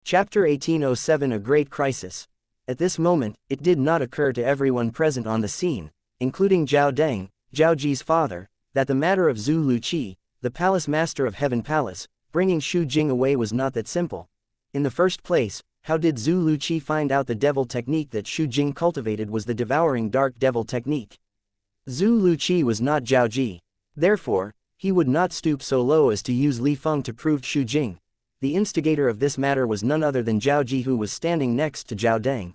Chapter 1807 A Great Crisis. At this moment, it did not occur to everyone present on the scene, including Zhao Deng, Zhao Ji's father, that the matter of Zhu Luqi, the palace master of Heaven Palace, bringing Xu Jing away was not that simple. In the first place, how did Zhu Luqi find out the devil technique that Xu Jing cultivated was the devouring dark devil technique? Zhu Luqi was not Zhao Ji. Therefore, he would not stoop so low as to use Li Feng to prove Xu Jing. The instigator of this matter was none other than Zhao Ji, who was standing next to Zhao Deng.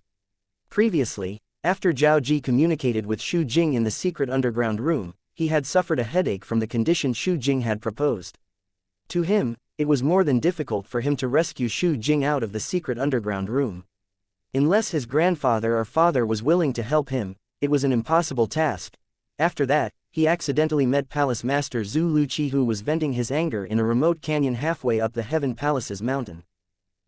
Previously, after Zhao Ji communicated with Xu Jing in the secret underground room, he had suffered a headache from the condition Xu Jing had proposed. To him, it was more than difficult for him to rescue Xu Jing out of the secret underground room. Unless his grandfather or father was willing to help him, it was an impossible task. After that, he accidentally met Palace Master Zhu Luqi, who was venting his anger in a remote canyon halfway up the Heaven Palace's mountain.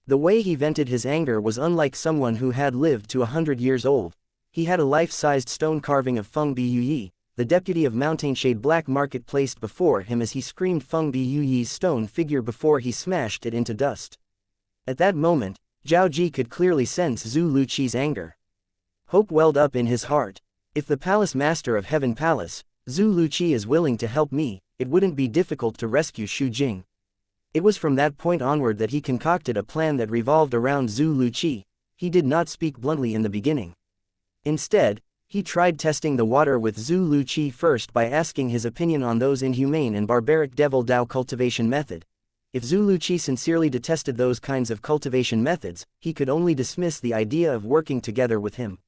The way he vented his anger was unlike someone who had lived to 100 years old. He had a life-sized stone carving of Feng Biyuyi, the deputy of Mountainshade Black Market, placed before him as he screamed Feng Biyuyi's stone figure before he smashed it into dust. At that moment, Zhao Ji could clearly sense Zhu Luqi's anger. Hope welled up in his heart. If the Palace Master of Heaven Palace, Zhu Luqi, is willing to help me, it wouldn't be difficult to rescue Xu Jing. It was from that point onward that he concocted a plan that revolved around Zhu Luqi. He did not speak bluntly in the beginning. Instead, he tried testing the water with Zhu Luqi first by asking his opinion on those inhumane and barbaric devil Dao cultivation method. If Zhu Luqi sincerely detested those kinds of cultivation methods, he could only dismiss the idea of working together with him.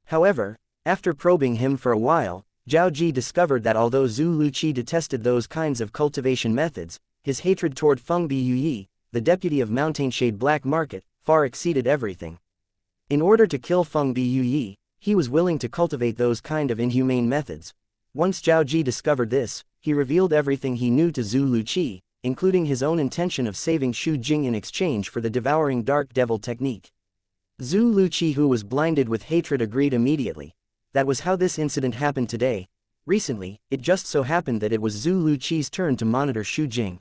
However, after probing him for a while, Zhao Ji discovered that although Zhu Luqi detested those kinds of cultivation methods, his hatred toward Feng Biyuyi, the deputy of Mountainshade Black Market, far exceeded everything. In order to kill Feng Biyuyi, he was willing to cultivate those kind of inhumane methods. Once Zhao Ji discovered this, he revealed everything he knew to Zhu Luqi, including his own intention of saving Xu Jing in exchange for the devouring dark devil technique. Zhu Luqi, who was blinded with hatred, agreed immediately. That was how this incident happened today. Recently, it just so happened that it was Zhu Luqi's turn to monitor Xu Jing.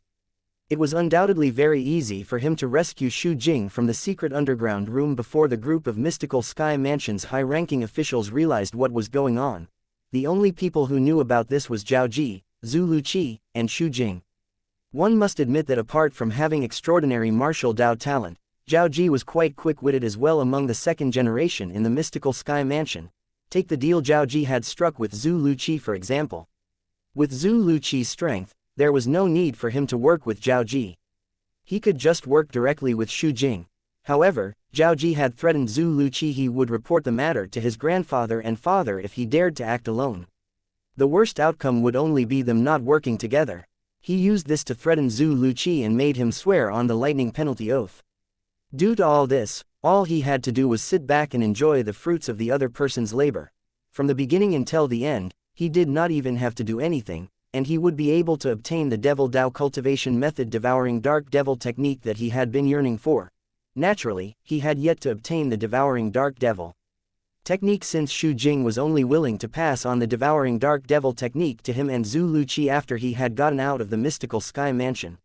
It was undoubtedly very easy for him to rescue Xu Jing from the secret underground room before the group of mystical Sky Mansion's high-ranking officials realized what was going on. The only people who knew about this was Zhao Ji, Zhu Luqi, and Xu Jing. One must admit that apart from having extraordinary martial Dao talent, Zhao Ji was quite quick-witted as well among the second generation in the mystical Sky Mansion. Take the deal Zhao Ji had struck with Zhu Luqi for example. With Zhu Luqi's strength, there was no need for him to work with Zhao Ji. He could just work directly with Xu Jing. However, Zhao Ji had threatened Zhu Luqi he would report the matter to his grandfather and father if he dared to act alone. The worst outcome would only be them not working together. He used this to threaten Zhu Luqi and made him swear on the lightning penalty oath. Due to all this, all he had to do was sit back and enjoy the fruits of the other person's labor. From the beginning until the end, he did not even have to do anything, and he would be able to obtain the devil Dao cultivation method devouring dark devil technique that he had been yearning for. Naturally, he had yet to obtain the devouring dark devil technique, since Xu Jing was only willing to pass on the devouring dark devil technique to him and Zhu Luqi after he had gotten out of the mystical Sky Mansion.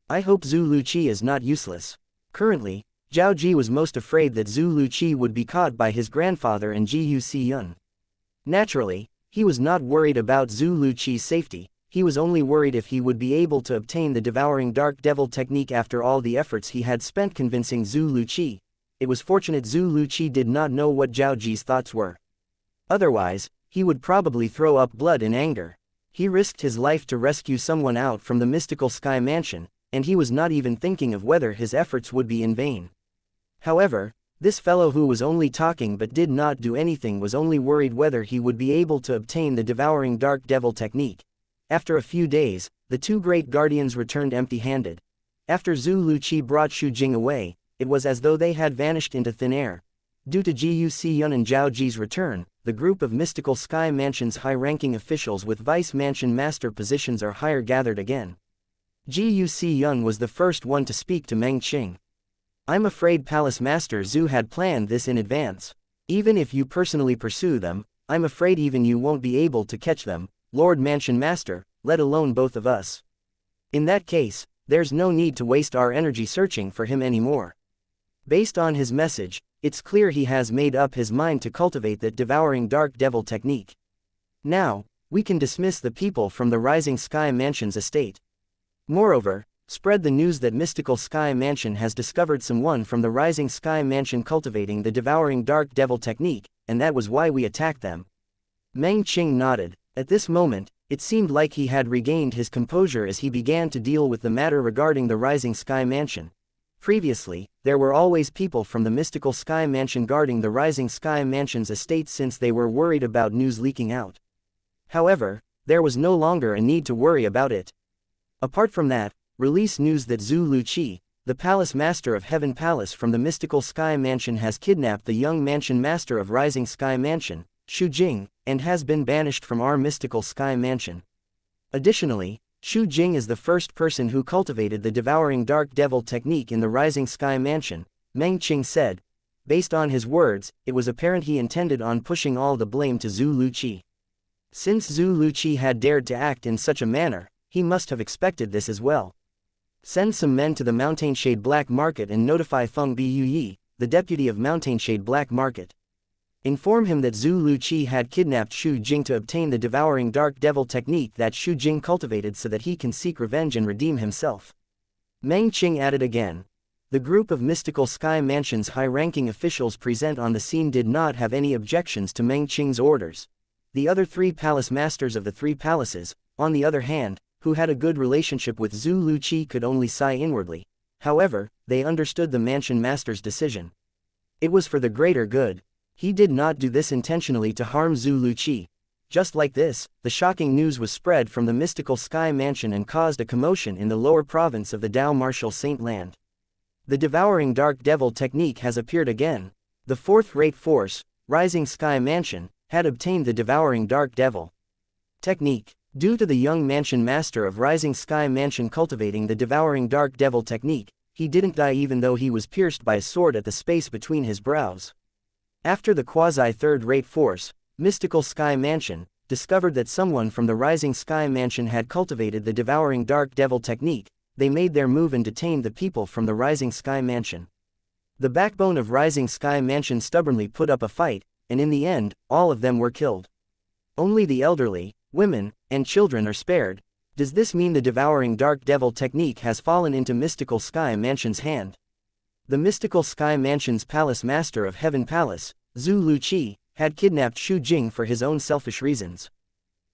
I hope Zhu Luqi is not useless. Currently, Zhao Ji was most afraid that Zhu Luqi would be caught by his grandfather and Ji Yuxian. Naturally, he was not worried about Zhu Luqi's safety. He was only worried if he would be able to obtain the devouring dark devil technique after all the efforts he had spent convincing Zhu Luqi. It was fortunate Zhu Luqi did not know what Zhao Ji's thoughts were. Otherwise, he would probably throw up blood in anger. He risked his life to rescue someone out from the mystical Sky Mansion, and he was not even thinking of whether his efforts would be in vain. However, this fellow who was only talking but did not do anything was only worried whether he would be able to obtain the devouring dark devil technique. After a few days, the two great guardians returned empty-handed. After Zhu Luqi brought Xu Jing away, it was as though they had vanished into thin air. Due to Ji Yuxian and Zhao Ji's return, the group of mystical Sky Mansion's high-ranking officials with vice mansion master positions or higher gathered again. Ji Yuxian was the first one to speak to Meng Qing. I'm afraid Palace Master Zhu had planned this in advance. Even if you personally pursue them, I'm afraid even you won't be able to catch them, Lord Mansion Master, let alone both of us. In that case, there's no need to waste our energy searching for him anymore. Based on his message, it's clear he has made up his mind to cultivate that devouring dark devil technique. Now, we can dismiss the people from the Rising Sky Mansion's estate. Moreover, spread the news that Mystical Sky Mansion has discovered someone from the Rising Sky Mansion cultivating the devouring dark devil technique, and that was why we attacked them. Meng Qing nodded. At this moment, it seemed like he had regained his composure as he began to deal with the matter regarding the Rising Sky Mansion. Previously, there were always people from the Mystical Sky Mansion guarding the Rising Sky Mansion's estate since they were worried about news leaking out. However, there was no longer a need to worry about it. Apart from that, release news that Zhu Luqi, the Palace Master of Heaven Palace from the Mystical Sky Mansion, has kidnapped the young Mansion Master of Rising Sky Mansion, Xu Jing, and has been banished from our Mystical Sky Mansion. Additionally, Xu Jing is the first person who cultivated the devouring dark devil technique in the Rising Sky Mansion, Meng Qing said. Based on his words, it was apparent he intended on pushing all the blame to Zhu Luqi. Since Zhu Luqi had dared to act in such a manner, he must have expected this as well. Send some men to the Mountainshade Black Market and notify Feng Buyuyi, the deputy of Mountainshade Black Market. Inform him that Zhu Luqi had kidnapped Xu Jing to obtain the devouring dark devil technique that Xu Jing cultivated so that he can seek revenge and redeem himself. Meng Qing added again. The group of Mystical Sky Mansion's high-ranking officials present on the scene did not have any objections to Meng Qing's orders. The other three palace masters of the three palaces, on the other hand, who had a good relationship with Zhu Luqi, could only sigh inwardly. However, they understood the mansion master's decision. It was for the greater good. He did not do this intentionally to harm Zhu Luqi. Just like this, the shocking news was spread from the Mystical Sky Mansion and caused a commotion in the lower province of the Dao Martial Saint Land. The devouring dark devil technique has appeared again. The fourth-rate force, Rising Sky Mansion, had obtained the devouring dark devil technique. Due to the young mansion master of Rising Sky Mansion cultivating the devouring dark devil technique, he didn't die even though he was pierced by a sword at the space between his brows. After the quasi-third-rate force, Mystical Sky Mansion, discovered that someone from the Rising Sky Mansion had cultivated the devouring dark devil technique, they made their move and detained the people from the Rising Sky Mansion. The backbone of Rising Sky Mansion stubbornly put up a fight, and in the end, all of them were killed. Only the elderly, women, and children are spared. Does this mean the devouring dark devil technique has fallen into Mystical Sky Mansion's hand? The Mystical Sky Mansion's Palace Master of Heaven Palace, Zhu Luqi, had kidnapped Xu Jing for his own selfish reasons.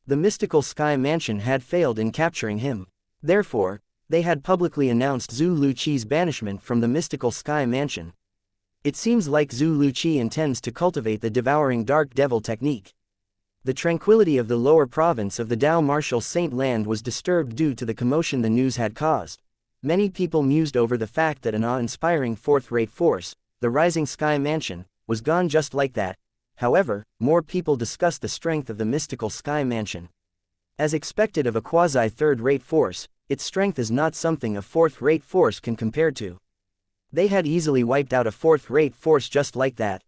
The Mystical Sky Mansion had failed in capturing him. Therefore, they had publicly announced Zhu Luqi's banishment from the Mystical Sky Mansion. It seems like Zhu Luqi intends to cultivate the devouring dark devil technique. The tranquility of the lower province of the Dao Martial Saint Land was disturbed due to the commotion the news had caused. Many people mused over the fact that an awe-inspiring fourth-rate force, the Rising Sky Mansion, was gone just like that. However, more people discussed the strength of the Mystical Sky Mansion. As expected of a quasi-third-rate force, its strength is not something a fourth-rate force can compare to. They had easily wiped out a fourth-rate force just like that.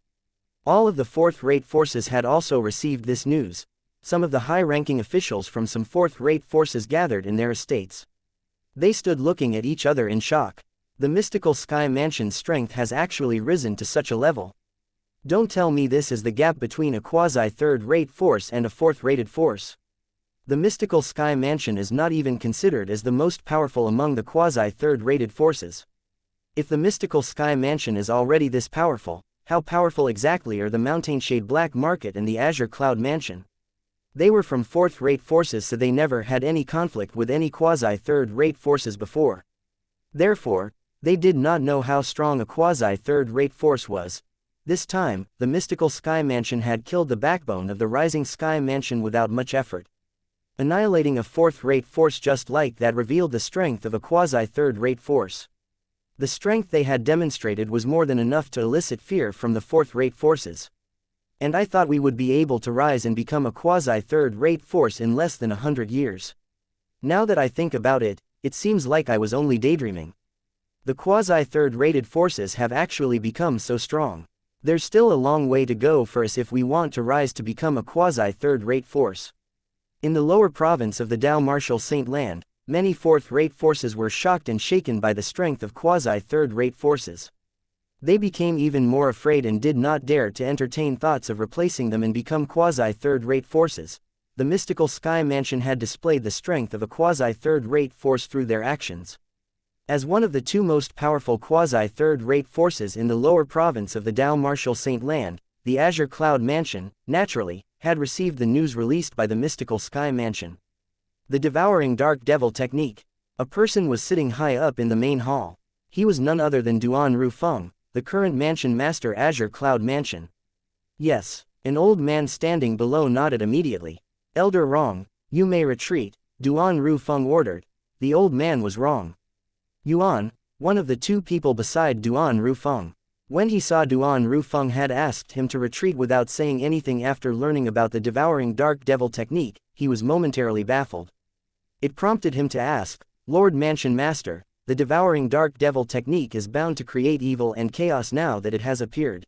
All of the fourth-rate forces had also received this news. Some of the high-ranking officials from some fourth-rate forces gathered in their estates. They stood looking at each other in shock. The Mystical Sky Mansion's strength has actually risen to such a level. Don't tell me this is the gap between a quasi-third-rate force and a fourth-rated force. The Mystical Sky Mansion is not even considered as the most powerful among the quasi-third-rated forces. If the Mystical Sky Mansion is already this powerful, how powerful exactly are the Mountainshade Black Market and the Azure Cloud Mansion? They were from fourth-rate forces, so they never had any conflict with any quasi-third-rate forces before. Therefore, they did not know how strong a quasi-third-rate force was. This time, the Mystical Sky Mansion had killed the backbone of the Rising Sky Mansion without much effort. Annihilating a fourth-rate force just like that revealed the strength of a quasi-third-rate force. The strength they had demonstrated was more than enough to elicit fear from the fourth-rate forces. And I thought we would be able to rise and become a quasi-third-rate force in less than 100 years. Now that I think about it, it seems like I was only daydreaming. The quasi-third-rated forces have actually become so strong. There's still a long way to go for us if we want to rise to become a quasi-third-rate force. In the lower province of the Dao Martial Saint Land, many fourth-rate forces were shocked and shaken by the strength of quasi-third-rate forces. They became even more afraid and did not dare to entertain thoughts of replacing them and become quasi-third-rate forces. The mystical sky mansion had displayed the strength of a quasi-third-rate force through their actions. As one of the two most powerful quasi-third-rate forces in the lower province of the Dao Martial Saint Land, the Azure Cloud Mansion, naturally, had received the news released by the mystical sky mansion. The devouring dark devil technique. A person was sitting high up in the main hall. He was none other than Duan Rufeng, the current mansion master Azure Cloud Mansion. Yes, an old man standing below nodded immediately. Elder Rong, you may retreat, Duan Rufeng ordered. The old man was wrong. Yuan, one of the two people beside Duan Rufeng. When he saw Duan Rufeng had asked him to retreat without saying anything after learning about the devouring dark devil technique, he was momentarily baffled. It prompted him to ask, Lord Mansion Master, the devouring dark devil technique is bound to create evil and chaos now that it has appeared.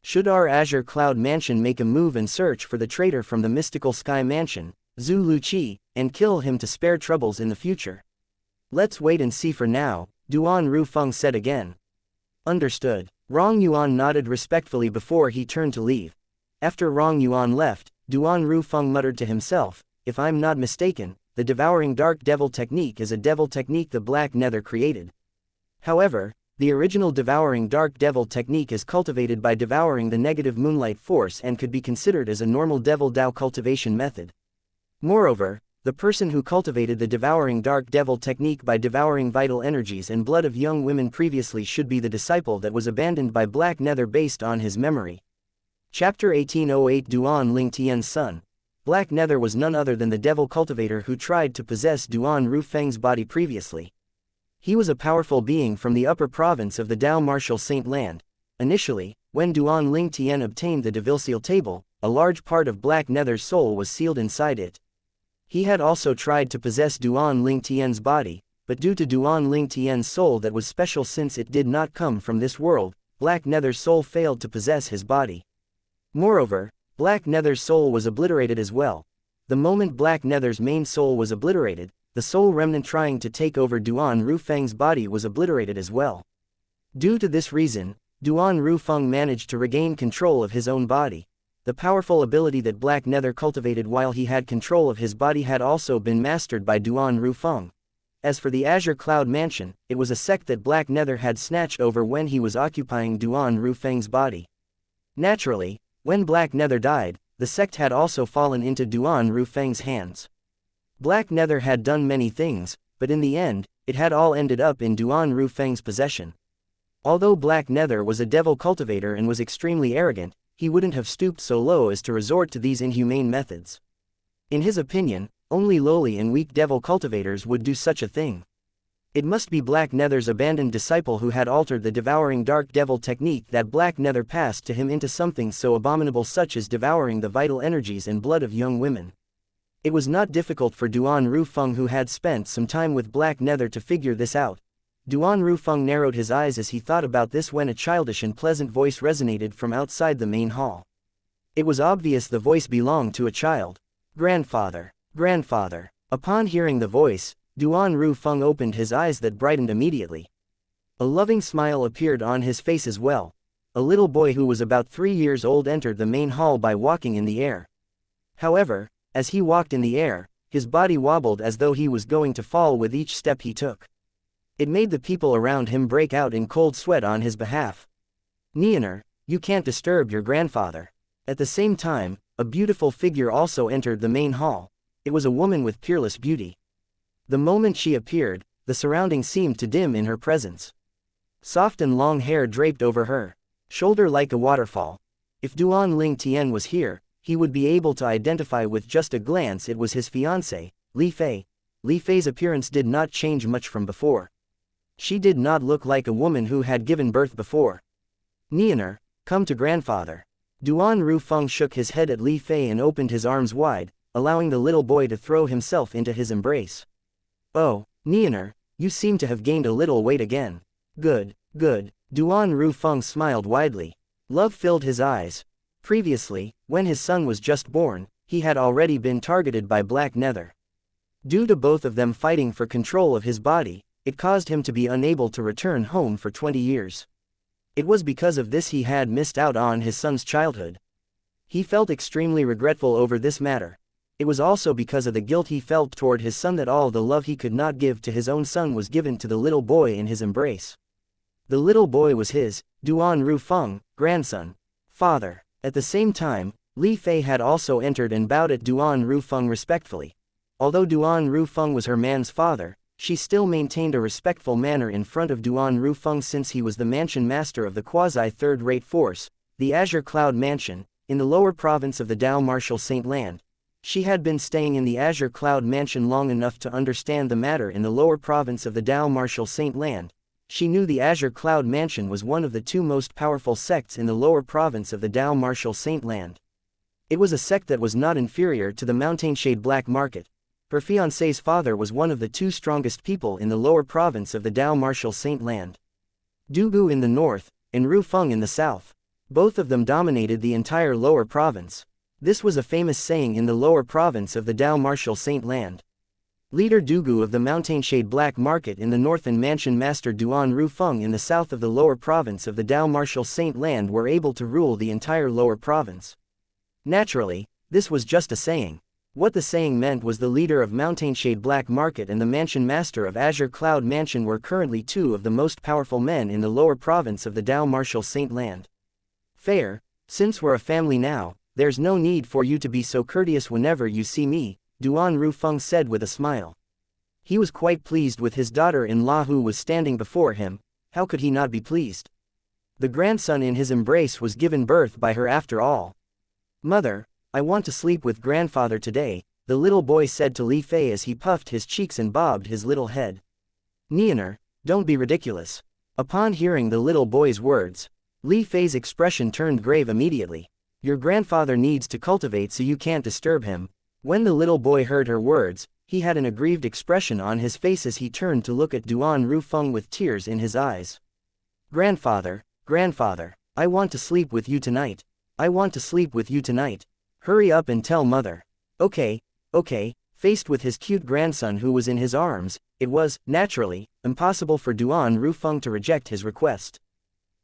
Should our Azure Cloud Mansion make a move and search for the traitor from the mystical sky mansion, Zhu Luqi, and kill him to spare troubles in the future? Let's wait and see for now, Duan Rufeng said again. Understood. Rong Yuan nodded respectfully before he turned to leave. After Rong Yuan left, Duan Rufeng muttered to himself, if I'm not mistaken, the devouring dark devil technique is a devil technique the Black Nether created. However, the original devouring dark devil technique is cultivated by devouring the negative moonlight force and could be considered as a normal devil Dao cultivation method. Moreover, the person who cultivated the devouring dark devil technique by devouring vital energies and blood of young women previously should be the disciple that was abandoned by Black Nether based on his memory. Chapter 1808 Duan Ling Tian's son. Black Nether was none other than the devil cultivator who tried to possess Duan Rufeng's body previously. He was a powerful being from the upper province of the Dao Martial Saint Land. Initially, when Duan Ling Tian obtained the devil seal table, a large part of Black Nether's soul was sealed inside it. He had also tried to possess Duan Ling Tian's body, but due to Duan Ling Tian's soul that was special since it did not come from this world, Black Nether's soul failed to possess his body. Moreover, Black Nether's soul was obliterated as well. The moment Black Nether's main soul was obliterated, the soul remnant trying to take over Duan Rufeng's body was obliterated as well. Due to this reason, Duan Rufeng managed to regain control of his own body. The powerful ability that Black Nether cultivated while he had control of his body had also been mastered by Duan Rufeng. As for the Azure Cloud Mansion, it was a sect that Black Nether had snatched over when he was occupying Duan Rufeng's body. Naturally, when Black Nether died, the sect had also fallen into Duan Rufeng's hands. Black Nether had done many things, but in the end, it had all ended up in Duan Rufeng's possession. Although Black Nether was a devil cultivator and was extremely arrogant, he wouldn't have stooped so low as to resort to these inhumane methods. In his opinion, only lowly and weak devil cultivators would do such a thing. It must be Black Nether's abandoned disciple who had altered the devouring dark devil technique that Black Nether passed to him into something so abominable such as devouring the vital energies and blood of young women. It was not difficult for Duan Rufeng, who had spent some time with Black Nether, to figure this out. Duan Rufeng narrowed his eyes as he thought about this when a childish and pleasant voice resonated from outside the main hall. It was obvious the voice belonged to a child. Grandfather. Grandfather. Upon hearing the voice, Duan Rufeng opened his eyes that brightened immediately. A loving smile appeared on his face as well. A little boy who was about 3 years old entered the main hall by walking in the air. However, as he walked in the air, his body wobbled as though he was going to fall with each step he took. It made the people around him break out in cold sweat on his behalf. Nianer, you can't disturb your grandfather. At the same time, a beautiful figure also entered the main hall. It was a woman with peerless beauty. The moment she appeared, the surroundings seemed to dim in her presence. Soft and long hair draped over her shoulder like a waterfall. If Duan Ling Tian was here, he would be able to identify with just a glance it was his fiancée, Li Fei. Li Fei's appearance did not change much from before. She did not look like a woman who had given birth before. Nianer, come to grandfather. Duan Rufeng shook his head at Li Fei and opened his arms wide, allowing the little boy to throw himself into his embrace. Oh, Nianer, you seem to have gained a little weight again. Good, good. Duan Rufeng smiled widely. Love filled his eyes. Previously, when his son was just born, he had already been targeted by Black Nether. Due to both of them fighting for control of his body, it caused him to be unable to return home for 20 years. It was because of this he had missed out on his son's childhood. He felt extremely regretful over this matter. It was also because of the guilt he felt toward his son that all the love he could not give to his own son was given to the little boy in his embrace. The little boy was his, Duan Rufeng, grandson. Father. At the same time, Li Fei had also entered and bowed at Duan Rufeng respectfully. Although Duan Rufeng was her man's father, she still maintained a respectful manner in front of Duan Rufeng since he was the mansion master of the quasi-third-rate force, the Azure Cloud Mansion, in the lower province of the Dao Martial Saint Land. She had been staying in the Azure Cloud Mansion long enough to understand the matter in the lower province of the Dao Martial Saint Land. She knew the Azure Cloud Mansion was one of the two most powerful sects in the lower province of the Dao Martial Saint Land. It was a sect that was not inferior to the Mountainshade Black Market. Her fiancé's father was one of the two strongest people in the lower province of the Dao Martial Saint Land. Dugu in the north, and Rufeng in the south. Both of them dominated the entire lower province. This was a famous saying in the lower province of the Dao Martial Saint Land. Leader Dugu of the Mountainshade Black Market in the north and Mansion Master Duan Rufeng in the south of the lower province of the Dao Martial Saint Land were able to rule the entire lower province. Naturally, this was just a saying. What the saying meant was the leader of Mountainshade Black Market and the Mansion Master of Azure Cloud Mansion were currently two of the most powerful men in the lower province of the Dao Martial Saint Land. Fair, since we're a family now, there's no need for you to be so courteous whenever you see me, Duan Rufeng said with a smile. He was quite pleased with his daughter-in-law who was standing before him. How could he not be pleased? The grandson in his embrace was given birth by her after all. Mother, I want to sleep with grandfather today, the little boy said to Li Fei as he puffed his cheeks and bobbed his little head. Nianer, don't be ridiculous. Upon hearing the little boy's words, Li Fei's expression turned grave immediately. Your grandfather needs to cultivate so you can't disturb him. When the little boy heard her words, he had an aggrieved expression on his face as he turned to look at Duan Rufeng with tears in his eyes. Grandfather, I want to sleep with you tonight. I want to sleep with you tonight. Hurry up and tell mother. Okay. Faced with his cute grandson who was in his arms, it was, naturally, impossible for Duan Rufeng to reject his request.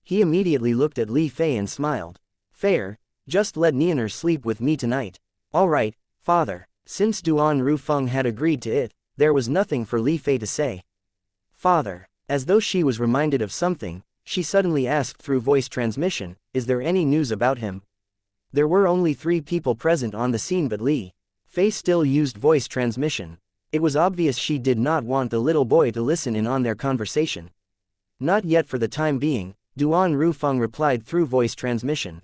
He immediately looked at Li Fei and smiled. Fair, just let Nianer sleep with me tonight. All right, father. Since Duan Rufeng had agreed to it, there was nothing for Li Fei to say. Father. As though she was reminded of something, she suddenly asked through voice transmission, is there any news about him? There were only 3 people present on the scene but Li Fei still used voice transmission. It was obvious she did not want the little boy to listen in on their conversation. Not yet for the time being, Duan Rufeng replied through voice transmission.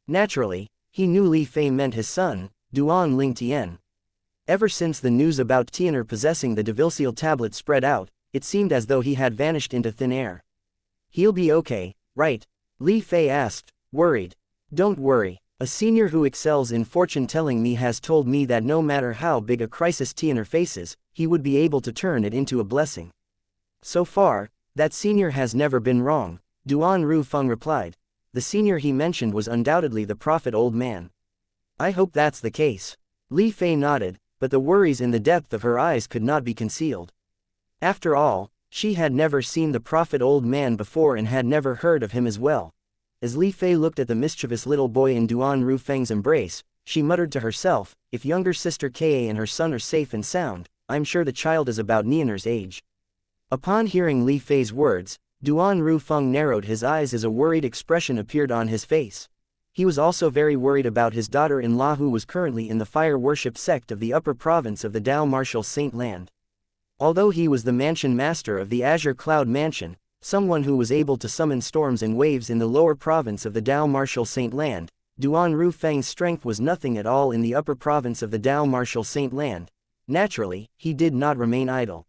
Naturally, he knew Li Fei meant his son, Duan Lingtian. Ever since the news about Tianer possessing the devil-seal tablet spread out, it seemed as though he had vanished into thin air. He'll be okay, right? Li Fei asked, worried. Don't worry. A senior who excels in fortune-telling me has told me that no matter how big a crisis Tianer faces, he would be able to turn it into a blessing. So far, that senior has never been wrong, Duan Rufeng replied. The senior he mentioned was undoubtedly the prophet old man. I hope that's the case. Li Fei nodded, but the worries in the depth of her eyes could not be concealed. After all, she had never seen the prophet old man before and had never heard of him as well. As Li Fei looked at the mischievous little boy in Duan Rufeng's embrace, she muttered to herself, if younger sister Ka and her son are safe and sound, I'm sure the child is about Nianer's age. Upon hearing Li Fei's words, Duan Rufeng narrowed his eyes as a worried expression appeared on his face. He was also very worried about his daughter-in-law who was currently in the fire worship sect of the upper province of the Dao Martial Saint Land. Although he was the mansion master of the Azure Cloud Mansion, someone who was able to summon storms and waves in the lower province of the Dao Martial Saint Land, Duan Rufeng's strength was nothing at all in the upper province of the Dao Martial Saint Land. Naturally, he did not remain idle.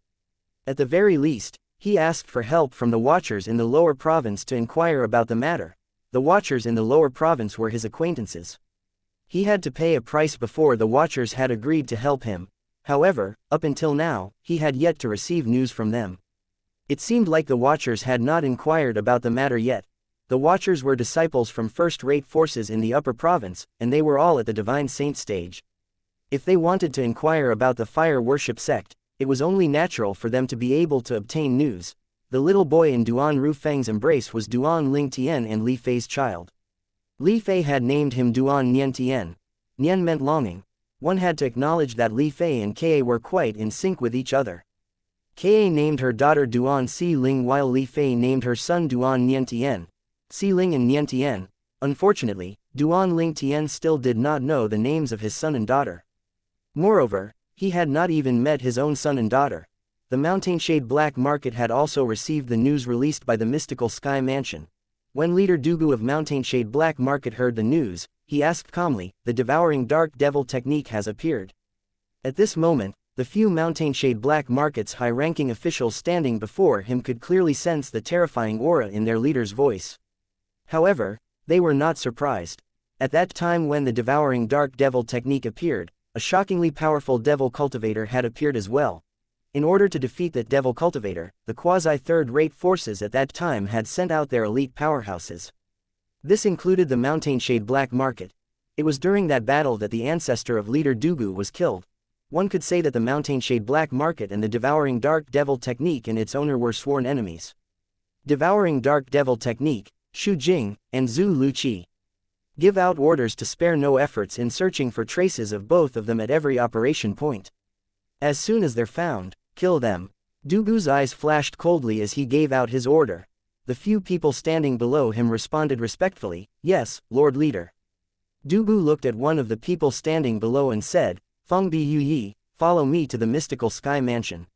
At the very least, he asked for help from the watchers in the lower province to inquire about the matter. The watchers in the lower province were his acquaintances. He had to pay a price before the watchers had agreed to help him. However, up until now, he had yet to receive news from them. It seemed like the watchers had not inquired about the matter yet. The watchers were disciples from first-rate forces in the upper province, and they were all at the divine saint stage. If they wanted to inquire about the fire worship sect, it was only natural for them to be able to obtain news. the little boy in Duan Rufeng's embrace was Duan Lingtian and Li Fei's child. Li Fei had named him Duan Niantian. Nian meant longing. One had to acknowledge that Li Fei and Ka were quite in sync with each other. Ka named her daughter Duan Si Ling while Li Fei named her son Duan Niantian. Si Ling and Niantian. Unfortunately, Duan Lingtian still did not know the names of his son and daughter. Moreover, he had not even met his own son and daughter. The Mountainshade Black Market had also received the news released by the mystical Sky Mansion. When leader Dugu of Mountainshade Black Market heard the news, he asked calmly, "The devouring dark devil technique has appeared." At this moment, the few Mountainshade Black Market's high-ranking officials standing before him could clearly sense the terrifying aura in their leader's voice. However, they were not surprised. At that time when the devouring dark devil technique appeared, a shockingly powerful devil cultivator had appeared as well. In order to defeat that devil cultivator, the quasi-third-rate forces at that time had sent out their elite powerhouses. This included the Mountainshade Black Market. It was during that battle that the ancestor of leader Dugu was killed. One could say that the Mountainshade Black Market and the devouring dark devil technique and its owner were sworn enemies. Devouring dark devil technique, Xu Jing, and Zhu Luqi. Give out orders to spare no efforts in searching for traces of both of them at every operation point. As soon as they're found, kill them. Dugu's eyes flashed coldly as he gave out his order. The few people standing below him responded respectfully, "Yes, Lord Leader." Dugu looked at one of the people standing below and said, "Feng Bi Yi, follow me to the mystical Sky Mansion.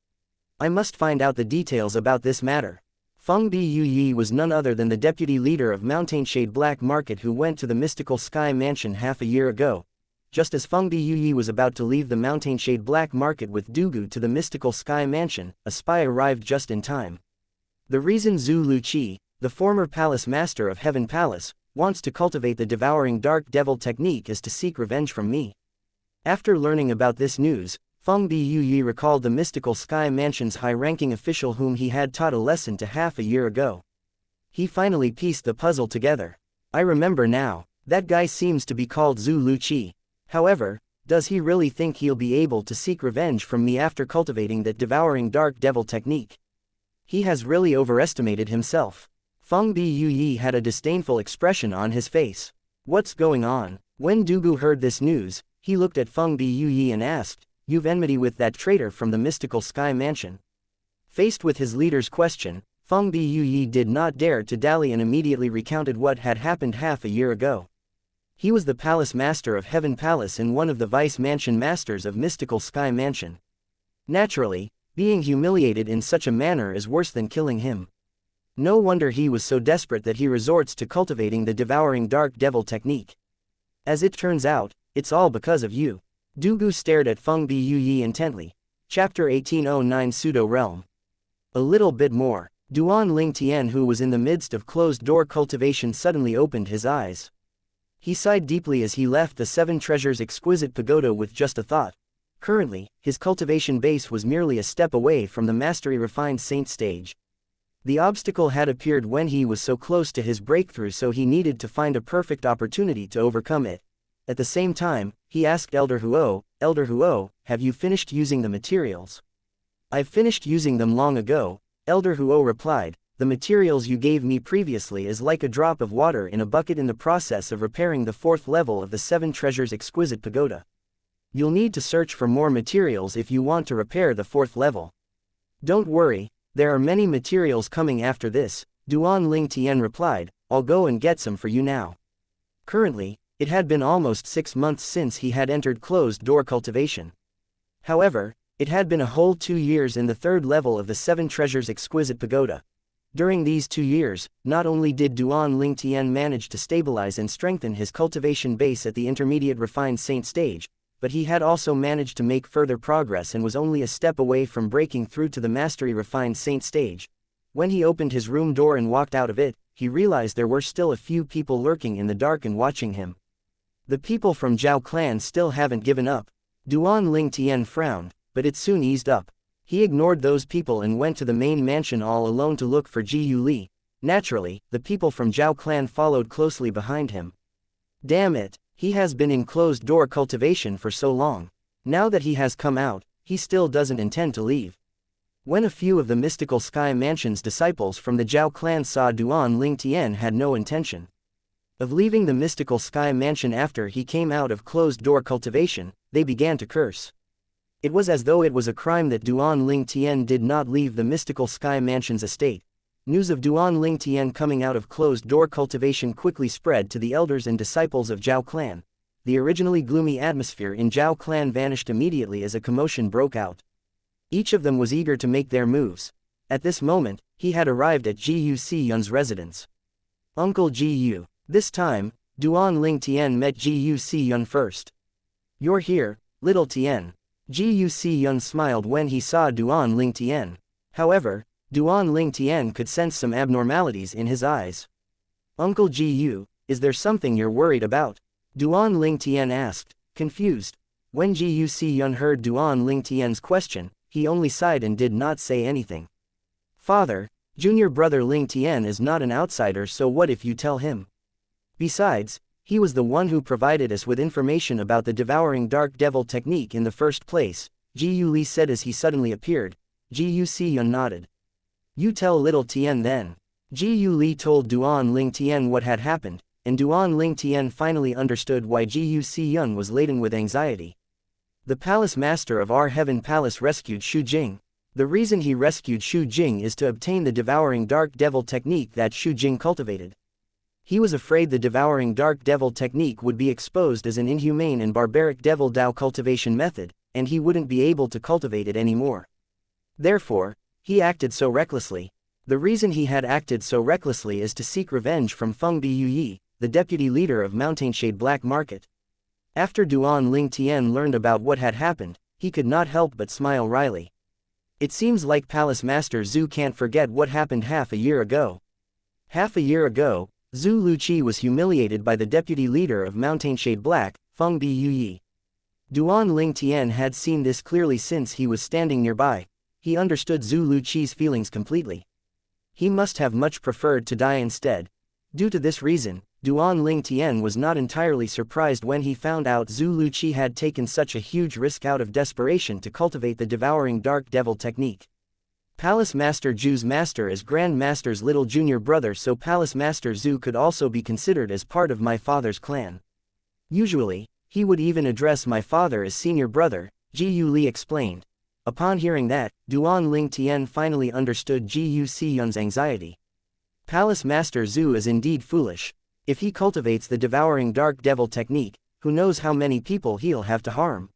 I must find out the details about this matter." Feng Bi Yi was none other than the deputy leader of Mountainshade Black Market who went to the mystical Sky Mansion half a year ago. Just as Feng Bi Yi was about to leave the Mountainshade Black Market with Dugu to the mystical Sky Mansion, a spy arrived just in time. The reason Zhu Luqi, the former palace master of Heaven Palace, wants to cultivate the devouring dark devil technique is to seek revenge from me. After learning about this news, Feng Bi Yi recalled the mystical Sky Mansion's high-ranking official whom he had taught a lesson to half a year ago. He finally pieced the puzzle together. "I remember now, that guy seems to be called Zhu Luqi. However, does he really think he'll be able to seek revenge from me after cultivating that devouring dark devil technique? He has really overestimated himself." Feng Bi Yi had a disdainful expression on his face. "What's going on?" When Dugu heard this news, he looked at Feng Bi Yi and asked, "You've enmity with that traitor from the mystical Sky Mansion?" Faced with his leader's question, Feng Bi Yi did not dare to dally and immediately recounted what had happened half a year ago. He was the palace master of Heaven Palace and one of the vice mansion masters of mystical Sky Mansion. Naturally, being humiliated in such a manner is worse than killing him. No wonder he was so desperate that he resorts to cultivating the devouring dark devil technique. As it turns out, it's all because of you. Dugu stared at Feng Bi Yi intently. Chapter 1809 Pseudo-Realm. A little bit more. Duan Lingtian, who was in the midst of closed-door cultivation, suddenly opened his eyes. He sighed deeply as he left the Seven Treasures exquisite pagoda with just a thought. Currently, his cultivation base was merely a step away from the mastery-refined saint stage. The obstacle had appeared when he was so close to his breakthrough, so he needed to find a perfect opportunity to overcome it. At the same time, he asked Elder Huo, "Have you finished using the materials?" "I've finished using them long ago," Elder Huo replied. "The materials you gave me previously is like a drop of water in a bucket in the process of repairing the fourth level of the Seven Treasures exquisite pagoda. You'll need to search for more materials if you want to repair the fourth level." "Don't worry, there are many materials coming after this," Duan Lingtian replied. "I'll go and get some for you now." Currently, it had been almost 6 months since he had entered closed-door cultivation. However, it had been a whole 2 years in the third level of the Seven Treasures exquisite pagoda. During these 2 years, not only did Duan Lingtian manage to stabilize and strengthen his cultivation base at the intermediate refined saint stage, but he had also managed to make further progress and was only a step away from breaking through to the mastery refined saint stage. When he opened his room door and walked out of it, he realized there were still a few people lurking in the dark and watching him. The people from Zhao clan still haven't given up. Duan Lingtian frowned, but it soon eased up. He ignored those people and went to the main mansion all alone to look for Ji Yuli. Naturally, the people from Zhao clan followed closely behind him. Damn it, he has been in closed-door cultivation for so long. Now that he has come out, he still doesn't intend to leave. When a few of the mystical Sky Mansion's disciples from the Zhao clan saw Duan Ling Tian had no intention of leaving the mystical Sky Mansion after he came out of closed-door cultivation, they began to curse. It was as though it was a crime that Duan Ling Tian did not leave the mystical Sky Mansion's estate. News of Duan Ling Tian coming out of closed-door cultivation quickly spread to the elders and disciples of Zhao clan. The originally gloomy atmosphere in Zhao clan vanished immediately as a commotion broke out. Each of them was eager to make their moves. At this moment, he had arrived at Jiu Xiyun's residence. Uncle Jiu. This time, Duan Ling Tian met Jiu Xiyun first. You're here, little Tian. Jiu Xiyun smiled when he saw Duan Ling Tian. However, Duan Ling Tian could sense some abnormalities in his eyes. Uncle Jiu, is there something you're worried about? Duan Ling Tian asked, confused. When Jiu Xiyun heard Duan Ling Tian's question, he only sighed and did not say anything. Father, junior brother Ling Tian is not an outsider, so what if you tell him? Besides, he was the one who provided us with information about the devouring dark devil technique in the first place, Jiu Li said as he suddenly appeared. Jiu Xiyun nodded. You tell little Tian then. Jiu Li told Duan Ling Tian what had happened, and Duan Ling Tian finally understood why Jiu Xiyun was laden with anxiety. The palace master of our heaven palace rescued Xu Jing. The reason he rescued Xu Jing is to obtain the devouring dark devil technique that Xu Jing cultivated. He was afraid the devouring dark devil technique would be exposed as an inhumane and barbaric devil Dao cultivation method, and he wouldn't be able to cultivate it anymore. Therefore, he acted so recklessly. The reason he had acted so recklessly is to seek revenge from Feng Biuyi, the deputy leader of Mountainshade Black Market. After Duan Ling Tian learned about what had happened, he could not help but smile wryly. It seems like Palace Master Zhu can't forget what happened half a year ago. Half a year ago, Zhu Luqi was humiliated by the deputy leader of Mountainshade Black, Feng Biuyi. Duan Ling Tian had seen this clearly since he was standing nearby. He understood Zhu Luqi's feelings completely. He must have much preferred to die instead. Due to this reason, Duan Ling Tian was not entirely surprised when he found out Zhu Luqi had taken such a huge risk out of desperation to cultivate the devouring dark devil technique. Palace Master Zhu's master is Grand Master's little junior brother, so Palace Master Zhu could also be considered as part of my father's clan. Usually, he would even address my father as senior brother, Jiu Li explained. Upon hearing that, Duan Ling Tian finally understood Jiu Xiyun's anxiety. Palace Master Zhu is indeed foolish. If he cultivates the devouring dark devil technique, who knows how many people he'll have to harm.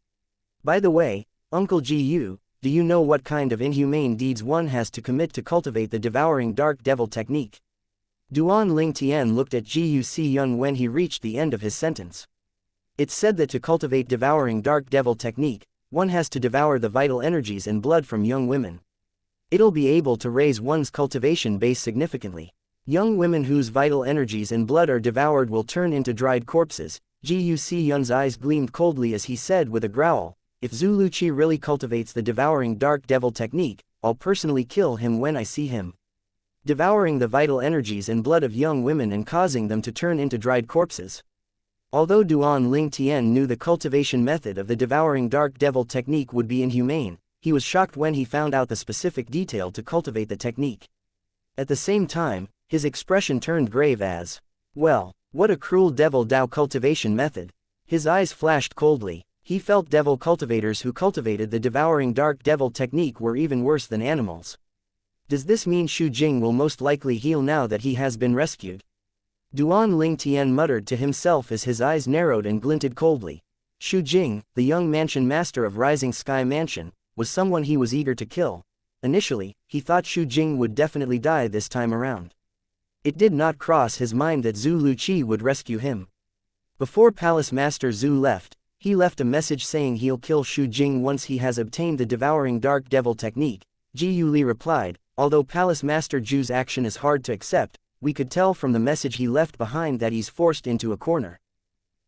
By the way, Uncle Jiu, do you know what kind of inhumane deeds one has to commit to cultivate the devouring dark devil technique? Duan Ling Tian looked at Jiu Xiyun when he reached the end of his sentence. It's said that to cultivate devouring dark devil technique, one has to devour the vital energies and blood from young women. It'll be able to raise one's cultivation base significantly. Young women whose vital energies and blood are devoured will turn into dried corpses. Jiu Xiyun's eyes gleamed coldly as he said with a growl, if Zhu Luqi really cultivates the devouring dark devil technique, I'll personally kill him when I see him. Devouring the vital energies and blood of young women and causing them to turn into dried corpses. Although Duan Ling Tian knew the cultivation method of the devouring dark devil technique would be inhumane, he was shocked when he found out the specific detail to cultivate the technique. At the same time, his expression turned grave as, well, what a cruel devil Dao cultivation method. His eyes flashed coldly. He felt devil cultivators who cultivated the devouring dark devil technique were even worse than animals. Does this mean Xu Jing will most likely heal now that he has been rescued? Duan Ling Tian muttered to himself as his eyes narrowed and glinted coldly. Xu Jing, the young mansion master of Rising Sky Mansion, was someone he was eager to kill. Initially, he thought Xu Jing would definitely die this time around. It did not cross his mind that Zhu Luqi would rescue him. Before Palace Master Zhu left, he left a message saying he'll kill Xu Jing once he has obtained the devouring dark devil technique. Jiu Li replied, although Palace Master Zhu's action is hard to accept, we could tell from the message he left behind that he's forced into a corner.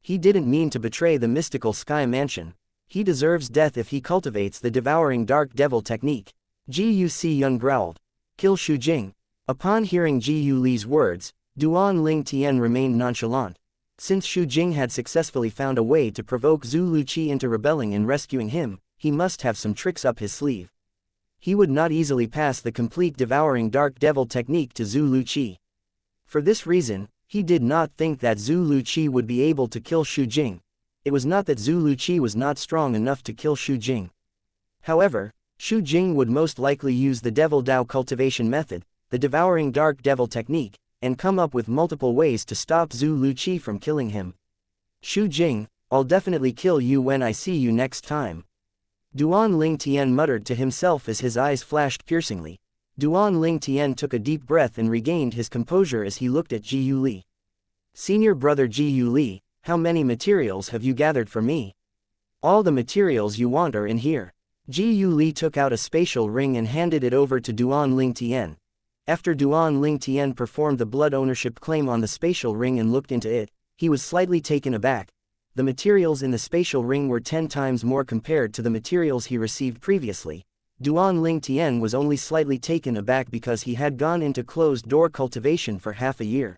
He didn't mean to betray the mystical Sky Mansion. He deserves death if he cultivates the devouring dark devil technique. Jiu Xiyun growled. Kill Xu Jing. Upon hearing Jiu Li's words, Duan Ling Tian remained nonchalant. Since Xu Jing had successfully found a way to provoke Zhu Luqi into rebelling and rescuing him, he must have some tricks up his sleeve. he would not easily pass the complete devouring dark devil technique to Zhu Luqi. For this reason, he did not think that Zhu Luqi would be able to kill Xu Jing. It was not that Zhu Luqi was not strong enough to kill Xu Jing. However, Xu Jing would most likely use the devil Dao cultivation method, the devouring dark devil technique, and come up with multiple ways to stop Zhu Luqi from killing him. Xu Jing, I'll definitely kill you when I see you next time. Duan Ling Tian muttered to himself as his eyes flashed piercingly. Duan Ling Tian took a deep breath and regained his composure as he looked at Ji Yuli. Senior brother Ji Yuli, how many materials have you gathered for me? All the materials you want are in here. Ji Yuli took out a spatial ring and handed it over to Duan Ling Tian. After Duan Ling Tian performed the blood ownership claim on the spatial ring and looked into it, he was slightly taken aback. The materials in the spatial ring were 10 times more compared to the materials he received previously. Duan Ling Tian was only slightly taken aback because he had gone into closed-door cultivation for half a year.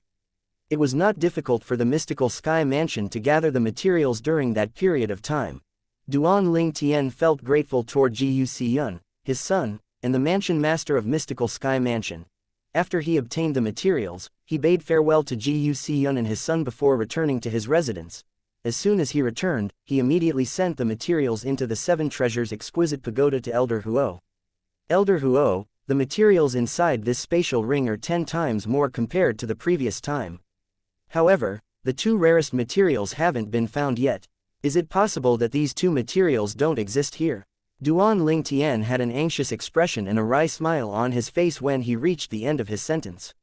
It was not difficult for the mystical sky mansion to gather the materials during that period of time. Duan Ling Tian felt grateful toward Ji Yuxiyun, his son, and the mansion master of mystical sky mansion. After he obtained the materials, he bade farewell to Ji Yuxiyun and his son before returning to his residence. As soon as he returned, he immediately sent the materials into the Seven Treasures Exquisite Pagoda to Elder Huo. Elder Huo, the materials inside this spatial ring are 10 times more compared to the previous time. However, the 2 rarest materials haven't been found yet. Is it possible that these 2 materials don't exist here? Duan Ling Tian had an anxious expression and a wry smile on his face when he reached the end of his sentence.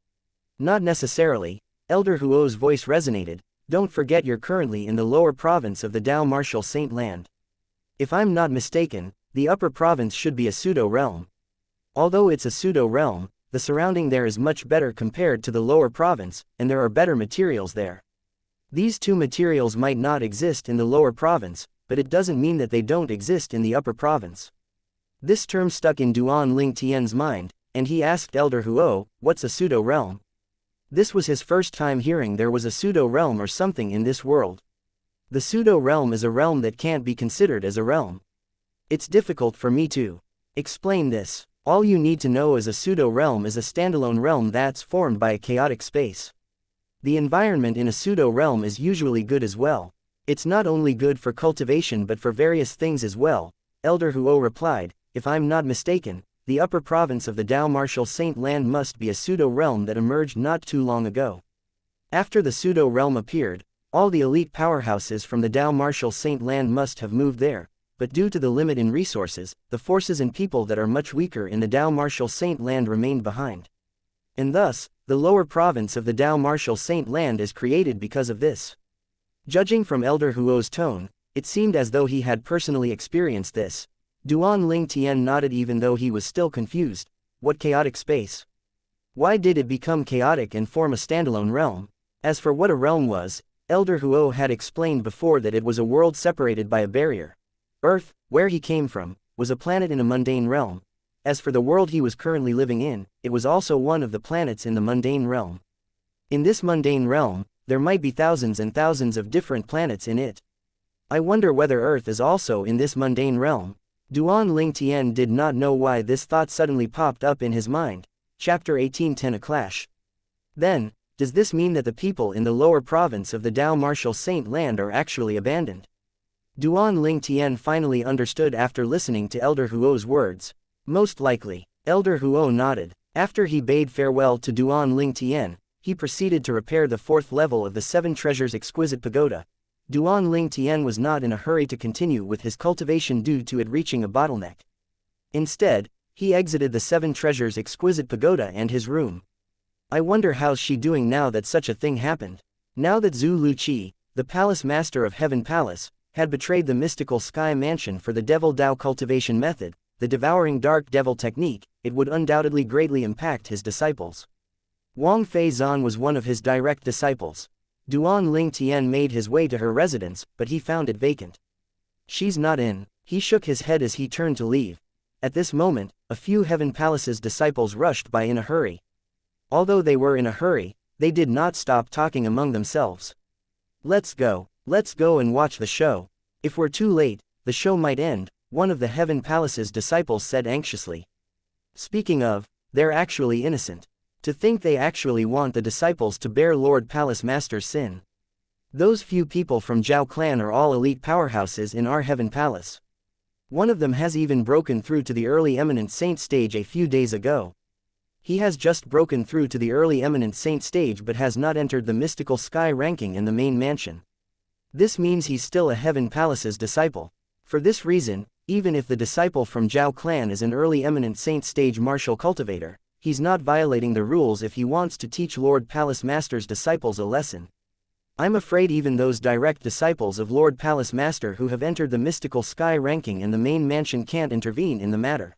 Not necessarily, Elder Huo's voice resonated. Don't forget you're currently in the lower province of the Dao Martial Saint Land. If I'm not mistaken, the upper province should be a pseudo-realm. Although it's a pseudo-realm, the surrounding there is much better compared to the lower province, and there are better materials there. These 2 materials might not exist in the lower province, but it doesn't mean that they don't exist in the upper province. This term stuck in Duan Ling Tian's mind, and he asked Elder Huo, what's a pseudo-realm? This was his first time hearing there was a pseudo-realm or something in this world. The pseudo-realm is a realm that can't be considered as a realm. It's difficult for me to explain this. All you need to know is a pseudo-realm is a standalone realm that's formed by a chaotic space. The environment in a pseudo-realm is usually good as well. It's not only good for cultivation but for various things as well, Elder Huo replied. If I'm not mistaken, the upper province of the Dao Martial Saint Land must be a pseudo-realm that emerged not too long ago. After the pseudo-realm appeared, all the elite powerhouses from the Dao Martial Saint Land must have moved there, but due to the limit in resources, the forces and people that are much weaker in the Dao Martial Saint Land remained behind. And thus, the lower province of the Dao Martial Saint Land is created because of this. Judging from Elder Huo's tone, it seemed as though he had personally experienced this. Duan Ling Tian nodded even though he was still confused. What chaotic space? Why did it become chaotic and form a standalone realm? As for what a realm was, Elder Huo had explained before that it was a world separated by a barrier. Earth, where he came from, was a planet in a mundane realm. As for the world he was currently living in, it was also one of the planets in the mundane realm. In this mundane realm, there might be thousands and thousands of different planets in it. I wonder whether Earth is also in this mundane realm. Duan Ling Tian did not know why this thought suddenly popped up in his mind. Chapter 18:10 A Clash. Then, does this mean that the people in the lower province of the Dao Martial Saint Land are actually abandoned? Duan Ling Tian finally understood after listening to Elder Huo's words. Most likely. Elder Huo nodded. After he bade farewell to Duan Ling Tian, he proceeded to repair the 4th level of the Seven Treasures Exquisite Pagoda. Duan Ling Tian was not in a hurry to continue with his cultivation due to it reaching a bottleneck. Instead, he exited the Seven Treasures Exquisite Pagoda and his room. I wonder how's she doing now that such a thing happened. Now that Zhu Luqi, the palace master of Heaven Palace, had betrayed the mystical sky mansion for the devil Dao cultivation method, the devouring dark devil technique, it would undoubtedly greatly impact his disciples. Wang Fei Zan was one of his direct disciples. Duan Ling Tian made his way to her residence, but he found it vacant. She's not in. He shook his head as he turned to leave. At this moment, a few Heaven Palace's disciples rushed by in a hurry. Although they were in a hurry, they did not stop talking among themselves. Let's go and watch the show. If we're too late, the show might end, one of the Heaven Palace's disciples said anxiously. Speaking of, they're actually innocent. To think they actually want the disciples to bear Lord Palace Master's sin. Those few people from Zhao clan are all elite powerhouses in our Heaven Palace. One of them has even broken through to the early eminent saint stage a few days ago. He has just broken through to the early eminent saint stage but has not entered the mystical sky ranking in the main mansion. This means he's still a Heaven Palace's disciple. For this reason, even if the disciple from Zhao clan is an early eminent saint stage martial cultivator, he's not violating the rules if he wants to teach Lord Palace Master's disciples a lesson. I'm afraid even those direct disciples of Lord Palace Master who have entered the mystical sky ranking in the main mansion can't intervene in the matter.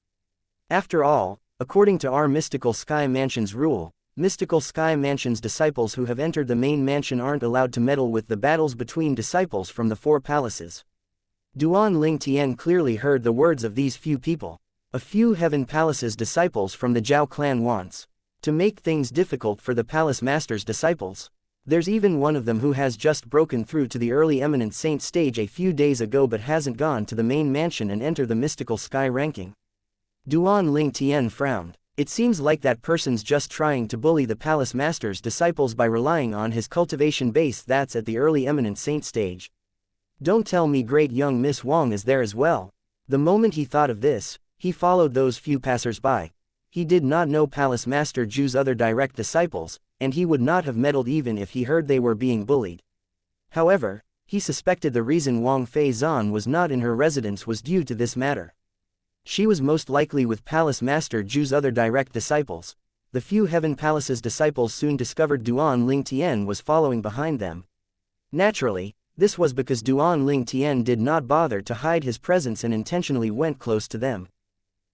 After all, according to our mystical sky mansion's rule, mystical sky mansion's disciples who have entered the main mansion aren't allowed to meddle with the battles between disciples from the four palaces. Duan Ling Tian clearly heard the words of these few people. A few Heaven Palace's disciples from the Zhao clan wants to make things difficult for the Palace Master's disciples. There's even one of them who has just broken through to the early eminent saint stage a few days ago but hasn't gone to the main mansion and enter the mystical sky ranking. Duan Ling Tian frowned. It seems like that person's just trying to bully the Palace Master's disciples by relying on his cultivation base that's at the early eminent saint stage. Don't tell me great young Miss Wang is there as well. The moment he thought of this, he followed those few passers-by. He did not know Palace Master Zhu's other direct disciples, and he would not have meddled even if he heard they were being bullied. However, he suspected the reason Wang Feizan was not in her residence was due to this matter. She was most likely with Palace Master Zhu's other direct disciples. The few Heaven Palace's disciples soon discovered Duan Ling Tian was following behind them. Naturally, this was because Duan Ling Tian did not bother to hide his presence and intentionally went close to them.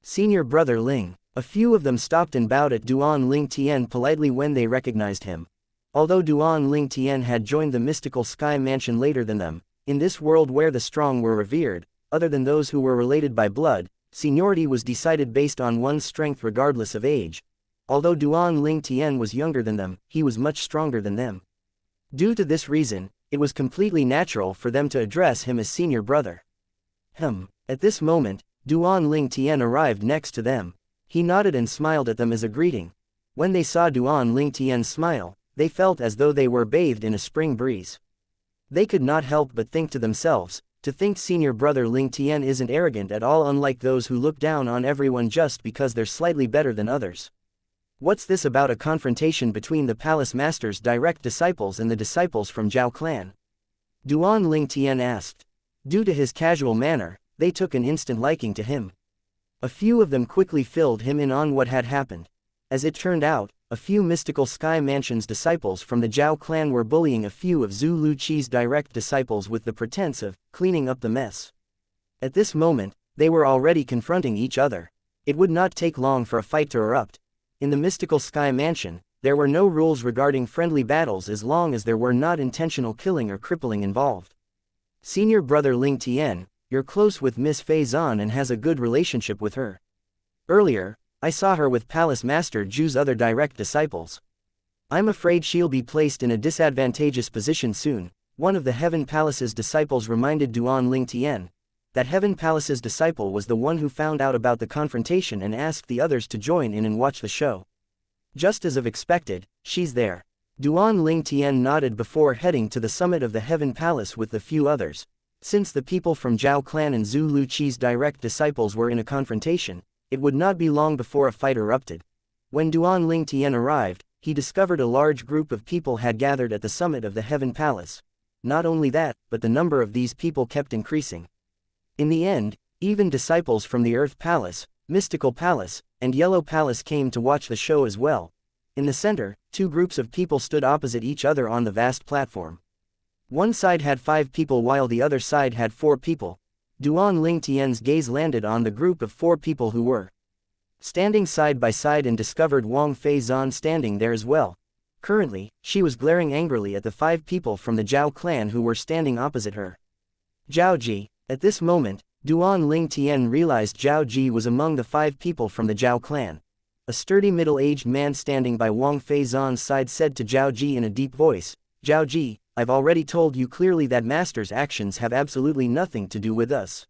Senior brother Ling. A few of them stopped and bowed at Duan Ling Tian politely when they recognized him. Although Duan Ling Tian had joined the mystical sky mansion later than them, in this world where the strong were revered, other than those who were related by blood, seniority was decided based on one's strength regardless of age. Although Duan Ling Tian was younger than them, he was much stronger than them. Due to this reason, it was completely natural for them to address him as senior brother. At this moment, Duan Ling Tian arrived next to them. He nodded and smiled at them as a greeting. When they saw Duan Ling Tian's smile, they felt as though they were bathed in a spring breeze. They could not help but think to themselves, to think senior brother Ling Tian isn't arrogant at all, unlike those who look down on everyone just because they're slightly better than others. What's this about a confrontation between the Palace Master's direct disciples and the disciples from Zhao clan? Duan Ling Tian asked. Due to his casual manner, they took an instant liking to him. A few of them quickly filled him in on what had happened. As it turned out, a few mystical sky mansion's disciples from the Zhao clan were bullying a few of Zhu Luqi's direct disciples with the pretense of cleaning up the mess. At this moment, they were already confronting each other. It would not take long for a fight to erupt. In the mystical sky mansion, there were no rules regarding friendly battles as long as there were not intentional killing or crippling involved. Senior brother Ling Tian, you're close with Miss Feizan and has a good relationship with her. Earlier, I saw her with Palace Master Zhu's other direct disciples. I'm afraid she'll be placed in a disadvantageous position soon. One of the Heaven Palace's disciples reminded Duan Ling Tian. That Heaven Palace's disciple was the one who found out about the confrontation and asked the others to join in and watch the show. Just as expected, she's there. Duan Ling Tian nodded before heading to the summit of the Heaven Palace with the few others. Since the people from Zhao clan and Zhu Luqi's direct disciples were in a confrontation, it would not be long before a fight erupted. When Duan Ling Tian arrived, he discovered a large group of people had gathered at the summit of the Heaven Palace. Not only that, but the number of these people kept increasing. In the end, even disciples from the Earth Palace, Mystical Palace, and Yellow Palace came to watch the show as well. In the center, two groups of people stood opposite each other on the vast platform. One side had 5 people while the other side had 4 people. Duan Ling Tian's gaze landed on the group of 4 people who were standing side by side and discovered Wang Feizan standing there as well. Currently, she was glaring angrily at the 5 people from the Zhao clan who were standing opposite her. Zhao Ji. At this moment, Duan Ling Tian realized Zhao Ji was among the 5 people from the Zhao clan. A sturdy middle-aged man standing by Wang Feizan's side said to Zhao Ji in a deep voice, Zhao Ji, I've already told you clearly that Master's actions have absolutely nothing to do with us.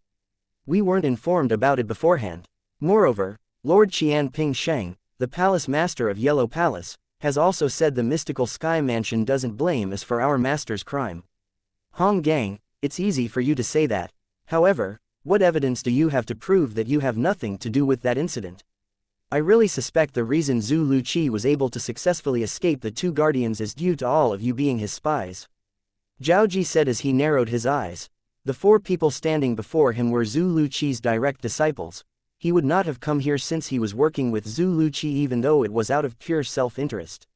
We weren't informed about it beforehand. Moreover, Lord Qian Ping Sheng, the palace master of Yellow Palace, has also said the mystical sky mansion doesn't blame us for our master's crime. Hong Gang, it's easy for you to say that. However, what evidence do you have to prove that you have nothing to do with that incident? I really suspect the reason Zhu Luqi was able to successfully escape the two guardians is due to all of you being his spies. Zhao Ji said as he narrowed his eyes. The four people standing before him were Zhu Luqi's direct disciples. He would not have come here since he was working with Zhu Luqi even though it was out of pure self-interest.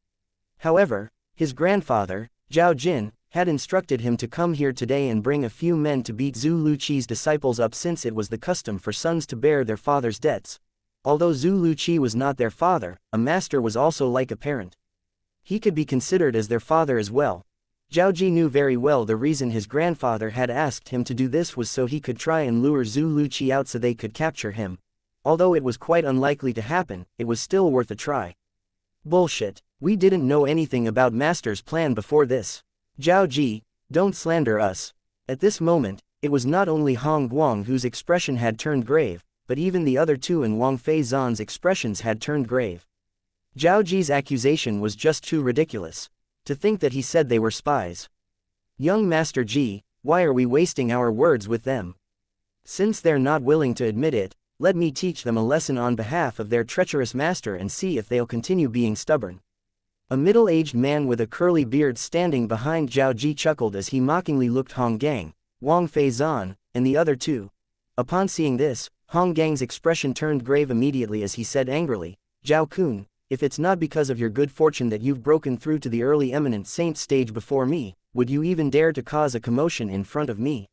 However, his grandfather, Zhao Jin, had instructed him to come here today and bring a few men to beat Zhu Luqi's disciples up since it was the custom for sons to bear their father's debts. Although Zhu Luqi was not their father, a master was also like a parent. He could be considered as their father as well. Zhao Ji knew very well the reason his grandfather had asked him to do this was so he could try and lure Zhu Luqi out so they could capture him. Although it was quite unlikely to happen, it was still worth a try. Bullshit. We didn't know anything about Master's plan before this. Zhao Ji, don't slander us. At this moment, it was not only Hong Guang whose expression had turned grave, but even the other two and Wang Fei Zan's expressions had turned grave. Zhao Ji's accusation was just too ridiculous. To think that he said they were spies. Young Master Ji, why are we wasting our words with them? Since they're not willing to admit it, let me teach them a lesson on behalf of their treacherous master and see if they'll continue being stubborn. A middle-aged man with a curly beard standing behind Zhao Ji chuckled as he mockingly looked Hong Gang, Wang Fei Zan, and the other two. Upon seeing this, Hong Gang's expression turned grave immediately as he said angrily, Zhao Kun, if it's not because of your good fortune that you've broken through to the early eminent saint stage before me, would you even dare to cause a commotion in front of me?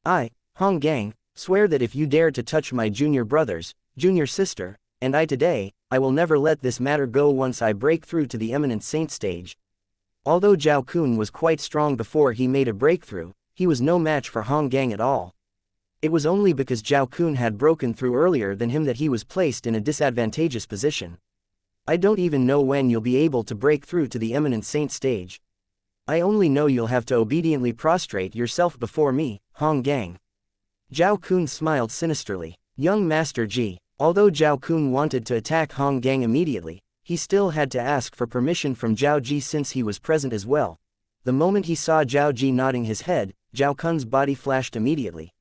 I, Hong Gang, swear that if you dare to touch my junior brothers, junior sister, and I today, I will never let this matter go once I break through to the eminent saint stage. Although Zhao Kun was quite strong before he made a breakthrough, he was no match for Hong Gang at all. It was only because Zhao Kun had broken through earlier than him that he was placed in a disadvantageous position. I don't even know when you'll be able to break through to the eminent saint stage. I only know you'll have to obediently prostrate yourself before me, Hong Gang. Zhao Kun smiled sinisterly. Young Master Ji, although Zhao Kun wanted to attack Hong Gang immediately, he still had to ask for permission from Zhao Ji since he was present as well. The moment he saw Zhao Ji nodding his head, Zhao Kun's body flashed immediately.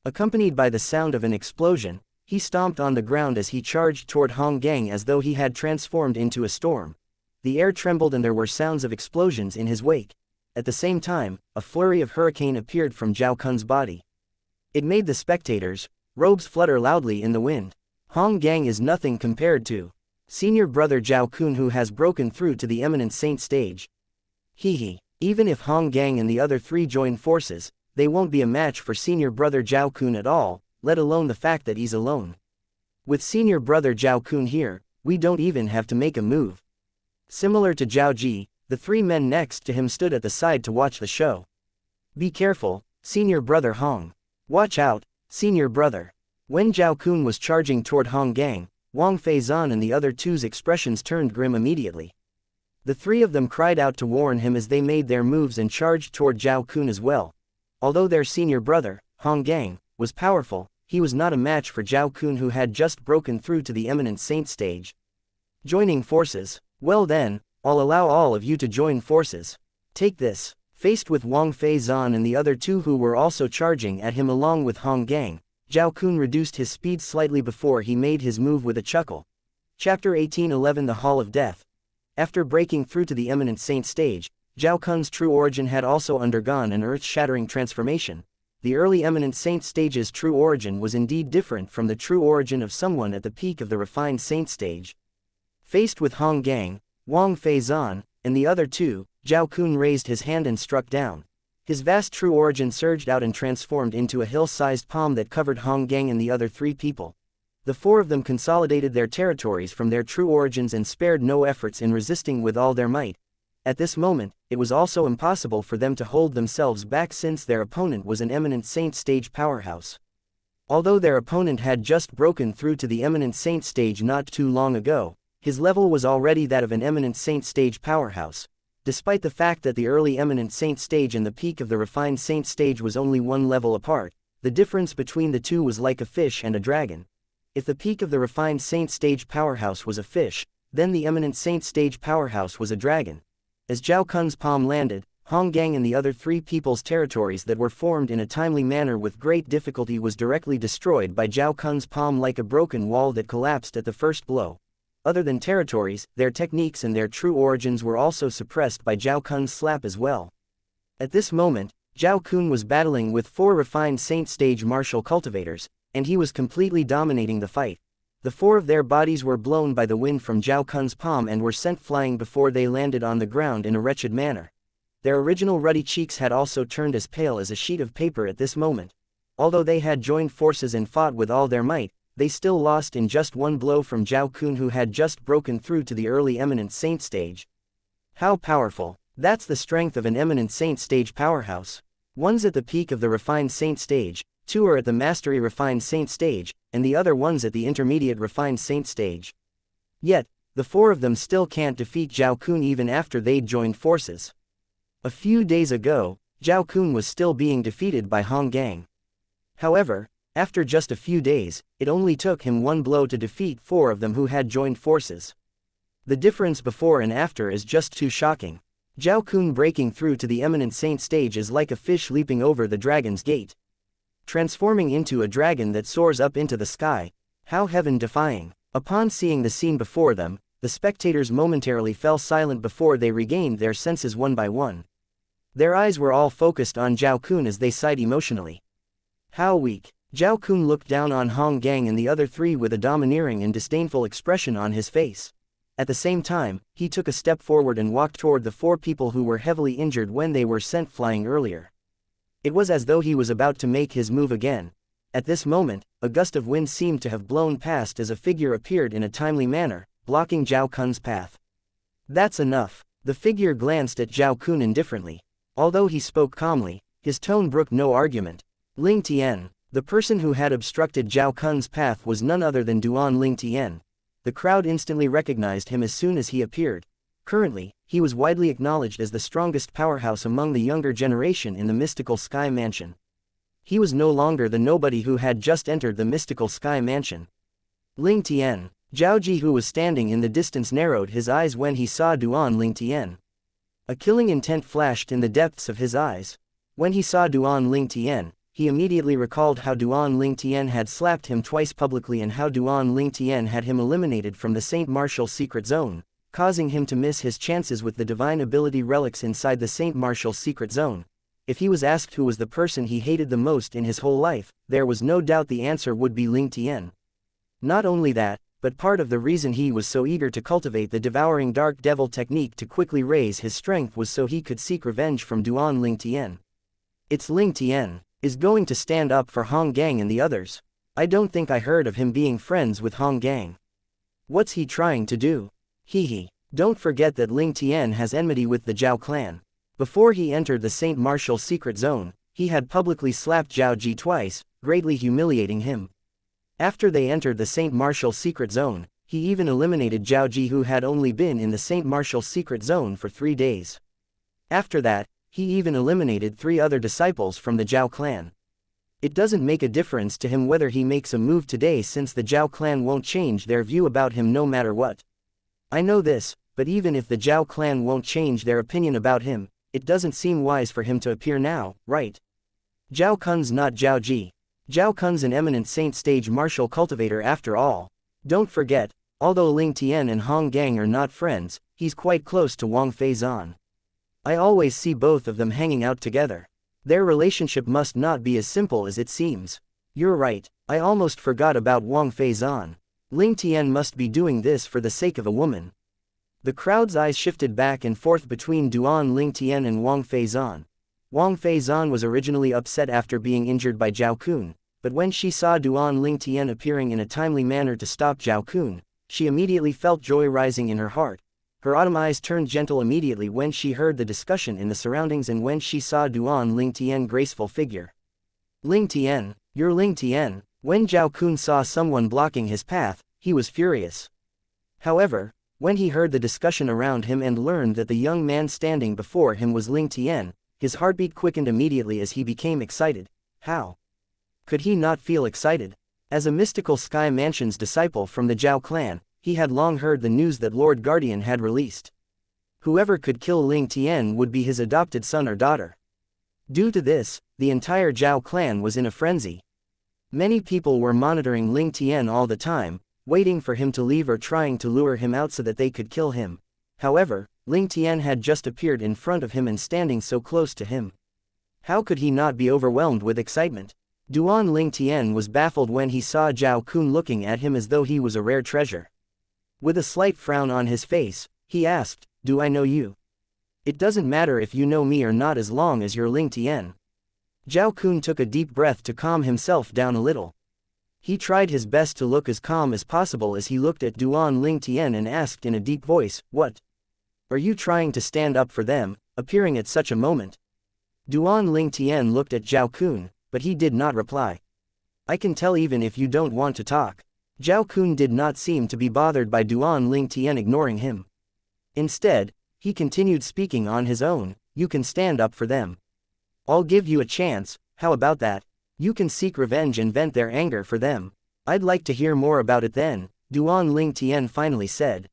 Accompanied by the sound of an explosion, he stomped on the ground as he charged toward Hong Gang as though he had transformed into a storm. The air trembled and there were sounds of explosions in his wake. At the same time, a flurry of hurricane appeared from Zhao Kun's body. It made the spectators' robes flutter loudly in the wind. Hong Gang is nothing compared to senior brother Zhao Kun who has broken through to the eminent saint stage. Even if Hong Gang and the other three join forces, they won't be a match for senior brother Zhao Kun at all, let alone the fact that he's alone. With senior brother Zhao Kun here, we don't even have to make a move. Similar to Zhao Ji, the three men next to him stood at the side to watch the show. Be careful, senior brother Hong. Watch out, senior brother. When Zhao Kun was charging toward Hong Gang, Wang Fei Zan and the other two's expressions turned grim immediately. The three of them cried out to warn him as they made their moves and charged toward Zhao Kun as well. Although their senior brother, Hong Gang, was powerful, he was not a match for Zhao Kun who had just broken through to the eminent saint stage. Joining forces? Well then, I'll allow all of you to join forces. Take this. Faced with Wang Fei Zan and the other two who were also charging at him along with Hong Gang, Zhao Kun reduced his speed slightly before he made his move with a chuckle. Chapter 1811 The Hall of Death. After breaking through to the eminent saint stage, Zhao Kun's true origin had also undergone an earth-shattering transformation. The early eminent saint stage's true origin was indeed different from the true origin of someone at the peak of the refined saint stage. Faced with Hong Gang, Wang Fei Zan, and the other two, Zhao Kun raised his hand and struck down. His vast true origin surged out and transformed into a hill-sized palm that covered Hong Gang and the other three people. The four of them consolidated their territories from their true origins and spared no efforts in resisting with all their might. At this moment, it was also impossible for them to hold themselves back since their opponent was an eminent saint stage powerhouse. Although their opponent had just broken through to the eminent saint stage not too long ago, his level was already that of an eminent saint stage powerhouse. Despite the fact that the early eminent saint stage and the peak of the refined saint stage was only one level apart, the difference between the two was like a fish and a dragon. If the peak of the refined saint stage powerhouse was a fish, then the eminent saint stage powerhouse was a dragon. As Zhao Kun's palm landed, Hong Gang and the other three people's territories that were formed in a timely manner with great difficulty was directly destroyed by Zhao Kun's palm like a broken wall that collapsed at the first blow. Other than territories, their techniques and their true origins were also suppressed by Zhao Kun's slap as well. At this moment, Zhao Kun was battling with 4 refined saint stage martial cultivators, and he was completely dominating the fight. The 4 of their bodies were blown by the wind from Zhao Kun's palm and were sent flying before they landed on the ground in a wretched manner. Their original ruddy cheeks had also turned as pale as a sheet of paper at this moment. Although they had joined forces and fought with all their might, they still lost in just one blow from Zhao Kun, who had just broken through to the early eminent saint stage. How powerful! That's the strength of an eminent saint stage powerhouse. One's at the peak of the refined saint stage, 2 are at the mastery refined saint stage, and the other one's at the intermediate refined saint stage. Yet, the 4 of them still can't defeat Zhao Kun even after they'd joined forces. A few days ago, Zhao Kun was still being defeated by Hong Gang. However, after just a few days, it only took him 1 blow to defeat 4 of them who had joined forces. The difference before and after is just too shocking. Zhao Kun breaking through to the eminent saint stage is like a fish leaping over the dragon's gate. Transforming into a dragon that soars up into the sky. How heaven-defying! Upon seeing the scene before them, the spectators momentarily fell silent before they regained their senses one by one. Their eyes were all focused on Zhao Kun as they sighed emotionally. How weak! Zhao Kun looked down on Hong Gang and the other 3 with a domineering and disdainful expression on his face. At the same time, he took a step forward and walked toward the 4 people who were heavily injured when they were sent flying earlier. It was as though he was about to make his move again. At this moment, a gust of wind seemed to have blown past as a figure appeared in a timely manner, blocking Zhao Kun's path. That's enough. The figure glanced at Zhao Kun indifferently. Although he spoke calmly, his tone brooked no argument. Ling Tian. The person who had obstructed Zhao Kun's path was none other than Duan Ling Tian. The crowd instantly recognized him as soon as he appeared. Currently, he was widely acknowledged as the strongest powerhouse among the younger generation in the mystical Sky Mansion. He was no longer the nobody who had just entered the mystical Sky Mansion. Ling Tian. Zhao Ji, who was standing in the distance, narrowed his eyes when he saw Duan Ling Tian. A killing intent flashed in the depths of his eyes. When he saw Duan Ling Tian, he immediately recalled how Duan Ling Tian had slapped him twice publicly and how Duan Ling Tian had him eliminated from the Saint Martial secret zone, causing him to miss his chances with the divine ability relics inside the Saint Martial secret zone. If he was asked who was the person he hated the most in his whole life, there was no doubt the answer would be Ling Tian. Not only that, but part of the reason he was so eager to cultivate the devouring dark devil technique to quickly raise his strength was so he could seek revenge from Duan Ling Tian. It's Ling Tian. Is going to stand up for Hong Gang and the others. I don't think I heard of him being friends with Hong Gang. What's he trying to do? Hee. Don't forget that Ling Tian has enmity with the Zhao clan. Before he entered the Saint Martial secret zone, he had publicly slapped Zhao Ji twice, greatly humiliating him. After they entered the Saint Martial secret zone, he even eliminated Zhao Ji, who had only been in the Saint Martial secret zone for 3 days. After that, he even eliminated 3 other disciples from the Zhao clan. It doesn't make a difference to him whether he makes a move today, since the Zhao clan won't change their view about him no matter what. I know this, but even if the Zhao clan won't change their opinion about him, it doesn't seem wise for him to appear now, right? Zhao Kun's not Zhao Ji. Zhao Kun's an eminent saint stage martial cultivator after all. Don't forget, although Ling Tian and Hong Gang are not friends, he's quite close to Wang Feizan. I always see both of them hanging out together. Their relationship must not be as simple as it seems. You're right, I almost forgot about Wang Feizan. Ling Tian must be doing this for the sake of a woman. The crowd's eyes shifted back and forth between Duan Ling Tian and Wang Feizan. Wang Feizan was originally upset after being injured by Zhao Kun, but when she saw Duan Ling Tian appearing in a timely manner to stop Zhao Kun, she immediately felt joy rising in her heart. Her autumn eyes turned gentle immediately when she heard the discussion in the surroundings and when she saw Duan Ling Tian's graceful figure. Ling Tian, you're Ling Tian. When Zhao Kun saw someone blocking his path, he was furious. However, when he heard the discussion around him and learned that the young man standing before him was Ling Tian, his heartbeat quickened immediately as he became excited. How could he not feel excited? As a mystical Sky Mansion's disciple from the Zhao clan, he had long heard the news that Lord Guardian had released. Whoever could kill Ling Tian would be his adopted son or daughter. Due to this, the entire Zhao clan was in a frenzy. Many people were monitoring Ling Tian all the time, waiting for him to leave or trying to lure him out so that they could kill him. However, Ling Tian had just appeared in front of him and standing so close to him. How could he not be overwhelmed with excitement? Duan Ling Tian was baffled when he saw Zhao Kun looking at him as though he was a rare treasure. With a slight frown on his face, he asked, "Do I know you?" "It doesn't matter if you know me or not as long as you're Ling Tian." Zhao Kun took a deep breath to calm himself down a little. He tried his best to look as calm as possible as he looked at Duan Ling Tian and asked in a deep voice, "What? Are you trying to stand up for them, appearing at such a moment?" Duan Ling Tian looked at Zhao Kun, but he did not reply. "I can tell even if you don't want to talk." Zhao Kun did not seem to be bothered by Duan Ling Tian ignoring him. Instead, he continued speaking on his own, "You can stand up for them. I'll give you a chance, how about that? You can seek revenge and vent their anger for them. I'd like to hear more about it then," Duan Ling Tian finally said.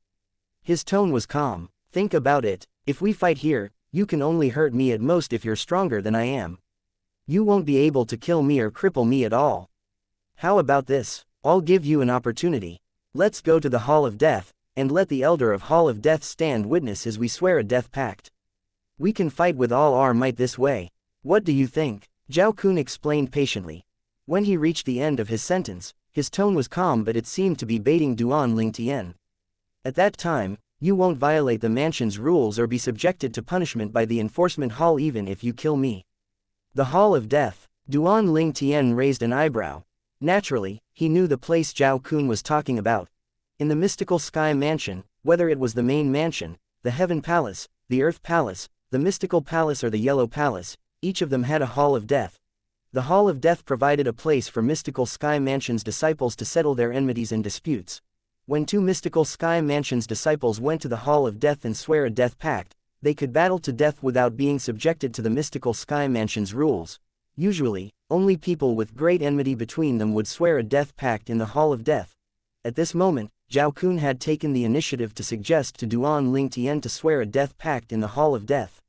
His tone was calm. "Think about it, if we fight here, you can only hurt me at most if you're stronger than I am. You won't be able to kill me or cripple me at all. How about this? I'll give you an opportunity. Let's go to the Hall of Death, and let the Elder of Hall of Death stand witness as we swear a death pact. We can fight with all our might this way. What do you think?" Zhao Kun explained patiently. When he reached the end of his sentence, his tone was calm but it seemed to be baiting Duan Ling Tian. "At that time, you won't violate the mansion's rules or be subjected to punishment by the enforcement hall even if you kill me." The Hall of Death. Duan Ling Tian raised an eyebrow. Naturally, he knew the place Zhao Kun was talking about. In the mystical Sky Mansion, whether it was the main mansion, the Heaven Palace, the Earth Palace, the Mystical Palace or the Yellow Palace, each of them had a Hall of Death. The Hall of Death provided a place for mystical Sky Mansion's disciples to settle their enmities and disputes. When two mystical Sky Mansion's disciples went to the Hall of Death and swear a death pact, they could battle to death without being subjected to the mystical Sky Mansion's rules. Usually, only people with great enmity between them would swear a death pact in the Hall of Death. At this moment, Zhao Kun had taken the initiative to suggest to Duan Ling Tian to swear a death pact in the Hall of Death.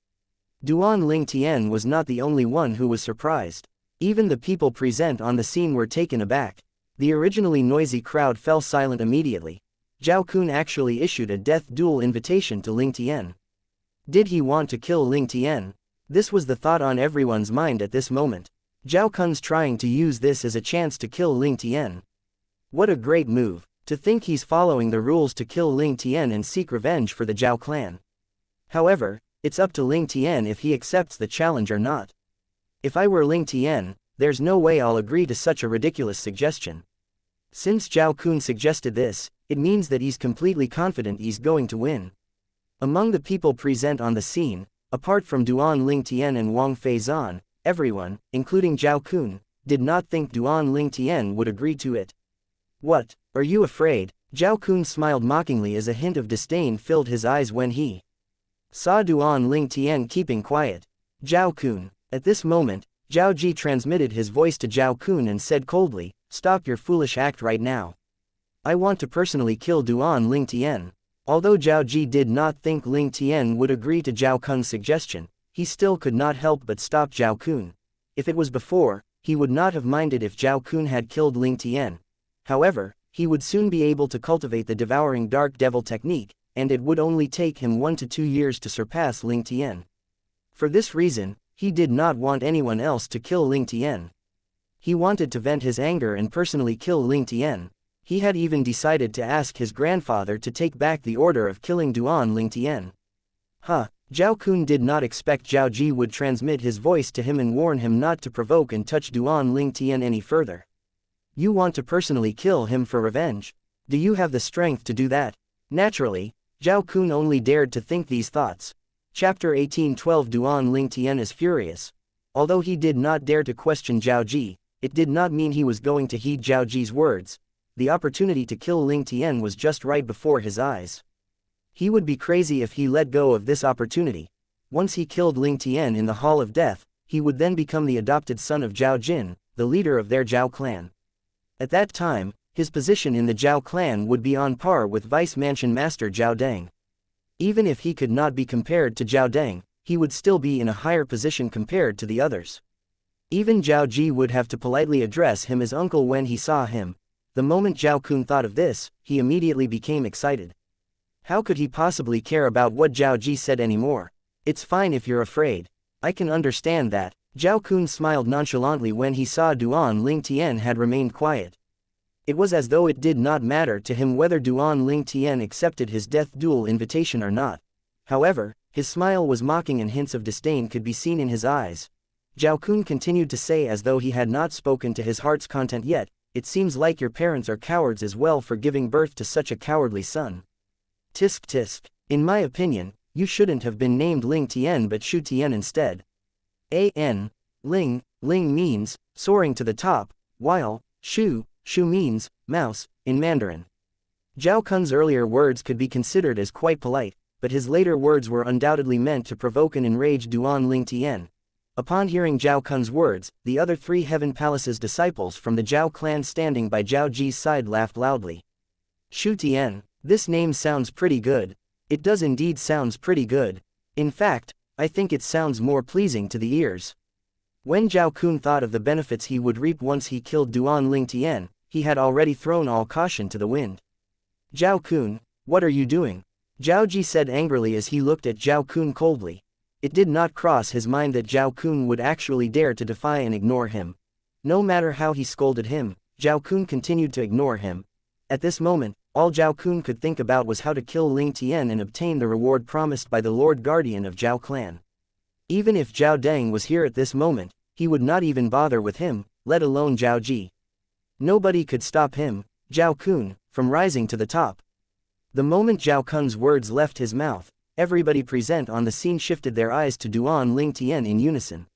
Duan Ling Tian was not the only one who was surprised. Even the people present on the scene were taken aback. The originally noisy crowd fell silent immediately. Zhao Kun actually issued a death duel invitation to Ling Tian. Did he want to kill Ling Tian? This was the thought on everyone's mind at this moment. Zhao Kun's trying to use this as a chance to kill Ling Tian. What a great move, to think he's following the rules to kill Ling Tian and seek revenge for the Zhao clan. However, it's up to Ling Tian if he accepts the challenge or not. If I were Ling Tian, there's no way I'll agree to such a ridiculous suggestion. Since Zhao Kun suggested this, it means that he's completely confident he's going to win. Among the people present on the scene, apart from Duan Ling Tian and Wang Feizan, everyone, including Zhao Kun, did not think Duan Ling Tian would agree to it. "What, are you afraid?" Zhao Kun smiled mockingly as a hint of disdain filled his eyes when he saw Duan Ling Tian keeping quiet. "Zhao Kun." At this moment, Zhao Ji transmitted his voice to Zhao Kun and said coldly, "Stop your foolish act right now. I want to personally kill Duan Ling Tian." Although Zhao Ji did not think Ling Tian would agree to Zhao Kun's suggestion, he still could not help but stop Zhao Kun. If it was before, he would not have minded if Zhao Kun had killed Ling Tian. However, he would soon be able to cultivate the devouring dark devil technique, and it would only take him 1 to 2 years to surpass Ling Tian. For this reason, he did not want anyone else to kill Ling Tian. He wanted to vent his anger and personally kill Ling Tian. He had even decided to ask his grandfather to take back the order of killing Duan Ling Tian. Zhao Kun did not expect Zhao Ji would transmit his voice to him and warn him not to provoke and touch Duan Ling Tian any further. "You want to personally kill him for revenge? Do you have the strength to do that?" Naturally, Zhao Kun only dared to think these thoughts. Chapter 18:12 Duan Ling Tian is furious. Although he did not dare to question Zhao Ji, it did not mean he was going to heed Zhao Ji's words. The opportunity to kill Ling Tian was just right before his eyes. He would be crazy if he let go of this opportunity. Once he killed Ling Tian in the Hall of Death, he would then become the adopted son of Zhao Jin, the leader of their Zhao clan. At that time, his position in the Zhao clan would be on par with Vice Mansion Master Zhao Deng. Even if he could not be compared to Zhao Deng, he would still be in a higher position compared to the others. Even Zhao Ji would have to politely address him as uncle when he saw him. The moment Zhao Kun thought of this, he immediately became excited. How could he possibly care about what Zhao Ji said anymore? It's fine if you're afraid. I can understand that. Zhao Kun smiled nonchalantly when he saw Duan Ling Tian had remained quiet. It was as though it did not matter to him whether Duan Ling Tian accepted his death duel invitation or not. However, his smile was mocking and hints of disdain could be seen in his eyes. Zhao Kun continued to say as though he had not spoken to his heart's content yet, "It seems like your parents are cowards as well for giving birth to such a cowardly son. Tisk tisk. In my opinion, you shouldn't have been named Ling Tian but Shu Tian instead." Ling means soaring to the top, while Shu means mouse in Mandarin. Zhao Kun's earlier words could be considered as quite polite, but his later words were undoubtedly meant to provoke and enrage Duan Ling Tian. Upon hearing Zhao Kun's words, the other 3 Heaven Palace's disciples from the Zhao clan standing by Zhao Ji's side laughed loudly. Shu Tian, this name sounds pretty good. It does indeed sounds pretty good. In fact, I think it sounds more pleasing to the ears. When Zhao Kun thought of the benefits he would reap once he killed Duan Ling Tian, he had already thrown all caution to the wind. "Zhao Kun, what are you doing?" Zhao Ji said angrily as he looked at Zhao Kun coldly. It did not cross his mind that Zhao Kun would actually dare to defy and ignore him. No matter how he scolded him, Zhao Kun continued to ignore him. At this moment, all Zhao Kun could think about was how to kill Ling Tian and obtain the reward promised by the Lord Guardian of Zhao clan. Even if Zhao Deng was here at this moment, he would not even bother with him, let alone Zhao Ji. Nobody could stop him, Zhao Kun, from rising to the top. The moment Zhao Kun's words left his mouth, everybody present on the scene shifted their eyes to Duan Ling Tian in unison.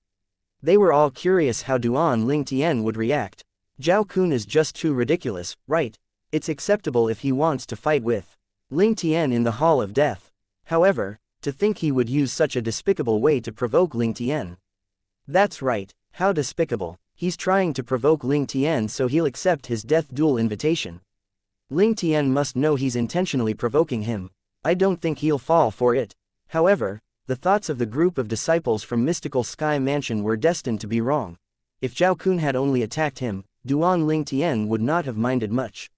They were all curious how Duan Ling Tian would react. Zhao Kun is just too ridiculous, right? It's acceptable if he wants to fight with Ling Tian in the Hall of Death. However, to think he would use such a despicable way to provoke Ling Tian. That's right, how despicable. He's trying to provoke Ling Tian so he'll accept his death duel invitation. Ling Tian must know he's intentionally provoking him. I don't think he'll fall for it. However, the thoughts of the group of disciples from Mystical Sky Mansion were destined to be wrong. If Zhao Kun had only attacked him, Duan Ling Tian would not have minded much.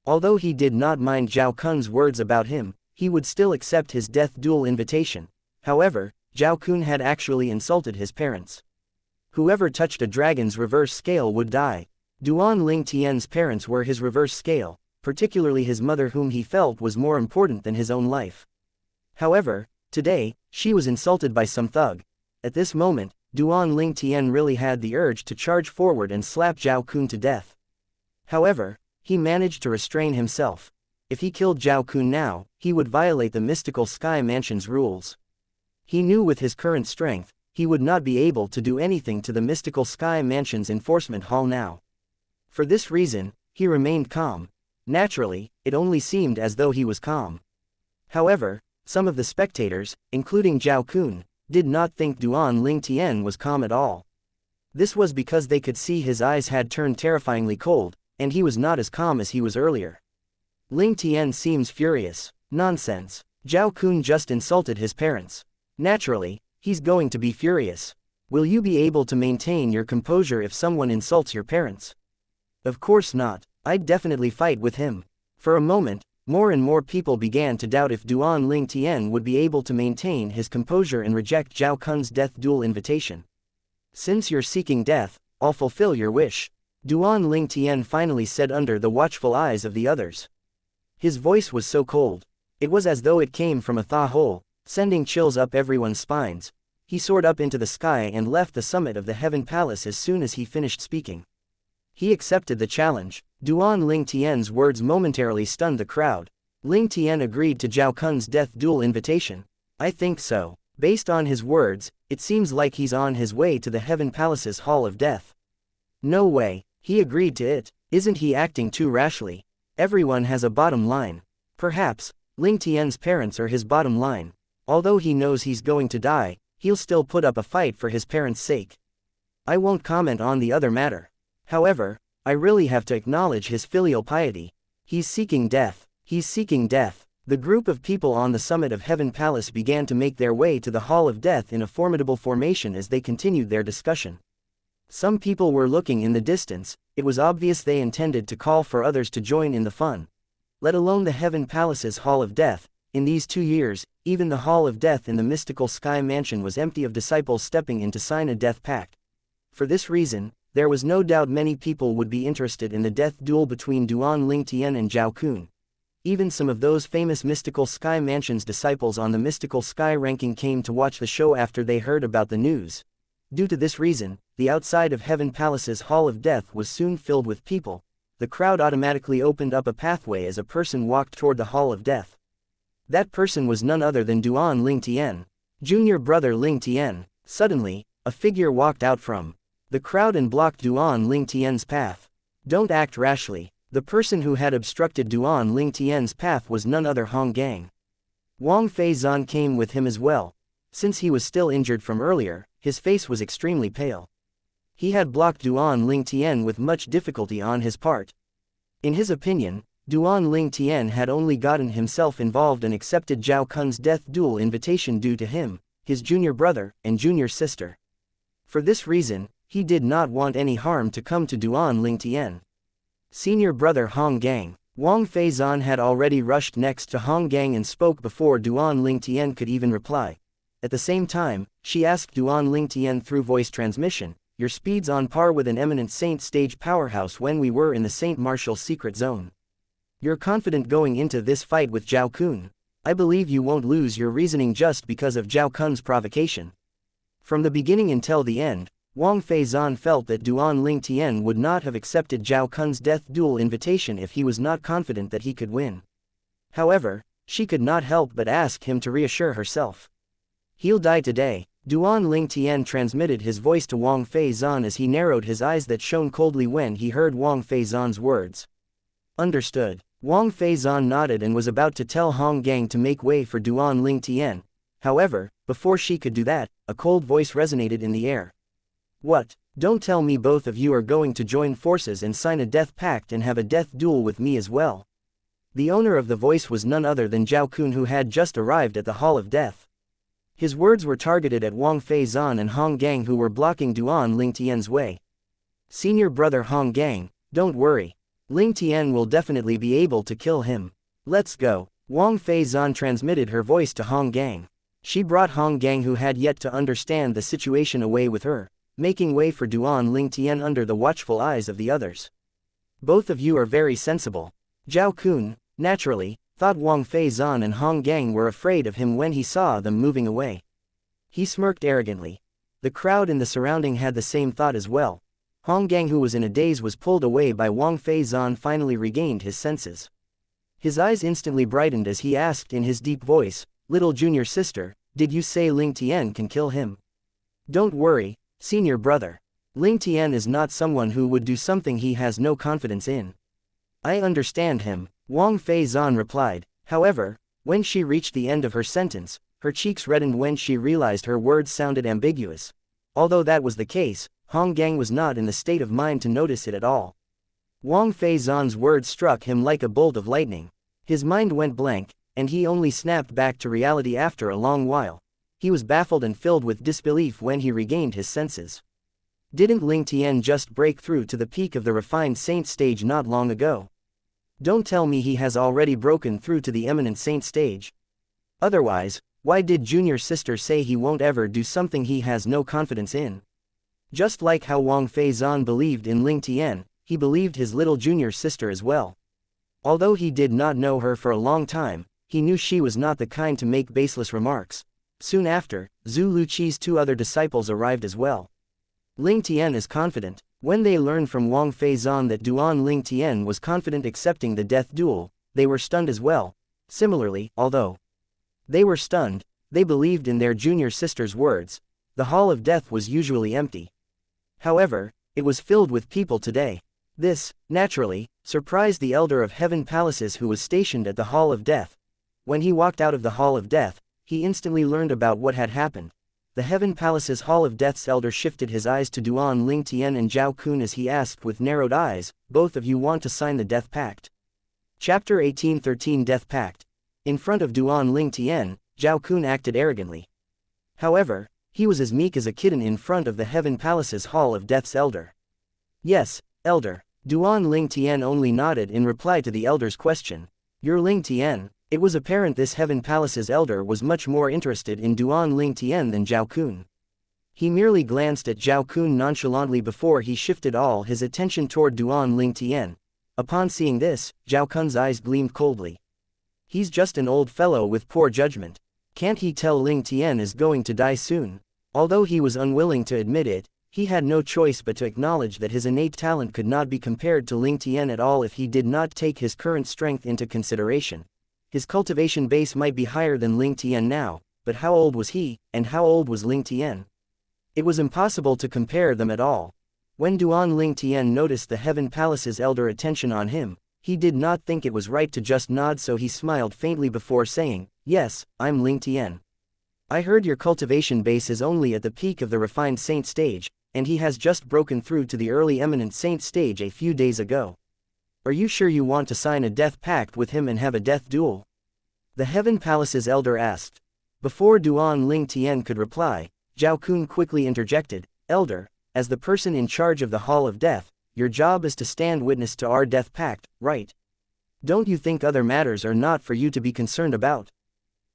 Although he did not mind Zhao Kun's words about him, he would still accept his death duel invitation. However, Zhao Kun had actually insulted his parents. Whoever touched a dragon's reverse scale would die. Duan Ling Tian's parents were his reverse scale, particularly his mother whom he felt was more important than his own life. However, today, she was insulted by some thug. At this moment, Duan Ling Tian really had the urge to charge forward and slap Zhao Kun to death. However, he managed to restrain himself. If he killed Zhao Kun now, he would violate the Mystical Sky Mansion's rules. He knew with his current strength, he would not be able to do anything to the Mystical Sky Mansion's enforcement hall now. For this reason, he remained calm. Naturally, it only seemed as though he was calm. However, some of the spectators, including Zhao Kun, did not think Duan Ling Tian was calm at all. This was because they could see his eyes had turned terrifyingly cold, and he was not as calm as he was earlier. Ling Tian seems furious. Nonsense. Zhao Kun just insulted his parents. Naturally, he's going to be furious. Will you be able to maintain your composure if someone insults your parents? Of course not. I'd definitely fight with him. For a moment, more and more people began to doubt if Duan Ling Tian would be able to maintain his composure and reject Zhao Kun's death duel invitation. Since you're seeking death, I'll fulfill your wish, Duan Ling Tian finally said under the watchful eyes of the others. His voice was so cold. It was as though it came from a thaw hole, sending chills up everyone's spines. He soared up into the sky and left the summit of the Heaven Palace as soon as he finished speaking. He accepted the challenge. Duan Ling Tian's words momentarily stunned the crowd. Ling Tian agreed to Zhao Kun's death duel invitation. I think so. Based on his words, it seems like he's on his way to the Heaven Palace's Hall of Death. No way, he agreed to it. Isn't he acting too rashly? Everyone has a bottom line. Perhaps, Ling Tian's parents are his bottom line. Although he knows he's going to die, he'll still put up a fight for his parents' sake. I won't comment on the other matter. However, I really have to acknowledge his filial piety. He's seeking death. He's seeking death. The group of people on the summit of Heaven Palace began to make their way to the Hall of Death in a formidable formation as they continued their discussion. Some people were looking in the distance. It was obvious they intended to call for others to join in the fun. Let alone the Heaven Palace's Hall of Death. In these 2 years, even the Hall of Death in the mystical Sky Mansion was empty of disciples stepping in to sign a death pact. For this reason, there was no doubt many people would be interested in the death duel between Duan Lingtian and Zhao Kun. Even some of those famous mystical Sky Mansion's disciples on the mystical Sky ranking came to watch the show after they heard about the news. Due to this reason, the outside of Heaven Palace's Hall of Death was soon filled with people. The crowd automatically opened up a pathway as a person walked toward the Hall of Death. That person was none other than Duan Lingtian, junior brother Lingtian. Suddenly, a figure walked out from the crowd and blocked Duan Lingtian's path. Don't act rashly. The person who had obstructed Duan Lingtian's path was none other Hong Gang. Wang Feizan came with him as well. Since he was still injured from earlier, his face was extremely pale. He had blocked Duan Lingtian with much difficulty on his part. In his opinion, Duan Lingtian had only gotten himself involved and accepted Zhao Kun's death duel invitation due to him, his junior brother, and junior sister. For this reason, he did not want any harm to come to Duan Lingtian. Senior brother Hong Gang. Wang Feizan had already rushed next to Hong Gang and spoke before Duan Lingtian could even reply. At the same time, she asked Duan Lingtian through voice transmission, "Your speed's on par with an eminent Saint stage powerhouse when we were in the Saint Martial secret zone. You're confident going into this fight with Zhao Kun. I believe you won't lose your reasoning just because of Zhao Kun's provocation." From the beginning until the end, Wang Feizan felt that Duan Lingtian would not have accepted Zhao Kun's death duel invitation if he was not confident that he could win. However, she could not help but ask him to reassure herself. "He'll die today." Duan Lingtian transmitted his voice to Wang Feizan as he narrowed his eyes that shone coldly when he heard Wang Feizan's words. Understood. Wang Feizan nodded and was about to tell Hong Gang to make way for Duan Lingtian. However, before she could do that, a cold voice resonated in the air. "What? Don't tell me both of you are going to join forces and sign a death pact and have a death duel with me as well." The owner of the voice was none other than Zhao Kun, who had just arrived at the Hall of Death. His words were targeted at Wang Feizan and Hong Gang, who were blocking Duan Lingtian's way. "Senior brother Hong Gang, don't worry. Lingtian will definitely be able to kill him. Let's go." Wang Feizan transmitted her voice to Hong Gang. She brought Hong Gang, who had yet to understand the situation, away with her, making way for Duan Lingtian under the watchful eyes of the others. "Both of you are very sensible." Zhao Kun, naturally, thought Wang Feizan and Hong Gang were afraid of him when he saw them moving away. He smirked arrogantly. The crowd in the surrounding had the same thought as well. Hong Gang, who was in a daze, was pulled away by Wang Feizan, finally regained his senses. His eyes instantly brightened as he asked in his deep voice, "Little junior sister, did you say Lingtian can kill him?" "Don't worry, senior brother. Lingtian is not someone who would do something he has no confidence in." "I understand him," Wang Feizan replied. However, when she reached the end of her sentence, her cheeks reddened when she realized her words sounded ambiguous. Although that was the case, Hong Gang was not in the state of mind to notice it at all. Wang Feizan's words struck him like a bolt of lightning. His mind went blank, and he only snapped back to reality after a long while. He was baffled and filled with disbelief when he regained his senses. Didn't Lingtian just break through to the peak of the refined saint stage not long ago? Don't tell me he has already broken through to the eminent saint stage. Otherwise, why did junior sister say he won't ever do something he has no confidence in? Just like how Wang Feizan believed in Lingtian, he believed his little junior sister as well. Although he did not know her for a long time, he knew she was not the kind to make baseless remarks. Soon after, Zhu Luqi's 2 other disciples arrived as well. Lingtian is confident. When they learned from Wang Feizan that Duan Lingtian was confident accepting the death duel, they were stunned as well. Similarly, although they were stunned, they believed in their junior sister's words. The Hall of Death was usually empty. However, it was filled with people today. This, naturally, surprised the Elder of Heaven Palaces, who was stationed at the Hall of Death. When he walked out of the Hall of Death, he instantly learned about what had happened. The Heaven Palace's Hall of Death's elder shifted his eyes to Duan Ling Tian and Zhao Kun as he asked with narrowed eyes, "Both of you want to sign the Death Pact?" Chapter 18:13 Death Pact. In front of Duan Ling Tian, Zhao Kun acted arrogantly. However, he was as meek as a kitten in front of the Heaven Palace's Hall of Death's elder. "Yes, elder." Duan Ling Tian only nodded in reply to the elder's question. "You're Ling Tian." It was apparent this Heaven Palace's elder was much more interested in Duan Ling Tian than Zhao Kun. He merely glanced at Zhao Kun nonchalantly before he shifted all his attention toward Duan Ling Tian. Upon seeing this, Zhao Kun's eyes gleamed coldly. He's just an old fellow with poor judgment. Can't he tell Ling Tian is going to die soon? Although he was unwilling to admit it, he had no choice but to acknowledge that his innate talent could not be compared to Ling Tian at all if he did not take his current strength into consideration. His cultivation base might be higher than Ling Tian now, but how old was he, and how old was Ling Tian? It was impossible to compare them at all. When Duan Ling Tian noticed the Heaven Palace's elder attention on him, he did not think it was right to just nod, so he smiled faintly before saying, "Yes, I'm Ling Tian. I heard your cultivation base is only at the peak of the refined saint stage, and he has just broken through to the early eminent saint stage a few days ago. Are you sure you want to sign a death pact with him and have a death duel?" The Heaven Palace's elder asked. Before Duan Ling Tian could reply, Zhao Kun quickly interjected, "Elder, as the person in charge of the Hall of Death, your job is to stand witness to our death pact, right? Don't you think other matters are not for you to be concerned about?"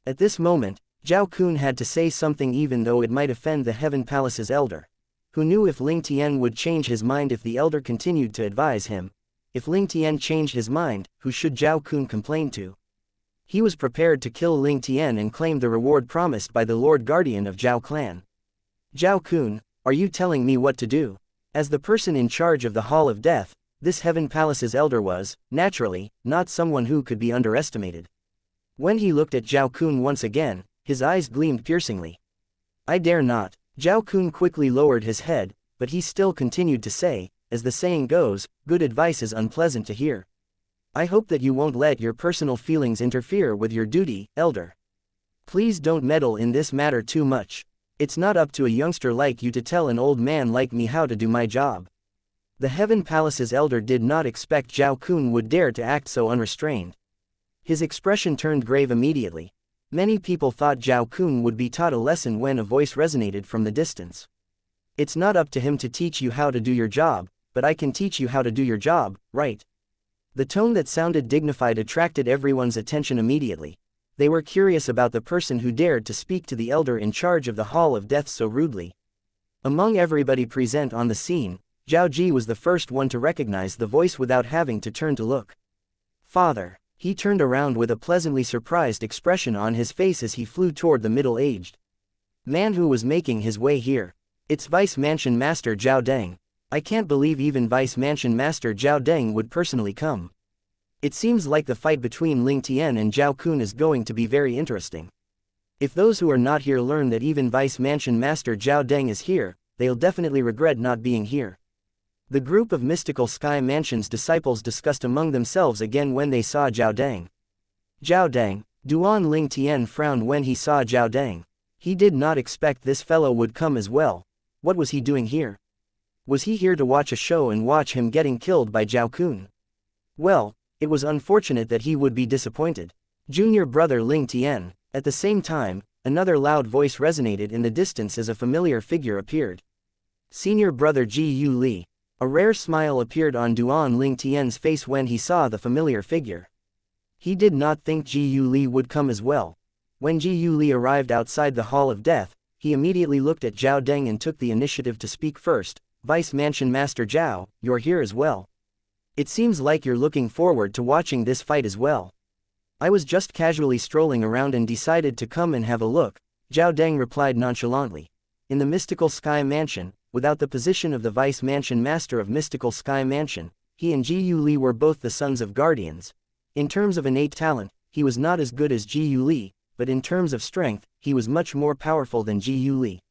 At this moment, Zhao Kun had to say something even though it might offend the Heaven Palace's elder. Who knew if Ling Tian would change his mind if the elder continued to advise him? If Ling Tian changed his mind, who should Zhao Kun complain to? He was prepared to kill Ling Tian and claim the reward promised by the Lord Guardian of Zhao Clan. "Zhao Kun, are you telling me what to do?" As the person in charge of the Hall of Death, this Heaven Palace's elder was, naturally, not someone who could be underestimated. When he looked at Zhao Kun once again, his eyes gleamed piercingly. "I dare not." Zhao Kun quickly lowered his head, but he still continued to say, "As the saying goes, good advice is unpleasant to hear. I hope that you won't let your personal feelings interfere with your duty, elder. Please don't meddle in this matter too much. It's not up to a youngster like you to tell an old man like me how to do my job." The Heaven Palace's elder did not expect Zhao Kun would dare to act so unrestrained. His expression turned grave immediately. Many people thought Zhao Kun would be taught a lesson when a voice resonated from the distance. "It's not up to him to teach you how to do your job, but I can teach you how to do your job, right?" The tone that sounded dignified attracted everyone's attention immediately. They were curious about the person who dared to speak to the elder in charge of the Hall of Death so rudely. Among everybody present on the scene, Zhao Ji was the first one to recognize the voice without having to turn to look. "Father." He turned around with a pleasantly surprised expression on his face as he flew toward the middle-aged man who was making his way here. "It's Vice Mansion Master Zhao Deng. I can't believe even Vice Mansion Master Zhao Deng would personally come. It seems like the fight between Ling Tian and Zhao Kun is going to be very interesting. If those who are not here learn that even Vice Mansion Master Zhao Deng is here, they'll definitely regret not being here." The group of Mystical Sky Mansion's disciples discussed among themselves again when they saw Zhao Deng. "Zhao Deng." Duan Ling Tian frowned when he saw Zhao Deng. He did not expect this fellow would come as well. What was he doing here? Was he here to watch a show and watch him getting killed by Zhao Kun? Well, it was unfortunate that he would be disappointed. "Junior brother Ling Tian." At the same time, another loud voice resonated in the distance as a familiar figure appeared. "Senior brother Ji Yu Li." A rare smile appeared on Duan Ling Tian's face when he saw the familiar figure. He did not think Ji Yu Li would come as well. When Ji Yu Li arrived outside the Hall of Death, he immediately looked at Zhao Deng and took the initiative to speak first. "Vice Mansion Master Zhao, you're here as well. It seems like you're looking forward to watching this fight as well." "I was just casually strolling around and decided to come and have a look," Zhao Deng replied nonchalantly. In the Mystical Sky Mansion, without the position of the Vice Mansion Master of Mystical Sky Mansion, he and Ji Yu Li were both the sons of guardians. In terms of innate talent, he was not as good as Ji Yu Li, but in terms of strength, he was much more powerful than Ji Yu Li.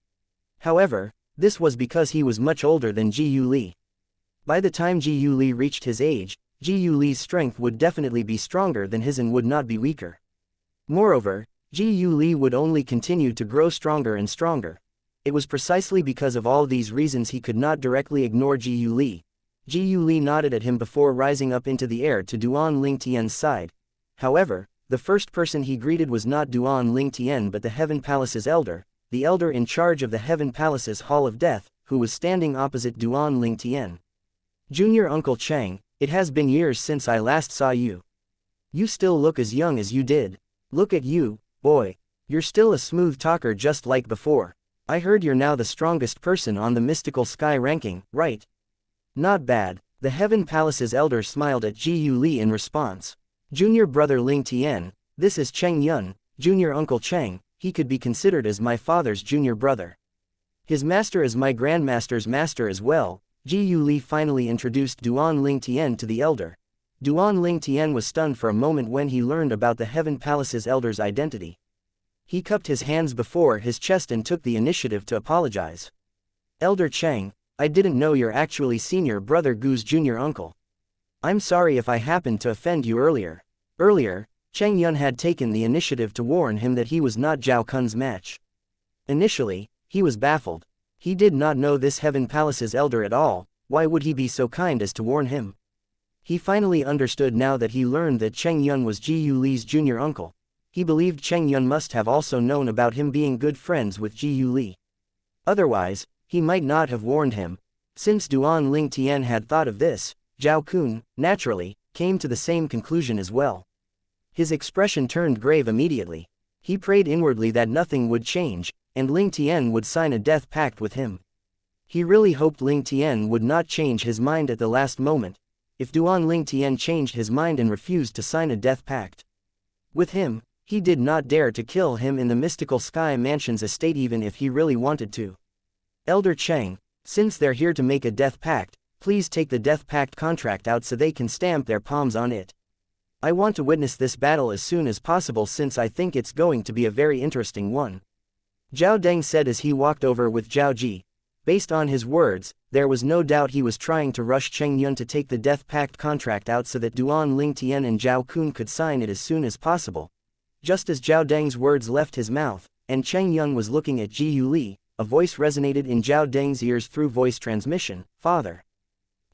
However, this was because he was much older than Ji Yu Li. By the time Ji Yu Li reached his age, Ji Yu Li's strength would definitely be stronger than his and would not be weaker. Moreover, Ji Yu Li would only continue to grow stronger and stronger. It was precisely because of all these reasons he could not directly ignore Ji Yuli. Ji Yuli nodded at him before rising up into the air to Duan Lingtian's side. However, the first person he greeted was not Duan Lingtian but the Heaven Palace's elder, the elder in charge of the Heaven Palace's Hall of Death, who was standing opposite Duan Lingtian. Junior Uncle Chang, it has been years since I last saw you. You still look as young as you did. Look at you, boy. You're still a smooth talker just like before. I heard you're now the strongest person on the mystical sky ranking, right? Not bad. The Heaven Palace's elder smiled at Ji Yuli in response. Junior brother Ling Tian, this is Cheng Yun, junior uncle Cheng, he could be considered as my father's junior brother. His master is my grandmaster's master as well. Ji Yuli finally introduced Duan Ling Tian to the elder. Duan Ling Tian was stunned for a moment when he learned about the Heaven Palace's elder's identity. He cupped his hands before his chest and took the initiative to apologize. Elder Cheng, I didn't know you're actually senior brother Gu's junior uncle. I'm sorry if I happened to offend you earlier. Earlier, Cheng Yun had taken the initiative to warn him that he was not Zhao Kun's match. Initially, he was baffled. He did not know this Heaven Palace's elder at all. Why would he be so kind as to warn him? He finally understood now that he learned that Cheng Yun was Ji Yuli's junior uncle. He believed Cheng Yun must have also known about him being good friends with Ji Yuli. Otherwise, he might not have warned him. Since Duan Ling Tian had thought of this, Zhao Kun, naturally, came to the same conclusion as well. His expression turned grave immediately. He prayed inwardly that nothing would change, and Ling Tian would sign a death pact with him. He really hoped Ling Tian would not change his mind at the last moment. If Duan Ling Tian changed his mind and refused to sign a death pact with him, he did not dare to kill him in the mystical Sky Mansion's estate even if he really wanted to. Elder Cheng, since they're here to make a death pact, please take the death pact contract out so they can stamp their palms on it. I want to witness this battle as soon as possible since I think it's going to be a very interesting one. Zhao Deng said as he walked over with Zhao Ji. Based on his words, there was no doubt he was trying to rush Cheng Yun to take the death pact contract out so that Duan Ling Tian and Zhao Kun could sign it as soon as possible. Just as Zhao Deng's words left his mouth, and Cheng Yun was looking at Ji Yuli, a voice resonated in Zhao Deng's ears through voice transmission. Father.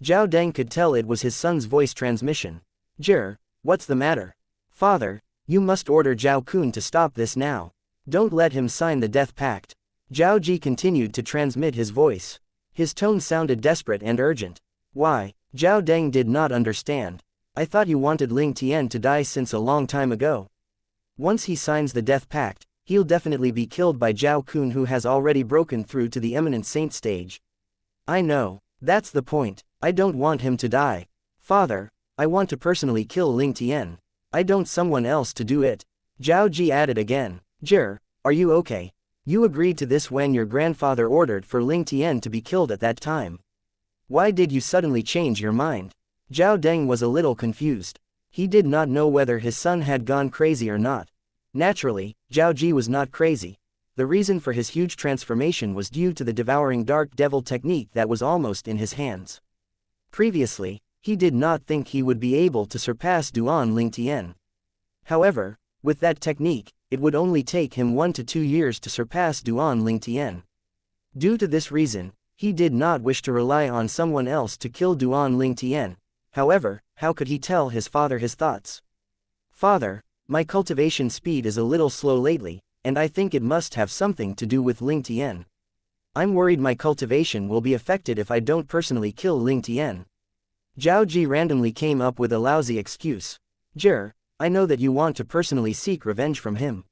Zhao Deng could tell it was his son's voice transmission. Jir, what's the matter? Father, you must order Zhao Kun to stop this now. Don't let him sign the death pact. Zhao Ji continued to transmit his voice. His tone sounded desperate and urgent. Why? Zhao Deng did not understand. I thought you wanted Ling Tian to die since a long time ago. Once he signs the death pact, he'll definitely be killed by Zhao Kun who has already broken through to the eminent saint stage. I know, that's the point. I don't want him to die. Father, I want to personally kill Ling Tian. I don't someone else to do it. Zhao Ji added again. Jir, are you okay? You agreed to this when your grandfather ordered for Ling Tian to be killed at that time. Why did you suddenly change your mind? Zhao Deng was a little confused. He did not know whether his son had gone crazy or not. Naturally, Zhao Ji was not crazy. The reason for his huge transformation was due to the devouring dark devil technique that was almost in his hands. Previously, he did not think he would be able to surpass Duan Ling Tian. However, with that technique, it would only take him 1 to 2 years to surpass Duan Ling Tian. Due to this reason, he did not wish to rely on someone else to kill Duan Ling Tian. However, how could he tell his father his thoughts? Father, my cultivation speed is a little slow lately, and I think it must have something to do with Ling Tian. I'm worried my cultivation will be affected if I don't personally kill Ling Tian. Zhao Ji randomly came up with a lousy excuse. Jir, I know that you want to personally seek revenge from him.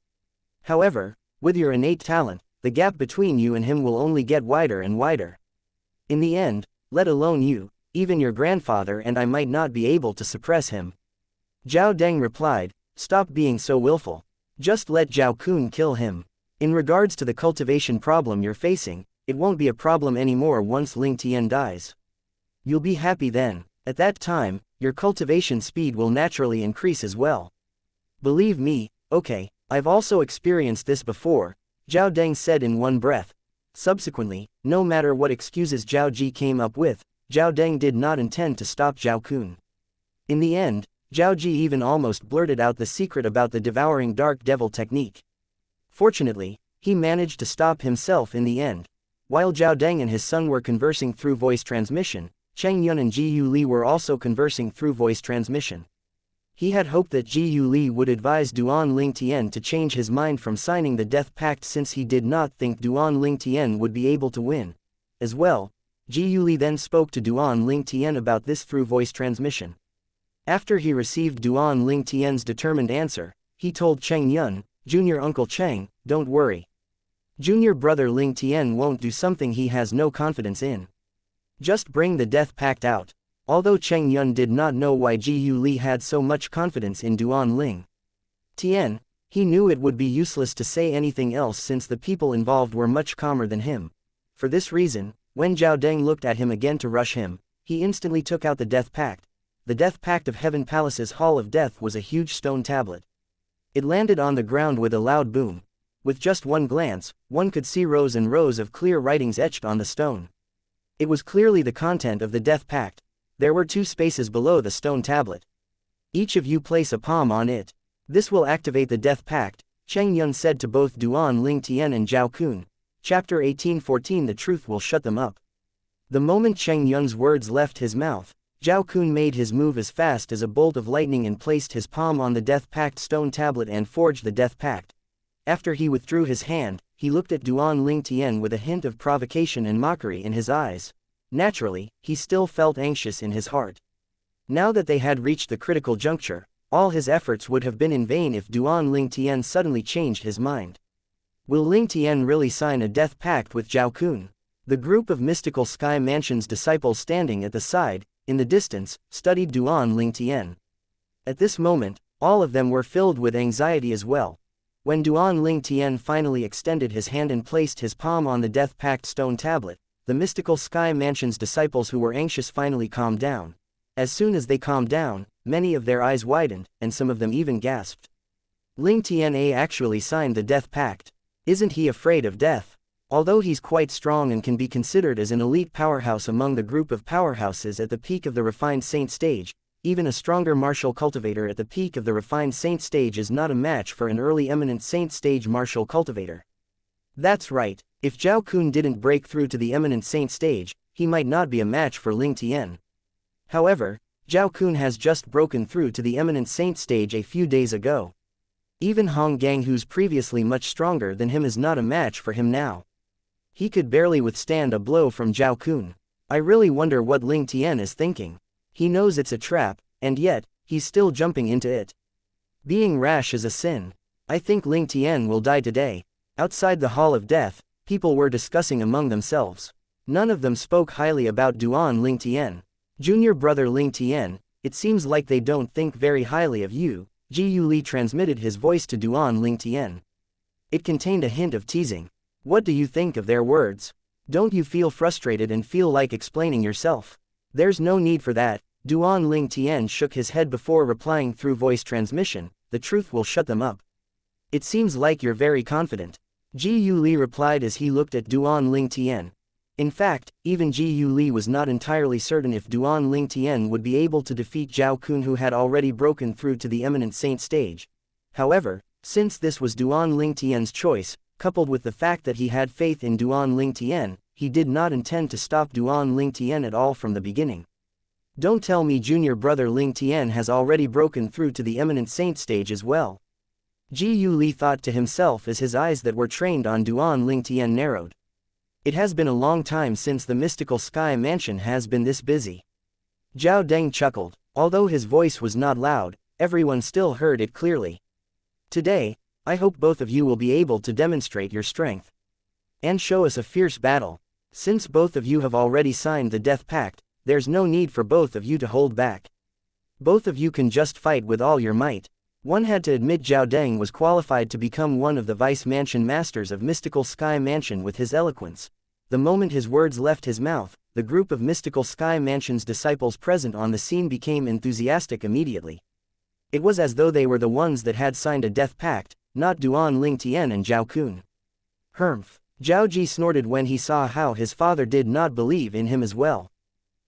However, with your innate talent, the gap between you and him will only get wider and wider. In the end, let alone you, even your grandfather and I might not be able to suppress him. Zhao Deng replied, stop being so willful. Just let Zhao Kun kill him. In regards to the cultivation problem you're facing, it won't be a problem anymore once Ling Tian dies. You'll be happy then. At that time, your cultivation speed will naturally increase as well. Believe me, okay, I've also experienced this before, Zhao Deng said in one breath. Subsequently, no matter what excuses Zhao Ji came up with, Zhao Deng did not intend to stop Zhao Kun. In the end, Zhao Ji even almost blurted out the secret about the devouring dark devil technique. Fortunately, he managed to stop himself in the end. While Zhao Deng and his son were conversing through voice transmission, Cheng Yun and Ji Yuli were also conversing through voice transmission. He had hoped that Ji Yuli would advise Duan Lingtian to change his mind from signing the death pact, since he did not think Duan Lingtian would be able to win. As well, Ji Yuli then spoke to Duan Lingtian about this through voice transmission. After he received Duan Lingtian's determined answer, he told Cheng Yun, "Junior Uncle Cheng, don't worry. Junior brother Ling Tian won't do something he has no confidence in. Just bring the death pact out." Although Cheng Yun did not know why Ji Yuli had so much confidence in Duan Ling Tian, he knew it would be useless to say anything else since the people involved were much calmer than him. For this reason, when Zhao Deng looked at him again to rush him, he instantly took out the death pact. The death pact of Heaven Palace's Hall of Death was a huge stone tablet. It landed on the ground with a loud boom. With just one glance, one could see rows and rows of clear writings etched on the stone. It was clearly the content of the death pact. There were 2 spaces below the stone tablet. "Each of you place a palm on it. This will activate the death pact," Cheng Yun said to both Duan Lingtian and Zhao Kun. Chapter 18:14 The truth will shut them up. The moment Cheng Yun's words left his mouth, Zhao Kun made his move as fast as a bolt of lightning and placed his palm on the death pact stone tablet and forged the death pact. After he withdrew his hand, he looked at Duan Lingtian with a hint of provocation and mockery in his eyes. Naturally, he still felt anxious in his heart. Now that they had reached the critical juncture, all his efforts would have been in vain if Duan Lingtian suddenly changed his mind. Will Lingtian really sign a death pact with Zhao Kun? The group of mystical Sky Mansion's disciples standing at the side, in the distance, studied Duan Lingtian. At this moment, all of them were filled with anxiety as well. When Duan Lingtian finally extended his hand and placed his palm on the death pact stone tablet, the mystical Sky Mansion's disciples who were anxious finally calmed down. As soon as they calmed down, many of their eyes widened, and some of them even gasped. Lingtian actually signed the death pact. Isn't he afraid of death? Although he's quite strong and can be considered as an elite powerhouse among the group of powerhouses at the peak of the refined saint stage, even a stronger martial cultivator at the peak of the refined saint stage is not a match for an early eminent saint stage martial cultivator. That's right, if Zhao Kun didn't break through to the eminent saint stage, he might not be a match for Lingtian. However, Zhao Kun has just broken through to the eminent saint stage a few days ago. Even Hong Gang, who's previously much stronger than him, is not a match for him now. He could barely withstand a blow from Zhao Kun. I really wonder what Lingtian is thinking. He knows it's a trap, and yet, he's still jumping into it. Being rash is a sin. I think Lingtian will die today. Outside the Hall of Death, people were discussing among themselves. None of them spoke highly about Duan Lingtian. Junior brother Lingtian, it seems like they don't think very highly of you. Ji Yuli transmitted his voice to Duan Lingtian. It contained a hint of teasing. What do you think of their words? Don't you feel frustrated and feel like explaining yourself? There's no need for that. Duan Lingtian shook his head before replying through voice transmission. The truth will shut them up. It seems like you're very confident. Ji Yuli replied as he looked at Duan Lingtian. In fact, even Ji Yuli was not entirely certain if Duan Lingtian would be able to defeat Zhao Kun, who had already broken through to the eminent saint stage. However, since this was Duan Lingtian's choice, coupled with the fact that he had faith in Duan Lingtian, he did not intend to stop Duan Lingtian at all from the beginning. Don't tell me junior brother Lingtian has already broken through to the eminent saint stage as well. Ji Yuli thought to himself as his eyes that were trained on Duan Lingtian narrowed. It has been a long time since the mystical Sky Mansion has been this busy. Zhao Deng chuckled. Although his voice was not loud, everyone still heard it clearly. Today, I hope both of you will be able to demonstrate your strength and show us a fierce battle. Since both of you have already signed the death pact, there's no need for both of you to hold back. Both of you can just fight with all your might. One had to admit Zhao Deng was qualified to become one of the Vice Mansion Masters of Mystical Sky Mansion with his eloquence. The moment his words left his mouth, the group of Mystical Sky Mansion's disciples present on the scene became enthusiastic immediately. It was as though they were the ones that had signed a death pact, not Duan Lingtian and Zhao Kun. Humph. Zhao Ji snorted when he saw how his father did not believe in him as well.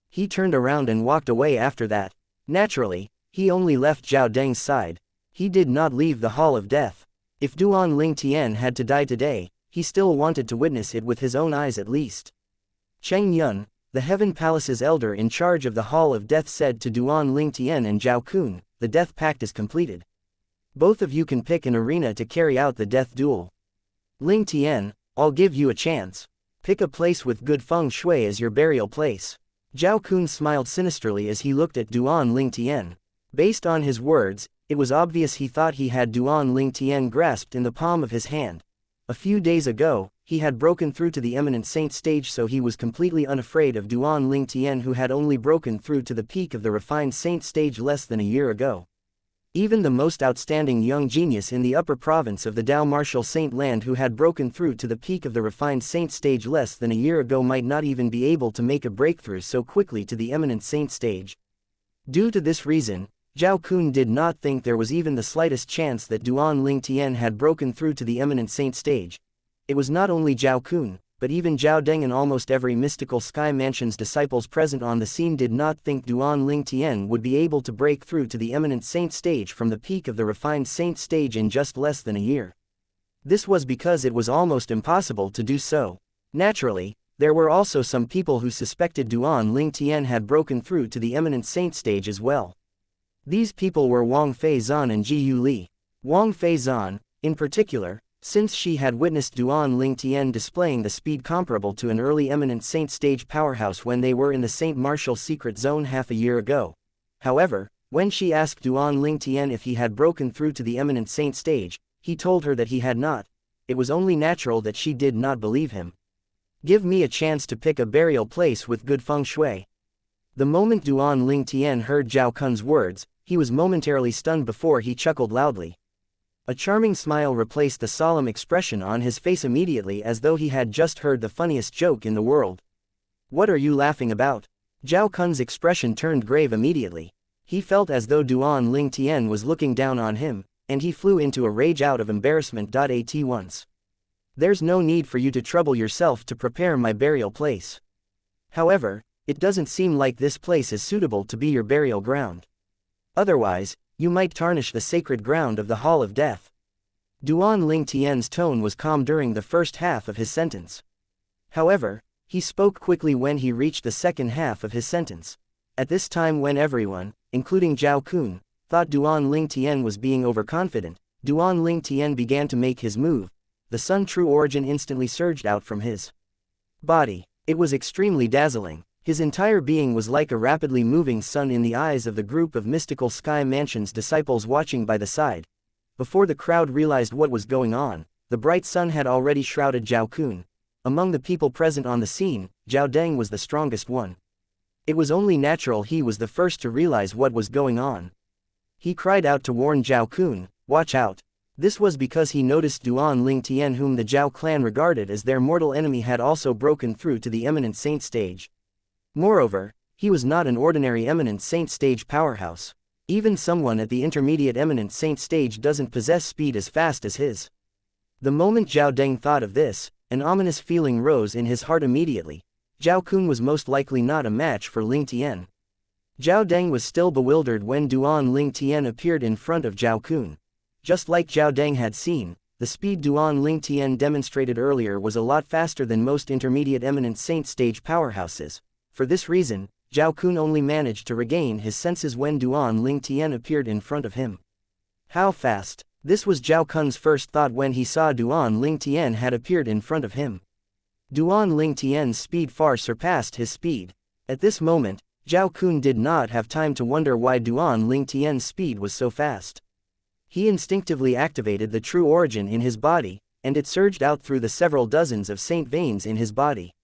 He turned around and walked away after that. Naturally, he only left Zhao Deng's side. He did not leave the Hall of Death. If Duan Lingtian had to die today, he still wanted to witness it with his own eyes at least. Cheng Yun, the Heaven Palace's elder in charge of the Hall of Death, said to Duan Lingtian and Zhao Kun, "The death pact is completed. Both of you can pick an arena to carry out the death duel. Lingtian, I'll give you a chance. Pick a place with good feng shui as your burial place." Zhao Kun smiled sinisterly as he looked at Duan Lingtian. Based on his words, it was obvious he thought he had Duan Lingtian grasped in the palm of his hand. A few days ago, he had broken through to the eminent saint stage, so he was completely unafraid of Duan Lingtian, who had only broken through to the peak of the refined saint stage less than a year ago. Even the most outstanding young genius in the upper province of the Dao Martial Saint Land who had broken through to the peak of the refined saint stage less than a year ago might not even be able to make a breakthrough so quickly to the eminent saint stage. Due to this reason, Zhao Kun did not think there was even the slightest chance that Duan Lingtian had broken through to the eminent saint stage. It was not only Zhao Kun, but even Zhao Deng and almost every mystical Sky Mansion's disciples present on the scene did not think Duan Lingtian would be able to break through to the eminent saint stage from the peak of the refined saint stage in just less than a year. This was because it was almost impossible to do so. Naturally, there were also some people who suspected Duan Lingtian had broken through to the eminent saint stage as well. These people were Wang Feizan and Ji Yuli. Wang Feizan, in particular, since she had witnessed Duan Lingtian displaying the speed comparable to an early eminent saint stage powerhouse when they were in the Saint Martial secret zone half a year ago. However, when she asked Duan Lingtian if he had broken through to the eminent saint stage, he told her that he had not. It was only natural that she did not believe him. "Give me a chance to pick a burial place with good feng shui." The moment Duan Lingtian heard Zhao Kun's words, he was momentarily stunned before he chuckled loudly. A charming smile replaced the solemn expression on his face immediately, as though he had just heard the funniest joke in the world. "What are you laughing about?" Zhao Kun's expression turned grave immediately. He felt as though Duan Lingtian was looking down on him, and he flew into a rage out of embarrassment. At once. "There's no need for you to trouble yourself to prepare my burial place. However, it doesn't seem like this place is suitable to be your burial ground. Otherwise, you might tarnish the sacred ground of the Hall of Death." Duan Lingtian's tone was calm during the first half of his sentence. However, he spoke quickly when he reached the second half of his sentence. At this time, when everyone, including Zhao Kun, thought Duan Lingtian was being overconfident, Duan Lingtian began to make his move. The Sun True Origin instantly surged out from his body. It was extremely dazzling. His entire being was like a rapidly moving sun in the eyes of the group of mystical Sky Mansion's disciples watching by the side. Before the crowd realized what was going on, the bright sun had already shrouded Zhao Kun. Among the people present on the scene, Zhao Deng was the strongest one. It was only natural he was the first to realize what was going on. He cried out to warn Zhao Kun, "Watch out." This was because he noticed Duan Lingtian, whom the Zhao clan regarded as their mortal enemy, had also broken through to the eminent saint stage. Moreover, he was not an ordinary eminent saint stage powerhouse. Even someone at the intermediate eminent saint stage doesn't possess speed as fast as his. The moment Zhao Deng thought of this, an ominous feeling rose in his heart immediately. Zhao Kun was most likely not a match for Lingtian. Zhao Deng was still bewildered when Duan Lingtian appeared in front of Zhao Kun. Just like Zhao Deng had seen, the speed Duan Lingtian demonstrated earlier was a lot faster than most intermediate eminent saint stage powerhouses. For this reason, Zhao Kun only managed to regain his senses when Duan Lingtian appeared in front of him. How fast? This was Zhao Kun's first thought when he saw Duan Lingtian had appeared in front of him. Duan Lingtian's speed far surpassed his speed. At this moment, Zhao Kun did not have time to wonder why Duan Lingtian's speed was so fast. He instinctively activated the true origin in his body, and it surged out through the several dozens of saint veins in his body.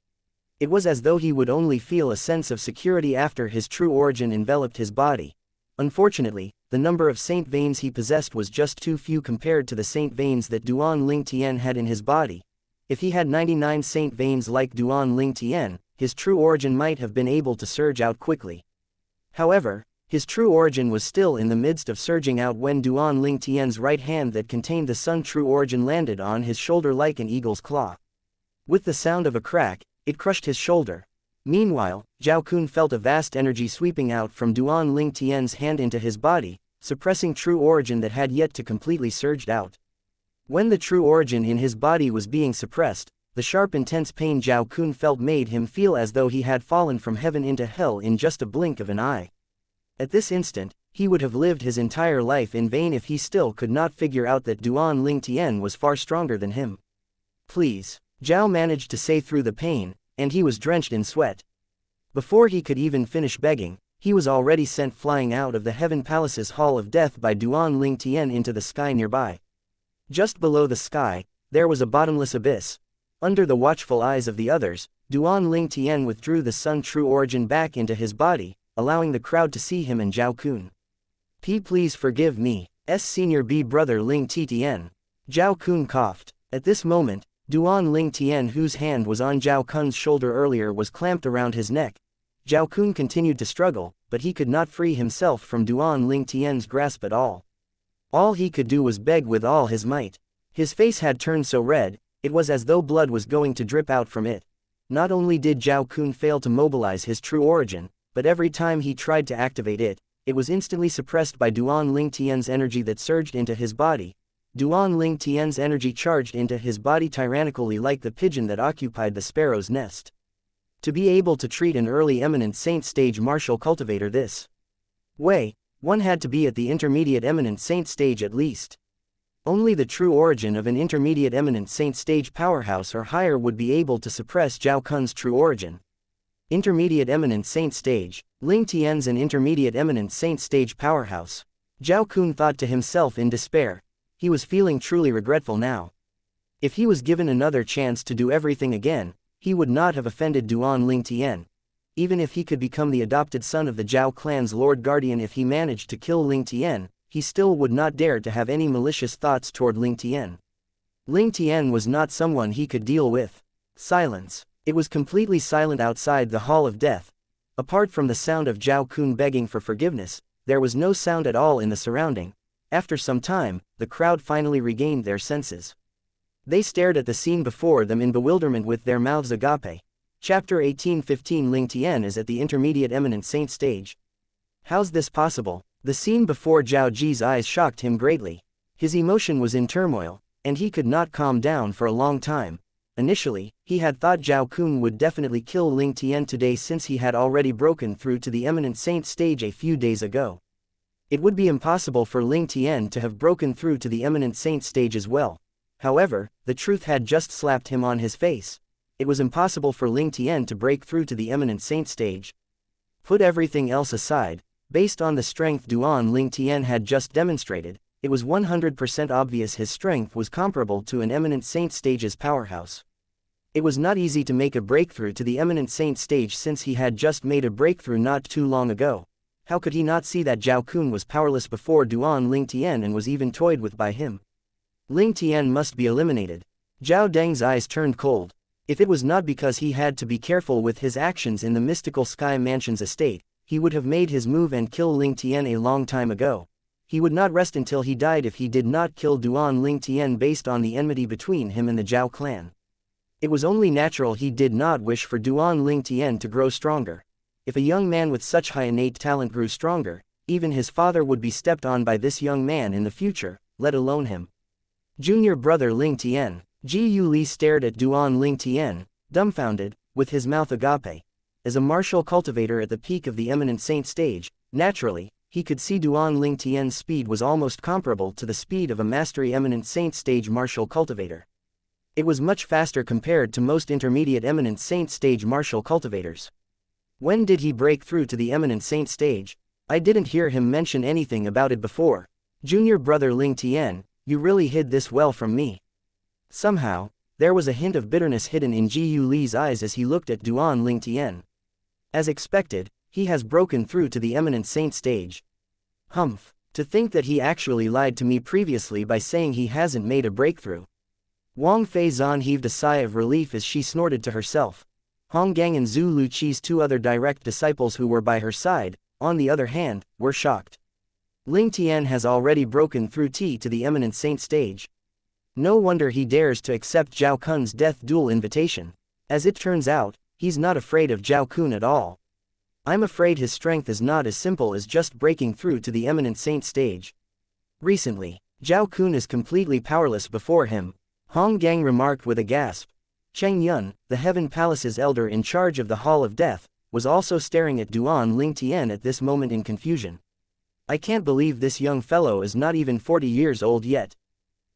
It was as though he would only feel a sense of security after his true origin enveloped his body. Unfortunately, the number of saint veins he possessed was just too few compared to the saint veins that Duan Lingtian had in his body. If he had 99 saint veins like Duan Lingtian, his true origin might have been able to surge out quickly. However, his true origin was still in the midst of surging out when Duan Lingtian's right hand that contained the Sun True Origin landed on his shoulder like an eagle's claw. With the sound of a crack, it crushed his shoulder. Meanwhile, Zhao Kun felt a vast energy sweeping out from Duan Lingtian's hand into his body, suppressing true origin that had yet to completely surged out. When the true origin in his body was being suppressed, the sharp intense pain Zhao Kun felt made him feel as though he had fallen from heaven into hell in just a blink of an eye. At this instant, he would have lived his entire life in vain if he still could not figure out that Duan Lingtian was far stronger than him. Please. Zhao managed to say through the pain, and he was drenched in sweat. Before he could even finish begging, he was already sent flying out of the Heaven Palace's Hall of Death by Duan Lingtian into the sky nearby. Just below the sky, there was a bottomless abyss. Under the watchful eyes of the others, Duan Lingtian withdrew the Sun True Origin back into his body, allowing the crowd to see him and Zhao Kun. Please forgive me, senior B brother Ling Tien. Zhao Kun coughed. At this moment, Duan Lingtian, whose hand was on Zhao Kun's shoulder earlier, was clamped around his neck. Zhao Kun continued to struggle, but he could not free himself from Duan Lingtian's grasp at all. All he could do was beg with all his might. His face had turned so red, it was as though blood was going to drip out from it. Not only did Zhao Kun fail to mobilize his true origin, but every time he tried to activate it, it was instantly suppressed by Duan Lingtian's energy that surged into his body. Duan Lingtian's energy charged into his body tyrannically like the pigeon that occupied the sparrow's nest. To be able to treat an early eminent saint stage martial cultivator this way, one had to be at the intermediate eminent saint stage at least. Only the true origin of an intermediate eminent saint stage powerhouse or higher would be able to suppress Zhao Kun's true origin. Intermediate eminent saint stage, Ling Tian's an intermediate eminent saint stage powerhouse. Zhao Kun thought to himself in despair. He was feeling truly regretful now. If he was given another chance to do everything again, he would not have offended Duan Lingtian. Even if he could become the adopted son of the Zhao clan's Lord Guardian, if he managed to kill Lingtian, he still would not dare to have any malicious thoughts toward Lingtian. Lingtian was not someone he could deal with. Silence. It was completely silent outside the Hall of Death. Apart from the sound of Zhao Kun begging for forgiveness, there was no sound at all in the surrounding. After some time, the crowd finally regained their senses. They stared at the scene before them in bewilderment with their mouths agape. Chapter 18:15 Lingtian is at the intermediate eminent saint stage. How's this possible? The scene before Zhao Ji's eyes shocked him greatly. His emotion was in turmoil, and he could not calm down for a long time. Initially, he had thought Zhao Kun would definitely kill Lingtian today since he had already broken through to the eminent saint stage a few days ago. It would be impossible for Lingtian to have broken through to the eminent saint stage as well. However, the truth had just slapped him on his face. It was impossible for Lingtian to break through to the eminent saint stage. Put everything else aside, based on the strength Duan Lingtian had just demonstrated, it was 100% obvious his strength was comparable to an eminent saint stage's powerhouse. It was not easy to make a breakthrough to the eminent saint stage since he had just made a breakthrough not too long ago. How could he not see that Zhao Kun was powerless before Duan Lingtian and was even toyed with by him? Lingtian must be eliminated. Zhao Deng's eyes turned cold. If it was not because he had to be careful with his actions in the mystical Sky Mansion's estate, he would have made his move and kill Lingtian a long time ago. He would not rest until he died if he did not kill Duan Lingtian based on the enmity between him and the Zhao clan. It was only natural he did not wish for Duan Lingtian to grow stronger. If a young man with such high innate talent grew stronger, even his father would be stepped on by this young man in the future, let alone him. Junior brother Lingtian. Ji Yuli stared at Duan Lingtian, dumbfounded, with his mouth agape. As a martial cultivator at the peak of the eminent saint stage, naturally, he could see Duan Lingtian's speed was almost comparable to the speed of a mastery eminent saint stage martial cultivator. It was much faster compared to most intermediate eminent saint stage martial cultivators. When did he break through to the eminent saint stage? I didn't hear him mention anything about it before. Junior brother Lingtian, you really hid this well from me. Somehow, there was a hint of bitterness hidden in Ji Yuli's eyes as he looked at Duan Lingtian. As expected, he has broken through to the eminent saint stage. Humph, to think that he actually lied to me previously by saying he hasn't made a breakthrough. Wang Feizan heaved a sigh of relief as she snorted to herself. Hong Gang and Zhu Luqi's two other direct disciples who were by her side, on the other hand, were shocked. Lingtian has already broken through to the eminent saint stage. No wonder he dares to accept Zhao Kun's death duel invitation. As it turns out, he's not afraid of Zhao Kun at all. I'm afraid his strength is not as simple as just breaking through to the eminent saint stage. Recently, Zhao Kun is completely powerless before him, Hong Gang remarked with a gasp. Cheng Yun, the Heaven Palace's elder in charge of the Hall of Death, was also staring at Duan Lingtian at this moment in confusion. I can't believe this young fellow is not even 40 years old yet.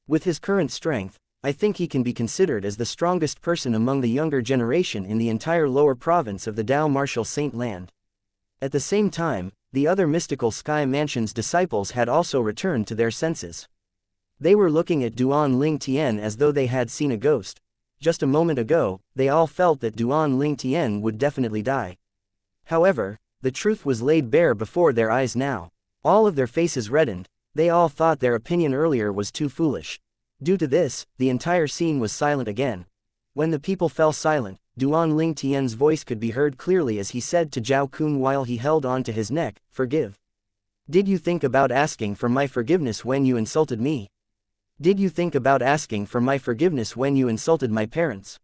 With his current strength, I think he can be considered as the strongest person among the younger generation in the entire lower province of the Dao Martial Saint Land. At the same time, the other mystical Sky Mansion's disciples had also returned to their senses. They were looking at Duan Lingtian as though they had seen a ghost. Just a moment ago, they all felt that Duan Lingtian would definitely die. However, the truth was laid bare before their eyes now. All of their faces reddened. They all thought their opinion earlier was too foolish. Due to this, the entire scene was silent again. When the people fell silent, Duan Lingtian's voice could be heard clearly as he said to Zhao Kun while he held on to his neck, "Forgive. Did you think about asking for my forgiveness when you insulted me? Did you think about asking for my forgiveness when you insulted my parents?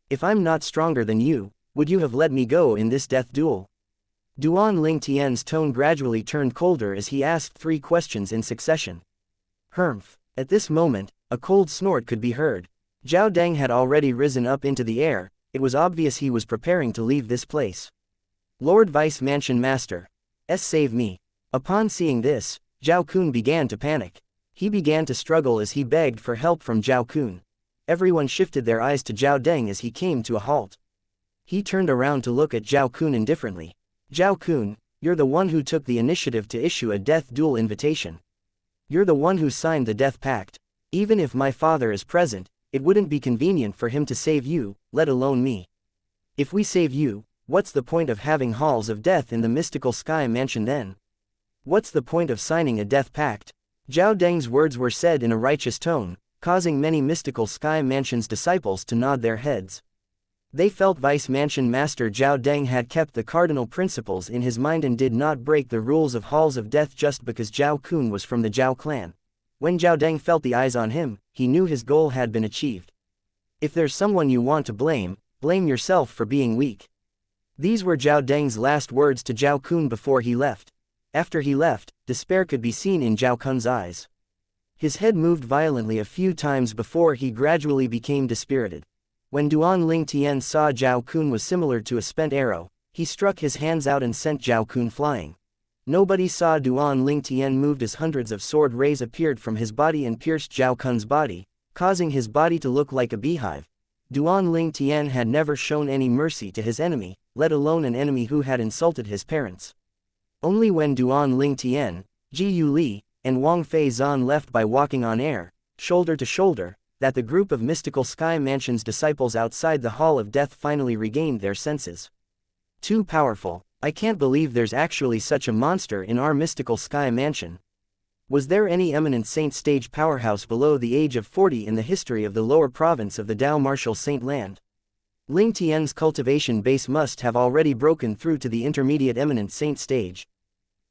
If I'm not stronger than you, would you have let me go in this death duel?" Duan Lingtian's tone gradually turned colder as he asked 3 questions in succession. Humph. At this moment, a cold snort could be heard. Zhao Deng had already risen up into the air. It was obvious he was preparing to leave this place. Lord Vice Mansion Master. Save me. Upon seeing this, Zhao Kun began to panic. He began to struggle as he begged for help from Zhao Kun. Everyone shifted their eyes to Zhao Deng as he came to a halt. He turned around to look at Zhao Kun indifferently. "Zhao Kun, you're the one who took the initiative to issue a death duel invitation. You're the one who signed the death pact. Even if my father is present, it wouldn't be convenient for him to save you, let alone me. If we save you, what's the point of having halls of death in the mystical Sky Mansion then? What's the point of signing a death pact?" Zhao Deng's words were said in a righteous tone, causing many mystical Sky Mansion's disciples to nod their heads. They felt Vice Mansion Master Zhao Deng had kept the cardinal principles in his mind and did not break the rules of halls of death just because Zhao Kun was from the Zhao clan. When Zhao Deng felt the eyes on him, he knew his goal had been achieved. If there's someone you want to blame, blame yourself for being weak. These were Zhao Deng's last words to Zhao Kun before he left. After he left, despair could be seen in Zhao Kun's eyes. His head moved violently a few times before he gradually became dispirited. When Duan Lingtian saw Zhao Kun was similar to a spent arrow, he struck his hands out and sent Zhao Kun flying. Nobody saw Duan Lingtian moved as hundreds of sword rays appeared from his body and pierced Zhao Kun's body, causing his body to look like a beehive. Duan Lingtian had never shown any mercy to his enemy, let alone an enemy who had insulted his parents. Only when Duan Lingtian, Ji Yuli, and Wang Fei Zan left by walking on air, shoulder to shoulder, that the group of mystical Sky Mansion's disciples outside the Hall of Death finally regained their senses. Too powerful. I can't believe there's actually such a monster in our mystical Sky Mansion. Was there any eminent saint stage powerhouse below the age of 40 in the history of the lower province of the Dao Martial Saint Land? Ling Tian's cultivation base must have already broken through to the intermediate eminent saint stage.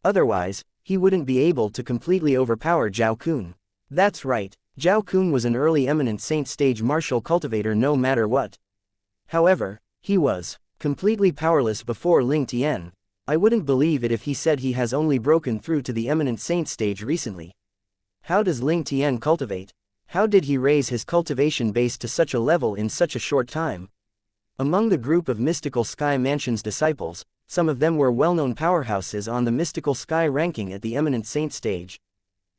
Otherwise, he wouldn't be able to completely overpower Zhao Kun. That's right, Zhao Kun was an early eminent saint stage martial cultivator no matter what. However, he was completely powerless before Ling Tian. I wouldn't believe it if he said he has only broken through to the eminent saint stage recently. How does Ling Tian cultivate? How did he raise his cultivation base to such a level in such a short time? Among the group of mystical Sky Mansion's disciples, some of them were well-known powerhouses on the mystical Sky ranking at the eminent saint stage.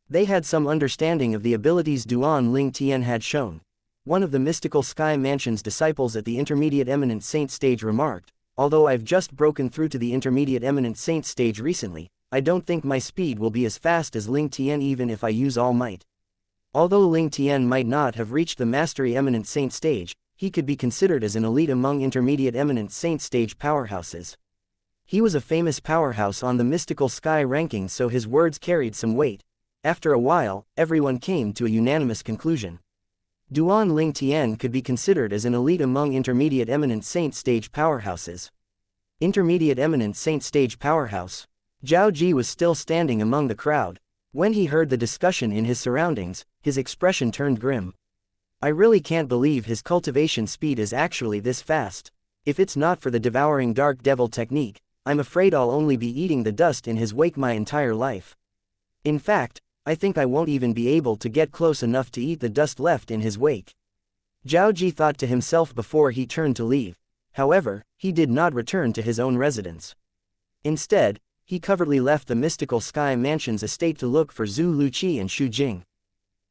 They had some understanding of the abilities Duan Ling Tian had shown. One of the mystical Sky Mansion's disciples at the intermediate eminent saint stage remarked, "Although I've just broken through to the intermediate eminent saint stage recently, I don't think my speed will be as fast as Ling Tian even if I use all might." Although Ling Tian might not have reached the mastery eminent saint stage, he could be considered as an elite among intermediate eminent saint stage powerhouses. He was a famous powerhouse on the mystical Sky ranking, so his words carried some weight. After a while, everyone came to a unanimous conclusion. Duan Ling Tian could be considered as an elite among intermediate eminent saint stage powerhouses. Intermediate eminent saint stage powerhouse. Zhao Ji was still standing among the crowd. When he heard the discussion in his surroundings, his expression turned grim. I really can't believe his cultivation speed is actually this fast. If it's not for the devouring dark devil technique, I'm afraid I'll only be eating the dust in his wake my entire life. In fact, I think I won't even be able to get close enough to eat the dust left in his wake. Zhao Ji thought to himself before he turned to leave. However, he did not return to his own residence. Instead, he covertly left the mystical Sky Mansion's estate to look for Zhu Luqi and Xu Jing.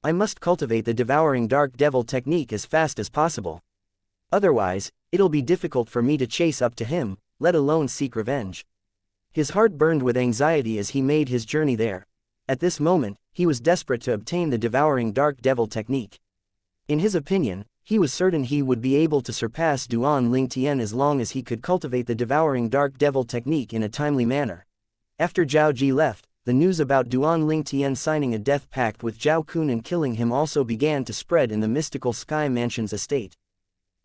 I must cultivate the devouring dark devil technique as fast as possible. Otherwise, it'll be difficult for me to chase up to him, let alone seek revenge. His heart burned with anxiety as he made his journey there. At this moment, he was desperate to obtain the devouring dark devil technique. In his opinion, he was certain he would be able to surpass Duan Lingtian as long as he could cultivate the devouring dark devil technique in a timely manner. After Zhao Ji left, the news about Duan Lingtian signing a death pact with Zhao Kun and killing him also began to spread in the mystical Sky Mansion's estate.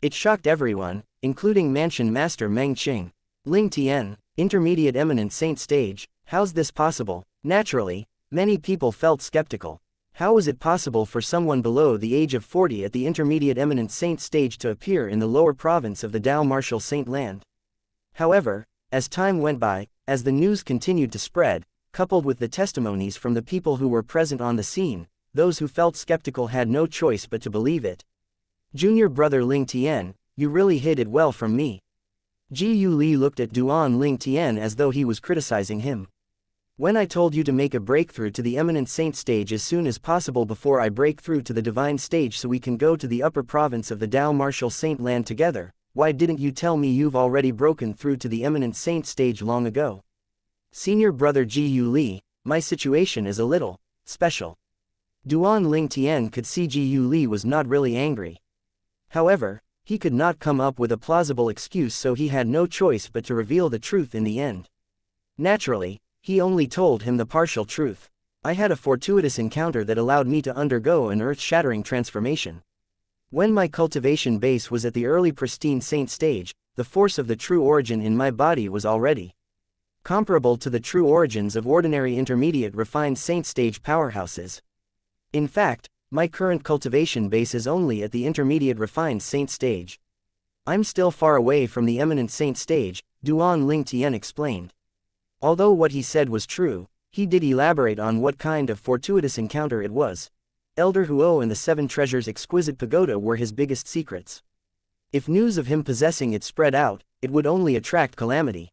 It shocked everyone, including Mansion Master Meng Qing. Lingtian, intermediate eminent saint stage, how's this possible? Naturally, many people felt skeptical. How was it possible for someone below the age of 40 at the intermediate eminent saint stage to appear in the lower province of the Dao Martial Saint Land? However, as time went by, as the news continued to spread, coupled with the testimonies from the people who were present on the scene, those who felt skeptical had no choice but to believe it. Junior brother Ling Tian, you really hid it well from me. Ji Yu Li looked at Duan Ling Tian as though he was criticizing him. When I told you to make a breakthrough to the eminent saint stage as soon as possible before I break through to the divine stage so we can go to the upper province of the Dao Martial Saint Land together, why didn't you tell me you've already broken through to the eminent saint stage long ago? Senior brother Ji Yu Li, my situation is a little special. Duan Ling Tian could see Ji Yu Li was not really angry. However, he could not come up with a plausible excuse, so he had no choice but to reveal the truth in the end. Naturally, he only told him the partial truth. I had a fortuitous encounter that allowed me to undergo an earth-shattering transformation. When my cultivation base was at the early pristine saint stage, the force of the true origin in my body was already comparable to the true origins of ordinary intermediate refined saint stage powerhouses. In fact, my current cultivation base is only at the intermediate refined saint stage. I'm still far away from the eminent saint stage, Duan Ling Tian explained. Although what he said was true, he did elaborate on what kind of fortuitous encounter it was. Elder Huo and the Seven Treasures' exquisite pagoda were his biggest secrets. If news of him possessing it spread out, it would only attract calamity.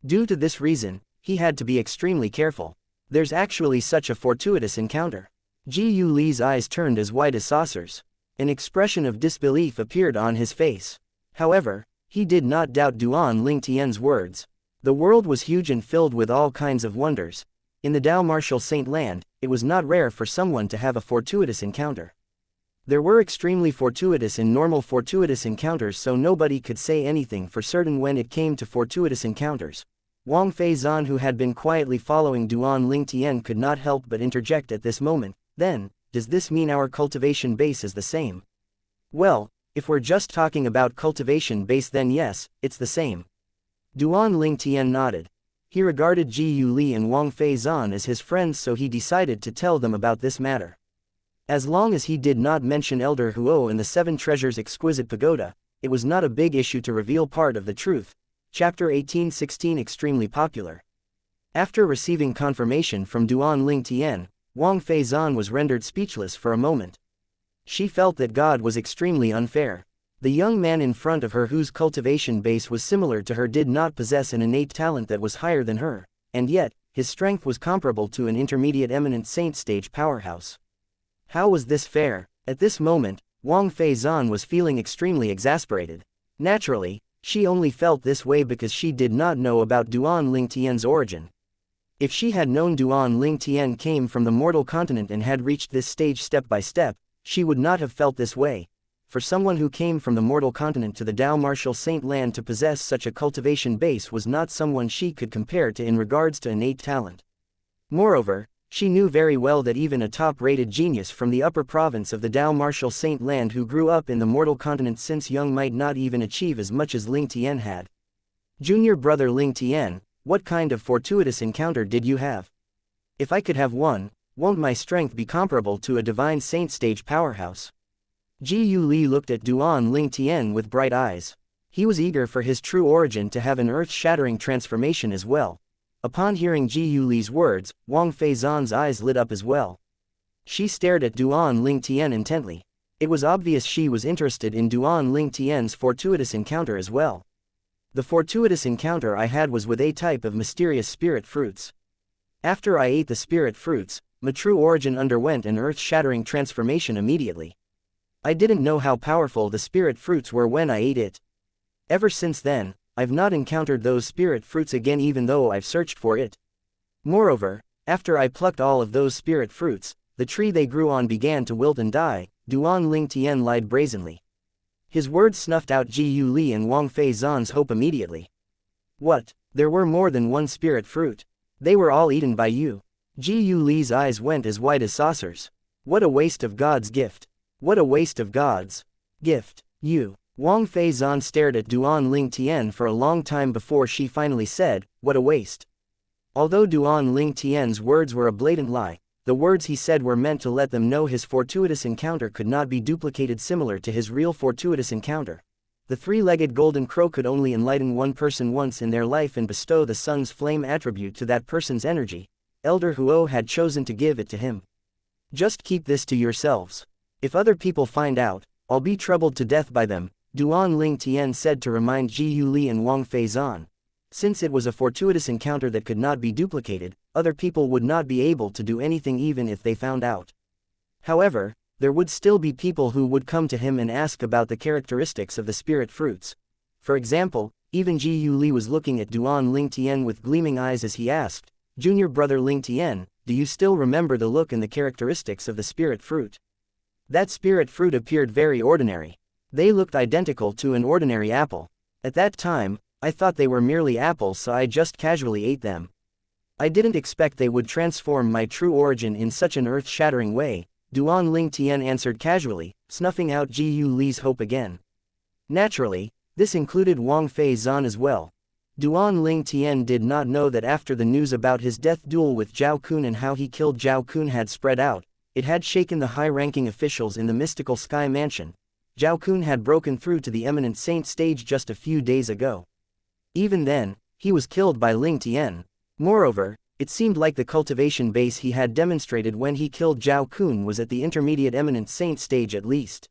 Due to this reason, he had to be extremely careful. There's actually such a fortuitous encounter. Ji Yu Li's eyes turned as white as saucers. An expression of disbelief appeared on his face. However, he did not doubt Duan Ling Tian's words. The world was huge and filled with all kinds of wonders. In the Dao Martial Saint Land, it was not rare for someone to have a fortuitous encounter. There were extremely fortuitous and normal fortuitous encounters, so nobody could say anything for certain when it came to fortuitous encounters. Wang Feizan, who had been quietly following Duan Ling Tian, could not help but interject at this moment. Then, does this mean our cultivation base is the same? Well, if we're just talking about cultivation base, then yes, it's the same. Duan Ling Tian nodded. He regarded Ji Yu Li and Wang Feizan as his friends, so he decided to tell them about this matter. As long as he did not mention Elder Huo and the Seven Treasures' exquisite pagoda, it was not a big issue to reveal part of the truth. Chapter 1816 Extremely Popular. After receiving confirmation from Duan Ling Tian, Wang Feizan was rendered speechless for a moment. She felt that God was extremely unfair. The young man in front of her, whose cultivation base was similar to her, did not possess an innate talent that was higher than her, and yet, his strength was comparable to an intermediate eminent saint stage powerhouse. How was this fair? At this moment, Wang Feizan was feeling extremely exasperated. Naturally, she only felt this way because she did not know about Duan Ling Tian's origin. If she had known Duan Ling Tian came from the mortal continent and had reached this stage step by step, she would not have felt this way. For someone who came from the mortal continent to the Dao Martial Saint Land to possess such a cultivation base was not someone she could compare to in regards to innate talent. Moreover, she knew very well that even a top-rated genius from the upper province of the Dao Martial Saint Land who grew up in the mortal continent since young might not even achieve as much as Ling Tian had. Junior brother Ling Tian, what kind of fortuitous encounter did you have? If I could have one, won't my strength be comparable to a divine saint stage powerhouse? Ji Yu Li looked at Duan Ling Tian with bright eyes. He was eager for his true origin to have an earth-shattering transformation as well. Upon hearing Ji Yuli's words, Wang Feizan's eyes lit up as well. She stared at Duan Lingtian intently. It was obvious she was interested in Duan Lingtian's fortuitous encounter as well. The fortuitous encounter I had was with a type of mysterious spirit fruits. After I ate the spirit fruits, my true origin underwent an earth-shattering transformation immediately. I didn't know how powerful the spirit fruits were when I ate it. Ever since then, I've not encountered those spirit fruits again even though I've searched for it. Moreover, after I plucked all of those spirit fruits, the tree they grew on began to wilt and die, Duan Lingtian lied brazenly. His words snuffed out Ji Yuli and Wang Feizan's hope immediately. What? There were more than one spirit fruit. They were all eaten by you. Ji Yuli's eyes went as white as saucers. What a waste of God's gift. What a waste of God's gift. You. Wang Feizan stared at Duan Lingtian for a long time before she finally said, what a waste. Although Duan Lingtian's words were a blatant lie, the words he said were meant to let them know his fortuitous encounter could not be duplicated similar to his real fortuitous encounter. The three-legged golden crow could only enlighten one person once in their life and bestow the sun's flame attribute to that person's energy. Elder Huo had chosen to give it to him. Just keep this to yourselves. If other people find out, I'll be troubled to death by them, Duan Lingtian said to remind Ji Yuli and Wang Feizan. Since it was a fortuitous encounter that could not be duplicated, other people would not be able to do anything even if they found out. However, there would still be people who would come to him and ask about the characteristics of the spirit fruits. For example, even Ji Yuli was looking at Duan Lingtian with gleaming eyes as he asked, Junior brother Lingtian, do you still remember the look and the characteristics of the spirit fruit? That spirit fruit appeared very ordinary. They looked identical to an ordinary apple. At that time, I thought they were merely apples, so I just casually ate them. I didn't expect they would transform my true origin in such an earth-shattering way, Duan Lingtian answered casually, snuffing out Ji Yuli's hope again. Naturally, this included Wang Feizan as well. Duan Lingtian did not know that after the news about his death duel with Zhao Kun and how he killed Zhao Kun had spread out, it had shaken the high-ranking officials in the mystical sky mansion. Zhao Kun had broken through to the eminent saint stage just a few days ago. Even then, he was killed by Lingtian. Moreover, it seemed like the cultivation base he had demonstrated when he killed Zhao Kun was at the intermediate eminent saint stage at least.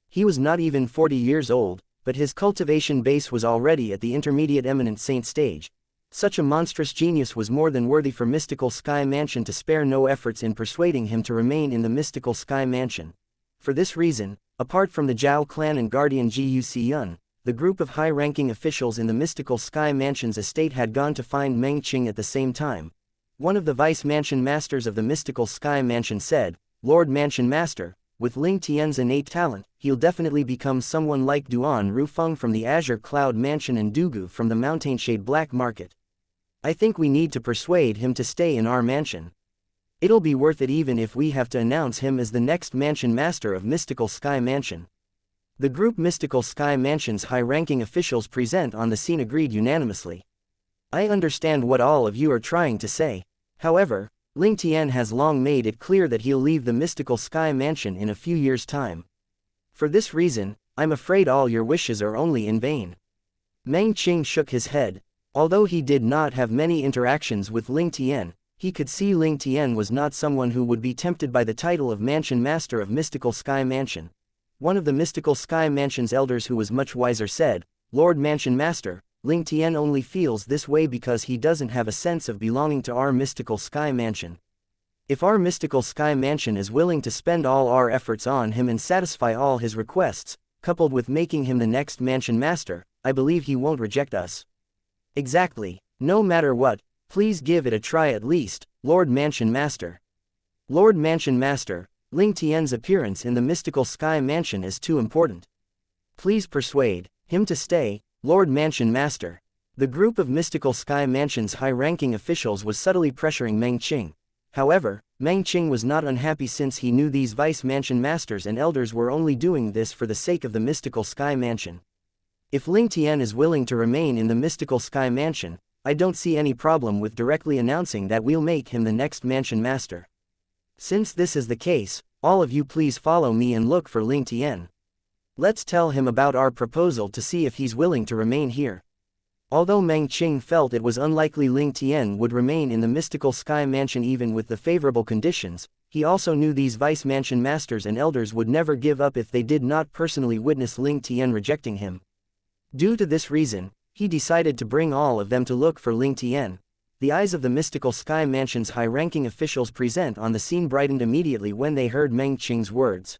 He was not even 40 years old, but his cultivation base was already at the intermediate eminent saint stage. Such a monstrous genius was more than worthy for Mystical Sky Mansion to spare no efforts in persuading him to remain in the Mystical Sky Mansion. For this reason, apart from the Zhao clan and guardian Ji Yuxiyun, the group of high-ranking officials in the Mystical Sky Mansion's estate had gone to find Meng Qing at the same time. One of the vice-mansion masters of the Mystical Sky Mansion said, Lord Mansion Master, with Lingtian's innate talent, he'll definitely become someone like Duan Rufeng from the Azure Cloud Mansion and Dugu from the Mountainshade Black Market. I think we need to persuade him to stay in our mansion. It'll be worth it even if we have to announce him as the next mansion master of Mystical Sky Mansion. The group Mystical Sky Mansion's high-ranking officials present on the scene agreed unanimously. I understand what all of you are trying to say. However, Lingtian has long made it clear that he'll leave the Mystical Sky Mansion in a few years' time. For this reason, I'm afraid all your wishes are only in vain. Meng Qing shook his head. Although he did not have many interactions with Lingtian, he could see Lingtian was not someone who would be tempted by the title of Mansion Master of Mystical Sky Mansion. One of the Mystical Sky Mansion's elders who was much wiser said, Lord Mansion Master, Lingtian only feels this way because he doesn't have a sense of belonging to our Mystical Sky Mansion. If our Mystical Sky Mansion is willing to spend all our efforts on him and satisfy all his requests, coupled with making him the next Mansion Master, I believe he won't reject us. Exactly. No matter what, please give it a try at least, Lord Mansion Master. Lord Mansion Master, Lingtian's appearance in the Mystical Sky Mansion is too important. Please persuade him to stay, Lord Mansion Master. The group of Mystical Sky Mansion's high-ranking officials was subtly pressuring Meng Qing. However, Meng Qing was not unhappy since he knew these vice-mansion masters and elders were only doing this for the sake of the Mystical Sky Mansion. If Lingtian is willing to remain in the Mystical Sky Mansion, I don't see any problem with directly announcing that we'll make him the next Mansion Master. Since this is the case, all of you please follow me and look for Lingtian. Let's tell him about our proposal to see if he's willing to remain here. Although Meng Qing felt it was unlikely Ling Tian would remain in the mystical sky mansion even with the favorable conditions, he also knew these vice mansion masters and elders would never give up if they did not personally witness Ling Tian rejecting him. Due to this reason, he decided to bring all of them to look for Ling Tian. The eyes of the mystical sky mansion's high-ranking officials present on the scene brightened immediately when they heard Meng Qing's words.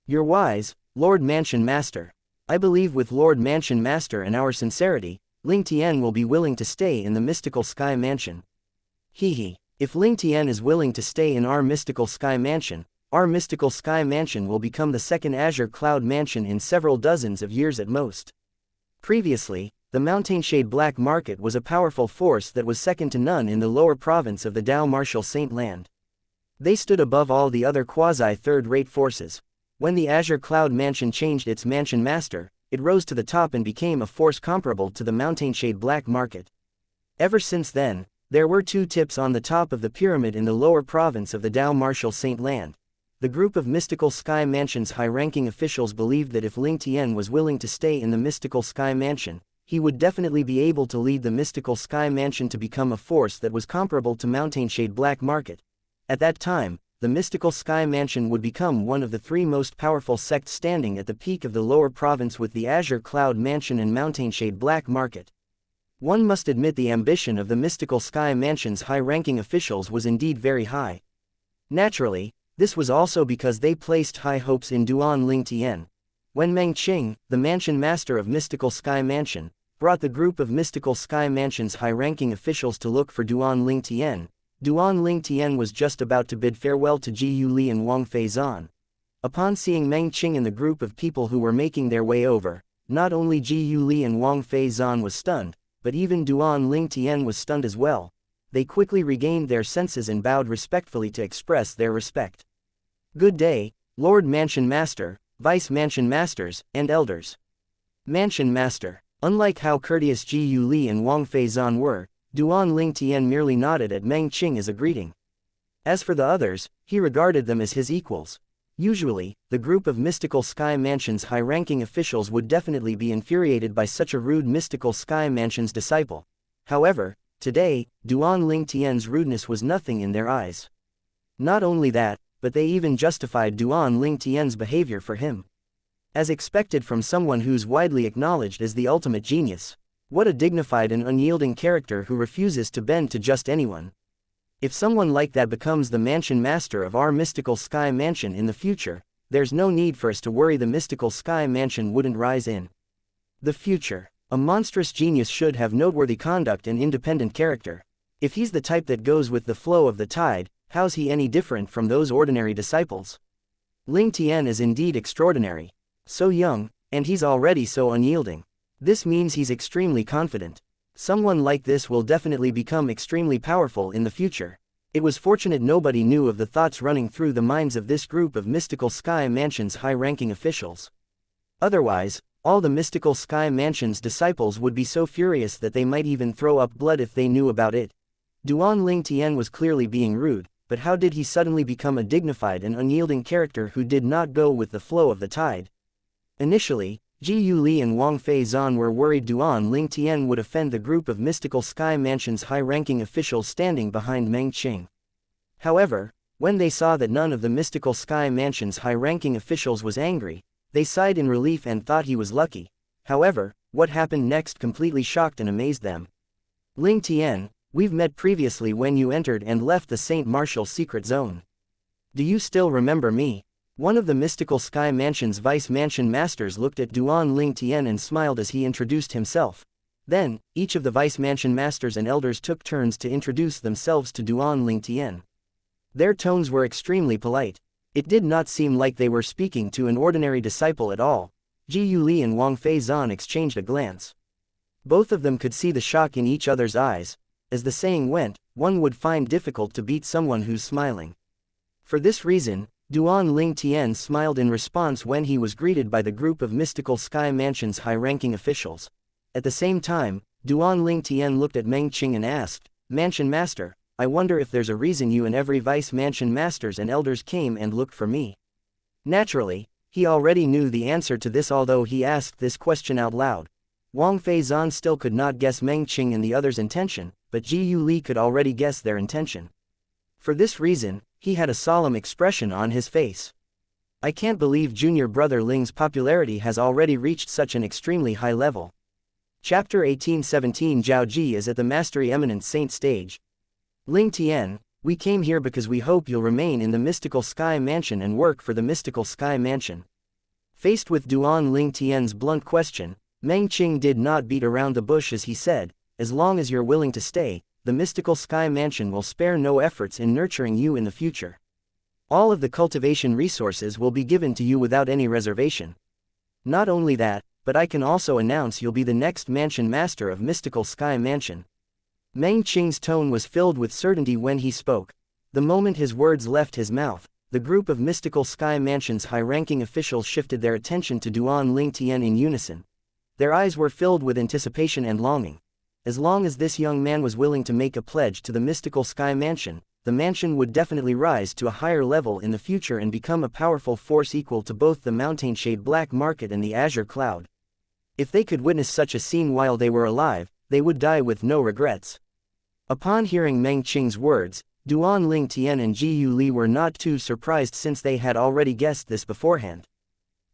"You're wise, Lord Mansion Master. I believe with Lord Mansion Master and our sincerity, Ling Tian will be willing to stay in the mystical sky mansion." Hee. If Ling Tian is willing to stay in our mystical sky mansion will become the second Azure Cloud Mansion in several dozens of years at most. Previously, the Mountainshade Black Market was a powerful force that was second to none in the lower province of the Dao Martial Saint Land. They stood above all the other quasi-third-rate forces. When the Azure Cloud Mansion changed its mansion master, it rose to the top and became a force comparable to the Mountainshade Black Market. Ever since then, there were two tips on the top of the pyramid in the lower province of the Dao Martial Saint Land. The group of Mystical Sky Mansion's high-ranking officials believed that if Ling Tian was willing to stay in the Mystical Sky Mansion, he would definitely be able to lead the Mystical Sky Mansion to become a force that was comparable to Mountainshade Black Market. At that time, the Mystical Sky Mansion would become one of the three most powerful sects standing at the peak of the lower province with the Azure Cloud Mansion and Mountainshade Black Market. One must admit the ambition of the Mystical Sky Mansion's high-ranking officials was indeed very high. Naturally, this was also because they placed high hopes in Duan Ling Tian. When Meng Qing, the mansion master of Mystical Sky Mansion, brought the group of Mystical Sky Mansion's high-ranking officials to look for Duan Ling Tian was just about to bid farewell to Ji Yuli and Wang Feizan. Upon seeing Meng Qing and the group of people who were making their way over, not only Ji Yuli and Wang Feizan was stunned, but even Duan Ling Tian was stunned as well. They quickly regained their senses and bowed respectfully to express their respect. "Good day, Lord Mansion Master, Vice Mansion Masters, and Elders." Mansion Master. Unlike how courteous Ji Yuli and Wang Feizan were, Duan Ling Tian merely nodded at Meng Qing as a greeting. As for the others, he regarded them as his equals. Usually, the group of Mystical Sky Mansion's high-ranking officials would definitely be infuriated by such a rude Mystical Sky Mansion's disciple. However, today, Duan Ling Tian's rudeness was nothing in their eyes. Not only that, but they even justified Duan Ling Tian's behavior for him. As expected from someone who's widely acknowledged as the ultimate genius. What a dignified and unyielding character who refuses to bend to just anyone. If someone like that becomes the mansion master of our Mystical Sky Mansion in the future, there's no need for us to worry the Mystical Sky Mansion wouldn't rise in the future. A monstrous genius should have noteworthy conduct and independent character. If he's the type that goes with the flow of the tide, how's he any different from those ordinary disciples? Ling Tian is indeed extraordinary. So young, and he's already so unyielding. This means he's extremely confident. Someone like this will definitely become extremely powerful in the future. It was fortunate nobody knew of the thoughts running through the minds of this group of Mystical Sky Mansion's high-ranking officials. Otherwise, all the Mystical Sky Mansion's disciples would be so furious that they might even throw up blood if they knew about it. Duan Ling Tian was clearly being rude, but how did he suddenly become a dignified and unyielding character who did not go with the flow of the tide? Initially, Ji Yuli and Wang Feizan were worried Duan Ling Tian would offend the group of Mystical Sky Mansion's high-ranking officials standing behind Meng Qing. However, when they saw that none of the Mystical Sky Mansion's high-ranking officials was angry, they sighed in relief and thought he was lucky. However, what happened next completely shocked and amazed them. "Ling Tian, we've met previously when you entered and left the Saint Martial secret zone. Do you still remember me?" One of the Mystical Sky Mansion's Vice Mansion Masters looked at Duan Ling Tian and smiled as he introduced himself. Then, each of the Vice Mansion Masters and Elders took turns to introduce themselves to Duan Ling Tian. Their tones were extremely polite. It did not seem like they were speaking to an ordinary disciple at all. Ji Yuli and Wang Feizan exchanged a glance. Both of them could see the shock in each other's eyes. As the saying went, one would find difficult to beat someone who's smiling. For this reason, Duan Ling Tian smiled in response when he was greeted by the group of Mystical Sky Mansion's high-ranking officials. At the same time, Duan Ling Tian looked at Meng Qing and asked, "Mansion Master, I wonder if there's a reason you and every Vice Mansion Masters and Elders came and looked for me." Naturally, he already knew the answer to this although he asked this question out loud. Wang Feizan still could not guess Meng Qing and the others' intention, but Ji Yuli could already guess their intention. For this reason, he had a solemn expression on his face. I can't believe junior brother Ling's popularity has already reached such an extremely high level. Chapter 1817 Zhao Ji is at the Mastery Eminent Saint stage. Ling Tian, we came here because we hope you'll remain in the Mystical Sky Mansion and work for the Mystical Sky Mansion. Faced with Duan Ling Tian's blunt question, Meng Qing did not beat around the bush as he said, as long as you're willing to stay, the Mystical Sky Mansion will spare no efforts in nurturing you in the future. All of the cultivation resources will be given to you without any reservation. Not only that, but I can also announce you'll be the next mansion master of Mystical Sky Mansion. Meng Qing's tone was filled with certainty when he spoke. The moment his words left his mouth, the group of Mystical Sky Mansion's high-ranking officials shifted their attention to Duan Ling Tian in unison. Their eyes were filled with anticipation and longing. As long as this young man was willing to make a pledge to the Mystical Sky Mansion, the mansion would definitely rise to a higher level in the future and become a powerful force equal to both the Mountainshade Black Market and the Azure Cloud. If they could witness such a scene while they were alive, they would die with no regrets. Upon hearing Meng Qing's words, Duan Ling Tian and Ji Yuli were not too surprised since they had already guessed this beforehand.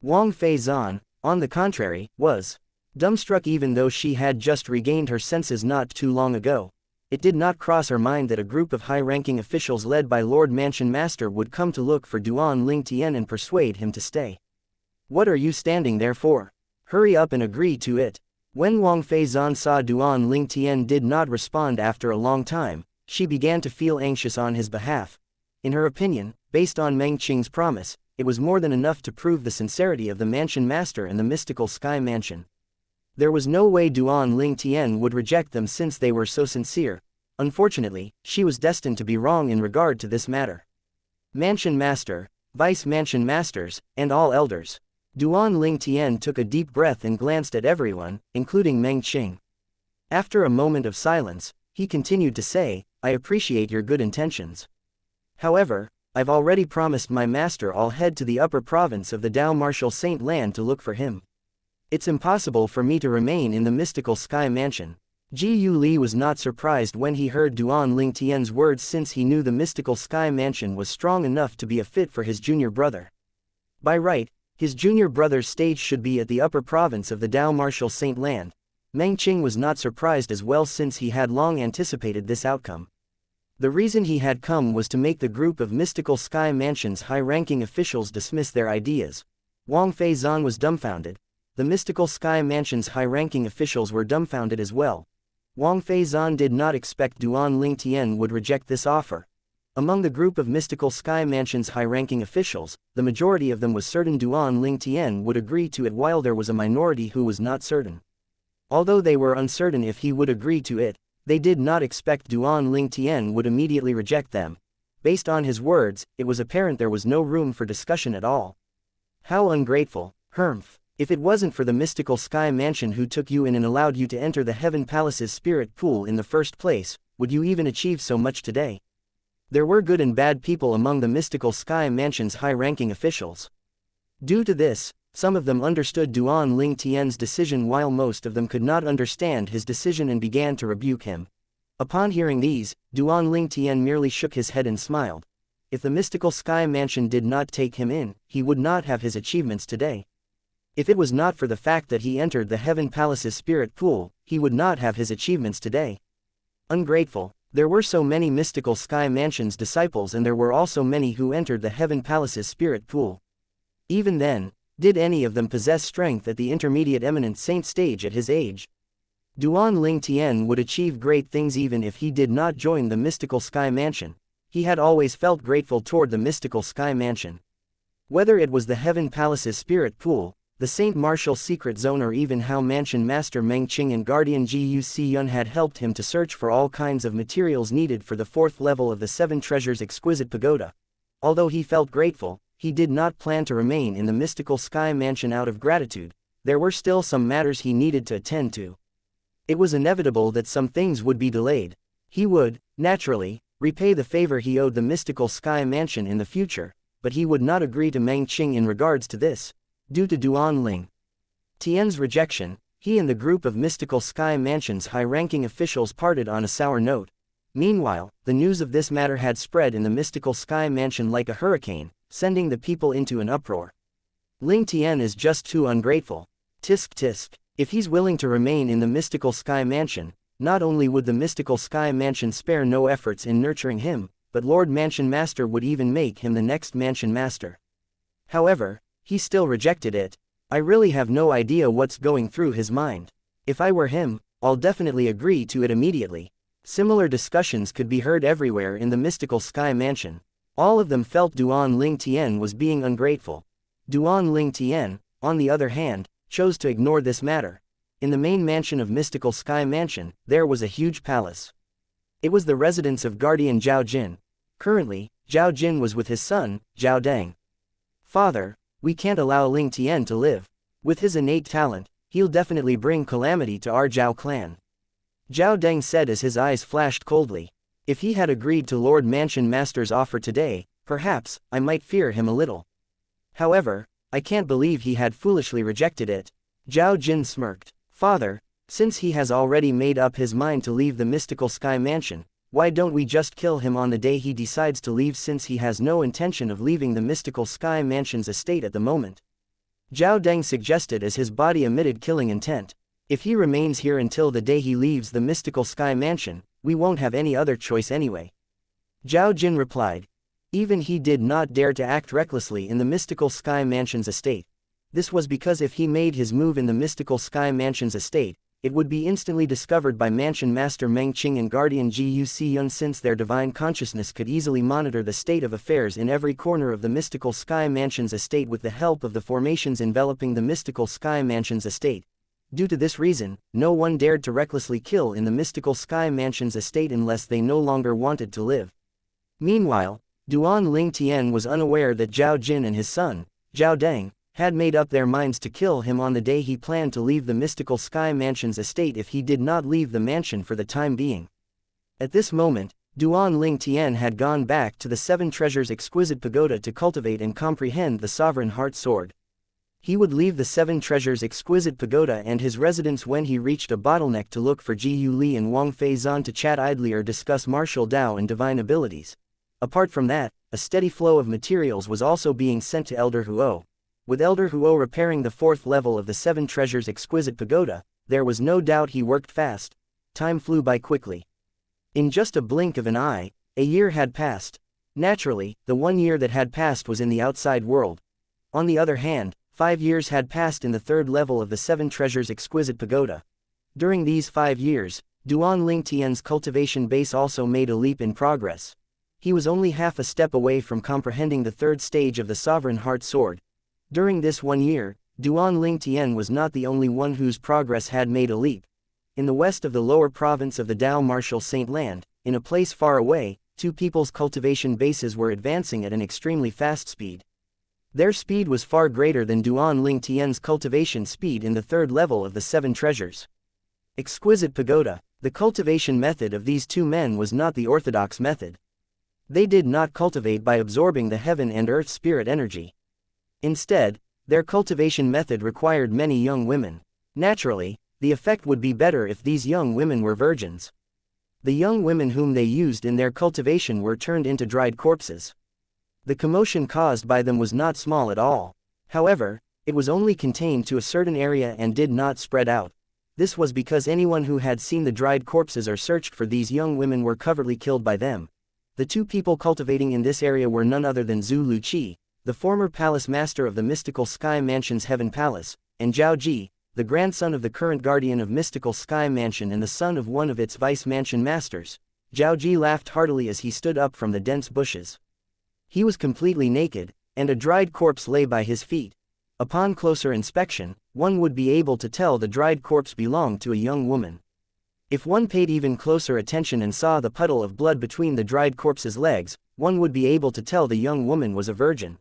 Wang Feizan, on the contrary, was dumbstruck even though she had just regained her senses not too long ago. It did not cross her mind that a group of high-ranking officials led by Lord Mansion Master would come to look for Duan Ling Tian and persuade him to stay. What are you standing there for? Hurry up and agree to it. When Wang Feizan saw Duan Ling Tian did not respond after a long time, she began to feel anxious on his behalf. In her opinion, based on Meng Qing's promise, it was more than enough to prove the sincerity of the Mansion Master and the Mystical Sky Mansion. There was no way Duan Ling Tian would reject them since they were so sincere. Unfortunately, she was destined to be wrong in regard to this matter. Mansion Master, Vice Mansion Masters, and all elders. Duan Ling Tian took a deep breath and glanced at everyone, including Meng Qing. After a moment of silence, he continued to say, I appreciate your good intentions. However, I've already promised my master I'll head to the upper province of the Dao Martial Saint Land to look for him. It's impossible for me to remain in the Mystical Sky Mansion. Ji Yuli was not surprised when he heard Duan Ling Tian's words since he knew the Mystical Sky Mansion was strong enough to be a fit for his junior brother. By right, his junior brother's stage should be at the upper province of the Dao Martial Saint Land. Meng Qing was not surprised as well since he had long anticipated this outcome. The reason he had come was to make the group of Mystical Sky Mansion's high-ranking officials dismiss their ideas. Wang Feizan was dumbfounded. The Mystical Sky Mansion's high-ranking officials were dumbfounded as well. Wang Feizan did not expect Duan Ling Tian would reject this offer. Among the group of Mystical Sky Mansion's high-ranking officials, the majority of them was certain Duan Ling Tian would agree to it while there was a minority who was not certain. Although they were uncertain if he would agree to it, they did not expect Duan Ling Tian would immediately reject them. Based on his words, it was apparent there was no room for discussion at all. How ungrateful, Hermf. If it wasn't for the Mystical Sky Mansion who took you in and allowed you to enter the Heaven Palace's spirit pool in the first place, would you even achieve so much today? There were good and bad people among the Mystical Sky Mansion's high-ranking officials. Due to this, some of them understood Duan Ling Tian's decision while most of them could not understand his decision and began to rebuke him. Upon hearing these, Duan Ling Tian merely shook his head and smiled. If the Mystical Sky Mansion did not take him in, he would not have his achievements today. If it was not for the fact that he entered the Heaven Palace's spirit pool, he would not have his achievements today. Ungrateful. There were so many Mystical Sky Mansion's disciples and there were also many who entered the Heaven Palace's spirit pool. Even then, did any of them possess strength at the intermediate eminent saint stage at his age? Duan Ling Tian would achieve great things even if he did not join the Mystical Sky Mansion. He had always felt grateful toward the Mystical Sky Mansion. Whether it was the Heaven Palace's spirit pool, the Saint Martial Secret Zone or even how Mansion Master Meng Qing and Guardian Ji Yun had helped him to search for all kinds of materials needed for the fourth level of the Seven Treasures Exquisite Pagoda. Although he felt grateful, he did not plan to remain in the Mystical Sky Mansion out of gratitude. There were still some matters he needed to attend to. It was inevitable that some things would be delayed. He would, naturally, repay the favor he owed the Mystical Sky Mansion in the future, but he would not agree to Meng Qing in regards to this. Due to Duan Ling Tian's rejection, He and the group of mystical Sky Mansion's high-ranking officials parted on a sour note. Meanwhile, the news of this matter had spread in the mystical Sky Mansion like a hurricane, sending the people into an uproar. Ling Tian is just too ungrateful. Tisk tisk. If he's willing to remain in the mystical Sky Mansion, not only would the mystical Sky Mansion spare no efforts in nurturing him, but Lord Mansion Master would even make him the next Mansion Master. However, he still rejected it. I really have no idea what's going through his mind. If I were him, I'll definitely agree to it immediately. Similar discussions could be heard everywhere in the mystical Sky Mansion. All of them felt Duan Ling Tian was being ungrateful. Duan Ling Tian, on the other hand, chose to ignore this matter. In the main mansion of mystical Sky Mansion, there was a huge palace. It was the residence of guardian Zhao Jin. Currently, Zhao Jin was with his son, Zhao Deng. Father, we can't allow Ling Tian to live. With his innate talent, he'll definitely bring calamity to our Zhao clan. Zhao Deng said as his eyes flashed coldly. If he had agreed to Lord Mansion Master's offer today, perhaps, I might fear him a little. However, I can't believe he had foolishly rejected it. Zhao Jin smirked. Father, since he has already made up his mind to leave the mystical Sky Mansion, why don't we just kill him on the day he decides to leave, since he has no intention of leaving the mystical Sky Mansion's estate at the moment? Zhao Deng suggested as his body emitted killing intent. If he remains here until the day he leaves the mystical Sky Mansion, we won't have any other choice anyway. Zhao Jin replied. Even he did not dare to act recklessly in the mystical Sky Mansion's estate. This was because if he made his move in the mystical Sky Mansion's estate, it would be instantly discovered by Mansion Master Meng Qing and Guardian Ji Yun, since their divine consciousness could easily monitor the state of affairs in every corner of the mystical Sky Mansion's estate with the help of the formations enveloping the mystical Sky Mansion's estate. Due to this reason, no one dared to recklessly kill in the mystical Sky Mansion's estate unless they no longer wanted to live. Meanwhile, Duan Ling Tian was unaware that Zhao Jin and his son, Zhao Deng, had made up their minds to kill him on the day he planned to leave the mystical Sky Mansion's estate if he did not leave the mansion for the time being. At this moment, Duan Ling Tian had gone back to the Seven Treasures Exquisite Pagoda to cultivate and comprehend the Sovereign Heart Sword. He would leave the Seven Treasures Exquisite Pagoda and his residence when he reached a bottleneck to look for Ji Yu Li and Wang Fei Zan to chat idly or discuss martial Dao and divine abilities. Apart from that, a steady flow of materials was also being sent to Elder Huo. With Elder Huo repairing the 4th level of the Seven Treasures Exquisite Pagoda, there was no doubt he worked fast. Time flew by quickly. In just a blink of an eye, a year had passed. Naturally, the 1 year that had passed was in the outside world. On the other hand, 5 years had passed in the 3rd level of the Seven Treasures Exquisite Pagoda. During these 5 years, Duan Ling Tian's cultivation base also made a leap in progress. He was only half a step away from comprehending the 3rd stage of the Sovereign Heart Sword. During this 1 year, Duan Ling Tian was not the only one whose progress had made a leap. In the west of the lower province of the Dao Martial Saint Land, in a place far away, 2 people's cultivation bases were advancing at an extremely fast speed. Their speed was far greater than Duan Ling Tian's cultivation speed in the 3rd level of the Seven Treasures Exquisite Pagoda. The cultivation method of these 2 men was not the orthodox method. They did not cultivate by absorbing the heaven and earth spirit energy. Instead, their cultivation method required many young women. Naturally, the effect would be better if these young women were virgins. The young women whom they used in their cultivation were turned into dried corpses. The commotion caused by them was not small at all. However, it was only contained to a certain area and did not spread out. This was because anyone who had seen the dried corpses or searched for these young women were covertly killed by them. The 2 people cultivating in this area were none other than Zhu Luqi, the former palace master of the mystical Sky Mansion's Heaven Palace, and Zhao Ji, the grandson of the current guardian of mystical Sky Mansion and the son of one of its vice mansion masters. Zhao Ji laughed heartily as he stood up from the dense bushes. He was completely naked, and a dried corpse lay by his feet. Upon closer inspection, one would be able to tell the dried corpse belonged to a young woman. If one paid even closer attention and saw the puddle of blood between the dried corpse's legs, one would be able to tell the young woman was a virgin.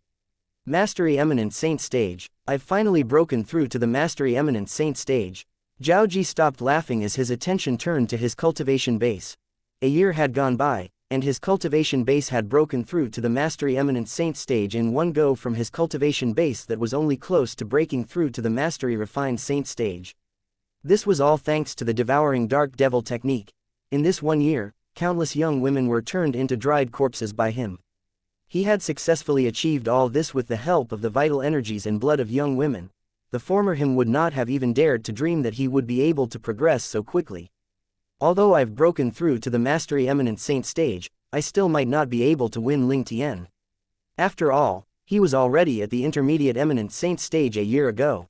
Mastery Eminent Saint Stage. I've finally broken through to the Mastery Eminent Saint Stage. Zhao Ji stopped laughing as his attention turned to his cultivation base. A year had gone by, and his cultivation base had broken through to the Mastery Eminent Saint Stage in one go from his cultivation base that was only close to breaking through to the Mastery Refined Saint Stage. This was all thanks to the devouring dark devil technique. In this 1 year, countless young women were turned into dried corpses by him. He had successfully achieved all this with the help of the vital energies and blood of young women. The former him would not have even dared to dream that he would be able to progress so quickly. Although I've broken through to the Mastery Eminent Saint stage, I still might not be able to win Ling Tian. After all, he was already at the Intermediate Eminent Saint stage a year ago.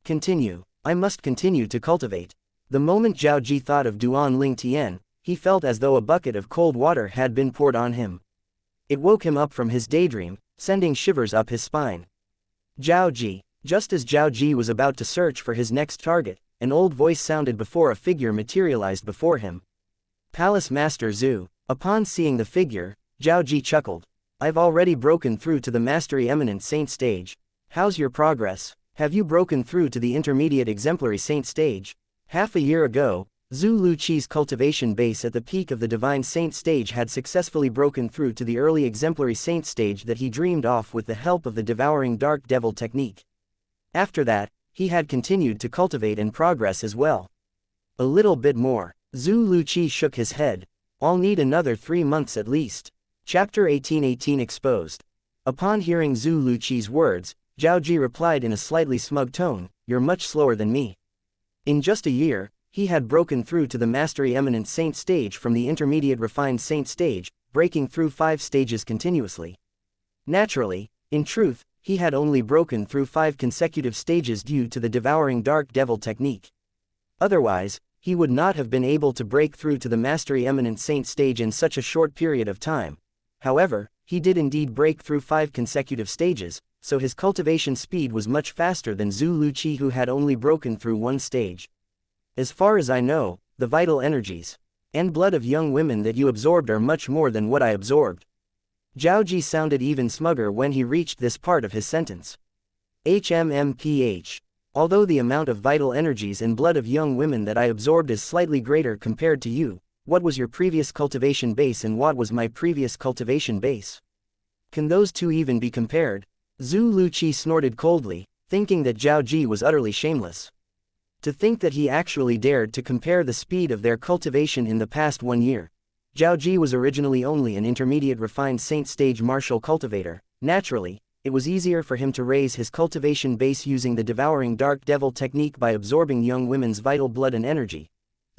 Continue. I must continue to cultivate. The moment Zhao Ji thought of Duan Ling Tian, he felt as though a bucket of cold water had been poured on him. It woke him up from his daydream, sending shivers up his spine. Zhao Ji. Just as Zhao Ji was about to search for his next target, an old voice sounded before a figure materialized before him. Palace Master Zhu. Upon seeing the figure, Zhao Ji chuckled. I've already broken through to the Mastery Eminent Saint stage. How's your progress? Have you broken through to the Intermediate Exemplary Saint stage? Half a year ago, Zhu Luqi's cultivation base at the peak of the Divine Saint stage had successfully broken through to the early Exemplary Saint stage that he dreamed off with the help of the devouring dark devil technique. After that, he had continued to cultivate and progress as well. A little bit more. Zhu Luqi shook his head. I'll need another 3 months at least. Chapter 1818 Exposed. Upon hearing Zhu Luqi's words, Zhao Ji replied in a slightly smug tone, "You're much slower than me." In just a year, he had broken through to the Mastery Eminent Saint stage from the Intermediate Refined Saint stage, breaking through 5 stages continuously. Naturally, in truth, he had only broken through 5 consecutive stages due to the devouring dark devil technique. Otherwise, he would not have been able to break through to the Mastery Eminent Saint stage in such a short period of time. However, he did indeed break through 5 consecutive stages, so his cultivation speed was much faster than Zhu Luqi, who had only broken through 1 stage. As far as I know, the vital energies and blood of young women that you absorbed are much more than what I absorbed. Zhao Ji sounded even smugger when he reached this part of his sentence. HMMPH. Although the amount of vital energies and blood of young women that I absorbed is slightly greater compared to you, what was your previous cultivation base and what was my previous cultivation base? Can those two even be compared? Zhu Luqi snorted coldly, thinking that Zhao Ji was utterly shameless. To think that he actually dared to compare the speed of their cultivation in the past 1 year. Zhao Ji was originally only an intermediate refined saint stage martial cultivator. Naturally, it was easier for him to raise his cultivation base using the devouring dark devil technique by absorbing young women's vital blood and energy.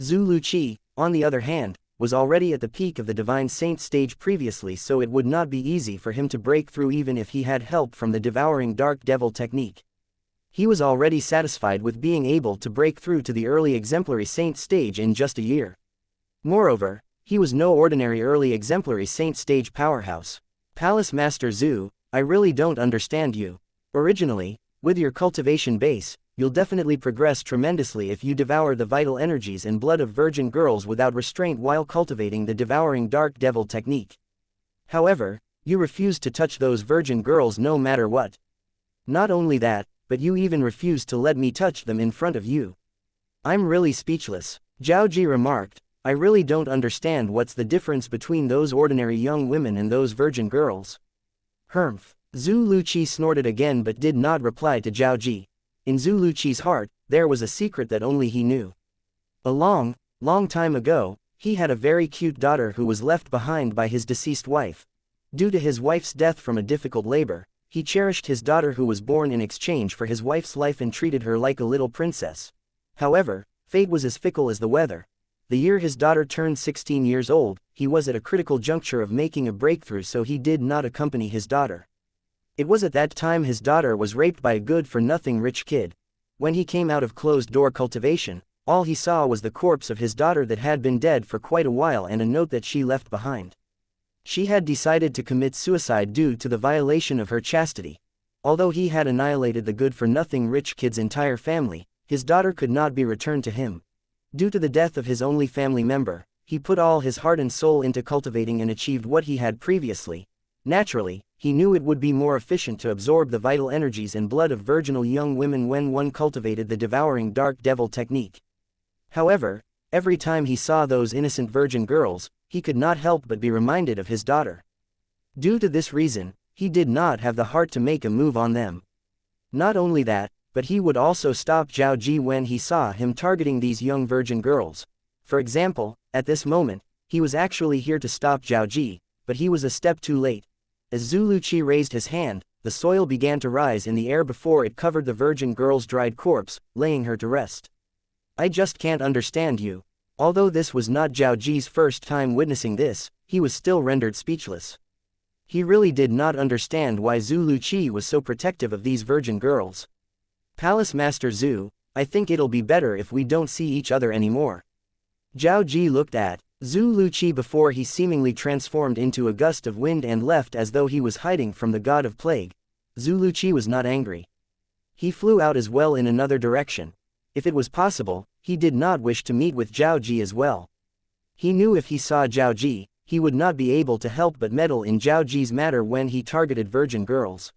Zhu Luqi, on the other hand, was already at the peak of the divine saint stage previously, so it would not be easy for him to break through even if he had help from the devouring dark devil technique. He was already satisfied with being able to break through to the early exemplary saint stage in just a year. Moreover, he was no ordinary early exemplary saint stage powerhouse. Palace Master Zhu, I really don't understand you. Originally, with your cultivation base, you'll definitely progress tremendously if you devour the vital energies and blood of virgin girls without restraint while cultivating the devouring dark devil technique. However, you refuse to touch those virgin girls no matter what. Not only that, but you even refuse to let me touch them in front of you. I'm really speechless. Zhao Ji remarked, I really don't understand what's the difference between those ordinary young women and those virgin girls. Humph. Zhu Luqi snorted again but did not reply to Zhao Ji. In Zhu Luqi's heart, there was a secret that only he knew. A long, long time ago, he had a very cute daughter who was left behind by his deceased wife. Due to his wife's death from a difficult labor, he cherished his daughter who was born in exchange for his wife's life and treated her like a little princess. However, fate was as fickle as the weather. The year his daughter turned 16 years old, he was at a critical juncture of making a breakthrough, so he did not accompany his daughter. It was at that time his daughter was raped by a good-for-nothing rich kid. When he came out of closed-door cultivation, all he saw was the corpse of his daughter that had been dead for quite a while and a note that she left behind. She had decided to commit suicide due to the violation of her chastity. Although he had annihilated the good-for-nothing rich kid's entire family, his daughter could not be returned to him. Due to the death of his only family member, he put all his heart and soul into cultivating and achieved what he had previously. Naturally, he knew it would be more efficient to absorb the vital energies and blood of virginal young women when one cultivated the devouring dark devil technique. However, every time he saw those innocent virgin girls, he could not help but be reminded of his daughter. Due to this reason, he did not have the heart to make a move on them. Not only that, but he would also stop Zhao Ji when he saw him targeting these young virgin girls. For example, at this moment, he was actually here to stop Zhao Ji, but he was a step too late. As Zhu Luqi raised his hand, the soil began to rise in the air before it covered the virgin girl's dried corpse, laying her to rest. I just can't understand you. Although this was not Zhao Ji's first time witnessing this, he was still rendered speechless. He really did not understand why Zhu Luqi was so protective of these virgin girls. Palace Master Zhu, I think it'll be better if we don't see each other anymore. Zhao Ji looked at Zhu Luqi before he seemingly transformed into a gust of wind and left as though he was hiding from the god of plague. Zhu Luqi was not angry. He flew out as well in another direction. If it was possible, he did not wish to meet with Zhao Ji as well. He knew if he saw Zhao Ji, he would not be able to help but meddle in Zhao Ji's matter when he targeted virgin girls.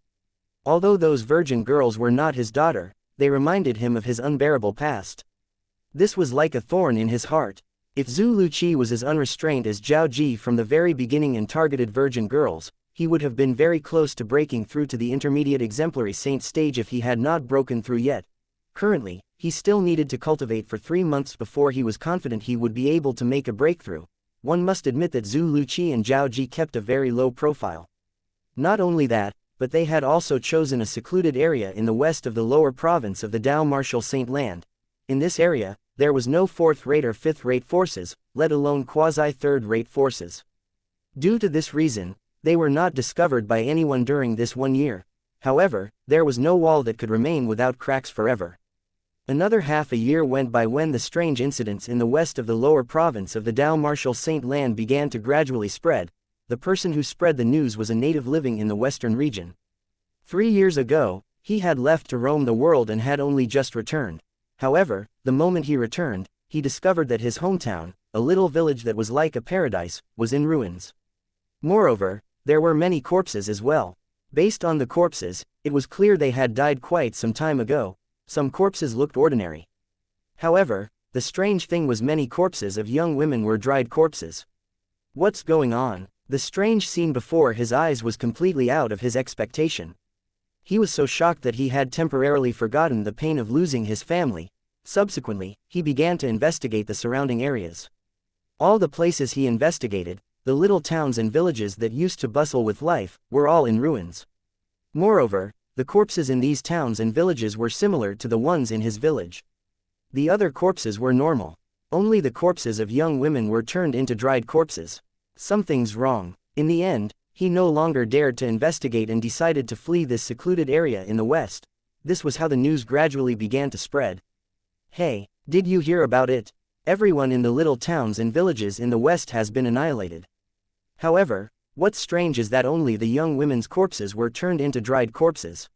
Although those virgin girls were not his daughter, they reminded him of his unbearable past. This was like a thorn in his heart. If Zhu Luqi was as unrestrained as Zhao Ji from the very beginning and targeted virgin girls, he would have been very close to breaking through to the intermediate exemplary saint stage if he had not broken through yet. Currently, he still needed to cultivate for 3 months before he was confident he would be able to make a breakthrough. One must admit that Zhu Luqi and Zhao Ji kept a very low profile. Not only that, but they had also chosen a secluded area in the west of the lower province of the Dao Martial Saint Land. In this area, there was no fourth-rate or fifth-rate forces, let alone quasi-third-rate forces. Due to this reason, they were not discovered by anyone during this 1 year. However, there was no wall that could remain without cracks forever. Another half a year went by when the strange incidents in the west of the lower province of the Dao Martial Saint Land began to gradually spread. The person who spread the news was a native living in the western region. 3 years ago, he had left to roam the world and had only just returned. However, the moment he returned, he discovered that his hometown, a little village that was like a paradise, was in ruins. Moreover, there were many corpses as well. Based on the corpses, it was clear they had died quite some time ago. Some corpses looked ordinary. However, the strange thing was many corpses of young women were dried corpses. What's going on? The strange scene before his eyes was completely out of his expectation. He was so shocked that he had temporarily forgotten the pain of losing his family. Subsequently, he began to investigate the surrounding areas. All the places he investigated, the little towns and villages that used to bustle with life, were all in ruins. Moreover, the corpses in these towns and villages were similar to the ones in his village. The other corpses were normal. Only the corpses of young women were turned into dried corpses. Something's wrong. In the end, he no longer dared to investigate and decided to flee this secluded area in the west. This was how the news gradually began to spread. Hey, did you hear about it? Everyone in the little towns and villages in the west has been annihilated. However, what's strange is that only the young women's corpses were turned into dried corpses.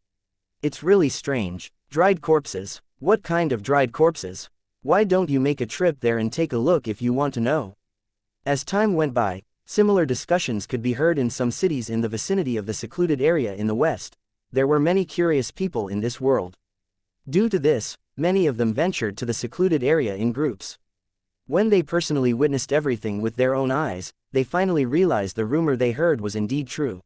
It's really strange. Dried corpses? What kind of dried corpses? Why don't you make a trip there and take a look if you want to know? As time went by, similar discussions could be heard in some cities in the vicinity of the secluded area in the west. There were many curious people in this world. Due to this, many of them ventured to the secluded area in groups. When they personally witnessed everything with their own eyes, they finally realized the rumor they heard was indeed true.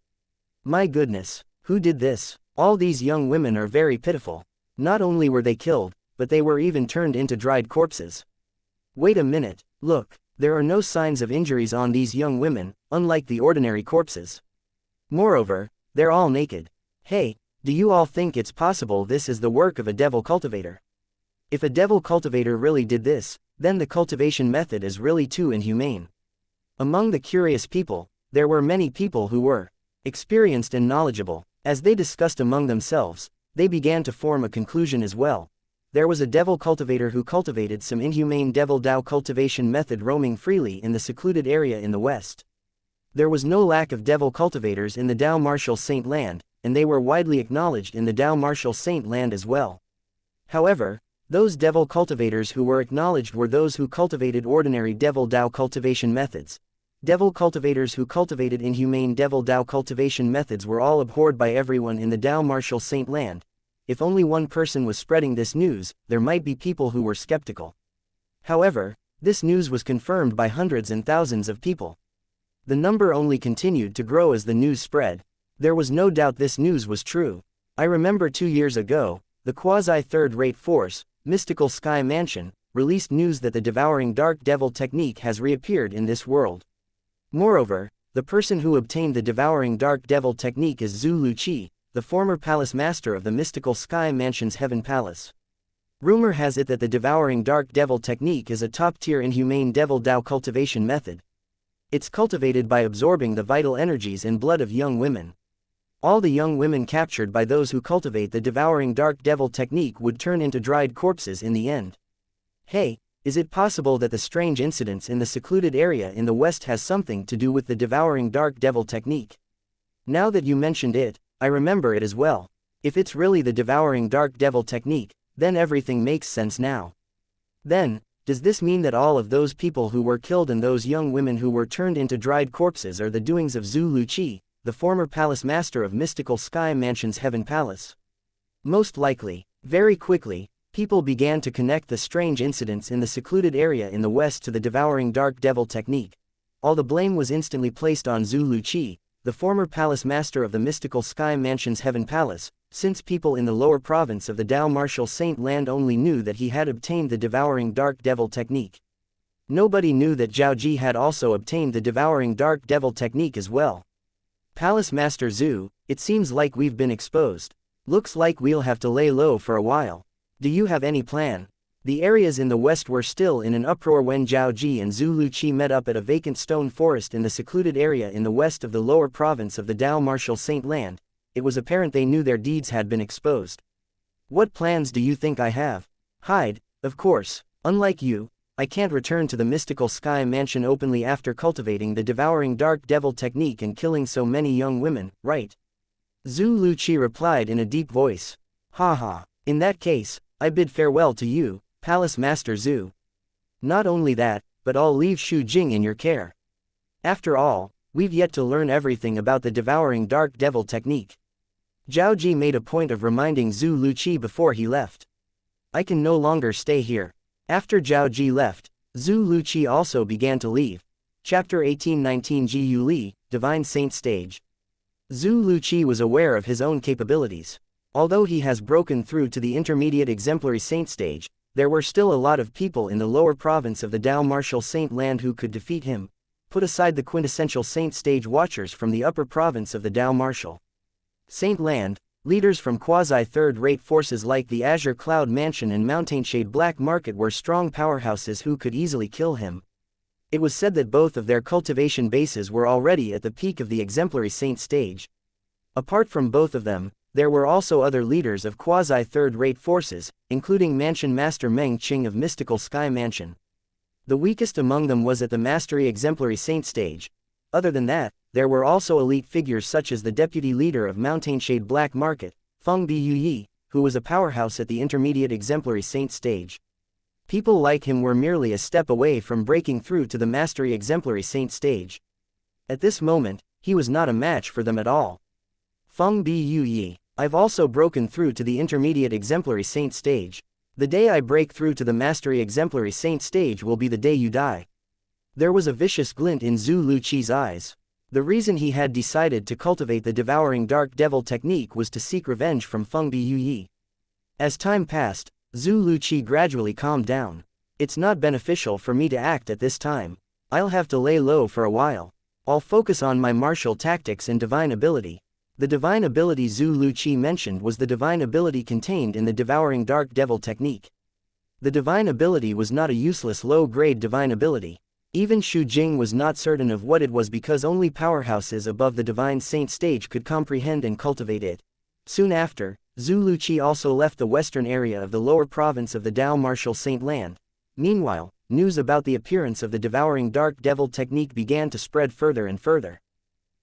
My goodness, who did this? All these young women are very pitiful. Not only were they killed, but they were even turned into dried corpses. Wait a minute, look. There are no signs of injuries on these young women, unlike the ordinary corpses. Moreover, they're all naked. Hey, do you all think it's possible this is the work of a devil cultivator? If a devil cultivator really did this, then the cultivation method is really too inhumane. Among the curious people, there were many people who were experienced and knowledgeable. As they discussed among themselves, they began to form a conclusion as well. There was a devil cultivator who cultivated some inhumane devil Dao cultivation method roaming freely in the secluded area in the west. There was no lack of devil cultivators in the Dao Martial Saint Land, and they were widely acknowledged in the Dao Martial Saint Land as well. However, those devil cultivators who were acknowledged were those who cultivated ordinary devil Dao cultivation methods. Devil cultivators who cultivated inhumane devil Dao cultivation methods were all abhorred by everyone in the Dao Martial Saint Land. If only one person was spreading this news, there might be people who were skeptical. However, this news was confirmed by hundreds and thousands of people. The number only continued to grow as the news spread. There was no doubt this news was true. I remember 2 years ago, the quasi-third-rate force, Mystical Sky Mansion, released news that the devouring dark devil technique has reappeared in this world. Moreover, the person who obtained the devouring dark devil technique is Zhu Luqi, the former palace master of the Mystical Sky Mansion's Heaven Palace. Rumor has it that the devouring dark devil technique is a top-tier inhumane devil Dao cultivation method. It's cultivated by absorbing the vital energies and blood of young women. All the young women captured by those who cultivate the devouring dark devil technique would turn into dried corpses in the end. Hey, is it possible that the strange incidents in the secluded area in the west has something to do with the devouring dark devil technique? Now that you mentioned it, I remember it as well. If it's really the devouring dark devil technique, then everything makes sense now. Then, does this mean that all of those people who were killed and those young women who were turned into dried corpses are the doings of Zhu Luqi, the former palace master of Mystical Sky Mansion's Heaven Palace? Most likely. Very quickly, people began to connect the strange incidents in the secluded area in the west to the devouring dark devil technique. All the blame was instantly placed on Zhu Luqi, the former palace master of the Mystical Sky Mansion's Heaven Palace, since people in the lower province of the Dao Martial Saint Land only knew that he had obtained the devouring dark devil technique. Nobody knew that Zhao Ji had also obtained the devouring dark devil technique as well. Palace Master Zhu, it seems like we've been exposed. Looks like we'll have to lay low for a while. Do you have any plan? The areas in the west were still in an uproar when Zhao Ji and Zhu Luqi met up at a vacant stone forest in the secluded area in the west of the lower province of the Dao Martial Saint Land. It was apparent they knew their deeds had been exposed. What plans do you think I have? Hide, of course. Unlike you, I can't return to the Mystical Sky Mansion openly after cultivating the devouring dark devil technique and killing so many young women, right? Zhu Luqi replied in a deep voice. Ha. In that case, I bid farewell to you, Palace Master Zhu. Not only that, but I'll leave Shu Jing in your care. After all, we've yet to learn everything about the devouring dark devil technique. Zhao Ji made a point of reminding Zhu Luqi before he left. I can no longer stay here. After Zhao Ji left, Zhu Luqi also began to leave. Chapter 18-19 Ji Yu Li, Divine Saint Stage. Zhu Luqi was aware of his own capabilities. Although he has broken through to the intermediate exemplary saint stage, there were still a lot of people in the lower province of the Dao Martial Saint Land who could defeat him. Put aside the quintessential saint stage watchers from the upper province of the Dao Martial Saint Land, leaders from quasi-third-rate forces like the Azure Cloud Mansion and Mountainshade Black Market were strong powerhouses who could easily kill him. It was said that both of their cultivation bases were already at the peak of the exemplary saint stage. Apart from both of them, there were also other leaders of quasi-third-rate forces, including Mansion Master Meng Qing of Mystical Sky Mansion. The weakest among them was at the Mastery Exemplary Saint stage. Other than that, there were also elite figures such as the deputy leader of Mountainshade Black Market, Feng Biuyi, who was a powerhouse at the Intermediate Exemplary Saint stage. People like him were merely a step away from breaking through to the Mastery Exemplary Saint stage. At this moment, he was not a match for them at all. Feng Biuyi, I've also broken through to the Intermediate Exemplary Saint stage. The day I break through to the Mastery Exemplary Saint stage will be the day you die. There was a vicious glint in Zhu Luqi's eyes. The reason he had decided to cultivate the devouring dark devil technique was to seek revenge from Feng Biuyi. As time passed, Zhu Luqi gradually calmed down. It's not beneficial for me to act at this time. I'll have to lay low for a while. I'll focus on my martial tactics and divine ability. The divine ability Zhu Luqi mentioned was the divine ability contained in the devouring dark devil technique. The divine ability was not a useless low-grade divine ability. Even Shu Jing was not certain of what it was because only powerhouses above the divine saint stage could comprehend and cultivate it. Soon after, Zhu Luqi also left the western area of the lower province of the Dao Martial Saint Land. Meanwhile, news about the appearance of the devouring dark devil technique began to spread further and further.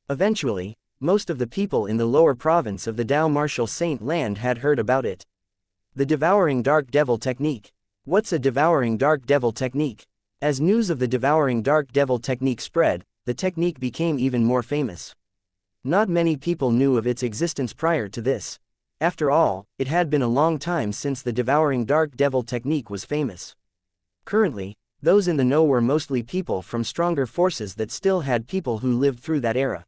Eventually, most of the people in the lower province of the Dao Martial Saint Land had heard about it. The devouring dark devil technique. What's a devouring dark devil technique? As news of the devouring dark devil technique spread, the technique became even more famous. Not many people knew of its existence prior to this. After all, it had been a long time since the devouring dark devil technique was famous. Currently, those in the know were mostly people from stronger forces that still had people who lived through that era.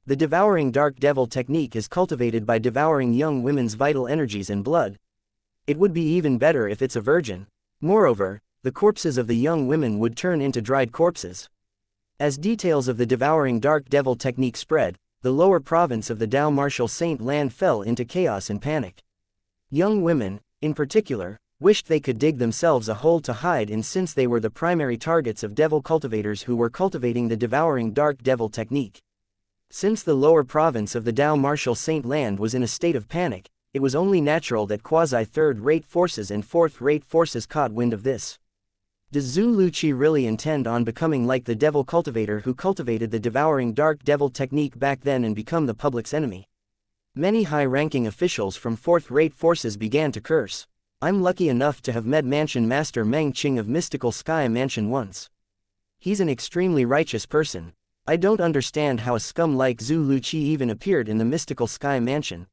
The devouring dark devil technique is cultivated by devouring young women's vital energies and blood. It would be even better if it's a virgin. Moreover, the corpses of the young women would turn into dried corpses. As details of the devouring dark devil technique spread, the lower province of the Dao martial saint land fell into chaos and panic. Young women, in particular, wished they could dig themselves a hole to hide in since they were the primary targets of devil cultivators who were cultivating the devouring dark devil technique. Since the lower province of the Dao martial saint land was in a state of panic, it was only natural that quasi-third-rate forces and fourth-rate forces caught wind of this. Does Zhu Luqi really intend on becoming like the devil cultivator who cultivated the devouring dark devil technique back then and become the public's enemy? Many high-ranking officials from fourth-rate forces began to curse. I'm lucky enough to have met Mansion Master Meng Qing of Mystical Sky Mansion once. He's an extremely righteous person. I don't understand how a scum like Zhu Luqi even appeared in the Mystical Sky Mansion.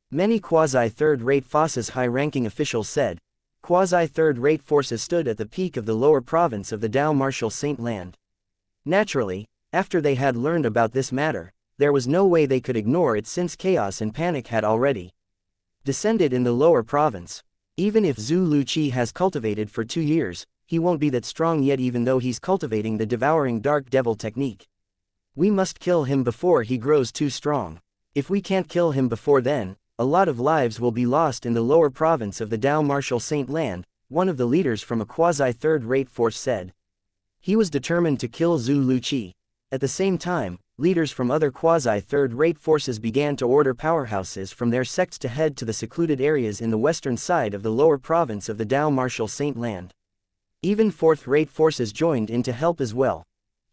Many quasi-third-rate forces high-ranking officials said. Quasi-third-rate forces stood at the peak of the lower province of the Dao martial saint land. Naturally, after they had learned about this matter, there was no way they could ignore it since chaos and panic had already descended in the lower province. Even if Zhu Luqi has cultivated for 2 years, he won't be that strong yet even though he's cultivating the devouring dark devil technique. We must kill him before he grows too strong. If we can't kill him before then, a lot of lives will be lost in the lower province of the Dao martial saint land, one of the leaders from a quasi-third-rate force said. He was determined to kill Zhu Luqi. At the same time, leaders from other quasi-third-rate forces began to order powerhouses from their sects to head to the secluded areas in the western side of the lower province of the Dao martial saint land. Even fourth-rate forces joined in to help as well.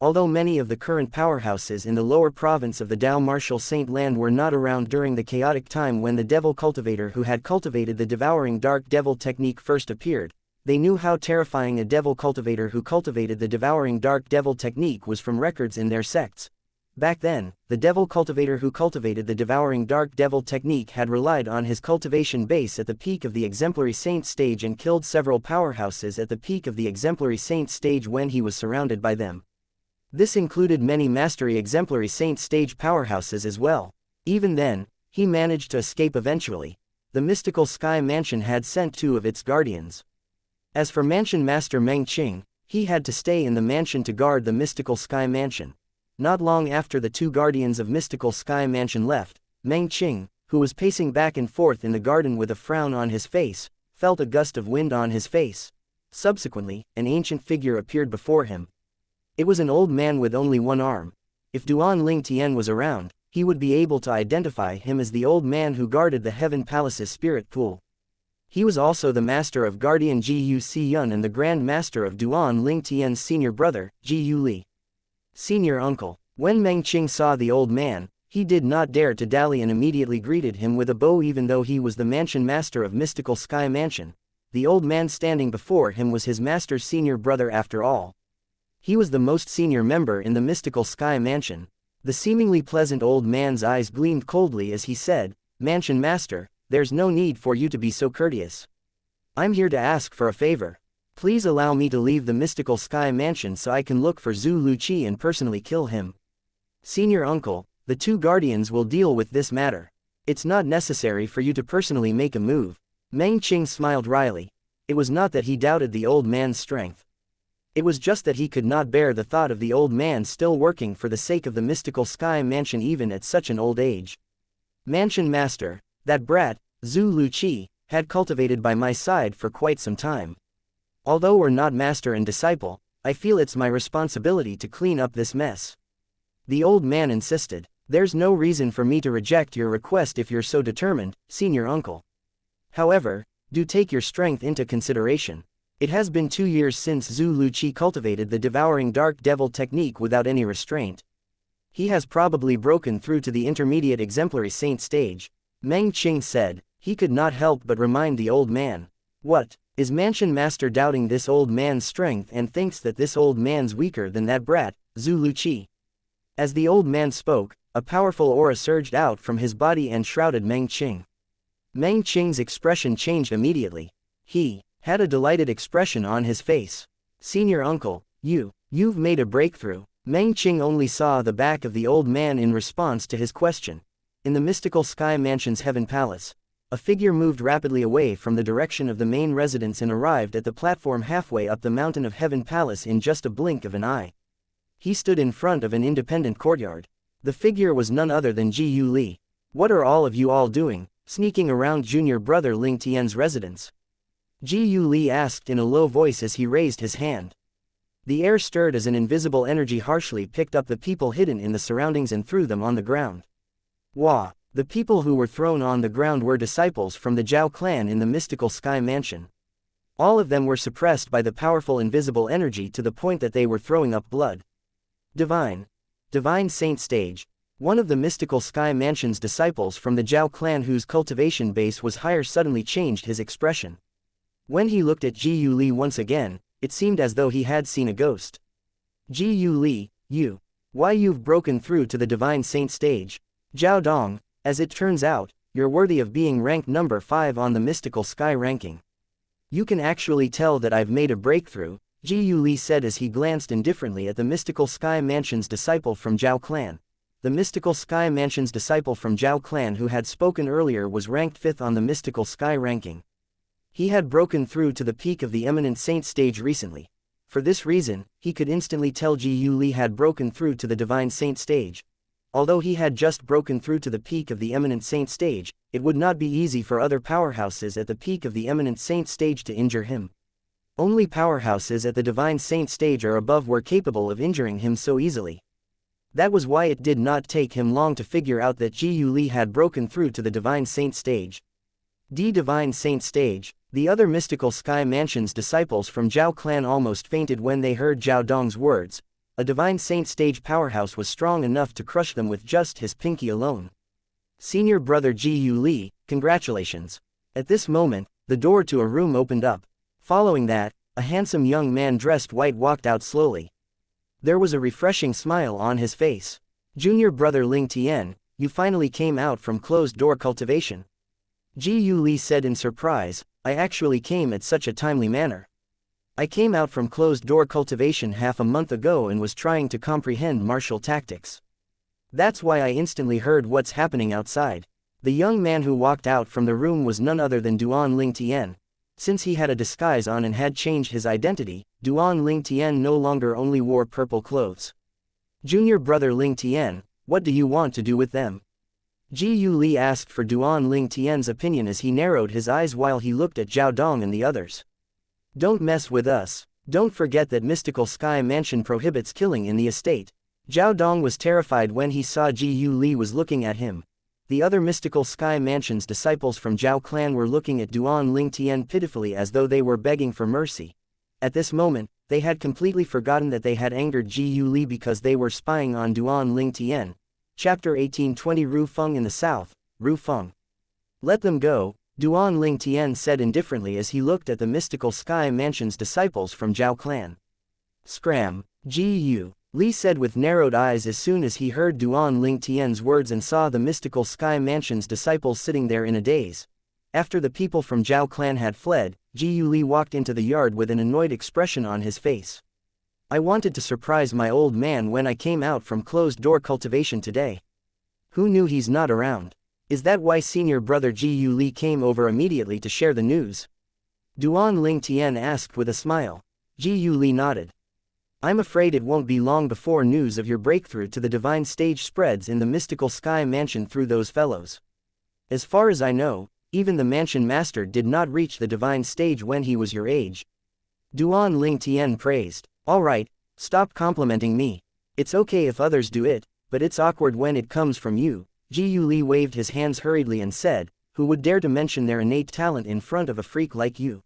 Although many of the current powerhouses in the lower province of the Dao martial saint land were not around during the chaotic time when the devil cultivator who had cultivated the devouring dark devil technique first appeared, they knew how terrifying a devil cultivator who cultivated the devouring dark devil technique was from records in their sects. Back then, the devil cultivator who cultivated the devouring dark devil technique had relied on his cultivation base at the peak of the exemplary saint stage and killed several powerhouses at the peak of the exemplary saint stage when he was surrounded by them. This included many mastery exemplary saint stage powerhouses as well. Even then, he managed to escape eventually. The Mystical Sky Mansion had sent 2 of its guardians. As for Mansion Master Meng Qing, he had to stay in the mansion to guard the Mystical Sky Mansion. Not long after the 2 guardians of Mystical Sky Mansion left, Meng Qing, who was pacing back and forth in the garden with a frown on his face, felt a gust of wind on his face. Subsequently, an ancient figure appeared before him. It was an old man with only one arm. If Duan Ling Tian was around, he would be able to identify him as the old man who guarded the Heaven Palace's spirit pool. He was also the master of Guardian Ji Yun and the Grand Master of Duan Ling Tian's senior brother, Ji Yu Li. Senior uncle. When Meng Qing saw the old man, he did not dare to dally and immediately greeted him with a bow even though he was the mansion master of Mystical Sky Mansion. The old man standing before him was his master's senior brother after all. He was the most senior member in the Mystical Sky Mansion. The seemingly pleasant old man's eyes gleamed coldly as he said, "Mansion Master, there's no need for you to be so courteous. I'm here to ask for a favor. Please allow me to leave the Mystical Sky Mansion so I can look for Zhu Luqi and personally kill him." Senior uncle, the 2 guardians will deal with this matter. It's not necessary for you to personally make a move. Meng Qing smiled wryly. It was not that he doubted the old man's strength. It was just that he could not bear the thought of the old man still working for the sake of the Mystical Sky Mansion even at such an old age. Mansion Master, that brat, Zhu Luqi, had cultivated by my side for quite some time. Although we're not master and disciple, I feel it's my responsibility to clean up this mess. The old man insisted. There's no reason for me to reject your request if you're so determined, senior uncle. However, do take your strength into consideration. It has been 2 years since Zhu Luqi cultivated the devouring dark devil technique without any restraint. He has probably broken through to the intermediate exemplary saint stage. Meng Qing said. He could not help but remind the old man. What, is Mansion Master doubting this old man's strength and thinks that this old man's weaker than that brat, Zhu Luqi? As the old man spoke, a powerful aura surged out from his body and shrouded Meng Qing. Meng Qing's expression changed immediately. He had a delighted expression on his face. Senior uncle, you've made a breakthrough. Meng Qing only saw the back of the old man in response to his question. In the Mystical Sky Mansion's Heaven Palace, A figure moved rapidly away from the direction of the main residence and arrived at the platform halfway up the Mountain of Heaven Palace in just a blink of an eye. He stood in front of an independent courtyard. The figure was none other than Ji Yu Li. "What are all of you all doing, sneaking around junior brother Ling Tian's residence?" Ji Yu Li asked in a low voice as he raised his hand. The air stirred as an invisible energy harshly picked up the people hidden in the surroundings and threw them on the ground. Wah! The people who were thrown on the ground were disciples from the Zhao clan in the mystical Sky Mansion. All of them were suppressed by the powerful invisible energy to the point that they were throwing up blood. Divine Saint Stage. One of the mystical Sky Mansion's disciples from the Zhao clan whose cultivation base was higher suddenly changed his expression. When he looked at Ji Yu Li once again, it seemed as though he had seen a ghost. "Ji Yu Li, why you've broken through to the Divine Saint Stage? Zhao Dong, as it turns out, you're worthy of being ranked number 5 on the mystical sky ranking. You can actually tell that I've made a breakthrough," Ji Yu Li said as he glanced indifferently at the mystical Sky Mansion's disciple from Zhao clan. The mystical Sky Mansion's disciple from Zhao clan who had spoken earlier was ranked 5th on the mystical sky ranking. He had broken through to the peak of the eminent saint stage recently. For this reason, he could instantly tell Ji Yu Li had broken through to the divine saint stage. Although he had just broken through to the peak of the eminent saint stage, it would not be easy for other powerhouses at the peak of the eminent saint stage to injure him. Only powerhouses at the divine saint stage or above were capable of injuring him so easily. That was why it did not take him long to figure out that Ji Yu Li had broken through to the divine saint stage. The divine saint stage. The other mystical Sky Mansion's disciples from Zhao clan almost fainted when they heard Zhao Dong's words. A divine saint stage powerhouse was strong enough to crush them with just his pinky alone. "Senior brother Ji Yu Li, congratulations." At this moment, the door to a room opened up. Following that, a handsome young man dressed white walked out slowly. There was a refreshing smile on his face. "Junior brother Ling Tian, you finally came out from closed-door cultivation." Ji Yu Li said in surprise, "I actually came at such a timely manner. I came out from closed-door cultivation half a month ago and was trying to comprehend martial tactics. That's why I instantly heard what's happening outside." The young man who walked out from the room was none other than Duan Ling Tian. Since he had a disguise on and had changed his identity, Duan Ling Tian no longer only wore purple clothes. "Junior brother Ling Tian, what do you want to do with them?" Ji Yu Li asked for Duan Ling Tian's opinion as he narrowed his eyes while he looked at Zhao Dong and the others. "Don't mess with us. Don't forget that mystical Sky Mansion prohibits killing in the estate." Zhao Dong was terrified when he saw Ji Yu Li was looking at him. The other mystical Sky Mansion's disciples from Zhao clan were looking at Duan Ling Tian pitifully as though they were begging for mercy. At this moment, they had completely forgotten that they had angered Ji Yu Li because they were spying on Duan Ling Tian. Chapter 18:20 Ru Feng in the south, Ru Feng. "Let them go," Duan Ling Tian said indifferently as he looked at the mystical Sky Mansion's disciples from Zhao clan. "Scram," Ji Yu Li said with narrowed eyes as soon as he heard Duan Ling Tian's words and saw the mystical Sky Mansion's disciples sitting there in a daze. After the people from Zhao clan had fled, Ji Yu Li walked into the yard with an annoyed expression on his face. "I wanted to surprise my old man when I came out from closed-door cultivation today. Who knew he's not around? Is that why senior brother Ji Yu Li came over immediately to share the news?" Duan Ling Tian asked with a smile. Ji Yu Li nodded. "I'm afraid it won't be long before news of your breakthrough to the divine stage spreads in the mystical Sky Mansion through those fellows. As far as I know, even the mansion master did not reach the divine stage when he was your age." Duan Ling Tian praised. "All right, stop complimenting me. It's okay if others do it, but it's awkward when it comes from you." Ji Yu Li waved his hands hurriedly and said, "Who would dare to mention their innate talent in front of a freak like you?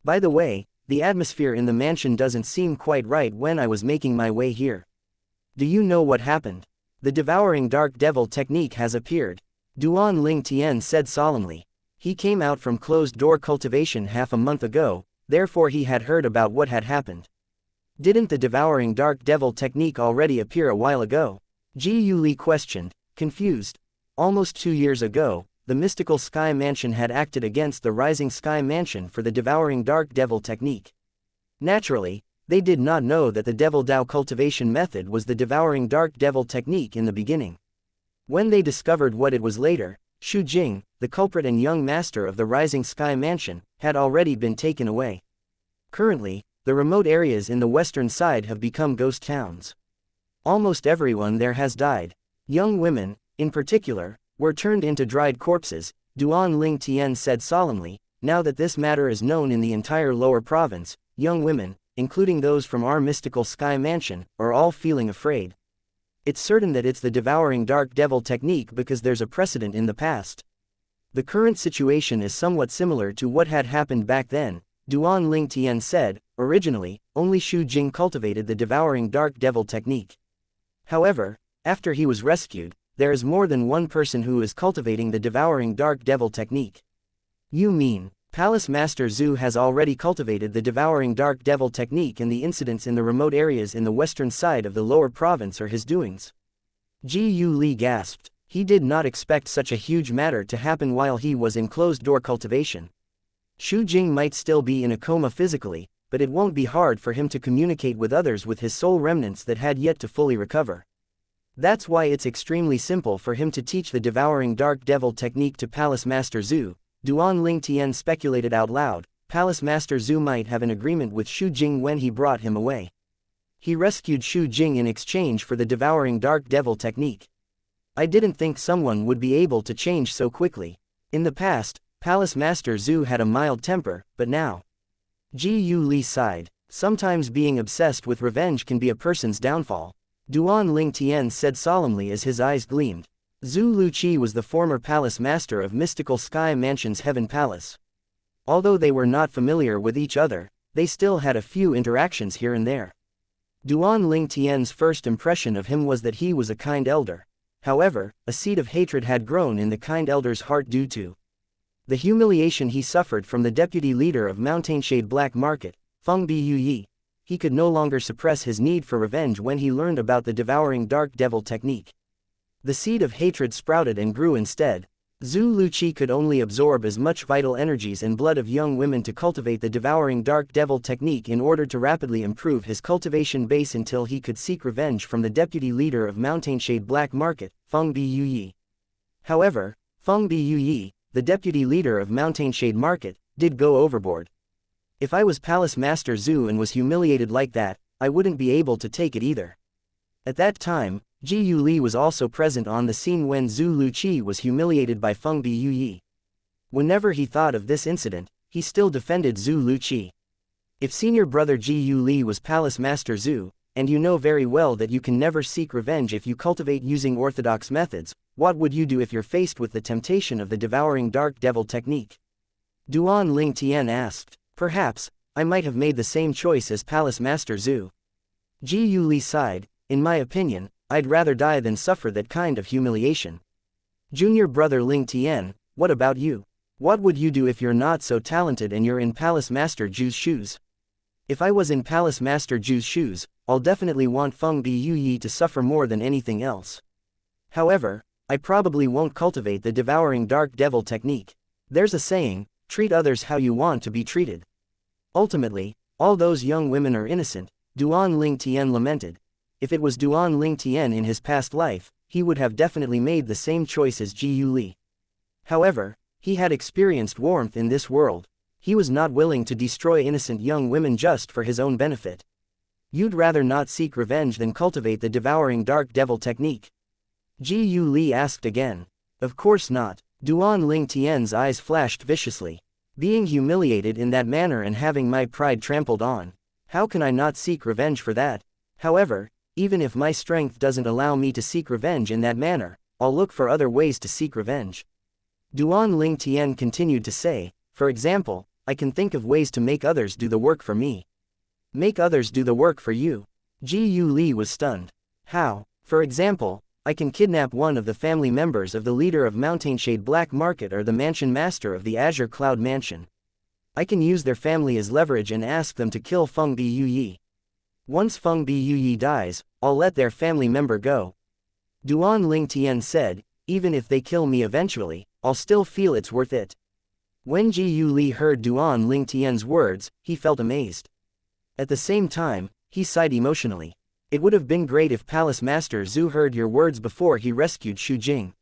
By the way, the atmosphere in the mansion doesn't seem quite right when I was making my way here. Do you know what happened? The devouring dark devil technique has appeared." Duan Ling Tian said solemnly. He came out from closed-door cultivation half a month ago, therefore he had heard about what had happened. "Didn't the devouring dark devil technique already appear a while ago?" Ji Yu Li questioned, confused. Almost 2 years ago, the mystical Sky Mansion had acted against the rising Sky Mansion for the devouring dark devil technique. Naturally, they did not know that the devil Dao cultivation method was the devouring dark devil technique in the beginning. When they discovered what it was later, Xu Jing, the culprit and young master of the Rising Sky Mansion, had already been taken away. Currently, the remote areas in the western side have become ghost towns. Almost everyone there has died. Young women, in particular, were turned into dried corpses, Duan Ling Tian said solemnly. Now that this matter is known in the entire lower province, young women, including those from our mystical Sky Mansion, are all feeling afraid. It's certain that it's the devouring dark devil technique because there's a precedent in the past. The current situation is somewhat similar to what had happened back then, Duan Ling Tian said. Originally, only Xu Jing cultivated the devouring dark devil technique. However, after he was rescued, there is more than one person who is cultivating the devouring dark devil technique. You mean, Palace Master Zhu has already cultivated the devouring dark devil technique and the incidents in the remote areas in the western side of the lower province are his doings? Ji Yu Li gasped. He did not expect such a huge matter to happen while he was in closed-door cultivation. Xu Jing might still be in a coma physically, but it won't be hard for him to communicate with others with his soul remnants that had yet to fully recover. That's why it's extremely simple for him to teach the devouring dark devil technique to Palace Master Zhu. Duan Ling Tian speculated out loud. Palace Master Zhu might have an agreement with Xu Jing when he brought him away. He rescued Xu Jing in exchange for the devouring dark devil technique. I didn't think someone would be able to change so quickly. In the past, Palace Master Zhu had a mild temper, but now. Ji Yu Li sighed. Sometimes being obsessed with revenge can be a person's downfall. Duan Ling Tian said solemnly as his eyes gleamed. Zhu Luqi was the former palace master of Mystical Sky Mansion's Heaven Palace. Although they were not familiar with each other, they still had a few interactions here and there. Duan Ling Tian's first impression of him was that he was a kind elder. However, a seed of hatred had grown in the kind elder's heart due to the humiliation he suffered from the deputy leader of Mountainshade Black Market, Feng Biyuyi. He could no longer suppress his need for revenge when he learned about the devouring dark devil technique. The seed of hatred sprouted and grew instead. Zhu Luqi could only absorb as much vital energies and blood of young women to cultivate the devouring dark devil technique in order to rapidly improve his cultivation base until he could seek revenge from the deputy leader of Mountainshade Black Market, Feng Biyuyi. However, Feng Biyuyi, the deputy leader of Mountainshade Market, did go overboard. If I was Palace Master Zhu and was humiliated like that, I wouldn't be able to take it either. At that time, Ji Yu Li was also present on the scene when Zhu Luqi was humiliated by Feng Biyuyi. Whenever he thought of this incident, he still defended Zhu Luqi. If senior brother Ji Yu Li was Palace Master Zhu, and you know very well that you can never seek revenge if you cultivate using orthodox methods, what would you do if you're faced with the temptation of the devouring dark devil technique? Duan Ling Tian asked. Perhaps, I might have made the same choice as Palace Master Zhu. Ji Yu Li sighed. In my opinion, I'd rather die than suffer that kind of humiliation. Junior brother Ling Tian, what about you? What would you do if you're not so talented and you're in Palace Master Zhu's shoes? If I was in Palace Master Zhu's shoes, I'll definitely want Feng Biyuyi to suffer more than anything else. However, I probably won't cultivate the devouring dark devil technique. There's a saying, treat others how you want to be treated. Ultimately, all those young women are innocent, Duan Ling Tian lamented. If it was Duan Ling Tian in his past life, he would have definitely made the same choice as Ji Yu Li. However, he had experienced warmth in this world. He was not willing to destroy innocent young women just for his own benefit. You'd rather not seek revenge than cultivate the devouring dark devil technique? Ji Yu Li asked again. Of course not. Duan Ling Tian's eyes flashed viciously. Being humiliated in that manner and having my pride trampled on. How can I not seek revenge for that? However, even if my strength doesn't allow me to seek revenge in that manner, I'll look for other ways to seek revenge. Duan Ling Tian continued to say, for example, I can think of ways to make others do the work for me. Make others do the work for you. Ji Yu Li was stunned. How? For example, I can kidnap one of the family members of the leader of Mountainshade Black Market or the mansion master of the Azure Cloud Mansion. I can use their family as leverage and ask them to kill Feng Biyuyi. Once Feng Biyuyi dies, I'll let their family member go. Duan Ling Tian said, even if they kill me eventually, I'll still feel it's worth it. When Ji Yu Li heard Duan Ling Tian's words, he felt amazed. At the same time, he sighed emotionally. It would have been great if Palace Master Zhu heard your words before he rescued Xu Jing.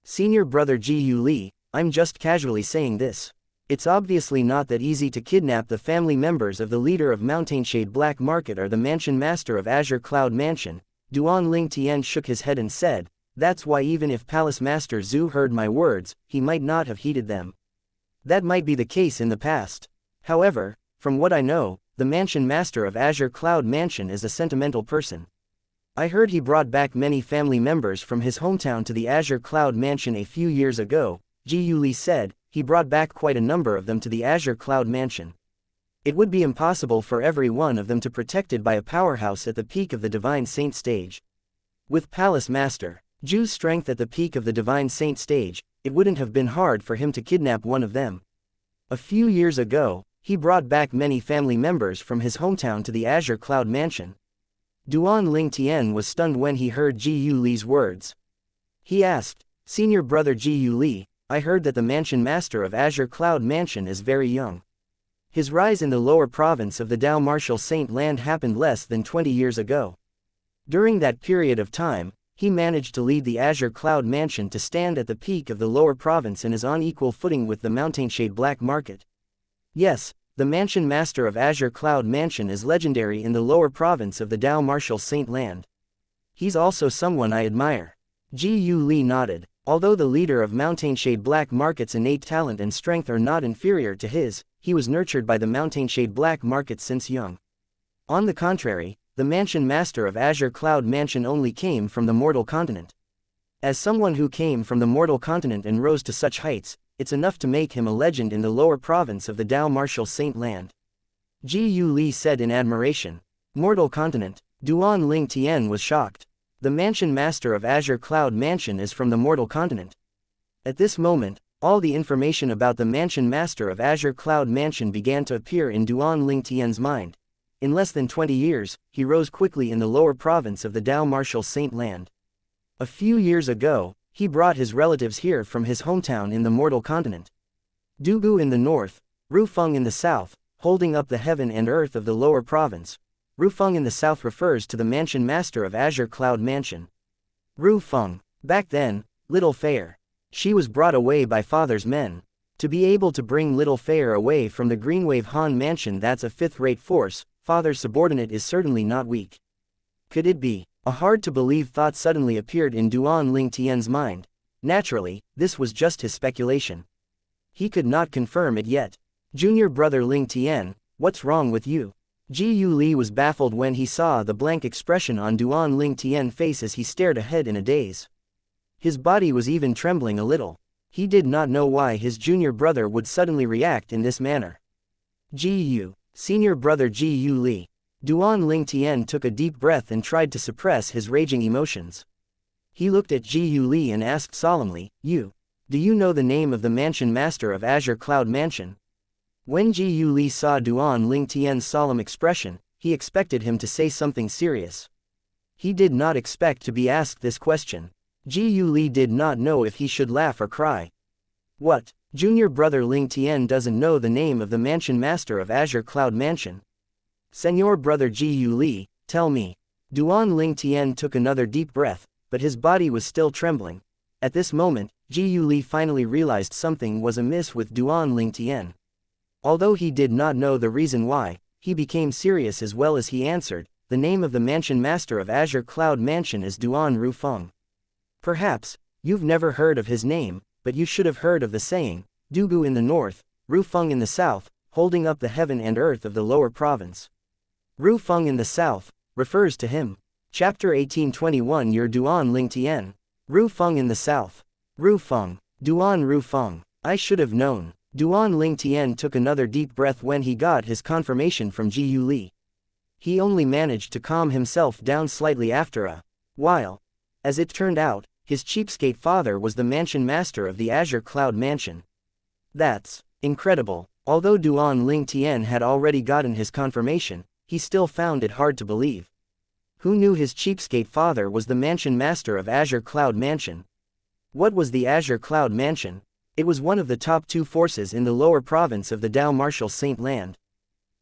Senior brother Ji Li, I'm just casually saying this. It's obviously not that easy to kidnap the family members of the leader of Mountainshade Black Market or the mansion master of Azure Cloud Mansion. Duan Ling Tian shook his head and said, that's why even if Palace Master Zhu heard my words, he might not have heeded them. That might be the case in the past. However, from what I know, the mansion master of Azure Cloud Mansion is a sentimental person. I heard he brought back many family members from his hometown to the Azure Cloud Mansion a few years ago. Ji Li said, he brought back quite a number of them to the Azure Cloud Mansion. It would be impossible for every one of them to be protected by a powerhouse at the peak of the Divine Saint stage. With Palace Master Zhu's strength at the peak of the Divine Saint stage, it wouldn't have been hard for him to kidnap one of them. A few years ago, he brought back many family members from his hometown to the Azure Cloud Mansion. Duan Ling Tian was stunned when he heard Ji Li's words. He asked, Senior brother Ji Li, I heard that the mansion master of Azure Cloud Mansion is very young. His rise in the lower province of the Dao Martial Saint Land happened less than 20 years ago. During that period of time, he managed to lead the Azure Cloud Mansion to stand at the peak of the lower province and is on equal footing with the Mountainshade Black Market. Yes, the mansion master of Azure Cloud Mansion is legendary in the lower province of the Dao Martial Saint Land. He's also someone I admire. Ji Li nodded. Although the leader of Mountainshade Black Market's innate talent and strength are not inferior to his, he was nurtured by the Mountainshade Black Market since young. On the contrary, the mansion master of Azure Cloud Mansion only came from the mortal continent. As someone who came from the mortal continent and rose to such heights, it's enough to make him a legend in the lower province of the Dao Martial Saint Land. Ji Li said in admiration. Mortal continent. Duan Ling Tian was shocked. The mansion master of Azure Cloud Mansion is from the mortal continent. At this moment, all the information about the mansion master of Azure Cloud Mansion began to appear in Duan Ling Tian's mind. In less than 20 years, he rose quickly in the lower province of the Dao Martial Saint Land. A few years ago, he brought his relatives here from his hometown in the mortal continent. Dugu in the north, Rufeng in the south, holding up the heaven and earth of the lower province. Rufeng in the south refers to the mansion master of Azure Cloud Mansion. Rufeng. Back then, Little Fair. She was brought away by father's men. To be able to bring Little Fair away from the Greenwave Han Mansion, that's a fifth-rate force. Father's subordinate is certainly not weak. Could it be? A hard-to-believe thought suddenly appeared in Duan Ling Tian's mind. Naturally, this was just his speculation. He could not confirm it yet. Junior brother Ling Tian, what's wrong with you? Ji Li was baffled when he saw the blank expression on Duan Ling Tian's face as he stared ahead in a daze. His body was even trembling a little. He did not know why his junior brother would suddenly react in this manner. Senior brother Ji Li. Duan Ling Tian took a deep breath and tried to suppress his raging emotions. He looked at Ji Li and asked solemnly, do you know the name of the mansion master of Azure Cloud Mansion? When Ji Li saw Duan Ling Tian's solemn expression, he expected him to say something serious. He did not expect to be asked this question. Ji Li did not know if he should laugh or cry. What? Junior brother Ling Tian doesn't know the name of the mansion master of Azure Cloud Mansion? Senior brother Ji Li, tell me. Duan Ling Tian took another deep breath, but his body was still trembling. At this moment, Ji Li finally realized something was amiss with Duan Ling Tian. Although he did not know the reason why, he became serious as well as he answered, the name of the mansion master of Azure Cloud Mansion is Duan Rufeng. Perhaps, you've never heard of his name, but you should have heard of the saying, Dugu in the north, Rufeng in the south, holding up the heaven and earth of the lower province. Rufeng in the south, refers to him. Chapter 1821 Your Duan Ling Tian. Rufeng in the south. Rufeng. Duan Rufeng. I should have known. Duan Ling Tian took another deep breath when he got his confirmation from Ji Li. He only managed to calm himself down slightly after a while. As it turned out, his cheapskate father was the mansion master of the Azure Cloud Mansion. That's incredible. Although Duan Ling Tian had already gotten his confirmation, he still found it hard to believe. Who knew his cheapskate father was the mansion master of Azure Cloud Mansion? What was the Azure Cloud Mansion? It was one of the top 2 forces in the lower province of the Dao Martial Saint Land.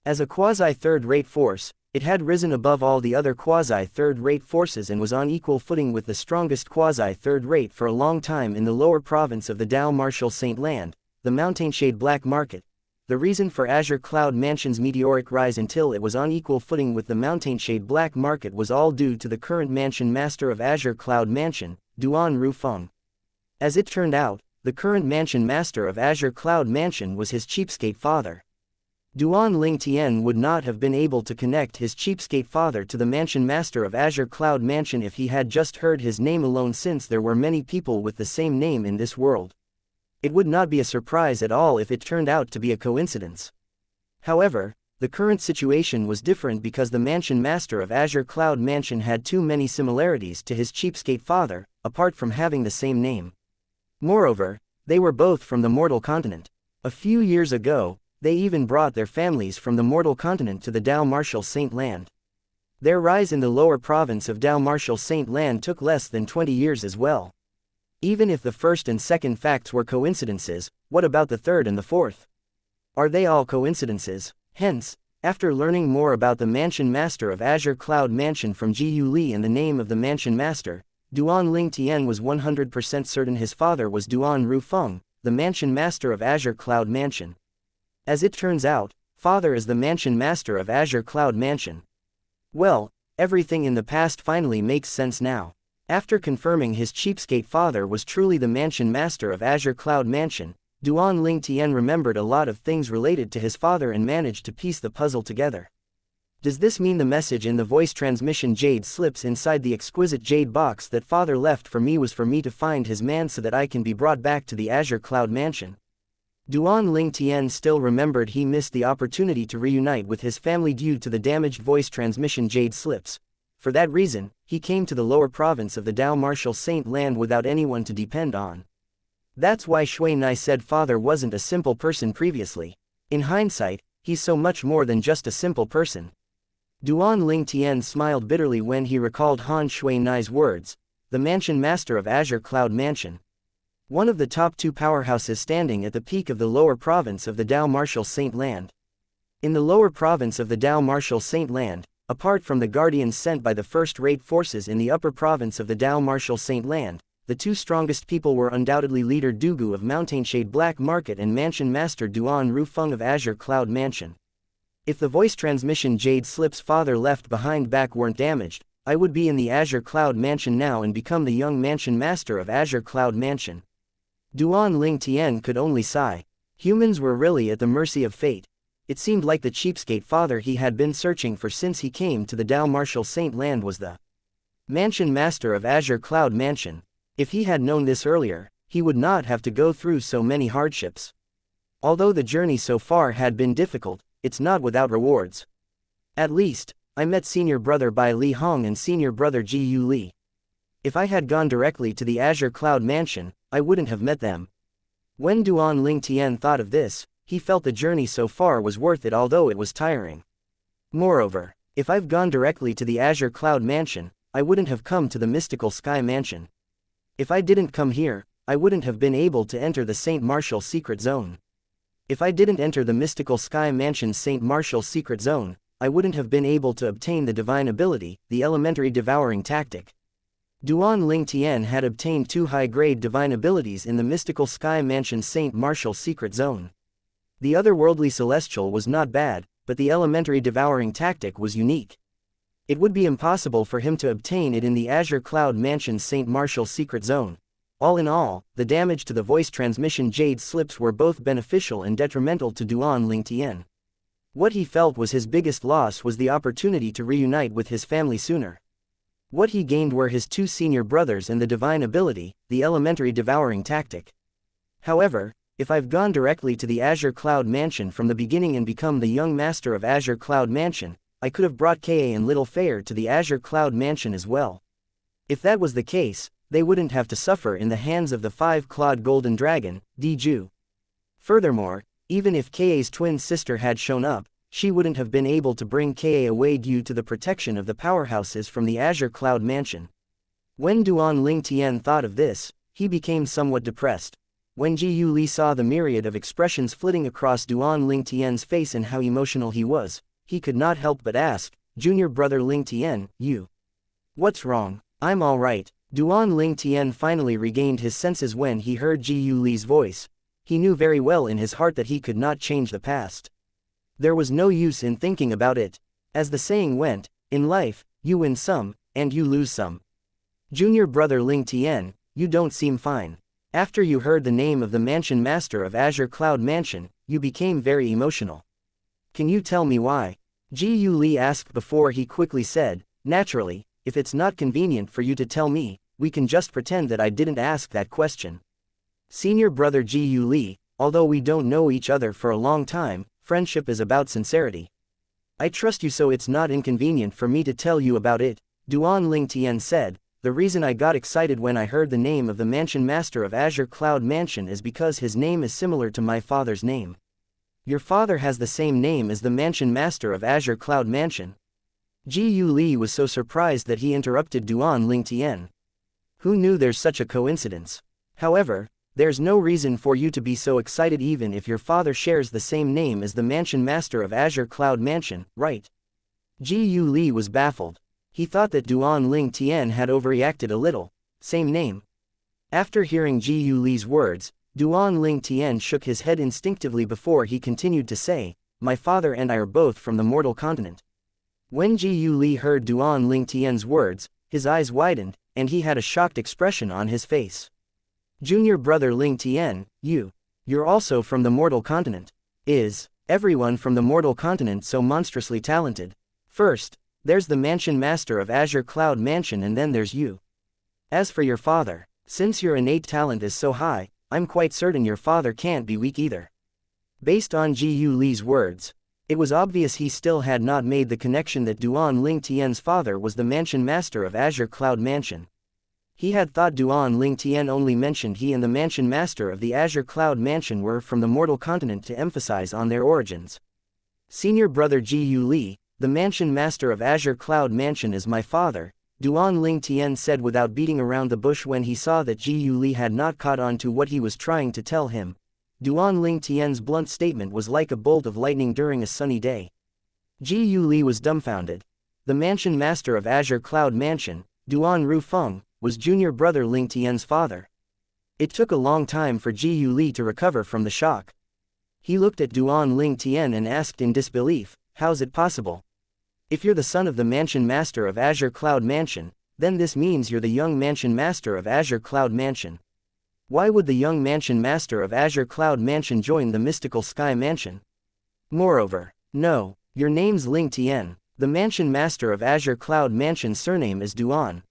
As a quasi-third-rate force, It had risen above all the other quasi-third-rate forces and was on equal footing with the strongest quasi-third-rate for a long time in the lower province of the Dao Martial Saint Land, the Mountainshade Black Market. The reason for Azure Cloud Mansion's meteoric rise until it was on equal footing with the Mountainshade Black Market was all due to the current mansion master of Azure Cloud Mansion, Duan Rufeng. As it turned out, the current mansion master of Azure Cloud Mansion was his cheapskate father. Duan Lingtian would not have been able to connect his cheapskate father to the mansion master of Azure Cloud Mansion if he had just heard his name alone, since there were many people with the same name in this world. It would not be a surprise at all if it turned out to be a coincidence. However, the current situation was different because the mansion master of Azure Cloud Mansion had too many similarities to his cheapskate father, apart from having the same name. Moreover, they were both from the mortal continent. A few years ago, they even brought their families from the mortal continent to the Dao Martial Saint Land. Their rise in the lower province of Dao Martial Saint Land took less than 20 years as well. Even if the first and second facts were coincidences, what about the third and the fourth? Are they all coincidences? Hence, after learning more about the mansion master of Azure Cloud Mansion from Ji Yu Li and the name of the mansion master, Duan Lingtian was 100% certain his father was Duan Rufeng, the mansion master of Azure Cloud Mansion. As it turns out, father is the mansion master of Azure Cloud Mansion. Well, everything in the past finally makes sense now. After confirming his cheapskate father was truly the mansion master of Azure Cloud Mansion, Duan Lingtian remembered a lot of things related to his father and managed to piece the puzzle together. Does this mean the message in the voice transmission jade slips inside the exquisite jade box that father left for me was for me to find his man so that I can be brought back to the Azure Cloud Mansion? Duan Lingtian still remembered he missed the opportunity to reunite with his family due to the damaged voice transmission jade slips. For that reason, he came to the lower province of the Dao Martial Saint Land without anyone to depend on. That's why Shui Nai said father wasn't a simple person previously. In hindsight, he's so much more than just a simple person. Duan Lingtian smiled bitterly when he recalled Han Shui Nai's words, the mansion master of Azure Cloud Mansion. One of the top two powerhouses standing at the peak of the lower province of the Dao Martial Saint Land. In the lower province of the Dao Martial Saint Land, apart from the guardians sent by the first-rate forces in the upper province of the Dao Martial Saint Land, the two strongest people were undoubtedly leader Dugu of Mountainshade Black Market and mansion master Duan Rufeng of Azure Cloud Mansion. If the voice transmission jade slips father left behind back weren't damaged, I would be in the Azure Cloud Mansion now and become the young mansion master of Azure Cloud Mansion. Duan Lingtian could only sigh. Humans were really at the mercy of fate. It seemed like the cheapskate father he had been searching for since he came to the Dao Martial Saint Land was the mansion master of Azure Cloud Mansion. If he had known this earlier, he would not have to go through so many hardships. Although the journey so far had been difficult, it's not without rewards. At least, I met senior brother Bai Li Hong and senior brother Ji Yu Li. If I had gone directly to the Azure Cloud Mansion, I wouldn't have met them. When Duan Lingtian thought of this, he felt the journey so far was worth it although it was tiring. Moreover, if I've gone directly to the Azure Cloud Mansion, I wouldn't have come to the Mystical Sky Mansion. If I didn't come here, I wouldn't have been able to enter the Saint Martial Secret Zone. If I didn't enter the Mystical Sky Mansion's Saint Martial Secret Zone, I wouldn't have been able to obtain the divine ability, the elementary devouring tactic. Duan Lingtian had obtained two high-grade divine abilities in the Mystical Sky Mansion's Saint Martial Secret Zone. The otherworldly celestial was not bad, but the elementary devouring tactic was unique. It would be impossible for him to obtain it in the Azure Cloud Mansion's Saint Martial Secret Zone. All in all, the damage to the voice transmission jade slips were both beneficial and detrimental to Duan Lingtian. What he felt was his biggest loss was the opportunity to reunite with his family sooner. What he gained were his two senior brothers and the divine ability, the elementary devouring tactic. However, if I've gone directly to the Azure Cloud Mansion from the beginning and become the young master of Azure Cloud Mansion, I could have brought Ka and Little Fair to the Azure Cloud Mansion as well. If that was the case, they wouldn't have to suffer in the hands of the five-clawed golden dragon, Diju. Furthermore, even if Ka's twin sister had shown up, she wouldn't have been able to bring Ka away due to the protection of the powerhouses from the Azure Cloud Mansion. When Duan Lingtian thought of this, he became somewhat depressed. When Ji Yu Li saw the myriad of expressions flitting across Duan Lingtian's face and how emotional he was, he could not help but ask, junior brother Ling Tian, you. What's wrong? I'm all right. Duan Ling Tian finally regained his senses when he heard Ji Yu Li's voice. He knew very well in his heart that he could not change the past. There was no use in thinking about it. As the saying went, in life, you win some, and you lose some. Junior brother Ling Tian, you don't seem fine. After you heard the name of the mansion master of Azure Cloud Mansion, you became very emotional. Can you tell me why? Ji Yu Li asked before he quickly said, naturally, if it's not convenient for you to tell me, we can just pretend that I didn't ask that question. Senior brother Ji Yu Li, although we don't know each other for a long time, friendship is about sincerity. I trust you, so it's not inconvenient for me to tell you about it, Duan Ling Tian said. The reason I got excited when I heard the name of the mansion master of Azure Cloud Mansion is because his name is similar to my father's name. Your father has the same name as the mansion master of Azure Cloud Mansion. Ji Yu Li was so surprised that he interrupted Duan Ling Tian. Who knew there's such a coincidence? However, there's no reason for you to be so excited even if your father shares the same name as the mansion master of Azure Cloud Mansion, right? Ji Yu Li was baffled. He thought that Duan Ling Tian had overreacted a little. Same name. After hearing Ji Yu Li's words, Duan Ling Tian shook his head instinctively before he continued to say, my father and I are both from the mortal continent. When Ji Yu Li heard Duan Ling Tian's words, his eyes widened, and he had a shocked expression on his face. Junior brother Ling Tian, you're also from the mortal continent. Is everyone from the mortal continent so monstrously talented? First, there's the mansion master of Azure Cloud Mansion, and then there's you. As for your father, since your innate talent is so high, I'm quite certain your father can't be weak either. Based on Ji Yu Li's words, it was obvious he still had not made the connection that Duan Ling Tian's father was the mansion master of Azure Cloud Mansion. He had thought Duan Ling Tian only mentioned he and the mansion master of the Azure Cloud Mansion were from the mortal continent to emphasize on their origins. Senior brother Ji Yu Li, the mansion master of Azure Cloud Mansion is my father, Duan Ling Tian said without beating around the bush when he saw that Ji Yu Li had not caught on to what he was trying to tell him. Duan Ling Tian's blunt statement was like a bolt of lightning during a sunny day. Ji Yu Li was dumbfounded. The mansion master of Azure Cloud Mansion, Duan Rufeng, was junior brother Ling Tian's father. It took a long time for Ji Yu Li to recover from the shock. He looked at Duan Ling Tian and asked in disbelief, how's it possible? If you're the son of the mansion master of Azure Cloud Mansion, then this means you're the young mansion master of Azure Cloud Mansion. Why would the young mansion master of Azure Cloud Mansion join the mystical Sky Mansion? Moreover, no, your name's Ling Tian. The mansion master of Azure Cloud Mansion's surname is Duan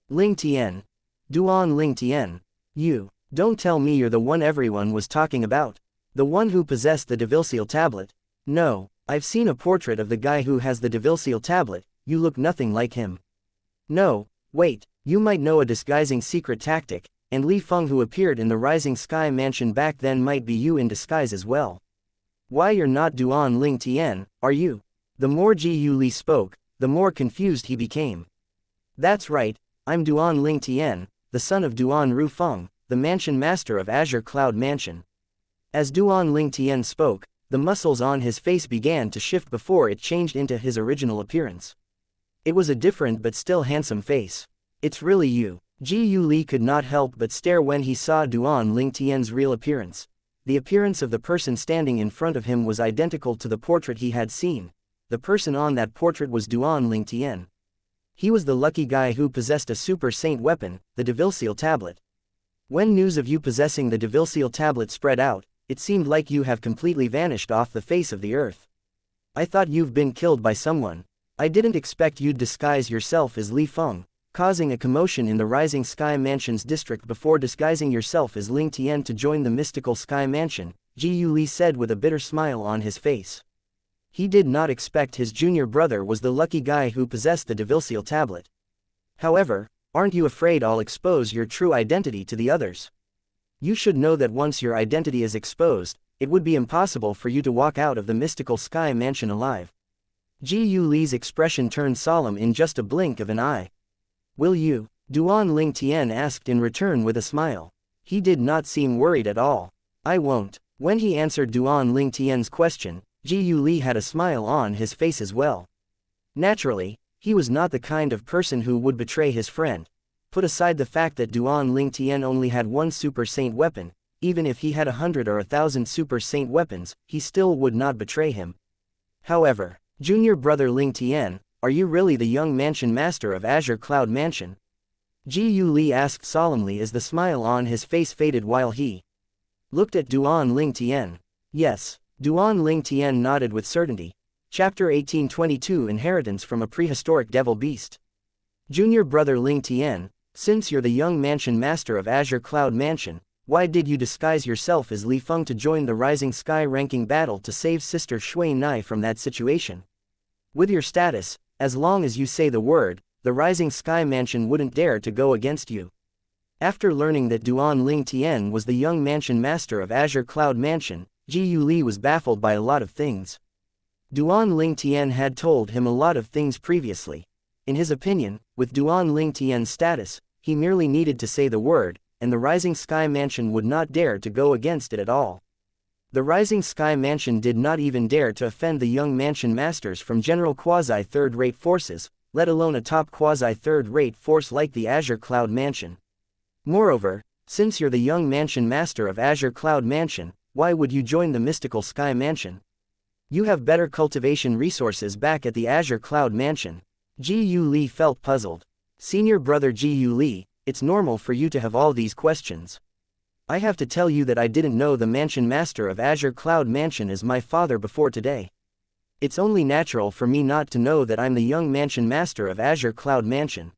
Ling Tian. Duan Ling Tian. You don't tell me you're the one everyone was talking about. The one who possessed the devil-seal tablet. No, I've seen a portrait of the guy who has the devil-seal tablet. You look nothing like him. No, wait, you might know a disguising secret tactic, and Li Feng who appeared in the Rising Sky Mansion back then might be you in disguise as well. Why, you're not Duan Ling Tian, are you? The more Ji Yu Li spoke, the more confused he became. That's right, I'm Duan Ling Tian, the son of Duan Rufeng, the mansion master of Azure Cloud Mansion. As Duan Ling Tian spoke, the muscles on his face began to shift before it changed into his original appearance. It was a different but still handsome face. It's really you. Ji Yu Li could not help but stare when he saw Duan Ling Tian's real appearance. The appearance of the person standing in front of him was identical to the portrait he had seen. The person on that portrait was Duan Ling Tian. He was the lucky guy who possessed a super saint weapon, the devil-seal tablet. When news of you possessing the devil-seal tablet spread out, it seemed like you have completely vanished off the face of the earth. I thought you've been killed by someone. I didn't expect you'd disguise yourself as Li Feng, causing a commotion in the Rising Sky Mansion's district before disguising yourself as Ling Tian to join the mystical Sky Mansion, Ji Yu Li said with a bitter smile on his face. He did not expect his junior brother was the lucky guy who possessed the devil-seal tablet. However, aren't you afraid I'll expose your true identity to the others? You should know that once your identity is exposed, it would be impossible for you to walk out of the mystical Sky Mansion alive. Ji Yu Li's expression turned solemn in just a blink of an eye. Will you? Duan Ling Tian asked in return with a smile. He did not seem worried at all. I won't. When he answered Duan Ling Tian's question, Ji Yu Li had a smile on his face as well. Naturally, he was not the kind of person who would betray his friend. Put aside the fact that Duan Lingtian only had one Super Saint weapon, even if he had 100 or 1,000 Super Saint weapons, he still would not betray him. However, junior brother Lingtian, are you really the young mansion master of Azure Cloud Mansion? Ji Yu Li asked solemnly as the smile on his face faded while he looked at Duan Lingtian. Yes, Duan Lingtian nodded with certainty. Chapter 1822 Inheritance from a Prehistoric Devil Beast. Junior brother Lingtian, since you're the young mansion master of Azure Cloud Mansion, why did you disguise yourself as Li Feng to join the Rising Sky ranking battle to save sister Shui Nai from that situation? With your status, as long as you say the word, the Rising Sky Mansion wouldn't dare to go against you. After learning that Duan Lingtian was the young mansion master of Azure Cloud Mansion, Ji Yu Li was baffled by a lot of things. Duan Lingtian had told him a lot of things previously. In his opinion, with Duan Lingtian's status, he merely needed to say the word, and the Rising Sky Mansion would not dare to go against it at all. The Rising Sky Mansion did not even dare to offend the young mansion masters from general quasi-third-rate forces, let alone a top quasi-third-rate force like the Azure Cloud Mansion. Moreover, since you're the young mansion master of Azure Cloud Mansion, why would you join the mystical Sky Mansion? You have better cultivation resources back at the Azure Cloud Mansion. Ji Yu Li felt puzzled. Senior brother Ji Yu Li, it's normal for you to have all these questions. I have to tell you that I didn't know the mansion master of Azure Cloud Mansion is my father before today. It's only natural for me not to know that I'm the young mansion master of Azure Cloud Mansion.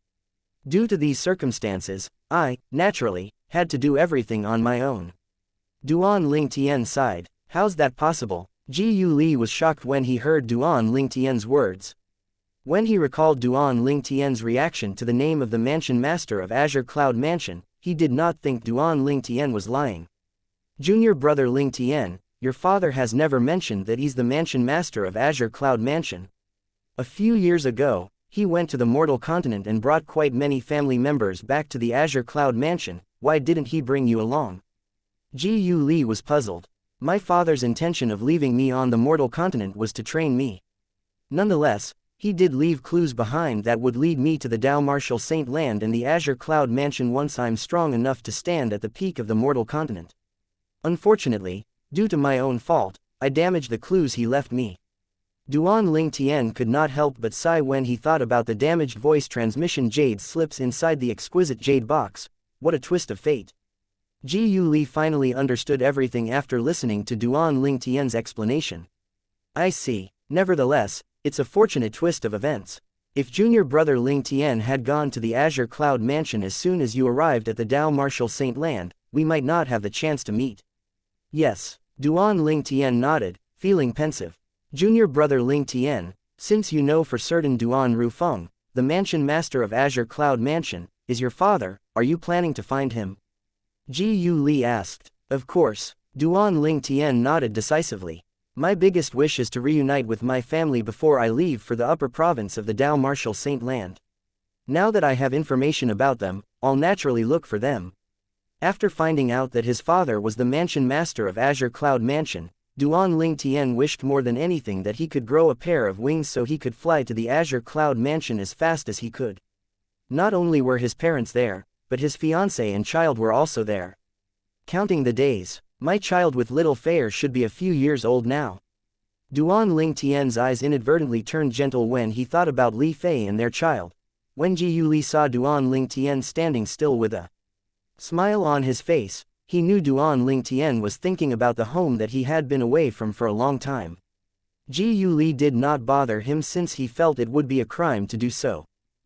Due to these circumstances, I, naturally, had to do everything on my own. Duan Lingtian sighed. How's that possible? Ji Yu Li was shocked when he heard Duan Lingtian's words. When he recalled Duan Lingtian's reaction to the name of the mansion master of Azure Cloud Mansion, he did not think Duan Lingtian was lying. Junior brother Lingtian, your father has never mentioned that he's the mansion master of Azure Cloud Mansion. A few years ago, he went to the mortal continent and brought quite many family members back to the Azure Cloud Mansion. Why didn't he bring you along? Ji Yu Li was puzzled. My father's intention of leaving me on the mortal continent was to train me. Nonetheless, he did leave clues behind that would lead me to the Dao Martial Saint Land and the Azure Cloud Mansion once I'm strong enough to stand at the peak of the mortal continent. Unfortunately, due to my own fault, I damaged the clues he left me. Duan Lingtian could not help but sigh when he thought about the damaged voice transmission jade slips inside the exquisite jade box. What a twist of fate. Ji Yu Li finally understood everything after listening to Duan Lingtian's explanation. I see. Nevertheless, it's a fortunate twist of events. If junior brother Lingtian had gone to the Azure Cloud Mansion as soon as you arrived at the Dao Martial Saint Land, we might not have the chance to meet. Yes, Duan Lingtian nodded, feeling pensive. Junior brother Lingtian, since you know for certain Duan Rufeng, the mansion master of Azure Cloud Mansion, is your father, are you planning to find him? Ji Yu Li asked. Of course. Duan Lingtian nodded decisively. My biggest wish is to reunite with my family before I leave for the upper province of the Dao Martial Saint Land. Now that I have information about them, I'll naturally look for them. After finding out that his father was the mansion master of Azure Cloud Mansion, Duan Lingtian wished more than anything that he could grow a pair of wings so he could fly to the Azure Cloud Mansion as fast as he could. Not only were his parents there, but his fiancée and child were also there. Counting the days, my child with little Fair should be a few years old now. Duan Lingtian's eyes inadvertently turned gentle when he thought about Li Fei and their child. When Ji Yu Li saw Duan Lingtian standing still with a smile on his face, he knew Duan Lingtian was thinking about the home that he had been away from for a long time. Ji Yu Li did not bother him since he felt it would be a crime to do so.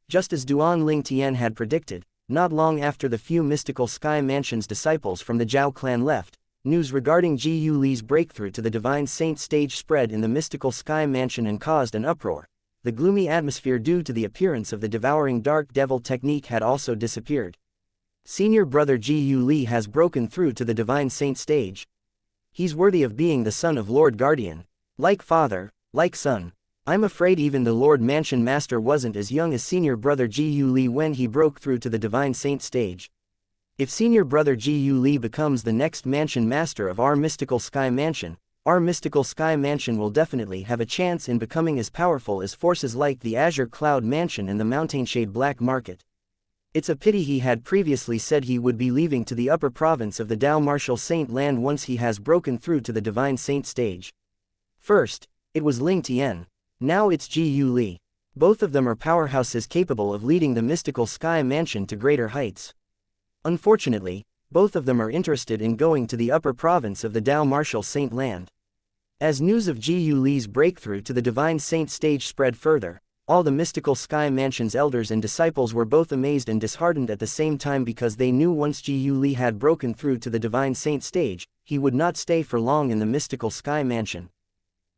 Just as Duan Lingtian had predicted, not long after the few mystical Sky Mansion's disciples from the Zhao clan left, news regarding Ji Yu Li's breakthrough to the Divine Saint stage spread in the mystical Sky Mansion and caused an uproar. The gloomy atmosphere due to the appearance of the devouring dark devil technique had also disappeared. Senior brother Ji Yu Li has broken through to the Divine Saint stage. He's worthy of being the son of Lord Guardian. Like father, like son. I'm afraid even the Lord Mansion Master wasn't as young as senior brother Ji Yu Li when he broke through to the Divine Saint stage. If senior brother Ji Yu Li becomes the next Mansion Master of our mystical Sky Mansion, our mystical sky mansion will definitely have a chance in becoming as powerful as forces like the Azure Cloud Mansion and the Mountainshade Black Market. It's a pity he had previously said he would be leaving to the upper province of the Dao Martial Saint land once he has broken through to the Divine Saint stage. First, it was Ling Tian. Now it's Ji Yu Li. Both of them are powerhouses capable of leading the mystical sky mansion to greater heights. Unfortunately, both of them are interested in going to the upper province of the Dao Martial Saint land. As news of Ji Yu Li's breakthrough to the Divine Saint stage spread further, all the mystical sky mansion's elders and disciples were both amazed and disheartened at the same time because they knew once Ji Yu Li had broken through to the Divine Saint stage, he would not stay for long in the mystical sky mansion.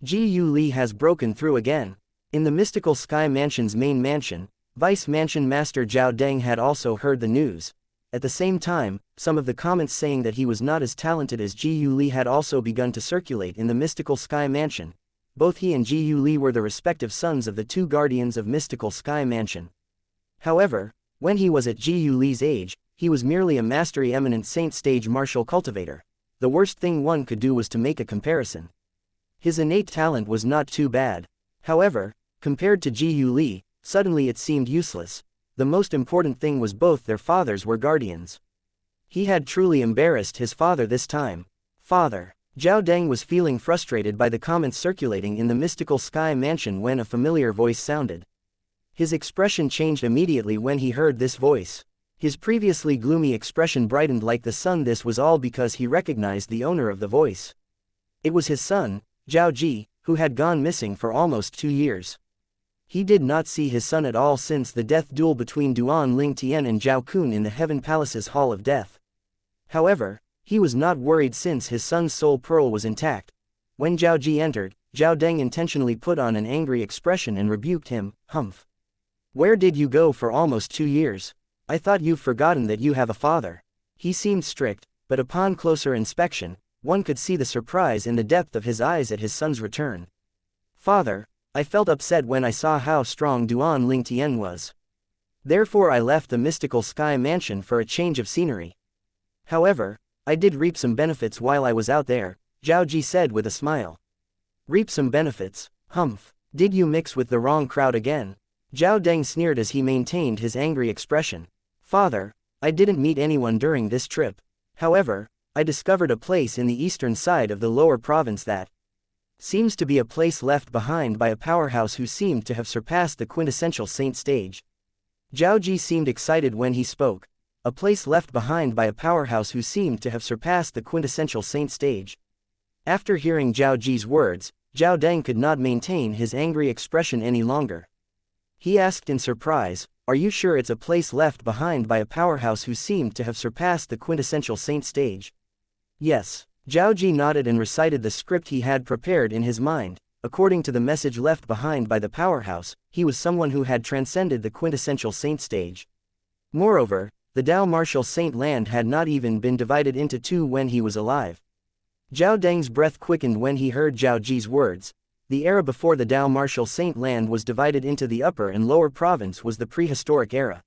Ji Yu Li has broken through again. In the mystical sky mansion's main mansion, Vice Mansion Master Zhao Deng had also heard the news. At the same time, some of the comments saying that he was not as talented as Ji Yu Li had also begun to circulate in the mystical sky mansion. Both he and Ji Yu Li were the respective sons of the two guardians of mystical sky mansion. However, when he was at Ji Yu Li's age, he was merely a mastery eminent saint stage martial cultivator. The worst thing one could do was to make a comparison. His innate talent was not too bad. However, compared to Ji Yu Li, suddenly it seemed useless. The most important thing was both their fathers were guardians. He had truly embarrassed his father this time. Father. Zhao Deng was feeling frustrated by the comments circulating in the mystical sky mansion when a familiar voice sounded. His expression changed immediately when he heard this voice. His previously gloomy expression brightened like the sun. This was all because he recognized the owner of the voice. It was his son, Zhao Ji, who had gone missing for almost 2 years. He did not see his son at all since the death duel between Duan Ling Tian and Zhao Kun in the Heaven Palace's Hall of Death. However, he was not worried since his son's soul pearl was intact. When Zhao Ji entered, Zhao Deng intentionally put on an angry expression and rebuked him. Humph. Where did you go for almost 2 years? I thought you've forgotten that you have a father. He seemed strict, but upon closer inspection, one could see the surprise in the depth of his eyes at his son's return. Father, I felt upset when I saw how strong Duan Ling Tian was. Therefore I left the mystical sky mansion for a change of scenery. However, I did reap some benefits while I was out there, Zhao Ji said with a smile. Reap some benefits? Humph. Did you mix with the wrong crowd again? Zhao Deng sneered as he maintained his angry expression. Father, I didn't meet anyone during this trip. However, I discovered a place in the eastern side of the lower province that seems to be a place left behind by a powerhouse who seemed to have surpassed the quintessential saint stage. Zhao Ji seemed excited when he spoke. A place left behind by a powerhouse who seemed to have surpassed the quintessential saint stage. After hearing Zhao Ji's words, Zhao Deng could not maintain his angry expression any longer. He asked in surprise, are you sure it's a place left behind by a powerhouse who seemed to have surpassed the quintessential saint stage? Yes. Zhao Ji nodded and recited the script he had prepared in his mind. According to the message left behind by the powerhouse, he was someone who had transcended the quintessential saint stage. Moreover, the Dao Martial Saint land had not even been divided into two when he was alive. Zhao Deng's breath quickened when he heard Zhao Ji's words. The era before the Dao Martial Saint land was divided into the upper and lower province was the prehistoric era.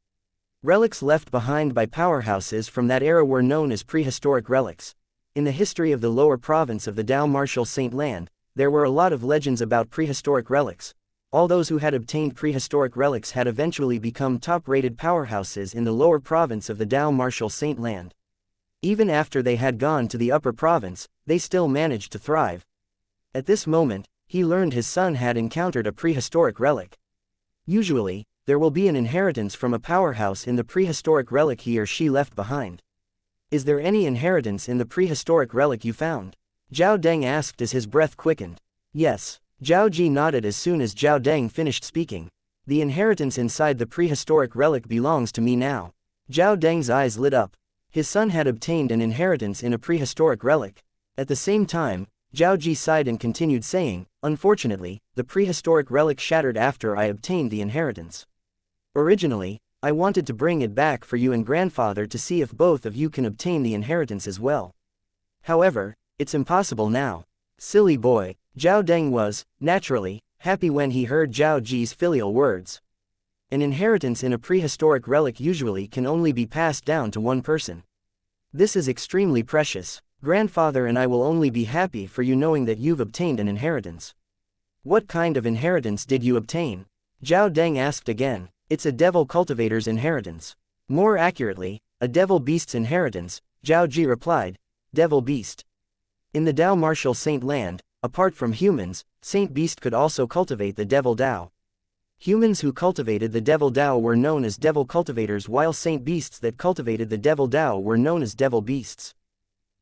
Relics left behind by powerhouses from that era were known as prehistoric relics. In the history of the lower province of the Dao Martial Saint land, there were a lot of legends about prehistoric relics. All those who had obtained prehistoric relics had eventually become top-rated powerhouses in the lower province of the Dao Martial Saint land. Even after they had gone to the upper province, they still managed to thrive. At this moment, he learned his son had encountered a prehistoric relic. Usually, there will be an inheritance from a powerhouse in the prehistoric relic he or she left behind. Is there any inheritance in the prehistoric relic you found? Zhao Deng asked as his breath quickened. Yes. Zhao Ji nodded as soon as Zhao Deng finished speaking. The inheritance inside the prehistoric relic belongs to me now. Zhao Deng's eyes lit up. His son had obtained an inheritance in a prehistoric relic. At the same time, Zhao Ji sighed and continued saying, unfortunately, the prehistoric relic shattered after I obtained the inheritance. Originally, I wanted to bring it back for you and grandfather to see if both of you can obtain the inheritance as well. However, it's impossible now. Silly boy. Zhao Deng was, naturally, happy when he heard Zhao Ji's filial words. An inheritance in a prehistoric relic usually can only be passed down to one person. This is extremely precious. Grandfather and I will only be happy for you knowing that you've obtained an inheritance. What kind of inheritance did you obtain? Zhao Deng asked again. It's a devil cultivator's inheritance. More accurately, a devil beast's inheritance, Zhao Ji replied. Devil beast. In the Dao martial saint land, apart from humans, Saint Beast could also cultivate the devil Dao. Humans who cultivated the devil Dao were known as devil cultivators, while Saint Beasts that cultivated the devil Dao were known as devil beasts.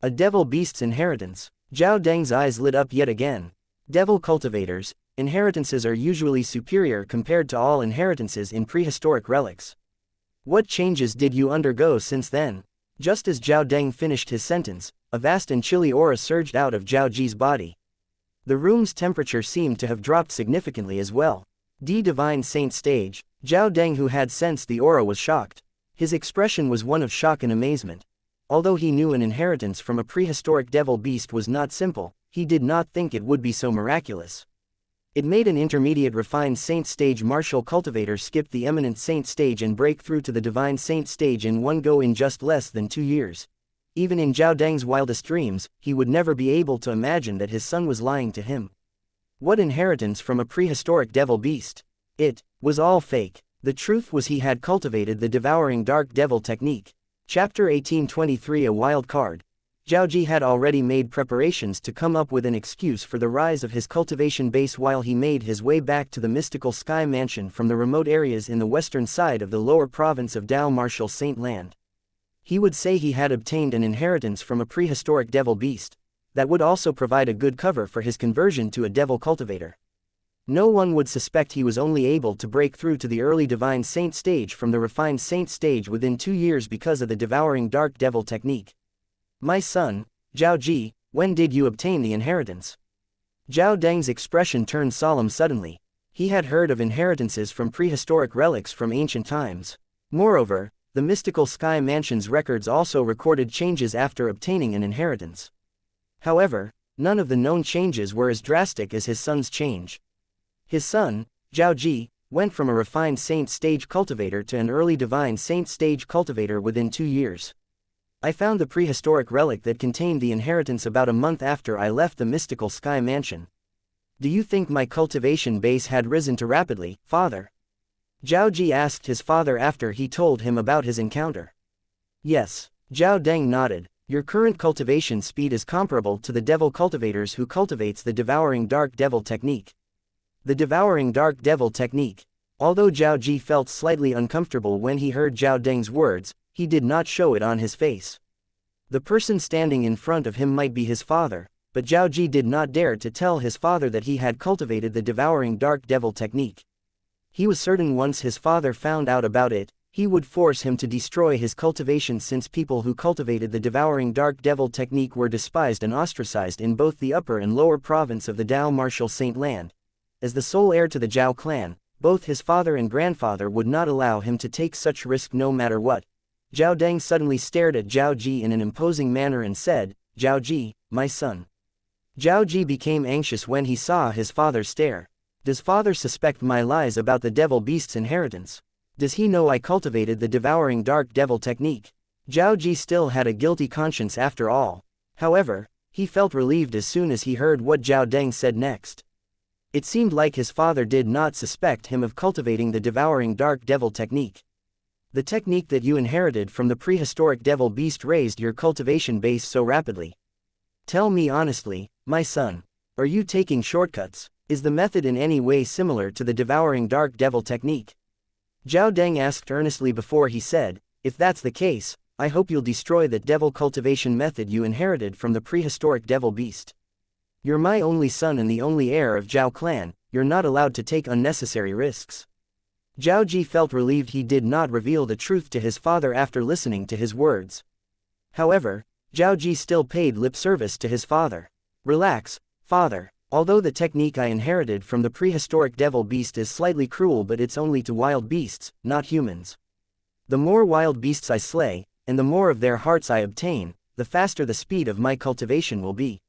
A devil beast's inheritance. Zhao Deng's eyes lit up yet again. Devil cultivators' inheritances are usually superior compared to all inheritances in prehistoric relics. What changes did you undergo since then? Just as Zhao Deng finished his sentence, a vast and chilly aura surged out of Zhao Ji's body. The room's temperature seemed to have dropped significantly as well. Divine Saint stage, Zhao Deng, who had sensed the aura, was shocked. His expression was one of shock and amazement. Although he knew an inheritance from a prehistoric devil beast was not simple, he did not think it would be so miraculous. It made an intermediate refined saint stage martial cultivator skip the eminent saint stage and break through to the divine saint stage in one go in just less than 2 years. Even in Zhao Deng's wildest dreams, he would never be able to imagine that his son was lying to him. What inheritance from a prehistoric devil beast? It was all fake. The truth was he had cultivated the devouring dark devil technique. Chapter 1823. A wild card. Zhao Ji had already made preparations to come up with an excuse for the rise of his cultivation base while he made his way back to the mystical sky mansion from the remote areas in the western side of the lower province of Dao martial saint land. He would say he had obtained an inheritance from a prehistoric devil beast. That would also provide a good cover for his conversion to a devil cultivator. No one would suspect he was only able to break through to the early divine saint stage from the refined saint stage within 2 years because of the devouring dark devil technique. My son, Zhao Ji, when did you obtain the inheritance? Zhao Deng's expression turned solemn suddenly. He had heard of inheritances from prehistoric relics from ancient times. Moreover, the mystical sky mansion's records also recorded changes after obtaining an inheritance. However, none of the known changes were as drastic as his son's change. His son, Zhao Ji, went from a refined saint stage cultivator to an early divine saint stage cultivator within 2 years. I found the prehistoric relic that contained the inheritance about a month after I left the mystical sky mansion. Do you think my cultivation base had risen too rapidly, father? Zhao Ji asked his father after he told him about his encounter. Yes, Zhao Deng nodded. Your current cultivation speed is comparable to the devil cultivators who cultivates the devouring dark devil technique. The devouring dark devil technique. Although Zhao Ji felt slightly uncomfortable when he heard Zhao Deng's words, he did not show it on his face. The person standing in front of him might be his father, but Zhao Ji did not dare to tell his father that he had cultivated the devouring dark devil technique. He was certain once his father found out about it, he would force him to destroy his cultivation, since people who cultivated the devouring dark devil technique were despised and ostracized in both the upper and lower province of the Dao martial saint land. As the sole heir to the Zhao clan, both his father and grandfather would not allow him to take such risk no matter what. Zhao Deng suddenly stared at Zhao Ji in an imposing manner and said, Zhao Ji, my son. Zhao Ji became anxious when he saw his father stare. Does father suspect my lies about the devil beast's inheritance? Does he know I cultivated the devouring dark devil technique? Zhao Ji still had a guilty conscience after all. However, he felt relieved as soon as he heard what Zhao Deng said next. It seemed like his father did not suspect him of cultivating the devouring dark devil technique. The technique that you inherited from the prehistoric devil beast raised your cultivation base so rapidly. Tell me honestly, my son, are you taking shortcuts? Is the method in any way similar to the devouring dark devil technique? Zhao Deng asked earnestly before he said, if that's the case, I hope you'll destroy that devil cultivation method you inherited from the prehistoric devil beast. You're my only son and the only heir of Zhao clan, you're not allowed to take unnecessary risks. Zhao Ji felt relieved he did not reveal the truth to his father after listening to his words. However, Zhao Ji still paid lip service to his father. Relax, father. Although the technique I inherited from the prehistoric devil beast is slightly cruel, but it's only to wild beasts, not humans. The more wild beasts I slay, and the more of their hearts I obtain, the faster the speed of my cultivation will be.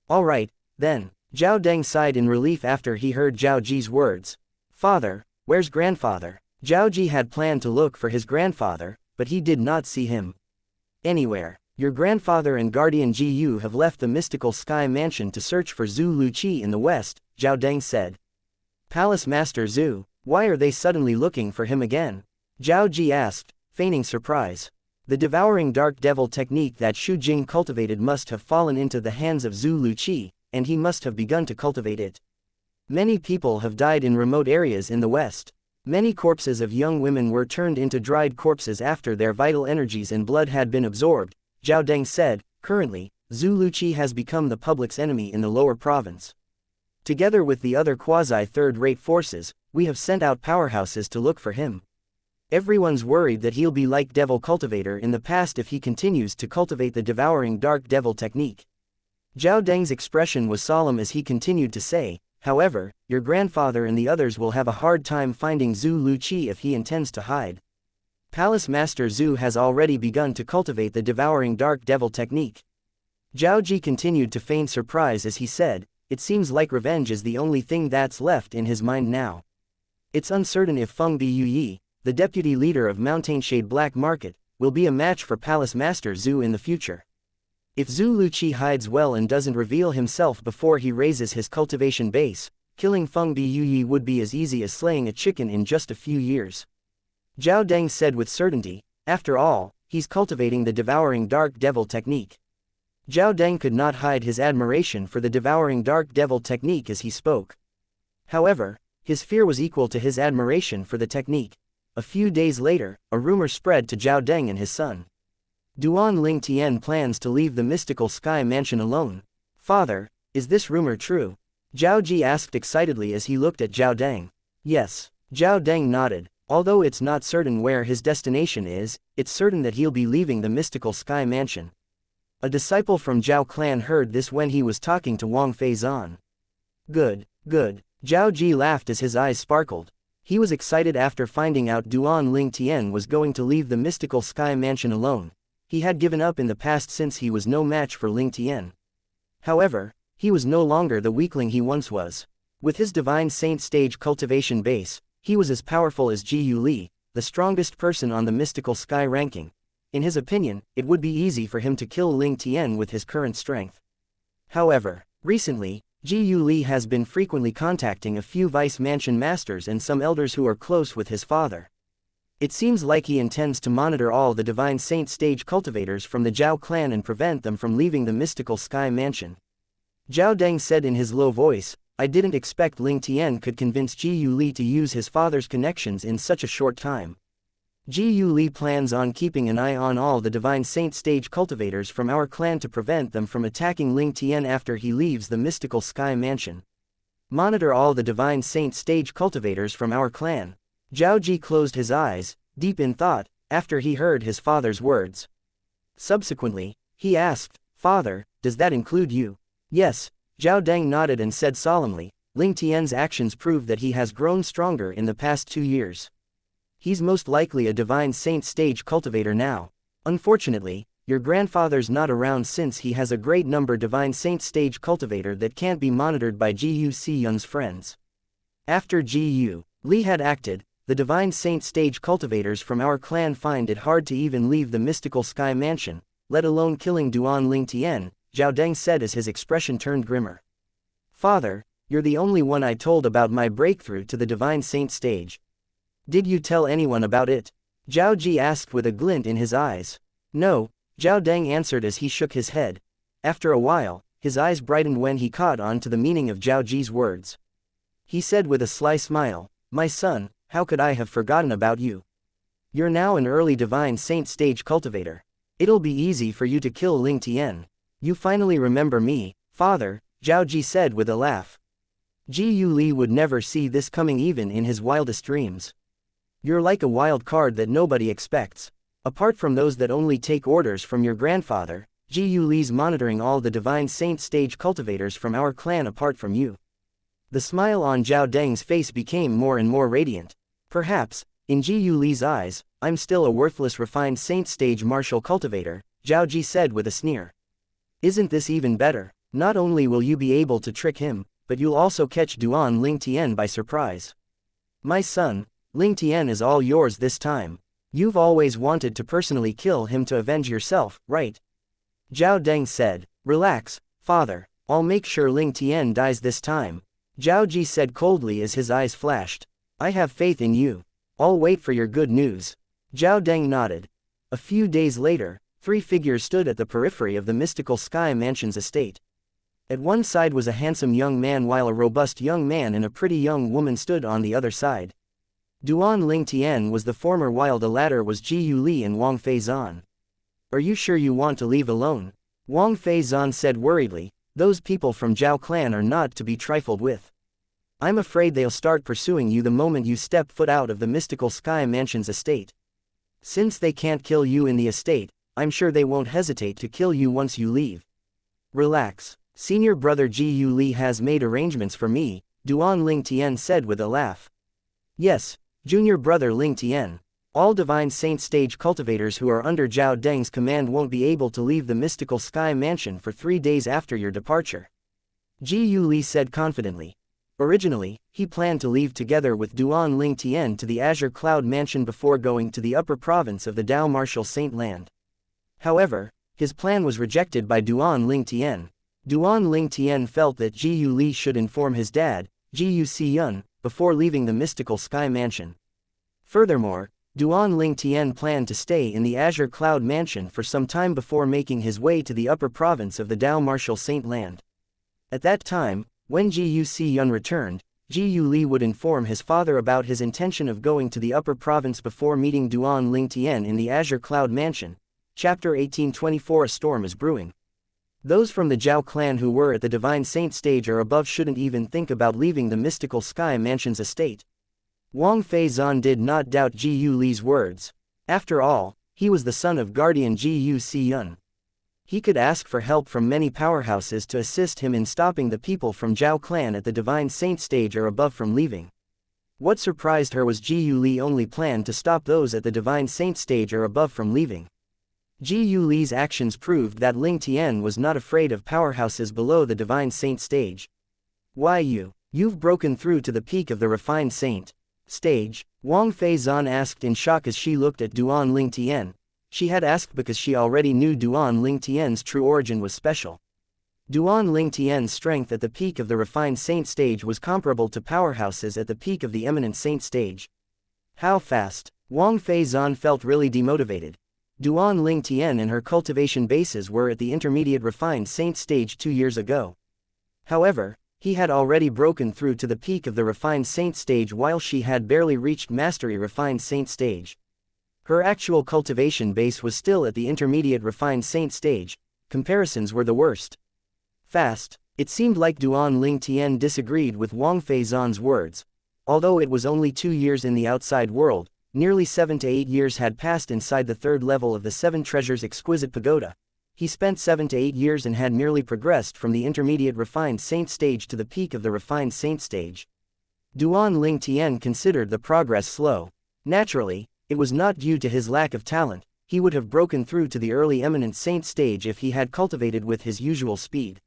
Alright, then. Zhao Deng sighed in relief after he heard Zhao Ji's words. Father, where's grandfather? Zhao Ji had planned to look for his grandfather, but he did not see him anywhere. Your grandfather and guardian Ji Yu have left the mystical sky mansion to search for Zhu Luqi in the west, Zhao Deng said. Palace Master Zhu, why are they suddenly looking for him again? Zhao Ji asked, feigning surprise. The devouring dark devil technique that Xu Jing cultivated must have fallen into the hands of Zhu Luqi, and he must have begun to cultivate it. Many people have died in remote areas in the west. Many corpses of young women were turned into dried corpses after their vital energies and blood had been absorbed, Zhao Deng said. Currently, Zhu Luqi has become the public's enemy in the lower province. Together with the other quasi-third-rate forces, we have sent out powerhouses to look for him. Everyone's worried that he'll be like Devil Cultivator in the past if he continues to cultivate the devouring dark devil technique. Zhao Deng's expression was solemn as he continued to say, however, your grandfather and the others will have a hard time finding Zhu Luqi if he intends to hide. Palace Master Zhu has already begun to cultivate the devouring dark devil technique. Zhao Ji continued to feign surprise as he said, it seems like revenge is the only thing that's left in his mind now. It's uncertain if Feng Biyuyi, the deputy leader of Mountainshade Black Market, will be a match for Palace Master Zhu in the future. If Zhu Luqi hides well and doesn't reveal himself before he raises his cultivation base, killing Feng Biyuyi would be as easy as slaying a chicken in just a few years. Zhao Deng said with certainty, after all, he's cultivating the devouring dark devil technique. Zhao Deng could not hide his admiration for the devouring dark devil technique as he spoke. However, his fear was equal to his admiration for the technique. A few days later, a rumor spread to Zhao Deng and his son. Duan Ling Tian plans to leave the mystical sky mansion alone. Father, is this rumor true? Zhao Ji asked excitedly as he looked at Zhao Deng. Yes, Zhao Deng nodded. Although it's not certain where his destination is, it's certain that he'll be leaving the mystical sky mansion. A disciple from Zhao clan heard this when he was talking to Wang Feizan. Good, good. Zhao Ji laughed as his eyes sparkled. He was excited after finding out Duan Ling Tian was going to leave the mystical sky mansion alone. He had given up in the past since he was no match for Ling Tian. However, he was no longer the weakling he once was. With his divine saint stage cultivation base, he was as powerful as Ji Yu Li, the strongest person on the mystical sky ranking. In his opinion, it would be easy for him to kill Ling Tian with his current strength. However, recently, Ji Yu Li has been frequently contacting a few vice mansion masters and some elders who are close with his father. It seems like he intends to monitor all the divine saint stage cultivators from the Zhao clan and prevent them from leaving the mystical sky mansion. Zhao Deng said in his low voice, I didn't expect Ling Tian could convince Ji Yu Li to use his father's connections in such a short time. Ji Yu Li plans on keeping an eye on all the divine saint stage cultivators from our clan to prevent them from attacking Ling Tian after he leaves the mystical sky mansion. Monitor all the divine saint stage cultivators from our clan. Zhao Ji closed his eyes, deep in thought, after he heard his father's words. Subsequently, he asked, Father, does that include you? Yes, Zhao Deng nodded and said solemnly, Ling Tian's actions prove that he has grown stronger in the past 2 years. He's most likely a divine saint stage cultivator now. Unfortunately, your grandfather's not around since he has a great number divine saint stage cultivator that can't be monitored by Ji Yu Si Yun's friends. After Ji Yu Li had acted, the divine saint stage cultivators from our clan find it hard to even leave the mystical sky mansion, let alone killing Duan Ling Tian, Zhao Deng said as his expression turned grimmer. Father, you're the only one I told about my breakthrough to the divine saint stage. Did you tell anyone about it? Zhao Ji asked with a glint in his eyes. No, Zhao Deng answered as he shook his head. After a while, his eyes brightened when he caught on to the meaning of Zhao Ji's words. He said with a sly smile, My son, how could I have forgotten about you? You're now an early divine saint stage cultivator. It'll be easy for you to kill Ling Tian. You finally remember me, father, Zhao Ji said with a laugh. Ji Yu Li would never see this coming even in his wildest dreams. You're like a wild card that nobody expects. Apart from those that only take orders from your grandfather, Ji Yu Li's monitoring all the divine saint stage cultivators from our clan apart from you. The smile on Zhao Deng's face became more and more radiant. Perhaps, in Ji Yu Li's eyes, I'm still a worthless refined saint stage martial cultivator, Zhao Ji said with a sneer. Isn't this even better? Not only will you be able to trick him, but you'll also catch Duan Ling Tian by surprise. My son, Ling Tian is all yours this time. You've always wanted to personally kill him to avenge yourself, right? Zhao Deng said. Relax, father, I'll make sure Ling Tian dies this time. Zhao Ji said coldly as his eyes flashed. I have faith in you. I'll wait for your good news. Zhao Deng nodded. A few days later, three figures stood at the periphery of the mystical Sky Mansion's estate. At one side was a handsome young man while a robust young man and a pretty young woman stood on the other side. Duan Ling Tian was the former while the latter was Ji Yu Li and Wang Fei Zan. Are you sure you want to leave alone? Wang Fei Zan said worriedly, those people from Zhao clan are not to be trifled with. I'm afraid they'll start pursuing you the moment you step foot out of the mystical Sky Mansion's estate. Since they can't kill you in the estate, I'm sure they won't hesitate to kill you once you leave. Relax. Senior brother Ji Yu Li has made arrangements for me, Duan Ling Tian said with a laugh. Yes, junior brother Ling Tian. All Divine Saint stage cultivators who are under Zhao Deng's command won't be able to leave the mystical Sky Mansion for 3 days after your departure. Ji Yu Li said confidently. Originally, he planned to leave together with Duan Ling Tian to the Azure Cloud Mansion before going to the upper province of the Dao Martial Saint Land. However, his plan was rejected by Duan Ling Tian. Duan Ling Tian felt that Ji Yu Li should inform his dad, Ji Yu Xiyun, before leaving the mystical Sky Mansion. Furthermore, Duan Ling Tian planned to stay in the Azure Cloud Mansion for some time before making his way to the upper province of the Dao Martial Saint Land. At that time, when Ji Yu Xiyun returned, Ji Yu Li would inform his father about his intention of going to the upper province before meeting Duan Ling Tian in the Azure Cloud Mansion. Chapter 1824. A storm is brewing. Those from the Zhao clan who were at the Divine Saint stage or above shouldn't even think about leaving the mystical Sky Mansion's estate. Wang Fei Zan did not doubt Ji Yu Li's words. After all, he was the son of guardian Ji Yu Xiyun. He could ask for help from many powerhouses to assist him in stopping the people from Zhao clan at the Divine Saint stage or above from leaving. What surprised her was Ji Yu Li only planned to stop those at the Divine Saint stage or above from leaving. Ji Yu Li's actions proved that Ling Tian was not afraid of powerhouses below the Divine Saint stage. Why you've broken through to the peak of the refined saint stage? Wang Fei Zan asked in shock as she looked at Duan Ling Tian. She had asked because she already knew Duan Ling Tian's true origin was special. Duan Ling Tian's strength at the peak of the refined saint stage was comparable to powerhouses at the peak of the eminent saint stage. How fast? Wang Fei Zan felt really demotivated. Duan Ling Tian and her cultivation bases were at the intermediate refined saint stage 2 years ago. However, he had already broken through to the peak of the refined saint stage while she had barely reached mastery refined saint stage. Her actual cultivation base was still at the intermediate refined saint stage. Comparisons were the worst. Fast. It seemed like Duan Ling Tian disagreed with Wang Fei Zan's words. Although it was only 2 years in the outside world, nearly 7 to 8 years had passed inside the third level of the Seven Treasures Exquisite Pagoda. He spent 7 to 8 years and had merely progressed from the intermediate refined saint stage to the peak of the refined saint stage. Duan Ling Tian considered the progress slow. Naturally, it was not due to his lack of talent. He would have broken through to the early eminent saint stage if he had cultivated with his usual speed.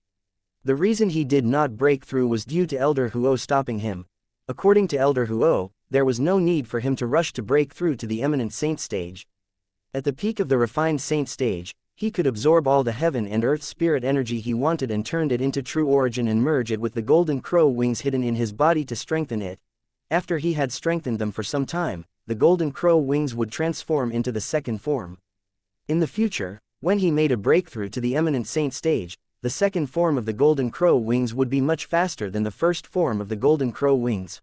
The reason he did not break through was due to Elder Huo stopping him. According to Elder Huo, there was no need for him to rush to break through to the eminent saint stage. At the peak of the refined saint stage, he could absorb all the heaven and earth spirit energy he wanted and turned it into true origin and merge it with the golden crow wings hidden in his body to strengthen it. After he had strengthened them for some time, the golden crow wings would transform into the second form. In the future, when he made a breakthrough to the eminent saint stage, the second form of the golden crow wings would be much faster than the first form of the golden crow wings.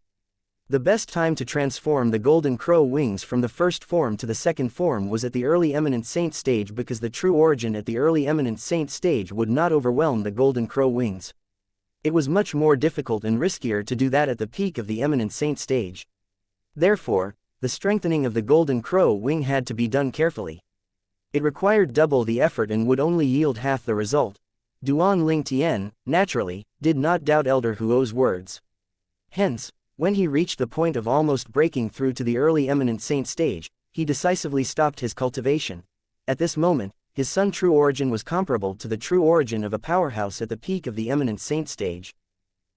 The best time to transform the golden crow wings from the first form to the second form was at the early eminent saint stage because the true origin at the early eminent saint stage would not overwhelm the golden crow wings. It was much more difficult and riskier to do that at the peak of the eminent saint stage. Therefore, the strengthening of the golden crow wing had to be done carefully. It required double the effort and would only yield half the result. Duan Ling Tian, naturally, did not doubt Elder Huo's words. Hence, when he reached the point of almost breaking through to the early eminent saint stage, he decisively stopped his cultivation. At this moment, his son's true origin was comparable to the true origin of a powerhouse at the peak of the eminent saint stage.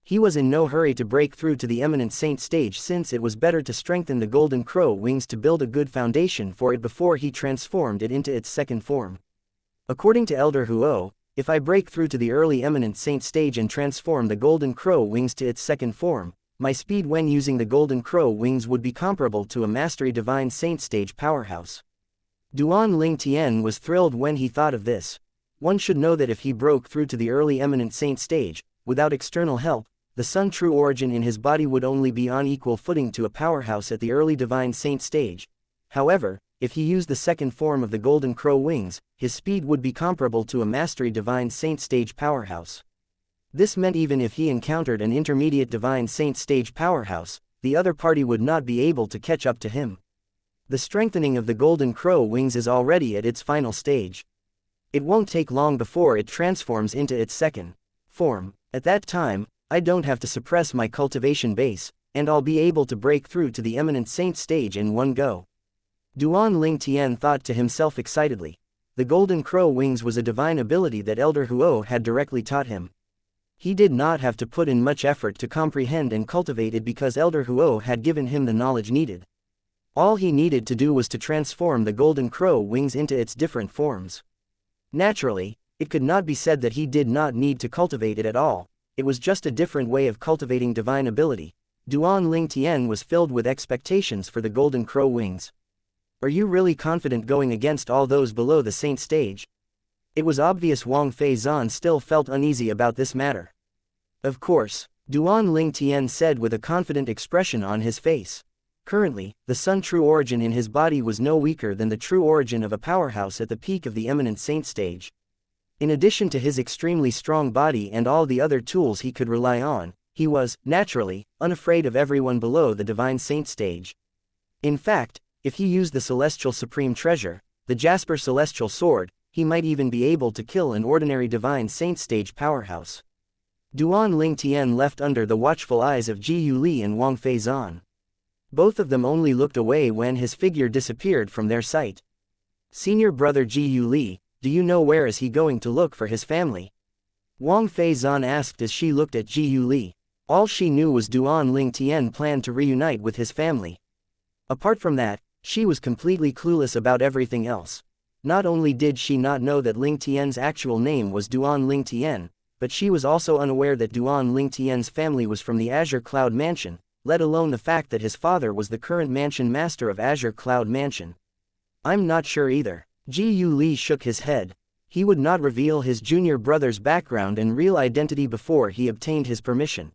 He was in no hurry to break through to the eminent saint stage since it was better to strengthen the golden crow wings to build a good foundation for it before he transformed it into its second form. According to Elder Huo, if I break through to the early eminent saint stage and transform the golden crow wings to its second form, my speed when using the golden crow wings would be comparable to a mastery divine saint stage powerhouse. Duan Ling Tian was thrilled when he thought of this. One should know that if he broke through to the early eminent saint stage, without external help, the sun true origin in his body would only be on equal footing to a powerhouse at the early divine saint stage. However, if he used the second form of the golden crow wings, his speed would be comparable to a mastery divine saint stage powerhouse. This meant even if he encountered an intermediate divine saint stage powerhouse, the other party would not be able to catch up to him. The strengthening of the golden crow wings is already at its final stage. It won't take long before it transforms into its second form. At that time, I don't have to suppress my cultivation base, and I'll be able to break through to the eminent saint stage in one go. Duan Ling Tian thought to himself excitedly. The golden crow wings was a divine ability that Elder Huo had directly taught him. He did not have to put in much effort to comprehend and cultivate it because Elder Huo had given him the knowledge needed. All he needed to do was to transform the golden crow wings into its different forms. Naturally, it could not be said that he did not need to cultivate it at all. It was just a different way of cultivating divine ability. Duan Ling Tian was filled with expectations for the golden crow wings. Are you really confident going against all those below the saint stage? It was obvious Wang Feizan still felt uneasy about this matter. Of course, Duan Ling Tian said with a confident expression on his face. Currently, the sun true origin in his body was no weaker than the true origin of a powerhouse at the peak of the eminent saint stage. In addition to his extremely strong body and all the other tools he could rely on, he was, naturally, unafraid of everyone below the divine saint stage. In fact, if he used the celestial supreme treasure, the Jasper celestial sword, he might even be able to kill an ordinary divine saint stage powerhouse. Duan Ling Tian left under the watchful eyes of Ji Yuli and Wang Feizan. Both of them only looked away when his figure disappeared from their sight. Senior brother Ji Yuli, do you know where is he going to look for his family? Wang Feizan asked as she looked at Ji Yuli. All she knew was Duan Ling Tian planned to reunite with his family. Apart from that, she was completely clueless about everything else. Not only did she not know that Ling Tian's actual name was Duan Ling Tian, but she was also unaware that Duan Ling Tian's family was from the Azure Cloud Mansion, let alone the fact that his father was the current mansion master of Azure Cloud Mansion. I'm not sure either. Ji Yuli shook his head. He would not reveal his junior brother's background and real identity before he obtained his permission.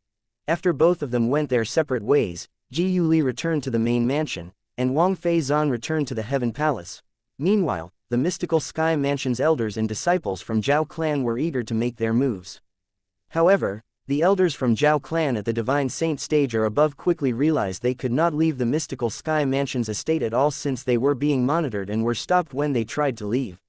After both of them went their separate ways, Ji Yuli returned to the main mansion, and Wang Feizan returned to the Heaven Palace. Meanwhile, the mystical Sky Mansion's elders and disciples from Zhao clan were eager to make their moves. However, the elders from Zhao clan at the Divine Saint stage or above quickly realized they could not leave the mystical Sky Mansion's estate at all since they were being monitored and were stopped when they tried to leave.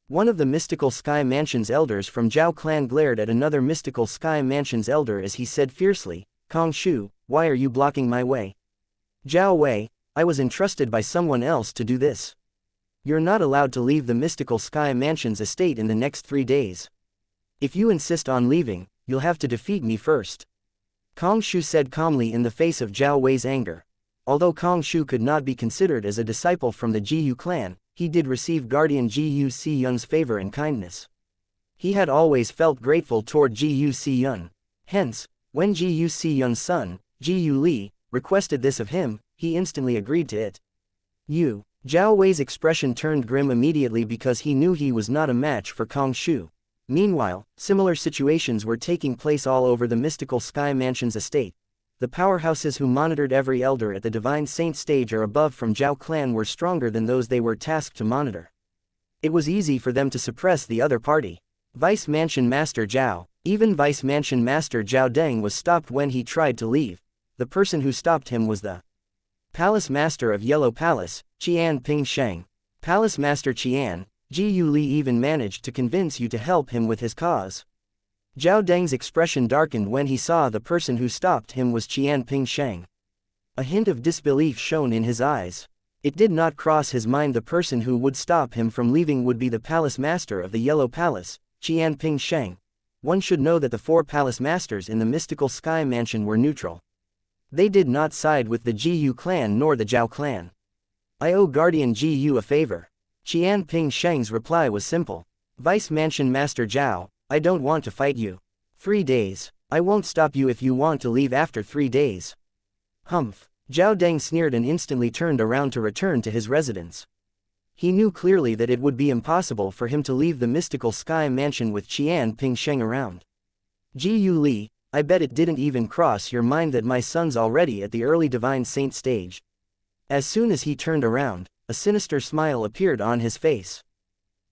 One of the mystical Sky Mansion's elders from Zhao clan glared at another mystical Sky Mansion's elder as he said fiercely, "Kong Shu, why are you blocking my way? Zhao Wei, I was entrusted by someone else to do this. You're not allowed to leave the mystical Sky Mansion's estate in the next 3 days. If you insist on leaving, you'll have to defeat me first." Kong Shu said calmly in the face of Zhao Wei's anger. Although Kong Shu could not be considered as a disciple from the Jiyu clan, he did receive Guardian Jiyu Si-yun's favor and kindness. He had always felt grateful toward Jiyu Si-yun. Hence, when Jiyu Si-yun's son, Jiyu Li, requested this of him, he instantly agreed to it. Zhao Wei's expression turned grim immediately because he knew he was not a match for Kong Shu. Meanwhile, similar situations were taking place all over the mystical Sky Mansion's estate. The powerhouses who monitored every elder at the Divine Saint stage or above from Zhao clan were stronger than those they were tasked to monitor. It was easy for them to suppress the other party. Vice Mansion Master Zhao, even Vice Mansion Master Zhao Deng was stopped when he tried to leave. The person who stopped him was the Palace Master of Yellow Palace, Qian Ping Sheng. Palace Master Qian, Jiyu Li even managed to convince you to help him with his cause. Zhao Deng's expression darkened when he saw the person who stopped him was Qian Ping Sheng. A hint of disbelief shone in his eyes. It did not cross his mind the person who would stop him from leaving would be the Palace Master of the Yellow Palace, Qian Ping Sheng. One should know that the 4 Palace Masters in the mystical Sky Mansion were neutral. They did not side with the Jiyu clan nor the Zhao clan. "I owe Guardian Jiyu a favor." Qian Ping Sheng's reply was simple. Vice Mansion Master Zhao, I don't want to fight you. 3 days. I won't stop you if you want to leave after 3 days. Humph. Zhao Deng sneered and instantly turned around to return to his residence. He knew clearly that it would be impossible for him to leave the mystical sky mansion with Qian Pingsheng around. Ji Yu Li, I bet it didn't even cross your mind that my son's already at the early divine saint stage. As soon as he turned around, a sinister smile appeared on his face.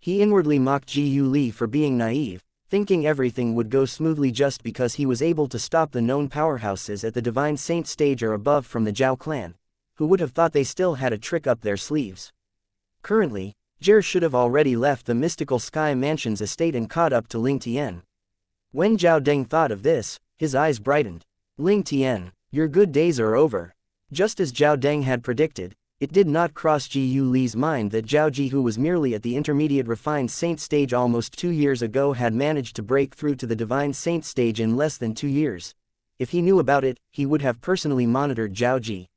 He inwardly mocked Ji Yu Li for being naive, thinking everything would go smoothly just because he was able to stop the known powerhouses at the divine saint stage or above from the Zhao clan. Who would have thought they still had a trick up their sleeves? Currently, Jer should have already left the mystical sky mansion's estate and caught up to Ling Tian. When Zhao Deng thought of this, his eyes brightened. Ling Tian, your good days are over. Just as Zhao Deng had predicted, it did not cross Ji Yu Li's mind that Zhao Ji, who was merely at the intermediate refined saint stage almost 2 years ago, had managed to break through to the divine saint stage in less than 2 years. If he knew about it, he would have personally monitored Zhao Ji.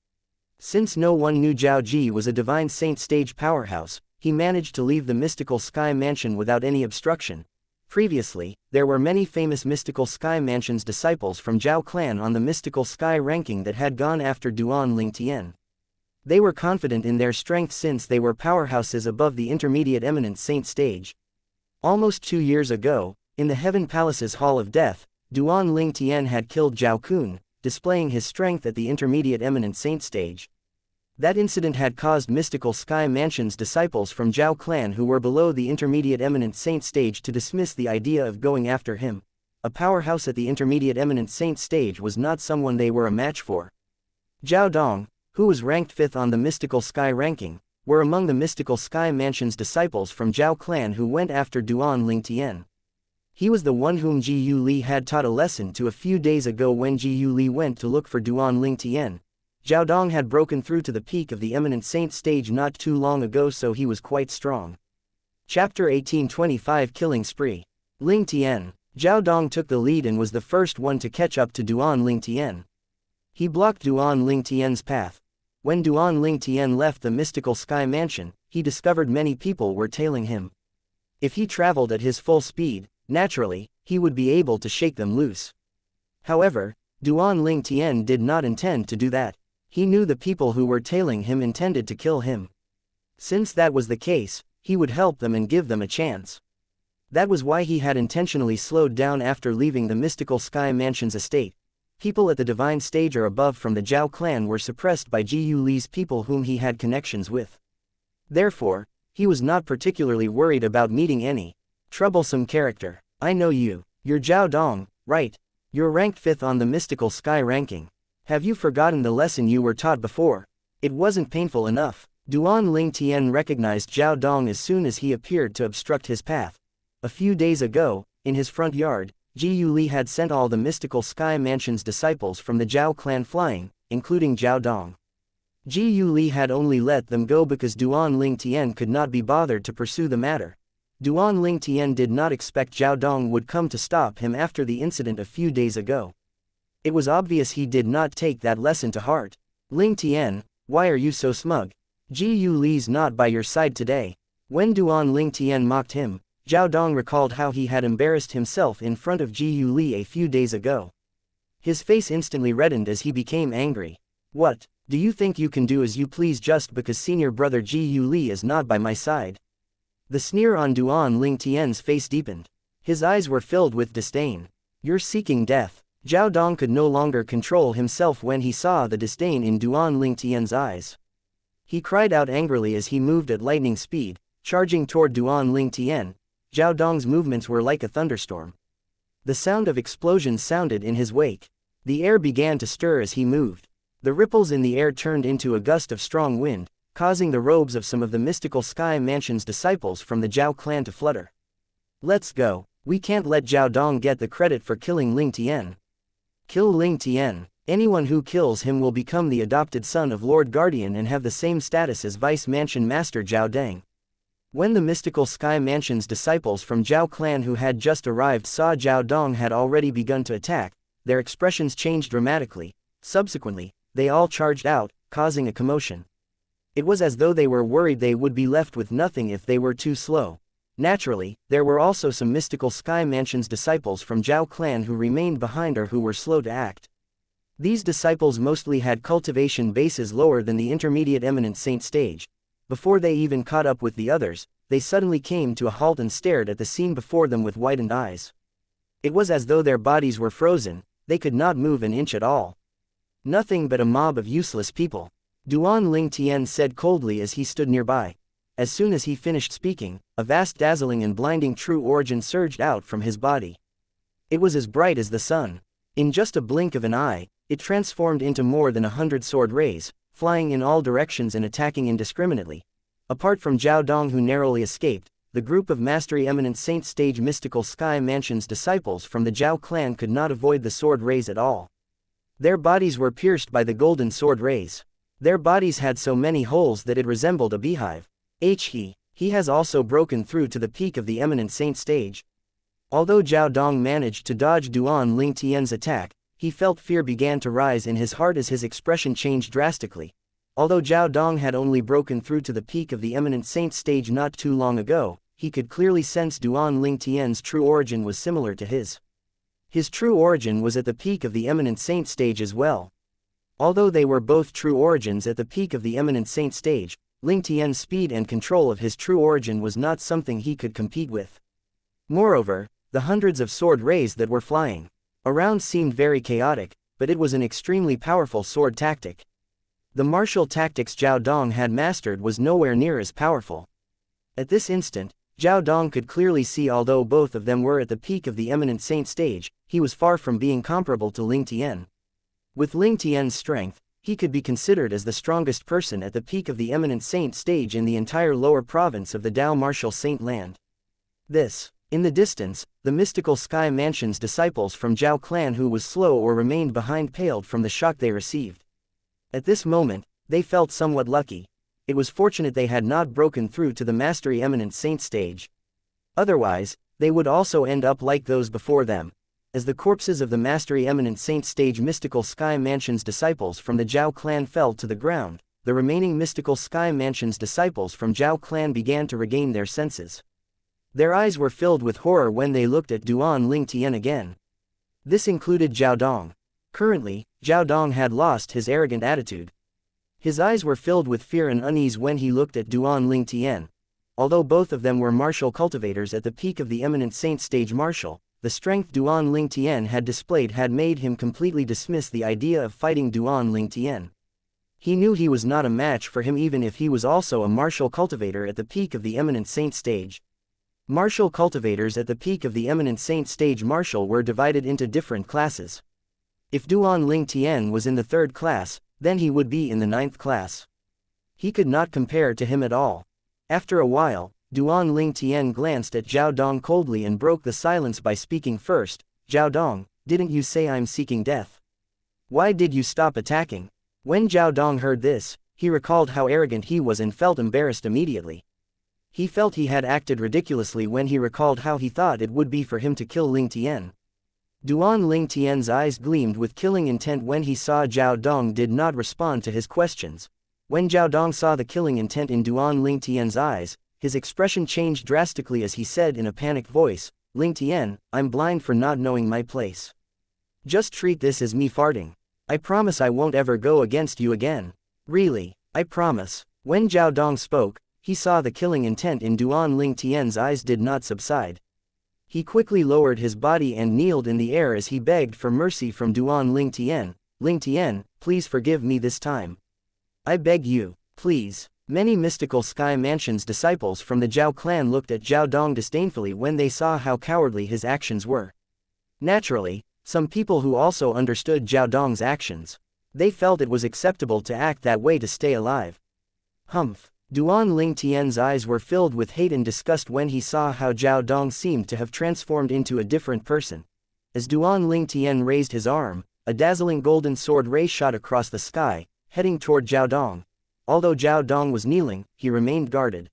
Since no one knew Zhao Ji was a divine saint stage powerhouse, he managed to leave the mystical sky mansion without any obstruction. Previously, there were many famous mystical sky mansion's disciples from Zhao clan on the mystical sky ranking that had gone after Duan Ling Tian. They were confident in their strength since they were powerhouses above the intermediate eminent saint stage. Almost 2 years ago, in the Heaven Palace's Hall of Death, Duan Ling Tian had killed Zhao Kun, displaying his strength at the intermediate eminent saint stage. That incident had caused mystical sky mansion's disciples from Zhao clan who were below the intermediate eminent saint stage to dismiss the idea of going after him. A powerhouse at the intermediate eminent saint stage was not someone they were a match for. Zhao Dong, who was ranked 5th on the mystical sky ranking, were among the mystical sky mansion's disciples from Zhao clan who went after Duan Ling Tian. He was the one whom Ji Yu Li had taught a lesson to a few days ago when Ji Yu Li went to look for Duan Ling Tian. Zhao Dong had broken through to the peak of the eminent saint stage not too long ago, so he was quite strong. Chapter 1825 Killing Spree. Ling Tian. Zhao Dong took the lead and was the first one to catch up to Duan Ling Tian. He blocked Duan Ling Tian's path. When Duan Ling Tian left the mystical sky mansion, he discovered many people were tailing him. If he traveled at his full speed, naturally, he would be able to shake them loose. However, Duan Ling Tian did not intend to do that. He knew the people who were tailing him intended to kill him. Since that was the case, he would help them and give them a chance. That was why he had intentionally slowed down after leaving the mystical sky mansion's estate. People at the divine stage or above from the Zhao clan were suppressed by Ji Yu Li's people whom he had connections with. Therefore, he was not particularly worried about meeting any troublesome character. I know you. You're Zhao Dong, right? You're ranked 5th on the mystical sky ranking. Have you forgotten the lesson you were taught before? It wasn't painful enough. Duan Ling Tian recognized Zhao Dong as soon as he appeared to obstruct his path. A few days ago, in his front yard, Ji Yu Li had sent all the mystical sky mansion's disciples from the Zhao clan flying, including Zhao Dong. Ji Yu Li had only let them go because Duan Ling Tian could not be bothered to pursue the matter. Duan Ling Tian did not expect Zhao Dong would come to stop him after the incident a few days ago. It was obvious he did not take that lesson to heart. Ling Tian, why are you so smug? Ji Yu Li's not by your side today. When Duan Ling Tian mocked him, Zhao Dong recalled how he had embarrassed himself in front of Ji Yu Li a few days ago. His face instantly reddened as he became angry. What, do you think you can do as you please just because senior brother Ji Yu Li is not by my side? The sneer on Duan Ling Tian's face deepened. His eyes were filled with disdain. You're seeking death. Zhao Dong could no longer control himself when he saw the disdain in Duan Ling Tian's eyes. He cried out angrily as he moved at lightning speed, charging toward Duan Ling Tian. Zhao Dong's movements were like a thunderstorm. The sound of explosions sounded in his wake. The air began to stir as he moved. The ripples in the air turned into a gust of strong wind, causing the robes of some of the mystical sky mansion's disciples from the Zhao clan to flutter. Let's go. We can't let Zhao Dong get the credit for killing Ling Tian. Kill Ling Tian. Anyone who kills him will become the adopted son of Lord Guardian and have the same status as Vice Mansion Master Zhao Deng. When the mystical sky mansion's disciples from Zhao clan who had just arrived saw Zhao Dong had already begun to attack, their expressions changed dramatically. Subsequently, they all charged out, causing a commotion. It was as though they were worried they would be left with nothing if they were too slow. Naturally, there were also some mystical Sky Mansion's disciples from Zhao clan who remained behind or who were slow to act. These disciples mostly had cultivation bases lower than the intermediate eminent saint stage. Before they even caught up with the others, they suddenly came to a halt and stared at the scene before them with widened eyes. It was as though their bodies were frozen, they could not move an inch at all. Nothing but a mob of useless people, Duan Ling Tian said coldly as he stood nearby. As soon as he finished speaking, a vast dazzling and blinding true origin surged out from his body. It was as bright as the sun. In just a blink of an eye, it transformed into more than 100 sword rays, flying in all directions and attacking indiscriminately. Apart from Zhao Dong who narrowly escaped, the group of Mastery Eminent Saint Stage Mystical Sky Mansion's disciples from the Zhao clan could not avoid the sword rays at all. Their bodies were pierced by the golden sword rays. Their bodies had so many holes that it resembled a beehive. He has also broken through to the peak of the Eminent Saint stage. Although Zhao Dong managed to dodge Duan Ling Tian's attack, he felt fear began to rise in his heart as his expression changed drastically. Although Zhao Dong had only broken through to the peak of the Eminent Saint stage not too long ago, he could clearly sense Duan Ling Tian's true origin was similar to his. His true origin was at the peak of the Eminent Saint stage as well. Although they were both true origins at the peak of the Eminent Saint stage, Ling Tian's speed and control of his true origin was not something he could compete with. Moreover, the hundreds of sword rays that were flying around seemed very chaotic, but it was an extremely powerful sword tactic. The martial tactics Zhao Dong had mastered was nowhere near as powerful. At this instant, Zhao Dong could clearly see although both of them were at the peak of the Eminent Saint stage, he was far from being comparable to Ling Tian. With Ling Tian's strength, he could be considered as the strongest person at the peak of the Eminent Saint stage in the entire lower province of the Dao Martial Saint Land. In the distance, the mystical Sky Mansion's disciples from Zhao clan who was slow or remained behind paled from the shock they received. At this moment, they felt somewhat lucky. It was fortunate they had not broken through to the Mastery Eminent Saint stage. Otherwise, they would also end up like those before them. As the corpses of the Mastery Eminent Saint stage mystical Sky Mansion's disciples from the Zhao clan fell to the ground, the remaining mystical Sky Mansion's disciples from Zhao clan began to regain their senses. Their eyes were filled with horror when they looked at Duan Ling Tian again. This included Zhao Dong. Currently, Zhao Dong had lost his arrogant attitude. His eyes were filled with fear and unease when he looked at Duan Ling Tian. Although both of them were martial cultivators at the peak of the Eminent Saint stage martial, the strength Duan Ling Tian had displayed had made him completely dismiss the idea of fighting Duan Ling Tian. He knew he was not a match for him even if he was also a martial cultivator at the peak of the Eminent Saint stage. Martial cultivators at the peak of the Eminent Saint stage martial were divided into different classes. If Duan Ling Tian was in the 3rd class, then he would be in the 9th class. He could not compare to him at all. After a while, Duan Ling Tian glanced at Zhao Dong coldly and broke the silence by speaking first. Zhao Dong, didn't you say I'm seeking death? Why did you stop attacking? When Zhao Dong heard this, he recalled how arrogant he was and felt embarrassed immediately. He felt he had acted ridiculously when he recalled how he thought it would be for him to kill Ling Tian. Duan Ling Tian's eyes gleamed with killing intent when he saw Zhao Dong did not respond to his questions. When Zhao Dong saw the killing intent in Duan Ling Tian's eyes, his expression changed drastically as he said in a panicked voice, Ling Tian, I'm blind for not knowing my place. Just treat this as me farting. I promise I won't ever go against you again. Really, I promise. When Zhao Dong spoke, he saw the killing intent in Duan Ling Tian's eyes did not subside. He quickly lowered his body and kneeled in the air as he begged for mercy from Duan Ling Tian. Ling Tian, please forgive me this time. I beg you, please. Many mystical Sky Mansion's disciples from the Zhao clan looked at Zhao Dong disdainfully when they saw how cowardly his actions were. Naturally, some people who also understood Zhao Dong's actions. They felt it was acceptable to act that way to stay alive. Humph. Duan Ling Tian's eyes were filled with hate and disgust when he saw how Zhao Dong seemed to have transformed into a different person. As Duan Ling Tian raised his arm, a dazzling golden sword ray shot across the sky, heading toward Zhao Dong. Although Zhao Dong was kneeling, he remained guarded.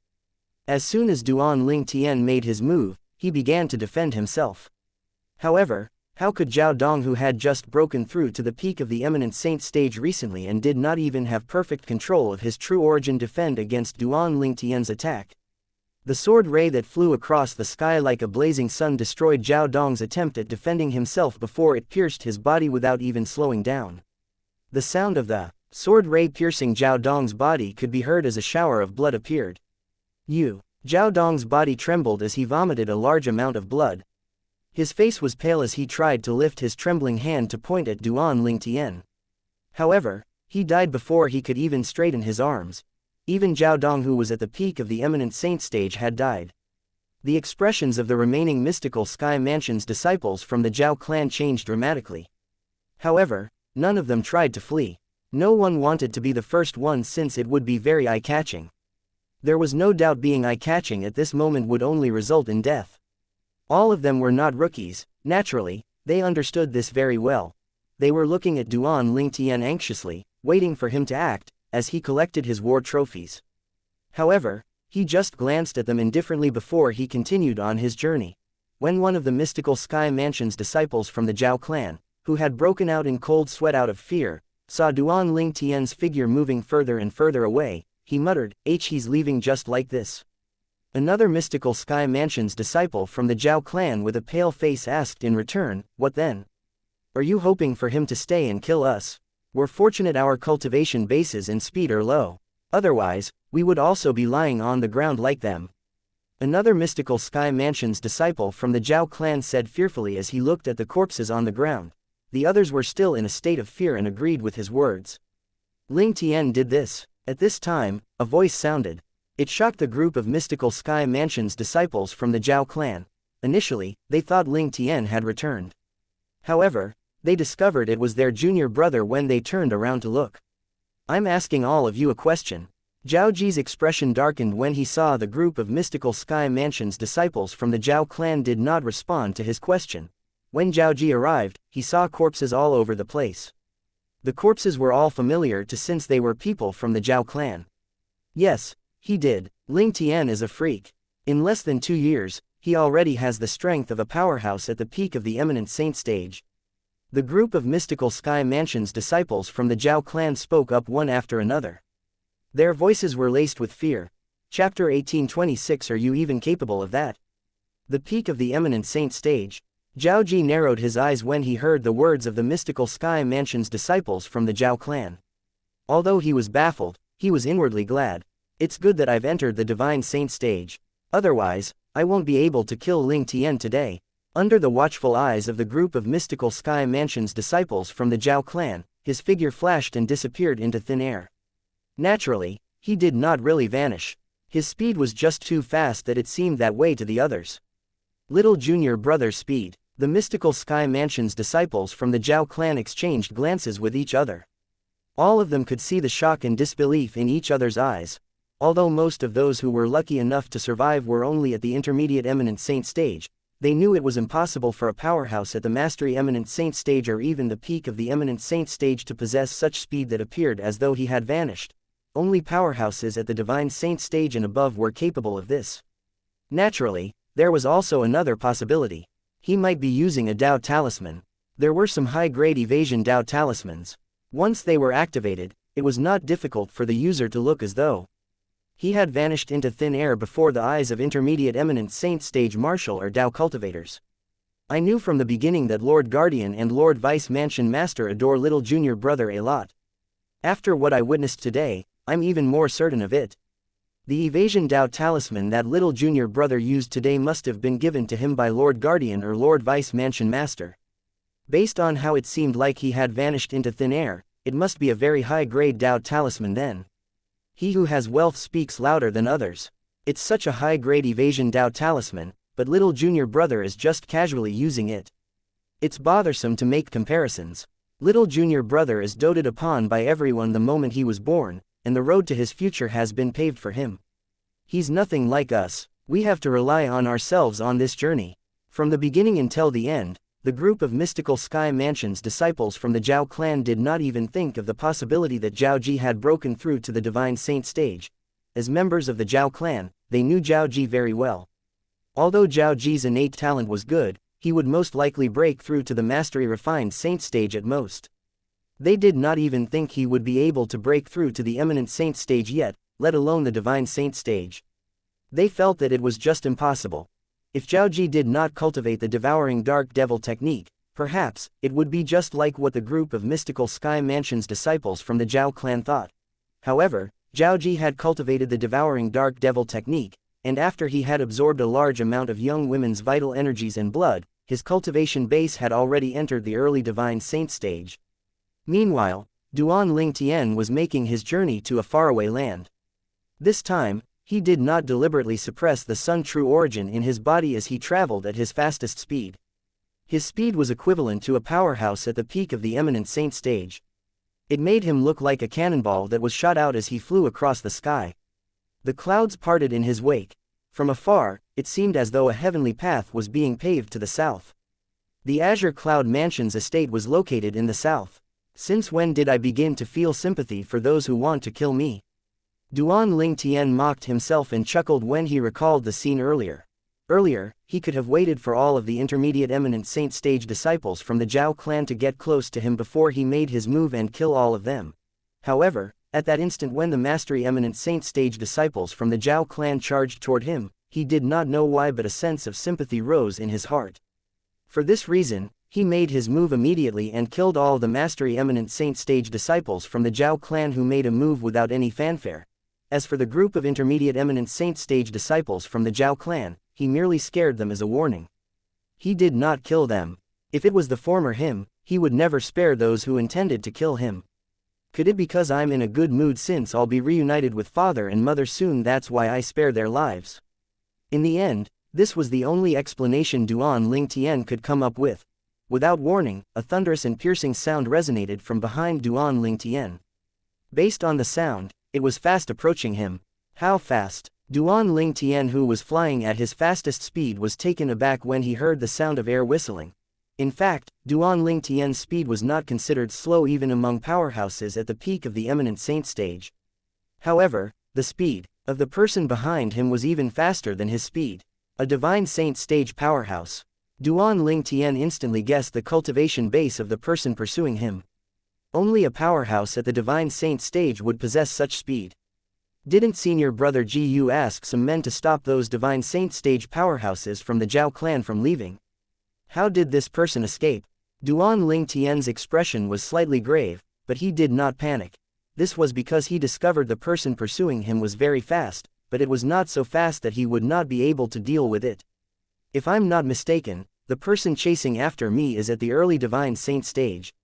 As soon as Duan Ling Tian made his move, he began to defend himself. However, how could Zhao Dong, who had just broken through to the peak of the Eminent Saint stage recently and did not even have perfect control of his true origin, defend against Duan Ling Tian's attack? The sword ray that flew across the sky like a blazing sun destroyed Zhao Dong's attempt at defending himself before it pierced his body without even slowing down. The sound of the sword ray piercing Zhao Dong's body could be heard as a shower of blood appeared. Zhao Dong's body trembled as he vomited a large amount of blood. His face was pale as he tried to lift his trembling hand to point at Duan Lingtian. However, he died before he could even straighten his arms. Even Zhao Dong, who was at the peak of the eminent saint stage, had died. The expressions of the remaining mystical Sky Mansion's disciples from the Zhao clan changed dramatically. However, none of them tried to flee. No one wanted to be the first one since it would be very eye-catching. There was no doubt being eye-catching at this moment would only result in death. All of them were not rookies. Naturally, they understood this very well. They were looking at Duan Lingtian anxiously, waiting for him to act, as he collected his war trophies. However, he just glanced at them indifferently before he continued on his journey. When one of the mystical Sky Mansion's disciples from the Zhao clan, who had broken out in cold sweat out of fear, saw Duan Lingtian's figure moving further and further away, he muttered, he's leaving just like this." Another mystical Sky Mansion's disciple from the Zhao clan with a pale face asked in return, "What then? Are you hoping for him to stay and kill us? We're fortunate our cultivation bases and speed are low. Otherwise, we would also be lying on the ground like them." Another mystical Sky Mansion's disciple from the Zhao clan said fearfully as he looked at the corpses on the ground. The others were still in a state of fear and agreed with his words. Ling Tian did this. At this time, a voice sounded. It shocked the group of mystical Sky Mansion's disciples from the Zhao clan. Initially, they thought Ling Tian had returned. However, they discovered it was their junior brother when they turned around to look. "I'm asking all of you a question." Zhao Ji's expression darkened when he saw the group of mystical Sky Mansion's disciples from the Zhao clan did not respond to his question. When Zhao Ji arrived, he saw corpses all over the place. The corpses were all familiar to since they were people from the Zhao clan. Yes, he did. Ling Tian is a freak. In less than 2 years, he already has the strength of a powerhouse at the peak of the eminent saint stage. The group of mystical Sky Mansion's disciples from the Zhao clan spoke up one after another. Their voices were laced with fear. Chapter 1826. Are you even capable of that? The peak of the eminent saint stage. Zhao Ji narrowed his eyes when he heard the words of the mystical Sky Mansion's disciples from the Zhao clan. Although he was baffled, he was inwardly glad. It's good that I've entered the divine saint stage. Otherwise, I won't be able to kill Ling Tian today. Under the watchful eyes of the group of mystical Sky Mansion's disciples from the Zhao clan, his figure flashed and disappeared into thin air. Naturally, he did not really vanish. His speed was just too fast that it seemed that way to the others. Little junior brother's speed. The mystical Sky Mansion's disciples from the Zhao clan exchanged glances with each other. All of them could see the shock and disbelief in each other's eyes. Although most of those who were lucky enough to survive were only at the intermediate eminent saint stage, they knew it was impossible for a powerhouse at the mastery eminent saint stage or even the peak of the eminent saint stage to possess such speed that appeared as though he had vanished. Only powerhouses at the divine saint stage and above were capable of this. Naturally, there was also another possibility. He might be using a Dao talisman. There were some high-grade evasion Dao talismans. Once they were activated, it was not difficult for the user to look as though he had vanished into thin air before the eyes of intermediate eminent saint stage martial or Dao cultivators. I knew from the beginning that Lord Guardian and Lord Vice Mansion Master adore little junior brother a lot. After what I witnessed today, I'm even more certain of it. The evasion Dao talisman that little junior brother used today must have been given to him by Lord Guardian or Lord Vice Mansion Master. Based on how it seemed like he had vanished into thin air, it must be a very high-grade Dao talisman then. He who has wealth speaks louder than others. It's such a high-grade evasion Dao talisman, but little junior brother is just casually using it. It's bothersome to make comparisons. Little junior brother is doted upon by everyone the moment he was born, and the road to his future has been paved for him. He's nothing like us. We have to rely on ourselves on this journey. From the beginning until the end, the group of mystical Sky Mansion's disciples from the Zhao clan did not even think of the possibility that Zhao Ji had broken through to the divine saint stage. As members of the Zhao clan, they knew Zhao Ji very well. Although Zhao Ji's innate talent was good, he would most likely break through to the mastery refined saint stage at most. They did not even think he would be able to break through to the eminent saint stage yet, let alone the divine saint stage. They felt that it was just impossible. If Zhao Ji did not cultivate the devouring dark devil technique, perhaps, it would be just like what the group of mystical Sky Mansion's disciples from the Zhao clan thought. However, Zhao Ji had cultivated the devouring dark devil technique, and after he had absorbed a large amount of young women's vital energies and blood, his cultivation base had already entered the early divine saint stage. Meanwhile, Duan Ling Tian was making his journey to a faraway land. This time, he did not deliberately suppress the Sun true origin in his body as he traveled at his fastest speed. His speed was equivalent to a powerhouse at the peak of the eminent saint stage. It made him look like a cannonball that was shot out as he flew across the sky. The clouds parted in his wake. From afar, it seemed as though a heavenly path was being paved to the south. The Azure Cloud Mansion's estate was located in the south. Since when did I begin to feel sympathy for those who want to kill me? Duan Ling Tian mocked himself and chuckled when he recalled the scene earlier. Earlier, he could have waited for all of the intermediate eminent saint stage disciples from the Zhao clan to get close to him before he made his move and kill all of them. However, at that instant when the mastery eminent saint stage disciples from the Zhao clan charged toward him, he did not know why, but a sense of sympathy rose in his heart. For this reason, he made his move immediately and killed all the mastery eminent saint stage disciples from the Zhao clan who made a move without any fanfare. As for the group of intermediate eminent saint stage disciples from the Zhao clan, he merely scared them as a warning. He did not kill them. If it was the former him, he would never spare those who intended to kill him. Could it be because I'm in a good mood since I'll be reunited with father and mother soon, that's why I spare their lives? In the end, this was the only explanation Duan Ling Tian could come up with. Without warning, a thunderous and piercing sound resonated from behind Duan Ling Tian. Based on the sound, it was fast approaching him. How fast? Duan Ling Tian, who was flying at his fastest speed, was taken aback when he heard the sound of air whistling. In fact, Duan Ling Tian's speed was not considered slow even among powerhouses at the peak of the eminent saint stage. However, the speed of the person behind him was even faster than his speed. A divine saint stage powerhouse. Duan Ling Tian instantly guessed the cultivation base of the person pursuing him. Only a powerhouse at the divine saint stage would possess such speed. Didn't senior brother Ji Yu ask some men to stop those divine saint stage powerhouses from the Zhao clan from leaving? How did this person escape? Duan Ling Tian's expression was slightly grave, but he did not panic. This was because he discovered the person pursuing him was very fast, but it was not so fast that he would not be able to deal with it. If I'm not mistaken, the person chasing after me is at the early divine saint stage.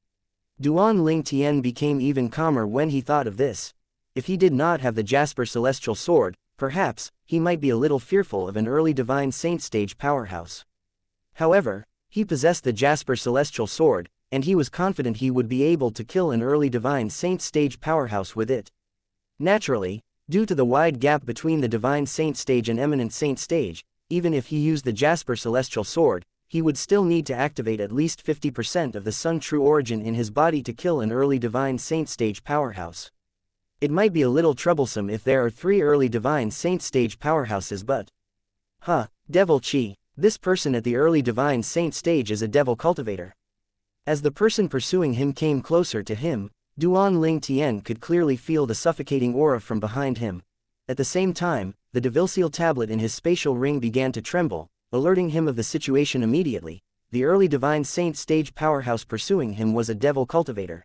Duan Ling Tian became even calmer when he thought of this. If he did not have the Jasper Celestial Sword, perhaps, he might be a little fearful of an early divine saint stage powerhouse. However, he possessed the Jasper Celestial Sword, and he was confident he would be able to kill an early divine saint stage powerhouse with it. Naturally, due to the wide gap between the divine saint stage and eminent saint stage, even if he used the Jasper Celestial Sword, he would still need to activate at least 50% of the Sun true origin in his body to kill an early divine saint stage powerhouse. It might be a little troublesome if there are 3 early divine saint stage powerhouses, but... Devil Chi. This person at the early divine saint stage is a devil cultivator. As the person pursuing him came closer to him, Duan Ling Tian could clearly feel the suffocating aura from behind him. At the same time, the devil-seal tablet in his spatial ring began to tremble, alerting him of the situation immediately. The early divine saint stage powerhouse pursuing him was a devil cultivator.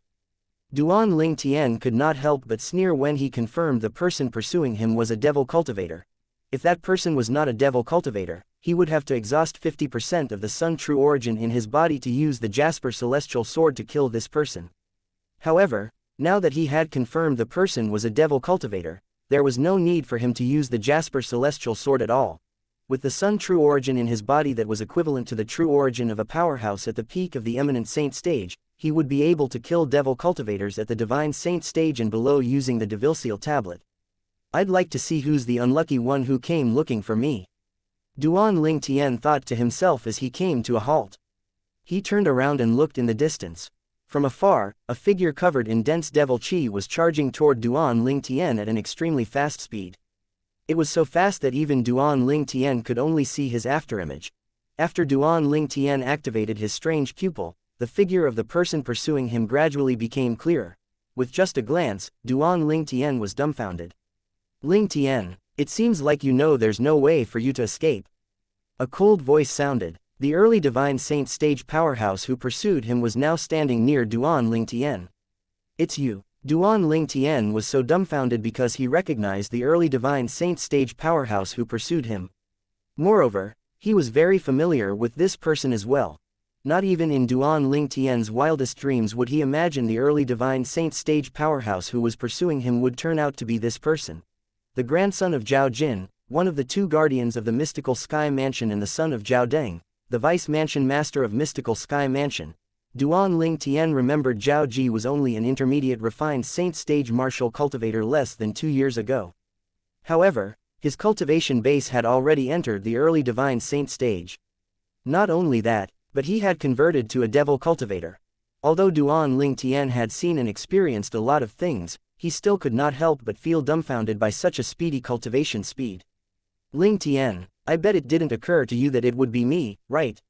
Duan Ling Tian could not help but sneer when he confirmed the person pursuing him was a devil cultivator. If that person was not a devil cultivator, he would have to exhaust 50% of the Sun true origin in his body to use the Jasper Celestial Sword to kill this person. However, now that he had confirmed the person was a devil cultivator, there was no need for him to use the Jasper Celestial Sword at all. With the Sun true origin in his body that was equivalent to the true origin of a powerhouse at the peak of the eminent saint stage, he would be able to kill devil cultivators at the divine saint stage and below using the devil-seal tablet. I'd like to see who's the unlucky one who came looking for me. Duan Ling Tian thought to himself as he came to a halt. He turned around and looked in the distance. From afar, a figure covered in dense devil chi was charging toward Duan Ling Tian at an extremely fast speed. It was so fast that even Duan Ling Tian could only see his afterimage. After Duan Ling Tian activated his strange pupil, the figure of the person pursuing him gradually became clearer. With just a glance, Duan Ling Tian was dumbfounded. Ling Tian, It seems like you know there's no way for you to escape. A cold voice sounded. The early divine saint stage powerhouse who pursued him was now standing near Duan Lingtian. It's you. Duan Lingtian was so dumbfounded because he recognized the early divine saint stage powerhouse who pursued him. Moreover, he was very familiar with this person as well. Not even in Duan Lingtian's wildest dreams would he imagine the early divine saint stage powerhouse who was pursuing him would turn out to be this person. The grandson of Zhao Jin, one of the two guardians of the mystical sky mansion and the son of Zhao Deng, the vice mansion master of mystical sky mansion. Duan Lingtian remembered Zhao Ji was only an intermediate refined saint stage martial cultivator less than 2 years ago. However, his cultivation base had already entered the early divine saint stage. Not only that, but he had converted to a devil cultivator. Although Duan Lingtian had seen and experienced a lot of things, he still could not help but feel dumbfounded by such a speedy cultivation speed. Lingtian, I bet it didn't occur to you that it would be me, right?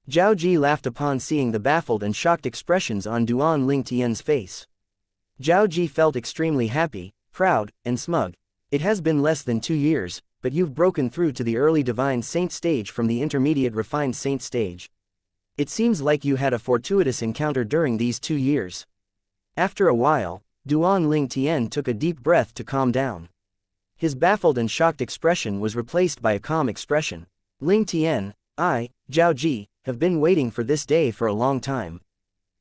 Zhao Ji laughed upon seeing the baffled and shocked expressions on Duan Lingtian's face. Zhao Ji felt extremely happy, proud, and smug. It has been less than 2 years, but you've broken through to the early divine saint stage from the intermediate refined saint stage. It seems like you had a fortuitous encounter during these 2 years. After a while, Duan Lingtian took a deep breath to calm down. His baffled and shocked expression was replaced by a calm expression. Lingtian, I, Zhao Ji, have been waiting for this day for a long time.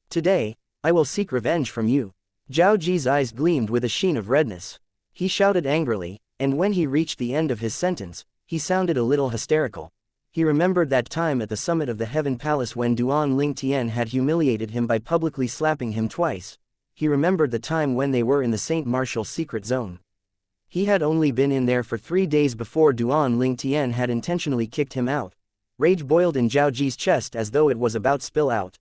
Today, I will seek revenge from you. Zhao Ji's eyes gleamed with a sheen of redness. He shouted angrily, and when he reached the end of his sentence, he sounded a little hysterical. He remembered that time at the summit of the Heaven Palace when Duan Lingtian had humiliated him by publicly slapping him twice. He remembered the time when they were in the Saint Martial's secret zone. He had only been in there for 3 days before Duan Lingtian had intentionally kicked him out. Rage boiled in Zhao Ji's chest as though it was about to spill out.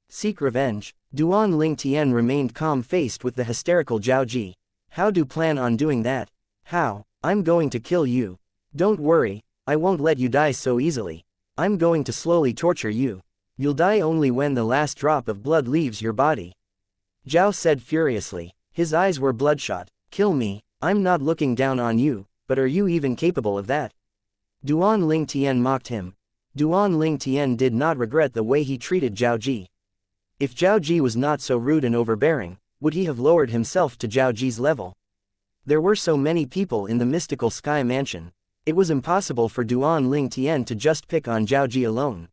Seek revenge. Duan Lingtian remained calm-faced with the hysterical Zhao Ji. How do you plan on doing that? How? I'm going to kill you. Don't worry, I won't let you die so easily. I'm going to slowly torture you. You'll die only when the last drop of blood leaves your body. Zhao said furiously. His eyes were bloodshot. Kill me, I'm not looking down on you, but are you even capable of that? Duan Lingtian mocked him. Duan Lingtian did not regret the way he treated Zhao Ji. If Zhao Ji was not so rude and overbearing, would he have lowered himself to Zhao Ji's level? There were so many people in the mystical sky mansion. It was impossible for Duan Lingtian to just pick on Zhao Ji alone.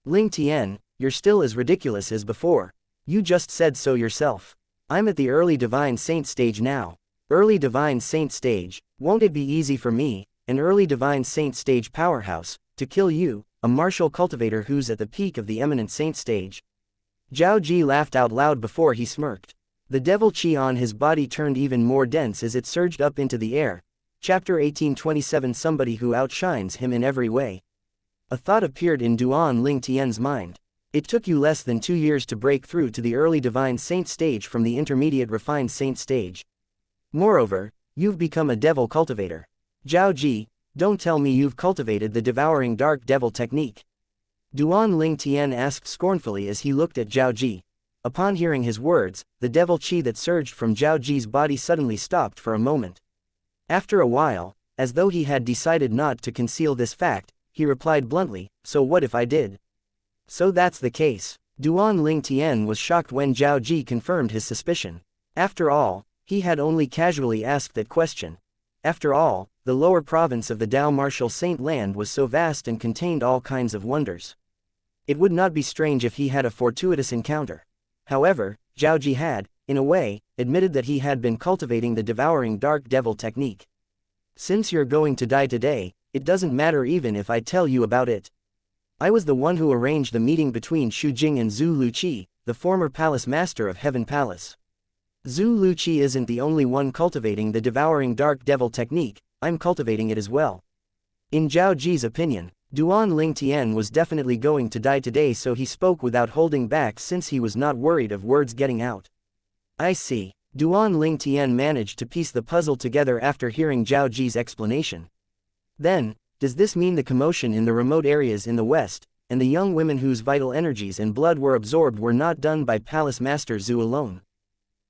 Lingtian, you're still as ridiculous as before. You just said so yourself. I'm at the early divine saint stage now. Early divine saint stage, won't it be easy for me, an early divine saint stage powerhouse, to kill you, a martial cultivator who's at the peak of the eminent saint stage? Zhao Ji laughed out loud before he smirked. The devil chi on his body turned even more dense as it surged up into the air. Chapter 1827 Somebody who outshines him in every way. A thought appeared in Duan Lingtian's mind. It took you less than 2 years to break through to the early divine saint stage from the intermediate refined saint stage. Moreover, you've become a devil cultivator. Zhao Ji, don't tell me you've cultivated the devouring dark devil technique. Duan Lingtian asked scornfully as he looked at Zhao Ji. Upon hearing his words, the devil chi that surged from Zhao Ji's body suddenly stopped for a moment. After a while, as though he had decided not to conceal this fact, he replied bluntly, so what if I did? So that's the case. Duan Lingtian was shocked when Zhao Ji confirmed his suspicion. After all, he had only casually asked that question. After all, the lower province of the Dao Martial Saint Land was so vast and contained all kinds of wonders. It would not be strange if he had a fortuitous encounter. However, Zhao Ji had, in a way, admitted that he had been cultivating the devouring dark devil technique. Since you're going to die today, it doesn't matter even if I tell you about it. I was the one who arranged the meeting between Xu Jing and Zhu Luqi, the former palace master of Heaven Palace. Zhu Luqi isn't the only one cultivating the devouring dark devil technique, I'm cultivating it as well. In Zhao Ji's opinion, Duan Lingtian was definitely going to die today, so he spoke without holding back since he was not worried of words getting out. I see. Duan Lingtian managed to piece the puzzle together after hearing Zhao Ji's explanation. Then, does this mean the commotion in the remote areas in the west, and the young women whose vital energies and blood were absorbed were not done by Palace Master Zhu alone?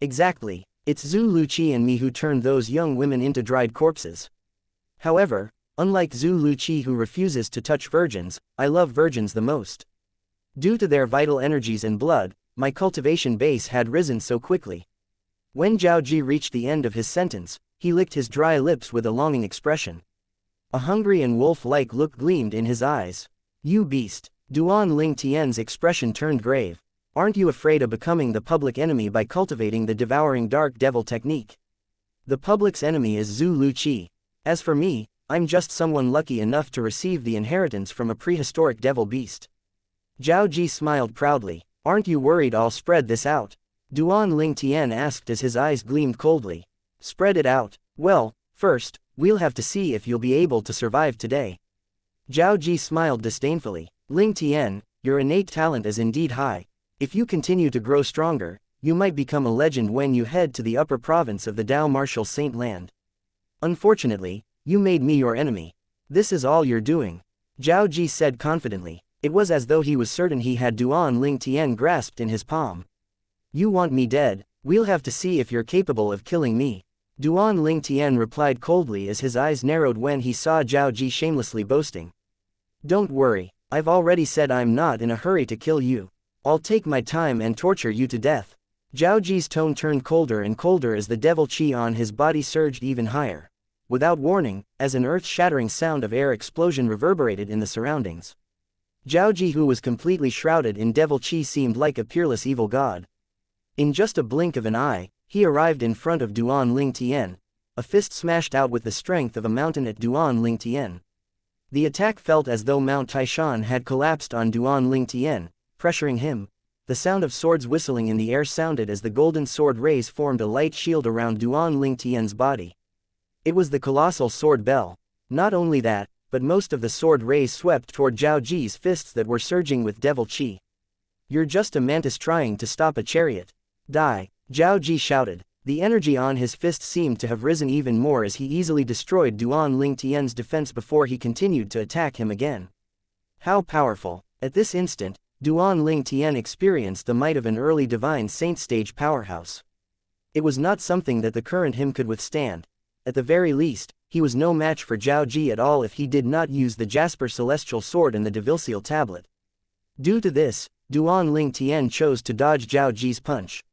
Exactly. It's Zhu Luqi and me who turned those young women into dried corpses. However, unlike Zhu Luqi who refuses to touch virgins, I love virgins the most. Due to their vital energies and blood, my cultivation base had risen so quickly. When Zhao Ji reached the end of his sentence, he licked his dry lips with a longing expression. A hungry and wolf-like look gleamed in his eyes. You beast! Duan Ling Tian's expression turned grave. Aren't you afraid of becoming the public enemy by cultivating the devouring dark devil technique? The public's enemy is Zhu Luqi. As for me, I'm just someone lucky enough to receive the inheritance from a prehistoric devil beast. Zhao Ji smiled proudly. Aren't you worried I'll spread this out? Duan Ling Tian asked as his eyes gleamed coldly. Spread it out? Well, first, we'll have to see if you'll be able to survive today. Zhao Ji smiled disdainfully. Ling Tian, your innate talent is indeed high. If you continue to grow stronger, you might become a legend when you head to the upper province of the Dao Martial Saint Land. Unfortunately, you made me your enemy. This is all you're doing. Zhao Ji said confidently. It was as though he was certain he had Duan Ling Tian grasped in his palm. You want me dead? We'll have to see if you're capable of killing me. Duan Ling Tian replied coldly as his eyes narrowed when he saw Zhao Ji shamelessly boasting. Don't worry, I've already said I'm not in a hurry to kill you. I'll take my time and torture you to death. Zhao Ji's tone turned colder and colder as the devil qi on his body surged even higher. Without warning, as an earth-shattering sound of air explosion reverberated in the surroundings. Zhao Ji, who was completely shrouded in devil qi, seemed like a peerless evil god. In just a blink of an eye, he arrived in front of Duan Ling Tian, a fist smashed out with the strength of a mountain at Duan Ling Tian. The attack felt as though Mount Taishan had collapsed on Duan Ling Tian, pressuring him. The sound of swords whistling in the air sounded as the golden sword rays formed a light shield around Duan Ling Tian's body. It was the colossal sword bell. Not only that, but most of the sword rays swept toward Zhao Ji's fists that were surging with devil qi. You're just a mantis trying to stop a chariot. Die! Zhao Ji shouted. The energy on his fist seemed to have risen even more as he easily destroyed Duan Ling Tian's defense before he continued to attack him again. How powerful! At this instant, Duan Ling Tian experienced the might of an early divine saint stage powerhouse. It was not something that the current him could withstand. At the very least, he was no match for Zhao Ji at all if he did not use the Jasper Celestial Sword and the Devil Tablet. Due to this, Duan Ling Tian chose to dodge Zhao Ji's punch.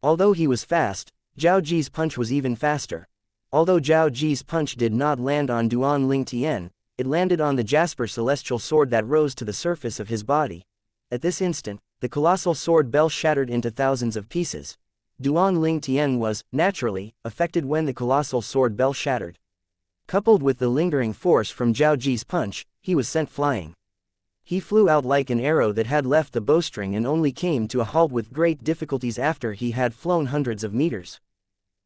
Although he was fast, Zhao Ji's punch was even faster. Although Zhao Ji's punch did not land on Duan Ling Tian, it landed on the Jasper Celestial Sword that rose to the surface of his body. At this instant, the colossal sword bell shattered into thousands of pieces. Duan Ling Tian was, naturally, affected when the colossal sword bell shattered. Coupled with the lingering force from Zhao Ji's punch, he was sent flying. He flew out like an arrow that had left the bowstring and only came to a halt with great difficulties after he had flown hundreds of meters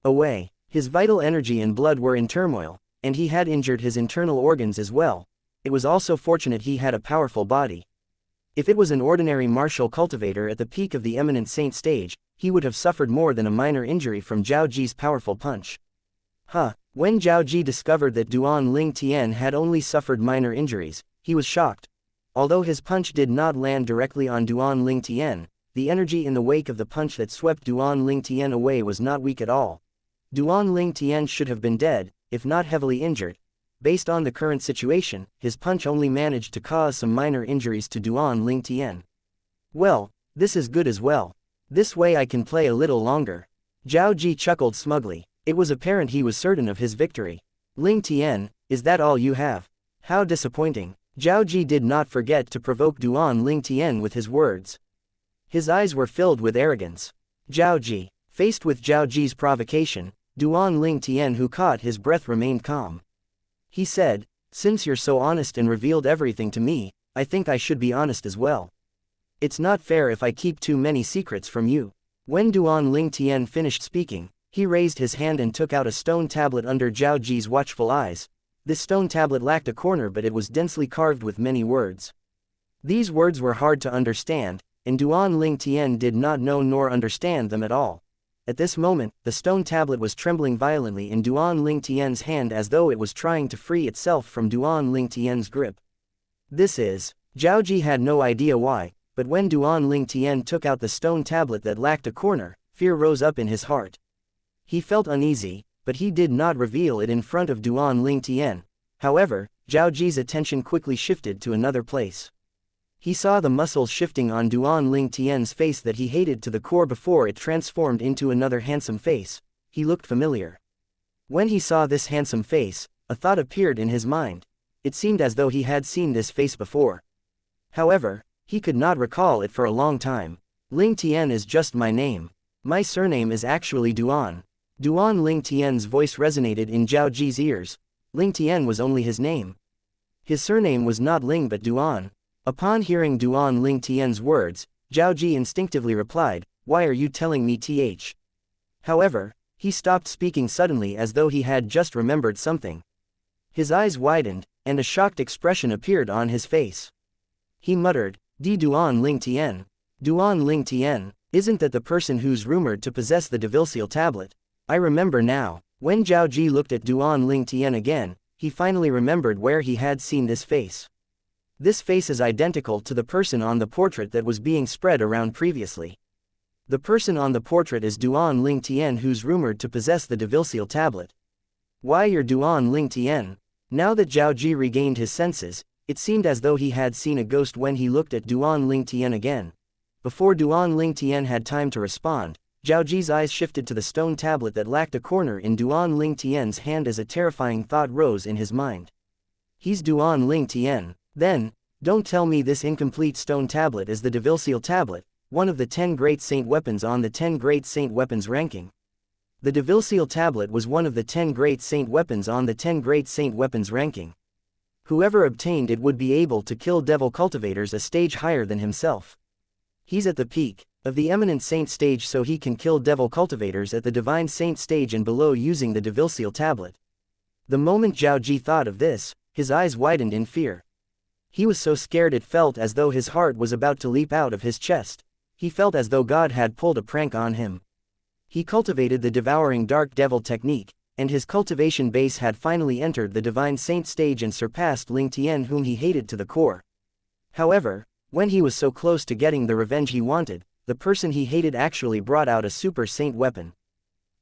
away. His vital energy and blood were in turmoil, and he had injured his internal organs as well. It was also fortunate he had a powerful body. If it was an ordinary martial cultivator at the peak of the eminent saint stage, he would have suffered more than a minor injury from Zhao Ji's powerful punch. When Zhao Ji discovered that Duan Ling Tian had only suffered minor injuries, he was shocked. Although his punch did not land directly on Duan Ling Tian, the energy in the wake of the punch that swept Duan Ling Tian away was not weak at all. Duan Ling Tian should have been dead, if not heavily injured. Based on the current situation, his punch only managed to cause some minor injuries to Duan Ling Tian. Well, this is good as well. This way I can play a little longer. Zhao Ji chuckled smugly. It was apparent he was certain of his victory. Ling Tian, is that all you have? How disappointing. Zhao Ji did not forget to provoke Duan Ling Tian with his words. His eyes were filled with arrogance. Zhao Ji, faced with Zhao Ji's provocation, Duan Ling Tian, who caught his breath, remained calm. He said, since you're so honest and revealed everything to me, I think I should be honest as well. It's not fair if I keep too many secrets from you. When Duan Ling Tian finished speaking, he raised his hand and took out a stone tablet under Zhao Ji's watchful eyes. This stone tablet lacked a corner, but it was densely carved with many words. These words were hard to understand, and Duan Ling Tian did not know nor understand them at all. At this moment, the stone tablet was trembling violently in Duan Ling Tian's hand as though it was trying to free itself from Duan Ling Tian's grip. This is... Zhao Ji had no idea why, but when Duan Ling Tian took out the stone tablet that lacked a corner, fear rose up in his heart. He felt uneasy, but he did not reveal it in front of Duan Ling Tian. However, Zhao Ji's attention quickly shifted to another place. He saw the muscles shifting on Duan Ling Tian's face that he hated to the core before it transformed into another handsome face. He looked familiar. When he saw this handsome face, a thought appeared in his mind. It seemed as though he had seen this face before. However, he could not recall it for a long time. Ling Tian is just my name. My surname is actually Duan. Duan Ling Tian's voice resonated in Zhao Ji's ears. Ling Tian was only his name. His surname was not Ling but Duan. Upon hearing Duan Ling Tian's words, Zhao Ji instinctively replied, "Why are you telling me th?" However, he stopped speaking suddenly as though he had just remembered something. His eyes widened, and a shocked expression appeared on his face. He muttered, Duan Ling Tian. Duan Ling Tian, isn't that the person who's rumored to possess the devil-seal tablet? I remember now. When Zhao Ji looked at Duan Ling Tian again, he finally remembered where he had seen this face. This face is identical to the person on the portrait that was being spread around previously. The person on the portrait is Duan Ling Tian, who's rumored to possess the devil-seal tablet. Why, you're Duan Ling Tian? Now that Zhao Ji regained his senses, it seemed as though he had seen a ghost when he looked at Duan Ling Tian again. Before Duan Ling Tian had time to respond, Zhao Ji's eyes shifted to the stone tablet that lacked a corner in Duan Ling Tian's hand as a terrifying thought rose in his mind. He's Duan Ling Tian. Then, don't tell me this incomplete stone tablet is the devil-seal tablet, one of the 10 great saint weapons on the 10 great saint weapons ranking. The devil-seal tablet was one of the 10 great saint weapons on the 10 great saint weapons ranking. Whoever obtained it would be able to kill devil cultivators a stage higher than himself. He's at the peak of the eminent saint stage, so he can kill devil cultivators at the divine saint stage and below using the devil-seal tablet. The moment Zhao Ji thought of this, his eyes widened in fear. He was so scared it felt as though his heart was about to leap out of his chest. He felt as though God had pulled a prank on him. He cultivated the devouring dark devil technique, and his cultivation base had finally entered the divine saint stage and surpassed Ling Tian, whom he hated to the core. However, when he was so close to getting the revenge he wanted, the person he hated actually brought out a super saint weapon.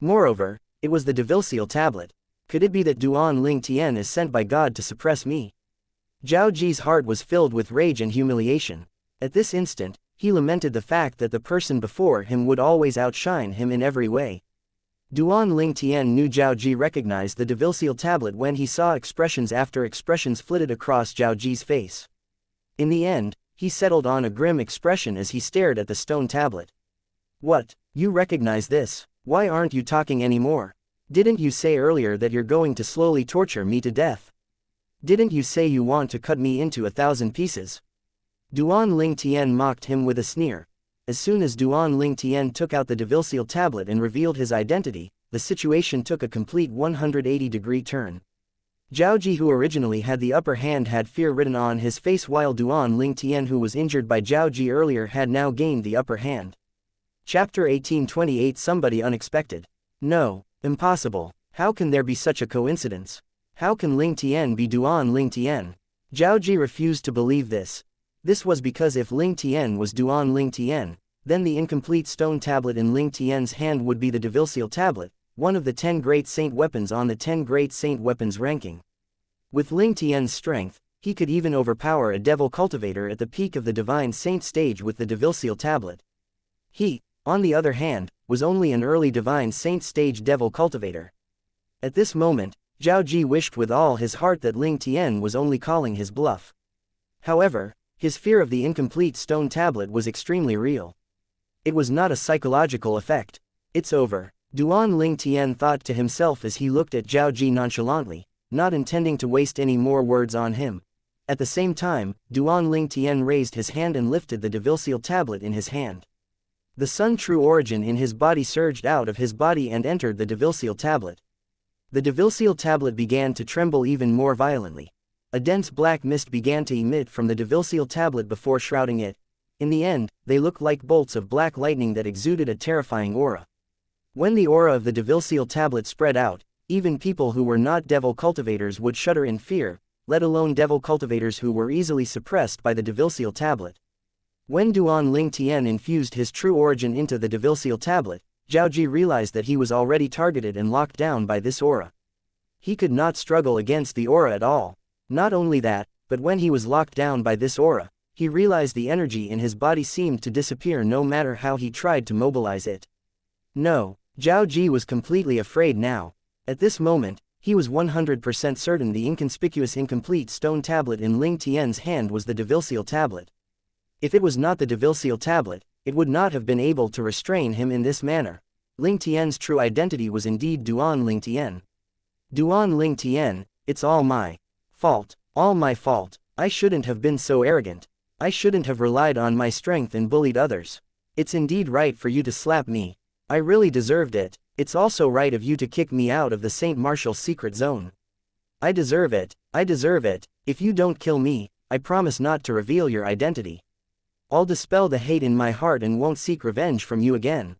Moreover, it was the devil-seal tablet. Could it be that Duan Ling Tian is sent by God to suppress me? Zhao Ji's heart was filled with rage and humiliation. At this instant, he lamented the fact that the person before him would always outshine him in every way. Duan Ling Tian knew Zhao Ji recognized the devil-seal tablet when he saw expressions after expressions flitted across Zhao Ji's face. In the end, he settled on a grim expression as he stared at the stone tablet. What? You recognize this? Why aren't you talking anymore? Didn't you say earlier that you're going to slowly torture me to death? Didn't you say you want to cut me into 1,000 pieces? Duan Ling Tian mocked him with a sneer. As soon as Duan Ling Tian took out the devil-seal tablet and revealed his identity, the situation took a complete 180-degree turn. Zhao Ji, who originally had the upper hand, had fear written on his face, while Duan Ling Tian, who was injured by Zhao Ji earlier, had now gained the upper hand. Chapter 1828 Somebody Unexpected. No, impossible. How can there be such a coincidence? How can Ling Tian be Duan Ling Tian? Zhao Ji refused to believe this. This was because if Ling Tian was Duan Ling Tian, then the incomplete stone tablet in Ling Tian's hand would be the devil-seal tablet, one of the 10 great saint weapons on the 10 great saint weapons ranking. With Ling Tian's strength, he could even overpower a devil cultivator at the peak of the divine saint stage with the devil-seal tablet. He, on the other hand, was only an early divine saint stage devil cultivator. At this moment, Zhao Ji wished with all his heart that Ling Tian was only calling his bluff. However, his fear of the incomplete stone tablet was extremely real. It was not a psychological effect. It's over, Duan Ling Tian thought to himself as he looked at Zhao Ji nonchalantly, not intending to waste any more words on him. At the same time, Duan Ling Tian raised his hand and lifted the devil-seal tablet in his hand. The sun true origin in his body surged out of his body and entered the devil-seal tablet. The devil-seal tablet began to tremble even more violently. A dense black mist began to emit from the devil-seal tablet before shrouding it. In the end, they looked like bolts of black lightning that exuded a terrifying aura. When the aura of the devil-seal tablet spread out, even people who were not devil cultivators would shudder in fear, let alone devil cultivators who were easily suppressed by the devil-seal tablet. When Duan Ling Tian infused his true origin into the devil-seal tablet, Zhao Ji realized that he was already targeted and locked down by this aura. He could not struggle against the aura at all. Not only that, but when he was locked down by this aura, he realized the energy in his body seemed to disappear no matter how he tried to mobilize it. No, Zhao Ji was completely afraid now. At this moment, he was 100% certain the inconspicuous incomplete stone tablet in Ling Tian's hand was the devil-seal tablet. If it was not the devil-seal tablet, it would not have been able to restrain him in this manner. Ling Tian's true identity was indeed Duan Ling Tian. Duan Ling Tian, it's all my fault, all my fault. I shouldn't have been so arrogant. I shouldn't have relied on my strength and bullied others. It's indeed right for you to slap me. I really deserved it. It's also right of you to kick me out of the Saint Martial's secret zone. I deserve it, I deserve it. If you don't kill me, I promise not to reveal your identity. I'll dispel the hate in my heart and won't seek revenge from you again.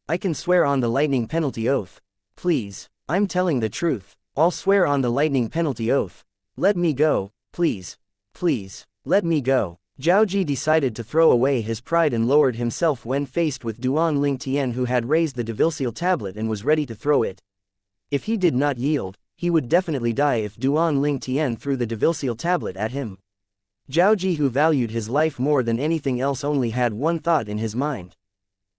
I can swear on the lightning penalty oath. Please, I'm telling the truth. I'll swear on the lightning penalty oath. Let me go, please. Please, let me go. Zhao Ji decided to throw away his pride and lowered himself when faced with Duan Ling Tian, who had raised the devil-seal tablet and was ready to throw it. If he did not yield, he would definitely die if Duan Ling Tian threw the devil-seal tablet at him. Zhao Ji, who valued his life more than anything else, only had one thought in his mind.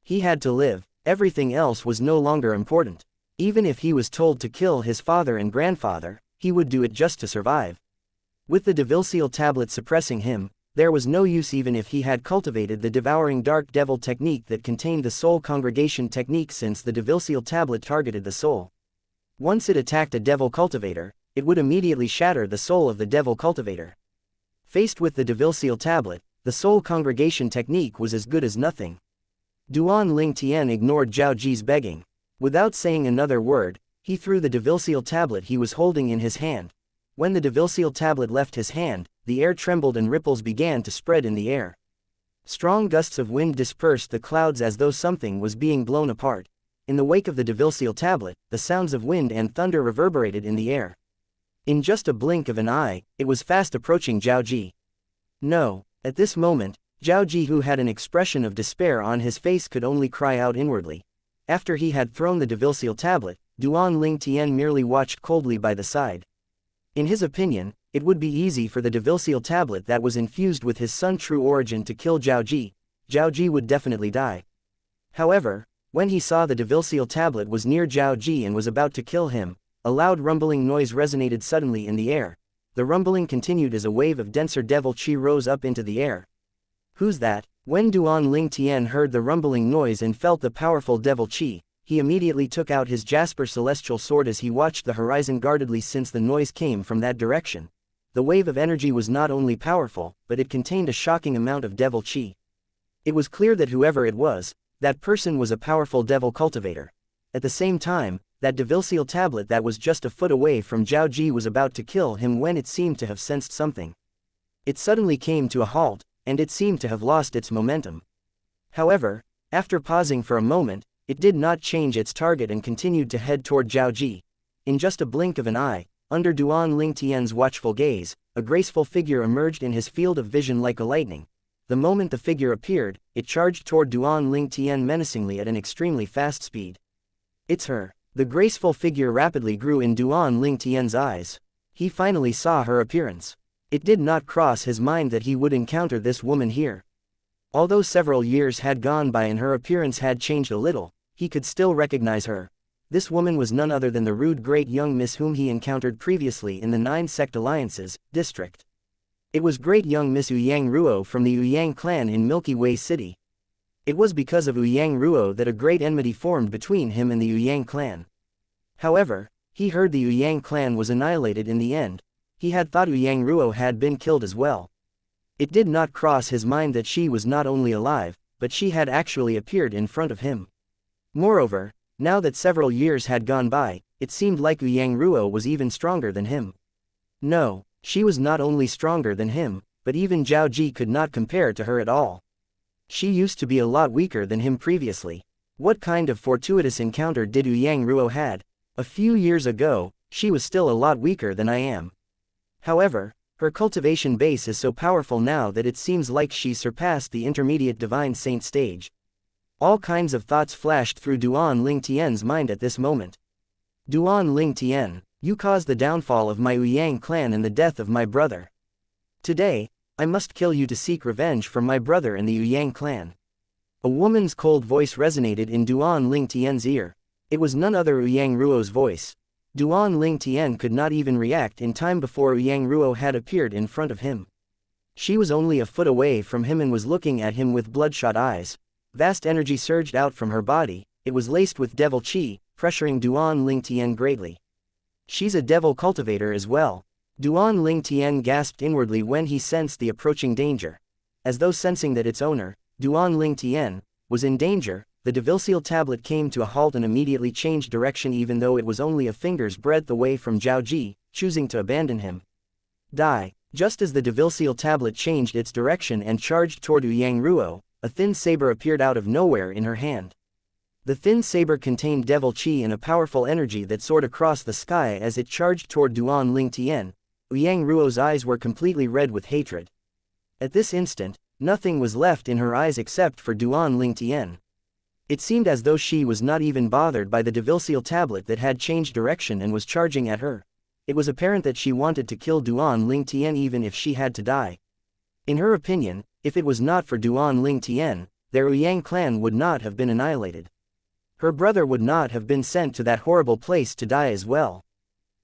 He had to live. Everything else was no longer important. Even if he was told to kill his father and grandfather, he would do it just to survive. With the devil-seal tablet suppressing him, there was no use even if he had cultivated the devouring dark devil technique that contained the soul congregation technique, since the devil-seal tablet targeted the soul. Once it attacked a devil cultivator, it would immediately shatter the soul of the devil cultivator. Faced with the devil-seal tablet, the soul congregation technique was as good as nothing. Duan Ling Tian ignored Zhao Ji's begging. Without saying another word, he threw the devil-seal tablet he was holding in his hand. When the devil-seal tablet left his hand, the air trembled and ripples began to spread in the air. Strong gusts of wind dispersed the clouds as though something was being blown apart. In the wake of the devil-seal tablet, the sounds of wind and thunder reverberated in the air. In just a blink of an eye, it was fast approaching Zhao Ji. No, at this moment, Zhao Ji, who had an expression of despair on his face, could only cry out inwardly. After he had thrown the devil-seal tablet, Duan Ling Tian merely watched coldly by the side. In his opinion, it would be easy for the devil-seal tablet that was infused with his son's true origin to kill Zhao Ji. Zhao Ji would definitely die. However, when he saw the devil-seal tablet was near Zhao Ji and was about to kill him, a loud rumbling noise resonated suddenly in the air. The rumbling continued as a wave of denser devil chi rose up into the air. Who's that? When Duan Ling Tian heard the rumbling noise and felt the powerful devil chi, he immediately took out his Jasper celestial sword as he watched the horizon guardedly, since the noise came from that direction. The wave of energy was not only powerful, but it contained a shocking amount of devil chi. It was clear that whoever it was, that person was a powerful devil cultivator. At the same time, that devil-seal tablet that was just a foot away from Zhao Ji was about to kill him when it seemed to have sensed something. It suddenly came to a halt, and it seemed to have lost its momentum. However, after pausing for a moment, it did not change its target and continued to head toward Zhao Ji. In just a blink of an eye, under Duan Ling Tian's watchful gaze, a graceful figure emerged in his field of vision like a lightning. The moment the figure appeared, it charged toward Duan Ling Tian menacingly at an extremely fast speed. It's her. The graceful figure rapidly grew in Duan Ling Tian's eyes. He finally saw her appearance. It did not cross his mind that he would encounter this woman here. Although several years had gone by and her appearance had changed a little, he could still recognize her. This woman was none other than the rude great young miss whom he encountered previously in the 9 Sect Alliances district. It was great young Miss Ouyang Ruo from the Ouyang clan in Milky Way City. It was because of Ouyang Ruo that a great enmity formed between him and the Ouyang clan. However, he heard the Ouyang clan was annihilated in the end. He had thought Ouyang Ruo had been killed as well. It did not cross his mind that she was not only alive, but she had actually appeared in front of him. Moreover, now that several years had gone by, it seemed like Ouyang Ruo was even stronger than him. No, she was not only stronger than him, but even Zhao Ji could not compare to her at all. She used to be a lot weaker than him previously. What kind of fortuitous encounter did Ouyang Ruo had? A few years ago, she was still a lot weaker than I am. However, her cultivation base is so powerful now that it seems like she surpassed the intermediate divine saint stage. All kinds of thoughts flashed through Duan Ling Tian's mind at this moment. Duan Ling Tian, You caused the downfall of my Ouyang clan and the death of my brother. Today, I must kill you to seek revenge for my brother and the Ouyang clan." A woman's cold voice resonated in Duan Ling Tian's ear. It was none other Ouyang Ruo's voice. Duan Ling Tian could not even react in time before Ouyang Ruo had appeared in front of him. She was only a foot away from him and was looking at him with bloodshot eyes. Vast energy surged out from her body. It was laced with devil qi, pressuring Duan Ling Tian greatly. "She's a devil cultivator as well." Duan Ling Tian gasped inwardly when he sensed the approaching danger. As though sensing that its owner, Duan Ling Tian, was in danger, the devil tablet came to a halt and immediately changed direction even though it was only a finger's breadth away from Zhao Ji, choosing to abandon him. Die. Just as the devil tablet changed its direction and charged toward Ouyang Ruo, a thin saber appeared out of nowhere in her hand. The thin saber contained devil qi and a powerful energy that soared across the sky as it charged toward Duan Ling Tian. Ouyang Ruo's eyes were completely red with hatred. At this instant, nothing was left in her eyes except for Duan Ling Tian. It seemed as though she was not even bothered by the devil tablet that had changed direction and was charging at her. It was apparent that she wanted to kill Duan Ling Tian even if she had to die. In her opinion, if it was not for Duan Ling Tian, their Ouyang clan would not have been annihilated. Her brother would not have been sent to that horrible place to die as well.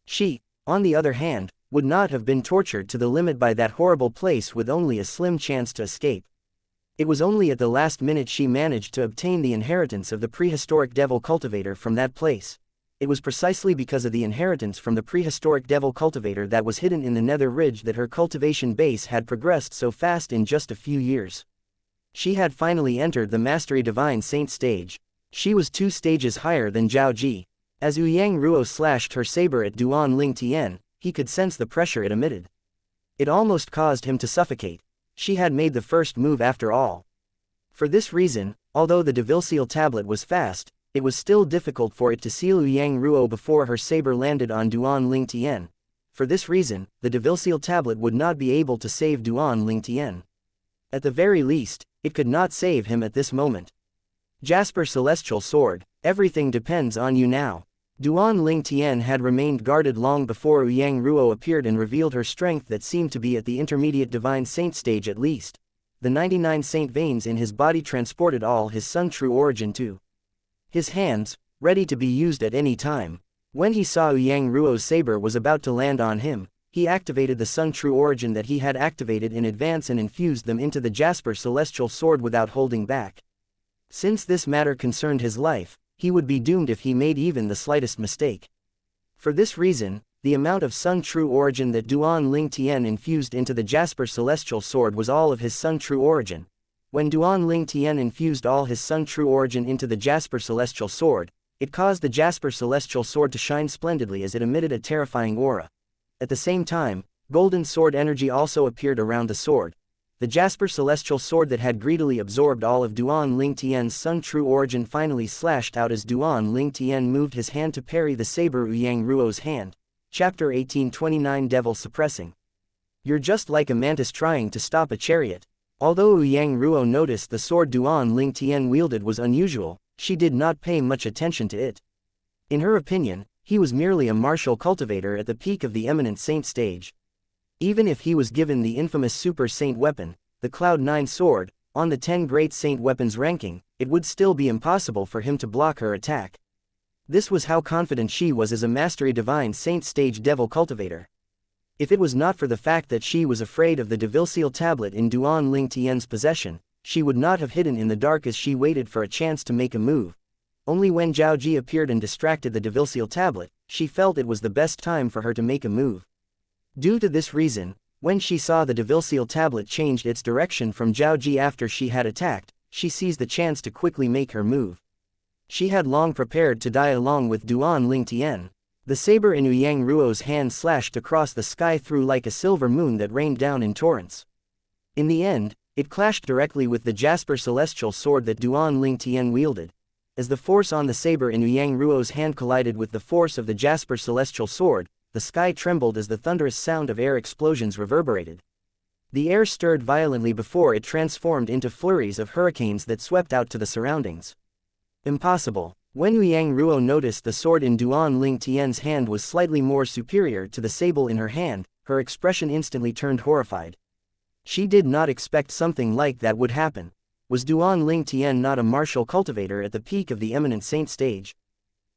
She, on the other hand, would not have been tortured to the limit by that horrible place with only a slim chance to escape. It was only at the last minute she managed to obtain the inheritance of the prehistoric devil cultivator from that place. It was precisely because of the inheritance from the prehistoric devil cultivator that was hidden in the nether ridge that her cultivation base had progressed so fast in just a few years. She had finally entered the Mastery Divine Saint stage. She was 2 stages higher than Zhao Ji. As Ouyang Ruo slashed her saber at Duan Ling Tian, he could sense the pressure it emitted. It almost caused him to suffocate. She had made the first move after all. For this reason, although the devil tablet was fast, it was still difficult for it to seal Ouyang Ruo before her saber landed on Duan Ling Tian. For this reason, the devil tablet would not be able to save Duan Ling Tian. At the very least, it could not save him at this moment. Jasper Celestial Sword, everything depends on you now. Duan Ling Tian had remained guarded long before Ouyang Ruo appeared and revealed her strength that seemed to be at the intermediate Divine Saint stage at least. The 99 saint veins in his body transported all his Sun true origin to his hands, ready to be used at any time. When he saw Ouyang Ruo's saber was about to land on him, he activated the Sun true origin that he had activated in advance and infused them into the Jasper Celestial Sword without holding back. Since this matter concerned his life, he would be doomed if he made even the slightest mistake. For this reason, the amount of Sun true origin that Duan Ling Tian infused into the Jasper Celestial Sword was all of his Sun true origin. When Duan Ling Tian infused all his Sun true origin into the Jasper Celestial Sword, it caused the Jasper Celestial Sword to shine splendidly as it emitted a terrifying aura. At the same time, golden sword energy also appeared around the sword. The Jasper Celestial Sword that had greedily absorbed all of Duan Ling Tian's Sun true origin finally slashed out as Duan Ling Tian moved his hand to parry the saber Ouyang Ruo's hand. Chapter 1829 Devil Suppressing. You're just like a mantis trying to stop a chariot. Although Ouyang Ruo noticed the sword Duan Ling Tian wielded was unusual, she did not pay much attention to it. In her opinion, he was merely a martial cultivator at the peak of the eminent saint stage. Even if he was given the infamous super saint weapon, the Cloud 9 sword, on the 10 great saint weapons ranking, it would still be impossible for him to block her attack. This was how confident she was as a Mastery Divine Saint stage devil cultivator. If it was not for the fact that she was afraid of the devil tablet in Duan Ling Tian's possession, she would not have hidden in the dark as she waited for a chance to make a move. Only when Zhao Ji appeared and distracted the devil tablet, she felt it was the best time for her to make a move. Due to this reason, when she saw the devil tablet changed its direction from Zhao Ji after she had attacked, she seized the chance to quickly make her move. She had long prepared to die along with Duan Ling Tian. The saber in Ouyang Ruo's hand slashed across the sky through like a silver moon that rained down in torrents. In the end, it clashed directly with the Jasper Celestial Sword that Duan Ling Tian wielded. As the force on the saber in Ouyang Ruo's hand collided with the force of the Jasper Celestial Sword, the sky trembled as the thunderous sound of air explosions reverberated. The air stirred violently before it transformed into flurries of hurricanes that swept out to the surroundings. Impossible. When Yang Ruo noticed the sword in Duan Ling Tian's hand was slightly more superior to the sable in her hand, her expression instantly turned horrified. She did not expect something like that would happen. Was Duan Ling Tian not a martial cultivator at the peak of the eminent saint stage?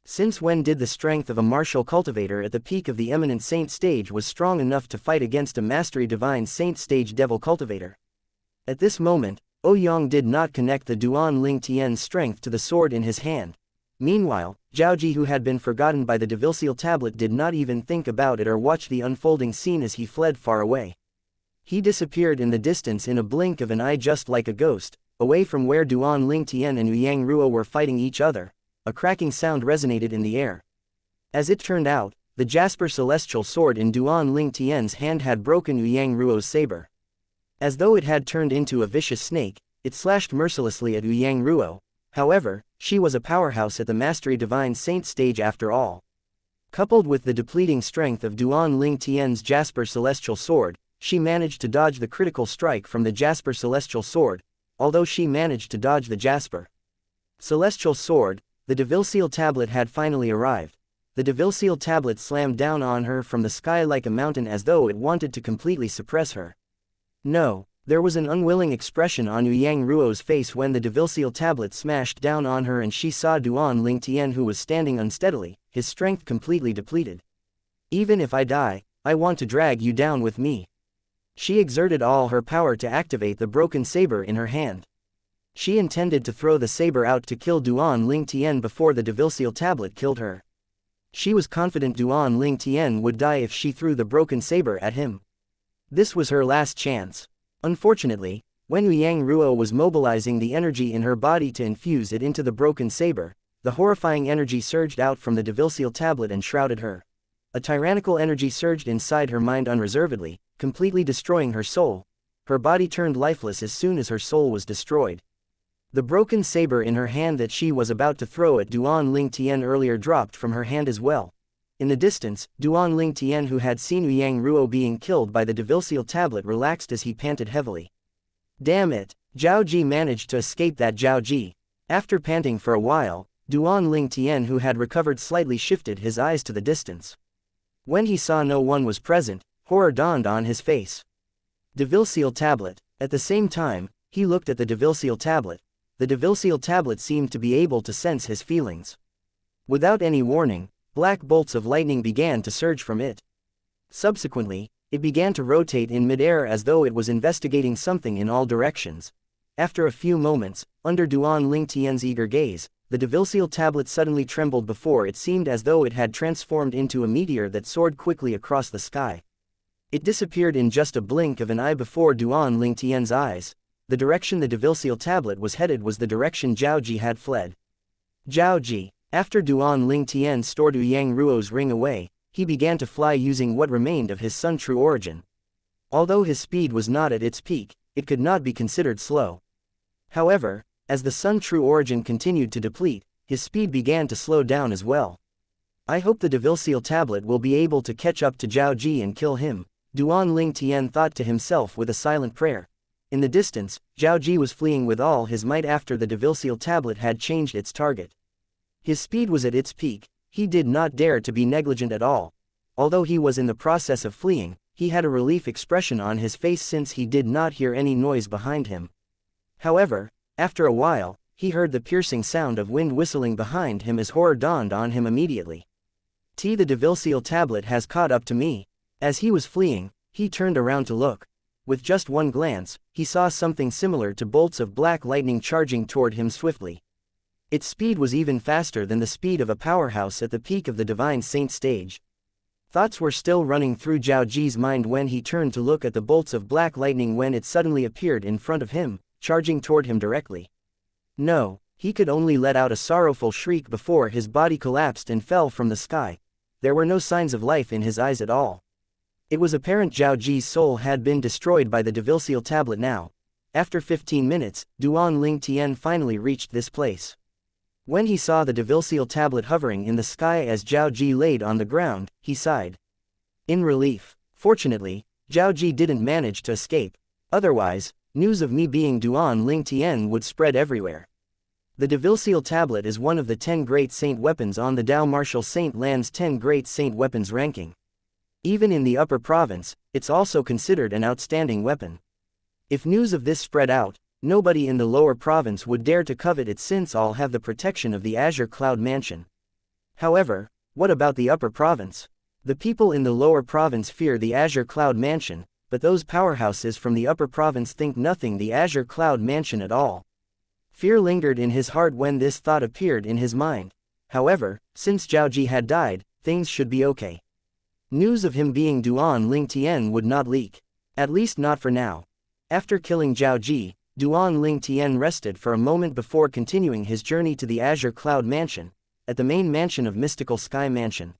Since when did the strength of a martial cultivator at the peak of the eminent saint stage was strong enough to fight against a mastery divine saint stage devil cultivator? At this moment, Ouyang did not connect the Duan Ling Tian's strength to the sword in his hand. Meanwhile, Zhao Ji, who had been forgotten by the Devilseal tablet, did not even think about it or watch the unfolding scene as he fled far away. He disappeared in the distance in a blink of an eye, just like a ghost, away from where Duan Ling Tian and Yang Ruo were fighting each other. A cracking sound resonated in the air. As it turned out, the Jasper celestial sword in Duan Ling Tian's hand had broken Yang Ruo's saber. As though it had turned into a vicious snake, it slashed mercilessly at Yang Ruo. However, she was a powerhouse at the Mastery Divine Saint stage after all. Coupled with the depleting strength of Duan Ling Tian's Jasper Celestial Sword, she managed to dodge the critical strike from the Jasper Celestial Sword, although she managed to dodge the Jasper Celestial Sword, the Devilseal tablet had finally arrived. The Devilseal tablet slammed down on her from the sky like a mountain, as though it wanted to completely suppress her. No. There was an unwilling expression on Yang Ruo's face when the Devilseal tablet smashed down on her and she saw Duan Ling Tian, who was standing unsteadily, his strength completely depleted. Even if I die, I want to drag you down with me. She exerted all her power to activate the broken saber in her hand. She intended to throw the saber out to kill Duan Ling Tian before the Devilseal tablet killed her. She was confident Duan Ling Tian would die if she threw the broken saber at him. This was her last chance. Unfortunately, when Yang Ruo was mobilizing the energy in her body to infuse it into the broken saber, the horrifying energy surged out from the Devilseal tablet and shrouded her. A tyrannical energy surged inside her mind unreservedly, completely destroying her soul. Her body turned lifeless as soon as her soul was destroyed. The broken saber in her hand that she was about to throw at Duan Ling Tian earlier dropped from her hand as well. In the distance, Duan Ling Tian, who had seen Yang Ruo being killed by the Devilseal tablet, relaxed as he panted heavily. Damn it! Zhao Ji managed to escape that. Zhao Ji. After panting for a while, Duan Ling Tian, who had recovered slightly, shifted his eyes to the distance. When he saw no one was present, horror dawned on his face. Devilseal tablet. At the same time, he looked at the Devilseal tablet. The Devilseal tablet seemed to be able to sense his feelings. Without any warning, black bolts of lightning began to surge from it. Subsequently, it began to rotate in midair as though it was investigating something in all directions. After a few moments, under Duan Ling Tian's eager gaze, the Devilseal tablet suddenly trembled before it seemed as though it had transformed into a meteor that soared quickly across the sky. It disappeared in just a blink of an eye before Duan Ling Tian's eyes. The direction the Devilseal tablet was headed was the direction Zhao Ji had fled. Zhao Ji. After Duan Ling Tian stored Yang Ruo's ring away, he began to fly using what remained of his Sun True Origin. Although his speed was not at its peak, it could not be considered slow. However, as the Sun True Origin continued to deplete, his speed began to slow down as well. I hope the Devilseal tablet will be able to catch up to Zhao Ji and kill him, Duan Ling Tian thought to himself with a silent prayer. In the distance, Zhao Ji was fleeing with all his might after the Devilseal tablet had changed its target. His speed was at its peak. He did not dare to be negligent at all. Although he was in the process of fleeing, he had a relief expression on his face since he did not hear any noise behind him. However, after a while, he heard the piercing sound of wind whistling behind him as horror dawned on him immediately. The Devilseal tablet has caught up to me. As he was fleeing, he turned around to look. With just one glance, he saw something similar to bolts of black lightning charging toward him swiftly. Its speed was even faster than the speed of a powerhouse at the peak of the Divine Saint stage. Thoughts were still running through Zhao Ji's mind when he turned to look at the bolts of black lightning when it suddenly appeared in front of him, charging toward him directly. No, he could only let out a sorrowful shriek before his body collapsed and fell from the sky. There were no signs of life in his eyes at all. It was apparent Zhao Ji's soul had been destroyed by the Devilseal tablet now. After 15 minutes, Duan Ling Tian finally reached this place. When he saw the Devilseal tablet hovering in the sky as Zhao Ji laid on the ground, he sighed. In relief. Fortunately, Zhao Ji didn't manage to escape. Otherwise, news of me being Duan Ling Tian would spread everywhere. The devil tablet is one of the 10 great saint weapons on the Dao Martial Saint Land's 10 great saint weapons ranking. Even in the upper province, it's also considered an outstanding weapon. If news of this spread out, nobody in the lower province would dare to covet it since all have the protection of the Azure Cloud Mansion. However, what about the upper province? The people in the lower province fear the Azure Cloud Mansion, but those powerhouses from the upper province think nothing the Azure Cloud Mansion at all. Fear lingered in his heart when this thought appeared in his mind. However, since Zhao Ji had died, things should be okay. News of him being Duan Ling Tian would not leak. At least not for now. After killing Zhao Ji, Duan Ling Tian rested for a moment before continuing his journey to the Azure Cloud Mansion, at the main mansion of Mystical Sky Mansion.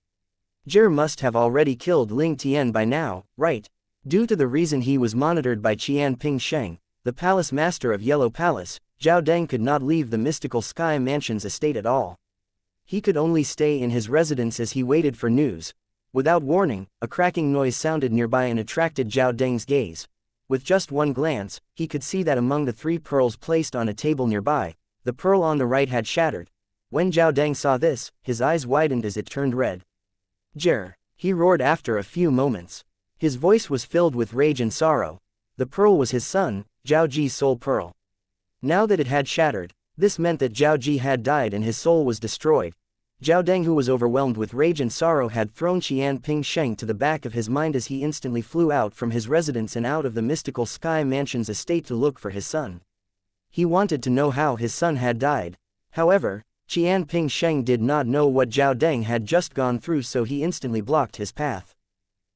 Jir must have already killed Ling Tian by now, right? Due to the reason he was monitored by Qian Ping Sheng, the palace master of Yellow Palace, Zhao Deng could not leave the Mystical Sky Mansion's estate at all. He could only stay in his residence as he waited for news. Without warning, a cracking noise sounded nearby and attracted Zhao Deng's gaze. With just one glance, he could see that among the 3 pearls placed on a table nearby, the pearl on the right had shattered. When Zhao Deng saw this, his eyes widened as it turned red. Jer! He roared after a few moments. His voice was filled with rage and sorrow. The pearl was his son, Zhao Ji's soul pearl. Now that it had shattered, this meant that Zhao Ji had died and his soul was destroyed. Zhao Deng, who was overwhelmed with rage and sorrow, had thrown Qian Ping Sheng to the back of his mind as he instantly flew out from his residence and out of the Mystical Sky Mansion's estate to look for his son. He wanted to know how his son had died. However, Qian Ping Sheng did not know what Zhao Deng had just gone through, so he instantly blocked his path.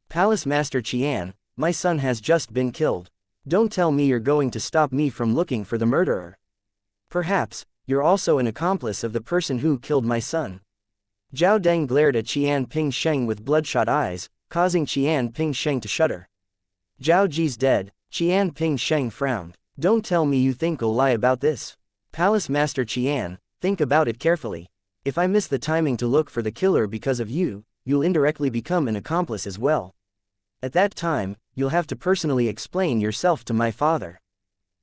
Palace Master Qian, my son has just been killed. Don't tell me you're going to stop me from looking for the murderer. Perhaps, you're also an accomplice of the person who killed my son. Zhao Deng glared at Qian Ping Sheng with bloodshot eyes, causing Qian Ping Sheng to shudder. Zhao Ji's dead, Qian Ping Sheng frowned. Don't tell me you think I'll lie about this. Palace Master Qian, think about it carefully. If I miss the timing to look for the killer because of you, you'll indirectly become an accomplice as well. At that time, you'll have to personally explain yourself to my father.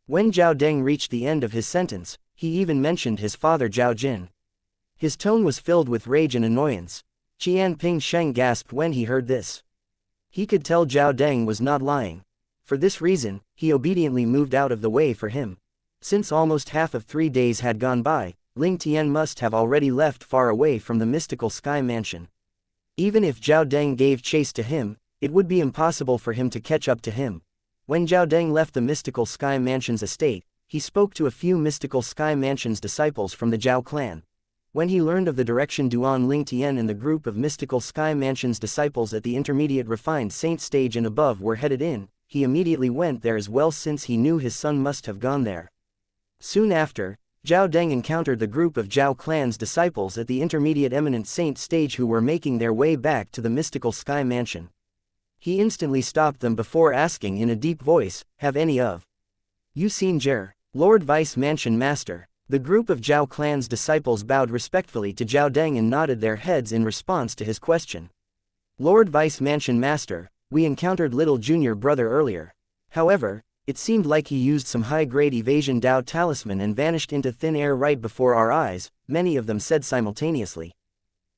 When Zhao Deng reached the end of his sentence, he even mentioned his father Zhao Jin. His tone was filled with rage and annoyance. Qian Ping Sheng gasped when he heard this. He could tell Zhao Deng was not lying. For this reason, he obediently moved out of the way for him. Since almost half of 3 days had gone by, Ling Tian must have already left far away from the Mystical Sky Mansion. Even if Zhao Deng gave chase to him, it would be impossible for him to catch up to him. When Zhao Deng left the Mystical Sky Mansion's estate, he spoke to a few Mystical Sky Mansion's disciples from the Zhao clan. When he learned of the direction Duan Ling Tian and the group of Mystical Sky Mansion's disciples at the intermediate refined saint stage and above were headed in, he immediately went there as well since he knew his son must have gone there. Soon after, Zhao Deng encountered the group of Zhao clan's disciples at the intermediate eminent saint stage who were making their way back to the Mystical Sky Mansion. He instantly stopped them before asking in a deep voice, "Have any of you seen Jer, Lord Vice Mansion Master?" The group of Zhao clan's disciples bowed respectfully to Zhao Deng and nodded their heads in response to his question. "Lord Vice Mansion Master, we encountered little junior brother earlier. However, it seemed like he used some high-grade evasion Dao talisman and vanished into thin air right before our eyes," many of them said simultaneously.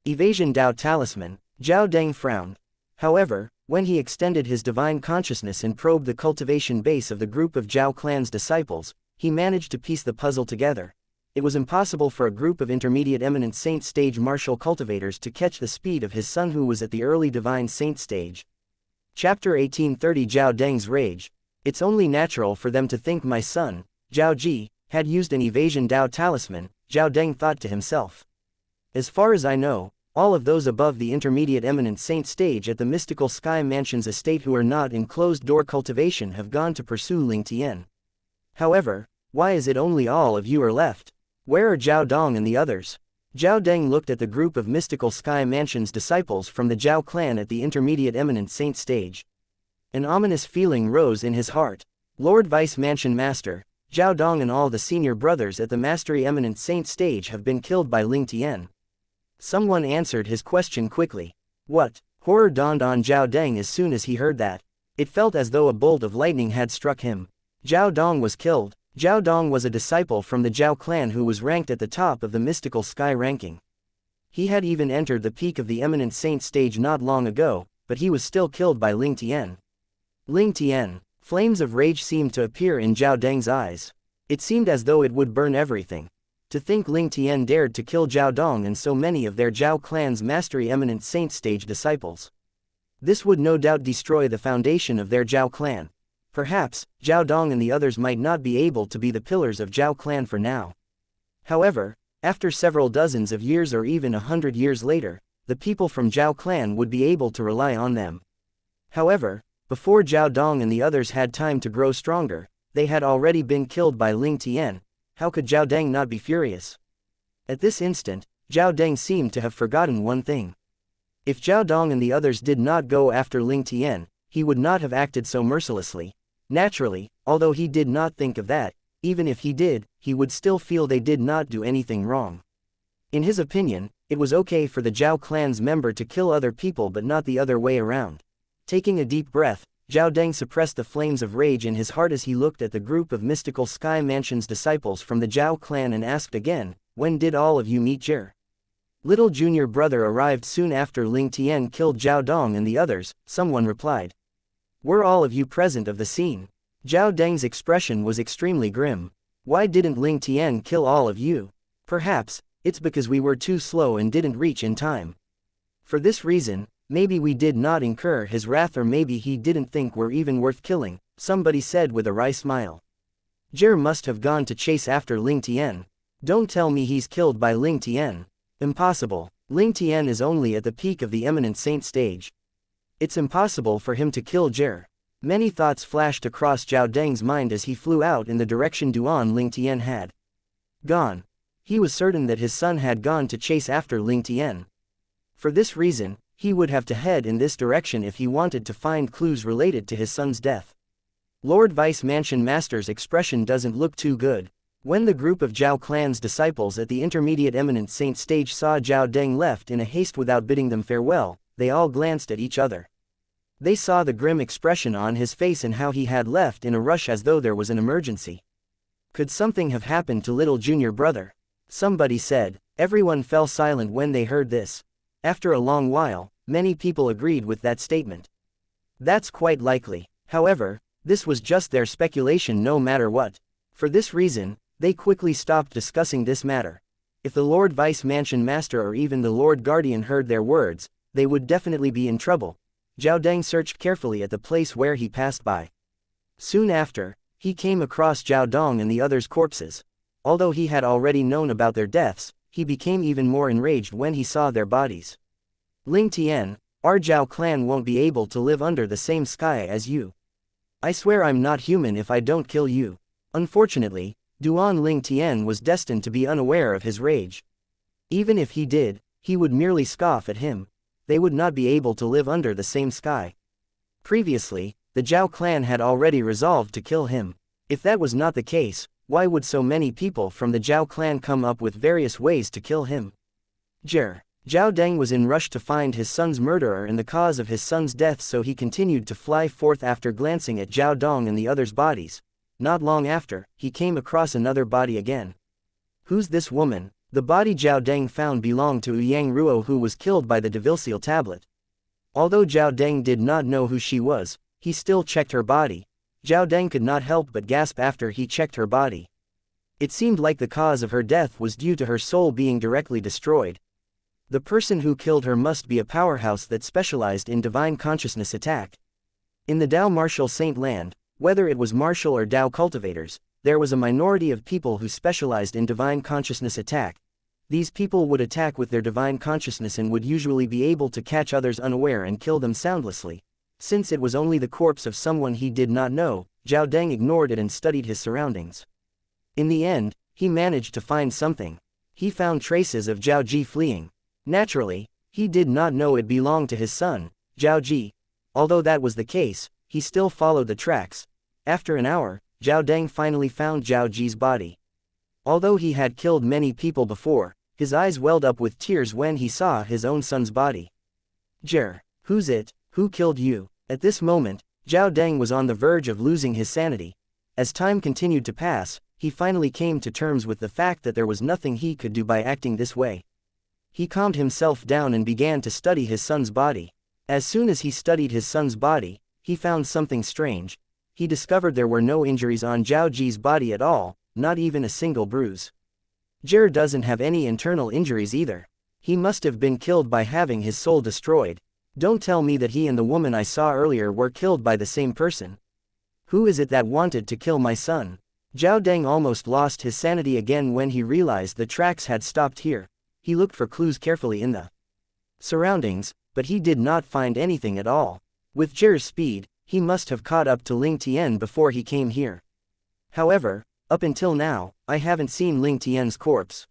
Evasion Dao talisman, Zhao Deng frowned. However, when he extended his divine consciousness and probed the cultivation base of the group of Zhao clan's disciples, he managed to piece the puzzle together. It was impossible for a group of intermediate eminent saint stage martial cultivators to catch the speed of his son who was at the early divine saint stage. Chapter 1830 Zhao Deng's Rage. It's only natural for them to think my son, Zhao Ji, had used an evasion Dao talisman, Zhao Deng thought to himself. As far as I know, all of those above the intermediate eminent saint stage at the Mystical Sky Mansion's estate who are not in closed-door cultivation have gone to pursue Ling Tian. However, why is it only all of you are left? Where are Zhao Dong and the others? Zhao Deng looked at the group of Mystical Sky Mansion's disciples from the Zhao clan at the intermediate eminent saint stage. An ominous feeling rose in his heart. Lord Vice Mansion Master, Zhao Dong and all the senior brothers at the Mastery Eminent Saint stage have been killed by Ling Tian. Someone answered his question quickly. What? Horror dawned on Zhao Deng as soon as he heard that. It felt as though a bolt of lightning had struck him. Zhao Dong was killed, Zhao Dong was a disciple from the Zhao clan who was ranked at the top of the mystical sky ranking. He had even entered the peak of the eminent saint stage not long ago, but he was still killed by Ling Tian. Ling Tian. Flames of rage seemed to appear in Zhao Deng's eyes. It seemed as though it would burn everything. To think Ling Tian dared to kill Zhao Dong and so many of their Zhao clan's mastery eminent saint stage disciples. This would no doubt destroy the foundation of their Zhao clan. Perhaps, Zhao Dong and the others might not be able to be the pillars of Zhao clan for now. However, after several dozens of years or even 100 years later, the people from Zhao clan would be able to rely on them. However, before Zhao Dong and the others had time to grow stronger, they had already been killed by Ling Tian. How could Zhao Deng not be furious? At this instant, Zhao Deng seemed to have forgotten one thing. If Zhao Dong and the others did not go after Ling Tian, he would not have acted so mercilessly. Naturally, although he did not think of that, even if he did, he would still feel they did not do anything wrong. In his opinion, it was okay for the Zhao clan's member to kill other people but not the other way around. Taking a deep breath, Zhao Deng suppressed the flames of rage in his heart as he looked at the group of mystical Sky Mansion's disciples from the Zhao clan and asked again, "When did all of you meet Jir?" Little junior brother arrived soon after Ling Tian killed Zhao Dong and the others, someone replied. "Were all of you present of the scene?" Zhao Deng's expression was extremely grim. "Why didn't Ling Tian kill all of you?" "Perhaps, it's because we were too slow and didn't reach in time. For this reason, maybe we did not incur his wrath or maybe he didn't think we're even worth killing," somebody said with a wry smile. "Jir must have gone to chase after Ling Tian. Don't tell me he's killed by Ling Tian. Impossible. Ling Tian is only at the peak of the eminent saint stage. It's impossible for him to kill Jir." Many thoughts flashed across Zhao Deng's mind as he flew out in the direction Duan Ling Tian had gone. He was certain that his son had gone to chase after Ling Tian. For this reason, he would have to head in this direction if he wanted to find clues related to his son's death. Lord Vice Mansion Master's expression doesn't look too good. When the group of Zhao clan's disciples at the intermediate eminent saint stage saw Zhao Deng left in a haste without bidding them farewell, they all glanced at each other. They saw the grim expression on his face and how he had left in a rush as though there was an emergency. Could something have happened to little junior brother? Somebody said. Everyone fell silent when they heard this. After a long while, many people agreed with that statement. That's quite likely. However, this was just their speculation no matter what. For this reason, they quickly stopped discussing this matter. If the Lord Vice Mansion Master or even the Lord Guardian heard their words, they would definitely be in trouble. Zhao Deng searched carefully at the place where he passed by. Soon after, he came across Zhao Dong and the others' corpses. Although he had already known about their deaths, he became even more enraged when he saw their bodies. "Ling Tian, our Zhao clan won't be able to live under the same sky as you. I swear I'm not human if I don't kill you." Unfortunately, Duan Ling Tian was destined to be unaware of his rage. Even if he did, he would merely scoff at him. They would not be able to live under the same sky. Previously, the Zhao clan had already resolved to kill him. If that was not the case, why would so many people from the Zhao clan come up with various ways to kill him? Zhao Deng was in rush to find his son's murderer and the cause of his son's death, so he continued to fly forth after glancing at Zhao Dong and the others' bodies. Not long after, he came across another body again. Who's this woman? The body Zhao Deng found belonged to Yang Ruo, who was killed by the devil tablet. Although Zhao Deng did not know who she was, he still checked her body. Zhao Deng could not help but gasp after he checked her body. It seemed like the cause of her death was due to her soul being directly destroyed. The person who killed her must be a powerhouse that specialized in divine consciousness attack. In the Dao martial saint land, whether it was martial or Dao cultivators, there was a minority of people who specialized in divine consciousness attack. These people would attack with their divine consciousness and would usually be able to catch others unaware and kill them soundlessly. Since it was only the corpse of someone he did not know, Zhao Deng ignored it and studied his surroundings. In the end, he managed to find something. He found traces of Zhao Ji fleeing. Naturally, he did not know it belonged to his son, Zhao Ji. Although that was the case, he still followed the tracks. After an hour, Zhao Deng finally found Zhao Ji's body. Although he had killed many people before, his eyes welled up with tears when he saw his own son's body. "Jir, who's it? Who killed you?" At this moment, Zhao Deng was on the verge of losing his sanity. As time continued to pass, he finally came to terms with the fact that there was nothing he could do by acting this way. He calmed himself down and began to study his son's body. As soon as he studied his son's body, he found something strange. He discovered there were no injuries on Zhao Ji's body at all, not even a single bruise. Jer doesn't have any internal injuries either. He must have been killed by having his soul destroyed. Don't tell me that he and the woman I saw earlier were killed by the same person. Who is it that wanted to kill my son? Zhao Deng almost lost his sanity again when he realized the tracks had stopped here. He looked for clues carefully in the surroundings, but he did not find anything at all. With Jer's speed, he must have caught up to Ling Tian before he came here. However, up until now, I haven't seen Ling Tian's corpse.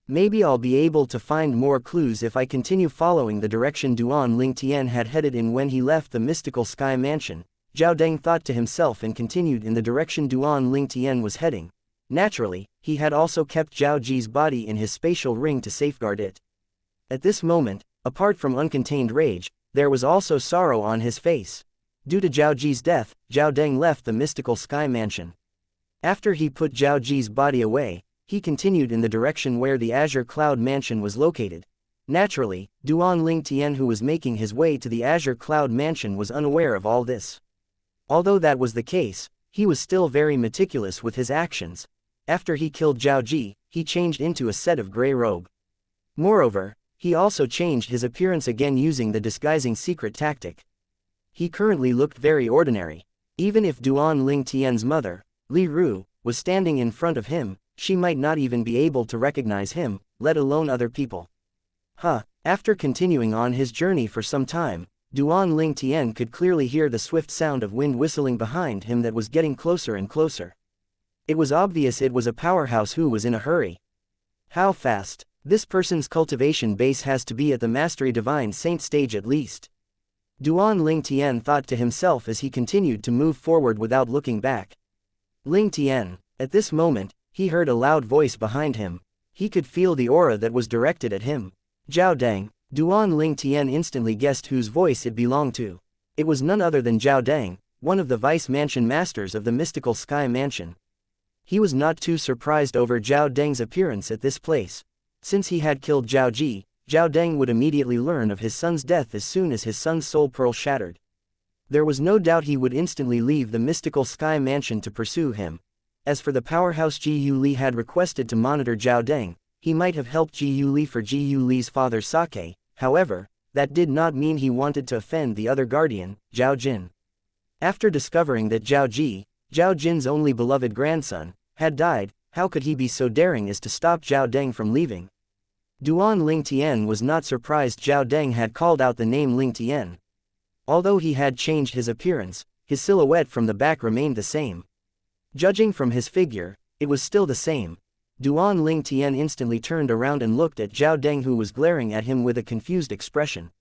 Maybe I'll be able to find more clues if I continue following the direction Duan Ling Tian had headed in when he left the mystical sky mansion. Zhao Deng thought to himself and continued in the direction Duan Ling Tian was heading. Naturally, he had also kept Zhao Ji's body in his spatial ring to safeguard it. At this moment, apart from uncontained rage, there was also sorrow on his face. Due to Zhao Ji's death, Zhao Deng left the mystical sky mansion. After he put Zhao Ji's body away, he continued in the direction where the Azure Cloud Mansion was located. Naturally, Duan Ling Tian, who was making his way to the Azure Cloud Mansion, was unaware of all this. Although that was the case, he was still very meticulous with his actions. After he killed Zhao Ji, he changed into a set of gray robe. Moreover, he also changed his appearance again using the disguising secret tactic. He currently looked very ordinary. Even if Duan Ling Tian's mother, Li Ru, was standing in front of him, she might not even be able to recognize him, let alone other people. After continuing on his journey for some time, Duan Ling Tian could clearly hear the swift sound of wind whistling behind him that was getting closer and closer. It was obvious it was a powerhouse who was in a hurry. How fast? This person's cultivation base has to be at the Mastery Divine Saint stage at least. Duan Ling Tian thought to himself as he continued to move forward without looking back. Ling Tian. At this moment, he heard a loud voice behind him. He could feel the aura that was directed at him. Zhao Deng. Duan Ling Tian instantly guessed whose voice it belonged to. It was none other than Zhao Deng, one of the vice mansion masters of the mystical sky mansion. He was not too surprised over Zhao Deng's appearance at this place. Since he had killed Zhao Ji, Zhao Deng would immediately learn of his son's death as soon as his son's soul pearl shattered. There was no doubt he would instantly leave the mystical sky mansion to pursue him. As for the powerhouse Ji Yu Li had requested to monitor Zhao Deng, he might have helped Ji Yu Li for Ji Yu Li's father Sake. However, that did not mean he wanted to offend the other guardian, Zhao Jin. After discovering that Zhao Ji, Zhao Jin's only beloved grandson, had died, how could he be so daring as to stop Zhao Deng from leaving? Duan Ling Tian was not surprised Zhao Deng had called out the name Ling Tian. Although he had changed his appearance, his silhouette from the back remained the same. Judging from his figure, it was still the same. Duan Ling Tian instantly turned around and looked at Zhao Deng, who was glaring at him with a confused expression.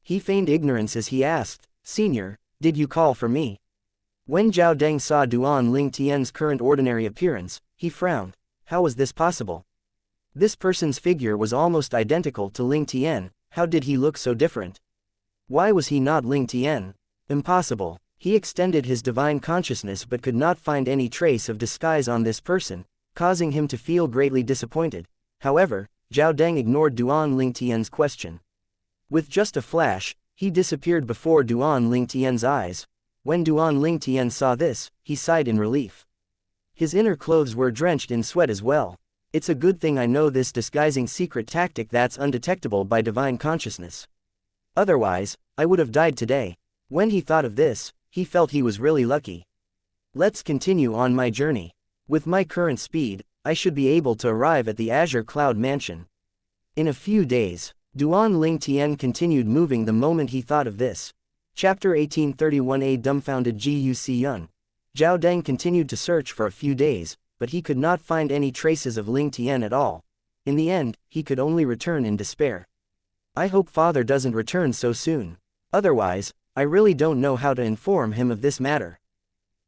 He feigned ignorance as he asked, "Senior, did you call for me?" When Zhao Deng saw Duan Ling Tian's current ordinary appearance, he frowned. How was this possible? This person's figure was almost identical to Ling Tian. How did he look so different? Why was he not Ling Tian? Impossible. He extended his divine consciousness but could not find any trace of disguise on this person, causing him to feel greatly disappointed. However, Zhao Deng ignored Duan Ling Tian's question. With just a flash, he disappeared before Duan Ling Tian's eyes. When Duan Ling Tian saw this, he sighed in relief. His inner clothes were drenched in sweat as well. It's a good thing I know this disguising secret tactic that's undetectable by divine consciousness. Otherwise, I would have died today. When he thought of this, he felt he was really lucky. Let's continue on my journey. With my current speed, I should be able to arrive at the Azure Cloud Mansion in a few days. Duan Ling Tian continued moving the moment he thought of this. Chapter 1831. A dumbfounded Gu Yun. Zhao Deng continued to search for a few days, but he could not find any traces of Ling Tian at all. In the end, he could only return in despair. I hope father doesn't return so soon. Otherwise, I really don't know how to inform him of this matter.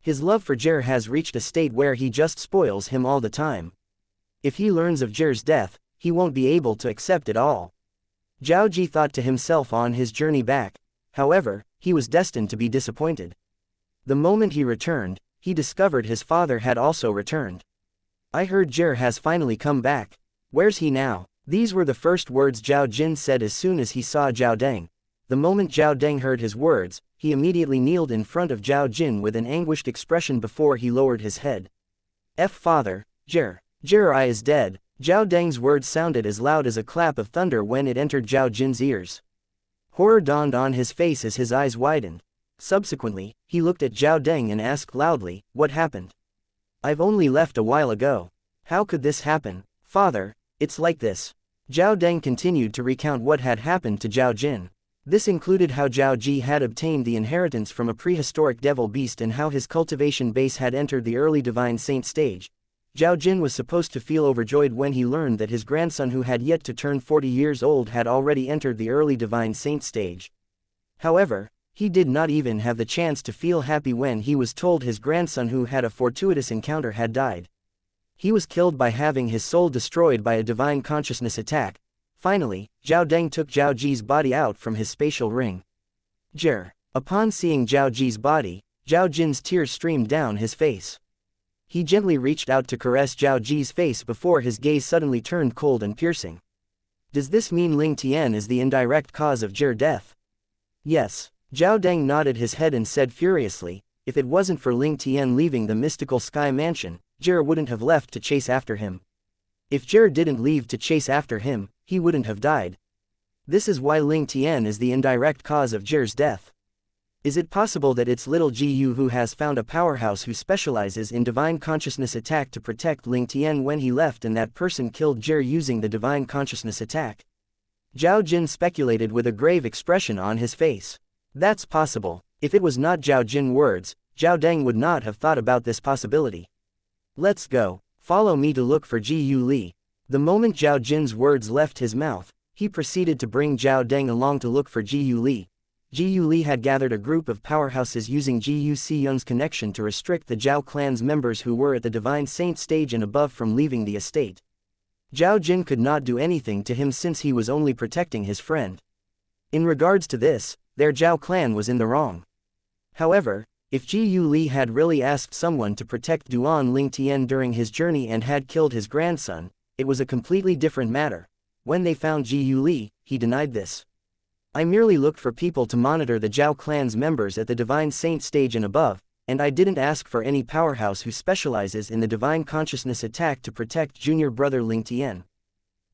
His love for Jer has reached a state where he just spoils him all the time. If he learns of Jer's death, he won't be able to accept it all. Zhao Ji thought to himself on his journey back. However, he was destined to be disappointed. The moment he returned, he discovered his father had also returned. I heard Jir has finally come back. Where's he now? These were the first words Zhao Jin said as soon as he saw Zhao Deng. The moment Zhao Deng heard his words, he immediately kneeled in front of Zhao Jin with an anguished expression before he lowered his head. Father, Jir. Jir I is dead. Zhao Deng's words sounded as loud as a clap of thunder when it entered Zhao Jin's ears. Horror dawned on his face as his eyes widened. Subsequently, he looked at Zhao Deng and asked loudly, "What happened? I've only left a while ago. How could this happen? Father, it's like this." Zhao Deng continued to recount what had happened to Zhao Jin. This included how Zhao Ji had obtained the inheritance from a prehistoric devil beast and how his cultivation base had entered the early divine saint stage. Zhao Jin was supposed to feel overjoyed when he learned that his grandson who had yet to turn 40 years old had already entered the early divine saint stage. However, he did not even have the chance to feel happy when he was told his grandson who had a fortuitous encounter had died. He was killed by having his soul destroyed by a divine consciousness attack. Finally, Zhao Deng took Zhao Ji's body out from his spatial ring. Jir. Upon seeing Zhao Ji's body, Zhao Jin's tears streamed down his face. He gently reached out to caress Zhao Ji's face before his gaze suddenly turned cold and piercing. Does this mean Ling Tian is the indirect cause of Jir death? Yes. Zhao Deng nodded his head and said furiously, if it wasn't for Ling Tian leaving the mystical sky mansion, Jir wouldn't have left to chase after him. If Jir didn't leave to chase after him, he wouldn't have died. This is why Ling Tian is the indirect cause of Jir's death. Is it possible that it's little Ji who has found a powerhouse who specializes in divine consciousness attack to protect Ling Tian when he left and that person killed Jir using the divine consciousness attack? Zhao Jin speculated with a grave expression on his face. That's possible. If it was not Zhao Jin's words, Zhao Deng would not have thought about this possibility. Let's go. Follow me to look for Ji Yu Li. The moment Zhao Jin's words left his mouth, he proceeded to bring Zhao Deng along to look for Ji Yu Li. Ji Yu Li had gathered a group of powerhouses using Ji Yu Xiyun's connection to restrict the Zhao clan's members who were at the divine saint stage and above from leaving the estate. Zhao Jin could not do anything to him since he was only protecting his friend. In regards to this, their Zhao clan was in the wrong. However, if Ji Yu Li had really asked someone to protect Duan Ling Tian during his journey and had killed his grandson, it was a completely different matter. When they found Ji Yu Li, he denied this. I merely looked for people to monitor the Zhao clan's members at the divine saint stage and above, and I didn't ask for any powerhouse who specializes in the divine consciousness attack to protect junior brother Ling Tian.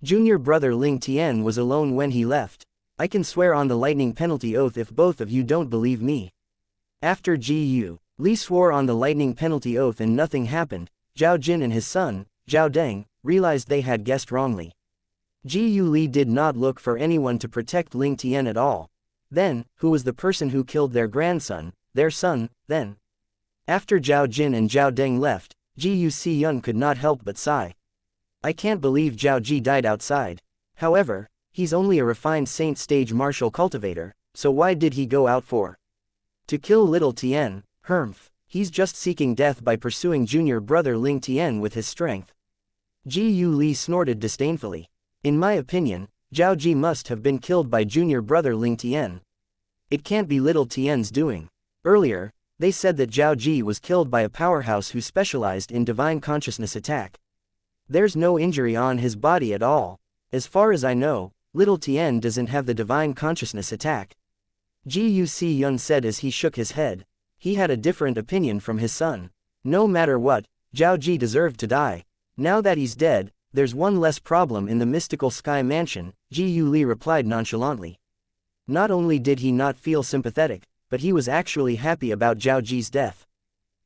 Junior brother Ling Tian was alone when he left. I can swear on the lightning penalty oath if both of you don't believe me. After Ji Yu Li swore on the lightning penalty oath and nothing happened, Zhao Jin and his son, Zhao Deng, realized they had guessed wrongly. Ji Yu Li did not look for anyone to protect Ling Tian at all. Then, who was the person who killed their grandson, their son, then? After Zhao Jin and Zhao Deng left, Ji Yu Xiyun could not help but sigh. I can't believe Zhao Ji died outside. However, he's only a refined saint stage martial cultivator, so why did he go out for? To kill little Tian, Hermf. He's just seeking death by pursuing junior brother Ling Tian with his strength. Ji Yu Li snorted disdainfully. In my opinion, Zhao Ji must have been killed by junior brother Ling Tian. It can't be little Tian's doing. Earlier, they said that Zhao Ji was killed by a powerhouse who specialized in divine consciousness attack. There's no injury on his body at all. As far as I know, little Tian doesn't have the divine consciousness attack. Ji Yu Xiyun said as he shook his head. He had a different opinion from his son. No matter what, Zhao Ji deserved to die. Now that he's dead, there's one less problem in the mystical sky mansion, Ji Yu Li replied nonchalantly. Not only did he not feel sympathetic, but he was actually happy about Zhao Ji's death.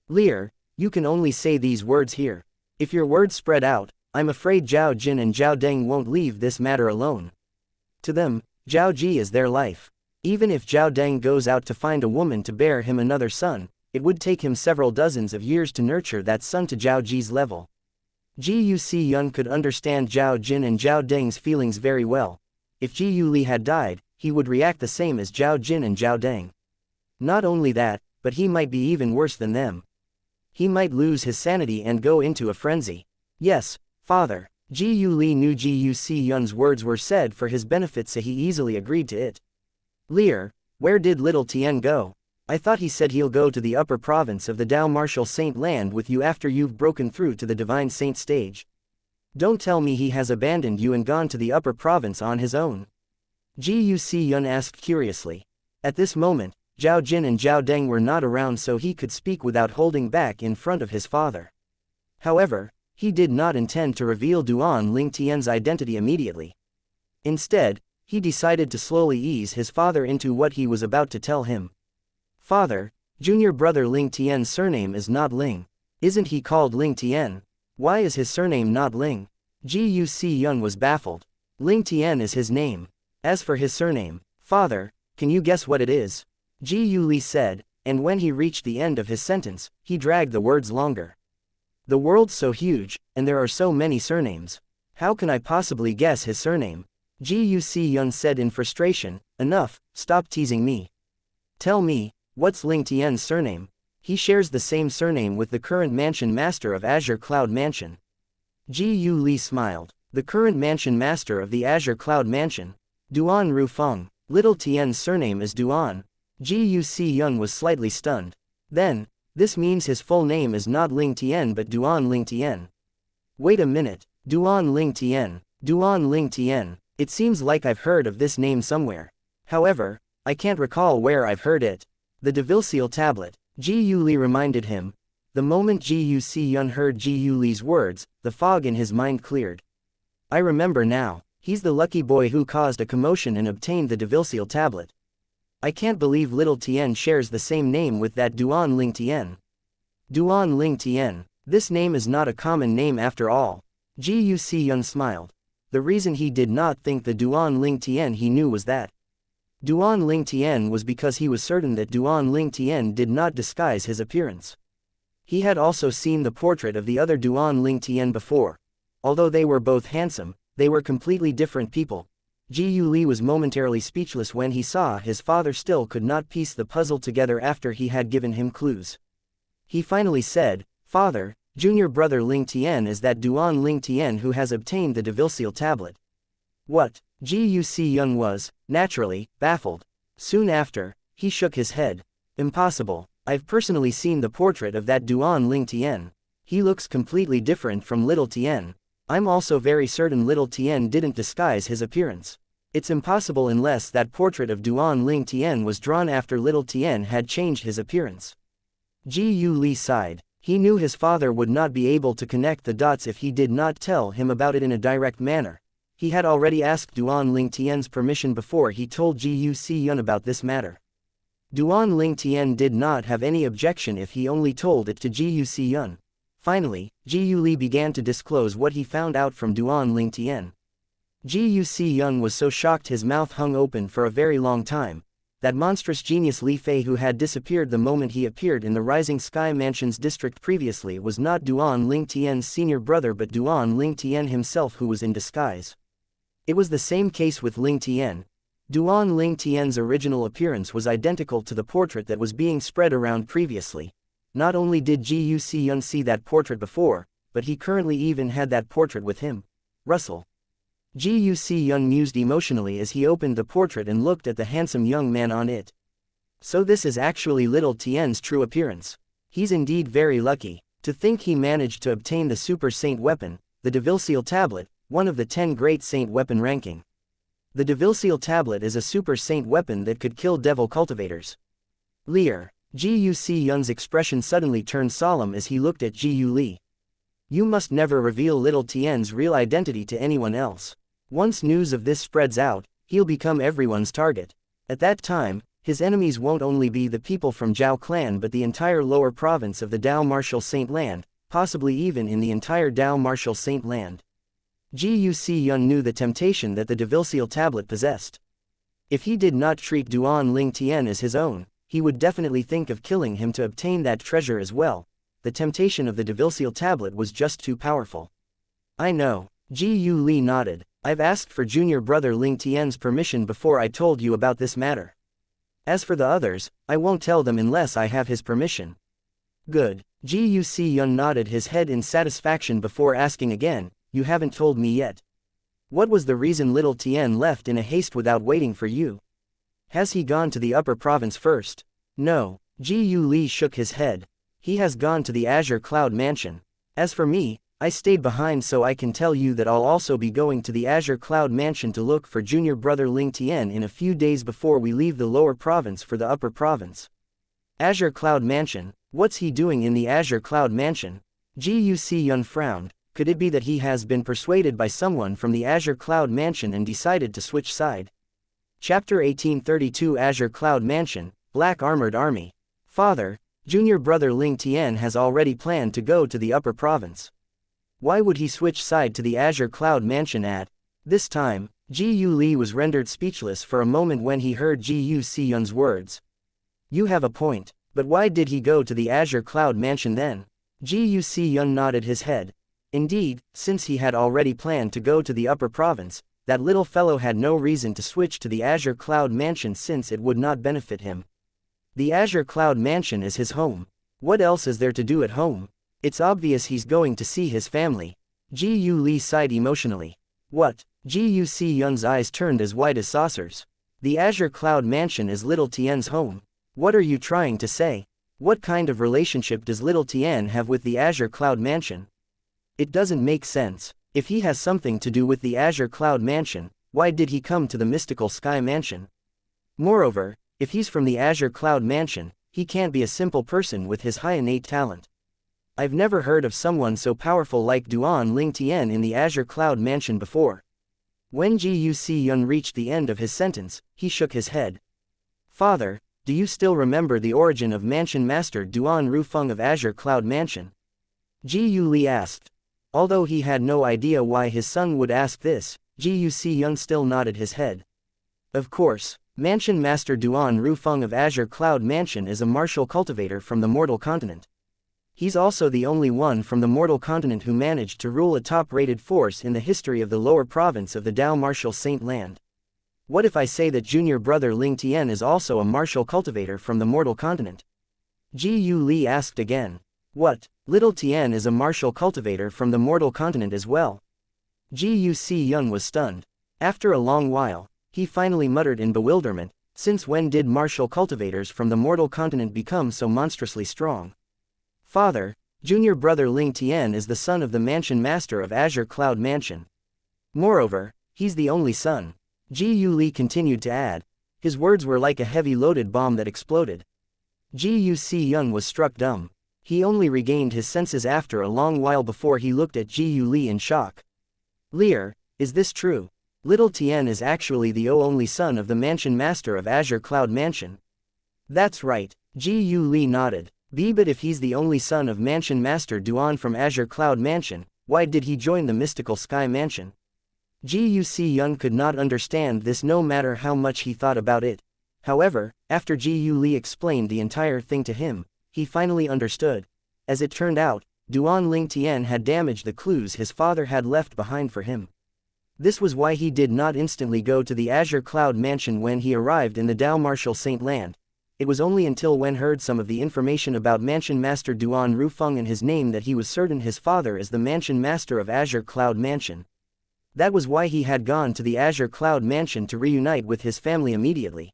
Lear, you can only say these words here. If your words spread out, I'm afraid Zhao Jin and Zhao Deng won't leave this matter alone. To them, Zhao Ji is their life. Even if Zhao Deng goes out to find a woman to bear him another son, it would take him several dozens of years to nurture that son to Zhao Ji's level. Ji Yu Xiyun could understand Zhao Jin and Zhao Deng's feelings very well. If Ji Yu Li had died, he would react the same as Zhao Jin and Zhao Deng. Not only that, but he might be even worse than them. He might lose his sanity and go into a frenzy. Yes, father. Ji Yu Li knew Ji Yu Xiyun's words were said for his benefit, so he easily agreed to it. Lear, where did little Tian go? I thought he said he'll go to the upper province of the Dao Martial Saint land with you after you've broken through to the Divine Saint stage. Don't tell me he has abandoned you and gone to the upper province on his own. Guc Yun asked curiously. At this moment, Zhao Jin and Zhao Deng were not around, so he could speak without holding back in front of his father. However, he did not intend to reveal Duan Ling Tian's identity immediately. Instead, he decided to slowly ease his father into what he was about to tell him. Father, junior brother Ling Tian's surname is not Ling. Isn't he called Ling Tian? Why is his surname not Ling? Guc Yun was baffled. Ling Tian is his name. As for his surname, father, can you guess what it is? Gu Li said, and when he reached the end of his sentence, he dragged the words longer. The world's so huge, and there are so many surnames. How can I possibly guess his surname? Guc Yun said in frustration, enough, stop teasing me. Tell me, what's Ling Tian's surname? He shares the same surname with the current mansion master of Azure Cloud Mansion. Gu Li smiled. The current mansion master of the Azure Cloud Mansion? Duan Rufeng. Little Tian's surname is Duan. Guc Yun was slightly stunned. Then, this means his full name is not Ling Tian but Duan Ling Tian. Wait a minute, Duan Ling Tian. Duan Ling Tian. It seems like I've heard of this name somewhere. However, I can't recall where I've heard it. The devil-seal tablet. Gu Li reminded him. The moment Guc Yun heard Gu Li's words, the fog in his mind cleared. I remember now. He's the lucky boy who caused a commotion and obtained the devil-seal tablet. I can't believe little Tian shares the same name with that Duan Ling Tian. Duan Ling Tian. This name is not a common name after all. Guc Yun smiled. The reason he did not think the Duan Ling Tian he knew was that Duan Ling Tian was because he was certain that Duan Ling Tian did not disguise his appearance. He had also seen the portrait of the other Duan Ling Tian before. Although they were both handsome, they were completely different people. Gu Li was momentarily speechless when he saw his father still could not piece the puzzle together after he had given him clues. He finally said, Father, junior brother Ling Tian is that Duan Ling Tian who has obtained the devil-seal tablet. What? Guc Yun was, naturally, baffled. Soon after, he shook his head. Impossible. I've personally seen the portrait of that Duan Ling Tian. He looks completely different from little Tian. I'm also very certain little Tian didn't disguise his appearance. It's impossible unless that portrait of Duan Ling Tian was drawn after little Tian had changed his appearance. Gu Li sighed. He knew his father would not be able to connect the dots if he did not tell him about it in a direct manner. He had already asked Duan Ling Tian's permission before he told Guc Yun about this matter. Duan Ling Tian did not have any objection if he only told it to Guc Yun. Finally, Gu Li began to disclose what he found out from Duan Ling Tian. Guc Yun was so shocked his mouth hung open for a very long time. That monstrous genius Li Fei who had disappeared the moment he appeared in the Rising Sky Mansion's district previously was not Duan Ling Tian's senior brother but Duan Ling Tian himself who was in disguise. It was the same case with Ling Tian. Duan Ling Tian's original appearance was identical to the portrait that was being spread around previously. Not only did Guc Yun see that portrait before, but he currently even had that portrait with him. Russell. Guc Yun mused emotionally as he opened the portrait and looked at the handsome young man on it. So this is actually little Tian's true appearance. He's indeed very lucky. To think he managed to obtain the Super Saint weapon, the devil-seal tablet, one of the 10 great saint weapon ranking. The devil-seal tablet is a Super Saint weapon that could kill devil cultivators. Leer. Guc Yun's expression suddenly turned solemn as he looked at Gu Li. You must never reveal little Tian's real identity to anyone else. Once news of this spreads out, he'll become everyone's target. At that time, his enemies won't only be the people from Zhao clan but the entire lower province of the Dao Martial Saint land, possibly even in the entire Dao Martial Saint land. Guc Yun knew the temptation that the devil-seal tablet possessed. If he did not treat Duan Ling Tian as his own, he would definitely think of killing him to obtain that treasure as well. The temptation of the devil-seal tablet was just too powerful. I know. Gu Li nodded. I've asked for junior brother Ling Tian's permission before I told you about this matter. As for the others, I won't tell them unless I have his permission. Good. Guc Yun nodded his head in satisfaction before asking again, you haven't told me yet. What was the reason little Tian left in a haste without waiting for you? Has he gone to the upper province first? No, Ji Li shook his head. He has gone to the Azure Cloud Mansion. As for me, I stayed behind so I can tell you that I'll also be going to the Azure Cloud Mansion to look for junior brother Ling Tian in a few days before we leave the lower province for the upper province. Azure Cloud Mansion? What's he doing in the Azure Cloud Mansion? Yun frowned. Could it be that he has been persuaded by someone from the Azure Cloud Mansion and decided to switch side? Chapter 1832 Azure Cloud Mansion, Black Armored Army. Father, junior brother Ling Tian has already planned to go to the upper province. Why would he switch side to the Azure Cloud Mansion at this time? Ji Li was rendered speechless for a moment when he heard Ji Yun's words. You have a point, but why did he go to the Azure Cloud Mansion then? Ji Yun nodded his head. Indeed, since he had already planned to go to the upper province, that little fellow had no reason to switch to the Azure Cloud Mansion since it would not benefit him. The Azure Cloud Mansion is his home. What else is there to do at home? It's obvious he's going to see his family. Ji Li sighed emotionally. What? Ji Yun's eyes turned as white as saucers. The Azure Cloud Mansion is little Tian's home. What are you trying to say? What kind of relationship does little Tian have with the Azure Cloud Mansion? It doesn't make sense. If he has something to do with the Azure Cloud Mansion, why did he come to the mystical Sky Mansion? Moreover, if he's from the Azure Cloud Mansion, he can't be a simple person with his high innate talent. I've never heard of someone so powerful like Duan Ling Tian in the Azure Cloud Mansion before. When Ji Yun reached the end of his sentence, he shook his head. Father, do you still remember the origin of Mansion Master Duan Rufeng of Azure Cloud Mansion? Ji Li asked. Although he had no idea why his son would ask this, Ji Yun still nodded his head. Of course, Mansion Master Duan Rufeng of Azure Cloud Mansion is a martial cultivator from the mortal continent. He's also the only one from the mortal continent who managed to rule a top-rated force in the history of the lower province of the Dao Martial Saint Land. What if I say that junior brother Ling Tian is also a martial cultivator from the mortal continent? Ji Li asked again. What, little Tian is a martial cultivator from the mortal continent as well? Ji Yun was stunned. After a long while, he finally muttered in bewilderment, since when did martial cultivators from the mortal continent become so monstrously strong? Father, junior brother Ling Tian is the son of the Mansion Master of Azure Cloud Mansion. Moreover, he's the only son. Ji Li continued to add. His words were like a heavy loaded bomb that exploded. Ji Yun was struck dumb. He only regained his senses after a long while before he looked at Ji Li in shock. Lear, is this true? Little Tian is actually the only son of the Mansion Master of Azure Cloud Mansion. That's right, Ji Li nodded. But if he's the only son of Mansion Master Duan from Azure Cloud Mansion, why did he join the mystical Sky Mansion? Ji Yun could not understand this no matter how much he thought about it. However, after Ji Li explained the entire thing to him, he finally understood. As it turned out, Duan Ling Tian had damaged the clues his father had left behind for him. This was why he did not instantly go to the Azure Cloud Mansion when he arrived in the Dao Martial Saint Land. It was only until when heard some of the information about Mansion Master Duan Rufeng and his name that he was certain his father is the Mansion Master of Azure Cloud Mansion. That was why he had gone to the Azure Cloud Mansion to reunite with his family immediately.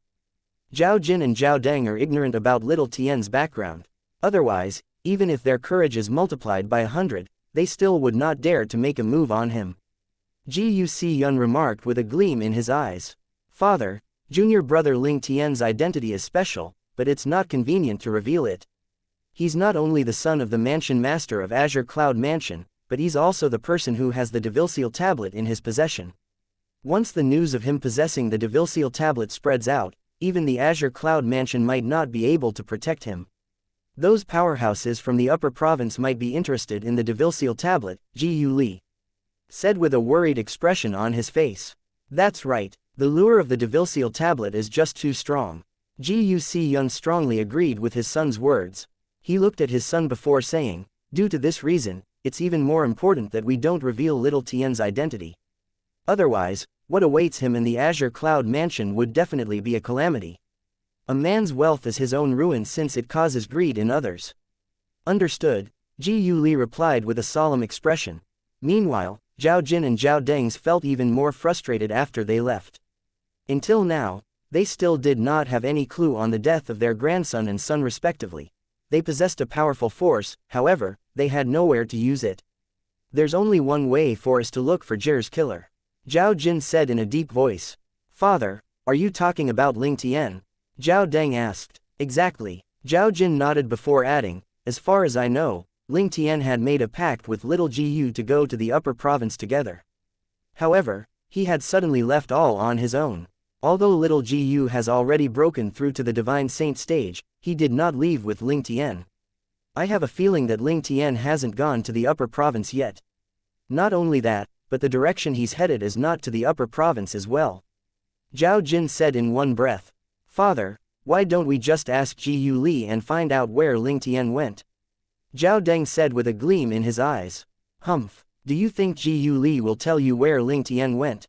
Zhao Jin and Zhao Deng are ignorant about little Tian's background. Otherwise, even if their courage is multiplied by 100, they still would not dare to make a move on him. Ji Yun remarked with a gleam in his eyes. Father, junior brother Ling Tian's identity is special, but it's not convenient to reveal it. He's not only the son of the Mansion Master of Azure Cloud Mansion, but he's also the person who has the devil-seal tablet in his possession. Once the news of him possessing the devil-seal tablet spreads out, even the Azure Cloud Mansion might not be able to protect him. Those powerhouses from the upper province might be interested in the devil-seal tablet, Ji Li said with a worried expression on his face. That's right, the lure of the devil-seal tablet is just too strong. Ji Yun strongly agreed with his son's words. He looked at his son before saying, due to this reason, it's even more important that we don't reveal little Tian's identity. Otherwise, what awaits him in the Azure Cloud Mansion would definitely be a calamity. A man's wealth is his own ruin since it causes greed in others. Understood, Ji Li replied with a solemn expression. Meanwhile, Zhao Jin and Zhao Deng felt even more frustrated after they left. Until now, They still did not have any clue on the death of their grandson and son respectively. They possessed a powerful force, however, they had nowhere to use it. There's only one way for us to look for Jir's killer. Zhao Jin said in a deep voice. Father, are you talking about Ling Tian? Zhao Deng asked. Exactly. Zhao Jin nodded before adding, as far as I know, Ling Tian had made a pact with little Jiyu to go to the upper province together. However, he had suddenly left all on his own. Although little Jiyu has already broken through to the divine saint stage, he did not leave with Ling Tian. I have a feeling that Ling Tian hasn't gone to the upper province yet. Not only that, but the direction he's headed is not to the upper province as well. Zhao Jin said in one breath. Father, why don't we just ask Jiyu Li and find out where Ling Tian went? Zhao Deng said with a gleam in his eyes. Humph, do you think Jiyu Li will tell you where Ling Tian went?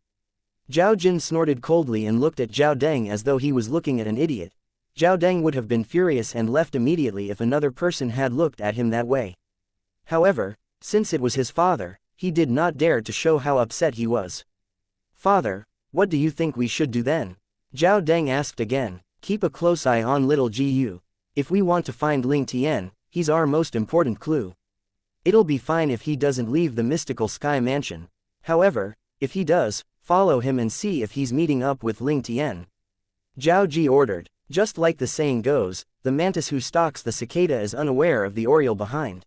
Zhao Jin snorted coldly and looked at Zhao Deng as though he was looking at an idiot. Zhao Deng would have been furious and left immediately if another person had looked at him that way. However, since it was his father, he did not dare to show how upset he was. Father, what do you think we should do then? Zhao Deng asked again. Keep a close eye on little Jiyu. If we want to find Ling Tian, he's our most important clue. It'll be fine if he doesn't leave the mystical sky mansion. However, if he does, follow him and see if he's meeting up with Ling Tian. Zhao Ji ordered. Just like the saying goes, the mantis who stalks the cicada is unaware of the oriole behind.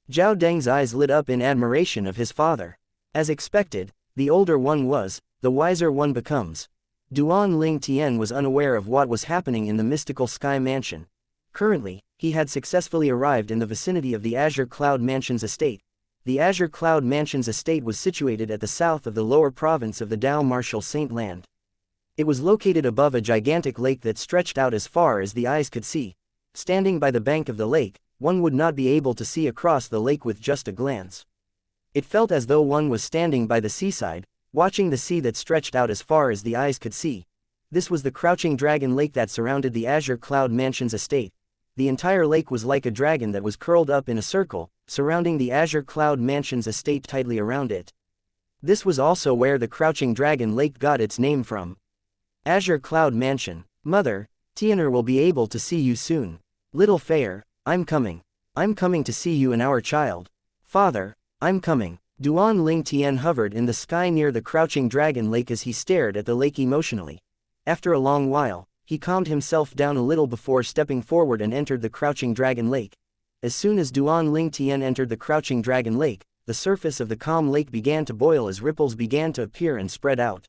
Zhao Deng's eyes lit up in admiration of his father. As expected, the older one was, the wiser one becomes. Duan Ling Tian was unaware of what was happening in the mystical sky mansion. Currently, he had successfully arrived in the vicinity of the Azure Cloud Mansion's estate. The Azure Cloud Mansion's estate was situated at the south of the lower province of the Dao Martial Saint Land. It was located above a gigantic lake that stretched out as far as the eyes could see. Standing by the bank of the lake, one would not be able to see across the lake with just a glance. It felt as though one was standing by the seaside, watching the sea that stretched out as far as the eyes could see. This was the crouching dragon lake that surrounded the Azure Cloud Mansion's estate. The entire lake was like a dragon that was curled up in a circle, surrounding the Azure Cloud Mansion's estate tightly around it. This was also where the crouching dragon lake got its name from. Azure Cloud Mansion. Mother, Tian'er will be able to see you soon. Little Fair, I'm coming. I'm coming to see you and our child. Father, I'm coming. Duan Ling Tian hovered in the sky near the crouching dragon lake as he stared at the lake emotionally. After a long while, he calmed himself down a little before stepping forward and entered the crouching dragon lake. As soon as Duan Ling Tian entered the crouching dragon lake, the surface of the calm lake began to boil as ripples began to appear and spread out.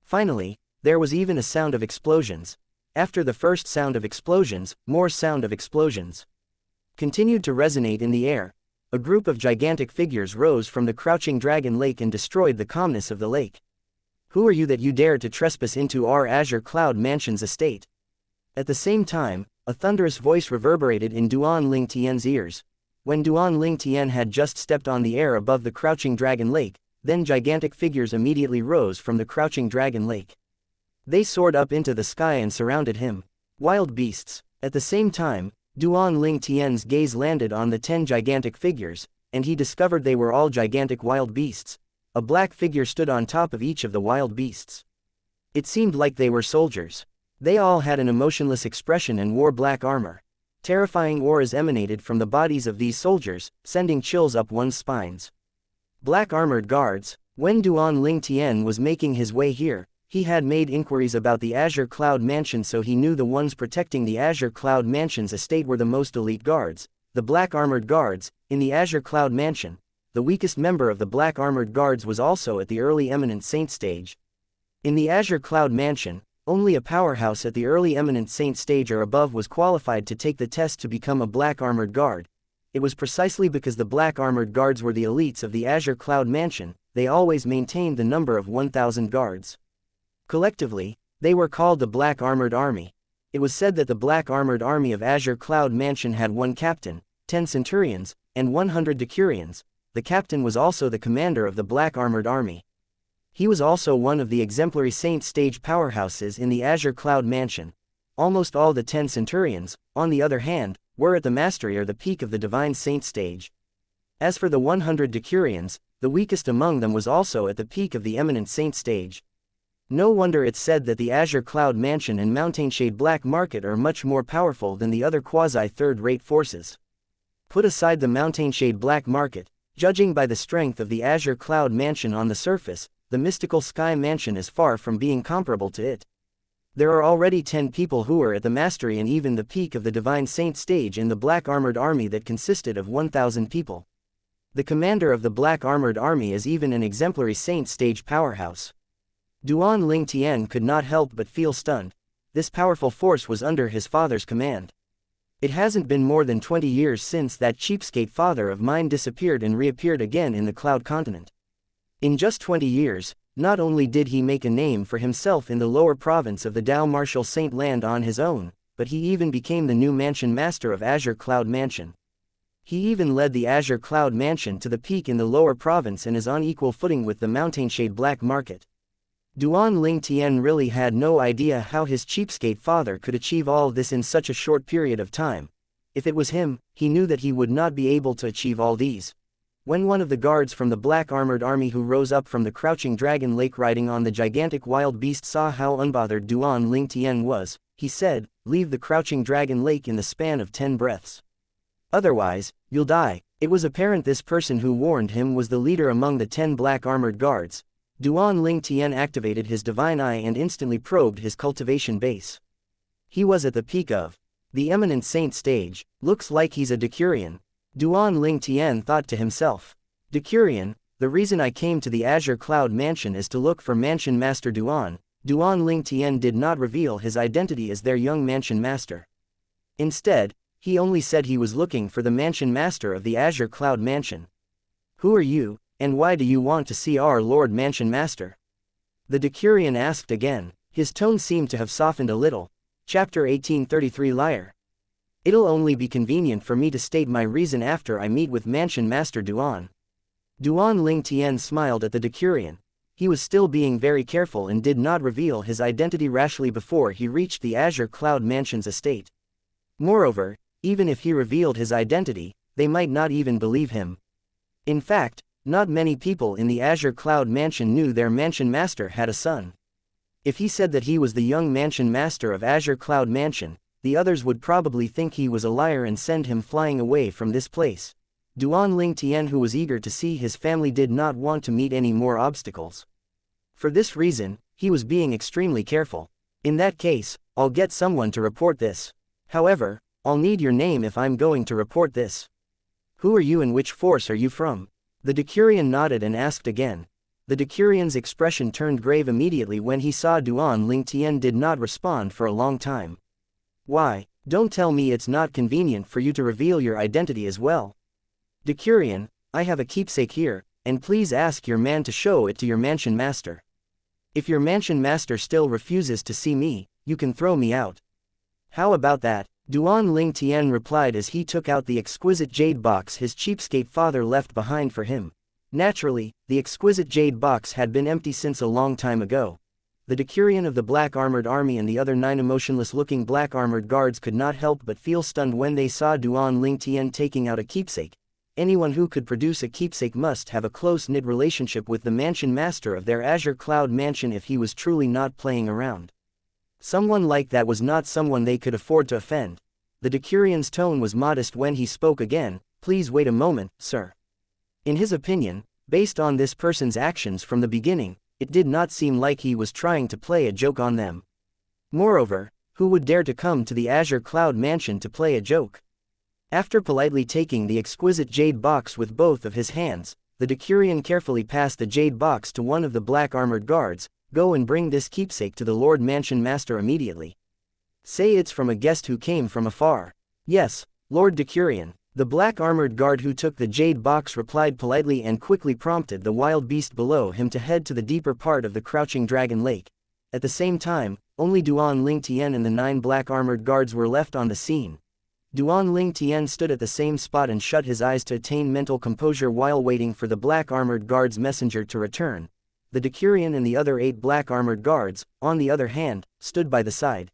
Finally, there was even a sound of explosions. After the first sound of explosions, more sound of explosions continued to resonate in the air. A group of gigantic figures rose from the crouching dragon lake and destroyed the calmness of the lake. Who are you that you dare to trespass into our Azure Cloud Mansion's estate? At the same time, a thunderous voice reverberated in Duan Ling Tian's ears. When Duan Ling Tian had just stepped on the air above the crouching dragon lake, then gigantic figures immediately rose from the crouching dragon lake. They soared up into the sky and surrounded him. Wild beasts. At the same time, Duan Ling Tian's gaze landed on the 10 gigantic figures, and he discovered they were all gigantic wild beasts. A black figure stood on top of each of the wild beasts. It seemed like they were soldiers. They all had an emotionless expression and wore black armor. Terrifying auras emanated from the bodies of these soldiers, sending chills up one's spines. Black armored guards. When Duan Ling Tian was making his way here, he had made inquiries about the Azure Cloud Mansion, so he knew the ones protecting the Azure Cloud Mansion's estate were the most elite guards, the black armored guards, in the Azure Cloud Mansion. The weakest member of the black armored guards was also at the early eminent saint stage. In the Azure Cloud Mansion, only a powerhouse at the early eminent saint stage or above was qualified to take the test to become a black armored guard. It was precisely because the black armored guards were the elites of the Azure Cloud Mansion, they always maintained the number of 1,000 guards. Collectively, they were called the Black Armored Army. It was said that the Black Armored Army of Azure Cloud Mansion had 1 captain, 10 centurions, and 100 decurions. The captain was also the commander of the Black Armored Army. He was also one of the exemplary saint stage powerhouses in the Azure Cloud Mansion. Almost all the 10 centurions, on the other hand, were at the mastery or the peak of the divine saint stage. As for the 100 decurions, the weakest among them was also at the peak of the eminent saint stage. No wonder it's said that the Azure Cloud Mansion and Mountainshade Black Market are much more powerful than the other quasi-third-rate forces. Put aside the Mountainshade Black Market, judging by the strength of the Azure Cloud Mansion on the surface, the Mystical Sky Mansion is far from being comparable to it. There are already 10 people who are at the mastery and even the peak of the Divine Saint stage in the Black Armored Army that consisted of 1,000 people. The commander of the Black Armored Army is even an exemplary Saint stage powerhouse. Duan Ling Tian could not help but feel stunned. This powerful force was under his father's command. It hasn't been more than 20 years since that cheapskate father of mine disappeared and reappeared again in the Cloud Continent. In just 20 years, not only did he make a name for himself in the lower province of the Dao Martial Saint Land on his own, but he even became the new Mansion Master of Azure Cloud Mansion. He even led the Azure Cloud Mansion to the peak in the lower province and is on equal footing with the Mountainshade Black Market. Duan Ling Tian really had no idea how his cheapskate father could achieve all this in such a short period of time. If it was him, he knew that he would not be able to achieve all these. When one of the guards from the Black Armored Army who rose up from the Crouching Dragon Lake riding on the gigantic wild beast saw how unbothered Duan Ling Tian was, he said, "Leave the Crouching Dragon Lake in the span of 10 breaths. Otherwise, you'll die." It was apparent this person who warned him was the leader among the 10 Black Armored Guards. Duan Ling Tian activated his divine eye and instantly probed his cultivation base. He was at the peak of the eminent saint stage. Looks like he's a Decurion. Duan Ling Tian thought to himself. Decurion, the reason I came to the Azure Cloud Mansion is to look for Mansion Master Duan. Duan Ling Tian did not reveal his identity as their young Mansion Master. Instead, he only said he was looking for the Mansion Master of the Azure Cloud Mansion. Who are you? And why do you want to see our Lord Mansion Master? The Decurion asked again. His tone seemed to have softened a little. Chapter 1833 Liar. It'll only be convenient for me to state my reason after I meet with Mansion Master Duan. Duan Ling Tian smiled at the Decurion. He was still being very careful and did not reveal his identity rashly before he reached the Azure Cloud Mansion's estate. Moreover, even if he revealed his identity, they might not even believe him. In fact, not many people in the Azure Cloud Mansion knew their Mansion Master had a son. If he said that he was the young Mansion Master of Azure Cloud Mansion, the others would probably think he was a liar and send him flying away from this place. Duan Ling Tian, who was eager to see his family, did not want to meet any more obstacles. For this reason, he was being extremely careful. In that case, I'll get someone to report this. However, I'll need your name if I'm going to report this. Who are you and which force are you from? The Decurion nodded and asked again. The Decurion's expression turned grave immediately when he saw Duan Ling Tian did not respond for a long time. Why, don't tell me it's not convenient for you to reveal your identity as well. Decurion, I have a keepsake here, and please ask your man to show it to your Mansion Master. If your Mansion Master still refuses to see me, you can throw me out. How about that? Duan Ling Tian replied as he took out the exquisite jade box his cheapskate father left behind for him. Naturally, the exquisite jade box had been empty since a long time ago. The Decurion of the Black Armored Army and the other 9 emotionless-looking Black Armored Guards could not help but feel stunned when they saw Duan Ling Tian taking out a keepsake. Anyone who could produce a keepsake must have a close-knit relationship with the Mansion Master of their Azure Cloud Mansion if he was truly not playing around. Someone like that was not someone they could afford to offend. The Decurion's tone was modest when he spoke again. Please wait a moment, sir. In his opinion, based on this person's actions from the beginning, it did not seem like he was trying to play a joke on them. Moreover, who would dare to come to the Azure Cloud Mansion to play a joke? After politely taking the exquisite jade box with both of his hands, the Decurion carefully passed the jade box to one of the Black Armored Guards. Go and bring this keepsake to the Lord Mansion Master immediately. Say it's from a guest who came from afar. Yes, Lord Decurion. The Black Armored Guard who took the jade box replied politely and quickly prompted the wild beast below him to head to the deeper part of the Crouching Dragon Lake. At the same time, only Duan Ling Tian and the 9 Black Armored Guards were left on the scene. Duan Ling Tian stood at the same spot and shut his eyes to attain mental composure while waiting for the Black Armored Guard's messenger to return. The Decurion and the other 8 Black Armored Guards, on the other hand, stood by the side.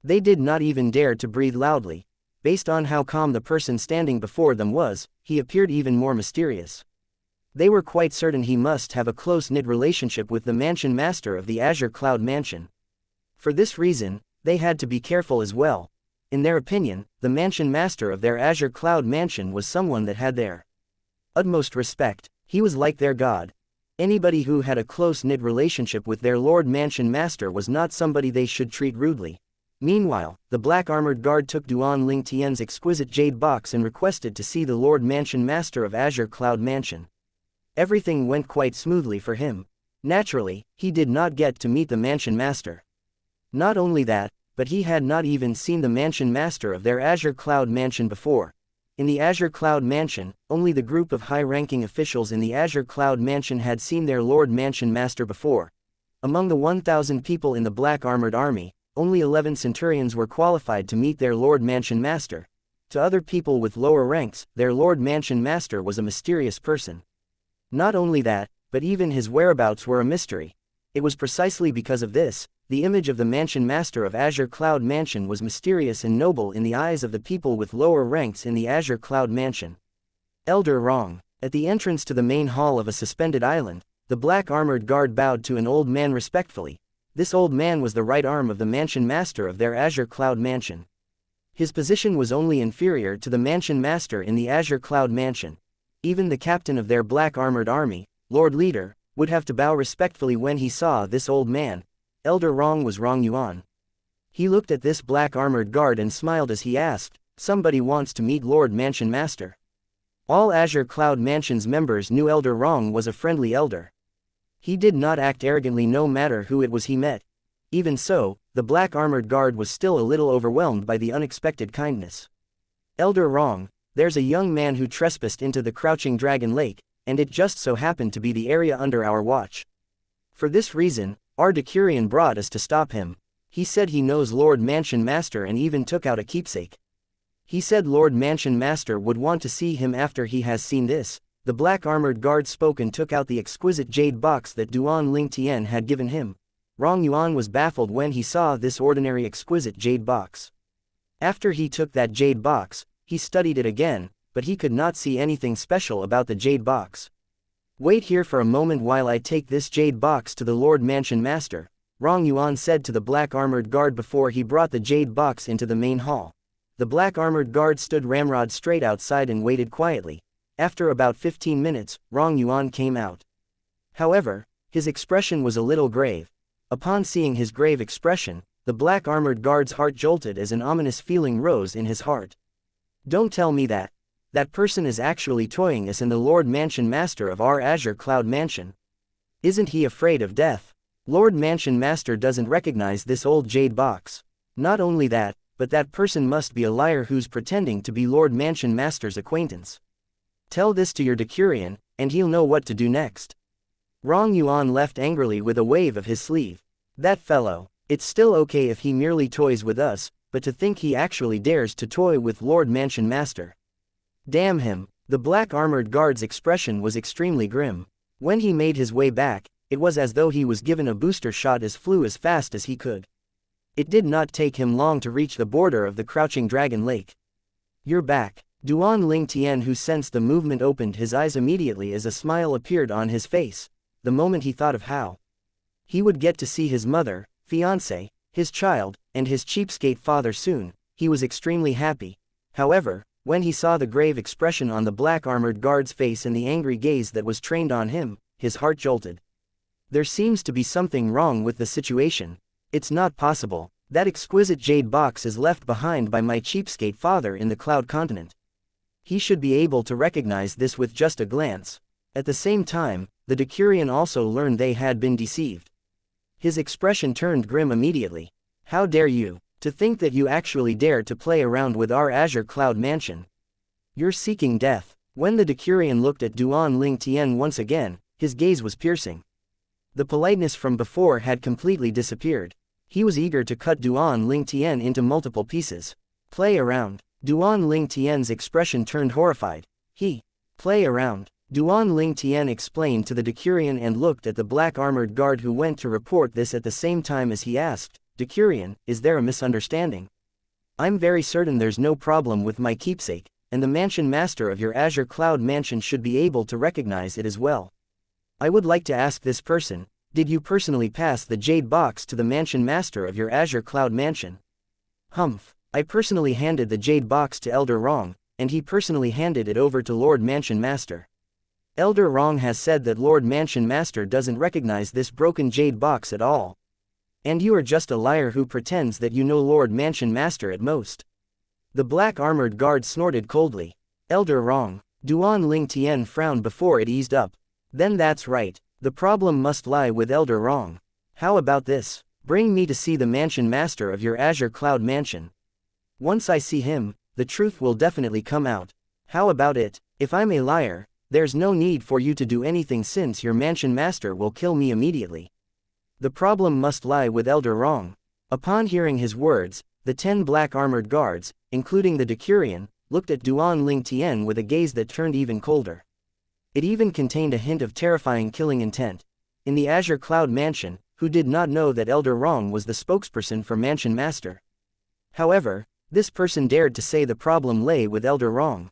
They did not even dare to breathe loudly. Based on how calm the person standing before them was, he appeared even more mysterious. They were quite certain he must have a close-knit relationship with the mansion master of the Azure Cloud Mansion. For this reason, they had to be careful as well. In their opinion, the mansion master of their Azure Cloud Mansion was someone that had their utmost respect. He was like their god. Anybody who had a close-knit relationship with their Lord Mansion Master was not somebody they should treat rudely. Meanwhile, the black armored guard took Duan Ling Tian's exquisite jade box and requested to see the Lord Mansion Master of Azure Cloud Mansion. Everything went quite smoothly for him. Naturally, he did not get to meet the Mansion Master. Not only that, but he had not even seen the Mansion Master of their Azure Cloud Mansion before. In the Azure Cloud Mansion, only the group of high-ranking officials in the Azure Cloud Mansion had seen their Lord Mansion Master before. Among the 1,000 people in the Black Armored Army, only 11 centurions were qualified to meet their Lord Mansion Master. To other people with lower ranks, their Lord Mansion Master was a mysterious person. Not only that, but even his whereabouts were a mystery. It was precisely because of this, the image of the Mansion Master of Azure Cloud Mansion was mysterious and noble in the eyes of the people with lower ranks in the Azure Cloud Mansion. Elder Rung. At the entrance to the main hall of a suspended island, the black armored guard bowed to an old man respectfully. This old man was the right arm of the Mansion Master of their Azure Cloud Mansion. His position was only inferior to the Mansion Master in the Azure Cloud Mansion. Even the captain of their black armored army, Lord Leader, would have to bow respectfully when he saw this old man. Elder Rong was Rong Yuan. He looked at this black armored guard and smiled as he asked, "Somebody wants to meet Lord Mansion Master." All Azure Cloud Mansion's members knew Elder Rong was a friendly elder. He did not act arrogantly no matter who it was he met. Even so, the black armored guard was still a little overwhelmed by the unexpected kindness. "Elder Rong, there's a young man who trespassed into the Crouching Dragon Lake, and it just so happened to be the area under our watch. For this reason, our decurion brought us to stop him. He said he knows Lord Mansion Master and even took out a keepsake. He said Lord Mansion Master would want to see him after he has seen this." The black armored guard spoke and took out the exquisite jade box that Duan Ling Tian had given him. Rong Yuan was baffled when he saw this ordinary exquisite jade box. After he took that jade box, he studied it again, but he could not see anything special about the jade box. "Wait here for a moment while I take this jade box to the Lord Mansion Master," Rong Yuan said to the black armored guard before he brought the jade box into the main hall. The black armored guard stood ramrod straight outside and waited quietly. After about 15 minutes, Rong Yuan came out. However, his expression was a little grave. Upon seeing his grave expression, the black armored guard's heart jolted as an ominous feeling rose in his heart. "Don't tell me that. That person is actually toying us in the Lord Mansion Master of our Azure Cloud Mansion. Isn't he afraid of death? Lord Mansion Master doesn't recognize this old jade box. Not only that, but that person must be a liar who's pretending to be Lord Mansion Master's acquaintance. Tell this to your decurion, and he'll know what to do next." Rong Yuan left angrily with a wave of his sleeve. "That fellow, it's still okay if he merely toys with us, but to think he actually dares to toy with Lord Mansion Master. Damn him." The black armored guard's expression was extremely grim. When he made his way back, it was as though he was given a booster shot as flew as fast as he could. It did not take him long to reach the border of the Crouching Dragon Lake. "You're back." Duan Ling Tian, who sensed the movement, opened his eyes immediately as a smile appeared on his face. The moment he thought of how he would get to see his mother, fiancé, his child, and his cheapskate father soon, he was extremely happy. However, when he saw the grave expression on the black armored guard's face and the angry gaze that was trained on him, his heart jolted. There seems to be something wrong with the situation. It's not possible. That exquisite jade box is left behind by my cheapskate father in the Cloud Continent. He should be able to recognize this with just a glance. At the same time, the decurion also learned they had been deceived. His expression turned grim immediately. "How dare you? To think that you actually dare to play around with our Azure Cloud Mansion. You're seeking death." When the decurion looked at Duan Ling Tian once again, his gaze was piercing. The politeness from before had completely disappeared. He was eager to cut Duan Ling Tian into multiple pieces. "Play around." Duan Ling Tian's expression turned horrified. Play around." Duan Ling Tian explained to the decurion and looked at the black armored guard who went to report this at the same time as he asked, "Decurion, is there a misunderstanding? I'm very certain there's no problem with my keepsake, and the mansion master of your Azure Cloud mansion should be able to recognize it as well. I would like to ask this person, did you personally pass the jade box to the mansion master of your Azure Cloud mansion? Humph. I personally handed the jade box to Elder Rong, and he personally handed it over to Lord Mansion Master. Elder Rong has said that Lord Mansion Master doesn't recognize this broken jade box at all. And you are just a liar who pretends that you know Lord Mansion Master at most. The black armored guard snorted coldly. Elder Rong. Duan Ling Tian frowned before it eased up. Then that's right. The problem must lie with Elder Rong. How about this? Bring me to see the Mansion Master of your Azure Cloud Mansion. Once I see him, the truth will definitely come out. How about it? If I'm a liar, there's no need for you to do anything since your Mansion Master will kill me immediately. The problem must lie with Elder Rong. Upon hearing his words, the 10 black armored guards, including the Decurion, looked at Duan Ling Tian with a gaze that turned even colder. It even contained a hint of terrifying killing intent. In the Azure Cloud Mansion, who did not know that Elder Rong was the spokesperson for Mansion Master. However, this person dared to say the problem lay with Elder Rong.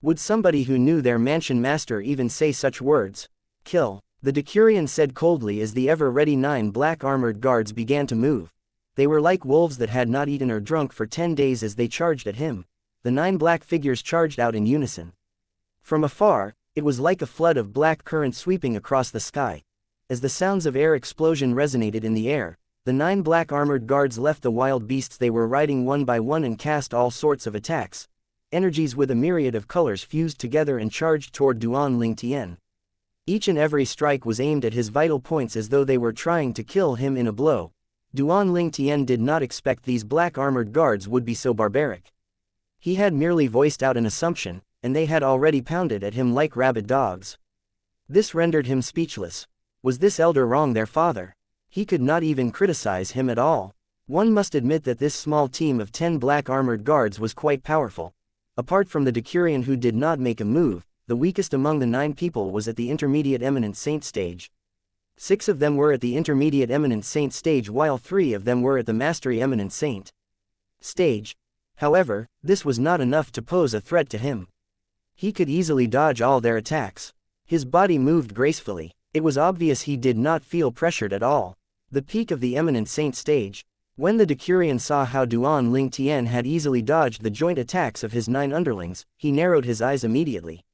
Would somebody who knew their Mansion Master even say such words? Kill. The Decurion said coldly as the ever-ready 9 black armored guards began to move. They were like wolves that had not eaten or drunk for 10 days as they charged at him. The 9 black figures charged out in unison. From afar, it was like a flood of black current sweeping across the sky. As the sounds of air explosion resonated in the air, the 9 black armored guards left the wild beasts they were riding one by one and cast all sorts of attacks. Energies with a myriad of colors fused together and charged toward Duan Ling Tian. Each and every strike was aimed at his vital points as though they were trying to kill him in a blow. Duan Ling Tian did not expect these black armored guards would be so barbaric. He had merely voiced out an assumption, and they had already pounded at him like rabid dogs. This rendered him speechless. Was this Elder Rong their father? He could not even criticize him at all. One must admit that this small team of 10 black armored guards was quite powerful. Apart from the Decurion who did not make a move, the weakest among the 9 people was at the intermediate eminent saint stage. 6 of them were at the intermediate eminent saint stage while 3 of them were at the mastery eminent saint stage. However, this was not enough to pose a threat to him. He could easily dodge all their attacks. His body moved gracefully. It was obvious he did not feel pressured at all. The peak of the eminent saint stage. When the Decurion saw how Duan Ling Tian had easily dodged the joint attacks of his 9 underlings, he narrowed his eyes immediately.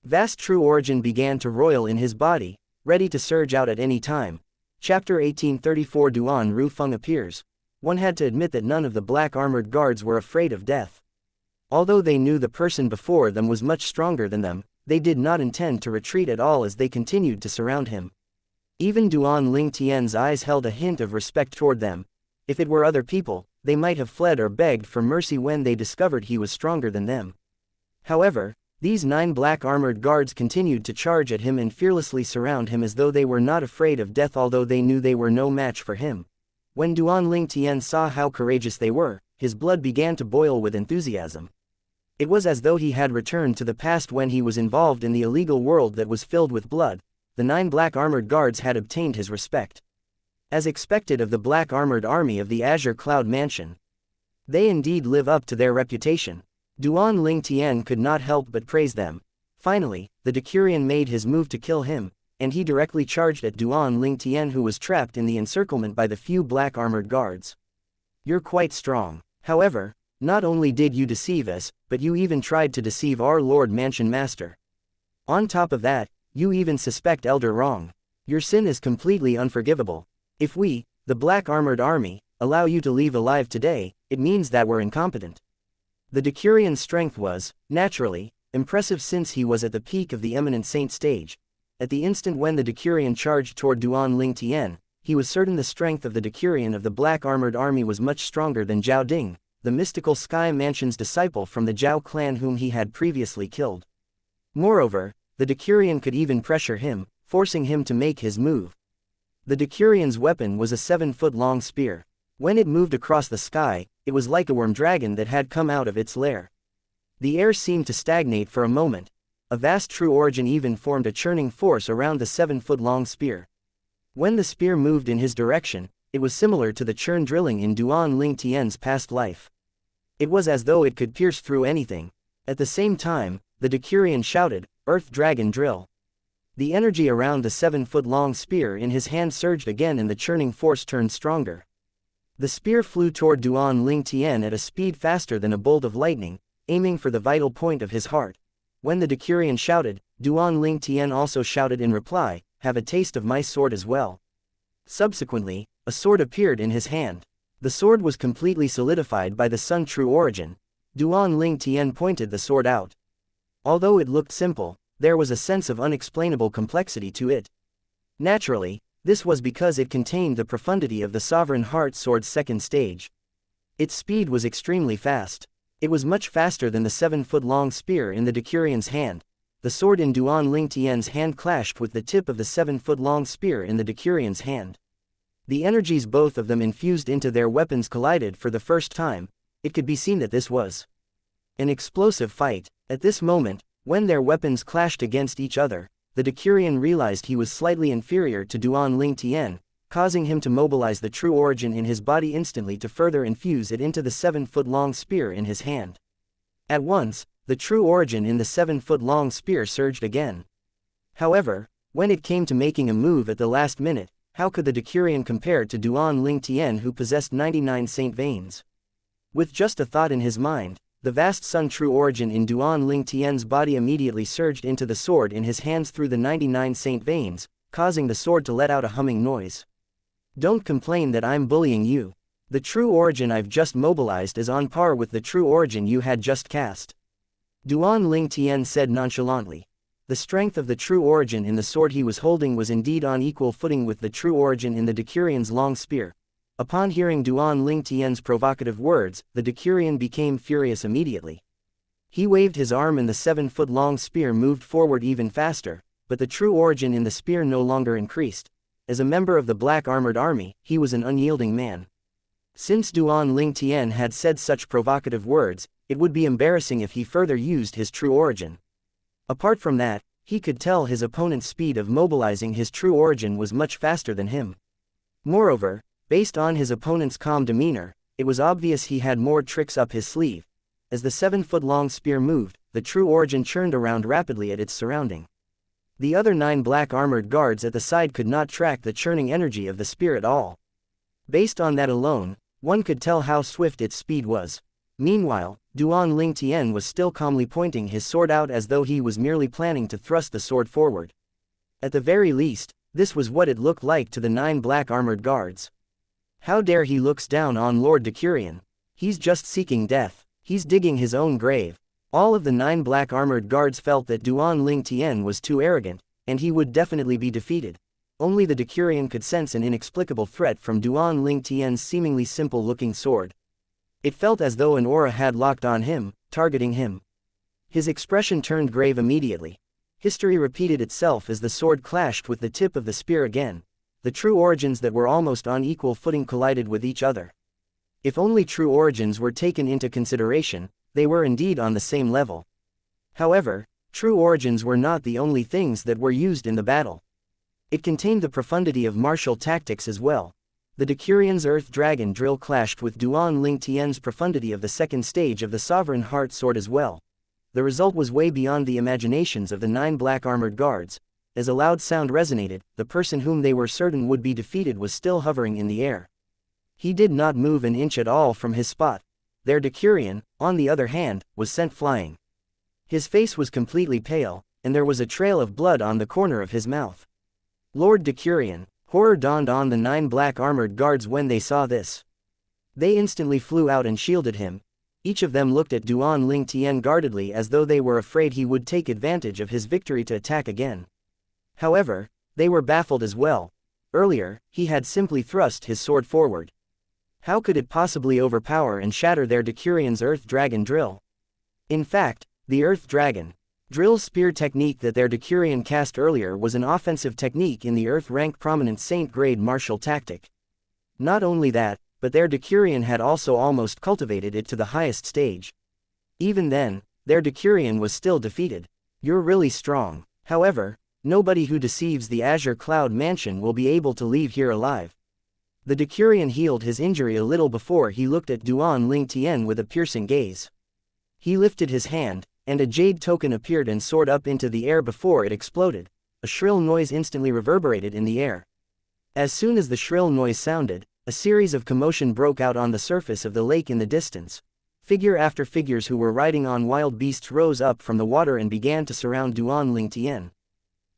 Vast true origin began to roil in his body, ready to surge out at any time. Chapter 1834 Duan Ru Feng appears. One had to admit that none of the black armored guards were afraid of death. Although they knew the person before them was much stronger than them, they did not intend to retreat at all as they continued to surround him. Even Duan Ling Tian's eyes held a hint of respect toward them. If it were other people, they might have fled or begged for mercy when they discovered he was stronger than them. However, these 9 black armored guards continued to charge at him and fearlessly surround him as though they were not afraid of death although they knew they were no match for him. When Duan Ling Tian saw how courageous they were, his blood began to boil with enthusiasm. It was as though he had returned to the past when he was involved in the illegal world that was filled with blood. The 9 black armored guards had obtained his respect. As expected of the black armored army of the Azure Cloud Mansion. They indeed live up to their reputation. Duan Ling Tian could not help but praise them. Finally, the Decurion made his move to kill him, and he directly charged at Duan Ling Tian who was trapped in the encirclement by the few black armored guards. You're quite strong. However, not only did you deceive us, but you even tried to deceive our Lord Mansion Master. On top of that, you even suspect Elder Rong. Your sin is completely unforgivable. If we, the black armored army, allow you to leave alive today, it means that we're incompetent. The Decurion's strength was, naturally, impressive since he was at the peak of the eminent saint stage. At the instant when the Decurion charged toward Duan Ling Tian, he was certain the strength of the Decurion of the black armored army was much stronger than Zhao Ding, the mystical Sky Mansion's disciple from the Zhao clan whom he had previously killed. Moreover, the Decurion could even pressure him, forcing him to make his move. The Decurion's weapon was a 7-foot-long spear. When it moved across the sky, it was like a worm dragon that had come out of its lair. The air seemed to stagnate for a moment. A vast true origin even formed a churning force around the 7-foot-long spear. When the spear moved in his direction, it was similar to the churn drilling in Duan Ling Tian's past life. It was as though it could pierce through anything. At the same time, the Decurion shouted, "Earth Dragon Drill." The energy around the 7-foot-long spear in his hand surged again and the churning force turned stronger. The spear flew toward Duan Ling Tian at a speed faster than a bolt of lightning, aiming for the vital point of his heart. When the Decurion shouted, Duan Ling Tian also shouted in reply, "Have a taste of my sword as well." Subsequently, a sword appeared in his hand. The sword was completely solidified by the Sun True Origin. Duan Ling Tian pointed the sword out. Although it looked simple, there was a sense of unexplainable complexity to it. Naturally, this was because it contained the profundity of the Sovereign Heart Sword's second stage. Its speed was extremely fast. It was much faster than the 7-foot-long spear in the Decurion's hand. The sword in Duan Ling Tian's hand clashed with the tip of the 7-foot-long spear in the Decurion's hand. The energies both of them infused into their weapons collided for the first time. It could be seen that this was an explosive fight. At this moment, when their weapons clashed against each other, the Decurion realized he was slightly inferior to Duan Ling Tian, causing him to mobilize the True Origin in his body instantly to further infuse it into the 7-foot-long spear in his hand. At once, the True Origin in the 7-foot-long spear surged again. However, when it came to making a move at the last minute, how could the Decurion compare to Duan Ling Tian, who possessed 99 Saint Veins? With just a thought in his mind, the vast Sun True Origin in Duan Ling Tian's body immediately surged into the sword in his hands through the 99 Saint Veins, causing the sword to let out a humming noise. "Don't complain that I'm bullying you. The True Origin I've just mobilized is on par with the True Origin you had just cast," Duan Ling Tian said nonchalantly. The strength of the True Origin in the sword he was holding was indeed on equal footing with the True Origin in the Decurion's long spear. Upon hearing Duan Ling Tian's provocative words, the Decurion became furious immediately. He waved his arm and the 7-foot-long spear moved forward even faster, but the True Origin in the spear no longer increased. As a member of the Black Armored Army, he was an unyielding man. Since Duan Ling Tian had said such provocative words, it would be embarrassing if he further used his True Origin. Apart from that, he could tell his opponent's speed of mobilizing his True Origin was much faster than him. Moreover, based on his opponent's calm demeanor, it was obvious he had more tricks up his sleeve. As the 7-foot-long spear moved, the True Origin churned around rapidly at its surrounding. The other 9 black armored guards at the side could not track the churning energy of the spear at all. Based on that alone, one could tell how swift its speed was. Meanwhile, Duan Ling Tian was still calmly pointing his sword out as though he was merely planning to thrust the sword forward. At the very least, this was what it looked like to the 9 black armored guards. How dare he looks down on Lord Decurion? He's just seeking death. He's digging his own grave. All of the 9 black armored guards felt that Duan Ling Tian was too arrogant, and he would definitely be defeated. Only the Decurion could sense an inexplicable threat from Duan Ling Tian's seemingly simple-looking sword. It felt as though an aura had locked on him, targeting him. His expression turned grave immediately. History repeated itself as the sword clashed with the tip of the spear again. The True Origins that were almost on equal footing collided with each other. If only True Origins were taken into consideration, they were indeed on the same level. However, True Origins were not the only things that were used in the battle. It contained the profundity of martial tactics as well. The Decurion's Earth Dragon Drill clashed with Duan Ling Tian's profundity of the second stage of the Sovereign Heart Sword as well. The result was way beyond the imaginations of the 9 black armored guards. As a loud sound resonated, the person whom they were certain would be defeated was still hovering in the air. He did not move an inch at all from his spot. Their Decurion, on the other hand, was sent flying. His face was completely pale, and there was a trail of blood on the corner of his mouth. Lord Decurion. Horror dawned on the 9 black armored guards when they saw this. They instantly flew out and shielded him. Each of them looked at Duan Ling Tian guardedly as though they were afraid he would take advantage of his victory to attack again. However, they were baffled as well. Earlier, he had simply thrust his sword forward. How could it possibly overpower and shatter their Decurion's Earth Dragon Drill? In fact, the Earth Dragon Drill spear technique that their Decurion cast earlier was an offensive technique in the Earth rank prominent Saint-grade martial tactic. Not only that, but their Decurion had also almost cultivated it to the highest stage. Even then, their Decurion was still defeated. You're really strong. However, nobody who deceives the Azure Cloud Mansion will be able to leave here alive. The Decurion healed his injury a little before he looked at Duan Ling Tian with a piercing gaze. He lifted his hand, and a jade token appeared and soared up into the air before it exploded. A shrill noise instantly reverberated in the air. As soon as the shrill noise sounded, a series of commotion broke out on the surface of the lake in the distance. Figure after figures who were riding on wild beasts rose up from the water and began to surround Duan Lingtian.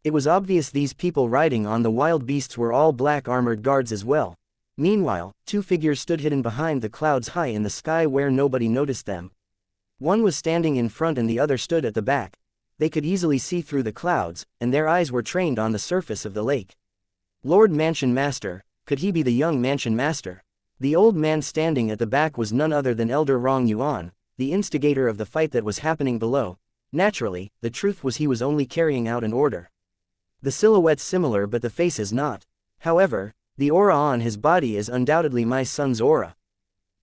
It was obvious these people riding on the wild beasts were all black armored guards as well. Meanwhile, two figures stood hidden behind the clouds high in the sky where nobody noticed them. One was standing in front and the other stood at the back. They could easily see through the clouds, and their eyes were trained on the surface of the lake. Lord Mansion Master, could he be the young Mansion Master? The old man standing at the back was none other than Elder Rong Yuan, the instigator of the fight that was happening below. Naturally, the truth was he was only carrying out an order. The silhouette's similar but the face is not. However, the aura on his body is undoubtedly my son's aura.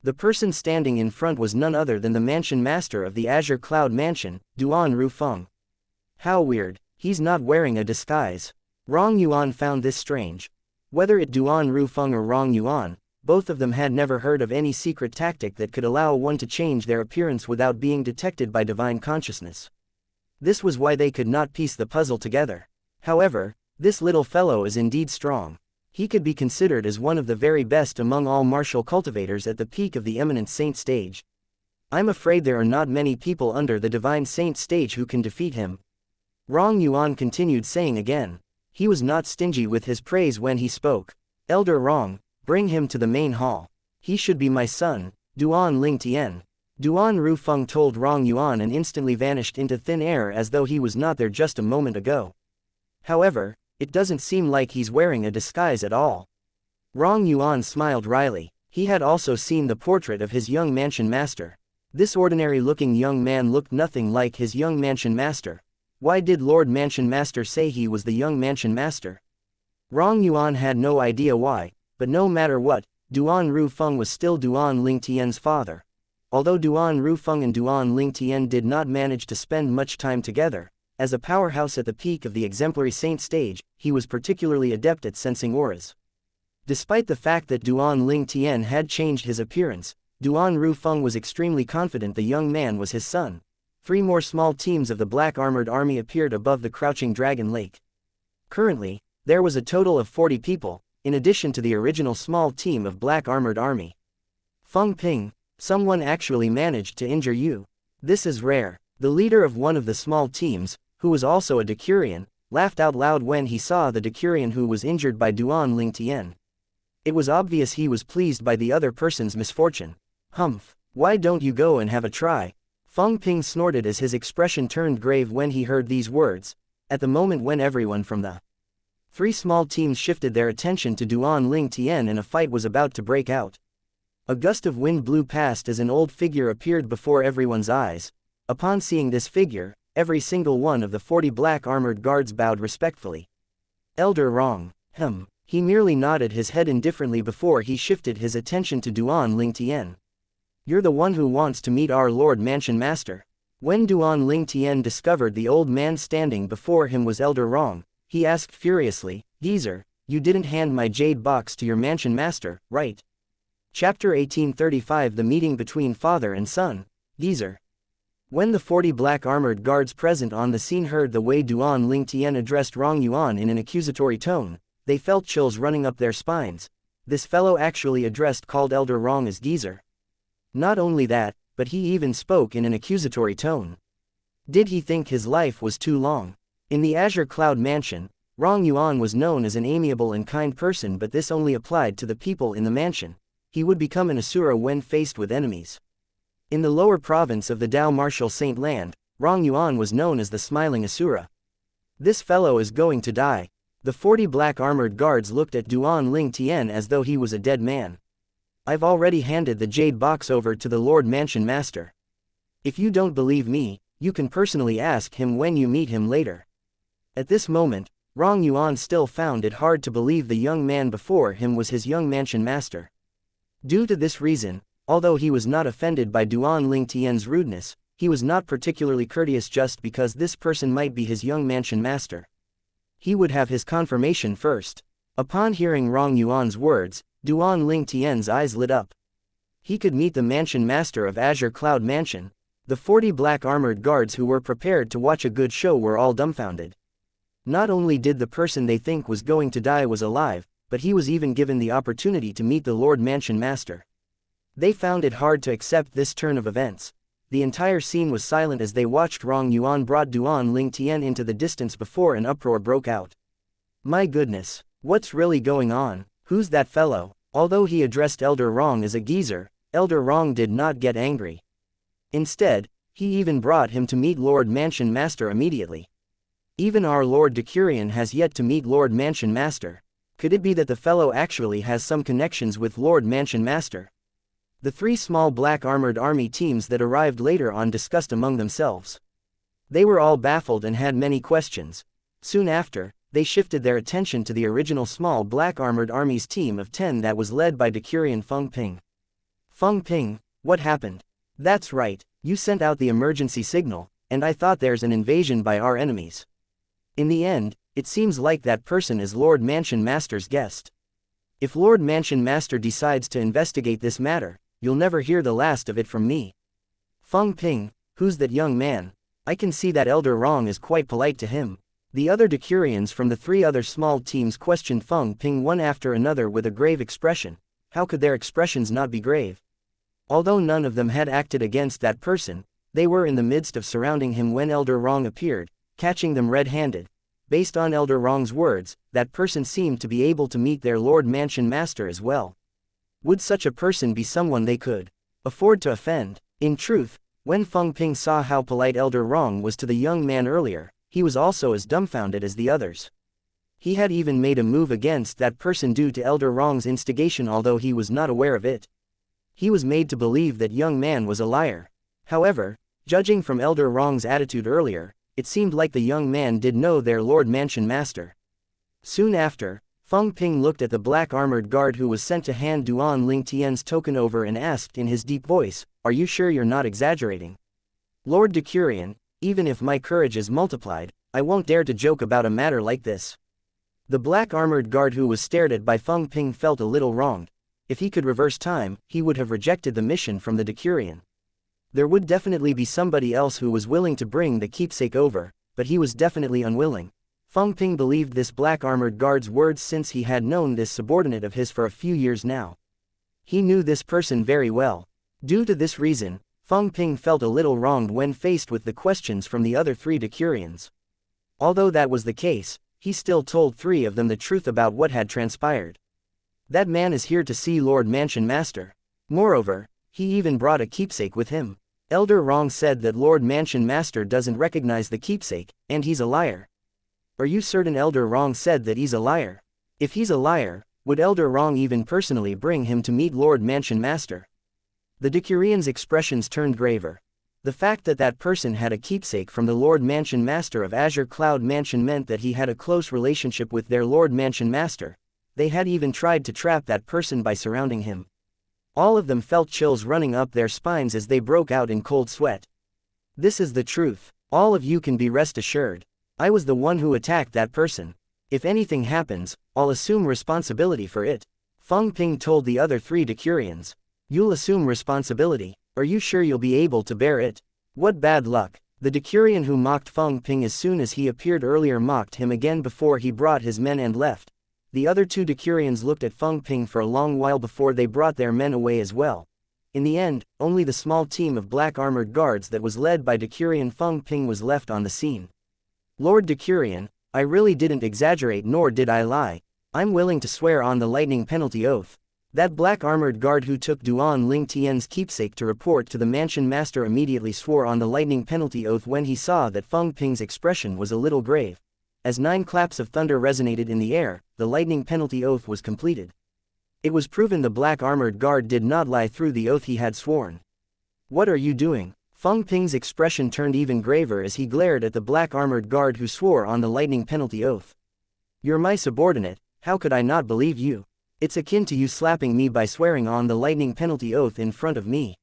The person standing in front was none other than the Mansion Master of the Azure Cloud Mansion, Duan Rufeng. How weird, he's not wearing a disguise. Rong Yuan found this strange. Whether it Duan Rufeng or Rong Yuan, both of them had never heard of any secret tactic that could allow one to change their appearance without being detected by divine consciousness. This was why they could not piece the puzzle together. However, this little fellow is indeed strong. He could be considered as one of the very best among all martial cultivators at the peak of the eminent saint stage. I'm afraid there are not many people under the divine saint stage who can defeat him. Rong Yuan continued saying again. He was not stingy with his praise when he spoke. Elder Rong, bring him to the main hall. He should be my son, Duan Lingtian. Duan Rufeng told Rong Yuan and instantly vanished into thin air as though he was not there just a moment ago. However, it doesn't seem like he's wearing a disguise at all. Rong Yuan smiled wryly. He had also seen the portrait of his young Mansion Master. This ordinary-looking young man looked nothing like his young Mansion Master. Why did Lord Mansion Master say he was the young Mansion Master? Rong Yuan had no idea why, but no matter what, Duan Rufeng was still Duan Lingtian's father. Although Duan Rufeng and Duan Lingtian did not manage to spend much time together, as a powerhouse at the peak of the exemplary saint stage, he was particularly adept at sensing auras. Despite the fact that Duan Lingtian had changed his appearance, Duan Rufeng was extremely confident the young man was his son. 3 more small teams of the black armored army appeared above the crouching dragon lake. Currently, there was a total of 40 people, in addition to the original small team of black armored army. Feng Ping, someone actually managed to injure you. This is rare. The leader of one of the small teams, who was also a Decurion, laughed out loud when he saw the Decurion who was injured by Duan Lingtian. It was obvious he was pleased by the other person's misfortune. Humph, why don't you go and have a try? Feng Ping snorted as his expression turned grave when he heard these words, at the moment when everyone from the 3 small teams shifted their attention to Duan Lingtian and a fight was about to break out. A gust of wind blew past as an old figure appeared before everyone's eyes. Upon seeing this figure, every single one of the 40 black armored guards bowed respectfully. Elder Rong, he merely nodded his head indifferently before he shifted his attention to Duan Lingtian. You're the one who wants to meet our Lord Mansion Master. When Duan Lingtian discovered the old man standing before him was Elder Rong, he asked furiously, Geezer, you didn't hand my jade box to your Mansion Master, right? Chapter 1835 The meeting between father and son. Geezer. When the 40 black armored guards present on the scene heard the way Duan Lingtian addressed Rong Yuan in an accusatory tone, they felt chills running up their spines. This fellow actually called Elder Rong as Geezer. Not only that, but he even spoke in an accusatory tone. Did he think his life was too long? In the Azure Cloud Mansion, Rong Yuan was known as an amiable and kind person, but this only applied to the people in the mansion. He would become an Asura when faced with enemies. In the lower province of the Dao Martial Saint Land, Rong Yuan was known as the Smiling Asura. This fellow is going to die. The 40 black armored guards looked at Duan Lingtian as though he was a dead man. I've already handed the jade box over to the Lord Mansion Master. If you don't believe me, you can personally ask him when you meet him later. At this moment, Rong Yuan still found it hard to believe the young man before him was his young Mansion Master. Due to this reason, although he was not offended by Duan Lingtian's rudeness, he was not particularly courteous just because this person might be his young Mansion Master. He would have his confirmation first. Upon hearing Rong Yuan's words, Duan Lingtian's eyes lit up. He could meet the Mansion Master of Azure Cloud Mansion. The 40 black armored guards who were prepared to watch a good show were all dumbfounded. Not only did the person they think was going to die was alive, but he was even given the opportunity to meet the Lord Mansion Master. They found it hard to accept this turn of events. The entire scene was silent as they watched Rong Yuan brought Duan Ling Tian into the distance before an uproar broke out. My goodness, what's really going on? Who's that fellow? Although he addressed Elder Rong as a geezer, Elder Rong did not get angry. Instead, he even brought him to meet Lord Mansion Master immediately. Even our Lord Decurion has yet to meet Lord Mansion Master. Could it be that the fellow actually has some connections with Lord Mansion Master? The 3 small black armored army teams that arrived later on discussed among themselves. They were all baffled and had many questions. Soon after, they shifted their attention to the original small black armored armies team of 10 that was led by Decurion Feng Ping. Feng Ping, what happened? That's right, you sent out the emergency signal, and I thought there's an invasion by our enemies. In the end, it seems like that person is Lord Mansion Master's guest. If Lord Mansion Master decides to investigate this matter, you'll never hear the last of it from me. Feng Ping, who's that young man? I can see that Elder Rong is quite polite to him. The other Decurions from the 3 other small teams questioned Feng Ping one after another with a grave expression. How could their expressions not be grave? Although none of them had acted against that person, they were in the midst of surrounding him when Elder Rong appeared, catching them red-handed. Based on Elder Rong's words, that person seemed to be able to meet their Lord Mansion Master as well. Would such a person be someone they could afford to offend? In truth, when Feng Ping saw how polite Elder Rong was to the young man earlier, he was also as dumbfounded as the others. He had even made a move against that person due to Elder Rong's instigation, although he was not aware of it. He was made to believe that young man was a liar. However, judging from Elder Rong's attitude earlier, it seemed like the young man did know their Lord Mansion Master. Soon after, Feng Ping looked at the black armored guard who was sent to hand Duan Ling Tian's token over and asked in his deep voice, "Are you sure you're not exaggerating? Lord Decurion, even if my courage is multiplied, I won't dare to joke about a matter like this." The black armored guard who was stared at by Feng Ping felt a little wronged. If he could reverse time, he would have rejected the mission from the Decurion. There would definitely be somebody else who was willing to bring the keepsake over, but he was definitely unwilling. Feng Ping believed this black armored guard's words since he had known this subordinate of his for a few years now. He knew this person very well. Due to this reason, Feng Ping felt a little wronged when faced with the questions from the other 3 Decurions. Although that was the case, he still told 3 of them the truth about what had transpired. That man is here to see Lord Mansion Master. Moreover, he even brought a keepsake with him. Elder Rong said that Lord Mansion Master doesn't recognize the keepsake, and he's a liar. Are you certain Elder Rong said that he's a liar? If he's a liar, would Elder Rong even personally bring him to meet Lord Mansion Master? The Decurion's expressions turned graver. The fact that that person had a keepsake from the Lord Mansion Master of Azure Cloud Mansion meant that he had a close relationship with their Lord Mansion Master. They had even tried to trap that person by surrounding him. All of them felt chills running up their spines as they broke out in cold sweat. This is the truth. All of you can be rest assured. I was the one who attacked that person. If anything happens, I'll assume responsibility for it. Feng Ping told the other 3 Decurions. You'll assume responsibility? Are you sure you'll be able to bear it? What bad luck. The Decurion who mocked Feng Ping as soon as he appeared earlier mocked him again before he brought his men and left. The other 2 Decurions looked at Feng Ping for a long while before they brought their men away as well. In the end, only the small team of black armored guards that was led by Decurion Feng Ping was left on the scene. Lord Decurion, I really didn't exaggerate nor did I lie. I'm willing to swear on the lightning penalty oath. That black armored guard who took Duan Ling Tian's keepsake to report to the Mansion Master immediately swore on the lightning penalty oath when he saw that Feng Ping's expression was a little grave. As 9 claps of thunder resonated in the air, the lightning penalty oath was completed. It was proven the black armored guard did not lie through the oath he had sworn. What are you doing? Feng Ping's expression turned even graver as he glared at the black armored guard who swore on the lightning penalty oath. You're my subordinate, how could I not believe you? It's akin to you slapping me by swearing on the lightning penalty oath in front of me.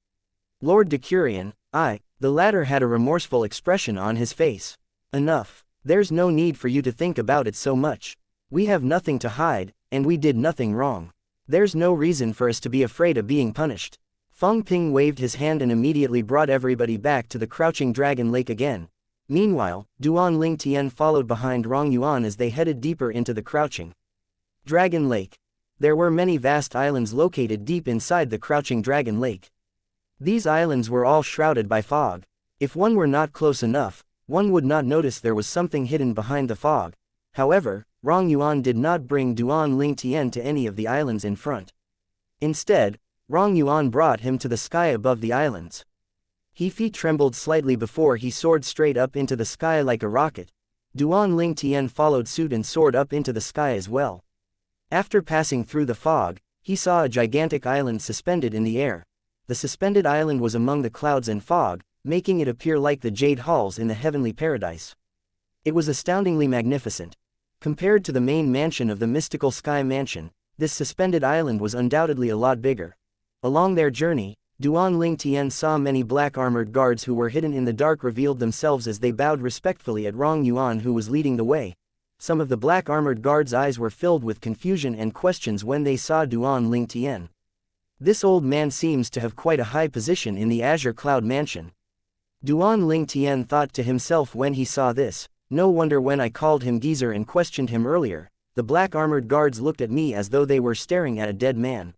Lord Decurion, the latter had a remorseful expression on his face. Enough. There's no need for you to think about it so much. We have nothing to hide, and we did nothing wrong. There's no reason for us to be afraid of being punished. Feng Ping waved his hand and immediately brought everybody back to the crouching dragon lake again. Meanwhile, Duan Ling Tian followed behind Rong Yuan as they headed deeper into the crouching dragon lake. There were many vast islands located deep inside the crouching dragon lake. These islands were all shrouded by fog. If one were not close enough, one would not notice there was something hidden behind the fog. However, Rong Yuan did not bring Duan Ling Tian to any of the islands in front. Instead, Rong Yuan brought him to the sky above the islands. His feet trembled slightly before he soared straight up into the sky like a rocket. Duan Ling Tian followed suit and soared up into the sky as well. After passing through the fog, he saw a gigantic island suspended in the air. The suspended island was among the clouds and fog, making it appear like the jade halls in the heavenly paradise. It was astoundingly magnificent. Compared to the main mansion of the mystical sky mansion, this suspended island was undoubtedly a lot bigger. Along their journey, Duan Ling Tian saw many black armored guards who were hidden in the dark revealed themselves as they bowed respectfully at Rong Yuan who was leading the way. Some of the black armored guards' eyes were filled with confusion and questions when they saw Duan Ling Tian. This old man seems to have quite a high position in the Azure Cloud Mansion. Duan Ling Tian thought to himself when he saw this, no wonder when I called him geezer and questioned him earlier, the black armored guards looked at me as though they were staring at a dead man.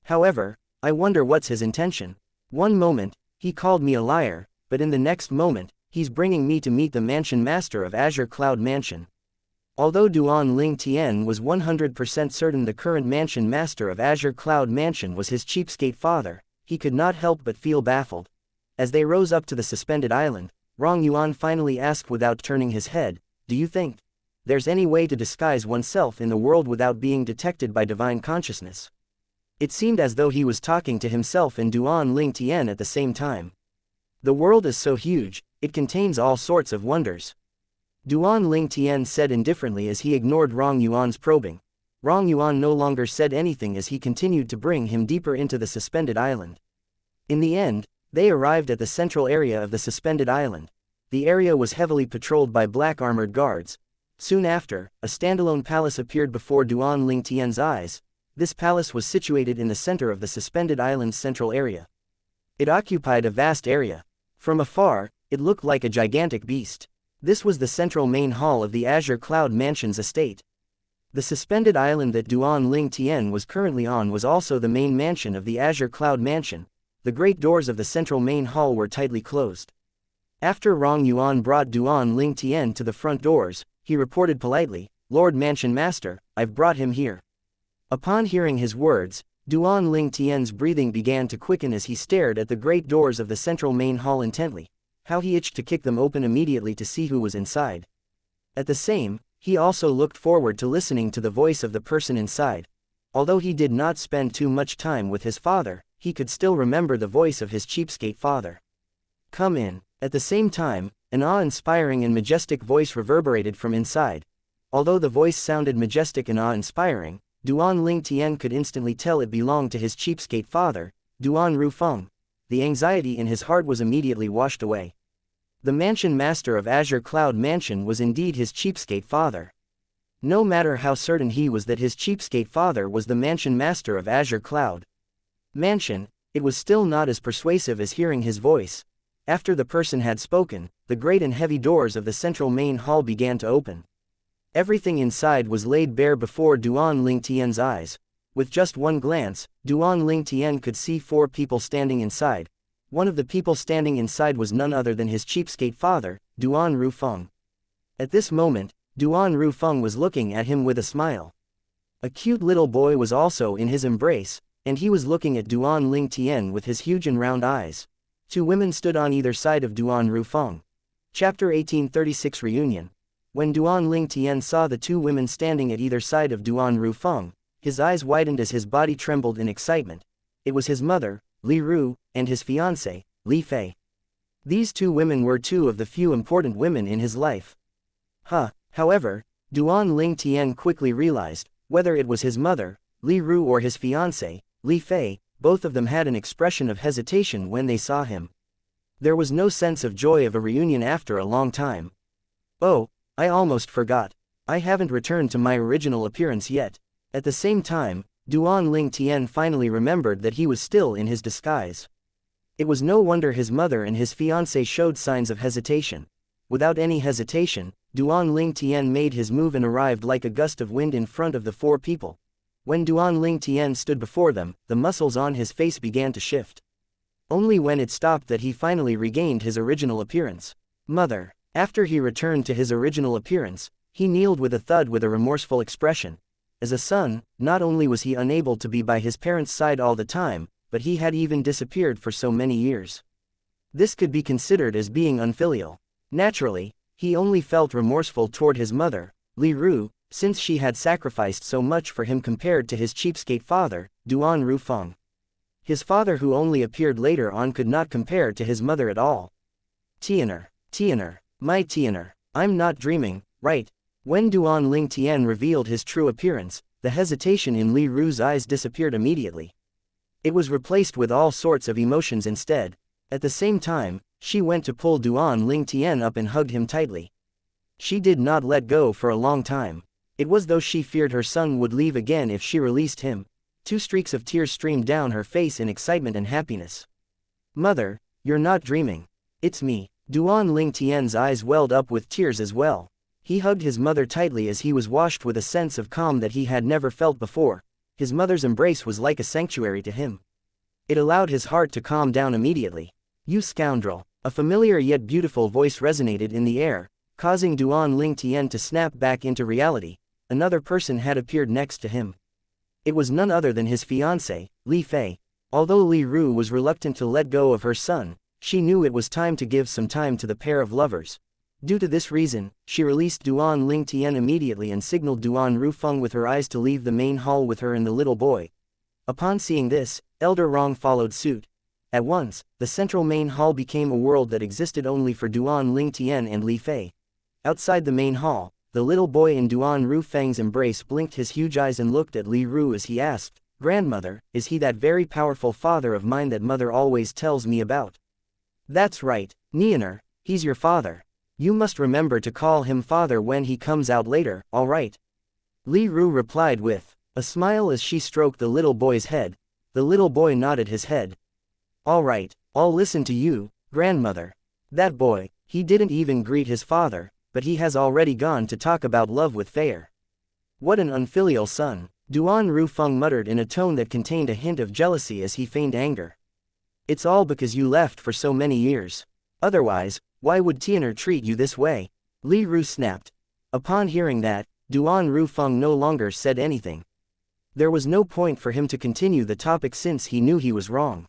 However, I wonder what's his intention. One moment, he called me a liar, but in the next moment, he's bringing me to meet the mansion master of Azure Cloud Mansion. Although Duan Ling Tian was 100% certain the current mansion master of Azure Cloud Mansion was his cheapskate father, he could not help but feel baffled. As they rose up to the suspended island, Rong Yuan finally asked without turning his head, "Do you think there's any way to disguise oneself in the world without being detected by divine consciousness?" It seemed as though he was talking to himself and Duan Ling Tian at the same time. The world is so huge, it contains all sorts of wonders. Duan Ling Tian said indifferently as he ignored Rong Yuan's probing. Rong Yuan no longer said anything as he continued to bring him deeper into the suspended island. In the end, they arrived at the central area of the suspended island. The area was heavily patrolled by black armored guards. Soon after, a standalone palace appeared before Duan Ling Tian's eyes. This palace was situated in the center of the suspended island's central area. It occupied a vast area. From afar, it looked like a gigantic beast. This was the central main hall of the Azure Cloud Mansion's estate. The suspended island that Duan Ling Tian was currently on was also the main mansion of the Azure Cloud Mansion. The great doors of the central main hall were tightly closed. After Rong Yuan brought Duan Ling Tian to the front doors, he reported politely, "Lord Mansion Master, I've brought him here." Upon hearing his words, Duan Ling Tian's breathing began to quicken as he stared at the great doors of the central main hall intently. How he itched to kick them open immediately to see who was inside. At the same, he also looked forward to listening to the voice of the person inside. Although he did not spend too much time with his father, he could still remember the voice of his cheapskate father. "Come in." At the same time, an awe-inspiring and majestic voice reverberated from inside. Although the voice sounded majestic and awe-inspiring, Duan Ling Tian could instantly tell it belonged to his cheapskate father, Duan Rufeng. The anxiety in his heart was immediately washed away. The mansion master of Azure Cloud Mansion was indeed his cheapskate father. No matter how certain he was that his cheapskate father was the mansion master of Azure Cloud Mansion, it was still not as persuasive as hearing his voice. After the person had spoken, the great and heavy doors of the central main hall began to open. Everything inside was laid bare before Duan Ling Tian's eyes. With just one glance, Duan Ling Tian could see 4 people standing inside. One of the people standing inside was none other than his cheapskate father, Duan Rufeng. At this moment, Duan Rufeng was looking at him with a smile. A cute little boy was also in his embrace, and he was looking at Duan Ling Tian with his huge and round eyes. 2 women stood on either side of Duan Rufeng. Chapter 1836 Reunion. When Duan Ling Tian saw the 2 women standing at either side of Duan Rufeng, his eyes widened as his body trembled in excitement. It was his mother, Li Ru, and his fiancée, Li Fei. These 2 women were 2 of the few important women in his life. However, Duan Ling Tian quickly realized, whether it was his mother, Li Ru or his fiancée, Li Fei, both of them had an expression of hesitation when they saw him. There was no sense of joy of a reunion after a long time. "Oh, I almost forgot. I haven't returned to my original appearance yet." At the same time, Duan Ling Tian finally remembered that he was still in his disguise. It was no wonder his mother and his fiancé showed signs of hesitation. Without any hesitation, Duan Ling Tian made his move and arrived like a gust of wind in front of the four people. When Duan Ling Tian stood before them, the muscles on his face began to shift. Only when it stopped that he finally regained his original appearance. Mother. After he returned to his original appearance, he kneeled with a thud with a remorseful expression. As a son, not only was he unable to be by his parents' side all the time, but he had even disappeared for so many years. This could be considered as being unfilial. Naturally, he only felt remorseful toward his mother, Li Ru, since she had sacrificed so much for him compared to his cheapskate father, Duan Rufeng. His father, who only appeared later on, could not compare to his mother at all. Tianer, my Tianer, I'm not dreaming, right? When Duan Ling Tian revealed his true appearance, the hesitation in Li Ru's eyes disappeared immediately. It was replaced with all sorts of emotions instead. At the same time, she went to pull Duan Ling Tian up and hugged him tightly. She did not let go for a long time. It was though she feared her son would leave again if she released him. 2 streaks of tears streamed down her face in excitement and happiness. Mother, you're not dreaming. It's me. Duan Ling Tian's eyes welled up with tears as well. He hugged his mother tightly as he was washed with a sense of calm that he had never felt before. His mother's embrace was like a sanctuary to him. It allowed his heart to calm down immediately. You scoundrel! A familiar yet beautiful voice resonated in the air, causing Duan Ling Tian to snap back into reality. Another person had appeared next to him. It was none other than his fiancée, Li Fei. Although Li Ru was reluctant to let go of her son, she knew it was time to give some time to the pair of lovers. Due to this reason, she released Duan Ling Tian immediately and signaled Duan Rufeng with her eyes to leave the main hall with her and the little boy. Upon seeing this, Elder Rong followed suit. At once, the central main hall became a world that existed only for Duan Ling Tian and Li Fei. Outside the main hall, the little boy in Duan Rufeng's embrace blinked his huge eyes and looked at Li Ru as he asked, "Grandmother, is he that very powerful father of mine that mother always tells me about?" "That's right, Nianer, he's your father. You must remember to call him father when he comes out later, all right?" Li Ru replied with a smile as she stroked the little boy's head. The little boy nodded his head. "All right, I'll listen to you, grandmother." That boy, he didn't even greet his father, but he has already gone to talk about love with Fei. What an unfilial son, Duan Rufeng muttered in a tone that contained a hint of jealousy as he feigned anger. "It's all because you left for so many years. Otherwise, why would Tianer treat you this way?" Li Ru snapped. Upon hearing that, Duan Rufeng no longer said anything. There was no point for him to continue the topic since he knew he was wrong.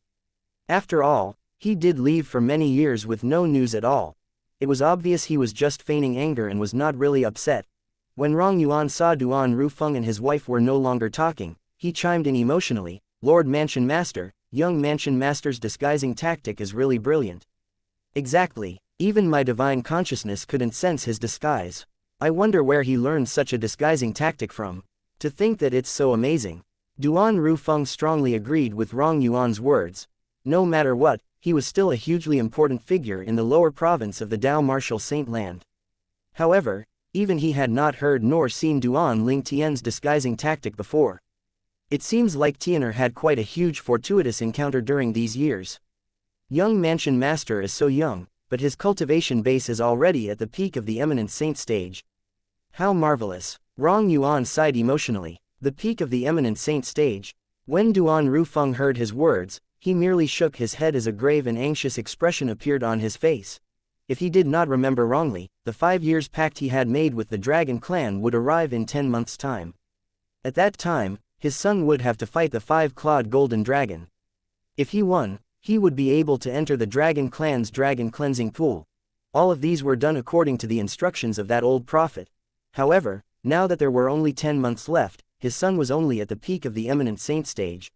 After all, he did leave for many years with no news at all. It was obvious he was just feigning anger and was not really upset. When Rong Yuan saw Duan Rufeng and his wife were no longer talking, he chimed in emotionally, "Lord Mansion Master, young Mansion Master's disguising tactic is really brilliant." "Exactly, even my divine consciousness couldn't sense his disguise. I wonder where he learned such a disguising tactic from. To think that it's so amazing." Duan Rufeng strongly agreed with Rong Yuan's words. No matter what, he was still a hugely important figure in the lower province of the Dao Martial Saint Land. However, even he had not heard nor seen Duan Ling Tian's disguising tactic before. It seems like Tianer had quite a huge fortuitous encounter during these years. Young Mansion Master is so young, but his cultivation base is already at the peak of the eminent saint stage. How marvelous! Rong Yuan sighed emotionally. The peak of the eminent saint stage. When Duan Rufeng heard his words, he merely shook his head as a grave and anxious expression appeared on his face. If he did not remember wrongly, the 5 years pact he had made with the Dragon Clan would arrive in 10 months' time. At that time, his son would have to fight the 5-clawed golden dragon. If he won, he would be able to enter the Dragon Clan's dragon cleansing pool. All of these were done according to the instructions of that old prophet. However, now that there were only 10 months left, his son was only at the peak of the eminent saint stage.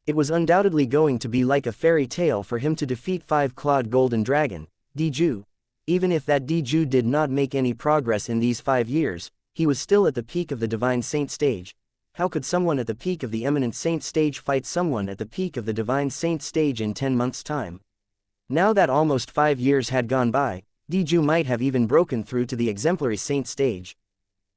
It was undoubtedly going to be like a fairy tale for him to defeat 5-clawed golden dragon, Diju. Even if that Diju did not make any progress in these 5 years, he was still at the peak of the divine saint stage. How could someone at the peak of the eminent saint stage fight someone at the peak of the divine saint stage in 10 months' time? Now that almost 5 years had gone by, Diju might have even broken through to the exemplary saint stage.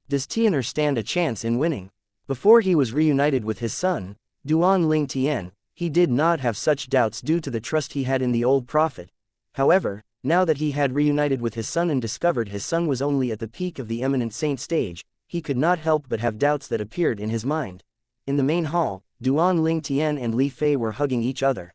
Does Tianer stand a chance in winning? Before he was reunited with his son, Duan Ling Tian, he did not have such doubts due to the trust he had in the old prophet. However, now that he had reunited with his son and discovered his son was only at the peak of the eminent saint stage, he could not help but have doubts that appeared in his mind. In the main hall, Duan Ling Tian and Li Fei were hugging each other.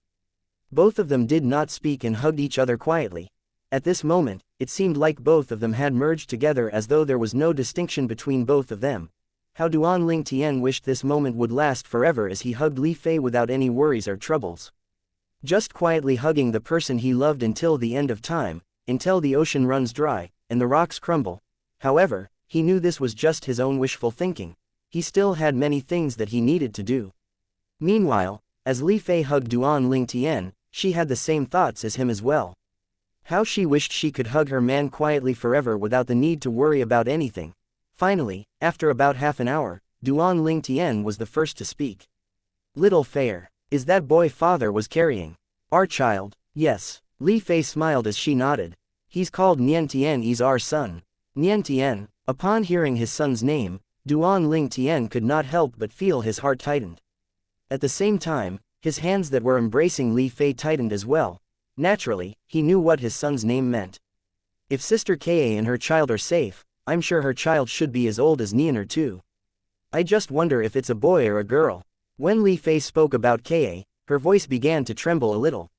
Both of them did not speak and hugged each other quietly. At this moment, it seemed like both of them had merged together as though there was no distinction between both of them. How Duan Ling Tian wished this moment would last forever as he hugged Li Fei without any worries or troubles. Just quietly hugging the person he loved until the end of time, until the ocean runs dry, and the rocks crumble. However, he knew this was just his own wishful thinking. He still had many things that he needed to do. Meanwhile, as Li Fei hugged Duan Ling Tian, she had the same thoughts as him as well. How she wished she could hug her man quietly forever without the need to worry about anything. Finally, after about half an hour, Duan Ling Tian was the first to speak. "Little Fair, is that boy father was carrying? Our child?" "Yes." Li Fei smiled as she nodded. "He's called Nian Tian, he's our son." Nian Tian. Upon hearing his son's name, Duan Ling Tian could not help but feel his heart tightened. At the same time, his hands that were embracing Li Fei tightened as well. Naturally, he knew what his son's name meant. If Sister Ka and her child are safe, I'm sure her child should be as old as Nianer too. I just wonder if it's a boy or a girl. When Li Fei spoke about Ka, her voice began to tremble a little.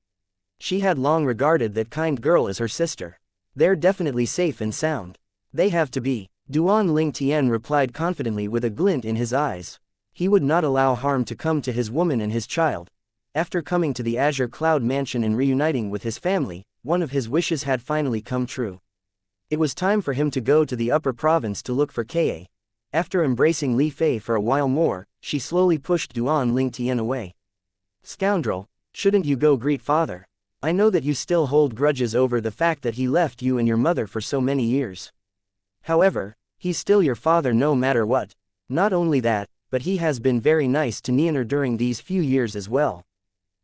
She had long regarded that kind girl as her sister. They're definitely safe and sound. They have to be. Duan Ling Tian replied confidently with a glint in his eyes. He would not allow harm to come to his woman and his child. After coming to the Azure Cloud Mansion and reuniting with his family, one of his wishes had finally come true. It was time for him to go to the upper province to look for Ka. After embracing Li Fei for a while more, she slowly pushed Duan Ling Tian away. "Scoundrel, shouldn't you go greet father? I know that you still hold grudges over the fact that he left you and your mother for so many years. However, he's still your father no matter what. Not only that, but he has been very nice to Nianer during these few years as well.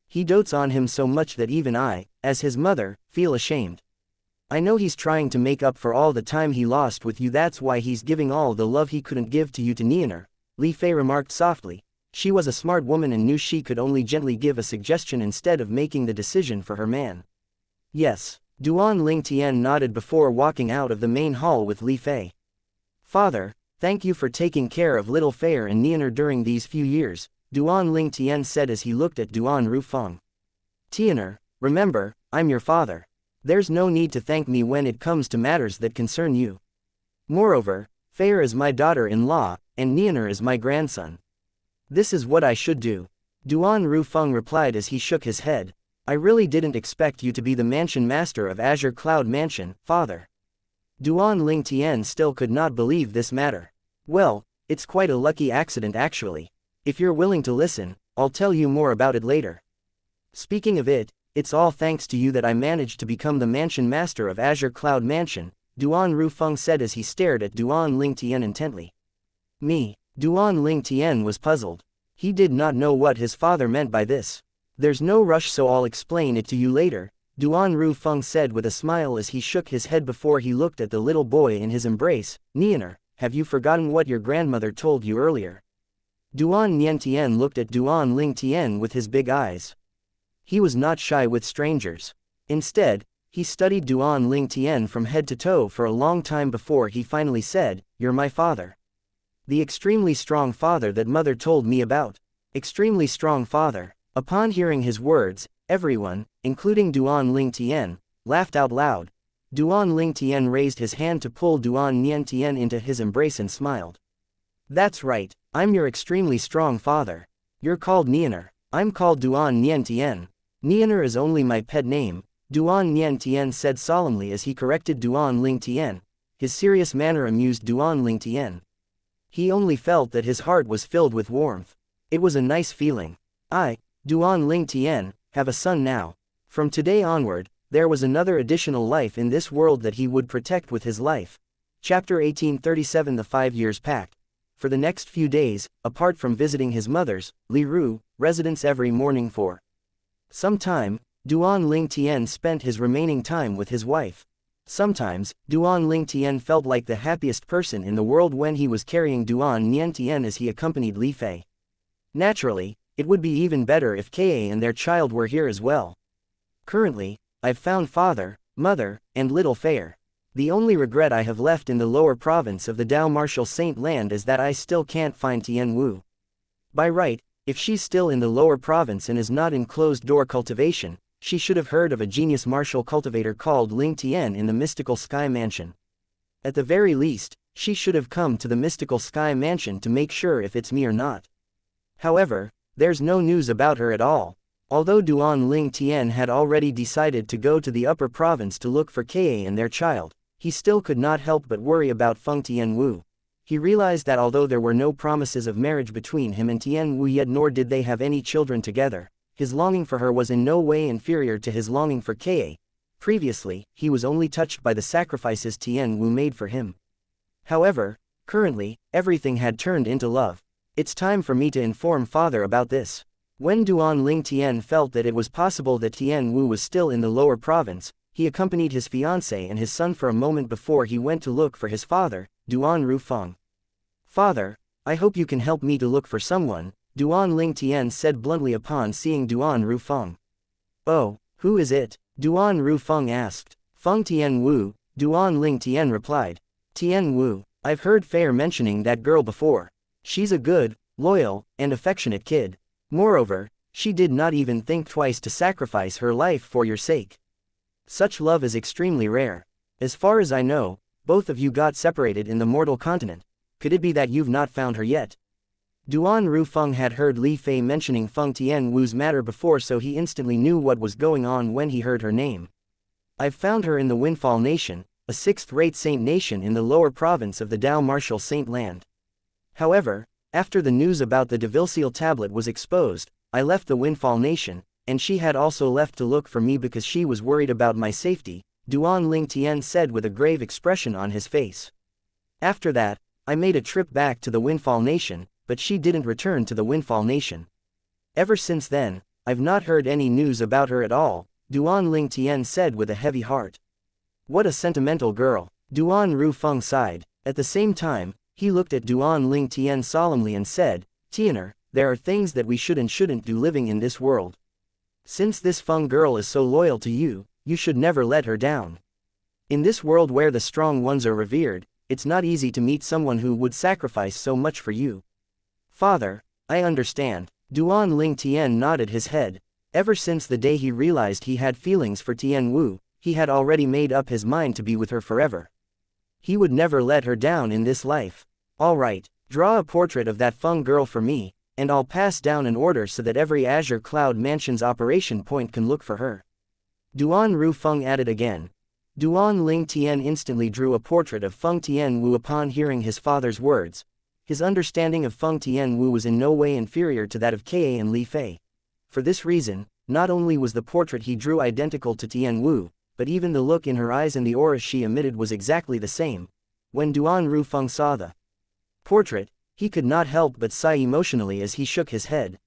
He dotes on him so much that even I, as his mother, feel ashamed. I know he's trying to make up for all the time he lost with you, that's why he's giving all the love he couldn't give to you to Nianer," Li Fei remarked softly. She was a smart woman and knew she could only gently give a suggestion instead of making the decision for her man. "Yes." Duan Ling Tian nodded before walking out of the main hall with Li Fei. "Father, thank you for taking care of little Fair and Nianer during these few years," Duan Ling Tian said as he looked at Duan Rufeng. "Tianer, remember, I'm your father. There's no need to thank me when it comes to matters that concern you. Moreover, Fair is my daughter-in-law, and Nianer is my grandson. This is what I should do." Duan Rufeng replied as he shook his head. "I really didn't expect you to be the mansion master of Azure Cloud Mansion, father." Duan Ling Tian still could not believe this matter. "Well, it's quite a lucky accident actually. If you're willing to listen, I'll tell you more about it later. Speaking of it, it's all thanks to you that I managed to become the mansion master of Azure Cloud Mansion," Duan Rufeng said as he stared at Duan Ling Tian intently. "Me?" Duan Ling Tian was puzzled. He did not know what his father meant by this. "There's no rush, so I'll explain it to you later," Duan Rufeng said with a smile as he shook his head before he looked at the little boy in his embrace. "Nianer, have you forgotten what your grandmother told you earlier?" Duan Nian Tian looked at Duan Ling Tian with his big eyes. He was not shy with strangers. Instead, he studied Duan Ling Tian from head to toe for a long time before he finally said, "You're my father. The extremely strong father that mother told me about." Extremely strong father. Upon hearing his words, everyone, including Duan Ling Tian, laughed out loud. Duan Ling Tian raised his hand to pull Duan Nian Tian into his embrace and smiled. "That's right, I'm your extremely strong father. You're called Nianer. I'm called Duan Nian Tian. Nianer is only my pet name," Duan Nian Tian said solemnly as he corrected Duan Ling Tian. His serious manner amused Duan Ling Tian. He only felt that his heart was filled with warmth. It was a nice feeling. "I, Duan Ling Tian, have a son now. From today onward, there was another additional life in this world that he would protect with his life." Chapter 1837 The 5 Years Pact. For the next few days, apart from visiting his mother's, Li Ru, residence every morning for some time, Duan Ling Tian spent his remaining time with his wife. Sometimes, Duan Ling Tian felt like the happiest person in the world when he was carrying Duan Nian Tian as he accompanied Li Fei. Naturally, it would be even better if Ka and their child were here as well. Currently, I've found father, mother, and little Fair. The only regret I have left in the lower province of the Dao Martial Saint Land is that I still can't find Tian Wu. By right, if she's still in the lower province and is not in closed-door cultivation, she should have heard of a genius martial cultivator called Ling Tian in the mystical Sky Mansion. At the very least, she should have come to the mystical Sky Mansion to make sure if it's me or not. However, there's no news about her at all. Although Duan Ling Tian had already decided to go to the upper province to look for Ka and their child, he still could not help but worry about Feng Tian Wu. He realized that although there were no promises of marriage between him and Tian Wu yet nor did they have any children together, his longing for her was in no way inferior to his longing for Ka. Previously, he was only touched by the sacrifices Tian Wu made for him. However, currently, everything had turned into love. It's time for me to inform father about this. When Duan Ling Tian felt that it was possible that Tian Wu was still in the lower province, he accompanied his fiancée and his son for a moment before he went to look for his father, Duan Rufeng. Father, I hope you can help me to look for someone, Duan Ling Tian said bluntly upon seeing Duan Rufeng. Oh, who is it? Duan Rufeng asked. Feng Tian Wu, Duan Ling Tian replied. Tian Wu, I've heard Fair mentioning that girl before. She's a good, loyal, and affectionate kid. Moreover, she did not even think twice to sacrifice her life for your sake. Such love is extremely rare. As far as I know, both of you got separated in the mortal continent. Could it be that you've not found her yet? Duan Rufeng had heard Li Fei mentioning Feng Tian Wu's matter before, so he instantly knew what was going on when he heard her name. I've found her in the Windfall Nation, a sixth-rate saint nation in the lower province of the Dao Martial Saint Land. However, after the news about the Devil tablet was exposed, I left the Windfall Nation, and she had also left to look for me because she was worried about my safety, Duan Ling Tian said with a grave expression on his face. After that, I made a trip back to the Windfall Nation, but she didn't return to the Windfall Nation. Ever since then, I've not heard any news about her at all, Duan Ling Tian said with a heavy heart. What a sentimental girl, Duan Rufeng sighed. At the same time, he looked at Duan Ling Tian solemnly and said, Tianer, there are things that we should and shouldn't do living in this world. Since this Feng girl is so loyal to you, you should never let her down. In this world where the strong ones are revered, it's not easy to meet someone who would sacrifice so much for you. Father, I understand. Duan Ling Tian nodded his head. Ever since the day he realized he had feelings for Tian Wu, he had already made up his mind to be with her forever. He would never let her down in this life. All right, draw a portrait of that Feng girl for me, and I'll pass down an order so that every Azure Cloud Mansion's operation point can look for her. Duan Rufeng added again. Duan Ling Tian instantly drew a portrait of Feng Tian Wu upon hearing his father's words. His understanding of Feng Tian Wu was in no way inferior to that of Ka and Li Fei. For this reason, not only was the portrait he drew identical to Tian Wu, but even the look in her eyes and the aura she emitted was exactly the same. When Duan Rufeng saw the portrait, he could not help but sigh emotionally as he shook his head.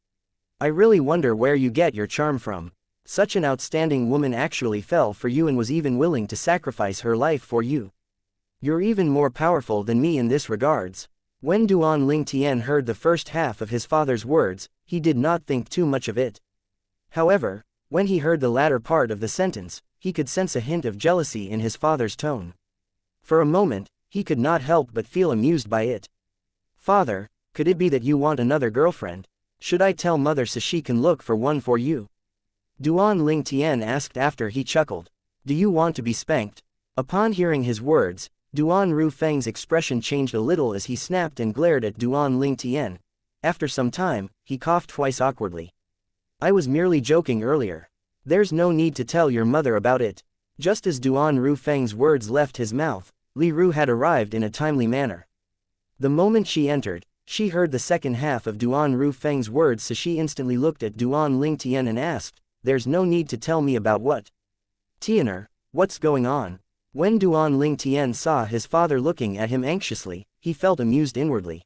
I really wonder where you get your charm from. Such an outstanding woman actually fell for you and was even willing to sacrifice her life for you. You're even more powerful than me in this regards. When Duan Ling Tian heard the first half of his father's words, he did not think too much of it. However, when he heard the latter part of the sentence, he could sense a hint of jealousy in his father's tone. For a moment, he could not help but feel amused by it. Father, could it be that you want another girlfriend? Should I tell mother so she can look for one for you? Duan Ling Tian asked after he chuckled. Do you want to be spanked? Upon hearing his words, Duan Rufeng's expression changed a little as he snapped and glared at Duan Ling Tian. After some time, he coughed twice awkwardly. I was merely joking earlier. There's no need to tell your mother about it. Just as Duan Rufeng's words left his mouth, Li Ru had arrived in a timely manner. The moment she entered, she heard the second half of Duan Rufeng's words, so she instantly looked at Duan Ling Tian and asked, There's no need to tell me about what? Tianer, what's going on? When Duan Ling Tian saw his father looking at him anxiously, he felt amused inwardly.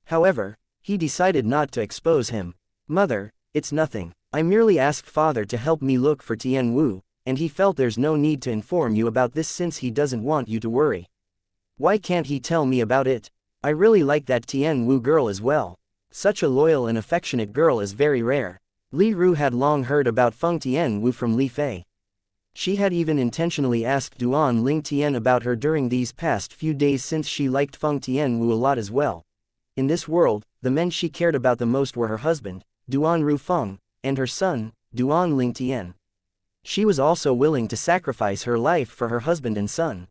However, he decided not to expose him. Mother, it's nothing. I merely asked father to help me look for Tian Wu, and he felt there's no need to inform you about this since he doesn't want you to worry. Why can't he tell me about it? I really like that Tian Wu girl as well. Such a loyal and affectionate girl is very rare. Li Ru had long heard about Feng Tian Wu from Li Fei. She had even intentionally asked Duan Ling Tian about her during these past few days since she liked Feng Tian Wu a lot as well. In this world, the men she cared about the most were her husband, Duan Ru Feng, and her son, Duan Ling Tian. She was also willing to sacrifice her life for her husband and son.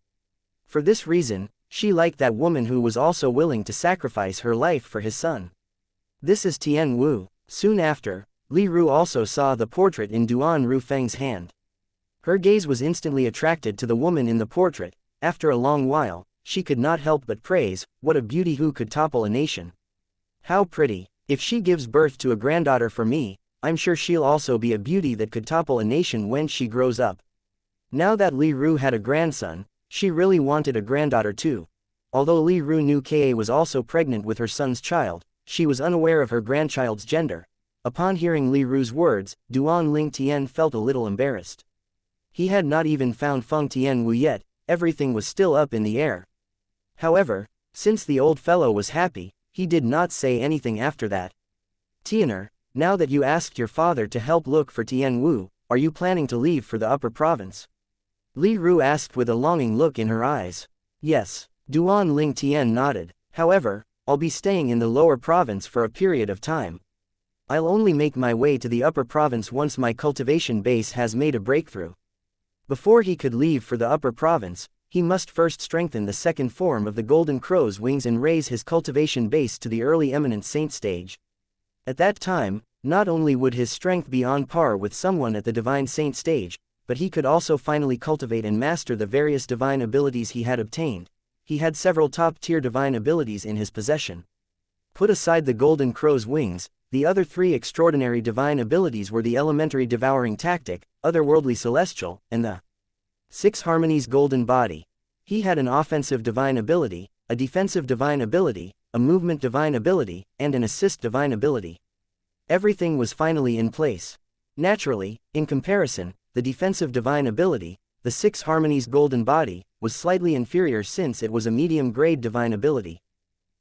For this reason, she liked that woman who was also willing to sacrifice her life for his son. This is Tian Wu. Soon after, Li Ru also saw the portrait in Duan Ru Feng's hand. Her gaze was instantly attracted to the woman in the portrait. After a long while, she could not help but praise, what a beauty who could topple a nation. How pretty. If she gives birth to a granddaughter for me, I'm sure she'll also be a beauty that could topple a nation when she grows up. Now that Li Ru had a grandson, she really wanted a granddaughter too. Although Li Ru knew Ka was also pregnant with her son's child, she was unaware of her grandchild's gender. Upon hearing Li Ru's words, Duan Ling Tian felt a little embarrassed. He had not even found Feng Tian Wu yet, everything was still up in the air. However, since the old fellow was happy, he did not say anything after that. Tianer, now that you asked your father to help look for Tian Wu, are you planning to leave for the upper province? Li Ru asked with a longing look in her eyes. Yes, Duan Ling Tian nodded. However, I'll be staying in the lower province for a period of time. I'll only make my way to the upper province once my cultivation base has made a breakthrough. Before he could leave for the upper province, he must first strengthen the second form of the Golden Crow's wings and raise his cultivation base to the early eminent saint stage. At that time, not only would his strength be on par with someone at the divine saint stage, but he could also finally cultivate and master the various divine abilities he had obtained. He had several top-tier divine abilities in his possession. Put aside the Golden Crow's wings, the other three extraordinary divine abilities were the elementary devouring tactic, otherworldly celestial, and the 6 harmonies golden body. He had an offensive divine ability, a defensive divine ability, a movement divine ability, and an assist divine ability. Everything was finally in place. Naturally, in comparison, the defensive divine ability, the 6 harmonies golden body, was slightly inferior since it was a medium-grade divine ability.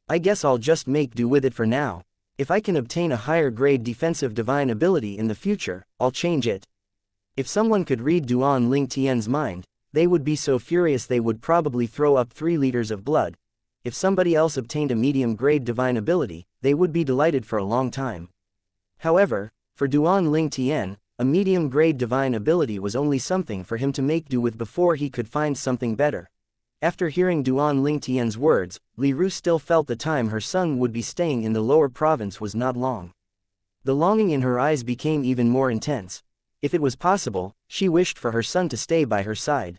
I guess I'll just make do with it for now. If I can obtain a higher grade defensive divine ability in the future, I'll change it. If someone could read Duan Ling Tian's mind, they would be so furious they would probably throw up 3 liters of blood. If somebody else obtained a medium-grade divine ability, they would be delighted for a long time. However, for Duan Ling Tian, a medium-grade divine ability was only something for him to make do with before he could find something better. After hearing Duan Ling Tian's words, Li Ru still felt the time her son would be staying in the lower province was not long. The longing in her eyes became even more intense. If it was possible, she wished for her son to stay by her side.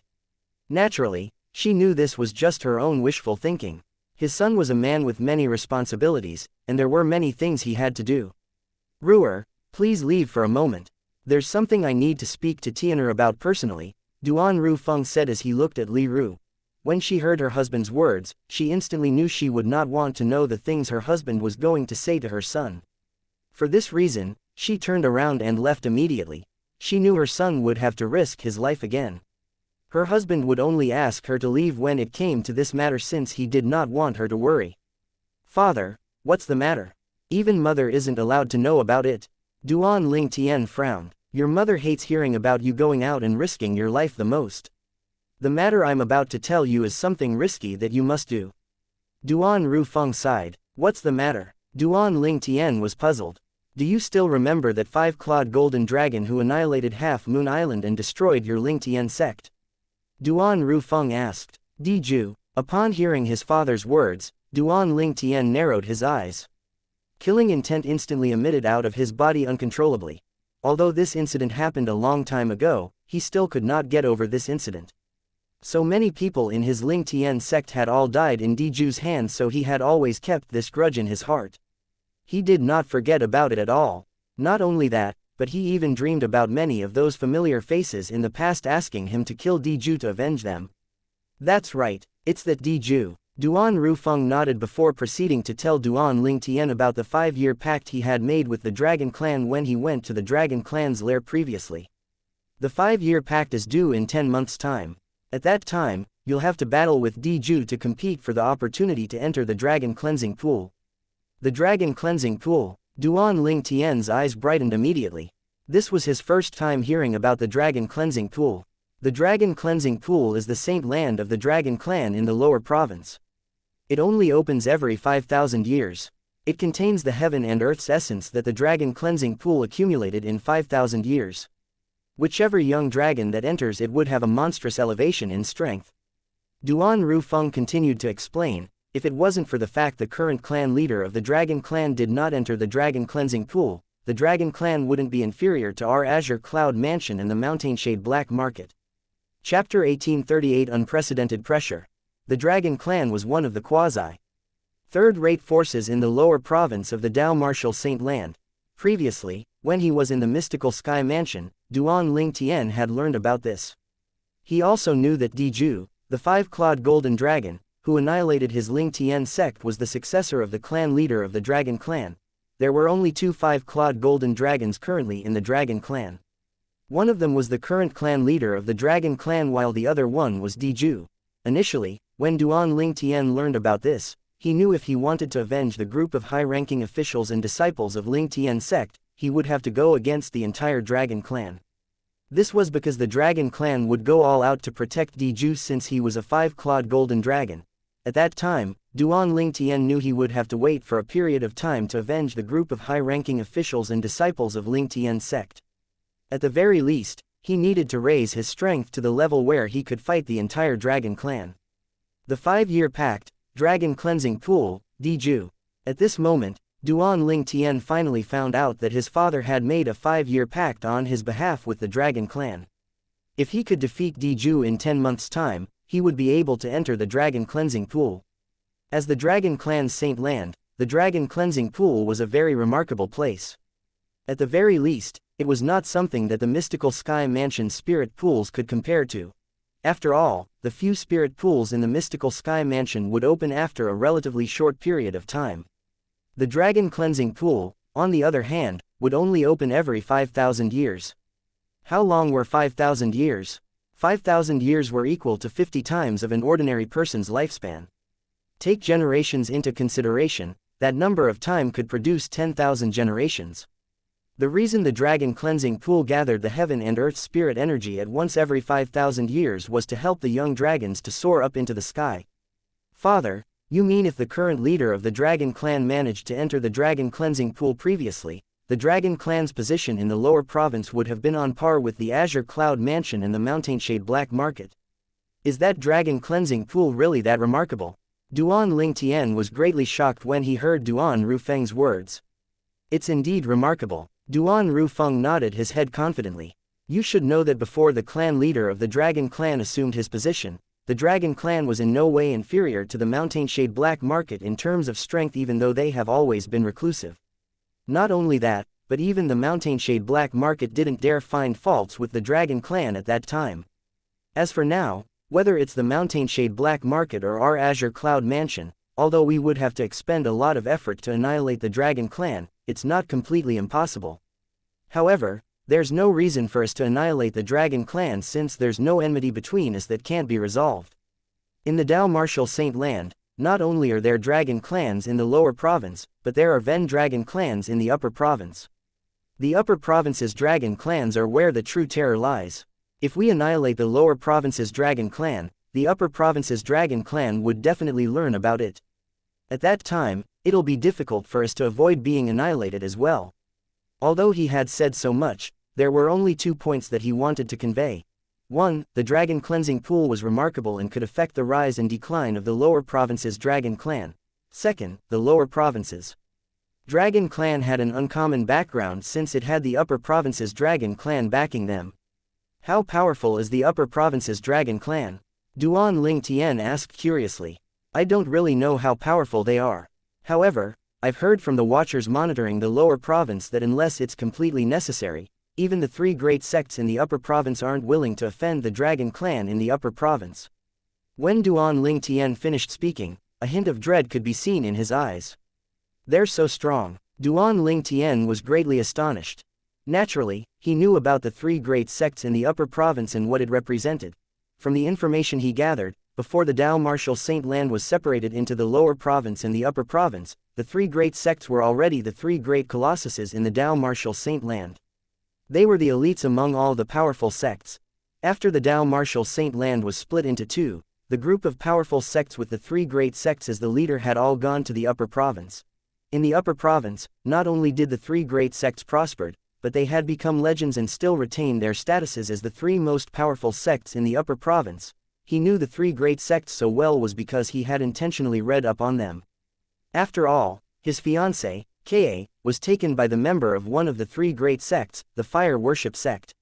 Naturally, she knew this was just her own wishful thinking. His son was a man with many responsibilities, and there were many things he had to do. Ruer, please leave for a moment. There's something I need to speak to Tianer about personally, Duan Ru Feng said as he looked at Li Ru. When she heard her husband's words, she instantly knew she would not want to know the things her husband was going to say to her son. For this reason, she turned around and left immediately. She knew her son would have to risk his life again. Her husband would only ask her to leave when it came to this matter since he did not want her to worry. Father, what's the matter? Even mother isn't allowed to know about it. Duan Ling Tian frowned. Your mother hates hearing about you going out and risking your life the most. The matter I'm about to tell you is something risky that you must do. Duan Ru Feng sighed. What's the matter? Duan Ling Tian was puzzled. Do you still remember that 5-clawed golden dragon who annihilated Half Moon Island and destroyed your Ling Tian sect? Duan Ru Feng asked. Diju. Upon hearing his father's words, Duan Ling Tian narrowed his eyes. Killing intent instantly emitted out of his body uncontrollably. Although this incident happened a long time ago, he still could not get over this incident. So many people in his Ling Tian sect had all died in Diju's hands, so he had always kept this grudge in his heart. He did not forget about it at all. Not only that, but he even dreamed about many of those familiar faces in the past asking him to kill Diju to avenge them. That's right, it's that Diju. Duan Ru Feng nodded before proceeding to tell Duan Ling Tian about the 5-year pact he had made with the Dragon Clan when he went to the Dragon Clan's lair previously. The 5-year pact is due in 10 months' time. At that time, you'll have to battle with Diju to compete for the opportunity to enter the Dragon Cleansing Pool. The Dragon Cleansing Pool. Duan Ling Tian's eyes brightened immediately. This was his first time hearing about the Dragon Cleansing Pool. The Dragon Cleansing Pool is the Saint Land of the Dragon Clan in the lower province. It only opens every 5,000 years. It contains the heaven and earth's essence that the Dragon Cleansing Pool accumulated in 5,000 years. Whichever young dragon that enters it would have a monstrous elevation in strength. Duan Rufeng continued to explain, if it wasn't for the fact the current clan leader of the Dragon Clan did not enter the Dragon Cleansing Pool, the Dragon Clan wouldn't be inferior to our Azure Cloud Mansion and the Mountainshade Black Market. Chapter 1838 Unprecedented Pressure. The Dragon Clan was one of the quasi-third-rate forces in the lower province of the Dao Martial Saint Land. Previously, when he was in the Mystical Sky Mansion, Duan Ling Tian had learned about this. He also knew that Diju, the 5-clawed golden dragon, who annihilated his Ling Tian sect, was the successor of the clan leader of the Dragon Clan. There were only 2 5-clawed golden dragons currently in the Dragon Clan. One of them was the current clan leader of the Dragon Clan while the other one was Diju. Initially, when Duan Ling Tian learned about this, he knew if he wanted to avenge the group of high-ranking officials and disciples of Ling Tian's sect, he would have to go against the entire Dragon Clan. This was because the Dragon Clan would go all out to protect Diju since he was a 5-clawed golden dragon. At that time, Duan Ling Tian knew he would have to wait for a period of time to avenge the group of high-ranking officials and disciples of Ling Tian's sect. At the very least, he needed to raise his strength to the level where he could fight the entire Dragon Clan. The 5-year pact, Dragon Cleansing Pool, Diju. At this moment, Duan Ling Tian finally found out that his father had made a 5-year pact on his behalf with the Dragon Clan. If he could defeat Diju in 10 months' time, he would be able to enter the Dragon Cleansing Pool. As the Dragon Clan's Saint Land, the Dragon Cleansing Pool was a very remarkable place. At the very least, it was not something that the Mystical Sky Mansion spirit pools could compare to. After all, the few spirit pools in the Mystical Sky Mansion would open after a relatively short period of time. The Dragon Cleansing Pool, on the other hand, would only open every 5,000 years. How long were 5,000 years? 5,000 years were equal to 50 times of an ordinary person's lifespan. Take generations into consideration, that number of time could produce 10,000 generations. The reason the Dragon Cleansing Pool gathered the heaven and earth spirit energy at once every 5,000 years was to help the young dragons to soar up into the sky. Father, you mean if the current leader of the Dragon Clan managed to enter the Dragon Cleansing Pool previously, the Dragon Clan's position in the lower province would have been on par with the Azure Cloud Mansion and the Mountainshade Black Market? Is that Dragon Cleansing Pool really that remarkable? Duan Ling Tian was greatly shocked when he heard Duan Rufeng's words. It's indeed remarkable. Duan Rufeng nodded his head confidently. You should know that before the clan leader of the Dragon Clan assumed his position, the Dragon Clan was in no way inferior to the Mountainshade Black Market in terms of strength, even though they have always been reclusive. Not only that, but even the Mountainshade Black Market didn't dare find faults with the Dragon Clan at that time. As for now, whether it's the Mountainshade Black Market or our Azure Cloud Mansion, although we would have to expend a lot of effort to annihilate the Dragon Clan, it's not completely impossible. However, there's no reason for us to annihilate the Dragon Clan since there's no enmity between us that can't be resolved. In the Dao Martial Saint Land, not only are there Dragon Clans in the lower province, but there are Ven Dragon Clans in the upper province. The upper province's Dragon Clans are where the true terror lies. If we annihilate the lower province's Dragon Clan, the upper province's Dragon Clan would definitely learn about it. At that time, it'll be difficult for us to avoid being annihilated as well. Although he had said so much, there were only 2 points that he wanted to convey. 1. The Dragon Cleansing Pool was remarkable and could affect the rise and decline of the lower province's Dragon Clan. 2. The lower province's Dragon Clan had an uncommon background since it had the upper province's Dragon Clan backing them. How powerful is the upper province's Dragon Clan? Duan Ling Tian asked curiously. I don't really know how powerful they are. However, I've heard from the Watchers monitoring the lower province that unless it's completely necessary, even the 3 great sects in the upper province aren't willing to offend the Dragon Clan in the upper province. When Duan Ling Tian finished speaking, a hint of dread could be seen in his eyes. They're so strong. Duan Ling Tian was greatly astonished. Naturally, he knew about the three great sects in the upper province and what it represented. From the information he gathered, before the Dao martial Saint land was separated into the lower province and the upper province, the three great sects were already the three great colossuses in the Dao martial Saint land. They were the elites among all the powerful sects. After the Dao martial Saint land was split into two, the group of powerful sects with the three great sects as the leader had all gone to the upper province. In the upper province, not only did the three great sects prosper, but they had become legends and still retained their statuses as the three most powerful sects in the upper province. He knew the three great sects so well was because he had intentionally read up on them. After all, his fiancée, Ka, was taken by the member of one of the three great sects, the fire worship sect.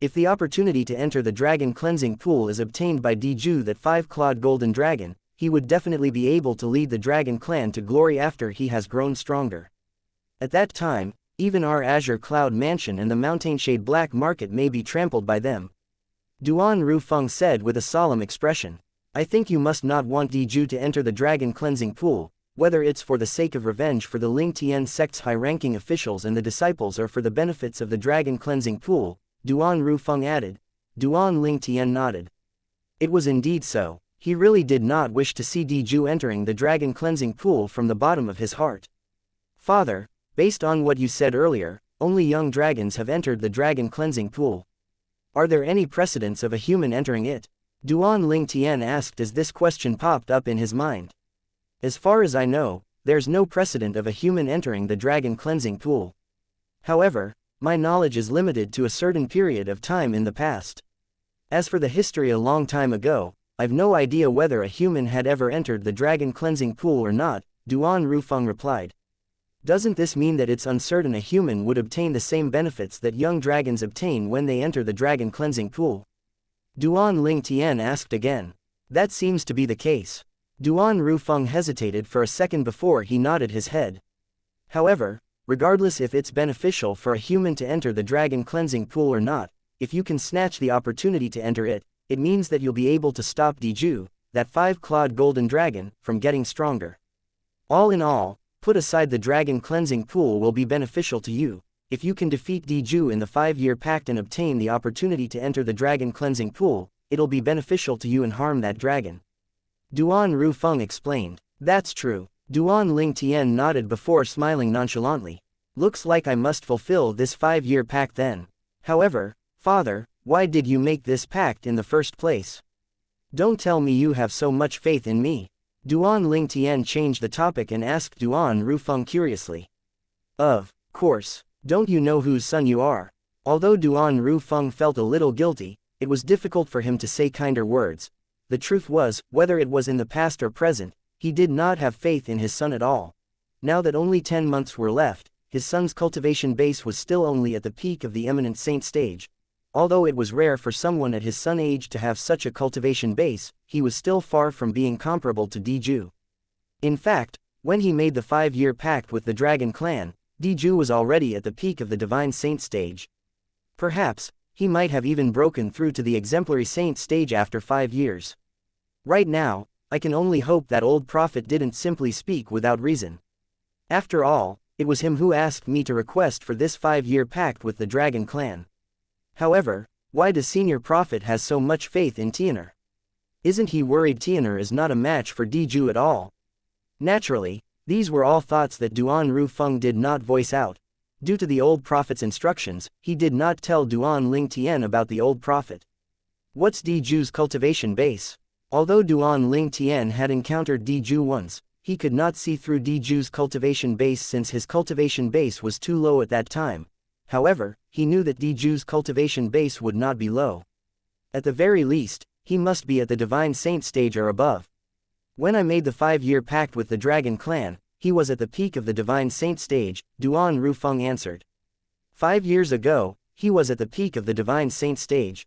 If the opportunity to enter the dragon cleansing pool is obtained by Diju, that five-clawed golden dragon, he would definitely be able to lead the dragon clan to glory after he has grown stronger. At that time, even our azure cloud mansion and the mountain-shade black market may be trampled by them. Duan Rufeng said with a solemn expression. I think you must not want Diju to enter the dragon cleansing pool, whether it's for the sake of revenge for the Ling Tian sect's high-ranking officials and the disciples or for the benefits of the dragon cleansing pool, Duan Rufeng added. Duan Ling Tian nodded. It was indeed so. He really did not wish to see Diju entering the dragon cleansing pool from the bottom of his heart. Father, based on what you said earlier, only young dragons have entered the dragon cleansing pool. Are there any precedents of a human entering it? Duan Ling Tian asked as this question popped up in his mind. As far as I know, there's no precedent of a human entering the dragon cleansing pool. However, my knowledge is limited to a certain period of time in the past. As for the history a long time ago, I've no idea whether a human had ever entered the dragon cleansing pool or not, Duan Rufeng replied. Doesn't this mean that it's uncertain a human would obtain the same benefits that young dragons obtain when they enter the dragon cleansing pool? Duan Ling Tian asked again. That seems to be the case. Duan Rufeng hesitated for a second before he nodded his head. However, regardless if it's beneficial for a human to enter the dragon cleansing pool or not, if you can snatch the opportunity to enter it, it means that you'll be able to stop Diju, that five-clawed golden dragon, from getting stronger. All in all, put aside the dragon cleansing pool will be beneficial to you. If you can defeat Diju in the 5-year pact and obtain the opportunity to enter the dragon cleansing pool, it'll be beneficial to you and harm that dragon. Duan Rufeng explained. That's true. Duan Ling Tian nodded before smiling nonchalantly. Looks like I must fulfill this 5-year pact then. However, Father, why did you make this pact in the first place? Don't tell me you have so much faith in me. Duan Ling Tian changed the topic and asked Duan Rufeng curiously. Of course, don't you know whose son you are? Although Duan Rufeng felt a little guilty, it was difficult for him to say kinder words. The truth was, whether it was in the past or present, he did not have faith in his son at all. Now that only 10 months were left, his son's cultivation base was still only at the peak of the eminent saint stage. Although it was rare for someone at his son's age to have such a cultivation base, he was still far from being comparable to Diju. In fact, when he made the 5-year pact with the Dragon Clan, Diju was already at the peak of the Divine Saint stage. Perhaps, he might have even broken through to the Exemplary Saint stage after 5 years. Right now, I can only hope that old prophet didn't simply speak without reason. After all, it was him who asked me to request for this 5-year pact with the Dragon Clan. However, why does Senior Prophet has so much faith in Tian'er? Isn't he worried Tian'er is not a match for Diju at all? Naturally, these were all thoughts that Duan Rufeng did not voice out. Due to the old prophet's instructions, he did not tell Duan Ling Tian about the old prophet. What's Diju's cultivation base? Although Duan Ling Tian had encountered Diju once, he could not see through Diju's cultivation base since his cultivation base was too low at that time. However, he knew that Diju's cultivation base would not be low. At the very least, he must be at the Divine Saint stage or above. When I made the 5-year pact with the Dragon Clan, he was at the peak of the Divine Saint stage, Duan Rufeng answered. 5 years ago, he was at the peak of the Divine Saint stage.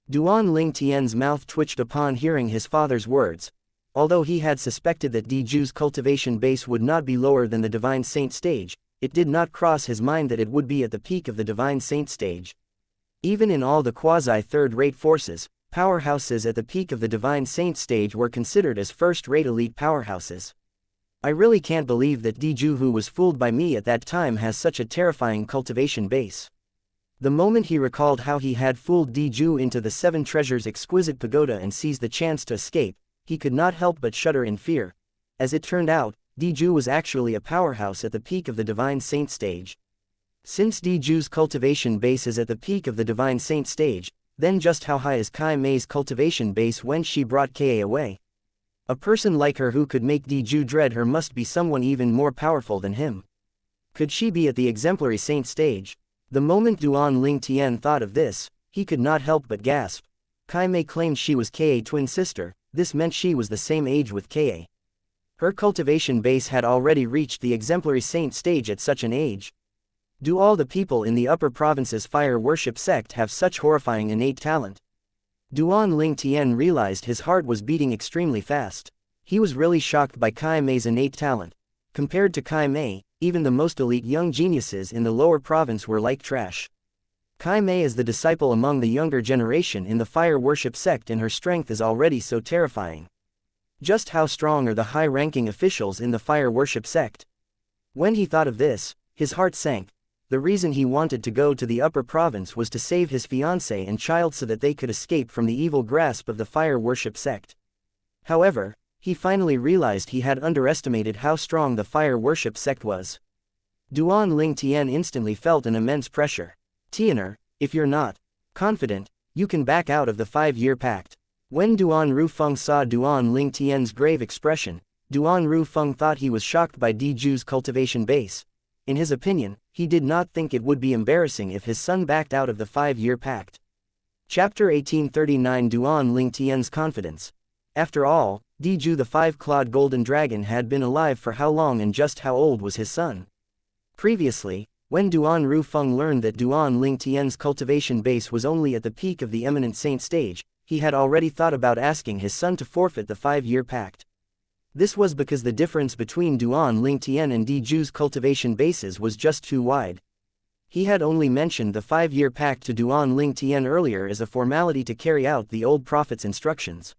Duan Ling Tian's mouth twitched upon hearing his father's words. Although he had suspected that Diju's cultivation base would not be lower than the Divine Saint stage, it did not cross his mind that it would be at the peak of the Divine Saint stage. Even in all the quasi-third-rate forces, powerhouses at the peak of the Divine Saint stage were considered as first-rate elite powerhouses. I really can't believe that Diju, who was fooled by me at that time, has such a terrifying cultivation base. The moment he recalled how he had fooled Diju into the seven treasures exquisite pagoda and seized the chance to escape, he could not help but shudder in fear. As it turned out, Diju was actually a powerhouse at the peak of the Divine Saint stage. Since Diju's cultivation base is at the peak of the Divine Saint stage, then just how high is Kai Mei's cultivation base when she brought Ka away? A person like her who could make Diju dread her must be someone even more powerful than him. Could she be at the exemplary saint stage? The moment Duan Ling Tian thought of this, he could not help but gasp. Kai Mei claimed she was Ka twin sister, this meant she was the same age with Ka. Her cultivation base had already reached the exemplary saint stage at such an age. Do all the people in the upper province's fire worship sect have such horrifying innate talent? Duan Ling Tian realized his heart was beating extremely fast. He was really shocked by Kai Mei's innate talent. Compared to Kai Mei, even the most elite young geniuses in the lower province were like trash. Kai Mei is the disciple among the younger generation in the fire worship sect and her strength is already so terrifying. Just how strong are the high-ranking officials in the fire worship sect? When he thought of this, his heart sank. The reason he wanted to go to the upper province was to save his fiancée and child so that they could escape from the evil grasp of the fire worship sect. However, he finally realized he had underestimated how strong the fire worship sect was. Duan Ling Tian instantly felt an immense pressure. Tianer, if you're not confident, you can back out of the 5-year pact. When Duan Rufeng saw Duan Ling Tian's grave expression, Duan Rufeng thought he was shocked by Diju's cultivation base. In his opinion, he did not think it would be embarrassing if his son backed out of the 5-year pact. Chapter 1839 Duan Ling Tian's confidence. After all, Diju the 5-clawed golden dragon had been alive for how long and just how old was his son? Previously, when Duan Rufeng learned that Duan Ling Tian's cultivation base was only at the peak of the eminent saint stage, he had already thought about asking his son to forfeit the 5-year pact. This was because the difference between Duan Ling Tian and Diju's cultivation bases was just too wide. He had only mentioned the 5-year pact to Duan Ling Tian earlier as a formality to carry out the old prophet's instructions.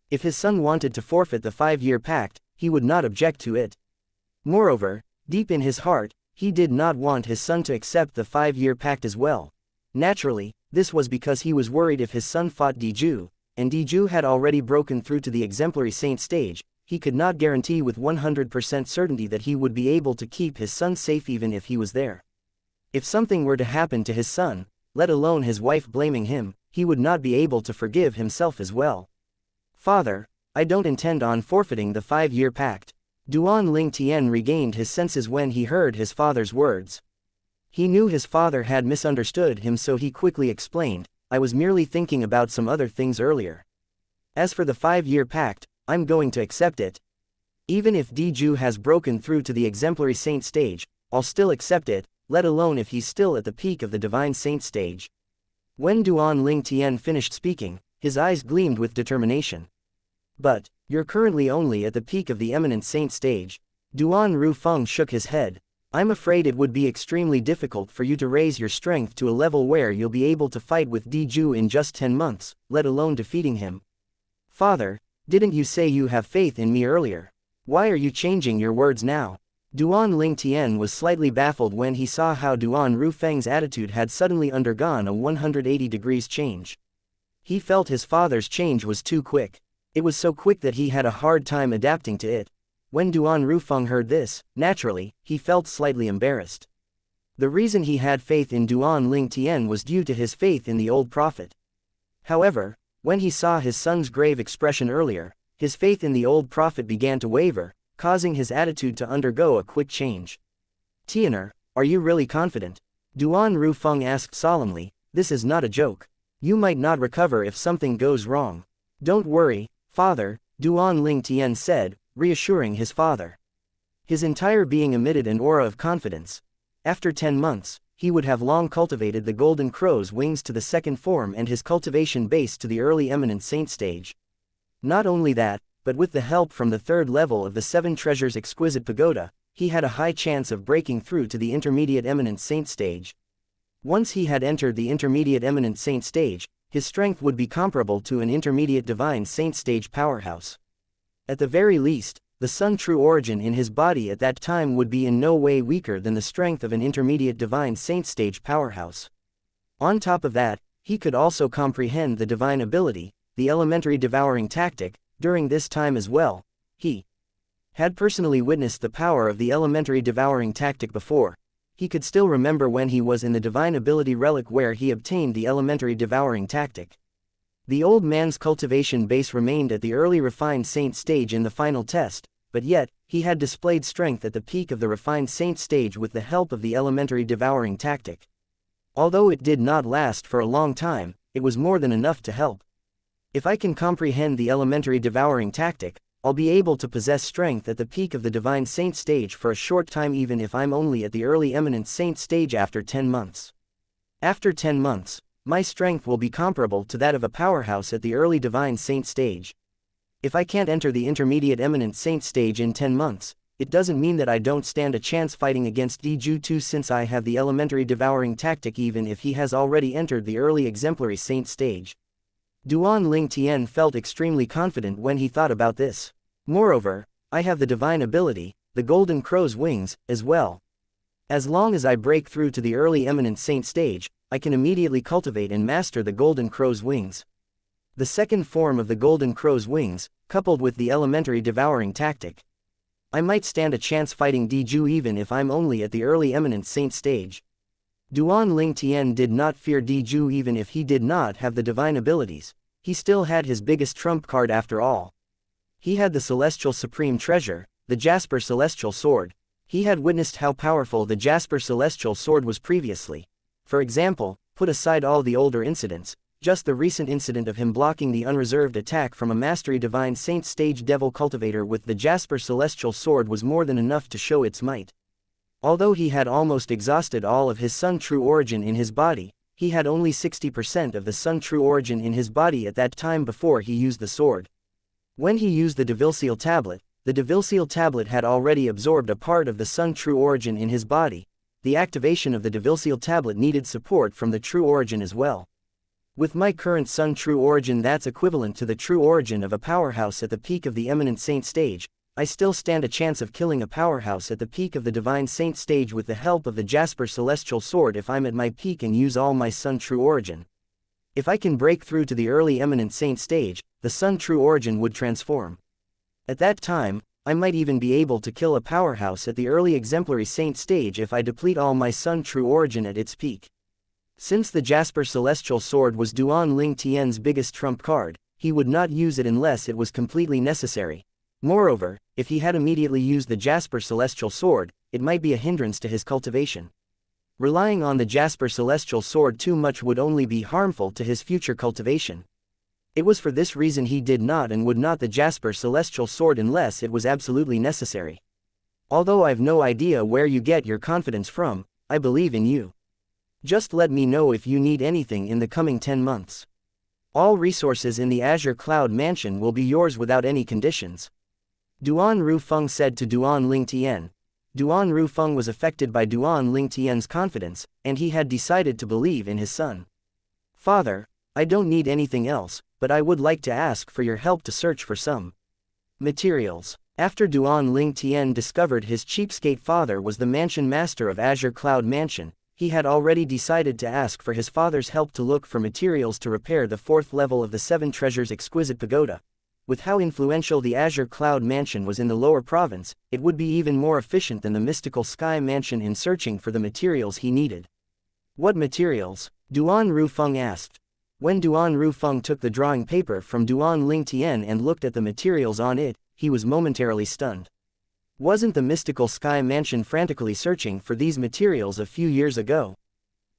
If his son wanted to forfeit the 5-year pact, he would not object to it. Moreover, deep in his heart, he did not want his son to accept the 5-year pact as well. Naturally, this was because he was worried if his son fought Diju, and Diju had already broken through to the exemplary saint stage, he could not guarantee with 100% certainty that he would be able to keep his son safe even if he was there. If something were to happen to his son, let alone his wife blaming him, he would not be able to forgive himself as well. Father, I don't intend on forfeiting the 5-year pact. Duan Ling Tian regained his senses when he heard his father's words. He knew his father had misunderstood him, so he quickly explained, I was merely thinking about some other things earlier. As for the 5-year pact, I'm going to accept it. Even if Diju has broken through to the exemplary saint stage, I'll still accept it, let alone if he's still at the peak of the divine saint stage. When Duan Ling Tian finished speaking, his eyes gleamed with determination. But, you're currently only at the peak of the eminent saint stage. Duan Rufeng shook his head. I'm afraid it would be extremely difficult for you to raise your strength to a level where you'll be able to fight with Diju in just 10 months, let alone defeating him. Father, didn't you say you have faith in me earlier? Why are you changing your words now? Duan Ling Tian was slightly baffled when he saw how Duan Rufeng's attitude had suddenly undergone a 180 degrees change. He felt his father's change was too quick. It was so quick that he had a hard time adapting to it. When Duan Rufeng heard this, naturally, he felt slightly embarrassed. The reason he had faith in Duan Ling Tian was due to his faith in the old prophet. However, when he saw his son's grave expression earlier, his faith in the old prophet began to waver, causing his attitude to undergo a quick change. Tianer, are you really confident? Duan Rufeng asked solemnly, this is not a joke. You might not recover if something goes wrong. Don't worry, father, Duan Ling Tian said, reassuring his father. His entire being emitted an aura of confidence. After 10 months, he would have long cultivated the golden crow's wings to the second form and his cultivation base to the early eminent saint stage. Not only that, but with the help from the 3rd level of the 7 treasures exquisite pagoda, he had a high chance of breaking through to the intermediate eminent saint stage. Once he had entered the intermediate eminent saint stage, his strength would be comparable to an intermediate divine saint stage powerhouse. At the very least, the Sun true origin in his body at that time would be in no way weaker than the strength of an intermediate divine saint stage powerhouse. On top of that, he could also comprehend the divine ability, the elementary devouring tactic. During this time as well, he had personally witnessed the power of the elementary devouring tactic before. He could still remember when he was in the divine ability relic where he obtained the elementary devouring tactic. The old man's cultivation base remained at the early refined saint stage in the final test, but yet, he had displayed strength at the peak of the refined saint stage with the help of the elementary devouring tactic. Although it did not last for a long time, it was more than enough to help. If I can comprehend the elementary devouring tactic, I'll be able to possess strength at the peak of the divine saint stage for a short time even if I'm only at the early eminent saint stage after 10 months. After 10 months, my strength will be comparable to that of a powerhouse at the early divine saint stage. If I can't enter the intermediate eminent saint stage in 10 months, it doesn't mean that I don't stand a chance fighting against Diju 2 since I have the elementary devouring tactic even if he has already entered the early exemplary saint stage. Duan Ling Tian felt extremely confident when he thought about this. Moreover, I have the divine ability, the golden crow's wings, as well. As long as I break through to the early eminent saint stage, I can immediately cultivate and master the golden crow's wings. The second form of the golden crow's wings, coupled with the elementary devouring tactic. I might stand a chance fighting Diju even if I'm only at the early eminent saint stage. Duan Ling Tian did not fear Diju even if he did not have the divine abilities. He still had his biggest trump card after all. He had the celestial supreme treasure, the Jasper celestial sword. He had witnessed how powerful the Jasper celestial sword was previously. For example, put aside all the older incidents, just the recent incident of him blocking the unreserved attack from a mastery divine saint stage devil cultivator with the Jasper celestial sword was more than enough to show its might. Although he had almost exhausted all of his Sun True Origin in his body, he had only 60% of the Sun True Origin in his body at that time before he used the sword. When he used the Devilseal tablet, the Devilseal tablet had already absorbed a part of the Sun True Origin in his body. The activation of the Devilseal tablet needed support from the True Origin as well. With my current Sun True Origin that's equivalent to the True Origin of a powerhouse at the peak of the eminent saint stage, I still stand a chance of killing a powerhouse at the peak of the divine saint stage with the help of the Jasper celestial sword if I'm at my peak and use all my Sun True Origin. If I can break through to the early eminent saint stage, the Sun True Origin would transform. At that time, I might even be able to kill a powerhouse at the early exemplary saint stage if I deplete all my Sun True Origin at its peak. Since the Jasper celestial sword was Duan Ling Tian's biggest trump card, he would not use it unless it was completely necessary. Moreover, if he had immediately used the Jasper celestial sword, it might be a hindrance to his cultivation. Relying on the Jasper celestial sword too much would only be harmful to his future cultivation. It was for this reason he did not and would not the Jasper celestial sword unless it was absolutely necessary. Although I've no idea where you get your confidence from, I believe in you. Just let me know if you need anything in the coming 10 months. All resources in the Azure Cloud Mansion will be yours without any conditions. Duan Rufeng said to Duan Ling Tian. Duan Rufeng was affected by Duan Ling Tian's confidence, and he had decided to believe in his son. Father, I don't need anything else, but I would like to ask for your help to search for some materials. After Duan Ling Tian discovered his cheapskate father was the mansion master of Azure Cloud Mansion, he had already decided to ask for his father's help to look for materials to repair the 4th level of the 7 Treasures Exquisite Pagoda. With how influential the Azure Cloud Mansion was in the lower province, it would be even more efficient than the Mystical Sky Mansion in searching for the materials he needed. What materials? Duan Rufeng asked. When Duan Rufeng took the drawing paper from Duan Ling Tian and looked at the materials on it, he was momentarily stunned. Wasn't the Mystical Sky Mansion frantically searching for these materials a few years ago?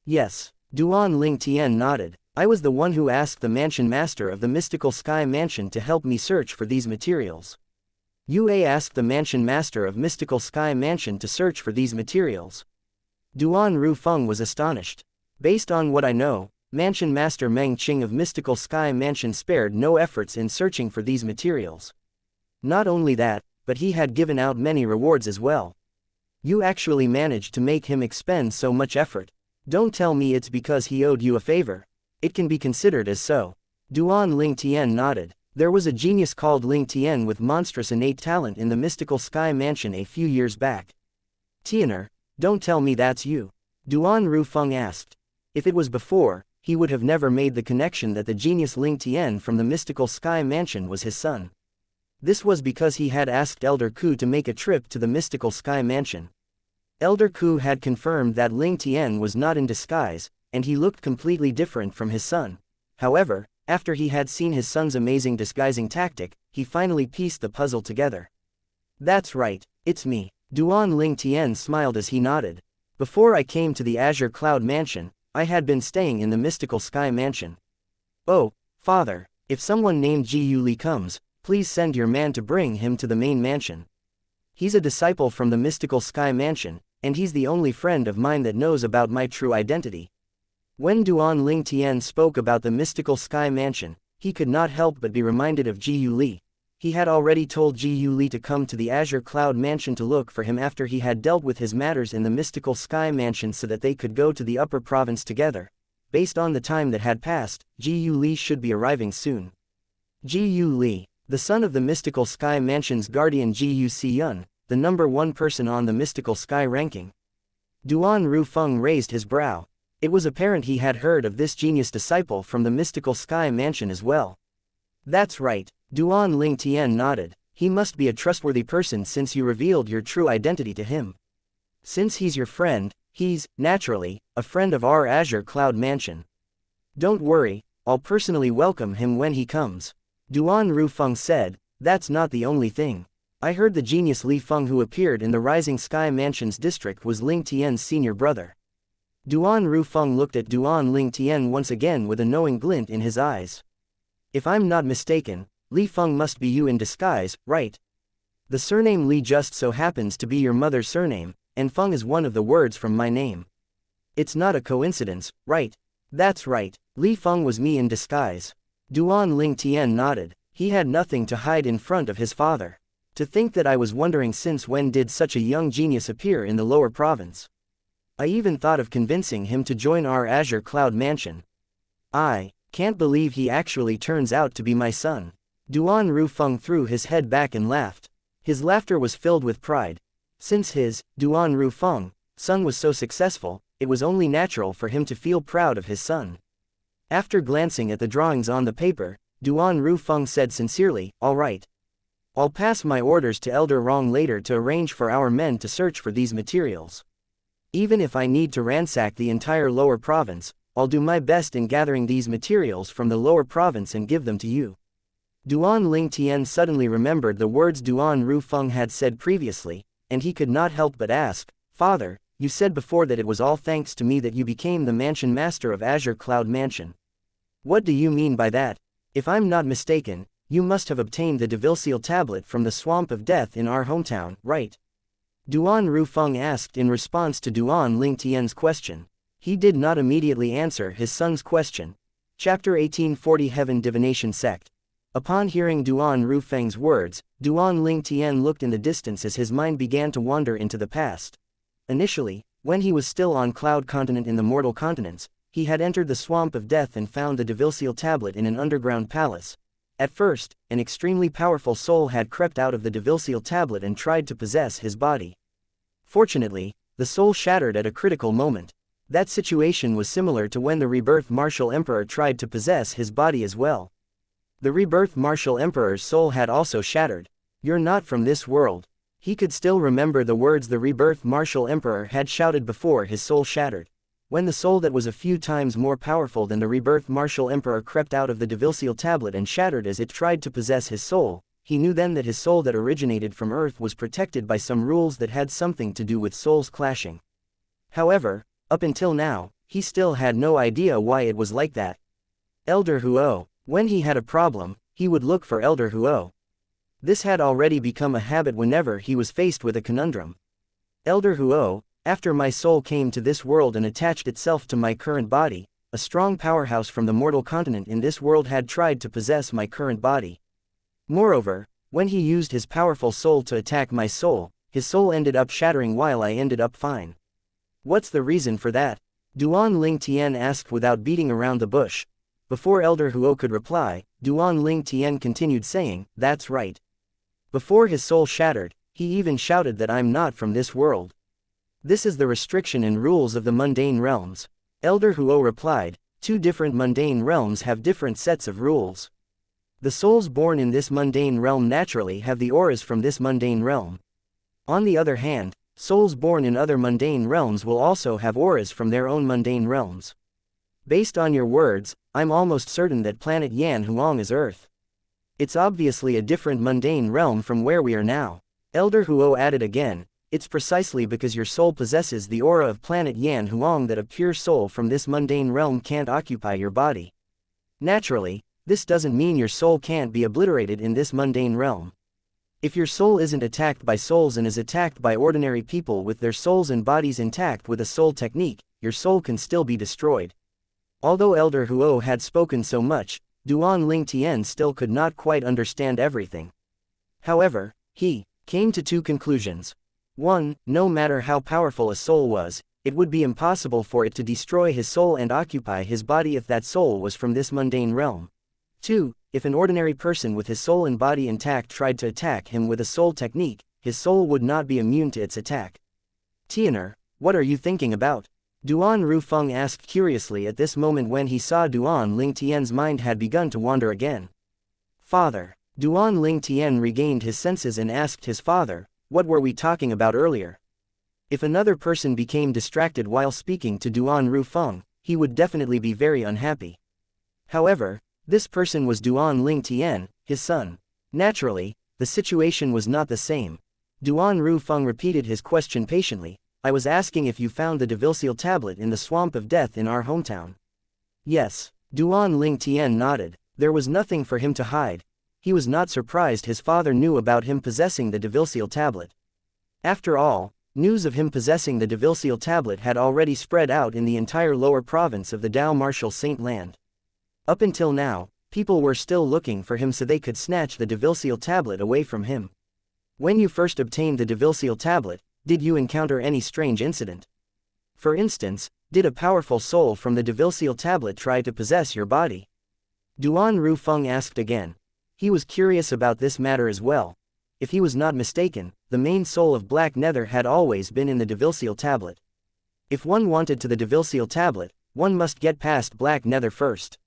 Yes. Duan Ling Tian nodded. I was the one who asked the mansion master of the Mystical Sky Mansion to help me search for these materials. Yue asked the mansion master of Mystical Sky Mansion to search for these materials. Duan Rufeng was astonished. Based on what I know, Mansion Master Meng Qing of Mystical Sky Mansion spared no efforts in searching for these materials. Not only that, but he had given out many rewards as well. You actually managed to make him expend so much effort. Don't tell me it's because he owed you a favor. It can be considered as so. Duan Ling Tian nodded. There was a genius called Ling Tian with monstrous innate talent in the Mystical Sky Mansion a few years back. Tianer, don't tell me that's you. Duan Rufeng asked. If it was before, he would have never made the connection that the genius Ling Tian from the mystical sky mansion was his son. This was because he had asked Elder Ku to make a trip to the mystical sky mansion. Elder Ku had confirmed that Ling Tian was not in disguise, and he looked completely different from his son. However, after he had seen his son's amazing disguising tactic, he finally pieced the puzzle together. That's right, it's me. Duan Ling Tian smiled as he nodded. Before I came to the Azure Cloud Mansion, I had been staying in the mystical sky mansion. Oh, father, if someone named Ji Li comes, please send your man to bring him to the main mansion. He's a disciple from the mystical sky mansion, and he's the only friend of mine that knows about my true identity. When Duan Ling Tian spoke about the mystical sky mansion, he could not help but be reminded of Ji Li. He had already told Ji Li to come to the Azure Cloud Mansion to look for him after he had dealt with his matters in the mystical sky mansion so that they could go to the upper province together. Based on the time that had passed, Ji Li should be arriving soon. Ji Li, the son of the mystical sky mansion's guardian Ji Siyun, the number 1 person on the mystical sky ranking. Duan Rufeng raised his brow. It was apparent he had heard of this genius disciple from the mystical sky mansion as well. That's right, Duan Ling Tian nodded. He must be a trustworthy person since you revealed your true identity to him. Since he's your friend, he's, naturally, a friend of our Azure Cloud Mansion. Don't worry, I'll personally welcome him when he comes. Duan Rufeng said, that's not the only thing. I heard the genius Li Feng who appeared in the Rising Sky Mansion's district was Ling Tian's senior brother. Duan Rufeng looked at Duan Ling Tian once again with a knowing glint in his eyes. If I'm not mistaken, Li Feng must be you in disguise, right? The surname Li just so happens to be your mother's surname, and Feng is one of the words from my name. It's not a coincidence, right? That's right, Li Feng was me in disguise. Duan Ling Tian nodded. He had nothing to hide in front of his father. To think that I was wondering since when did such a young genius appear in the lower province. I even thought of convincing him to join our Azure Cloud Mansion. I can't believe he actually turns out to be my son. Duan Rufeng threw his head back and laughed. His laughter was filled with pride. Since his, Duan Rufeng, son was so successful, it was only natural for him to feel proud of his son. After glancing at the drawings on the paper, Duan Rufeng said sincerely, all right. I'll pass my orders to Elder Rong later to arrange for our men to search for these materials. Even if I need to ransack the entire lower province, I'll do my best in gathering these materials from the lower province and give them to you. Duan Ling Tian suddenly remembered the words Duan Rufeng had said previously, and he could not help but ask, Father, you said before that it was all thanks to me that you became the mansion master of Azure Cloud Mansion. What do you mean by that? If I'm not mistaken, you must have obtained the devil-seal tablet from the Swamp of Death in our hometown, right? Duan Rufeng asked in response to Duan Ling Tian's question. He did not immediately answer his son's question. Chapter 1840 Heaven Divination Sect. Upon hearing Duan Rufeng's words, Duan Ling Tian looked in the distance as his mind began to wander into the past. Initially, when he was still on Cloud Continent in the Mortal Continents, he had entered the Swamp of Death and found the devil-seal tablet in an underground palace. At first, an extremely powerful soul had crept out of the devil-seal tablet and tried to possess his body. Fortunately, the soul shattered at a critical moment. That situation was similar to when the Rebirth Martial Emperor tried to possess his body as well. The Rebirth Martial Emperor's soul had also shattered. You're not from this world. He could still remember the words the Rebirth Martial Emperor had shouted before his soul shattered. When the soul that was a few times more powerful than the Rebirth Martial Emperor crept out of the devil-seal tablet and shattered as it tried to possess his soul, he knew then that his soul that originated from Earth was protected by some rules that had something to do with souls clashing. However, up until now, he still had no idea why it was like that. Elder Huo. When he had a problem, he would look for Elder Huo. This had already become a habit whenever he was faced with a conundrum. Elder Huo, after my soul came to this world and attached itself to my current body, a strong powerhouse from the mortal continent in this world had tried to possess my current body. Moreover, when he used his powerful soul to attack my soul, his soul ended up shattering while I ended up fine. What's the reason for that? Duan Ling Tian asked without beating around the bush. Before Elder Huo could reply, Duan Ling Tian continued saying, that's right. Before his soul shattered, he even shouted that I'm not from this world. This is the restriction and rules of the mundane realms. Elder Huo replied, two different mundane realms have different sets of rules. The souls born in this mundane realm naturally have the auras from this mundane realm. On the other hand, souls born in other mundane realms will also have auras from their own mundane realms. Based on your words, I'm almost certain that planet Yan Huang is Earth. It's obviously a different mundane realm from where we are now. Elder Huo added again, it's precisely because your soul possesses the aura of planet Yan Huang that a pure soul from this mundane realm can't occupy your body. Naturally, this doesn't mean your soul can't be obliterated in this mundane realm. If your soul isn't attacked by souls and is attacked by ordinary people with their souls and bodies intact with a soul technique, your soul can still be destroyed. Although Elder Huo had spoken so much, Duan Ling Tian still could not quite understand everything. However, he came to two conclusions. 1. No matter how powerful a soul was, it would be impossible for it to destroy his soul and occupy his body if that soul was from this mundane realm. 2. If an ordinary person with his soul and body intact tried to attack him with a soul technique, his soul would not be immune to its attack. Tianer, what are you thinking about? Duan Rufeng asked curiously at this moment when he saw Duan Ling Tian's mind had begun to wander again. Father. Duan Ling Tian regained his senses and asked his father, what were we talking about earlier? If another person became distracted while speaking to Duan Rufeng, he would definitely be very unhappy. However, this person was Duan Ling Tian, his son. Naturally, the situation was not the same. Duan Rufeng repeated his question patiently. I was asking if you found the devil tablet in the swamp of death in our hometown. Yes. Duan Ling Tian nodded. There was nothing for him to hide. He was not surprised his father knew about him possessing the devil tablet. After all, news of him possessing the devil tablet had already spread out in the entire lower province of the Dao Martial Saint Land. Up until now, people were still looking for him so they could snatch the devil tablet away from him. When you first obtained the devil tablet, did you encounter any strange incident? For instance, did a powerful soul from the devil tablet try to possess your body? Duan Rufeng asked again. He was curious about this matter as well. If he was not mistaken, the main soul of Black Nether had always been in the devil tablet. If one wanted to the devil tablet, one must get past Black Nether first.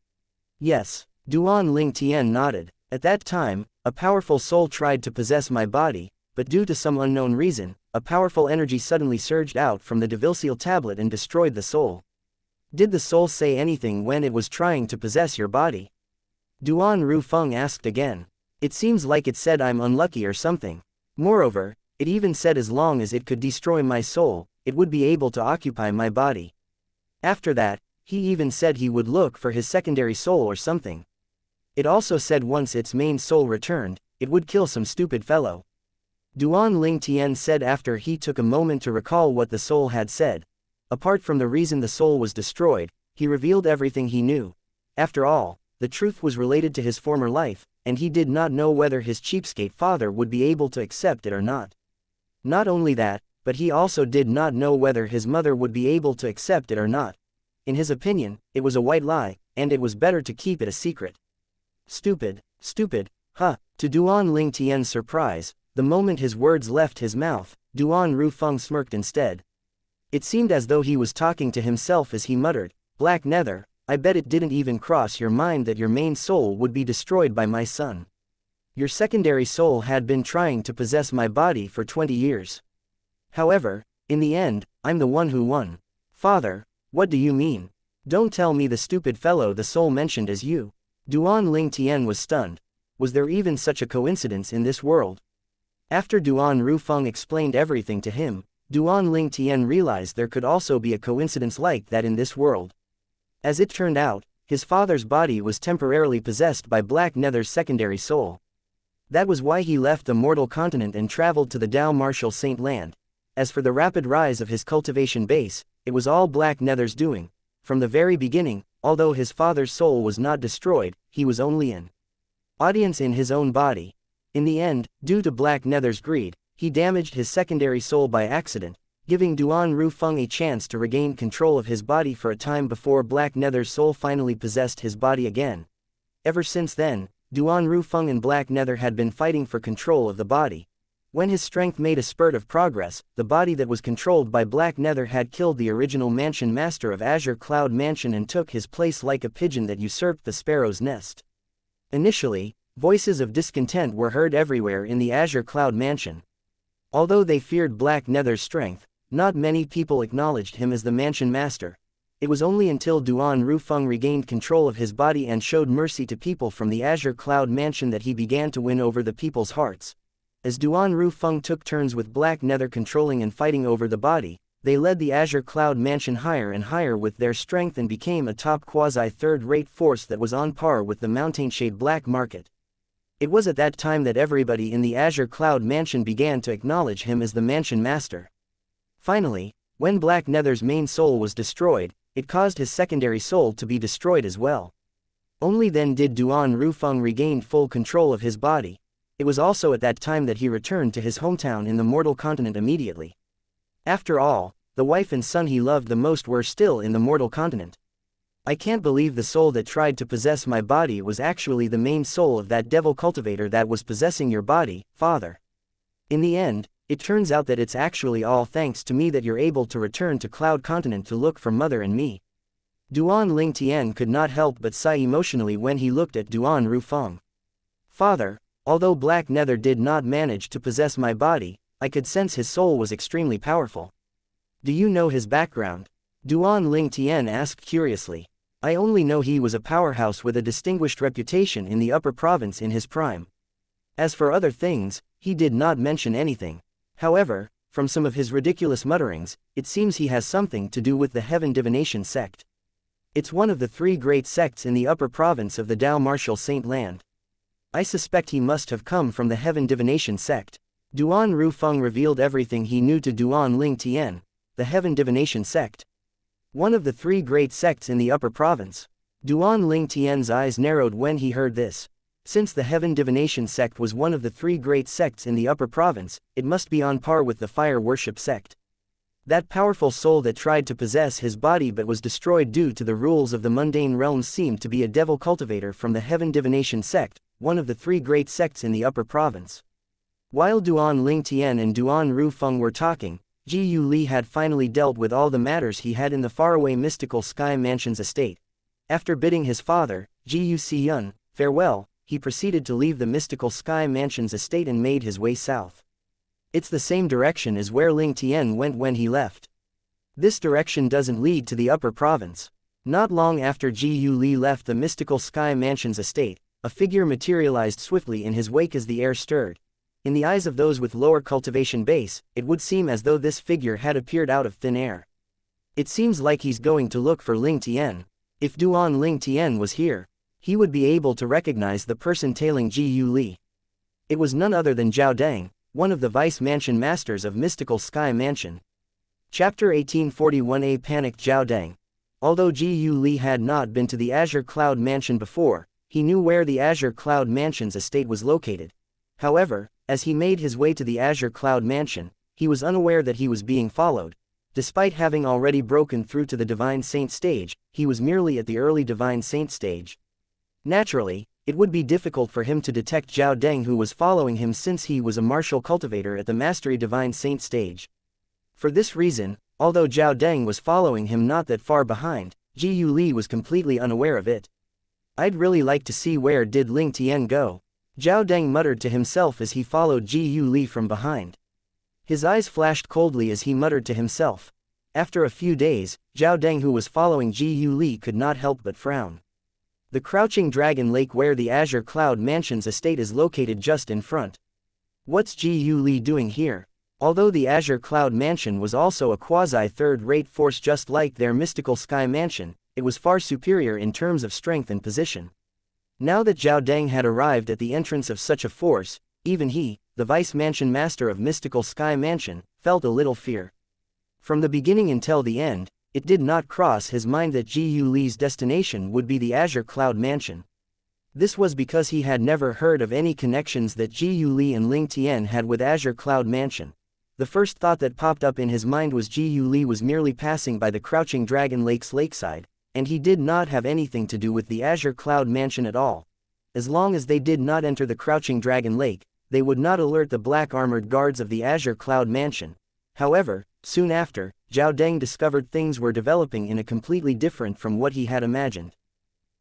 Yes. Duan Ling Tian nodded. At that time, a powerful soul tried to possess my body, but due to some unknown reason, a powerful energy suddenly surged out from the devil tablet and destroyed the soul. Did the soul say anything when it was trying to possess your body? Duan Rufeng asked again. It seems like it said I'm unlucky or something. Moreover, it even said as long as it could destroy my soul, it would be able to occupy my body. After that, he even said he would look for his secondary soul or something. It also said once its main soul returned, it would kill some stupid fellow. Duan Ling Tian said after he took a moment to recall what the soul had said. Apart from the reason the soul was destroyed, he revealed everything he knew. After all, the truth was related to his former life, and he did not know whether his cheapskate father would be able to accept it or not. Not only that, but he also did not know whether his mother would be able to accept it or not. In his opinion, it was a white lie, and it was better to keep it a secret. Stupid, huh? To Duan Ling Tian's surprise, the moment his words left his mouth, Duan Rufeng smirked instead. It seemed as though he was talking to himself as he muttered, Black Nether, I bet it didn't even cross your mind that your main soul would be destroyed by my son. Your secondary soul had been trying to possess my body for 20 years. However, in the end, I'm the one who won. Father, what do you mean? Don't tell me the stupid fellow the soul mentioned as you. Duan Ling Tian was stunned. Was there even such a coincidence in this world? After Duan Rufeng explained everything to him, Duan Ling Tian realized there could also be a coincidence like that in this world. As it turned out, his father's body was temporarily possessed by Black Nether's secondary soul. That was why he left the mortal continent and traveled to the Dao Martial Saint Land. As for the rapid rise of his cultivation base, it was all Black Nether's doing. From the very beginning, although his father's soul was not destroyed, he was only an audience in his own body. In the end, due to Black Nether's greed, he damaged his secondary soul by accident, giving Duan Rufeng a chance to regain control of his body for a time before Black Nether's soul finally possessed his body again. Ever since then, Duan Rufeng and Black Nether had been fighting for control of the body. When his strength made a spurt of progress, the body that was controlled by Black Nether had killed the original mansion master of Azure Cloud Mansion and took his place like a pigeon that usurped the sparrow's nest. Initially, voices of discontent were heard everywhere in the Azure Cloud Mansion. Although they feared Black Nether's strength, not many people acknowledged him as the mansion master. It was only until Duan Rufeng regained control of his body and showed mercy to people from the Azure Cloud Mansion that he began to win over the people's hearts. As Duan Rufeng took turns with Black Nether controlling and fighting over the body, they led the Azure Cloud Mansion higher and higher with their strength and became a top quasi-third-rate force that was on par with the Mountainshade Black Market. It was at that time that everybody in the Azure Cloud Mansion began to acknowledge him as the mansion master. Finally, when Black Nether's main soul was destroyed, it caused his secondary soul to be destroyed as well. Only then did Duan Rufeng regain full control of his body. It was also at that time that he returned to his hometown in the mortal continent immediately. After all, the wife and son he loved the most were still in the mortal continent. I can't believe the soul that tried to possess my body was actually the main soul of that devil cultivator that was possessing your body, father. In the end, it turns out that it's actually all thanks to me that you're able to return to Cloud Continent to look for mother and me. Duan Lingtian could not help but sigh emotionally when he looked at Duan Rufeng. Father, although Black Nether did not manage to possess my body, I could sense his soul was extremely powerful. Do you know his background? Duan Lingtian asked curiously. I only know he was a powerhouse with a distinguished reputation in the upper province in his prime. As for other things, he did not mention anything. However, from some of his ridiculous mutterings, it seems he has something to do with the Heaven Divination sect. It's one of the 3 great sects in the upper province of the Dao Martial Saint Land. I suspect he must have come from the Heaven Divination sect. Duan Rufeng revealed everything he knew to Duan Lingtian, the Heaven Divination sect. One of the 3 great sects in the upper province. Duan Lingtian's eyes narrowed when he heard this. Since the Heaven Divination sect was one of the 3 great sects in the upper province, it must be on par with the Fire Worship sect. That powerful soul that tried to possess his body but was destroyed due to the rules of the mundane realms seemed to be a devil cultivator from the Heaven Divination sect, one of the 3 great sects in the upper province. While Duan Lingtian and Duan Rufeng were talking, Ji Yu Li had finally dealt with all the matters he had in the faraway mystical Sky Mansion's estate. After bidding his father, Ji Yu Xiyun, farewell, he proceeded to leave the mystical Sky Mansion's estate and made his way south. It's the same direction as where Lingtian went when he left. This direction doesn't lead to the upper province. Not long after Ji Yu Li left the mystical Sky Mansion's estate, a figure materialized swiftly in his wake as the air stirred. In the eyes of those with lower cultivation base, it would seem as though this figure had appeared out of thin air. It seems like he's going to look for Lingtian. If Duan Lingtian was here, he would be able to recognize the person tailing Ji Yu Li. It was none other than Zhao Deng, one of the vice mansion masters of Mystical Sky Mansion. Chapter 1841A Panicked Zhao Deng. Although Ji Yu Li had not been to the Azure Cloud Mansion before, he knew where the Azure Cloud Mansion's estate was located. However, as he made his way to the Azure Cloud Mansion, he was unaware that he was being followed. Despite having already broken through to the Divine Saint stage, he was merely at the early Divine Saint stage. Naturally, it would be difficult for him to detect Zhao Deng who was following him since he was a martial cultivator at the Mastery Divine Saint stage. For this reason, although Zhao Deng was following him not that far behind, Ji Yu Li was completely unaware of it. I'd really like to see where did Lingtian go. Zhao Deng muttered to himself as he followed Ji Yu Li from behind. His eyes flashed coldly as he muttered to himself. After a few days, Zhao Deng who was following Ji Yu Li could not help but frown. The Crouching Dragon Lake where the Azure Cloud Mansion's estate is located just in front. What's Ji Yu Li doing here? Although the Azure Cloud Mansion was also a quasi-third-rate force just like their Mystical Sky Mansion, it was far superior in terms of strength and position. Now that Zhao Deng had arrived at the entrance of such a force, even he, the Vice Mansion Master of Mystical Sky Mansion, felt a little fear. From the beginning until the end, it did not cross his mind that Ji Yu Li's destination would be the Azure Cloud Mansion. This was because he had never heard of any connections that Ji Yu Li and Lingtian had with Azure Cloud Mansion. The first thought that popped up in his mind was Ji Yu Li was merely passing by the Crouching Dragon Lake's lakeside, and he did not have anything to do with the Azure Cloud Mansion at all. As long as they did not enter the Crouching Dragon Lake, they would not alert the black armored guards of the Azure Cloud Mansion. However, soon after, Zhao Deng discovered things were developing in a completely different from what he had imagined.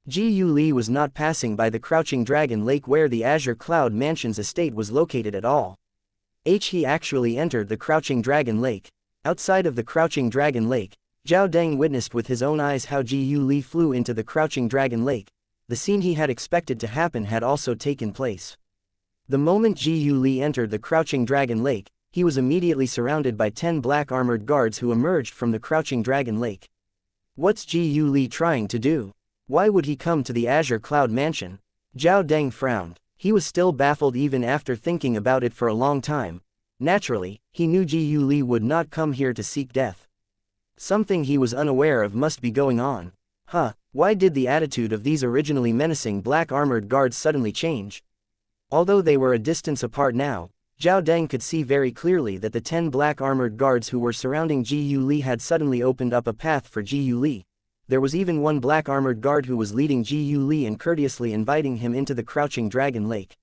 Ji Yuli was not passing by the Crouching Dragon Lake where the Azure Cloud Mansion's estate was located at all. He actually entered the Crouching Dragon Lake. Outside of the Crouching Dragon Lake, Zhao Deng witnessed with his own eyes how Ji Yuli flew into the Crouching Dragon Lake. The scene he had expected to happen had also taken place. The moment Ji Yuli entered the Crouching Dragon Lake, he was immediately surrounded by 10 black armored guards who emerged from the Crouching Dragon Lake. What's Ji Yuli trying to do? Why would he come to the Azure Cloud Mansion? Zhao Deng frowned. He was still baffled even after thinking about it for a long time. Naturally, he knew Ji Yuli would not come here to seek death. Something he was unaware of must be going on. Why did the attitude of these originally menacing black armored guards suddenly change? Although they were a distance apart now, Zhao Deng could see very clearly that the 10 black armored guards who were surrounding Ji Yuli had suddenly opened up a path for Ji Yuli. There was even one black armored guard who was leading Ji Yuli and courteously inviting him into the Crouching Dragon Lake.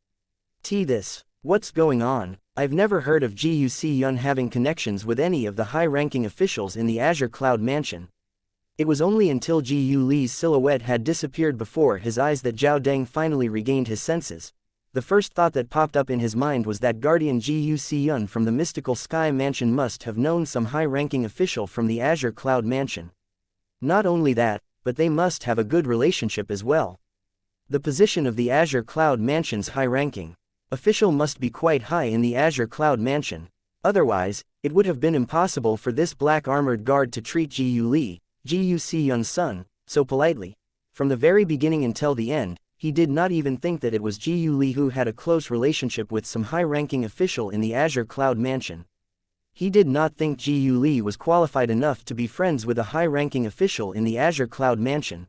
What's going on? I've never heard of Ji Yun having connections with any of the high-ranking officials in the Azure Cloud Mansion. It was only until Ji Yuli's silhouette had disappeared before his eyes that Zhao Deng finally regained his senses. The first thought that popped up in his mind was that guardian Ji Yun from the Mystical Sky Mansion must have known some high-ranking official from the Azure Cloud Mansion. Not only that, but they must have a good relationship as well. The position of the Azure Cloud Mansion's high-ranking official must be quite high in the Azure Cloud Mansion. Otherwise, it would have been impossible for this black armored guard to treat Ji Yun's son, so politely. From the very beginning until the end, he did not even think that it was Ji Yuli who had a close relationship with some high-ranking official in the Azure Cloud Mansion. He did not think Ji Yuli was qualified enough to be friends with a high-ranking official in the Azure Cloud Mansion.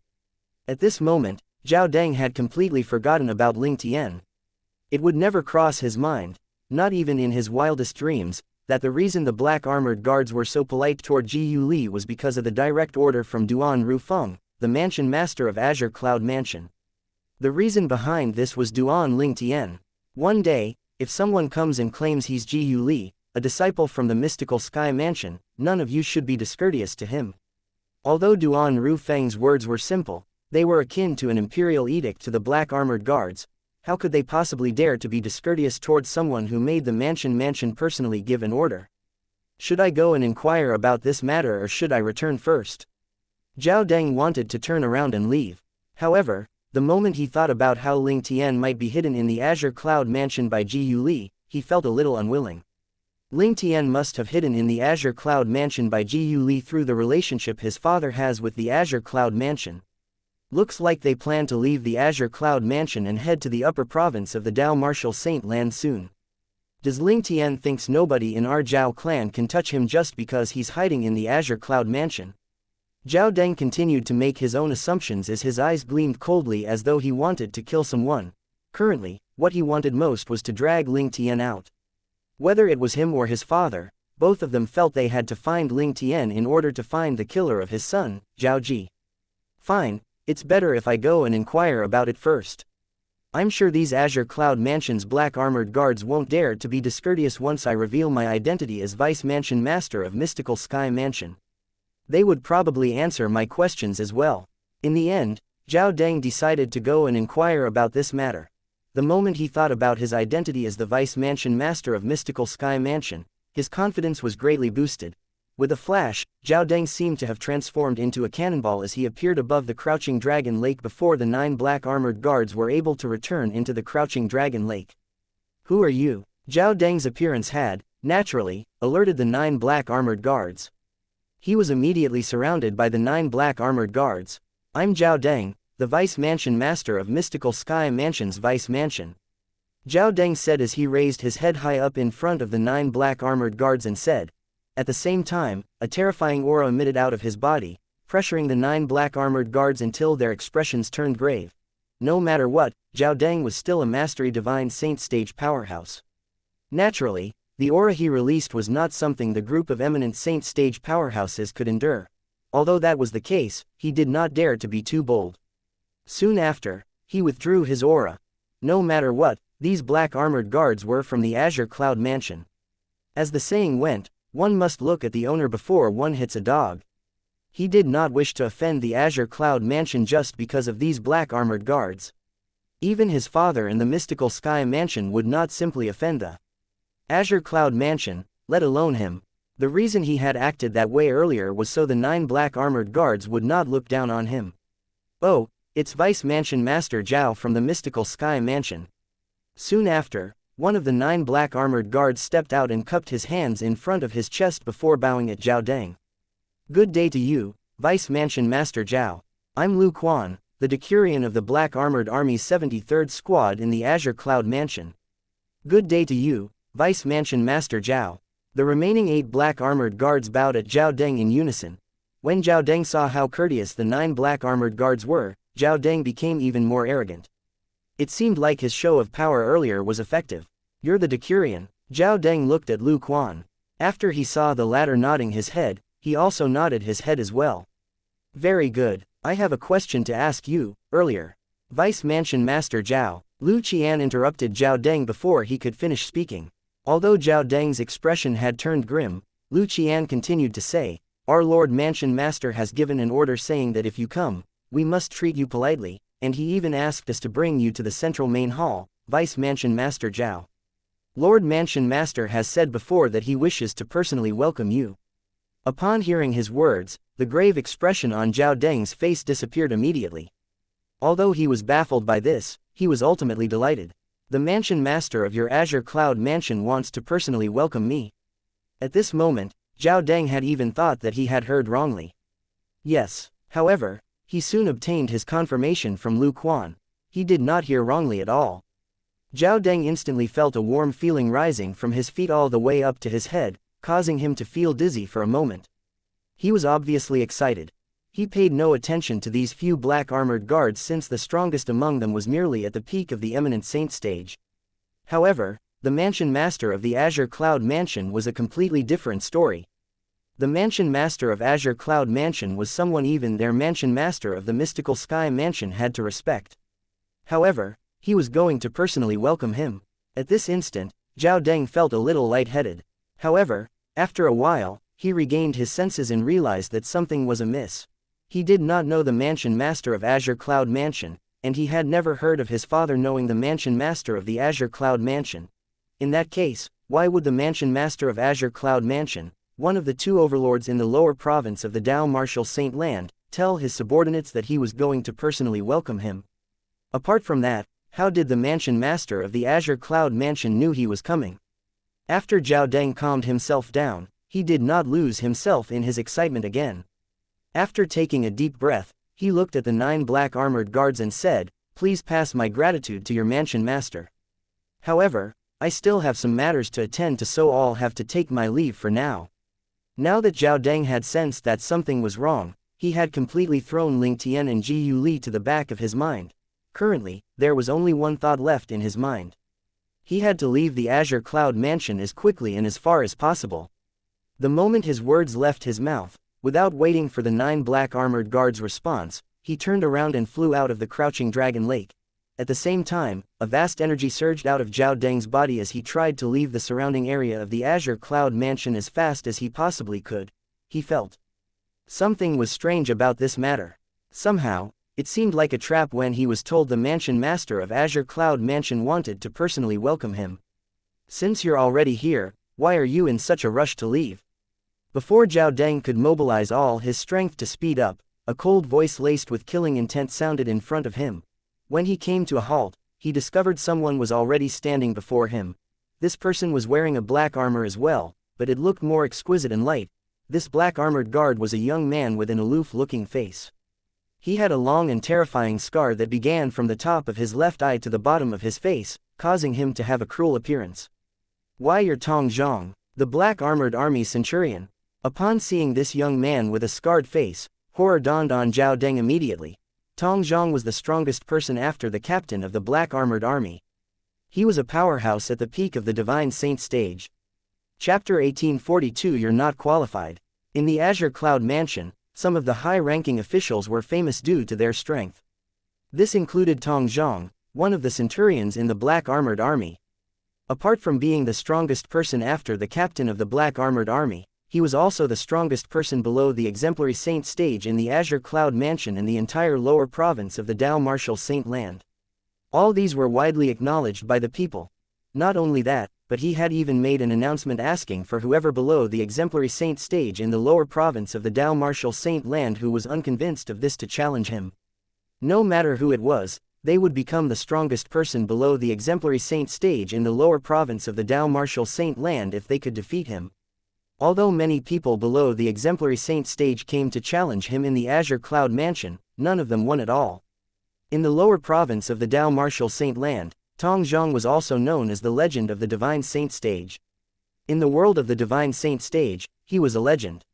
At this moment, Zhao Deng had completely forgotten about Ling Tian. It would never cross his mind, not even in his wildest dreams, that the reason the black armored guards were so polite toward Ji Yuli was because of the direct order from Duan Rufeng, the mansion master of Azure Cloud Mansion. The reason behind this was Duan Ling Tian. One day, if someone comes and claims he's Ji Yuli, a disciple from the Mystical Sky Mansion, none of you should be discourteous to him. Although Duan Rufeng's words were simple, they were akin to an imperial edict to the black armored guards. How could they possibly dare to be discourteous towards someone who made the mansion personally give an order? Should I go and inquire about this matter or should I return first? Zhao Deng wanted to turn around and leave. However, the moment he thought about how Ling Tian might be hidden in the Azure Cloud Mansion by Ji Yuli, he felt a little unwilling. Ling Tian must have hidden in the Azure Cloud Mansion by Ji Yuli through the relationship his father has with the Azure Cloud Mansion. Looks like they plan to leave the Azure Cloud Mansion and head to the upper province of the Dao Martial Saint Land soon. Does Ling Tian thinks nobody in our Zhao clan can touch him just because he's hiding in the Azure Cloud Mansion? Zhao Deng continued to make his own assumptions as his eyes gleamed coldly as though he wanted to kill someone. Currently, what he wanted most was to drag Ling Tian out. Whether it was him or his father, both of them felt they had to find Ling Tian in order to find the killer of his son, Zhao Ji. Fine, it's better if I go and inquire about it first. I'm sure these Azure Cloud Mansion's black armored guards won't dare to be discourteous once I reveal my identity as Vice Mansion Master of Mystical Sky Mansion. They would probably answer my questions as well. In the end, Zhao Deng decided to go and inquire about this matter. The moment he thought about his identity as the Vice Mansion Master of Mystical Sky Mansion, his confidence was greatly boosted. With a flash, Zhao Deng seemed to have transformed into a cannonball as he appeared above the Crouching Dragon Lake before the 9 black armored guards were able to return into the Crouching Dragon Lake. Who are you? Zhao Deng's appearance had, naturally, alerted the 9 black armored guards. He was immediately surrounded by the 9 black armored guards. I'm Zhao Deng, the Vice Mansion Master of Mystical Sky Mansion's Vice Mansion. Zhao Deng said as he raised his head high up in front of the 9 black armored guards and said. At the same time, a terrifying aura emitted out of his body, pressuring the 9 black armored guards until their expressions turned grave. No matter what, Zhao Deng was still a Mastery Divine Saint stage powerhouse. Naturally, the aura he released was not something the group of eminent saint stage powerhouses could endure. Although that was the case, he did not dare to be too bold. Soon after, he withdrew his aura. No matter what, These black armored guards were from the Azure Cloud Mansion. As the saying went, one must look at the owner before one hits a dog. He did not wish to offend the Azure Cloud Mansion just because of these black armored guards. Even his father and the mystical Sky Mansion would not simply offend the Azure Cloud Mansion, let alone him. The reason he had acted that way earlier was so the 9 black armored guards would not look down on him. Oh, it's Vice Mansion Master Zhao from the mystical Sky Mansion. Soon after, one of the 9 black armored guards stepped out and cupped his hands in front of his chest before bowing at Zhao Deng. Good day to you, Vice Mansion Master Zhao. I'm Lu Quan, the Decurion of the Black Armored Army's 73rd Squad in the Azure Cloud Mansion. Good day to you, Vice Mansion Master Zhao. The remaining 8 black armored guards bowed at Zhao Deng in unison. When Zhao Deng saw how courteous the 9 black armored guards were, Zhao Deng became even more arrogant. It seemed like his show of power earlier was effective. You're the Decurion. Zhao Deng looked at Lu Quan. After he saw the latter nodding his head, he also nodded his head as well. Very good. I have a question to ask you. Earlier, Vice Mansion Master Zhao, Lu Qian interrupted Zhao Deng before he could finish speaking. Although Zhao Deng's expression had turned grim, Lu Qian continued to say, Our Lord Mansion Master has given an order saying that if you come, we must treat you politely, and he even asked us to bring you to the central main hall, Vice Mansion Master Zhao. Lord Mansion Master has said before that he wishes to personally welcome you. Upon hearing his words, the grave expression on Zhao Deng's face disappeared immediately. Although he was baffled by this, he was ultimately delighted. The Mansion Master of your Azure Cloud Mansion wants to personally welcome me. At this moment, Zhao Deng had even thought that he had heard wrongly. Yes, however, he soon obtained his confirmation from Lu Quan. He did not hear wrongly at all. Zhao Deng instantly felt a warm feeling rising from his feet all the way up to his head, causing him to feel dizzy for a moment. He was obviously excited. He paid no attention to these few black armored guards since the strongest among them was merely at the peak of the eminent saint stage. However, the Mansion Master of the Azure Cloud Mansion was a completely different story. The Mansion Master of Azure Cloud Mansion was someone even their Mansion Master of the Mystical Sky Mansion had to respect. However, he was going to personally welcome him. At this instant, Zhao Deng felt a little lightheaded. However, after a while, he regained his senses and realized that something was amiss. He did not know the Mansion Master of Azure Cloud Mansion, and he had never heard of his father knowing the Mansion Master of the Azure Cloud Mansion. In that case, why would the Mansion Master of Azure Cloud Mansion, one of the 2 overlords in the lower province of the Dao Martial Saint Land, tell his subordinates that he was going to personally welcome him? Apart from that, how did the Mansion Master of the Azure Cloud Mansion knew he was coming? After Zhao Deng calmed himself down, he did not lose himself in his excitement again. After taking a deep breath, he looked at the 9 black armored guards and said, Please pass my gratitude to your Mansion Master. However, I still have some matters to attend to, so I'll have to take my leave for now. Now that Zhao Deng had sensed that something was wrong, he had completely thrown Ling Tian and Ji Yu Li to the back of his mind. Currently, there was only one thought left in his mind. He had to leave the Azure Cloud Mansion as quickly and as far as possible. The moment his words left his mouth, without waiting for the 9 black armored guards' response, he turned around and flew out of the Crouching Dragon Lake. At the same time, a vast energy surged out of Zhao Deng's body as he tried to leave the surrounding area of the Azure Cloud Mansion as fast as he possibly could. He felt something was strange about this matter. Somehow, it seemed like a trap when he was told the Mansion Master of Azure Cloud Mansion wanted to personally welcome him. Since you're already here, why are you in such a rush to leave? Before Zhao Deng could mobilize all his strength to speed up, a cold voice laced with killing intent sounded in front of him. When he came to a halt, he discovered someone was already standing before him. This person was wearing a black armor as well, but it looked more exquisite and light. This black armored guard was a young man with an aloof-looking face. He had a long and terrifying scar that began from the top of his left eye to the bottom of his face, causing him to have a cruel appearance. Why, you're Tong Zhong, the black armored army centurion. Upon seeing this young man with a scarred face, horror dawned on Zhao Deng immediately. Tong Zhong was the strongest person after the captain of the black armored army. He was a powerhouse at the peak of the Divine Saint stage. Chapter 1842. You're not qualified. In the Azure Cloud Mansion, some of the high-ranking officials were famous due to their strength. This included Tong Zhong, one of the centurions in the black armored army. Apart from being the strongest person after the captain of the black armored army, he was also the strongest person below the exemplary saint stage in the Azure Cloud Mansion and the entire lower province of the Dao Martial Saint Land. All these were widely acknowledged by the people. Not only that, but he had even made an announcement asking for whoever below the exemplary saint stage in the lower province of the Dao Martial Saint Land who was unconvinced of this to challenge him. No matter who it was, they would become the strongest person below the exemplary saint stage in the lower province of the Dao Martial Saint Land if they could defeat him. Although many people below the exemplary saint stage came to challenge him in the Azure Cloud Mansion, none of them won at all. In the lower province of the Dao Martial Saint Land, Tong Zhang was also known as the legend of the Divine Saint stage. In the world of the Divine Saint stage, he was a legend.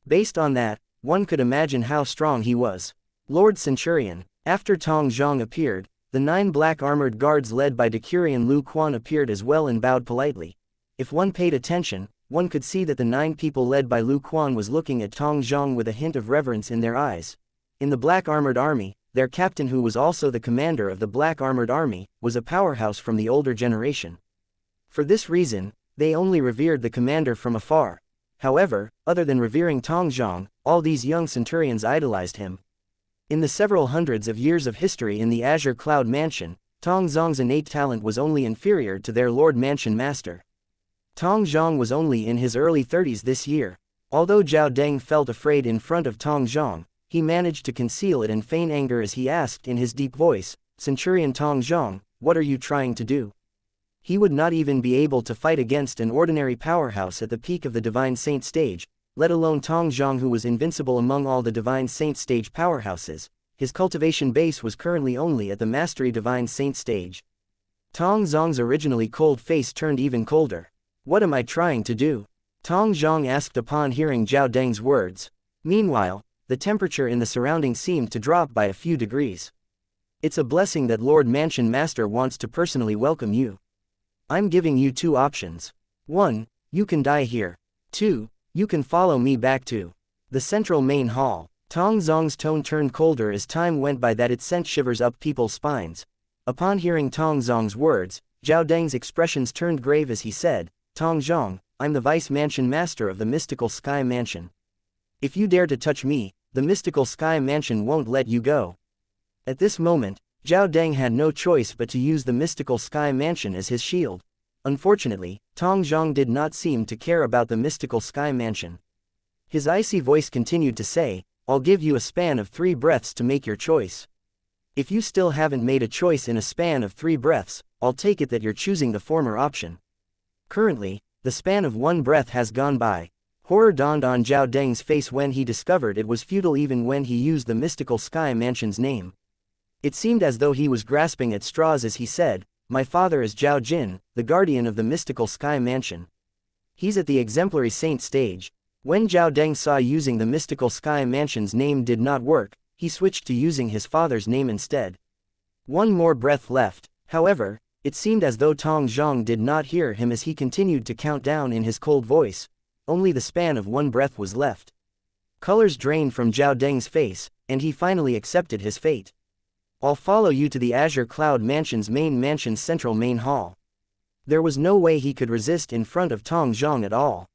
Based on that, one could imagine how strong he was. Lord Centurion. After Tong Zhang appeared, the 9 black armored guards led by Decurion Lu Quan appeared as well and bowed politely. If one paid attention, one could see that the 9 people led by Lu Quan was looking at Tong Zhang with a hint of reverence in their eyes. In the black armored army, their captain, who was also the commander of the black armored army, was a powerhouse from the older generation. For this reason, they only revered the commander from afar. However, other than revering Tong Zhang, all these young centurions idolized him. In the several hundreds of years of history in the Azure Cloud Mansion, Tong Zhang's innate talent was only inferior to their Lord Mansion Master. Tong Zhang was only in his early 30s this year. Although Zhao Deng felt afraid in front of Tong Zhang, he managed to conceal it and feign anger as he asked in his deep voice, "Centurion Tong Zhang, what are you trying to do?" He would not even be able to fight against an ordinary powerhouse at the peak of the Divine Saint stage, let alone Tong Zhang, who was invincible among all the Divine Saint stage powerhouses. His cultivation base was currently only at the Mastery Divine Saint stage. Tong Zhang's originally cold face turned even colder. "What am I trying to do?" Tong Zhang asked upon hearing Zhao Deng's words. Meanwhile, the temperature in the surroundings seemed to drop by a few degrees. "It's a blessing that Lord Mansion Master wants to personally welcome you. I'm giving you 2 options. 1, you can die here. 2, you can follow me back to the central main hall." Tong Zhang's tone turned colder as time went by, that it sent shivers up people's spines. Upon hearing Tong Zhang's words, Zhao Deng's expressions turned grave as he said, "Tong Zhang, I'm the Vice Mansion Master of the Mystical Sky Mansion. If you dare to touch me, the Mystical Sky Mansion won't let you go." At this moment, Zhao Deng had no choice but to use the Mystical Sky Mansion as his shield. Unfortunately, Tong Zhang did not seem to care about the Mystical Sky Mansion. His icy voice continued to say, "I'll give you a span of 3 breaths to make your choice. If you still haven't made a choice in a span of 3 breaths, I'll take it that you're choosing the former option." Currently, the span of 1 breath has gone by. Horror dawned on Zhao Deng's face when he discovered it was futile even when he used the Mystical Sky Mansion's name. It seemed as though he was grasping at straws as he said, "My father is Zhao Jin, the guardian of the Mystical Sky Mansion. He's at the exemplary saint stage." When Zhao Deng saw using the Mystical Sky Mansion's name did not work, he switched to using his father's name instead. 1 more breath left. However, it seemed as though Tong Zhang did not hear him as he continued to count down in his cold voice. Only the span of 1 breath was left. Colors drained from Zhao Deng's face, and he finally accepted his fate. "I'll follow you to the Azure Cloud Mansion's central main hall." There was no way he could resist in front of Tong Zhang at all.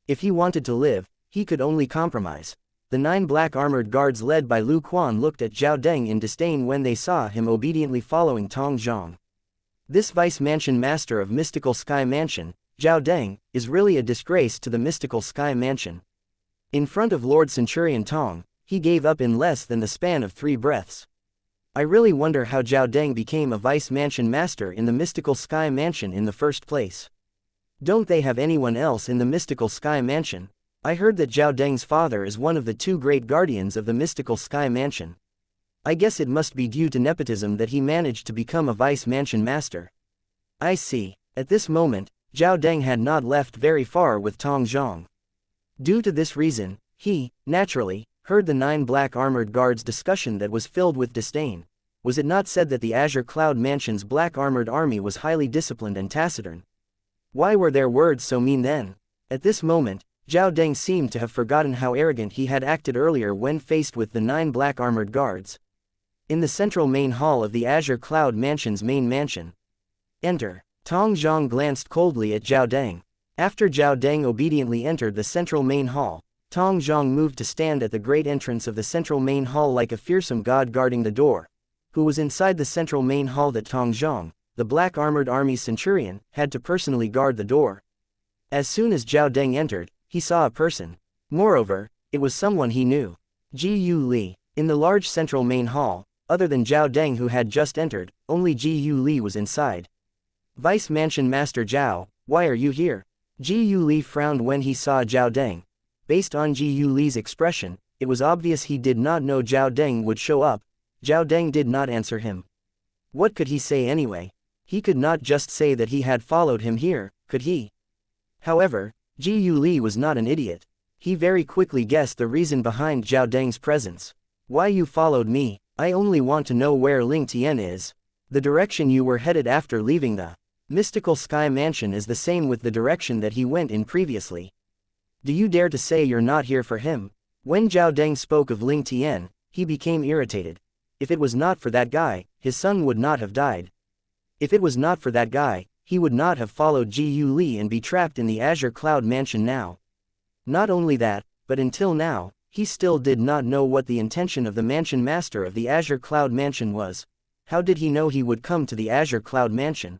If he wanted to live, he could only compromise. The 9 black armored guards led by Lu Quan looked at Zhao Deng in disdain when they saw him obediently following Tong Zhang. This Vice Mansion Master of Mystical Sky Mansion, Zhao Deng, is really a disgrace to the Mystical Sky Mansion. In front of Lord Centurion Tong, he gave up in less than the span of 3 breaths. I really wonder how Zhao Deng became a Vice Mansion Master in the Mystical Sky Mansion in the first place. Don't they have anyone else in the Mystical Sky Mansion? I heard that Zhao Deng's father is one of the 2 great guardians of the Mystical Sky Mansion. I guess it must be due to nepotism that he managed to become a Vice Mansion Master. I see. At this moment, Zhao Deng had not left very far with Tong Zhang. Due to this reason, he, naturally, heard the 9 black armored guards' discussion that was filled with disdain. Was it not said that the Azure Cloud Mansion's black armored army was highly disciplined and taciturn? Why were their words so mean then? At this moment, Zhao Deng seemed to have forgotten how arrogant he had acted earlier when faced with the 9 black armored guards. In the central main hall of the Azure Cloud Mansion's main mansion. Enter. Tong Zhang glanced coldly at Zhao Deng. After Zhao Deng obediently entered the central main hall, Tong Zhang moved to stand at the great entrance of the central main hall like a fearsome god guarding the door. Who was inside the central main hall that Tong Zhang, the black armored army centurion, had to personally guard the door. As soon as Zhao Deng entered, he saw a person. Moreover, it was someone he knew. Ji Yu Li. In the large central main hall, other than Zhao Deng who had just entered, only Ji Yu Li was inside. Vice Mansion Master Zhao, why are you here? Ji Yu Li frowned when he saw Zhao Deng. Based on Ji Yu Li's expression, it was obvious he did not know Zhao Deng would show up. Zhao Deng did not answer him. What could he say anyway? He could not just say that he had followed him here, could he? However, Ji Yu Li was not an idiot. He very quickly guessed the reason behind Zhao Deng's presence. Why you followed me? I only want to know where Ling Tian is. The direction you were headed after leaving the Mystical Sky Mansion is the same with the direction that he went in previously. Do you dare to say you're not here for him? When Zhao Deng spoke of Ling Tian, he became irritated. If it was not for that guy, his son would not have died. If it was not for that guy, he would not have followed Ji Yu Li and be trapped in the Azure Cloud Mansion now. Not only that, but until now, he still did not know what the intention of the Mansion Master of the Azure Cloud Mansion was. How did he know he would come to the Azure Cloud Mansion?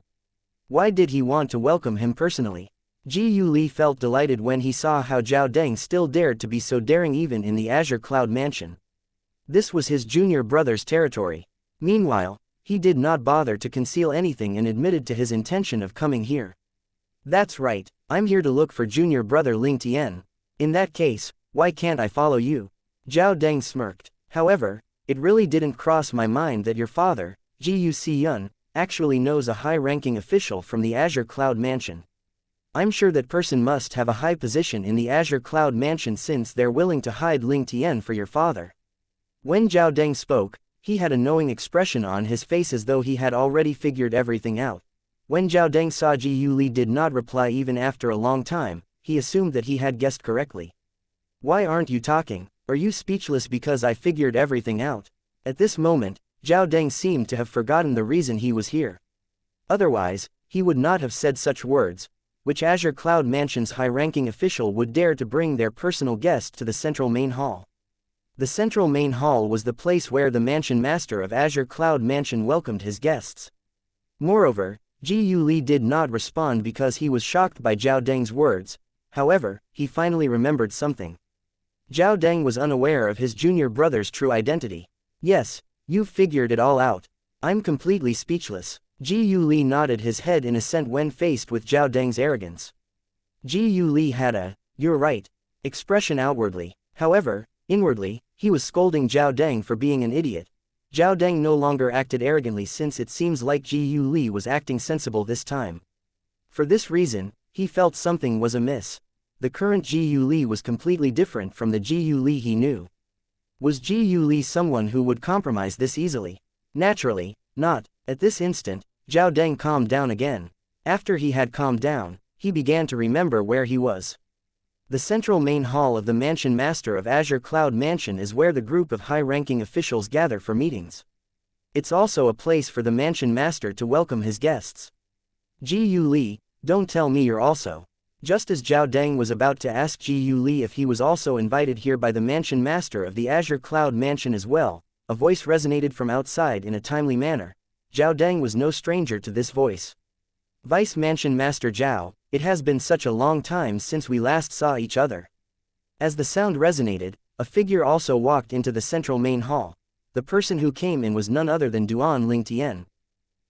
Why did he want to welcome him personally? Ji Yu Li felt delighted when he saw how Zhao Deng still dared to be so daring even in the Azure Cloud Mansion. This was his junior brother's territory. Meanwhile, he did not bother to conceal anything and admitted to his intention of coming here. That's right, I'm here to look for junior brother Ling Tian. In that case, why can't I follow you? Zhao Deng smirked. However, it really didn't cross my mind that your father, Ji Yu Yun, actually knows a high-ranking official from the Azure Cloud Mansion. I'm sure that person must have a high position in the Azure Cloud Mansion since they're willing to hide Ling Tian for your father. When Zhao Deng spoke, he had a knowing expression on his face as though he had already figured everything out. When Zhao Deng saw Ji Yu Li did not reply even after a long time, he assumed that he had guessed correctly. Why aren't you talking? Are you speechless because I figured everything out? At this moment, Zhao Deng seemed to have forgotten the reason he was here. Otherwise, he would not have said such words. Which Azure Cloud Mansion's high-ranking official would dare to bring their personal guest to the central main hall? The central main hall was the place where the Mansion Master of Azure Cloud Mansion welcomed his guests. Moreover, Ji Yu Li did not respond because he was shocked by Zhao Deng's words. However, he finally remembered something. Zhao Deng was unaware of his junior brother's true identity. Yes, you've figured it all out. I'm completely speechless. Ji Yu Li nodded his head in assent when faced with Zhao Deng's arrogance. Ji Yu Li had a, "you're right," expression outwardly. However, inwardly, he was scolding Zhao Deng for being an idiot. Zhao Deng no longer acted arrogantly since it seems like Ji Yu Li was acting sensible this time. For this reason, he felt something was amiss. The current Ji Yu Li was completely different from the Ji Yu Li he knew. Was Ji Yu Li someone who would compromise this easily? Naturally, not. At this instant, Zhao Deng calmed down again. After he had calmed down, he began to remember where he was. The central main hall of the Mansion Master of Azure Cloud Mansion is where the group of high-ranking officials gather for meetings. It's also a place for the Mansion Master to welcome his guests. Ji Yu Li, don't tell me you're also. Just as Zhao Deng was about to ask Ji Yu Li if he was also invited here by the Mansion Master of the Azure Cloud Mansion as well, a voice resonated from outside in a timely manner. Zhao Deng was no stranger to this voice. Vice Mansion Master Zhao, it has been such a long time since we last saw each other. As the sound resonated, a figure also walked into the central main hall. The person who came in was none other than Duan Ling Tian.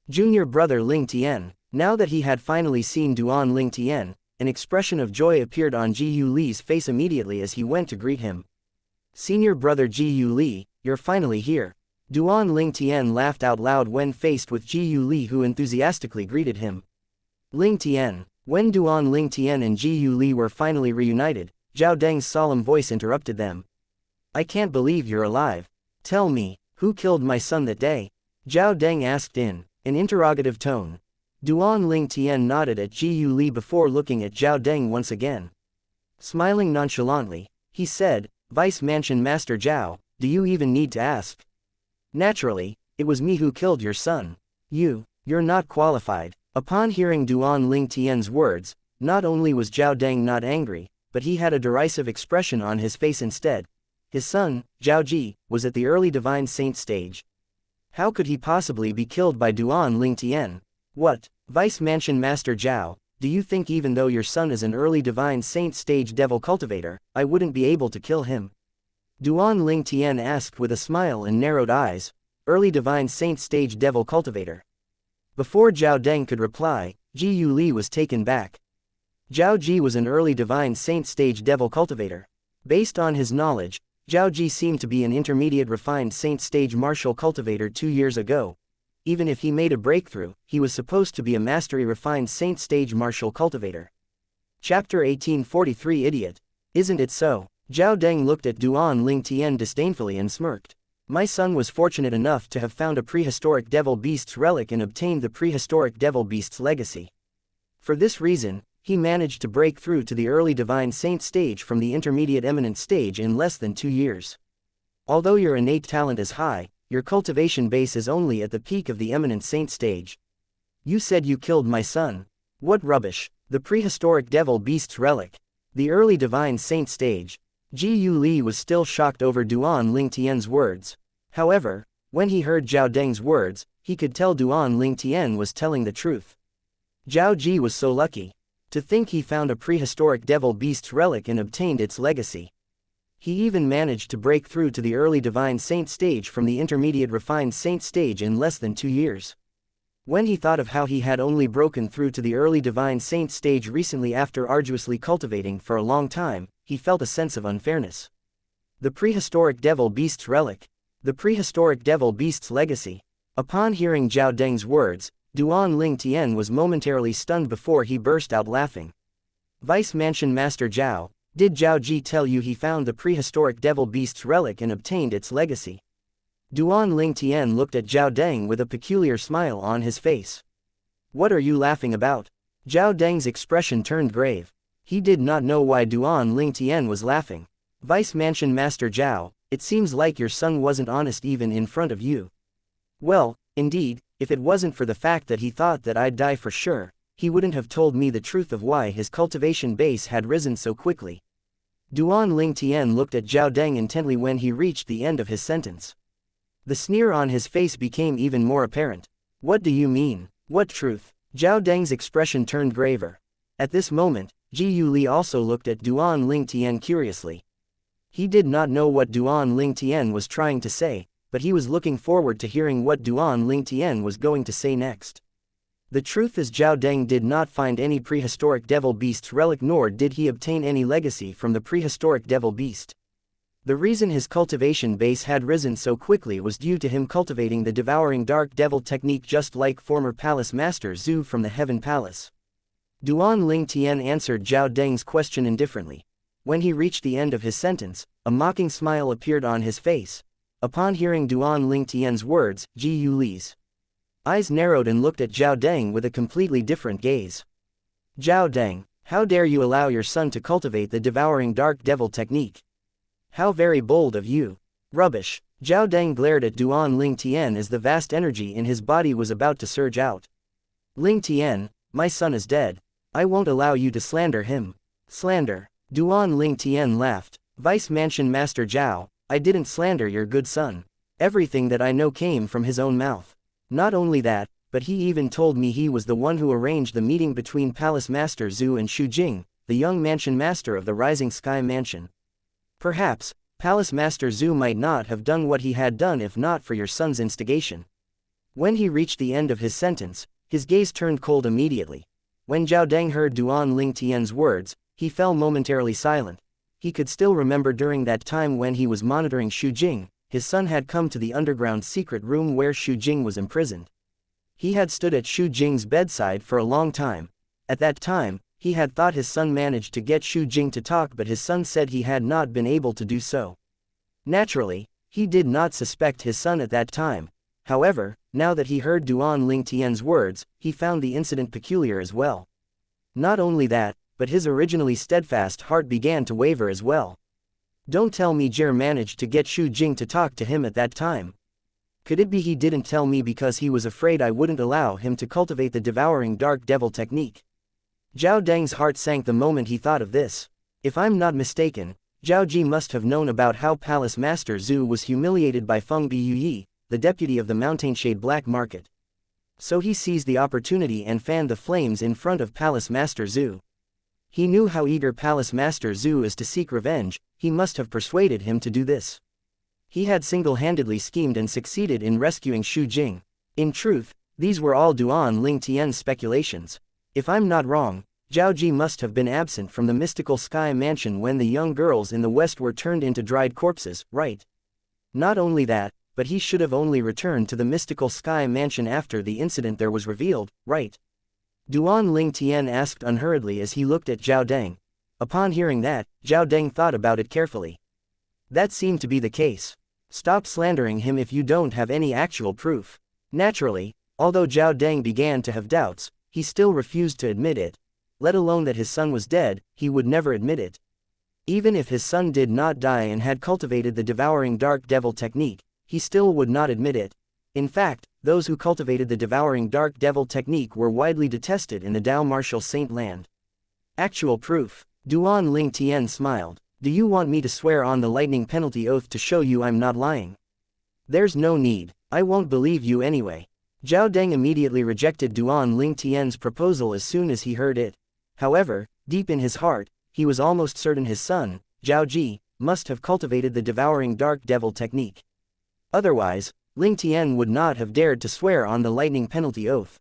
Junior brother Ling Tian. Now that he had finally seen Duan Ling Tian, an expression of joy appeared on Ji Yu Li's face immediately as he went to greet him. Senior brother Ji Yu Li, you're finally here. Duan Ling Tian laughed out loud when faced with Ji Yu Li, who enthusiastically greeted him. Ling Tian. When Duan Ling Tian and Ji Yu Li were finally reunited, Zhao Deng's solemn voice interrupted them. I can't believe you're alive. Tell me, who killed my son that day? Zhao Deng asked in an interrogative tone. Duan Ling Tian nodded at Ji Yu Li before looking at Zhao Deng once again. Smiling nonchalantly, he said, Vice Mansion Master Zhao, do you even need to ask? Naturally, it was me who killed your son. You're not qualified. Upon hearing Duan Ling Tian's words, not only was Zhao Deng not angry, but he had a derisive expression on his face instead. His son, Zhao Ji, was at the early divine saint stage. How could he possibly be killed by Duan Ling Tian? What, Vice Mansion Master Zhao, do you think even though your son is an early divine saint stage devil cultivator, I wouldn't be able to kill him? Duan Ling Tian asked with a smile and narrowed eyes. Early divine saint stage devil cultivator. Before Zhao Deng could reply, Ji Yuli was taken back. Zhao Ji was an early divine saint stage devil cultivator. Based on his knowledge, Zhao Ji seemed to be an intermediate refined saint stage martial cultivator 2 years ago. Even if he made a breakthrough, he was supposed to be a mastery refined saint stage martial cultivator. Chapter 1843 Idiot. Isn't it so? Zhao Deng looked at Duan Ling Tian disdainfully and smirked. My son was fortunate enough to have found a prehistoric devil beast's relic and obtained the prehistoric devil beast's legacy. For this reason, he managed to break through to the early divine saint stage from the intermediate eminent stage in less than 2 years. Although your innate talent is high, your cultivation base is only at the peak of the eminent saint stage. You said you killed my son. What rubbish! The prehistoric devil beast's relic. The early divine saint stage. Ji Yuli was still shocked over Duan Ling Tian's words. However, when he heard Zhao Deng's words, he could tell Duan Ling Tian was telling the truth. Zhao Ji was so lucky. To think he found a prehistoric devil beast's relic and obtained its legacy. He even managed to break through to the early divine saint stage from the intermediate refined saint stage in less than 2 years. When he thought of how he had only broken through to the early divine saint stage recently after arduously cultivating for a long time, he felt a sense of unfairness. The prehistoric devil beast's relic. The prehistoric devil beast's legacy. Upon hearing Zhao Deng's words, Duan Ling Tian was momentarily stunned before he burst out laughing. Vice Mansion Master Zhao, did Zhao Ji tell you he found the prehistoric devil beast's relic and obtained its legacy? Duan Ling Tian looked at Zhao Deng with a peculiar smile on his face. What are you laughing about? Zhao Deng's expression turned grave. He did not know why Duan Ling Tian was laughing. Vice Mansion Master Zhao, it seems like your son wasn't honest even in front of you. Well, indeed, if it wasn't for the fact that he thought that I'd die for sure, he wouldn't have told me the truth of why his cultivation base had risen so quickly. Duan Ling Tian looked at Zhao Deng intently when he reached the end of his sentence. The sneer on his face became even more apparent. What do you mean? What truth? Zhao Deng's expression turned graver. At this moment, Ji Yuli also looked at Duan Ling Tian curiously. He did not know what Duan Ling Tian was trying to say, but he was looking forward to hearing what Duan Ling Tian was going to say next. The truth is Zhao Deng did not find any prehistoric devil beast's relic nor did he obtain any legacy from the prehistoric devil beast. The reason his cultivation base had risen so quickly was due to him cultivating the devouring dark devil technique just like former palace master Zhu from the Heaven Palace. Duan Ling Tian answered Zhao Deng's question indifferently. When he reached the end of his sentence, a mocking smile appeared on his face. Upon hearing Duan Ling Tian's words, Ji Yuli's eyes narrowed and looked at Zhao Deng with a completely different gaze. Zhao Deng, how dare you allow your son to cultivate the devouring dark devil technique? How very bold of you. Rubbish. Zhao Deng glared at Duan Ling Tian as the vast energy in his body was about to surge out. Ling Tian, my son is dead. I won't allow you to slander him. Slander. Duan Ling Tian laughed. Vice Mansion Master Zhao, I didn't slander your good son. Everything that I know came from his own mouth. Not only that, but he even told me he was the one who arranged the meeting between Palace Master Zhu and Xu Jing, the young mansion master of the Rising Sky Mansion. Perhaps, Palace Master Zhu might not have done what he had done if not for your son's instigation. When he reached the end of his sentence, his gaze turned cold immediately. When Zhao Deng heard Duan Ling Tian's words, he fell momentarily silent. He could still remember during that time when he was monitoring Xu Jing, his son had come to the underground secret room where Xu Jing was imprisoned. He had stood at Xu Jing's bedside for a long time. At that time, he had thought his son managed to get Xu Jing to talk, but his son said he had not been able to do so. Naturally, he did not suspect his son at that time. However, now that he heard Duan Ling Tian's words, he found the incident peculiar as well. Not only that, but his originally steadfast heart began to waver as well. Don't tell me Jir managed to get Xu Jing to talk to him at that time. Could it be he didn't tell me because he was afraid I wouldn't allow him to cultivate the devouring dark devil technique? Zhao Deng's heart sank the moment he thought of this. If I'm not mistaken, Zhao Ji must have known about how Palace Master Zhu was humiliated by Feng Biuyi, the deputy of the Mountainshade Black Market. So he seized the opportunity and fanned the flames in front of Palace Master Zhu. He knew how eager Palace Master Zhu is to seek revenge. He must have persuaded him to do this. He had single-handedly schemed and succeeded in rescuing Xu Jing. In truth, these were all Duan Ling Tian's speculations. If I'm not wrong, Zhao Ji must have been absent from the mystical sky mansion when the young girls in the west were turned into dried corpses, right? Not only that, but he should have only returned to the mystical sky mansion after the incident there was revealed, right? Duan Ling Tian asked unhurriedly as he looked at Zhao Deng. Upon hearing that, Zhao Deng thought about it carefully. That seemed to be the case. Stop slandering him if you don't have any actual proof. Naturally, although Zhao Deng began to have doubts, he still refused to admit it. Let alone that his son was dead, he would never admit it. Even if his son did not die and had cultivated the devouring dark devil technique, he still would not admit it. In fact, those who cultivated the devouring dark devil technique were widely detested in the Dao martial saint land. Actual proof. Duan Ling Tian smiled. Do you want me to swear on the lightning penalty oath to show you I'm not lying? There's no need. I won't believe you anyway. Zhao Deng immediately rejected Duan Ling Tian's proposal as soon as he heard it. However, deep in his heart, he was almost certain his son, Zhao Ji, must have cultivated the devouring dark devil technique. Otherwise, Ling Tian would not have dared to swear on the lightning penalty oath.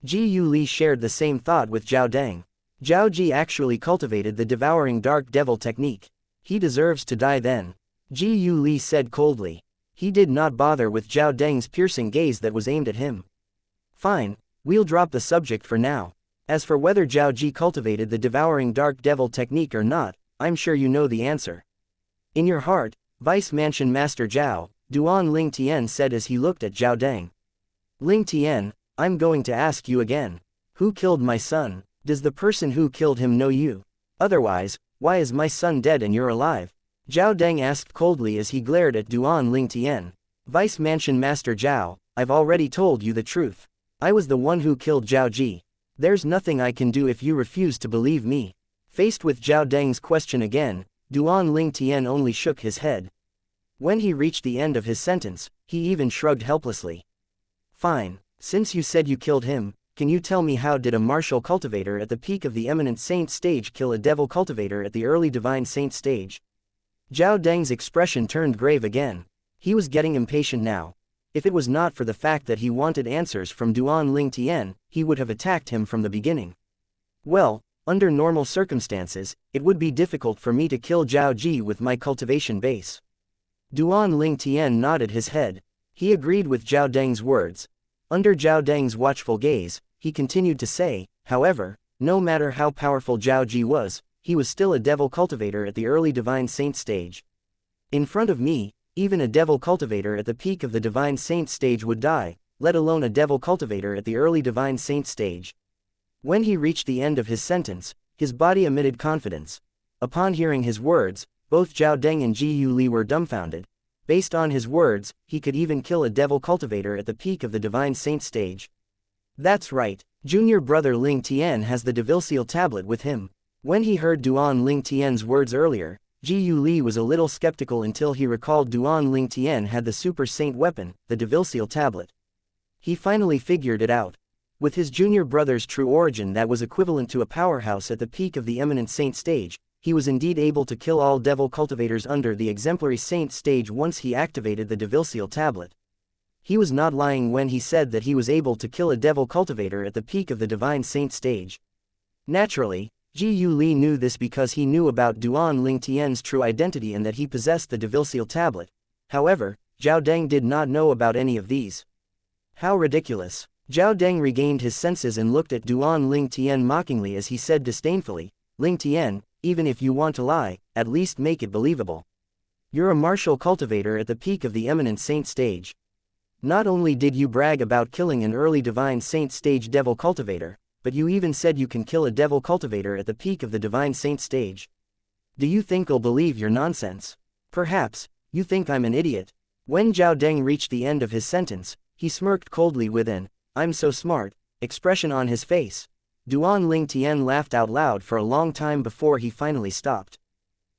Ji Yuli shared the same thought with Zhao Deng. Zhao Ji actually cultivated the devouring dark devil technique. He deserves to die then. Ji Yuli said coldly. He did not bother with Zhao Deng's piercing gaze that was aimed at him. Fine, we'll drop the subject for now. As for whether Zhao Ji cultivated the devouring dark devil technique or not, I'm sure you know the answer. In your heart, Vice Mansion Master Zhao, Duan Ling Tian said as he looked at Zhao Deng. Ling Tian, I'm going to ask you again. Who killed my son? Does the person who killed him know you? Otherwise, why is my son dead and you're alive? Zhao Deng asked coldly as he glared at Duan Ling Tian. Vice Mansion Master Zhao, I've already told you the truth. I was the one who killed Zhao Ji. There's nothing I can do if you refuse to believe me. Faced with Zhao Deng's question again, Duan Ling Tian only shook his head. When he reached the end of his sentence, he even shrugged helplessly. Fine, since you said you killed him, can you tell me how did a martial cultivator at the peak of the eminent saint stage kill a devil cultivator at the early divine saint stage? Zhao Deng's expression turned grave again. He was getting impatient now. If it was not for the fact that he wanted answers from Duan Ling Tian, he would have attacked him from the beginning. Well, under normal circumstances, it would be difficult for me to kill Zhao Ji with my cultivation base. Duan Ling Tian nodded his head. He agreed with Zhao Deng's words. Under Zhao Deng's watchful gaze, he continued to say, however, no matter how powerful Zhao Ji was, he was still a devil cultivator at the early divine saint stage. In front of me, even a devil cultivator at the peak of the divine saint stage would die, let alone a devil cultivator at the early divine saint stage. When he reached the end of his sentence, his body emitted confidence. Upon hearing his words, both Zhao Deng and Ji Yuli were dumbfounded. Based on his words, he could even kill a devil cultivator at the peak of the divine saint stage. That's right, junior brother Ling Tian has the devil tablet with him. When he heard Duan Ling Tian's words earlier, Ji Yuli was a little skeptical until he recalled Duan Ling Tian had the super saint weapon, the devil tablet. He finally figured it out. With his junior brother's true origin that was equivalent to a powerhouse at the peak of the eminent saint stage, he was indeed able to kill all devil cultivators under the exemplary saint stage once he activated the devil tablet. He was not lying when he said that he was able to kill a devil cultivator at the peak of the divine saint stage. Naturally, Ji Yuli knew this because he knew about Duan Ling Tian's true identity and that he possessed the devil tablet. However, Zhao Deng did not know about any of these. How ridiculous. Zhao Deng regained his senses and looked at Duan Ling Tian mockingly as he said disdainfully, Ling Tian, even if you want to lie, at least make it believable. You're a martial cultivator at the peak of the eminent saint stage. Not only did you brag about killing an early divine saint stage devil cultivator, but you even said you can kill a devil cultivator at the peak of the divine saint stage. Do you think I'll believe your nonsense? Perhaps, you think I'm an idiot. When Zhao Deng reached the end of his sentence, he smirked coldly with an "I'm so smart" expression on his face. Duan Ling Tian laughed out loud for a long time before he finally stopped.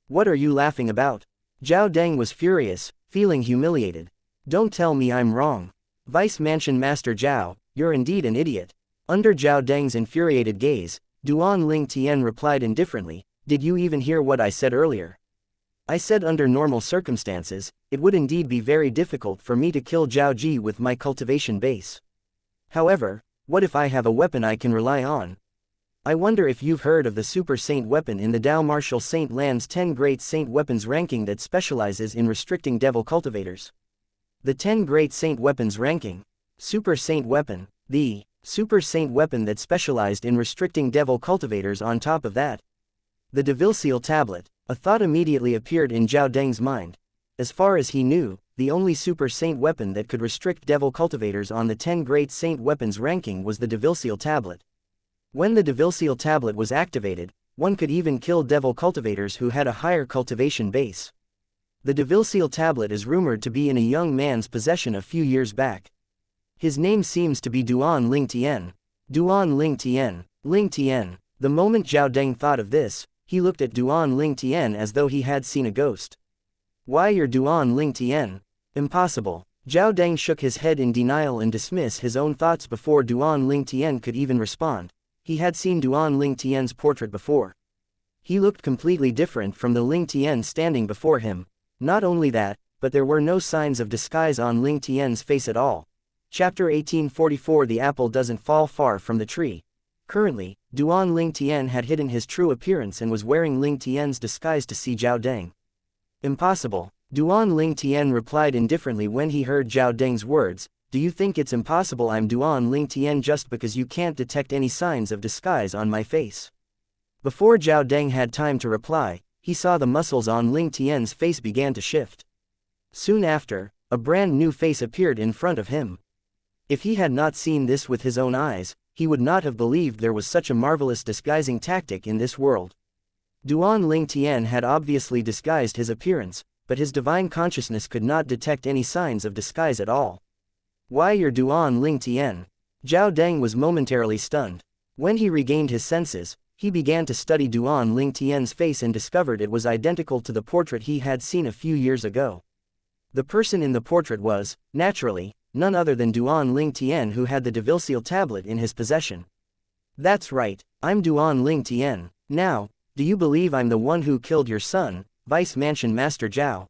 "What are you laughing about?" Zhao Deng was furious, feeling humiliated. "Don't tell me I'm wrong. Vice Mansion Master Zhao, you're indeed an idiot." Under Zhao Deng's infuriated gaze, Duan Ling Tian replied indifferently, "Did you even hear what I said earlier? I said under normal circumstances, it would indeed be very difficult for me to kill Zhao Ji with my cultivation base. However, what if I have a weapon I can rely on? I wonder if you've heard of the Super Saint weapon in the Dao Martial Saint Land's 10 Great Saint Weapons ranking that specializes in restricting devil cultivators. The 10 Great Saint Weapons ranking. Super Saint weapon. The Super Saint weapon that specialized in restricting devil cultivators. On top of that, the Devil Seal tablet." A thought immediately appeared in Zhao Deng's mind. As far as he knew, the only Super Saint weapon that could restrict devil cultivators on the 10 Great Saint Weapons ranking was the Devil Seal tablet. When the Devil Seal tablet was activated, one could even kill devil cultivators who had a higher cultivation base. The Devil Seal tablet is rumored to be in a young man's possession a few years back. His name seems to be Duan Ling Tian. Duan Ling Tian. Ling Tian. The moment Zhao Deng thought of this, he looked at Duan Ling Tian as though he had seen a ghost. "Why, you're Duan Ling Tian? Impossible." Zhao Deng shook his head in denial and dismissed his own thoughts before Duan Ling Tian could even respond. He had seen Duan Ling Tian's portrait before. He looked completely different from the Ling Tian standing before him. Not only that, but there were no signs of disguise on Ling Tian's face at all. Chapter 1844. The apple doesn't fall far from the tree. Currently, Duan Ling Tian had hidden his true appearance and was wearing Ling Tian's disguise to see Zhao Deng. "Impossible." Duan Ling Tian replied indifferently when he heard Zhao Deng's words. "Do you think it's impossible? I'm Duan Ling Tian just because you can't detect any signs of disguise on my face." Before Zhao Deng had time to reply, he saw the muscles on Ling Tian's face began to shift. Soon after, a brand new face appeared in front of him. If he had not seen this with his own eyes, he would not have believed there was such a marvelous disguising tactic in this world. Duan Ling Tian had obviously disguised his appearance, but his divine consciousness could not detect any signs of disguise at all. "Why, you're Duan Ling Tian?" Zhao Deng was momentarily stunned. When he regained his senses, he began to study Duan Ling Tian's face and discovered it was identical to the portrait he had seen a few years ago. The person in the portrait was, naturally, none other than Duan Ling Tian, who had the Devil Seal tablet in his possession. "That's right, I'm Duan Ling Tian. Now, do you believe I'm the one who killed your son, Vice Mansion Master Zhao?"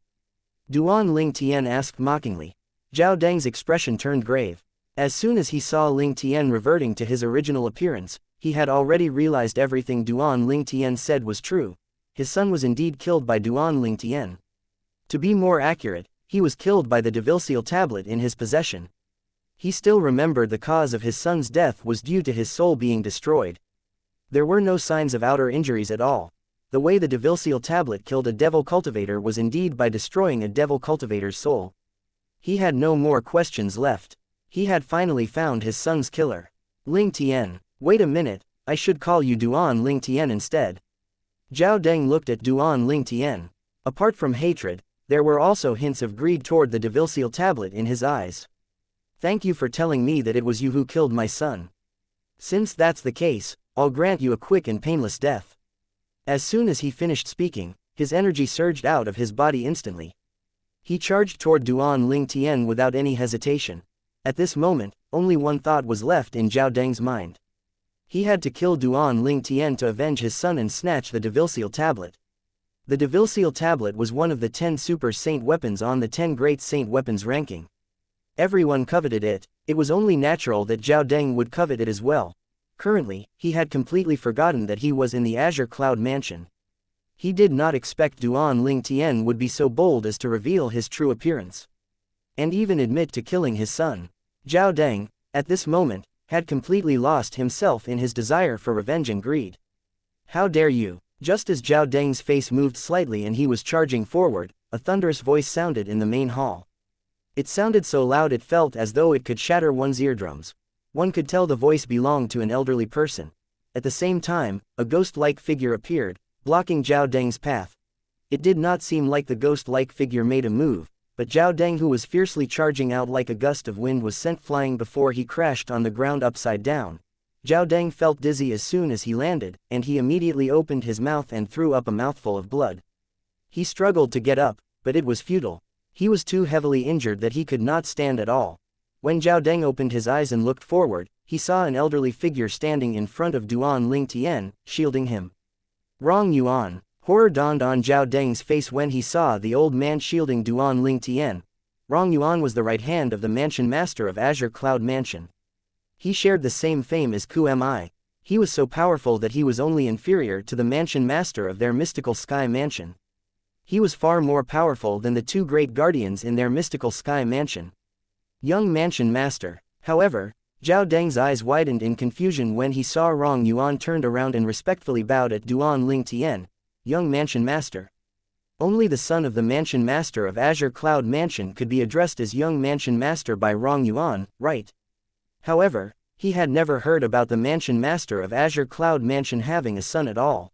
Duan Ling Tian asked mockingly. Zhao Deng's expression turned grave. As soon as he saw Ling Tian reverting to his original appearance, he had already realized everything Duan Ling Tian said was true. His son was indeed killed by Duan Ling Tian. To be more accurate, he was killed by the Devil Seal tablet in his possession. He still remembered the cause of his son's death was due to his soul being destroyed. There were no signs of outer injuries at all. The way the Devil Seal tablet killed a devil cultivator was indeed by destroying a devil cultivator's soul. He had no more questions left. He had finally found his son's killer. "Ling Tian, wait a minute, I should call you Duan Ling Tian instead." Zhao Deng looked at Duan Ling Tian. Apart from hatred, there were also hints of greed toward the Devil Seal tablet in his eyes. "Thank you for telling me that it was you who killed my son. Since that's the case, I'll grant you a quick and painless death." As soon as he finished speaking, his energy surged out of his body instantly. He charged toward Duan Ling Tian without any hesitation. At this moment, only one thought was left in Zhao Deng's mind. He had to kill Duan Ling Tian to avenge his son and snatch the Devil Seal tablet. The Devil Seal tablet was one of the 10 Super Saint weapons on the 10 Great Saint Weapons ranking. Everyone coveted it. It was only natural that Zhao Deng would covet it as well. Currently, he had completely forgotten that he was in the Azure Cloud Mansion. He did not expect Duan Ling Tian would be so bold as to reveal his true appearance, and even admit to killing his son. Zhao Deng, at this moment, had completely lost himself in his desire for revenge and greed. "How dare you!" Just as Zhao Deng's face moved slightly and he was charging forward, a thunderous voice sounded in the main hall. It sounded so loud it felt as though it could shatter one's eardrums. One could tell the voice belonged to an elderly person. At the same time, a ghost-like figure appeared, blocking Zhao Deng's path. It did not seem like the ghost-like figure made a move, but Zhao Deng, who was fiercely charging out like a gust of wind, was sent flying before he crashed on the ground upside down. Zhao Deng felt dizzy as soon as he landed, and he immediately opened his mouth and threw up a mouthful of blood. He struggled to get up, but it was futile. He was too heavily injured that he could not stand at all. When Zhao Deng opened his eyes and looked forward, he saw an elderly figure standing in front of Duan Lingtian, shielding him. Rong Yuan. Horror dawned on Zhao Deng's face when he saw the old man shielding Duan Lingtian. Rong Yuan was the right hand of the mansion master of Azure Cloud Mansion. He shared the same fame as Ku Mi. He was so powerful that he was only inferior to the mansion master of their mystical sky mansion. He was far more powerful than the two great guardians in their mystical sky mansion. Young mansion master. However, Zhao Deng's eyes widened in confusion when he saw Rong Yuan turned around and respectfully bowed at Duan Lingtian. Young mansion master. Only the son of the mansion master of Azure Cloud Mansion could be addressed as young mansion master by Rong Yuan, right? However, he had never heard about the mansion master of Azure Cloud Mansion having a son at all.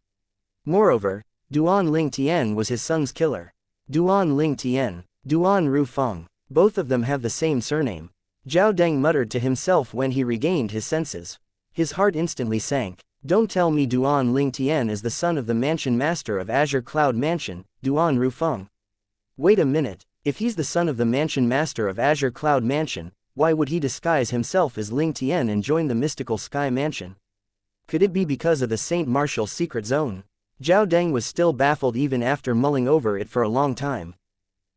Moreover, Duan Lingtian was his son's killer. Duan Lingtian, Duan Rufeng, both of them have the same surname. Zhao Deng muttered to himself when he regained his senses. His heart instantly sank. Don't tell me Duan Lingtian is the son of the mansion master of Azure Cloud Mansion, Duan Rufeng. Wait a minute, if he's the son of the mansion master of Azure Cloud Mansion, why would he disguise himself as Lingtian and join the mystical sky mansion? Could it be because of the Saint Martial secret zone? Zhao Deng was still baffled even after mulling over it for a long time.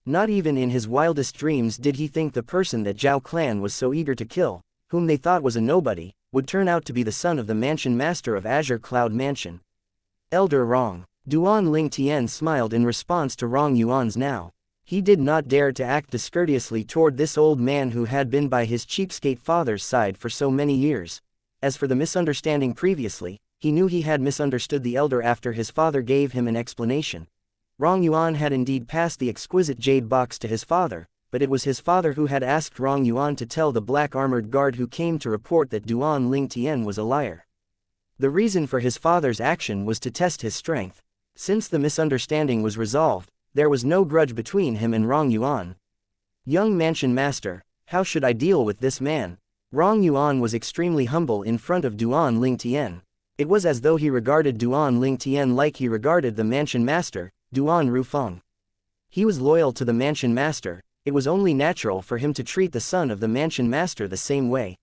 Not even in his wildest dreams did he think the person that Zhao clan was so eager to kill, whom they thought was a nobody, would turn out to be the son of the mansion master of Azure Cloud Mansion. Elder Rong. Duan Lingtian smiled in response to Rong Yuan's now. He did not dare to act discourteously toward this old man who had been by his cheapskate father's side for so many years. As for the misunderstanding previously, he knew he had misunderstood the elder after his father gave him an explanation. Rong Yuan had indeed passed the exquisite jade box to his father, but it was his father who had asked Rong Yuan to tell the black armored guard who came to report that Duan Lingtian was a liar. The reason for his father's action was to test his strength. Since the misunderstanding was resolved, there was no grudge between him and Rong Yuan. Young mansion master, how should I deal with this man? Rong Yuan was extremely humble in front of Duan Lingtian. It was as though he regarded Duan Lingtian like he regarded the mansion master, Duan Rufeng. He was loyal to the mansion master. It was only natural for him to treat the son of the mansion master the same way.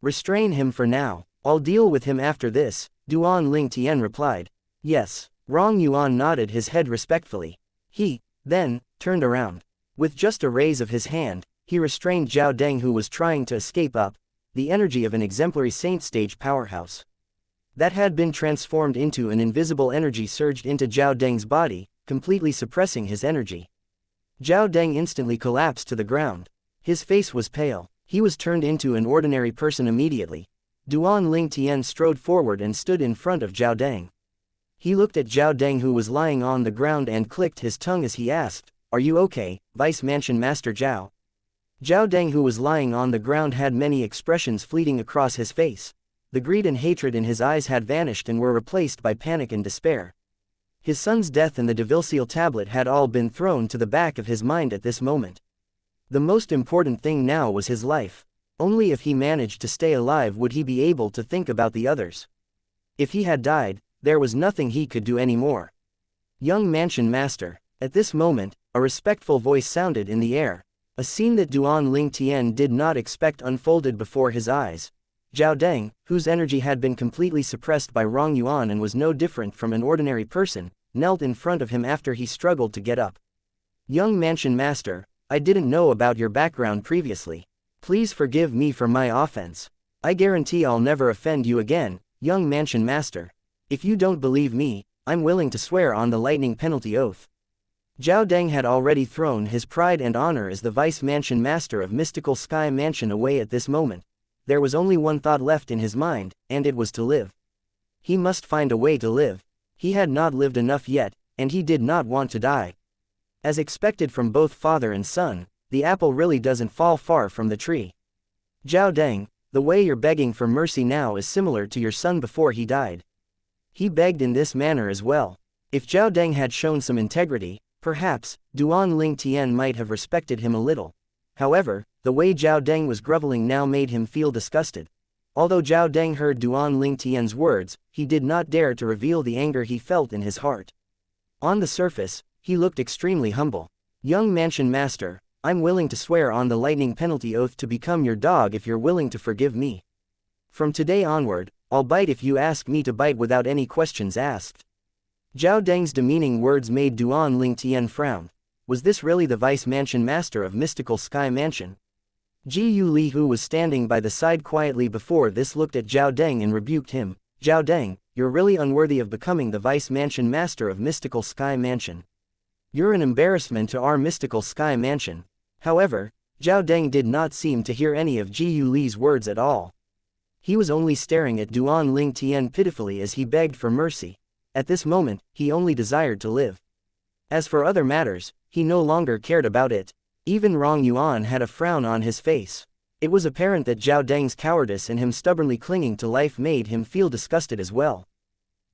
Restrain him for now, I'll deal with him after this, Duan Lingtian replied. Yes. Rong Yuan nodded his head respectfully. He, then, turned around. With just a raise of his hand, he restrained Zhao Deng, who was trying to escape up, the energy of an exemplary saint stage powerhouse. That had been transformed into an invisible energy surged into Zhao Deng's body, completely suppressing his energy. Zhao Deng instantly collapsed to the ground. His face was pale. He was turned into an ordinary person immediately. Duan Lingtian strode forward and stood in front of Zhao Deng. He looked at Zhao Deng, who was lying on the ground, and clicked his tongue as he asked, "Are you okay, Vice Mansion Master Zhao?" Zhao Deng, who was lying on the ground, had many expressions fleeting across his face. The greed and hatred in his eyes had vanished and were replaced by panic and despair. His son's death and the devil-seal tablet had all been thrown to the back of his mind at this moment. The most important thing now was his life. Only if he managed to stay alive would he be able to think about the others. If he had died, there was nothing he could do anymore. Young mansion master. At this moment, a respectful voice sounded in the air. A scene that Duan Lingtian did not expect unfolded before his eyes. Zhao Deng, whose energy had been completely suppressed by Rong Yuan and was no different from an ordinary person, knelt in front of him after he struggled to get up. Young mansion master, I didn't know about your background previously. Please forgive me for my offense. I guarantee I'll never offend you again, young mansion master. If you don't believe me, I'm willing to swear on the lightning penalty oath. Zhao Deng had already thrown his pride and honor as the vice mansion master of Mystical Sky Mansion away at this moment. There was only one thought left in his mind, and it was to live. He must find a way to live. He had not lived enough yet, and he did not want to die. As expected from both father and son, the apple really doesn't fall far from the tree. Zhao Deng, the way you're begging for mercy now is similar to your son before he died. He begged in this manner as well. If Zhao Deng had shown some integrity, Perhaps, Duan Ling Tian might have respected him a little. However, the way Zhao Deng was groveling now made him feel disgusted. Although Zhao Deng heard Duan Ling Tian's words, he did not dare to reveal the anger he felt in his heart. On the surface, he looked extremely humble. Young mansion master, I'm willing to swear on the lightning penalty oath to become your dog if you're willing to forgive me. From today onward, I'll bite if you ask me to bite without any questions asked. Zhao Deng's demeaning words made Duan Ling Tian frown. Was this really the vice mansion master of Mystical Sky Mansion? Ji Yu Li, who was standing by the side quietly before this, looked at Zhao Deng and rebuked him. Zhao Deng, you're really unworthy of becoming the vice mansion master of Mystical Sky Mansion. You're an embarrassment to our Mystical Sky Mansion. However, Zhao Deng did not seem to hear any of Ji Yu Li's words at all. He was only staring at Duan Ling Tian pitifully as he begged for mercy. At this moment, he only desired to live. As for other matters, he no longer cared about it. Even Rong Yuan had a frown on his face. It was apparent that Zhao Deng's cowardice and him stubbornly clinging to life made him feel disgusted as well.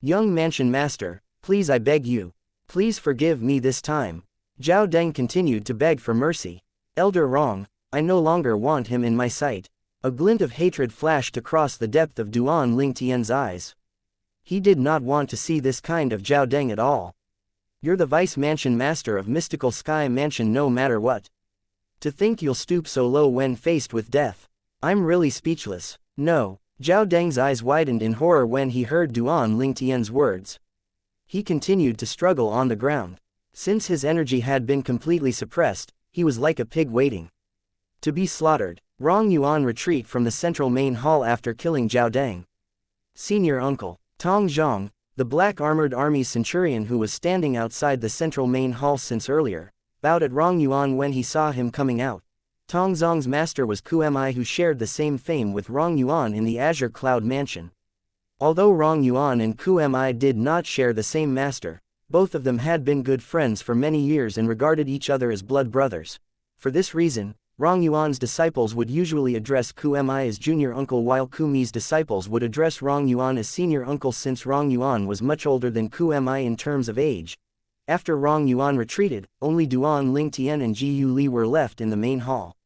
Young mansion master, please, I beg you. Please forgive me this time. Zhao Deng continued to beg for mercy. Elder Rong, I no longer want him in my sight. A glint of hatred flashed across the depth of Duan Ling Tian's eyes. He did not want to see this kind of Zhao Deng at all. You're the vice mansion master of Mystical Sky Mansion no matter what. To think you'll stoop so low when faced with death. I'm really speechless. No. Zhao Deng's eyes widened in horror when he heard Duan Ling Tian's words. He continued to struggle on the ground. Since his energy had been completely suppressed, he was like a pig waiting to be slaughtered. Rong Yuan retreat from the central main hall after killing Zhao Deng. Senior uncle, Tong Zhong, the black armored army's centurion who was standing outside the central main hall since earlier, bowed at Rong Yuan when he saw him coming out. Tong Zhong's master was Ku Mi, who shared the same fame with Rong Yuan in the Azure Cloud Mansion. Although Rong Yuan and Ku Mi did not share the same master, both of them had been good friends for many years and regarded each other as blood brothers. For this reason, Rong Yuan's disciples would usually address Ku Mi as junior uncle, while Ku Mi's disciples would address Rong Yuan as senior uncle, since Rong Yuan was much older than Ku Mi in terms of age. After Rong Yuan retreated, only Duan Ling Tian and Ji Yu Li were left in the main hall.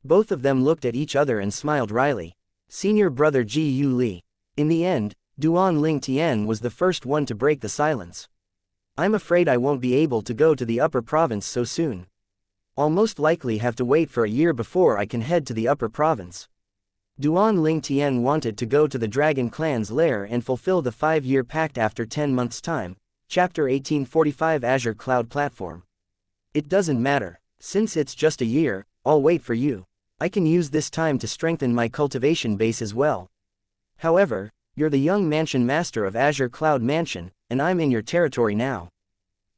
Both of them looked at each other and smiled wryly. Senior brother Ji Yu Li. In the end, Duan Ling Tian was the first one to break the silence. I'm afraid I won't be able to go to the upper province so soon. I'll most likely have to wait for a year before I can head to the upper province. Duan Ling Tian wanted to go to the Dragon Clan's lair and fulfill the 5-year pact after 10 months' time. Chapter 1845, Azure Cloud Platform. It doesn't matter. Since it's just a year, I'll wait for you. I can use this time to strengthen my cultivation base as well. However, you're the young mansion master of Azure Cloud Mansion, and I'm in your territory now.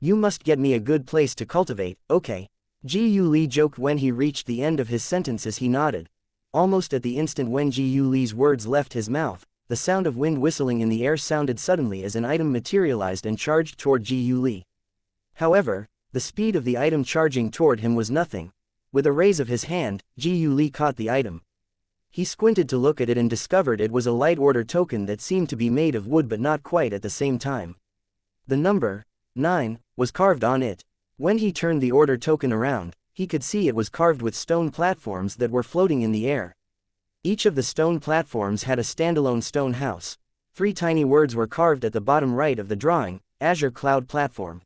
You must get me a good place to cultivate, okay? Ji Yu Li joked when he reached the end of his sentence as he nodded. Almost at the instant when Ji Yu Li's words left his mouth, the sound of wind whistling in the air sounded suddenly as an item materialized and charged toward Ji Yu Li. However, the speed of the item charging toward him was nothing. With a raise of his hand, Ji Yu Li caught the item. He squinted to look at it and discovered it was a light order token that seemed to be made of wood but not quite at the same time. The number 9 was carved on it. When he turned the order token around, he could see it was carved with stone platforms that were floating in the air. Each of the stone platforms had a standalone stone house. 3 tiny words were carved at the bottom right of the drawing: Azure Cloud Platform.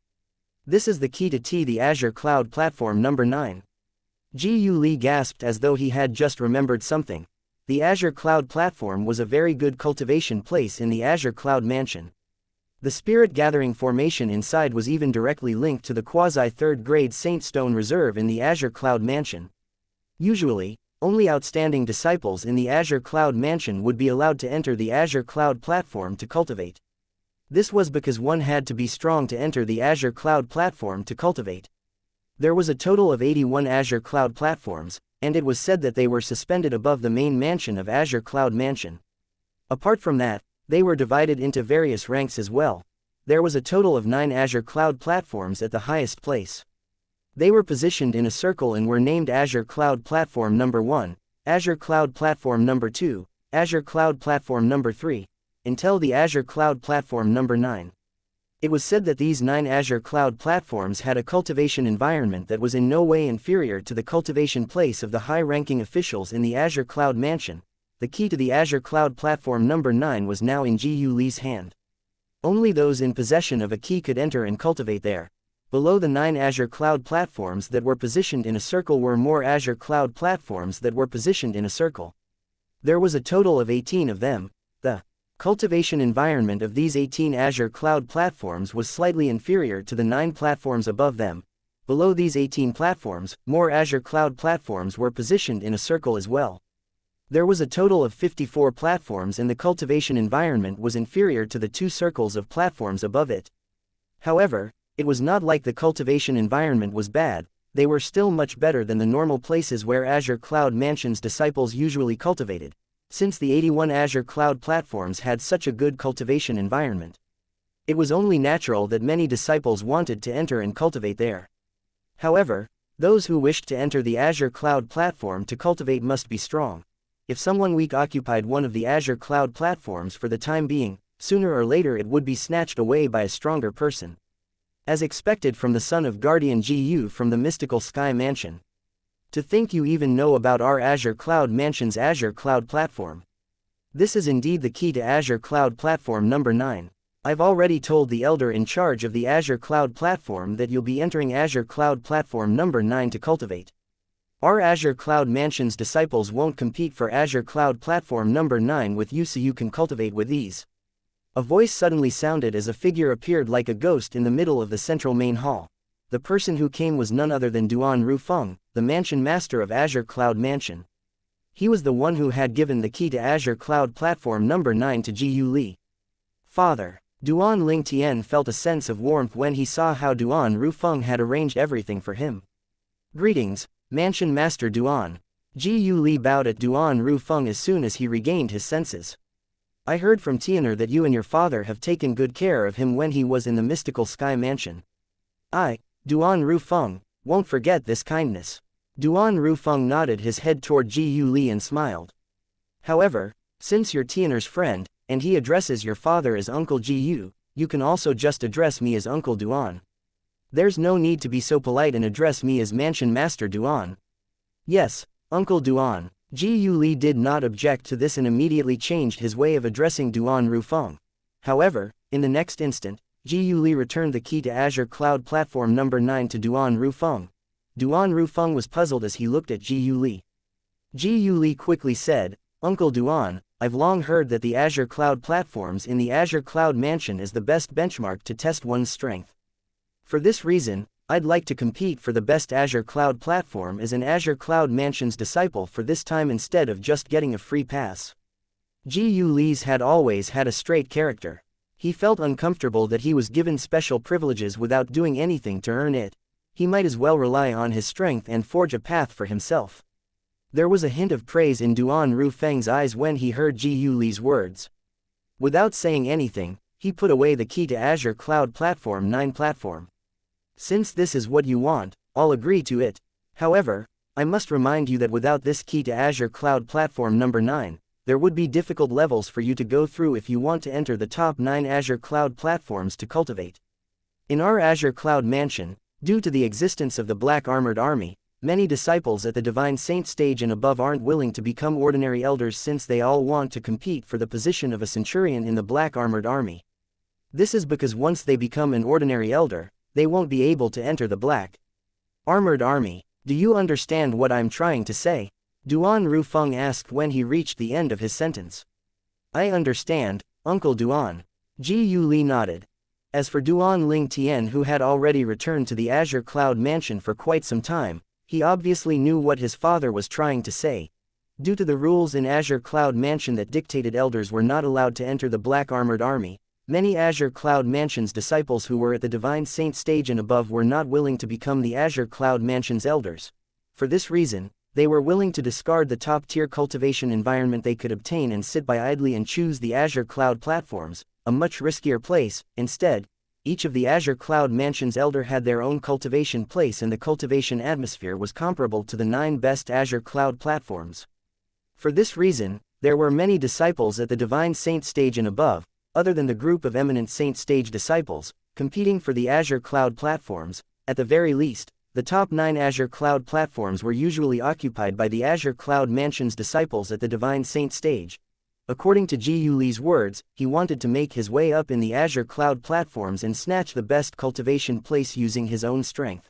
This is the key to the Azure Cloud Platform number 9. Ji Yu Li gasped as though he had just remembered something. The Azure Cloud Platform was a very good cultivation place in the Azure Cloud Mansion. The spirit-gathering formation inside was even directly linked to the quasi-third-grade Saint Stone Reserve in the Azure Cloud Mansion. Usually, only outstanding disciples in the Azure Cloud Mansion would be allowed to enter the Azure Cloud Platform to cultivate. This was because one had to be strong to enter the Azure Cloud Platform to cultivate. There was a total of 81 Azure Cloud Platforms, and it was said that they were suspended above the main mansion of Azure Cloud Mansion. Apart from that, they were divided into various ranks as well. There was a total of 9 Azure Cloud Platforms at the highest place. They were positioned in a circle and were named Azure Cloud Platform number 1, Azure Cloud Platform number 2, Azure Cloud Platform number 3, until the Azure Cloud Platform number 9. It was said that these 9 Azure cloud platforms had a cultivation environment that was in no way inferior to the cultivation place of the high-ranking officials in the Azure Cloud Mansion. The key to the Azure Cloud Platform number 9 was now in Ji-Yu Li's hand. Only those in possession of a key could enter and cultivate there. Below the 9 Azure Cloud platforms that were positioned in a circle were more Azure Cloud platforms that were positioned in a circle. There was a total of 18 of them. The cultivation environment of these 18 Azure Cloud platforms was slightly inferior to the 9 platforms above them. Below these 18 platforms, more Azure Cloud platforms were positioned in a circle as well. There was a total of 54 platforms and the cultivation environment was inferior to the 2 circles of platforms above it. However, it was not like the cultivation environment was bad, they were still much better than the normal places where Azure Cloud Mansion's disciples usually cultivated, since the 81 Azure Cloud platforms had such a good cultivation environment. It was only natural that many disciples wanted to enter and cultivate there. However, those who wished to enter the Azure Cloud platform to cultivate must be strong. If someone weak occupied one of the Azure Cloud platforms for the time being, sooner or later it would be snatched away by a stronger person. As expected from the son of Guardian Ji-Yu from the mystical Sky Mansion. To think you even know about our Azure Cloud Mansion's Azure Cloud Platform. This is indeed the key to Azure Cloud Platform number 9. I've already told the elder in charge of the Azure Cloud Platform that you'll be entering Azure Cloud Platform number 9 to cultivate. Our Azure Cloud Mansion's disciples won't compete for Azure Cloud Platform number 9 with you, so you can cultivate with ease. A voice suddenly sounded as a figure appeared like a ghost in the middle of the central main hall. The person who came was none other than Duan Rufeng, the Mansion Master of Azure Cloud Mansion. He was the one who had given the key to Azure Cloud Platform number 9 to Ji-Yu Li. Father. Duan Ling Tian felt a sense of warmth when he saw how Duan Rufeng had arranged everything for him. Greetings, Mansion Master Duan. Ji-Yu Li bowed at Duan Rufeng as soon as he regained his senses. I heard from Tianer that you and your father have taken good care of him when he was in the mystical Sky Mansion. Duan Rufeng, won't forget this kindness. Duan Rufeng nodded his head toward Ji-Yu Li and smiled. However, since you're Tianer's friend, and he addresses your father as Uncle Ji-Yu, you can also just address me as Uncle Duan. There's no need to be so polite and address me as Mansion Master Duan. Yes, Uncle Duan. Ji-Yu Li did not object to this and immediately changed his way of addressing Duan Rufeng. However, in the next instant, Ji-Yu Li returned the key to Azure Cloud Platform number 9 to Duan Rufeng. Duan Rufeng was puzzled as he looked at Ji-Yu Li. Ji-Yu Li quickly said, Uncle Duan, I've long heard that the Azure Cloud platforms in the Azure Cloud Mansion is the best benchmark to test one's strength. For this reason, I'd like to compete for the best Azure Cloud platform as an Azure Cloud Mansion's disciple for this time instead of just getting a free pass. Ji-Yu Li's had always had a straight character. He felt uncomfortable that he was given special privileges without doing anything to earn it. He might as well rely on his strength and forge a path for himself. There was a hint of praise in Duan Rufeng's eyes when he heard Ji-Yu Li's words. Without saying anything, he put away the key to Azure Cloud Platform 9 platform. Since this is what you want, I'll agree to it. However, I must remind you that without this key to Azure Cloud Platform number 9, there would be difficult levels for you to go through if you want to enter the top 9 Azure Cloud platforms to cultivate. In our Azure Cloud Mansion, due to the existence of the Black Armored Army, many disciples at the Divine Saint stage and above aren't willing to become ordinary elders since they all want to compete for the position of a centurion in the Black Armored Army. This is because once they become an ordinary elder, they won't be able to enter the Black Armored Army. Do you understand what I'm trying to say? Duan Rufeng asked when he reached the end of his sentence. I understand, Uncle Duan. Ji-Yu Li nodded. As for Duan Ling Tian, who had already returned to the Azure Cloud Mansion for quite some time, he obviously knew what his father was trying to say. Due to the rules in Azure Cloud Mansion that dictated elders were not allowed to enter the Black Armored Army, many Azure Cloud Mansion's disciples who were at the Divine Saint stage and above were not willing to become the Azure Cloud Mansion's elders. For this reason, they were willing to discard the top-tier cultivation environment they could obtain and sit by idly and choose the Azure Cloud platforms, a much riskier place. Instead, each of the Azure Cloud Mansion's elder had their own cultivation place and the cultivation atmosphere was comparable to the 9 best Azure Cloud platforms. For this reason, there were many disciples at the Divine Saint stage and above, other than the group of eminent Saint stage disciples, competing for the Azure Cloud platforms. At the very least, the top 9 Azure Cloud platforms were usually occupied by the Azure Cloud Mansion's disciples at the Divine Saint stage. According to Ji Yuli's words, he wanted to make his way up in the Azure Cloud platforms and snatch the best cultivation place using his own strength.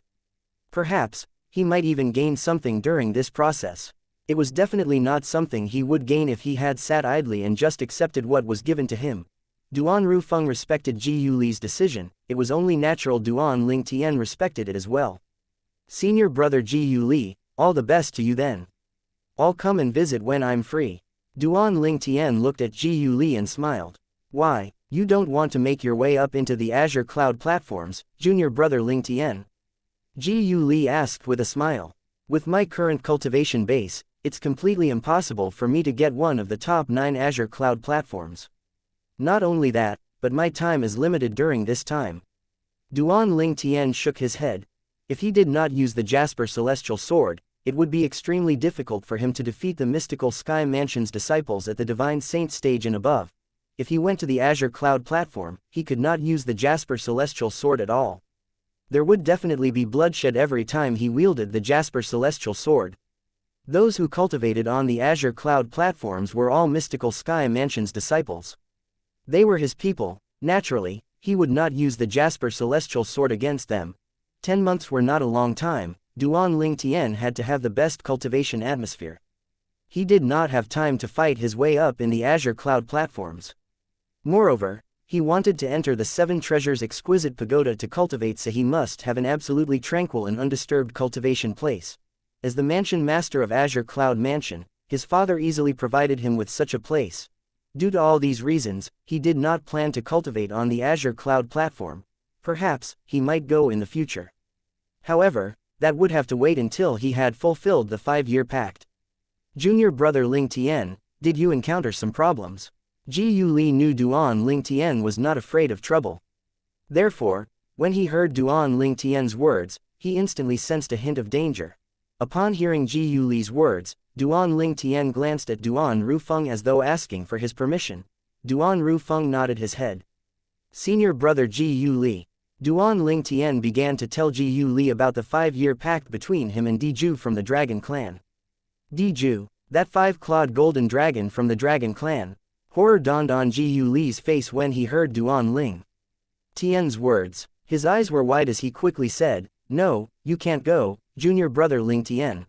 Perhaps, he might even gain something during this process. It was definitely not something he would gain if he had sat idly and just accepted what was given to him. Duan Rufeng respected Ji Yuli's decision. It was only natural Duan Lingtian respected it as well. Senior brother Ji Yuli, all the best to you then. I'll come and visit when I'm free. Duan Lingtian looked at Ji Yuli and smiled. Why, you don't want to make your way up into the Azure Cloud platforms, junior brother Lingtian? Ji Yuli asked with a smile. With my current cultivation base, it's completely impossible for me to get one of the top 9 Azure Cloud platforms. Not only that, but my time is limited during this time. Duan Lingtian shook his head. If he did not use the Jasper Celestial Sword, it would be extremely difficult for him to defeat the mystical Sky Mansion's disciples at the Divine Saint stage and above. If he went to the Azure Cloud platform, he could not use the Jasper Celestial Sword at all. There would definitely be bloodshed every time he wielded the Jasper Celestial Sword. Those who cultivated on the Azure Cloud platforms were all mystical Sky Mansion's disciples. They were his people. Naturally, he would not use the Jasper Celestial Sword against them. 10 months were not a long time. Duan Lingtian had to have the best cultivation atmosphere. He did not have time to fight his way up in the Azure Cloud platforms. Moreover, he wanted to enter the 7 Treasures exquisite pagoda to cultivate, so he must have an absolutely tranquil and undisturbed cultivation place. As the mansion master of Azure Cloud Mansion, his father easily provided him with such a place. Due to all these reasons, he did not plan to cultivate on the Azure Cloud platform. Perhaps, he might go in the future. However, that would have to wait until he had fulfilled the 5-year pact. Junior brother Lingtian, did you encounter some problems? Ji Yuli knew Duan Lingtian was not afraid of trouble. Therefore, when he heard Duan Lingtian's words, he instantly sensed a hint of danger. Upon hearing Ji Yuli's words, Duan Lingtian glanced at Duan Rufeng as though asking for his permission. Duan Rufeng nodded his head. Senior brother Ji Yuli. Duan Lingtian began to tell Ji Yuli about the 5-year pact between him and Diju from the Dragon Clan. Diju, that 5-clawed golden dragon from the Dragon Clan. Horror dawned on Ji Yuli's face when he heard Duan Lingtian's words. His eyes were wide as he quickly said, "No, you can't go, junior brother Lingtian.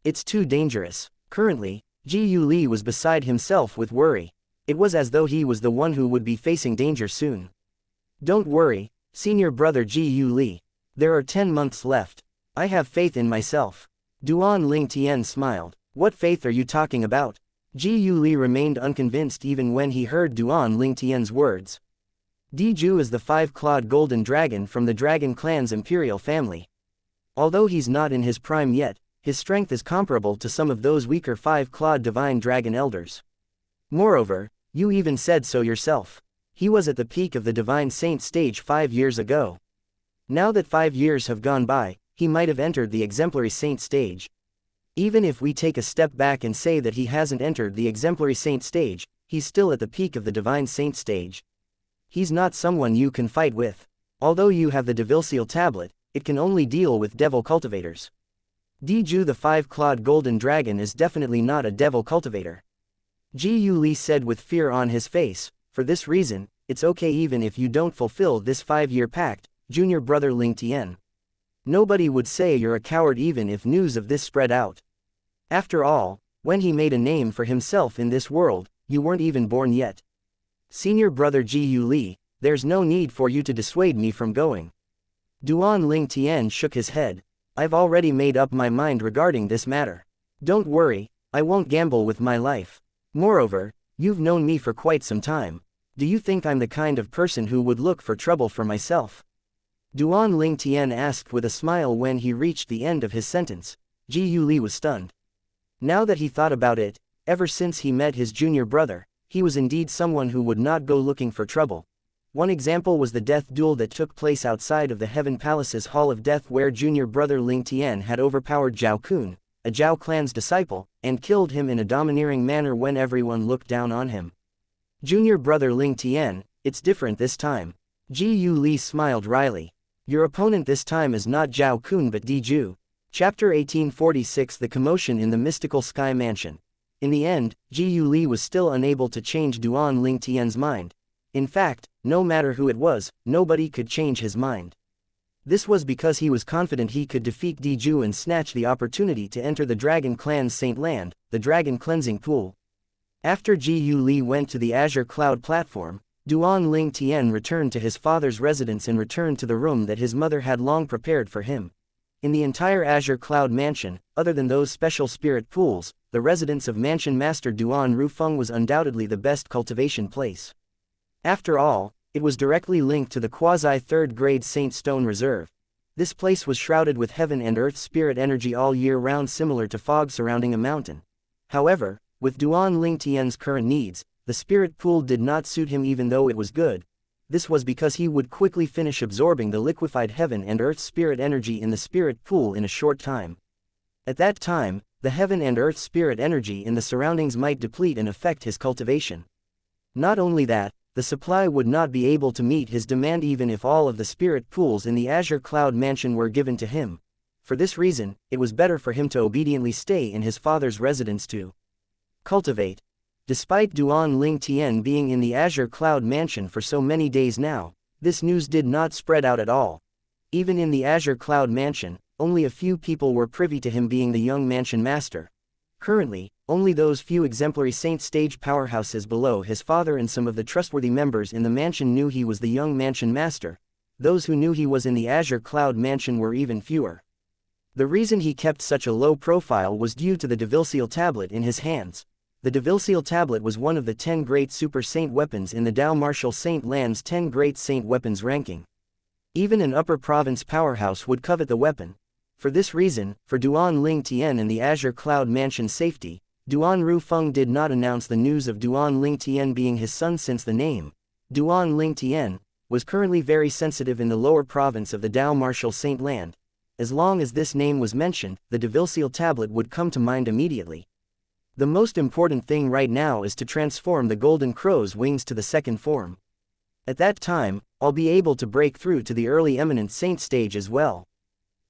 It's too dangerous." Currently, Ji Yuli was beside himself with worry. It was as though he was the one who would be facing danger soon. Don't worry, senior brother Ji Yuli. There are 10 months left. I have faith in myself. Duan Lingtian smiled. What faith are you talking about? Ji Yuli remained unconvinced even when he heard Duan Lingtian's words. Diju is the 5-clawed golden dragon from the Dragon Clan's imperial family. Although he's not in his prime yet, his strength is comparable to some of those weaker 5-clawed divine dragon elders. Moreover, you even said so yourself. He was at the peak of the Divine Saint stage 5 years ago. Now that 5 years have gone by, he might have entered the Exemplary Saint stage. Even if we take a step back and say that he hasn't entered the Exemplary Saint stage, he's still at the peak of the Divine Saint stage. He's not someone you can fight with. Although you have the Devil Seal tablet, it can only deal with devil cultivators. Diju the 5-clawed golden dragon is definitely not a devil cultivator. Ji Yuli said with fear on his face. For this reason, it's okay even if you don't fulfill this 5-year pact, junior brother Lingtian. Nobody would say you're a coward even if news of this spread out. After all, when he made a name for himself in this world, you weren't even born yet. Senior brother Ji Yuli, there's no need for you to dissuade me from going. Duan Lingtian shook his head. I've already made up my mind regarding this matter. Don't worry, I won't gamble with my life. Moreover, you've known me for quite some time. Do you think I'm the kind of person who would look for trouble for myself? Duan Lingtian asked with a smile when he reached the end of his sentence. Ji Yuli was stunned. Now that he thought about it, ever since he met his junior brother, he was indeed someone who would not go looking for trouble. One example was the death duel that took place outside of the Heaven Palace's Hall of Death, where junior brother Lingtian had overpowered Zhao Kun, a Zhao clan's disciple, and killed him in a domineering manner when everyone looked down on him. Junior brother Lingtian, it's different this time. Ji Yu Li smiled wryly. Your opponent this time is not Zhao Kun but Di Ju. Chapter 1846 The Commotion in the Mystical Sky Mansion. In the end, Ji Yu Li was still unable to change Duan Ling Tian's mind. In fact, no matter who it was, nobody could change his mind. This was because he was confident he could defeat Di Ju and snatch the opportunity to enter the Dragon Clan's Saint Land, the Dragon Cleansing Pool. After Ji Yu Li went to the Azure Cloud platform, Duan Ling Tian returned to his father's residence and returned to the room that his mother had long prepared for him. In the entire Azure Cloud mansion, other than those special spirit pools, the residence of Mansion Master Duan Rufeng was undoubtedly the best cultivation place. After all, it was directly linked to the quasi-third-grade Saint Stone Reserve. This place was shrouded with heaven and earth spirit energy all year round, similar to fog surrounding a mountain. However, with Duan Ling Tian's current needs, the spirit pool did not suit him even though it was good. This was because he would quickly finish absorbing the liquefied heaven and earth spirit energy in the spirit pool in a short time. At that time, the heaven and earth spirit energy in the surroundings might deplete and affect his cultivation. Not only that, the supply would not be able to meet his demand even if all of the spirit pools in the Azure Cloud Mansion were given to him. For this reason, it was better for him to obediently stay in his father's residence to cultivate. Despite Duan Ling Tian being in the Azure Cloud Mansion for so many days now, this news did not spread out at all. Even in the Azure Cloud Mansion, only a few people were privy to him being the young mansion master. Currently, only those few exemplary Saint Stage powerhouses below his father and some of the trustworthy members in the mansion knew he was the young mansion master. Those who knew he was in the Azure Cloud Mansion were even fewer. The reason he kept such a low profile was due to the devil-seal tablet in his hands. The devil-seal tablet was one of the 10 great super saint weapons in the Dao Martial Saint Land's 10 great saint weapons ranking. Even an upper province powerhouse would covet the weapon. For this reason, for Duan Ling Tian and the Azure Cloud Mansion's safety, Duan Rufeng did not announce the news of Duan Ling Tian being his son, since the name, Duan Ling Tian, was currently very sensitive in the lower province of the Dao Martial Saint Land. As long as this name was mentioned, the devil-seal tablet would come to mind immediately. The most important thing right now is to transform the Golden Crow's wings to the second form. At that time, I'll be able to break through to the early eminent saint stage as well.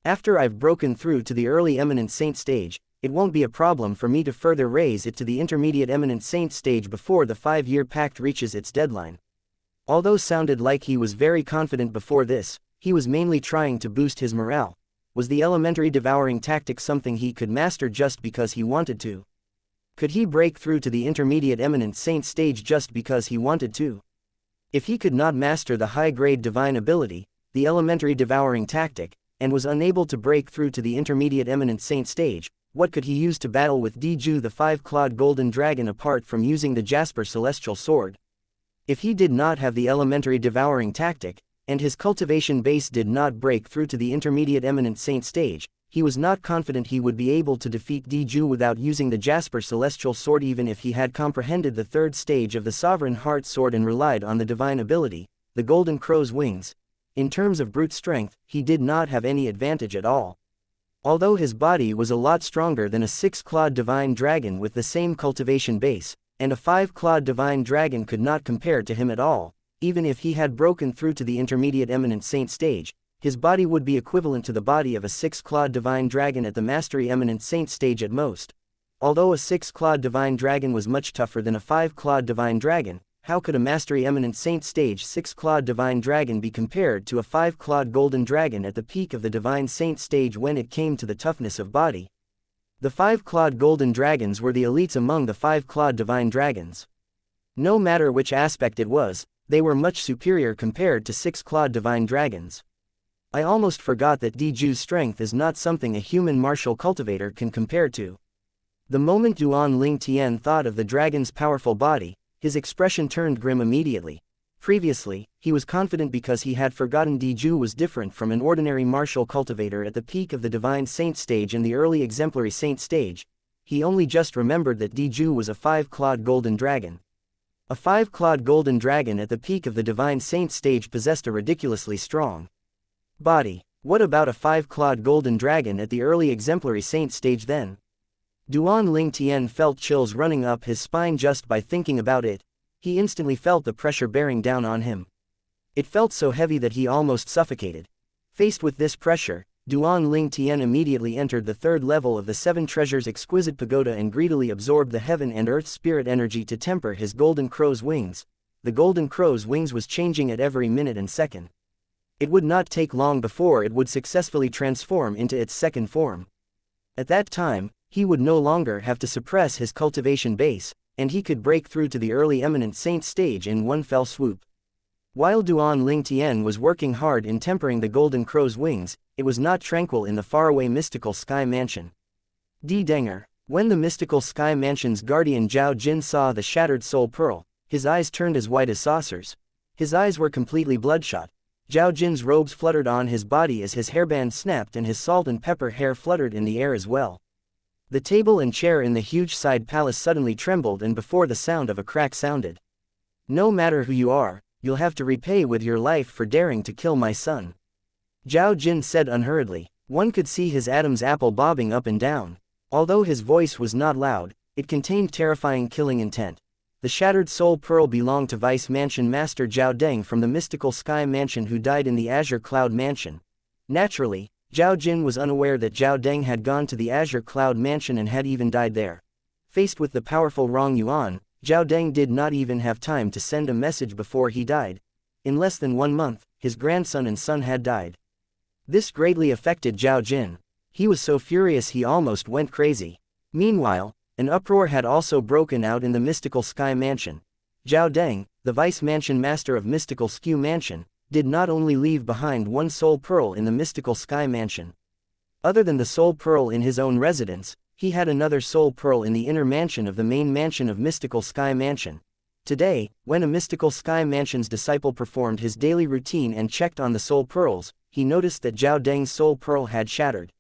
After I've broken through to the early eminent saint stage, it won't be a problem for me to further raise it to the intermediate eminent saint stage before the 5-year pact reaches its deadline. Although sounded like he was very confident before this, he was mainly trying to boost his morale. Was the elementary devouring tactic something he could master just because he wanted to? Could he break through to the intermediate eminent saint stage just because he wanted to? If he could not master the high-grade divine ability, the elementary devouring tactic, and was unable to break through to the intermediate eminent saint stage, what could he use to battle with Di Ju the 5-clawed golden dragon apart from using the Jasper celestial sword? If he did not have the elementary devouring tactic, and his cultivation base did not break through to the intermediate eminent saint stage, he was not confident he would be able to defeat Di Ju without using the Jasper celestial sword, even if he had comprehended the third stage of the Sovereign Heart sword and relied on the divine ability, the Golden Crow's wings. In terms of brute strength, he did not have any advantage at all. Although his body was a lot stronger than a 6-clawed divine dragon with the same cultivation base, and a 5-clawed divine dragon could not compare to him at all, even if he had broken through to the intermediate eminent saint stage, his body would be equivalent to the body of a 6-clawed divine dragon at the mastery eminent saint stage at most. Although a 6-clawed divine dragon was much tougher than a 5-clawed divine dragon, how could a mastery eminent saint stage 6-clawed divine dragon be compared to a 5-clawed golden dragon at the peak of the divine saint stage when it came to the toughness of body? The 5-clawed golden dragons were the elites among the 5-clawed divine dragons. No matter which aspect it was, they were much superior compared to 6-clawed divine dragons. I almost forgot that Di Ju's strength is not something a human martial cultivator can compare to. The moment Duan Ling Tian thought of the dragon's powerful body, his expression turned grim immediately. Previously, he was confident because he had forgotten Di Ju was different from an ordinary martial cultivator at the peak of the divine saint stage and the early exemplary saint stage. He only just remembered that Di Ju was a 5-clawed golden dragon. A 5-clawed golden dragon at the peak of the divine saint stage possessed a ridiculously strong body. What about a 5-clawed golden dragon at the early exemplary saint stage then? Duan Ling Tian felt chills running up his spine just by thinking about it. He instantly felt the pressure bearing down on him. It felt so heavy that he almost suffocated. Faced with this pressure, Duan Ling Tian immediately entered the third level of the Seven Treasures exquisite pagoda and greedily absorbed the heaven and earth spirit energy to temper his golden crow's wings. The golden crow's wings was changing at every minute and second. It would not take long before it would successfully transform into its second form. At that time, he would no longer have to suppress his cultivation base, and he could break through to the early eminent saint stage in one fell swoop. While Duan Ling Tian was working hard in tempering the golden crow's wings, it was not tranquil in the faraway mystical sky mansion. Denger. When the mystical sky mansion's guardian Zhao Jin saw the shattered soul pearl, his eyes turned as white as saucers. His eyes were completely bloodshot. Zhao Jin's robes fluttered on his body as his hairband snapped and his salt and pepper hair fluttered in the air as well. The table and chair in the huge side palace suddenly trembled, and before the sound of a crack sounded. No matter who you are, you'll have to repay with your life for daring to kill my son. Zhao Jin said unhurriedly. One could see his Adam's apple bobbing up and down. Although his voice was not loud, it contained terrifying killing intent. The shattered soul pearl belonged to Vice Mansion Master Zhao Deng from the mystical Sky Mansion, who died in the Azure Cloud Mansion. Naturally, Zhao Jin was unaware that Zhao Deng had gone to the Azure Cloud Mansion and had even died there. Faced with the powerful Rong Yuan, Zhao Deng did not even have time to send a message before he died. In less than 1 month, his grandson and son had died. This greatly affected Zhao Jin. He was so furious he almost went crazy. Meanwhile, an uproar had also broken out in the mystical Sky Mansion. Zhao Deng, the Vice Mansion Master of Mystical Skew Mansion, did not only leave behind one soul pearl in the mystical Sky Mansion. Other than the soul pearl in his own residence, he had another soul pearl in the inner mansion of the main mansion of Mystical Sky Mansion. Today, when a Mystical Sky Mansion's disciple performed his daily routine and checked on the soul pearls, he noticed that Zhao Deng's soul pearl had shattered.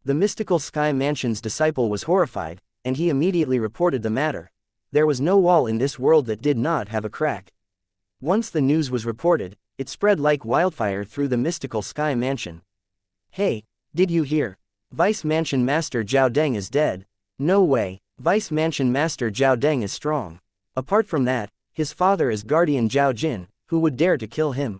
The Mystical Sky Mansion's disciple was horrified, and he immediately reported the matter. There was no wall in this world that did not have a crack. Once the news was reported, it spread like wildfire through the Mystical Sky Mansion. Hey, did you hear? Vice Mansion Master Zhao Deng is dead. No way, Vice Mansion Master Zhao Deng is strong. Apart from that, his father is Guardian Zhao Jin, who would dare to kill him?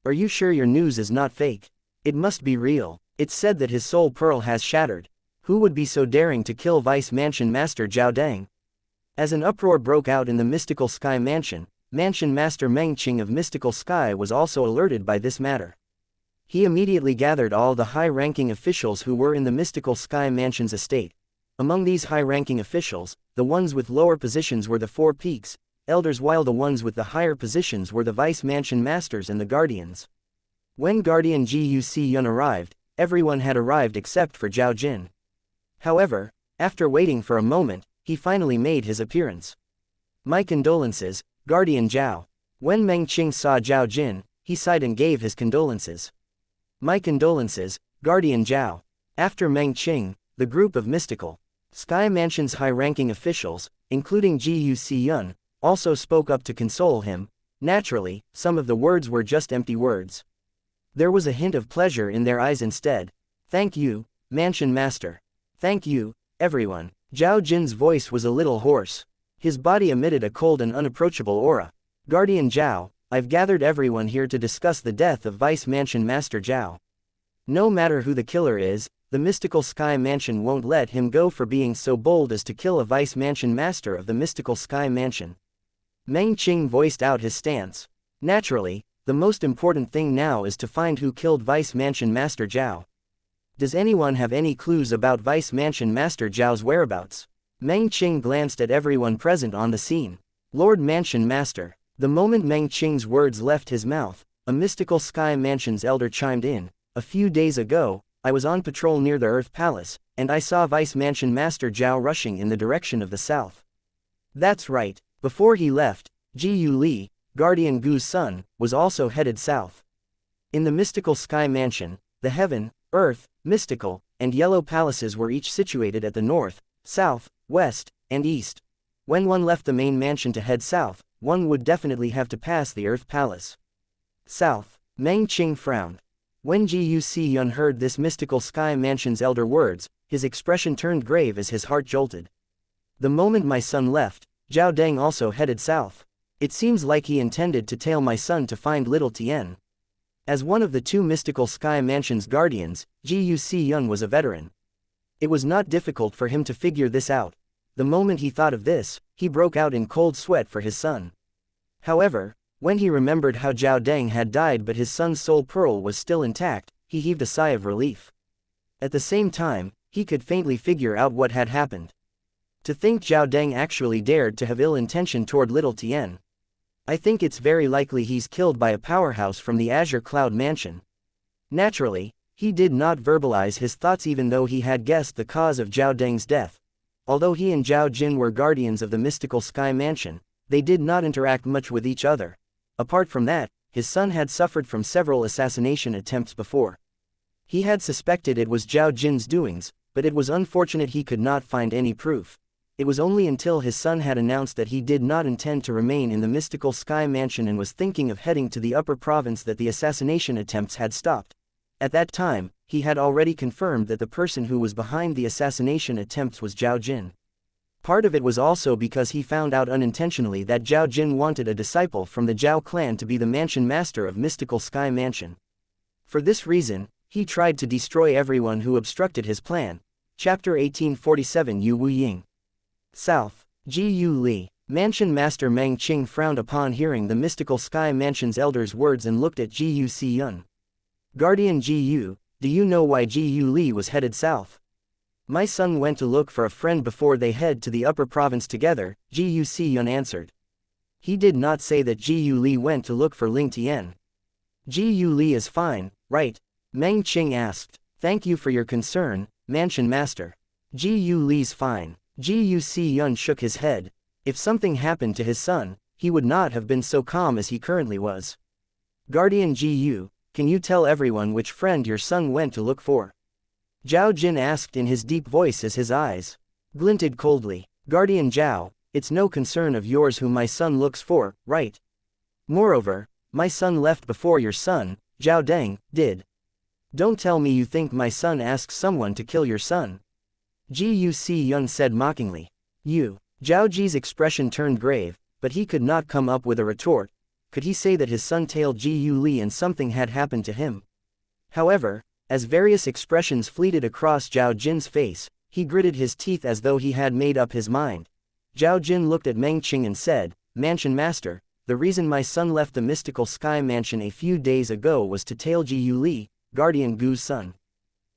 Are you sure your news is not fake? It must be real. It's said that his soul pearl has shattered. Who would be so daring to kill Vice Mansion Master Zhao Deng? As an uproar broke out in the Mystical Sky Mansion, Mansion Master Meng Qing of Mystical Sky was also alerted by this matter. He immediately gathered all the high-ranking officials who were in the Mystical Sky Mansion's estate. Among these high-ranking officials, the ones with lower positions were the Four Peaks Elders, while the ones with the higher positions were the Vice Mansion Masters and the Guardians. When Guardian Guc Yun arrived, everyone had arrived except for Zhao Jin. However, after waiting for a moment, he finally made his appearance. My condolences, Guardian Zhao. When Meng Qing saw Zhao Jin, he sighed and gave his condolences. My condolences, Guardian Zhao. After Meng Qing, the group of Mystical Sky Mansion's high-ranking officials, including Guc Yun, also spoke up to console him. Naturally, some of the words were just empty words. There was a hint of pleasure in their eyes instead. Thank you, Mansion Master. Thank you, everyone. Zhao Jin's voice was a little hoarse. His body emitted a cold and unapproachable aura. Guardian Zhao, I've gathered everyone here to discuss the death of Vice Mansion Master Zhao. No matter who the killer is, the Mystical Sky Mansion won't let him go for being so bold as to kill a Vice Mansion Master of the Mystical Sky Mansion. Meng Qing voiced out his stance. Naturally, the most important thing now is to find who killed Vice Mansion Master Zhao. Does anyone have any clues about Vice Mansion Master Zhao's whereabouts? Meng Qing glanced at everyone present on the scene. Lord Mansion Master. The moment Meng Qing's words left his mouth, a Mystical Sky Mansion's elder chimed in. A few days ago, I was on patrol near the Earth Palace, and I saw Vice Mansion Master Zhao rushing in the direction of the south. That's right, before he left, Jiyu Li, Guardian Gu's son, was also headed south. In the Mystical Sky Mansion, the Heaven, Earth, Mystical, and Yellow Palaces were each situated at the north, south, west, and east. When one left the main mansion to head south, one would definitely have to pass the Earth Palace. South. Meng Qing frowned. When Guc Yun heard this Mystical Sky Mansion's elder words, his expression turned grave as his heart jolted. The moment my son left, Zhao Deng also headed south. It seems like he intended to tail my son to find little Tien. As one of the two mystical sky mansion's guardians, Gucun was a veteran. It was not difficult for him to figure this out. The moment he thought of this, he broke out in cold sweat for his son. However, when he remembered how Zhao Deng had died but his son's soul pearl was still intact, he heaved a sigh of relief. At the same time, he could faintly figure out what had happened. To think Zhao Deng actually dared to have ill intention toward little Tien. I think it's very likely he's killed by a powerhouse from the Azure Cloud Mansion. Naturally, he did not verbalize his thoughts even though he had guessed the cause of Zhao Deng's death. Although he and Zhao Jin were guardians of the mystical Sky Mansion, they did not interact much with each other. Apart from that, his son had suffered from several assassination attempts before. He had suspected it was Zhao Jin's doings, but it was unfortunate he could not find any proof. It was only until his son had announced that he did not intend to remain in the mystical Sky Mansion and was thinking of heading to the upper province that the assassination attempts had stopped. At that time, he had already confirmed that the person who was behind the assassination attempts was Zhao Jin. Part of it was also because he found out unintentionally that Zhao Jin wanted a disciple from the Zhao clan to be the mansion master of Mystical Sky Mansion. For this reason, he tried to destroy everyone who obstructed his plan. Chapter 1847 Yu Wu Ying. South. Ji Yu Li. Mansion Master Meng Qing frowned upon hearing the Mystical Sky Mansion's elder's words and looked at Ji Yu Siyun. Guardian Ji Yu, do you know why Ji Yu Li was headed south? My son went to look for a friend before they head to the upper province together, Ji Yu Siyun answered. He did not say that Ji Yu Li went to look for Ling Tian. Ji Yu Li is fine, right? Meng Qing asked. Thank you for your concern, Mansion Master. Ji Yu Li's fine. Ji Yu Siyun shook his head. If something happened to his son, he would not have been so calm as he currently was. Guardian Ji Yu, can you tell everyone which friend your son went to look for? Zhao Jin asked in his deep voice as his eyes glinted coldly. Guardian Zhao, it's no concern of yours who my son looks for, right? Moreover, my son left before your son, Zhao Deng, did. Don't tell me you think my son asked someone to kill your son. Ji Yu Siyun said mockingly. Zhao Ji's expression turned grave, but he could not come up with a retort. Could he say that his son tailed Ji Yu Li and something had happened to him? However, as various expressions fleeted across Zhao Jin's face, he gritted his teeth as though he had made up his mind. Zhao Jin looked at Meng Qing and said, Mansion Master, the reason my son left the mystical Sky Mansion a few days ago was to tail Ji Yu Li, Guardian Gu's son.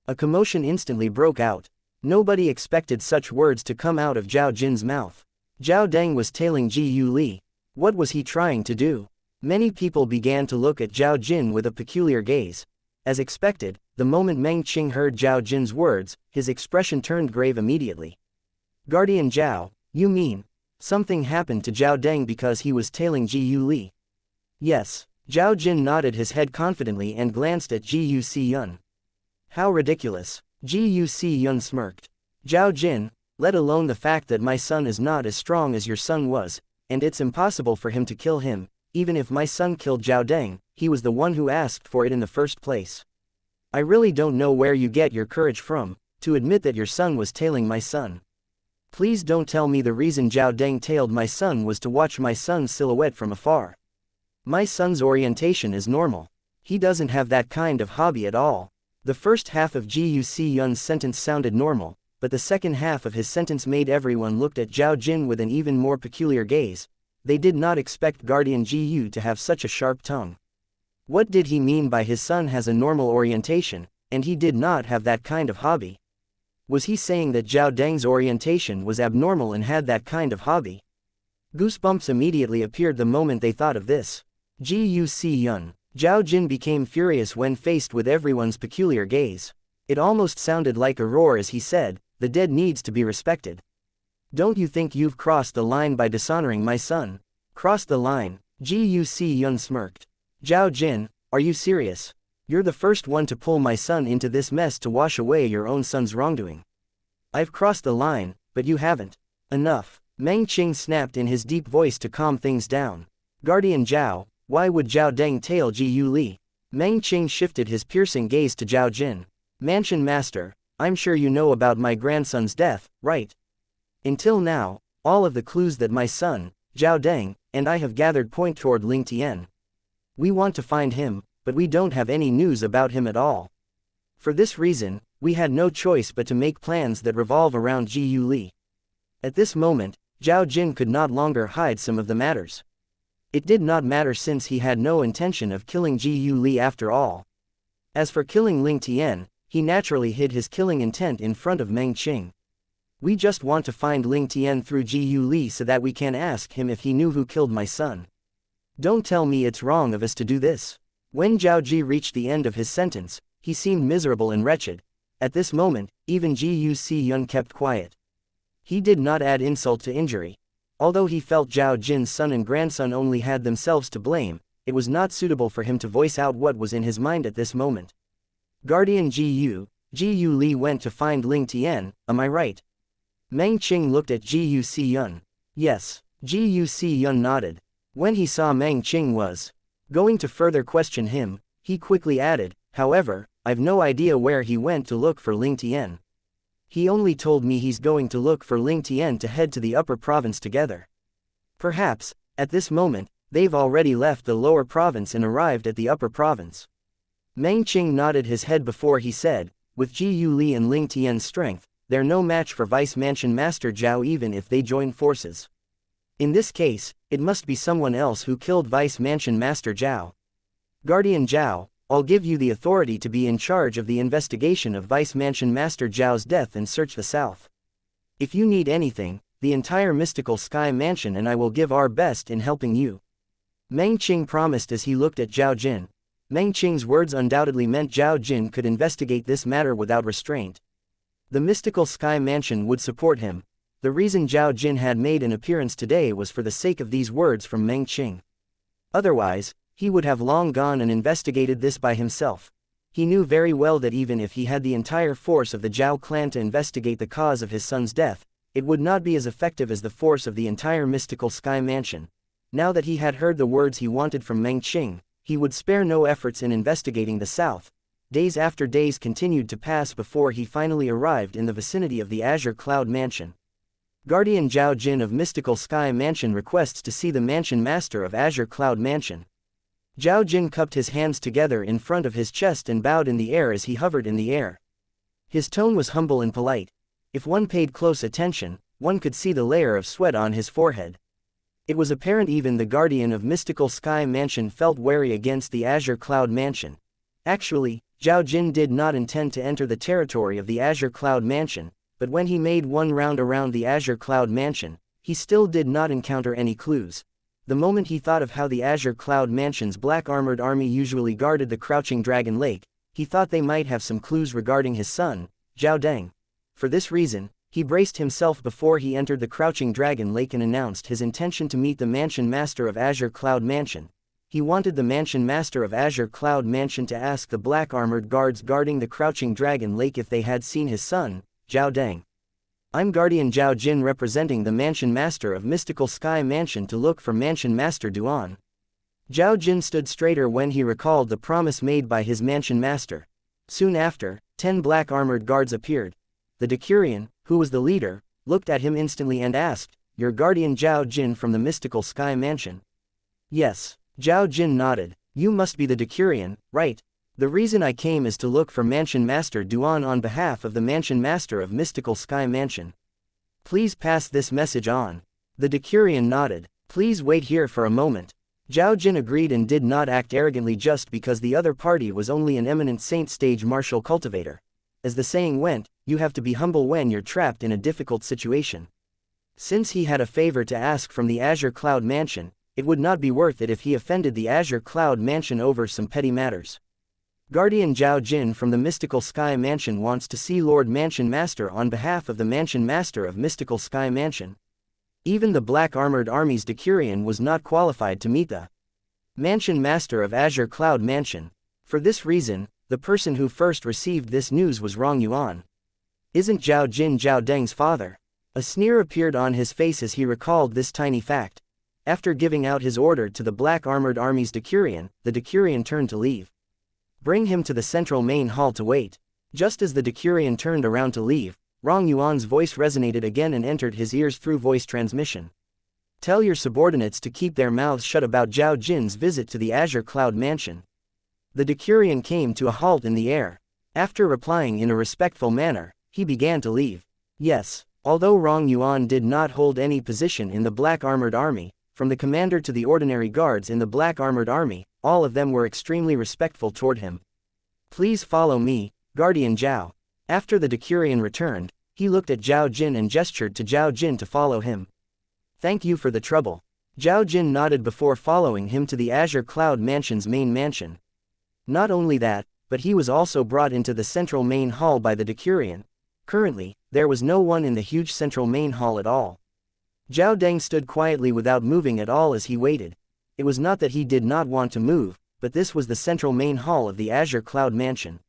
A commotion instantly broke out. Nobody expected such words to come out of Zhao Jin's mouth. Zhao Deng was tailing Ji Yu Li. What was he trying to do? Many people began to look at Zhao Jin with a peculiar gaze. As expected, the moment Meng Qing heard Zhao Jin's words, his expression turned grave immediately. Guardian Zhao, you mean something happened to Zhao Deng because he was tailing Ji Yu Li? Yes. Zhao Jin nodded his head confidently and glanced at Ji Yu Siyun. How ridiculous. Ji Yu Siyun smirked. Zhao Jin, let alone the fact that my son is not as strong as your son was, and it's impossible for him to kill him, even if my son killed Zhao Deng, he was the one who asked for it in the first place. I really don't know where you get your courage from, to admit that your son was tailing my son. Please don't tell me the reason Zhao Deng tailed my son was to watch my son's silhouette from afar. My son's orientation is normal. He doesn't have that kind of hobby at all. The first half of Ji Yu Siyun's sentence sounded normal, but the second half of his sentence made everyone look at Zhao Jin with an even more peculiar gaze. They did not expect Guardian Ji Yu to have such a sharp tongue. What did he mean by his son has a normal orientation, and he did not have that kind of hobby? Was he saying that Zhao Deng's orientation was abnormal and had that kind of hobby? Goosebumps immediately appeared the moment they thought of this. Ji Yu Siyun. Zhao Jin became furious when faced with everyone's peculiar gaze. It almost sounded like a roar as he said, the dead needs to be respected. Don't you think you've crossed the line by dishonoring my son? Crossed the line? Ji Yu Siyun smirked. Zhao Jin, are you serious? You're the first one to pull my son into this mess to wash away your own son's wrongdoing. I've crossed the line, but you haven't. Enough. Meng Qing snapped in his deep voice to calm things down. Guardian Zhao, why would Zhao Deng tail Ji Yu Li? Meng Qing shifted his piercing gaze to Zhao Jin. Mansion Master, I'm sure you know about my grandson's death, right? Until now, all of the clues that my son, Zhao Deng, and I have gathered point toward Ling Tian. We want to find him, but we don't have any news about him at all. For this reason, we had no choice but to make plans that revolve around Ji Yu Li. At this moment, Zhao Jin could not longer hide some of the matters. It did not matter since he had no intention of killing Ji Yu Li after all. As for killing Ling Tian, he naturally hid his killing intent in front of Meng Qing. We just want to find Ling Tian through Ji Yu Li so that we can ask him if he knew who killed my son. Don't tell me it's wrong of us to do this. When Zhao Ji reached the end of his sentence, he seemed miserable and wretched. At this moment, even Ji Yu Si Yun kept quiet. He did not add insult to injury. Although he felt Zhao Jin's son and grandson only had themselves to blame, it was not suitable for him to voice out what was in his mind at this moment. Guardian Ji Yu Li went to find Ling Tian, am I right? Meng Qing looked at Ji Yu Si Yun. Yes. Ji Yu Si Yun nodded. When he saw Meng Qing was going to further question him, he quickly added, however, I've no idea where he went to look for Ling Tian. He only told me he's going to look for Ling Tian to head to the upper province together. Perhaps, at this moment, they've already left the lower province and arrived at the upper province. Meng Qing nodded his head before he said, with Ji Yu Li and Ling Tian's strength, they're no match for Vice Mansion Master Zhao even if they join forces. In this case, it must be someone else who killed Vice Mansion Master Zhao. Guardian Zhao, I'll give you the authority to be in charge of the investigation of Vice Mansion Master Zhao's death and search the south. If you need anything, the entire mystical Sky Mansion and I will give our best in helping you. Meng Qing promised as he looked at Zhao Jin. Meng Qing's words undoubtedly meant Zhao Jin could investigate this matter without restraint. The mystical Sky Mansion would support him. The reason Zhao Jin had made an appearance today was for the sake of these words from Meng Qing. Otherwise, he would have long gone and investigated this by himself. He knew very well that even if he had the entire force of the Zhao clan to investigate the cause of his son's death, it would not be as effective as the force of the entire mystical Sky Mansion. Now that he had heard the words he wanted from Meng Qing, he would spare no efforts in investigating the south. Days after days continued to pass before he finally arrived in the vicinity of the Azure Cloud Mansion. Guardian Zhao Jin of Mystical Sky Mansion requests to see the Mansion Master of Azure Cloud Mansion. Zhao Jin cupped his hands together in front of his chest and bowed in the air as he hovered in the air. His tone was humble and polite. If one paid close attention, one could see the layer of sweat on his forehead. It was apparent even the Guardian of Mystical Sky Mansion felt wary against the Azure Cloud Mansion. Actually, Zhao Jin did not intend to enter the territory of the Azure Cloud Mansion, but when he made one round around the Azure Cloud Mansion, he still did not encounter any clues. The moment he thought of how the Azure Cloud Mansion's black armored army usually guarded the Crouching Dragon Lake, he thought they might have some clues regarding his son, Zhao Deng. For this reason, he braced himself before he entered the Crouching Dragon Lake and announced his intention to meet the Mansion Master of Azure Cloud Mansion. He wanted the Mansion Master of Azure Cloud Mansion to ask the black armored guards guarding the Crouching Dragon Lake if they had seen his son, Zhao Deng. I'm Guardian Zhao Jin representing the Mansion Master of Mystical Sky Mansion to look for Mansion Master Duan. Zhao Jin stood straighter when he recalled the promise made by his Mansion Master. Soon after, 10 black armored guards appeared. The Decurion, who was the leader, looked at him instantly and asked, "You're Guardian Zhao Jin from the Mystical Sky Mansion?" "Yes." Zhao Jin nodded. "You must be the Decurion, right? The reason I came is to look for Mansion Master Duan on behalf of the Mansion Master of Mystical Sky Mansion. Please pass this message on." The Decurion nodded. "Please wait here for a moment." Zhao Jin agreed and did not act arrogantly just because the other party was only an eminent saint stage martial cultivator. As the saying went, you have to be humble when you're trapped in a difficult situation. Since he had a favor to ask from the Azure Cloud Mansion, it would not be worth it if he offended the Azure Cloud Mansion over some petty matters. Guardian Zhao Jin from the Mystical Sky Mansion wants to see Lord Mansion Master on behalf of the Mansion Master of Mystical Sky Mansion. Even the Black Armored Army's Decurion was not qualified to meet the Mansion Master of Azure Cloud Mansion. For this reason, the person who first received this news was Rong Yuan. Isn't Zhao Jin Zhao Deng's father? A sneer appeared on his face as he recalled this tiny fact. After giving out his order to the Black Armored Army's Decurion, the Decurion turned to leave. "Bring him to the central main hall to wait." Just as the Decurion turned around to leave, Rong Yuan's voice resonated again and entered his ears through voice transmission. Tell your subordinates to keep their mouths shut about Zhao Jin's visit to the Azure Cloud Mansion. The decurion came to a halt in the air. After replying in a respectful manner, he began to leave. Yes, although Rong Yuan did not hold any position in the Black Armored Army, from the commander to the ordinary guards in the Black Armored Army, all of them were extremely respectful toward him. Please follow me, Guardian Zhao. After the decurion returned, he looked at Zhao Jin and gestured to Zhao Jin to follow him. Thank you for the trouble. Zhao Jin nodded before following him to the Azure Cloud Mansion's main mansion. Not only that, but he was also brought into the central main hall by the decurion. Currently, there was no one in the huge central main hall at all. Zhao Deng stood quietly without moving at all as he waited. It was not that he did not want to move, but this was the central main hall of the Azure Cloud Mansion.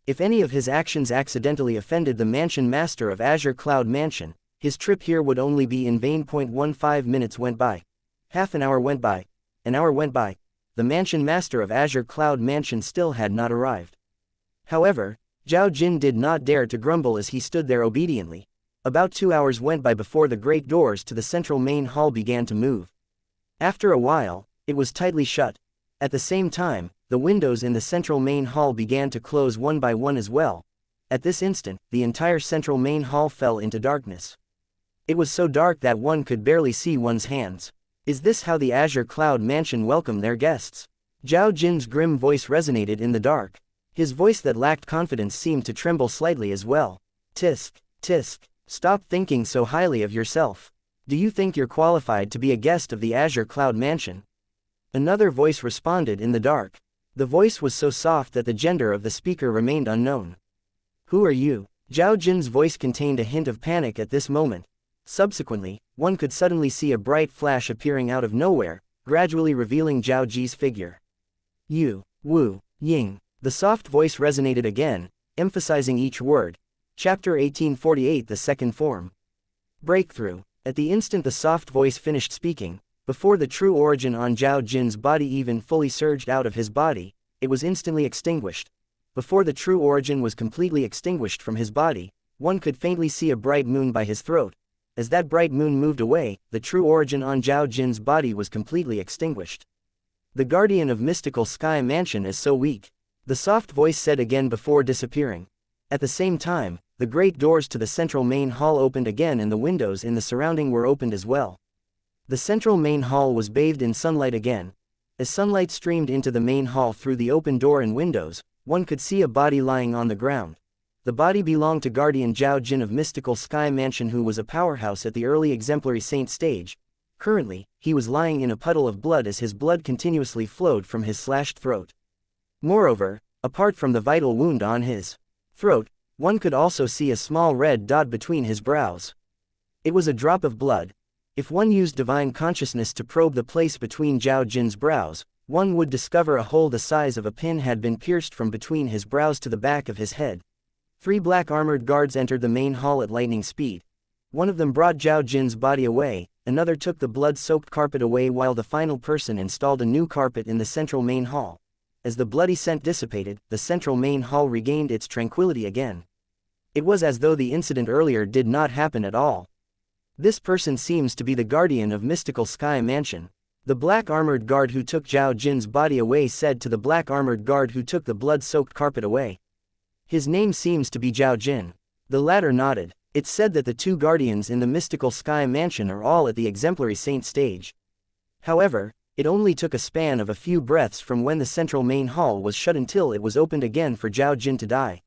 If any of his actions accidentally offended the mansion master of Azure Cloud Mansion, his trip here would only be in vain. 15 minutes went by. Half an hour went by. An hour went by. The mansion master of Azure Cloud Mansion still had not arrived. However, Zhao Jin did not dare to grumble as he stood there obediently. About 2 hours went by before the great doors to the central main hall began to move. After a while, it was tightly shut. At the same time, the windows in the central main hall began to close one by one as well. At this instant, the entire central main hall fell into darkness. It was so dark that one could barely see one's hands. Is this how the Azure Cloud Mansion welcomed their guests? Zhao Jin's grim voice resonated in the dark. His voice that lacked confidence seemed to tremble slightly as well. Tisk, tisk, stop thinking so highly of yourself. Do you think you're qualified to be a guest of the Azure Cloud Mansion? Another voice responded in the dark. The voice was so soft that the gender of the speaker remained unknown. Who are you? Zhao Jin's voice contained a hint of panic at this moment. Subsequently, one could suddenly see a bright flash appearing out of nowhere, gradually revealing Zhao Ji's figure. You, Wu, Ying. The soft voice resonated again, emphasizing each word. Chapter 1848. The Second Form. Breakthrough. At the instant the soft voice finished speaking, before the true origin on Zhao Jin's body even fully surged out of his body, it was instantly extinguished. Before the true origin was completely extinguished from his body, one could faintly see a bright moon by his throat. As that bright moon moved away, the true origin on Zhao Jin's body was completely extinguished. The guardian of mystical sky mansion is so weak, the soft voice said again before disappearing. At the same time, the great doors to the central main hall opened again and the windows in the surrounding were opened as well. The central main hall was bathed in sunlight again. As sunlight streamed into the main hall through the open door and windows, one could see a body lying on the ground. The body belonged to Guardian Zhao Jin of Mystical Sky Mansion, who was a powerhouse at the early exemplary saint stage. Currently, he was lying in a puddle of blood as his blood continuously flowed from his slashed throat. Moreover, apart from the vital wound on his throat, one could also see a small red dot between his brows. It was a drop of blood. If one used divine consciousness to probe the place between Zhao Jin's brows, one would discover a hole the size of a pin had been pierced from between his brows to the back of his head. 3 black armored guards entered the main hall at lightning speed. One of them brought Zhao Jin's body away, another took the blood-soaked carpet away, while the final person installed a new carpet in the central main hall. As the bloody scent dissipated, the central main hall regained its tranquility again. It was as though the incident earlier did not happen at all. This person seems to be the guardian of Mystical Sky Mansion. The black armored guard who took Zhao Jin's body away said to the black armored guard who took the blood-soaked carpet away. His name seems to be Zhao Jin. The latter nodded. It's said that the 2 guardians in the Mystical Sky Mansion are all at the exemplary saint stage. However, it only took a span of a few breaths from when the central main hall was shut until it was opened again for Zhao Jin to die.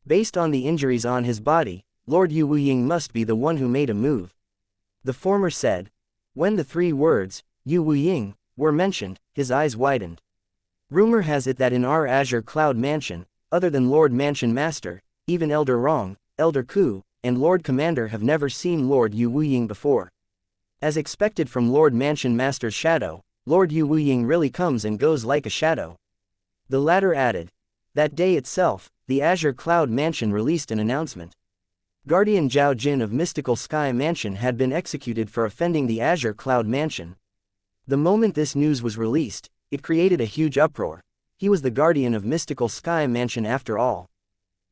Based on the injuries on his body, Lord Yu Wuying must be the one who made a move. The former said. When the 3 words, Yu Wuying, were mentioned, his eyes widened. Rumor has it that in our Azure Cloud Mansion, other than Lord Mansion Master, even Elder Rong, Elder Ku, and Lord Commander have never seen Lord Yu Wuying before. As expected from Lord Mansion Master's shadow, Lord Yu Wuying really comes and goes like a shadow. The latter added. That day itself, the Azure Cloud Mansion released an announcement. Guardian Zhao Jin of Mystical Sky Mansion had been executed for offending the Azure Cloud Mansion. The moment this news was released, it created a huge uproar. He was the guardian of Mystical Sky Mansion after all.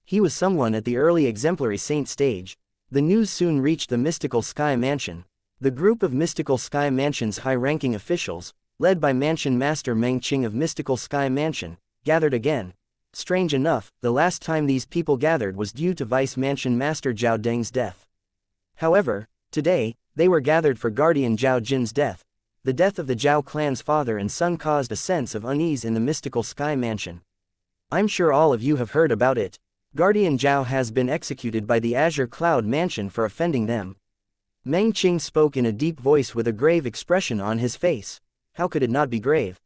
He was someone at the early exemplary saint stage. The news soon reached the Mystical Sky Mansion. The group of Mystical Sky Mansion's high-ranking officials, led by Mansion Master Meng Qing of Mystical Sky Mansion, gathered again. Strange enough, the last time these people gathered was due to Vice Mansion Master Zhao Deng's death. However, today, they were gathered for Guardian Zhao Jin's death. The death of the Zhao clan's father and son caused a sense of unease in the Mystical Sky Mansion. I'm sure all of you have heard about it. Guardian Zhao has been executed by the Azure Cloud Mansion for offending them. Meng Qing spoke in a deep voice with a grave expression on his face. How could it not be grave?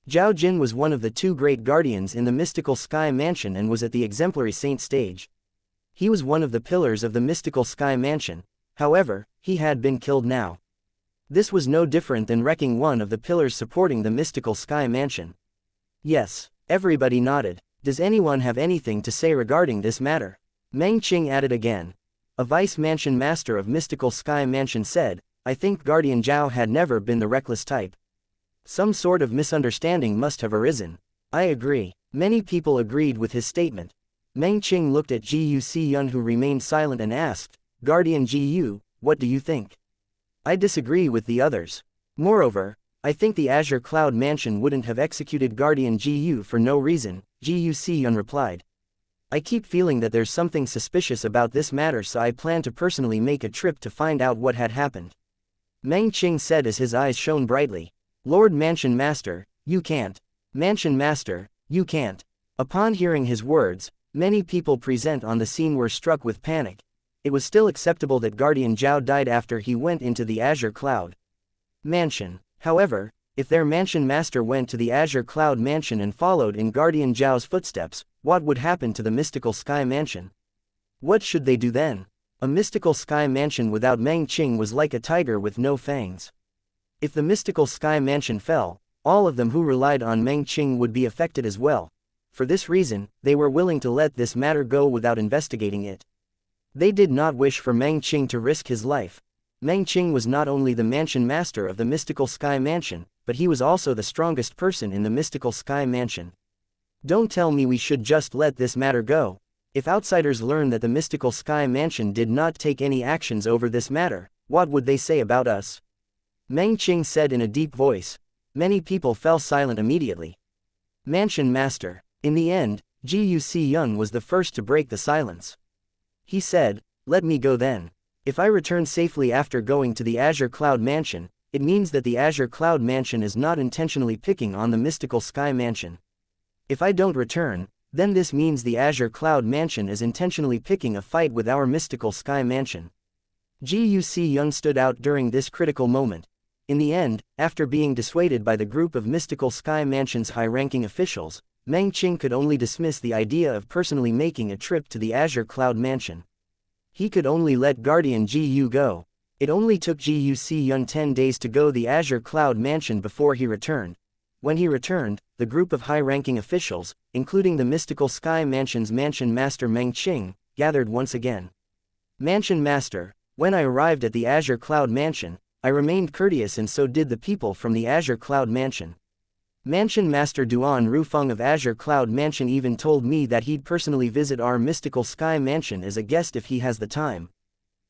Zhao Jin was one of the two great guardians in the Mystical Sky Mansion and was at the exemplary saint stage. He was one of the pillars of the Mystical Sky Mansion. However, he had been killed now. This was no different than wrecking one of the pillars supporting the Mystical Sky Mansion. Yes, everybody nodded. Does anyone have anything to say regarding this matter? Meng Qing added again. A Vice Mansion Master of Mystical Sky Mansion said, I think Guardian Zhao had never been the reckless type. Some sort of misunderstanding must have arisen. I agree. Many people agreed with his statement. Meng Qing looked at Jiyu Xiyun, who remained silent, and asked, Guardian Jiyu, what do you think? I disagree with the others. Moreover, I think the Azure Cloud Mansion wouldn't have executed Guardian Jiyu for no reason, Jiyu Xiyun replied. I keep feeling that there's something suspicious about this matter, so I plan to personally make a trip to find out what had happened. Meng Qing said as his eyes shone brightly. Lord Mansion Master, you can't. Mansion Master, you can't. Upon hearing his words, many people present on the scene were struck with panic. It was still acceptable that Guardian Zhao died after he went into the Azure Cloud Mansion. However, if their Mansion Master went to the Azure Cloud Mansion and followed in Guardian Zhao's footsteps, what would happen to the Mystical Sky Mansion? What should they do then? A Mystical Sky Mansion without Meng Qing was like a tiger with no fangs. If the Mystical Sky Mansion fell, all of them who relied on Meng Qing would be affected as well. For this reason, they were willing to let this matter go without investigating it. They did not wish for Meng Qing to risk his life. Meng Qing was not only the Mansion Master of the Mystical Sky Mansion, but he was also the strongest person in the Mystical Sky Mansion. Don't tell me we should just let this matter go. If outsiders learn that the Mystical Sky Mansion did not take any actions over this matter, what would they say about us? Meng Qing said in a deep voice. Many people fell silent immediately. Mansion Master. In the end, Jiyu Xiyun was the first to break the silence. He said, let me go then. If I return safely after going to the Azure Cloud Mansion, it means that the Azure Cloud Mansion is not intentionally picking on the Mystical Sky Mansion. If I don't return, then this means the Azure Cloud Mansion is intentionally picking a fight with our Mystical Sky Mansion. Jiyu Xiyun stood out during this critical moment. In the end, after being dissuaded by the group of Mystical Sky Mansion's high-ranking officials, Meng Qing could only dismiss the idea of personally making a trip to the Azure Cloud Mansion. He could only let Guardian Jiyu go. It only took Jiyu Xiyun 10 days to go the Azure Cloud Mansion before he returned. When he returned, the group of high-ranking officials, including the Mystical Sky Mansion's Mansion Master Meng Qing, gathered once again. Mansion Master, when I arrived at the Azure Cloud Mansion, I remained courteous, and so did the people from the Azure Cloud Mansion. Mansion Master Duan Rufeng of Azure Cloud Mansion even told me that he'd personally visit our Mystical Sky Mansion as a guest if he has the time.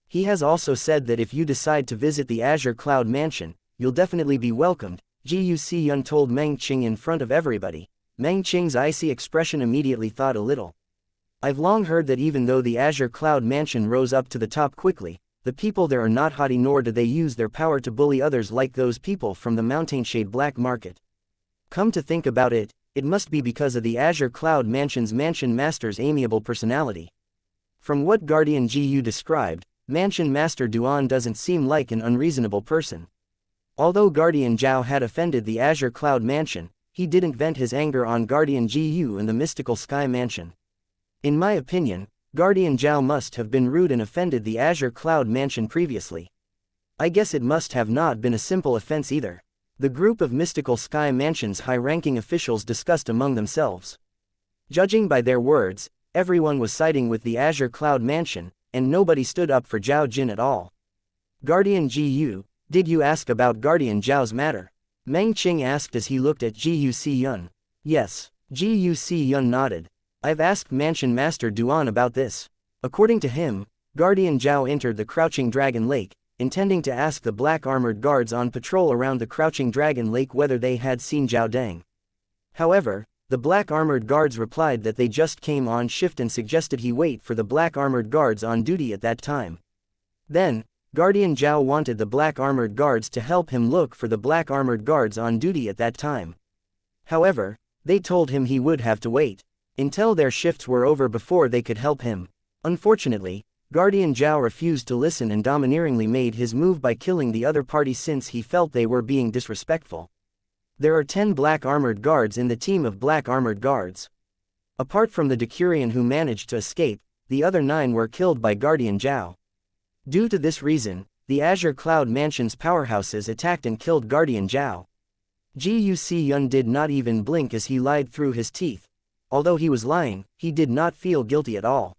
He has also said that if you decide to visit the Azure Cloud Mansion, you'll definitely be welcomed, Jiyu Xiyun told Meng Qing in front of everybody. Meng Qing's icy expression immediately thawed a little. I've long heard that even though the Azure Cloud Mansion rose up to the top quickly, the people there are not haughty, nor do they use their power to bully others like those people from the Mountainshade Black Market. Come to think about it, it must be because of the Azure Cloud Mansion's Mansion Master's amiable personality. From what Guardian Jiyu described, Mansion Master Duan doesn't seem like an unreasonable person. Although Guardian Zhao had offended the Azure Cloud Mansion, he didn't vent his anger on Guardian Jiyu in the Mystical Sky Mansion. In my opinion, Guardian Zhao must have been rude and offended the Azure Cloud Mansion previously. I guess it must have not been a simple offense either. The group of Mystical Sky Mansion's high-ranking officials discussed among themselves. Judging by their words, everyone was siding with the Azure Cloud Mansion, and nobody stood up for Zhao Jin at all. Guardian Jiyu, did you ask about Guardian Zhao's matter? Meng Qing asked as he looked at Jiyu Xiyun. Yes, Jiyu Xiyun nodded. I've asked Mansion Master Duan about this. According to him, Guardian Zhao entered the Crouching Dragon Lake, intending to ask the black armored guards on patrol around the crouching dragon lake whether they had seen Zhao Deng. However, the black armored guards replied that they just came on shift and suggested he wait for the black armored guards on duty at that time. Then, Guardian Zhao wanted the black armored guards to help him look for the black armored guards on duty at that time. However, they told him he would have to wait until their shifts were over before they could help him. Unfortunately, Guardian Zhao refused to listen and domineeringly made his move by killing the other party since he felt they were being disrespectful. There are 10 black armored guards in the team of black armored guards. Apart from the Decurion who managed to escape, the other 9 were killed by Guardian Zhao. Due to this reason, the Azure Cloud Mansion's powerhouses attacked and killed Guardian Zhao. Guxia did not even blink as he lied through his teeth. Although he was lying, he did not feel guilty at all.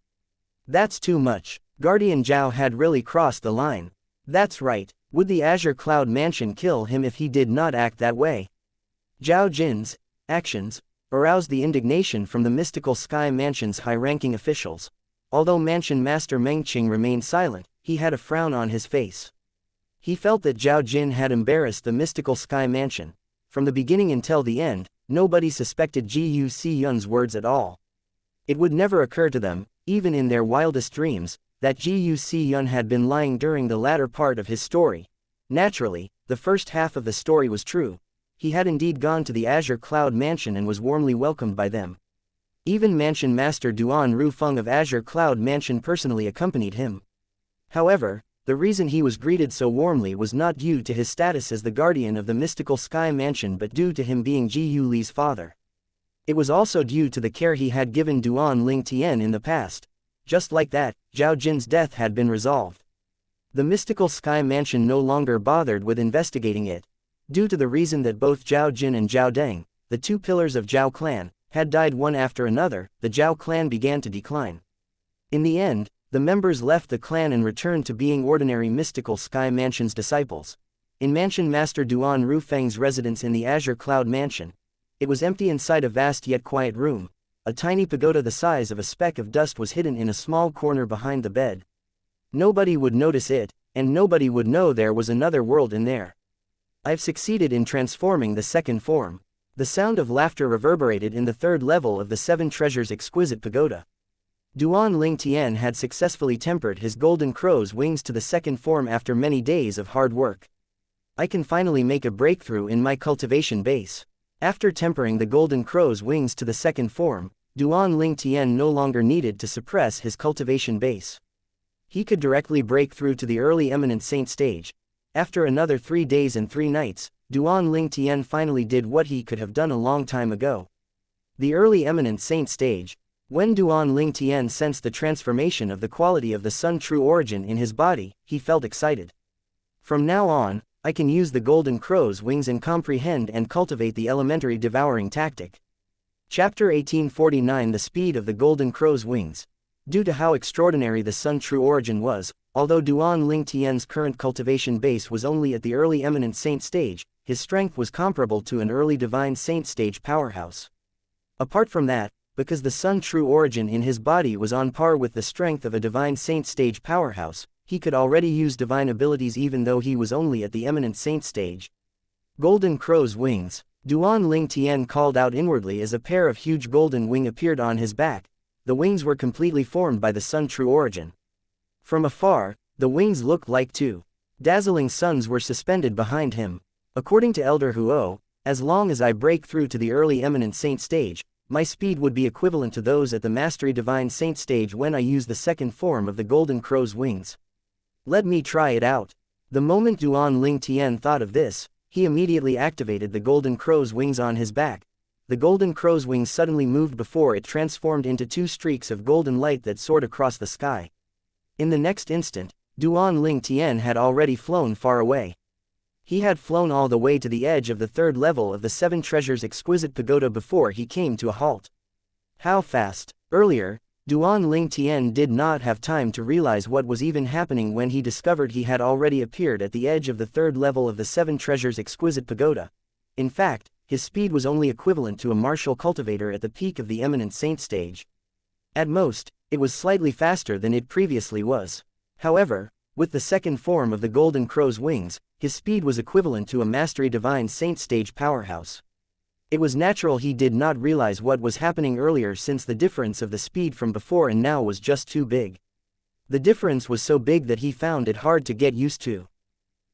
That's too much. Guardian Zhao had really crossed the line. That's right, would the Azure Cloud Mansion kill him if he did not act that way? Zhao Jin's actions aroused the indignation from the Mystical Sky Mansion's high-ranking officials. Although Mansion Master Meng Qing remained silent, he had a frown on his face. He felt that Zhao Jin had embarrassed the Mystical Sky Mansion. From the beginning until the end, nobody suspected Guxia's words at all. It would never occur to them, even in their wildest dreams, that Guxia had been lying during the latter part of his story. Naturally, the first half of the story was true. He had indeed gone to the Azure Cloud Mansion and was warmly welcomed by them. Even Mansion Master Duan Rufeng of Azure Cloud Mansion personally accompanied him. However, the reason he was greeted so warmly was not due to his status as the guardian of the Mystical Sky Mansion but due to him being Ji Yuli's father. It was also due to the care he had given Duan Lingtian in the past. Just like that, Zhao Jin's death had been resolved. The Mystical Sky Mansion no longer bothered with investigating it. Due to the reason that both Zhao Jin and Zhao Deng, the 2 pillars of Zhao clan, had died one after another, the Zhao clan began to decline. In the end, the members left the clan and returned to being ordinary Mystical Sky Mansion's disciples. In Mansion Master Duan Rufeng's residence in the Azure Cloud Mansion, it was empty inside a vast yet quiet room. A tiny pagoda the size of a speck of dust was hidden in a small corner behind the bed. Nobody would notice it, and nobody would know there was another world in there. I've succeeded in transforming the second form. The sound of laughter reverberated in the 3rd level of the 7 Treasures exquisite pagoda. Duan Lingtian had successfully tempered his golden crow's wings to the 2nd form after many days of hard work. I can finally make a breakthrough in my cultivation base. After tempering the golden crow's wings to the 2nd form, Duan Lingtian no longer needed to suppress his cultivation base. He could directly break through to the early eminent saint stage. After another 3 days and 3 nights, Duan Lingtian finally did what he could have done a long time ago. The early eminent saint stage. When Duan Lingtian sensed the transformation of the quality of the Sun True Origin in his body, he felt excited. From now on, I can use the golden crow's wings and comprehend and cultivate the elementary devouring tactic. Chapter 1849 The Speed of the Golden Crow's Wings. Due to how extraordinary the Sun True Origin was, although Duan Lingtian's current cultivation base was only at the early eminent saint stage, his strength was comparable to an early divine saint stage powerhouse. Apart from that, because the Sun True Origin in his body was on par with the strength of a divine saint stage powerhouse, he could already use divine abilities even though he was only at the eminent saint stage. Golden Crow's Wings. Duan Lingtian called out inwardly as a pair of huge golden wings appeared on his back. The wings were completely formed by the Sun True Origin. From afar, the wings looked like 2 dazzling suns were suspended behind him. According to Elder Huo, as long as I break through to the early eminent saint stage, my speed would be equivalent to those at the Mastery Divine Saint stage when I use the 2nd form of the Golden Crow's wings. Let me try it out. The moment Duan Lingtian thought of this, he immediately activated the Golden Crow's wings on his back. The Golden Crow's wings suddenly moved before it transformed into 2 streaks of golden light that soared across the sky. In the next instant, Duan Lingtian had already flown far away. He had flown all the way to the edge of the 3rd level of the 7 Treasures exquisite pagoda before he came to a halt. How fast! Earlier, Duan Lingtian did not have time to realize what was even happening when he discovered he had already appeared at the edge of the 3rd level of the 7 Treasures exquisite pagoda. In fact, his speed was only equivalent to a martial cultivator at the peak of the eminent saint stage. At most, it was slightly faster than it previously was. However, With the second form of the Golden Crow's wings, his speed was equivalent to a Mastery Divine Saint stage powerhouse. It was natural he did not realize what was happening earlier, since the difference of the speed from before and now was just too big. The difference was so big that he found it hard to get used to.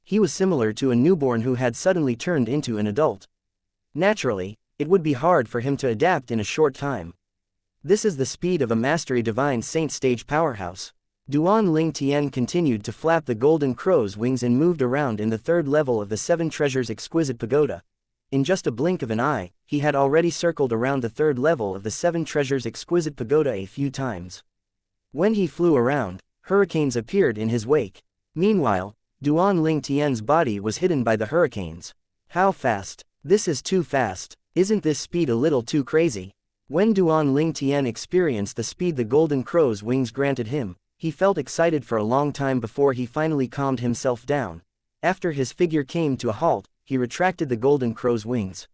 He was similar to a newborn who had suddenly turned into an adult. Naturally, it would be hard for him to adapt in a short time. This is the speed of a Mastery Divine Saint stage powerhouse. Duan Ling Tian continued to flap the Golden Crow's wings and moved around in the third level of the Seven Treasures Exquisite Pagoda. In just a blink of an eye, he had already circled around the third level of the Seven Treasures Exquisite Pagoda a few times. When he flew around, hurricanes appeared in his wake. Meanwhile, Duan Ling Tian's body was hidden by the hurricanes. How fast? This is too fast. Isn't this speed a little too crazy? When Duan Ling Tian experienced the speed the Golden Crow's wings granted him, he felt excited for a long time before he finally calmed himself down. After his figure came to a halt, he retracted the Golden Crow's wings.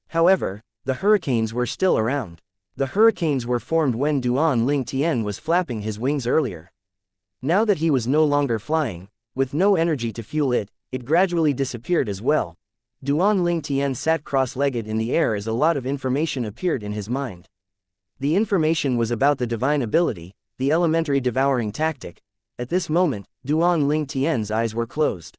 However, the hurricanes were still around. The hurricanes were formed when Duan Ling Tian was flapping his wings earlier. Now that he was no longer flying, with no energy to fuel it, it gradually disappeared as well. Duan Ling Tian sat cross-legged in the air as a lot of information appeared in his mind. The information was about the divine ability, the elementary devouring tactic. At this moment, Duan Ling Tian's eyes were closed.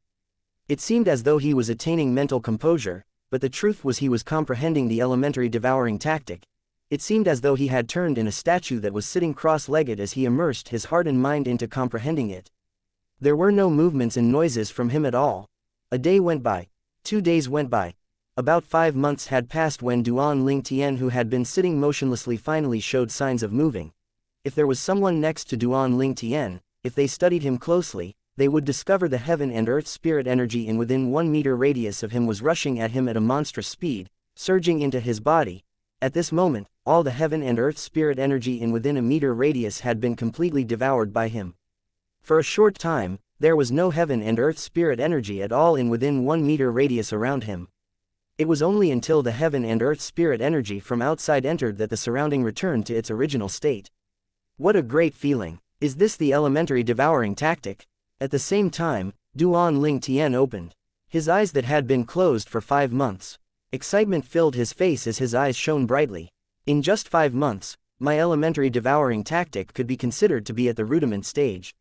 It seemed as though he was attaining mental composure, but the truth was he was comprehending the elementary devouring tactic. It seemed as though he had turned in a statue that was sitting cross-legged as he immersed his heart and mind into comprehending it. There were no movements and noises from him at all. A day went by. 2 days went by. About 5 months had passed when Duan Ling Tian, who had been sitting motionlessly, finally showed signs of moving. If there was someone next to Duan Ling Tian, if they studied him closely, they would discover the heaven and earth spirit energy in within 1 meter radius of him was rushing at him at a monstrous speed, surging into his body. At this moment, all the heaven and earth spirit energy in within a meter radius had been completely devoured by him. For a short time, there was no heaven and earth spirit energy at all in within 1 meter radius around him. It was only until the heaven and earth spirit energy from outside entered that the surrounding returned to its original state. What a great feeling! Is this the elementary devouring tactic? At the same time, Duan Ling Tian opened his eyes that had been closed for 5 months. Excitement filled his face as his eyes shone brightly. In just 5 months, my elementary devouring tactic could be considered to be at the rudiment stage.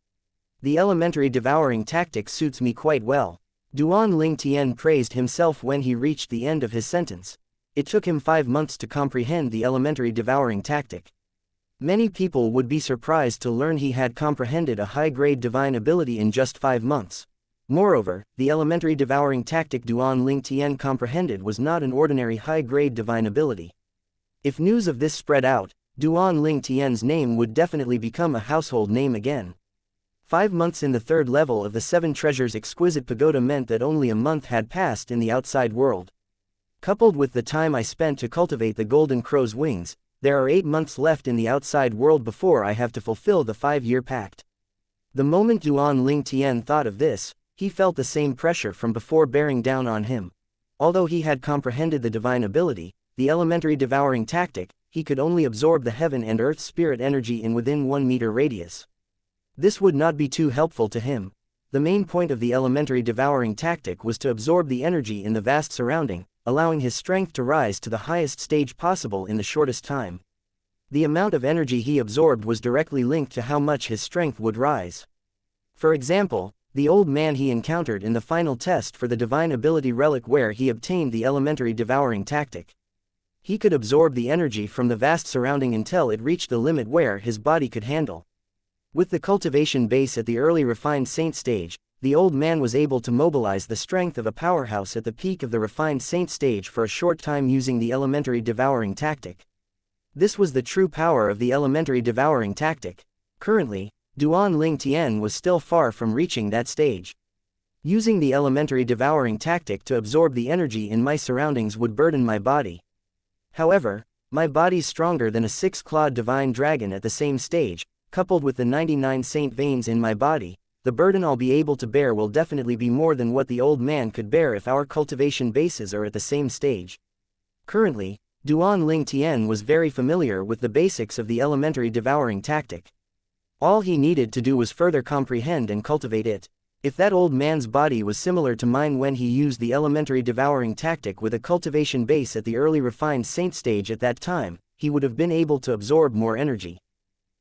The elementary devouring tactic suits me quite well. Duan Ling Tian praised himself when he reached the end of his sentence. It took him 5 months to comprehend the elementary devouring tactic. Many people would be surprised to learn he had comprehended a high-grade divine ability in just 5 months. Moreover, the elementary devouring tactic Duan Ling Tian comprehended was not an ordinary high-grade divine ability. If news of this spread out, Duan Ling Tian's name would definitely become a household name again. 5 months in the third level of the Seven Treasures Exquisite Pagoda meant that only a month had passed in the outside world. Coupled with the time I spent to cultivate the Golden Crow's wings, there are 8 months left in the outside world before I have to fulfill the 5-year pact. The moment Duan Ling Tian thought of this, he felt the same pressure from before bearing down on him. Although he had comprehended the divine ability, the elementary devouring tactic, he could only absorb the heaven and earth spirit energy in within 1 meter radius. This would not be too helpful to him. The main point of the elementary devouring tactic was to absorb the energy in the vast surrounding, allowing his strength to rise to the highest stage possible in the shortest time. The amount of energy he absorbed was directly linked to how much his strength would rise. For example, the old man he encountered in the final test for the divine ability relic where he obtained the elementary devouring tactic. He could absorb the energy from the vast surrounding until it reached the limit where his body could handle. With the cultivation base at the early refined saint stage, the old man was able to mobilize the strength of a powerhouse at the peak of the refined saint stage for a short time using the elementary devouring tactic. This was the true power of the elementary devouring tactic. Currently, Duan Ling Tian was still far from reaching that stage. Using the elementary devouring tactic to absorb the energy in my surroundings would burden my body. However, my body's stronger than a 6-clawed divine dragon at the same stage, coupled with the 99 saint veins in my body. The burden I'll be able to bear will definitely be more than what the old man could bear if our cultivation bases are at the same stage. Currently, Duan Ling Tian was very familiar with the basics of the elementary devouring tactic. All he needed to do was further comprehend and cultivate it. If that old man's body was similar to mine when he used the elementary devouring tactic with a cultivation base at the early refined saint stage at that time, he would have been able to absorb more energy.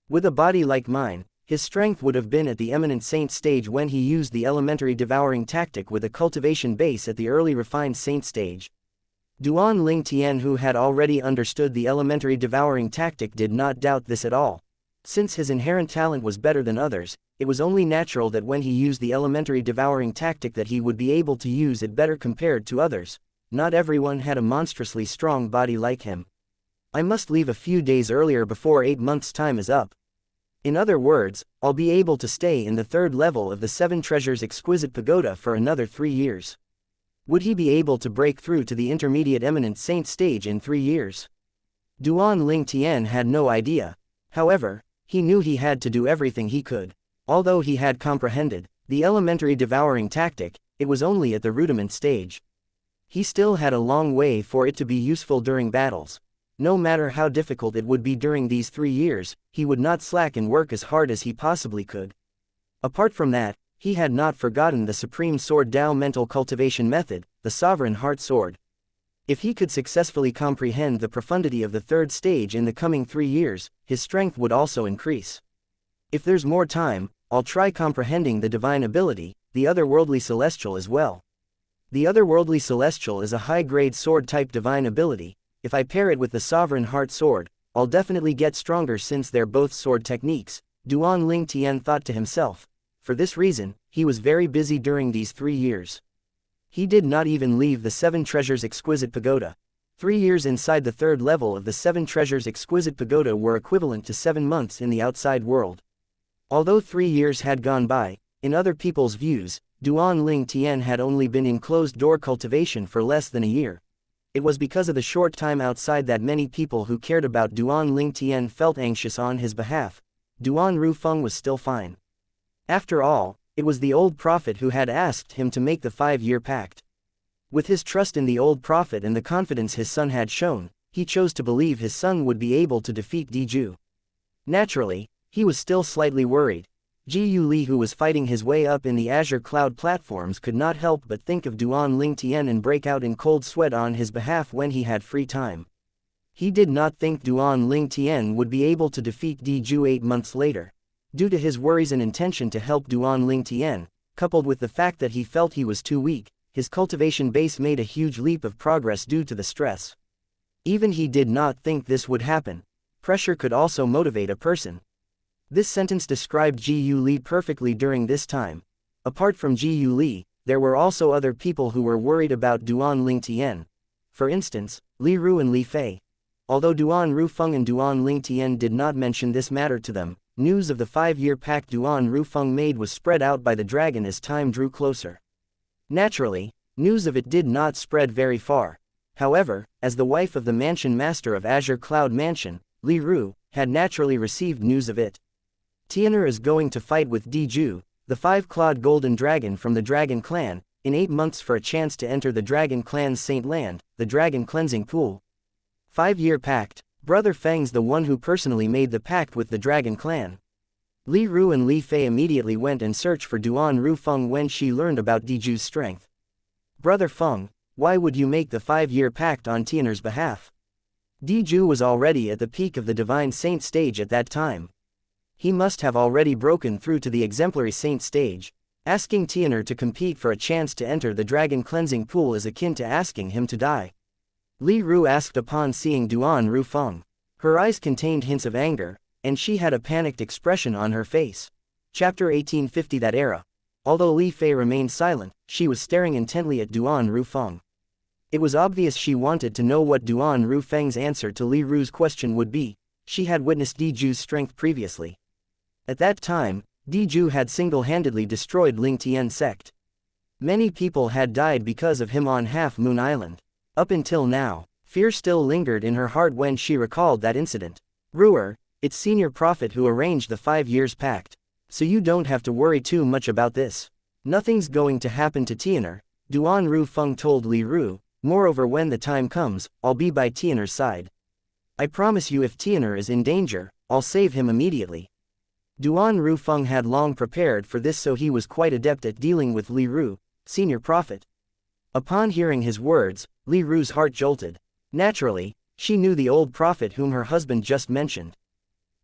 With a body like mine, his strength would have been at the eminent saint stage when he used the elementary devouring tactic with a cultivation base at the early refined saint stage. Duan Ling Tian, who had already understood the elementary devouring tactic, did not doubt this at all. Since his inherent talent was better than others, it was only natural that when he used the elementary devouring tactic that he would be able to use it better compared to others. Not everyone had a monstrously strong body like him. I must leave a few days earlier before 8 months' time is up. In other words, I'll be able to stay in the 3rd level of the 7 Treasures Exquisite Pagoda for another 3 years. Would he be able to break through to the intermediate eminent saint stage in 3 years? Duan Ling Tian had no idea. However, he knew he had to do everything he could. Although he had comprehended the elementary devouring tactic, it was only at the rudiment stage. He still had a long way for it to be useful during battles. No matter how difficult it would be during these 3 years, he would not slack and work as hard as he possibly could. Apart from that, he had not forgotten the Supreme Sword Tao mental cultivation method, the Sovereign Heart Sword. If he could successfully comprehend the profundity of the 3rd stage in the coming 3 years, his strength would also increase. If there's more time, I'll try comprehending the divine ability, the otherworldly celestial, as well. The otherworldly celestial is a high-grade sword-type divine ability. If I pair it with the Sovereign Heart Sword, I'll definitely get stronger since they're both sword techniques, Duan Ling Tian thought to himself. For this reason, he was very busy during these 3 years. He did not even leave the 7 Treasures Exquisite Pagoda. 3 years inside the 3rd level of the 7 Treasures Exquisite Pagoda were equivalent to 7 months in the outside world. Although 3 years had gone by, in other people's views, Duan Ling Tian had only been in closed-door cultivation for less than a year. It was because of the short time outside that many people who cared about Duan Ling Tian felt anxious on his behalf. Duan Rufeng was still fine. After all, it was the old prophet who had asked him to make the 5-year pact. With his trust in the old prophet and the confidence his son had shown, he chose to believe his son would be able to defeat Diju. Naturally, he was still slightly worried. Ji Yuli, who was fighting his way up in the Azure Cloud platforms, could not help but think of Duan Ling Tian and break out in cold sweat on his behalf when he had free time. He did not think Duan Ling Tian would be able to defeat Diju 8 months later. Due to his worries and intention to help Duan Ling Tian, coupled with the fact that he felt he was too weak, his cultivation base made a huge leap of progress due to the stress. Even he did not think this would happen. Pressure could also motivate a person. This sentence described Ji Yuli perfectly during this time. Apart from Ji Yuli, there were also other people who were worried about Duan Ling Tian. For instance, Li Ru and Li Fei. Although Duan Rufeng and Duan Ling Tian did not mention this matter to them, news of the 5-year pact Duan Rufeng made was spread out by the dragon as time drew closer. Naturally, news of it did not spread very far. However, as the wife of the mansion master of Azure Cloud Mansion, Li Ru, had naturally received news of it. Tian'er is going to fight with Diju, the 5-clawed golden dragon from the Dragon Clan, in 8 months for a chance to enter the Dragon Clan's Saint Land, the Dragon Cleansing Pool. 5-year pact. Brother Feng's the one who personally made the pact with the Dragon Clan. Li Ru and Li Fei immediately went and searched for Duan Rufeng when she learned about Diju's strength. Brother Feng, why would you make the 5-year pact on Tian'er's behalf? Diju was already at the peak of the Divine Saint stage at that time. He must have already broken through to the Exemplary Saint stage. Asking Tian'er to compete for a chance to enter the Dragon Cleansing Pool is akin to asking him to die. Li Ru asked upon seeing Duan Rufeng. Her eyes contained hints of anger, and she had a panicked expression on her face. Chapter 1850. That era. Although Li Fei remained silent, she was staring intently at Duan Rufeng. It was obvious she wanted to know what Duan Rufeng's answer to Li Ru's question would be. She had witnessed Diju's strength previously. At that time, Diju had single-handedly destroyed Ling Tian's sect. Many people had died because of him on Half Moon Island. Up until now, fear still lingered in her heart when she recalled that incident. Ruer, it's Senior Prophet who arranged the 5 years pact. So you don't have to worry too much about this. Nothing's going to happen to Tian'er, Duan Rufeng told Li Ru. Moreover, when the time comes, I'll be by Tian'er's side. I promise you, if Tian'er is in danger, I'll save him immediately. Duan Rufeng had long prepared for this, so he was quite adept at dealing with Li Ru, senior prophet. Upon hearing his words, Li Ru's heart jolted. Naturally, she knew the old prophet whom her husband just mentioned.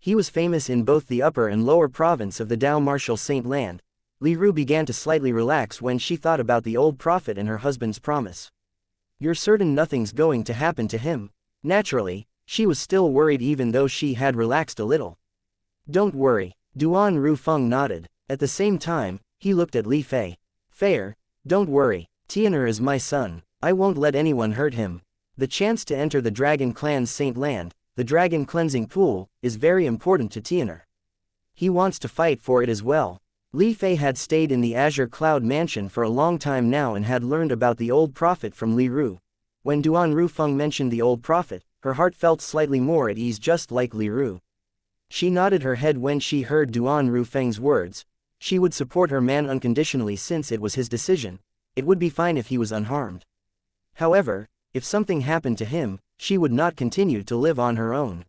He was famous in both the upper and lower province of the Dao Martial Saint Land. Li Ru began to slightly relax when she thought about the old prophet and her husband's promise. You're certain nothing's going to happen to him? Naturally, she was still worried even though she had relaxed a little. Don't worry, Duan Rufeng nodded. At the same time, he looked at Li Fei. Fair, don't worry, Tian'er is my son, I won't let anyone hurt him. The chance to enter the Dragon Clan's Saint Land, the Dragon Cleansing Pool, is very important to Tian'er. He wants to fight for it as well. Li Fei had stayed in the Azure Cloud Mansion for a long time now and had learned about the old prophet from Li Ru. When Duan Rufeng mentioned the old prophet, her heart felt slightly more at ease, just like Li Ru. She nodded her head when she heard Duan Rufeng's words. She would support her man unconditionally since it was his decision. It would be fine if he was unharmed. However, if something happened to him, she would not continue to live on her own.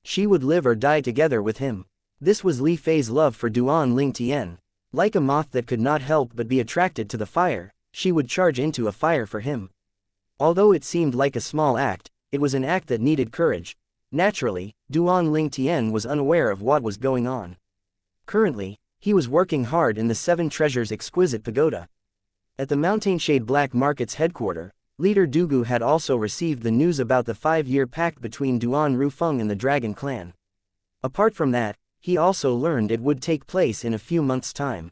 She would live or die together with him. This was Li Fei's love for Duan Lingtian. Like a moth that could not help but be attracted to the fire, she would charge into a fire for him. Although it seemed like a small act, it was an act that needed courage. Naturally, Duan Lingtian was unaware of what was going on. Currently, he was working hard in the Seven Treasures exquisite pagoda. At the Mountainshade Black Market's headquarters, leader Dugu had also received the news about the 5-year pact between Duan Rufeng and the Dragon Clan. Apart from that, he also learned it would take place in a few months' time.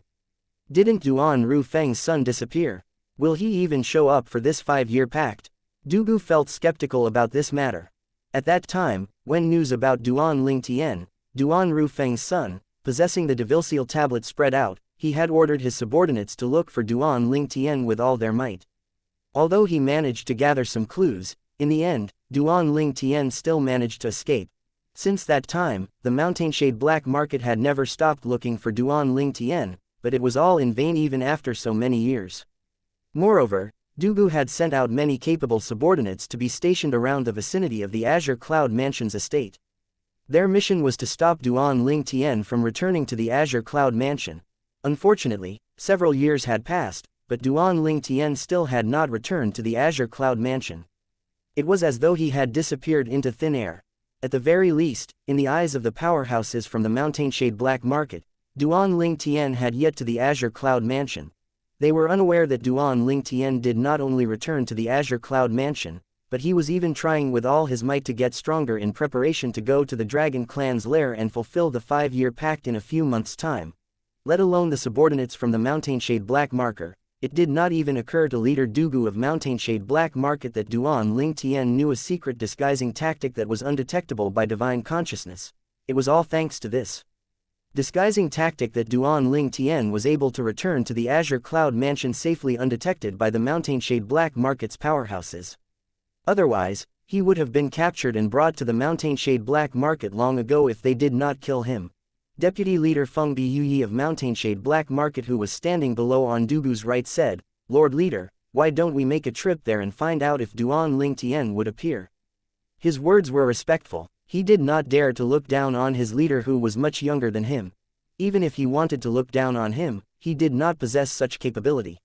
Didn't Duan Rufeng's son disappear? Will he even show up for this 5-year pact? Dugu felt skeptical about this matter. At that time, when news about Duan Lingtian, Duan Rufeng's son, possessing the devil tablet spread out, he had ordered his subordinates to look for Duan Lingtian with all their might. Although he managed to gather some clues, in the end, Duan Lingtian still managed to escape. Since that time, the Mountainshade Black Market had never stopped looking for Duan Lingtian, but it was all in vain even after so many years. Moreover, Dugu had sent out many capable subordinates to be stationed around the vicinity of the Azure Cloud Mansion's estate. Their mission was to stop Duan Lingtian from returning to the Azure Cloud Mansion. Unfortunately, several years had passed, but Duan Lingtian still had not returned to the Azure Cloud Mansion. It was as though he had disappeared into thin air. At the very least, in the eyes of the powerhouses from the Mountainshade Black Market, Duan Lingtian had yet to the Azure Cloud Mansion. They were unaware that Duan Lingtian did not only return to the Azure Cloud Mansion, but he was even trying with all his might to get stronger in preparation to go to the Dragon Clan's lair and fulfill the 5-year pact in a few months' time. Let alone the subordinates from the Mountainshade Black Market, it did not even occur to leader Dugu of Mountainshade Black Market that Duan Lingtian knew a secret disguising tactic that was undetectable by divine consciousness. It was all thanks to this disguising tactic that Duan Lingtian was able to return to the Azure Cloud Mansion safely undetected by the Mountainshade Black Market's powerhouses. Otherwise, he would have been captured and brought to the Mountainshade Black Market long ago if they did not kill him. Deputy Leader Feng Biuyi of Mountainshade Black Market, who was standing below on Dugu's right, said, "Lord Leader, why don't we make a trip there and find out if Duan Lingtian would appear?" His words were respectful. He did not dare to look down on his leader who was much younger than him. Even if he wanted to look down on him, he did not possess such capability.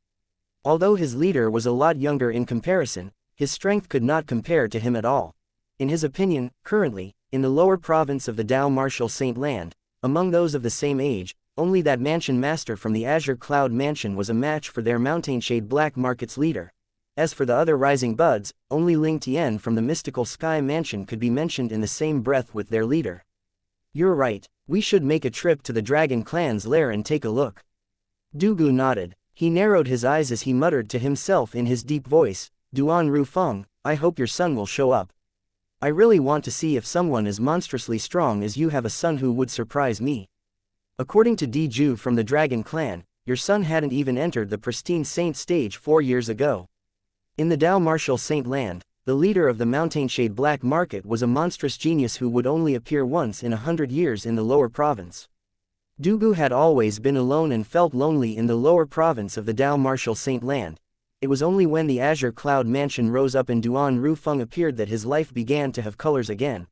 Although his leader was a lot younger in comparison, his strength could not compare to him at all. In his opinion, currently, in the lower province of the Dao Martial Saint Land, among those of the same age, only that mansion master from the Azure Cloud Mansion was a match for their Mountainshade Black Market's leader. As for the other rising buds, only Lingtian from the Mystical Sky Mansion could be mentioned in the same breath with their leader. You're right, we should make a trip to the Dragon Clan's lair and take a look. Dugu nodded. He narrowed his eyes as he muttered to himself in his deep voice, Duan Rufeng, I hope your son will show up. I really want to see if someone as monstrously strong as you have a son who would surprise me. According to Diju from the Dragon Clan, your son hadn't even entered the pristine saint stage 4 years ago. In the Dao Martial Saint Land, the leader of the Mountainshade Black Market was a monstrous genius who would only appear once in 100 years in the lower province. Dugu had always been alone and felt lonely in the lower province of the Dao Martial Saint Land. It was only when the Azure Cloud Mansion rose up and Duan Rufeng appeared that his life began to have colors again.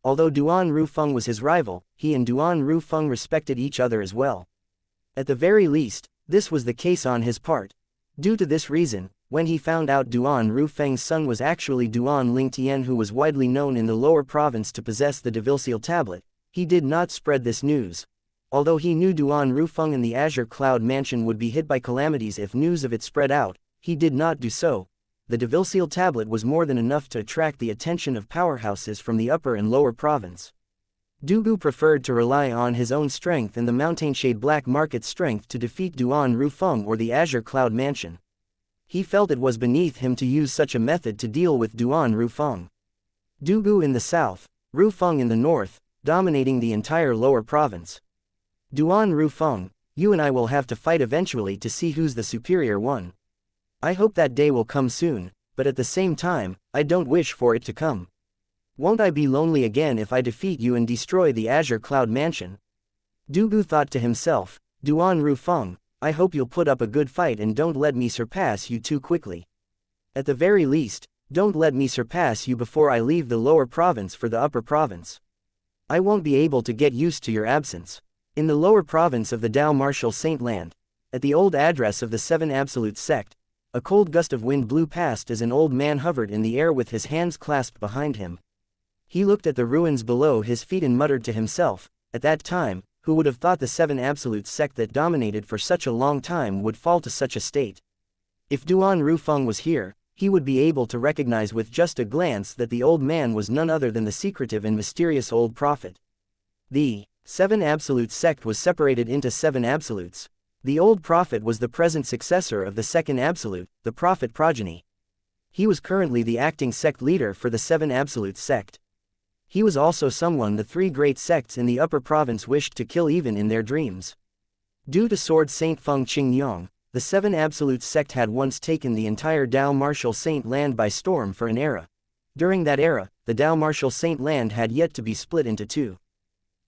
Although Duan Rufeng was his rival, he and Duan Rufeng respected each other as well. At the very least, this was the case on his part. Due to this reason, when he found out Duan Rufeng's son was actually Duan Lingtian, who was widely known in the lower province to possess the devil-seal tablet, he did not spread this news. Although he knew Duan Rufeng and the Azure Cloud Mansion would be hit by calamities if news of it spread out, he did not do so. The devil-seal tablet was more than enough to attract the attention of powerhouses from the upper and lower province. Dugu preferred to rely on his own strength and the Mountainshade Black Market's strength to defeat Duan Rufeng or the Azure Cloud Mansion. He felt it was beneath him to use such a method to deal with Duan Rufeng. Dugu in the south, Rufeng in the north, dominating the entire lower province. Duan Rufeng, you and I will have to fight eventually to see who's the superior one. I hope that day will come soon, but at the same time, I don't wish for it to come. Won't I be lonely again if I defeat you and destroy the Azure Cloud Mansion? Dugu thought to himself, Duan Rufeng, I hope you'll put up a good fight and don't let me surpass you too quickly. At the very least, don't let me surpass you before I leave the lower province for the upper province. I won't be able to get used to your absence. In the lower province of the Dao Martial Saint Land, at the old address of the Seven Absolute Sect, a cold gust of wind blew past as an old man hovered in the air with his hands clasped behind him. He looked at the ruins below his feet and muttered to himself, at that time, who would have thought the Seven Absolute Sect that dominated for such a long time would fall to such a state? If Duan Rufeng was here, he would be able to recognize with just a glance that the old man was none other than the secretive and mysterious old prophet. The Seven Absolute Sect was separated into seven absolutes. The old prophet was the present successor of the second absolute, the prophet progeny. He was currently the acting sect leader for the Seven Absolute Sect. He was also someone the three great sects in the upper province wished to kill even in their dreams. Due to Sword Saint Feng Qingyong, the Seven Absolute Sect had once taken the entire Dao Martial Saint Land by storm for an era. During that era, the Dao Martial Saint Land had yet to be split into two.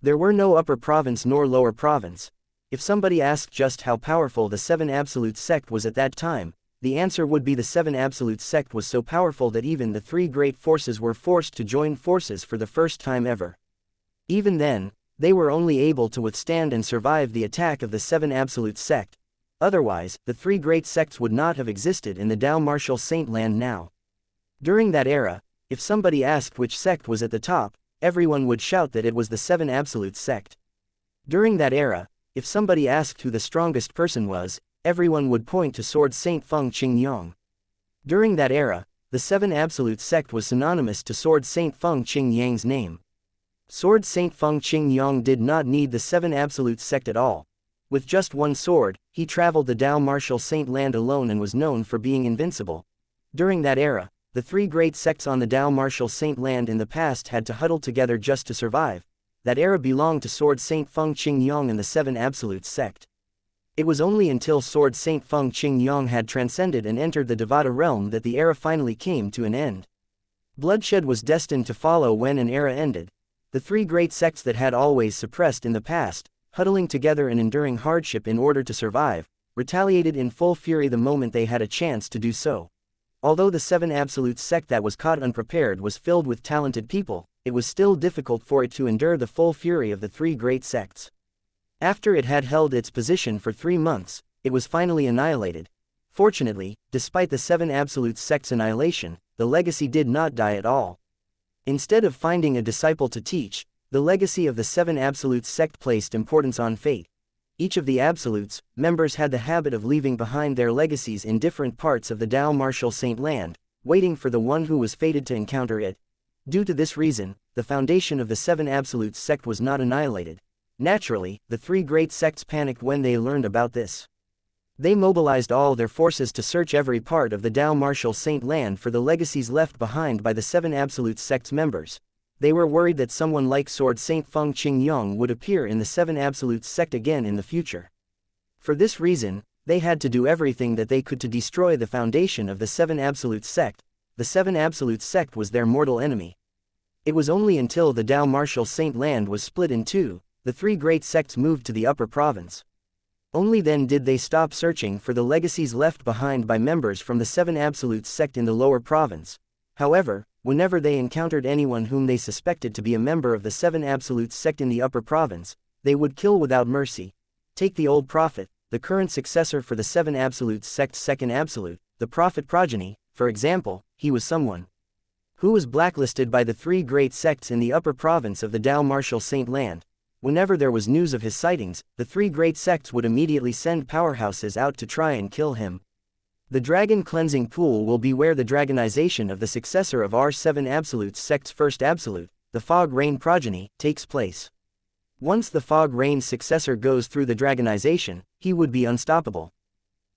There were no upper province nor lower province. If somebody asked just how powerful the Seven Absolute Sect was at that time, the answer would be the Seven Absolute Sect was so powerful that even the three great forces were forced to join forces for the first time ever. Even then, they were only able to withstand and survive the attack of the Seven Absolute Sect. Otherwise, the three great sects would not have existed in the Dao Martial Saint Land now. During that era, if somebody asked which sect was at the top, everyone would shout that it was the Seven Absolute Sect. During that era, if somebody asked who the strongest person was, everyone would point to Sword Saint Feng Qingyong. During that era, the Seven Absolute Sect was synonymous to Sword Saint Feng Qingyang's name. Sword Saint Feng Qingyong did not need the Seven Absolute Sect at all. With just one sword, he traveled the Dao Martial Saint Land alone and was known for being invincible. During that era, the three great sects on the Dao Martial Saint Land in the past had to huddle together just to survive. That era belonged to Sword Saint Feng Qingyong and the Seven Absolute Sect. It was only until Sword Saint Feng Qingyong had transcended and entered the Devata realm that the era finally came to an end. Bloodshed was destined to follow when an era ended. The three great sects that had always suppressed in the past, huddling together and enduring hardship in order to survive, retaliated in full fury the moment they had a chance to do so. Although the Seven Absolute Sect that was caught unprepared was filled with talented people, it was still difficult for it to endure the full fury of the three great sects. After it had held its position for 3 months, it was finally annihilated. Fortunately, despite the Seven Absolute Sect's annihilation, the legacy did not die at all. Instead of finding a disciple to teach, the legacy of the Seven Absolute Sect placed importance on fate. Each of the Absolutes members had the habit of leaving behind their legacies in different parts of the Dao Martial Saint Land, waiting for the one who was fated to encounter it. Due to this reason, the foundation of the Seven Absolute Sect was not annihilated. Naturally, the three great sects panicked when they learned about this. They mobilized all their forces to search every part of the Dao Martial Saint Land for the legacies left behind by the Seven Absolute Sect's members. They were worried that someone like Sword Saint Feng Qingyong would appear in the Seven Absolute Sect again in the future. For this reason, they had to do everything that they could to destroy the foundation of the Seven Absolute Sect. The Seven Absolute Sect was their mortal enemy. It was only until the Dao Martial Saint Land was split in two, the three great sects moved to the upper province. Only then did they stop searching for the legacies left behind by members from the Seven Absolute Sect in the lower province. However, whenever they encountered anyone whom they suspected to be a member of the Seven Absolutes sect in the Upper Province, they would kill without mercy. Take the old prophet, the current successor for the Seven Absolutes sect's second absolute, the prophet progeny, for example. He was someone who was blacklisted by the three great sects in the Upper Province of the Dao Martial Saint Land. Whenever there was news of his sightings, the three great sects would immediately send powerhouses out to try and kill him. The Dragon Cleansing Pool will be where the dragonization of the successor of our Seven Absolutes sect's first absolute, the Fog Rain progeny, takes place. Once the Fog Rain's successor goes through the dragonization, he would be unstoppable.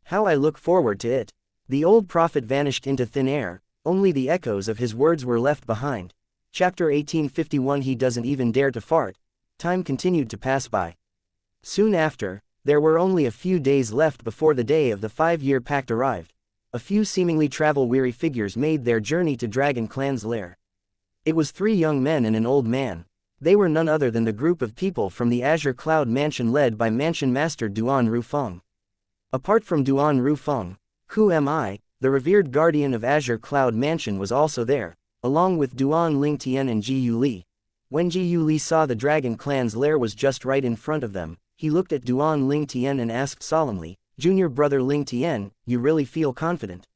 How I look forward to it. The old prophet vanished into thin air, only the echoes of his words were left behind. Chapter 1851. He doesn't even dare to fart. Time continued to pass by. Soon after, there were only a few days left before the day of the 5-year pact arrived. A few seemingly travel-weary figures made their journey to Dragon Clan's lair. It was 3 young men and an old man. They were none other than the group of people from the Azure Cloud Mansion led by Mansion Master Duan Rufeng. Apart from Duan Rufeng, who am I, the revered guardian of Azure Cloud Mansion was also there, along with Duan Lingtian and Ji Yuli. When Ji Yuli saw the Dragon Clan's lair was just right in front of them, he looked at Duan Lingtian and asked solemnly, "Junior brother Lingtian, you really feel confident?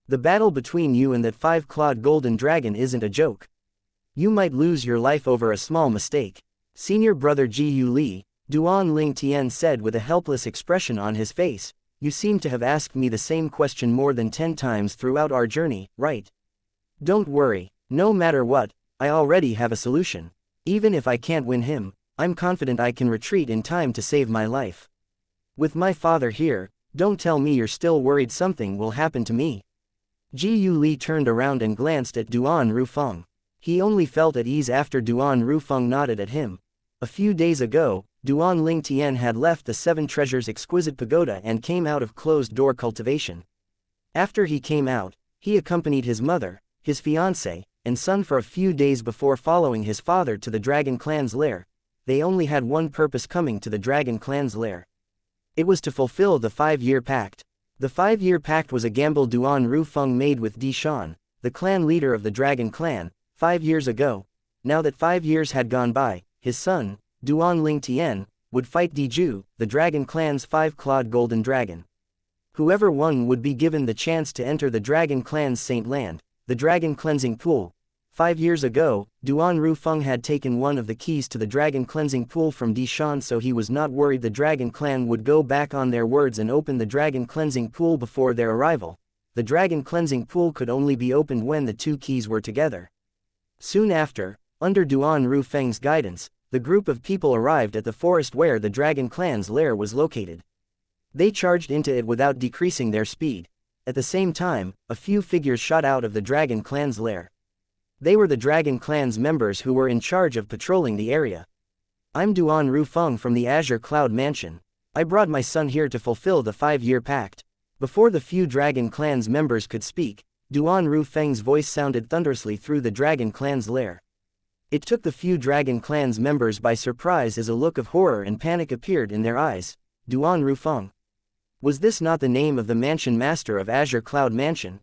The battle between you and that 5-clawed golden dragon isn't a joke. You might lose your life over a small mistake." Senior brother Ji Yuli, Duan Lingtian said with a helpless expression on his face, "You seem to have asked me the same question more than 10 times throughout our journey, right? Don't worry, no matter what, I already have a solution. Even if I can't win him, I'm confident I can retreat in time to save my life. With my father here, don't tell me you're still worried something will happen to me." Ji Yuli turned around and glanced at Duan Rufeng. He only felt at ease after Duan Rufeng nodded at him. A few days ago, Duan Lingtian had left the 7 Treasures exquisite pagoda and came out of closed-door cultivation. After he came out, he accompanied his mother, his fiancé, and son for a few days before following his father to the Dragon Clan's lair. They only had one purpose coming to the Dragon Clan's lair. It was to fulfill the 5-year pact. The 5-year pact was a gamble Duan Rufeng made with Di Shan, the clan leader of the Dragon Clan, 5 years ago. Now that 5 years had gone by, his son, Duan Lingtian, would fight Di Ju, the Dragon Clan's 5-clawed golden dragon. Whoever won would be given the chance to enter the Dragon Clan's Saint Land, the Dragon Cleansing Pool. 5 years ago, Duan Rufeng had taken one of the keys to the Dragon Cleansing Pool from Di Shan, so he was not worried the Dragon Clan would go back on their words and open the Dragon Cleansing Pool before their arrival. The Dragon Cleansing Pool could only be opened when the 2 keys were together. Soon after, under Duan Rufeng's guidance, the group of people arrived at the forest where the Dragon Clan's lair was located. They charged into it without decreasing their speed. At the same time, a few figures shot out of the Dragon Clan's lair. They were the Dragon Clan's members who were in charge of patrolling the area. "I'm Duan Rufeng from the Azure Cloud Mansion. I brought my son here to fulfill the 5-year pact." Before the few Dragon Clan's members could speak, Duan Rufeng's voice sounded thunderously through the Dragon Clan's lair. It took the few Dragon Clan's members by surprise as a look of horror and panic appeared in their eyes. Duan Rufeng. Was this not the name of the Mansion Master of Azure Cloud Mansion?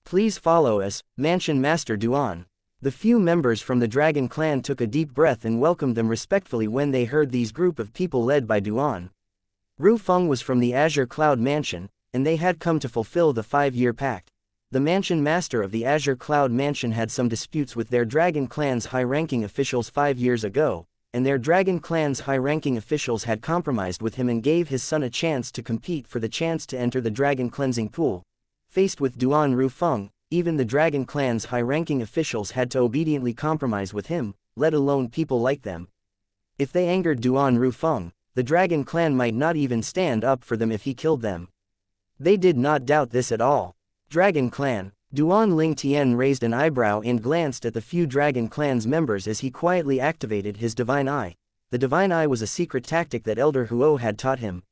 "Please follow us, Mansion Master Duan." The few members from the Dragon Clan took a deep breath and welcomed them respectfully when they heard these group of people led by Duan Rufeng was from the Azure Cloud Mansion, and they had come to fulfill the 5-year pact. The Mansion Master of the Azure Cloud Mansion had some disputes with their Dragon Clan's high-ranking officials 5 years ago, and their Dragon Clan's high-ranking officials had compromised with him and gave his son a chance to compete for the chance to enter the Dragon Cleansing Pool. Faced with Duan Rufeng, even the Dragon Clan's high-ranking officials had to obediently compromise with him, let alone people like them. If they angered Duan Rufeng, the Dragon Clan might not even stand up for them if he killed them. They did not doubt this at all. Dragon Clan. Duan Lingtian raised an eyebrow and glanced at the few Dragon Clan's members as he quietly activated his Divine Eye. The Divine Eye was a secret tactic that Elder Huo had taught him.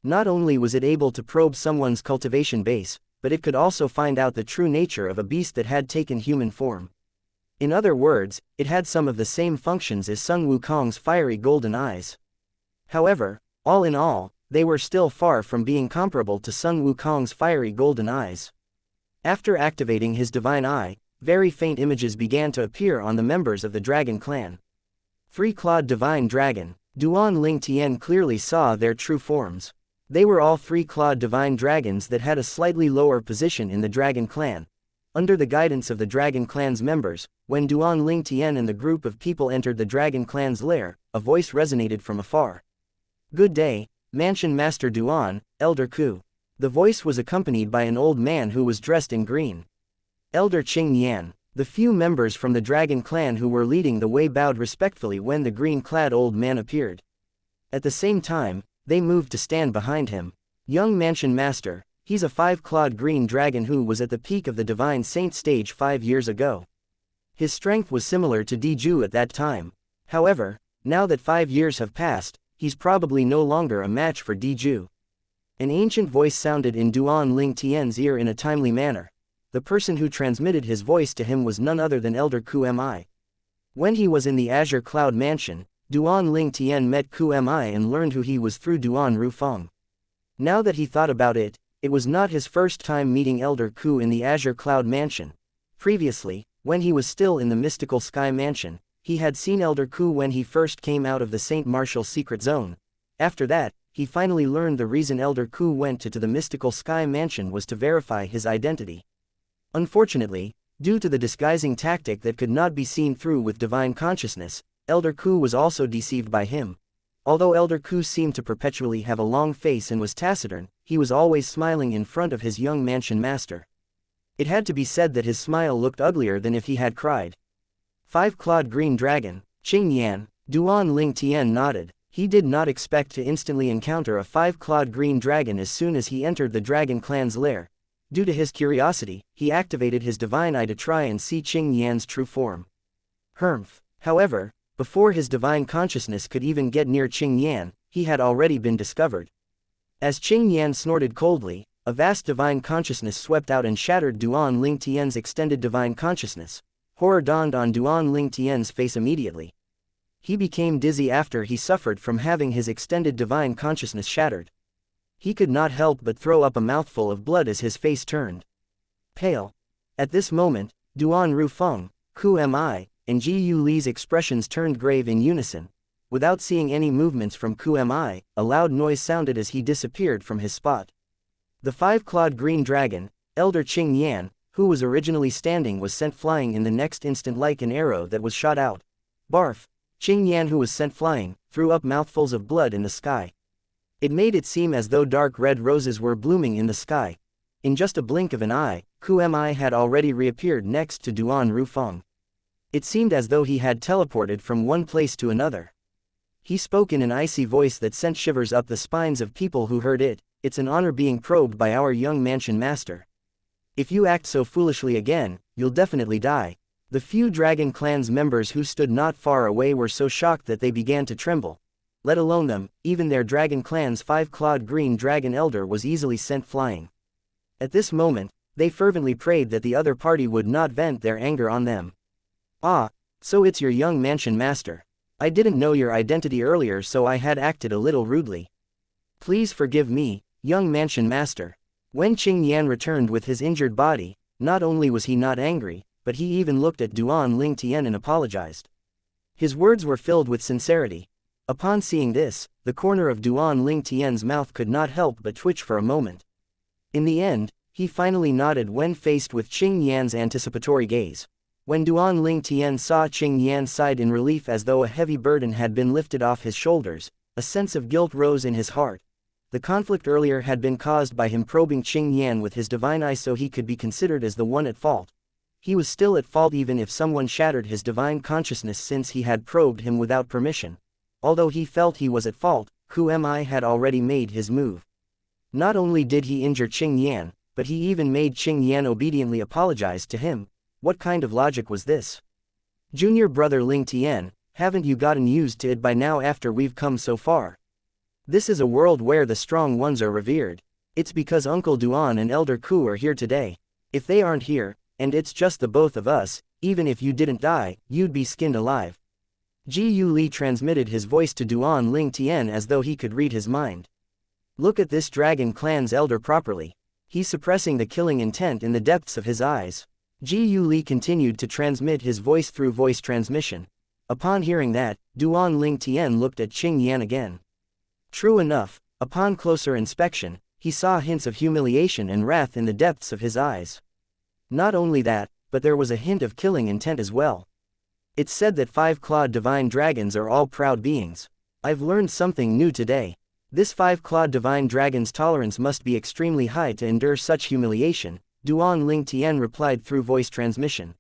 Not only was it able to probe someone's cultivation base, but it could also find out the true nature of a beast that had taken human form. In other words, it had some of the same functions as Sun Wukong's fiery golden eyes. However, all in all, they were still far from being comparable to Sun Wukong's fiery golden eyes. After activating his Divine Eye, very faint images began to appear on the members of the dragon clan. Three-clawed divine dragon. Duan Ling Tian clearly saw their true forms. They were all three-clawed divine dragons that had a slightly lower position in the dragon clan. Under the guidance of the dragon clan's members, when Duan Ling Tian and the group of people entered the dragon clan's lair, a voice resonated from afar. "Good day, Mansion Master Duan, Elder Ku." The voice was accompanied by an old man who was dressed in green. Elder Qing Yan. The few members from the dragon clan who were leading the way bowed respectfully when the green-clad old man appeared. At the same time, they moved to stand behind him. "Young Mansion Master, he's a five-clawed green dragon who was at the peak of the Divine Saint stage 5 years ago. His strength was similar to Diju at that time. However, now that 5 years have passed, he's probably no longer a match for Diju." An ancient voice sounded in Duan Ling Tian's ear in a timely manner. The person who transmitted his voice to him was none other than Elder Ku Mi. When he was in the Azure Cloud Mansion, Duan Ling Tian met Ku Mi and learned who he was through Duan Rufeng. Now that he thought about it, it was not his first time meeting Elder Ku in the Azure Cloud Mansion. Previously, when he was still in the Mystical Sky Mansion, he had seen Elder Ku when he first came out of the Saint Martial secret zone. After that, he finally learned the reason Elder Ku went to the Mystical Sky Mansion was to verify his identity. Unfortunately, due to the disguising tactic that could not be seen through with divine consciousness, Elder Ku was also deceived by him. Although Elder Ku seemed to perpetually have a long face and was taciturn, he was always smiling in front of his young mansion master. It had to be said that his smile looked uglier than if he had cried. Five-clawed green dragon. Qing Yan. Duan Ling Tian nodded. He did not expect to instantly encounter a five-clawed green dragon as soon as he entered the dragon clan's lair. Due to his curiosity, he activated his divine eye to try and see Qing Yan's true form. Humph. However, before his divine consciousness could even get near Qing Yan, he had already been discovered. As Qing Yan snorted coldly, a vast divine consciousness swept out and shattered Duan Ling Tian's extended divine consciousness. Horror dawned on Duan Ling Tian's face immediately. He became dizzy after he suffered from having his extended divine consciousness shattered. He could not help but throw up a mouthful of blood as his face turned pale. At this moment, Duan Rufeng, Ku Mi, and Ji Yu Li's expressions turned grave in unison. Without seeing any movements from Ku Mi, a loud noise sounded as he disappeared from his spot. The five-clawed green dragon, Elder Qing Yan, who was originally standing, was sent flying in the next instant like an arrow that was shot out. Barf. Qing Yan, who was sent flying, threw up mouthfuls of blood in the sky. It made it seem as though dark red roses were blooming in the sky. In just a blink of an eye, Ku Mi had already reappeared next to Duan Rufeng. It seemed as though he had teleported from one place to another. He spoke in an icy voice that sent shivers up the spines of people who heard it. "It's an honor being probed by our young mansion master. If you act so foolishly again, you'll definitely die." The few Dragon Clan's members who stood not far away were so shocked that they began to tremble. Let alone them, even their Dragon Clan's five-clawed green dragon elder was easily sent flying. At this moment, they fervently prayed that the other party would not vent their anger on them. "Ah, so it's your young mansion master. I didn't know your identity earlier, so I had acted a little rudely. Please forgive me, young mansion master." When Qing Yan returned with his injured body, not only was he not angry, but he even looked at Duan Ling Tian and apologized. His words were filled with sincerity. Upon seeing this, the corner of Duan Ling Tian's mouth could not help but twitch for a moment. In the end, he finally nodded when faced with Qing Yan's anticipatory gaze. When Duan Ling Tian saw Qing Yan sighed in relief as though a heavy burden had been lifted off his shoulders, a sense of guilt rose in his heart. The conflict earlier had been caused by him probing Qing Yan with his divine eye so he could be considered as the one at fault. He was still at fault even if someone shattered his divine consciousness since he had probed him without permission. Although he felt he was at fault, Ku Mi had already made his move. Not only did he injure Qing Yan, but he even made Qing Yan obediently apologize to him. What kind of logic was this? Junior brother Ling Tian, haven't you gotten used to it by now after we've come so far? This is a world where the strong ones are revered. It's because Uncle Duan and Elder Ku are here today. If they aren't here, and it's just the both of us, even if you didn't die, you'd be skinned alive. Ji Yu Li transmitted his voice to Duan Ling Tian as though he could read his mind. Look at this Dragon Clan's elder properly. He's suppressing the killing intent in the depths of his eyes. Ji Yuli continued to transmit his voice through voice transmission. Upon hearing that, Duan Ling Tian looked at Qing Yan again. True enough, upon closer inspection, he saw hints of humiliation and wrath in the depths of his eyes. Not only that, but there was a hint of killing intent as well. It's said that five-clawed divine dragons are all proud beings. I've learned something new today. This five-clawed divine dragon's tolerance must be extremely high to endure such humiliation, Duan Ling Tian replied through voice transmission.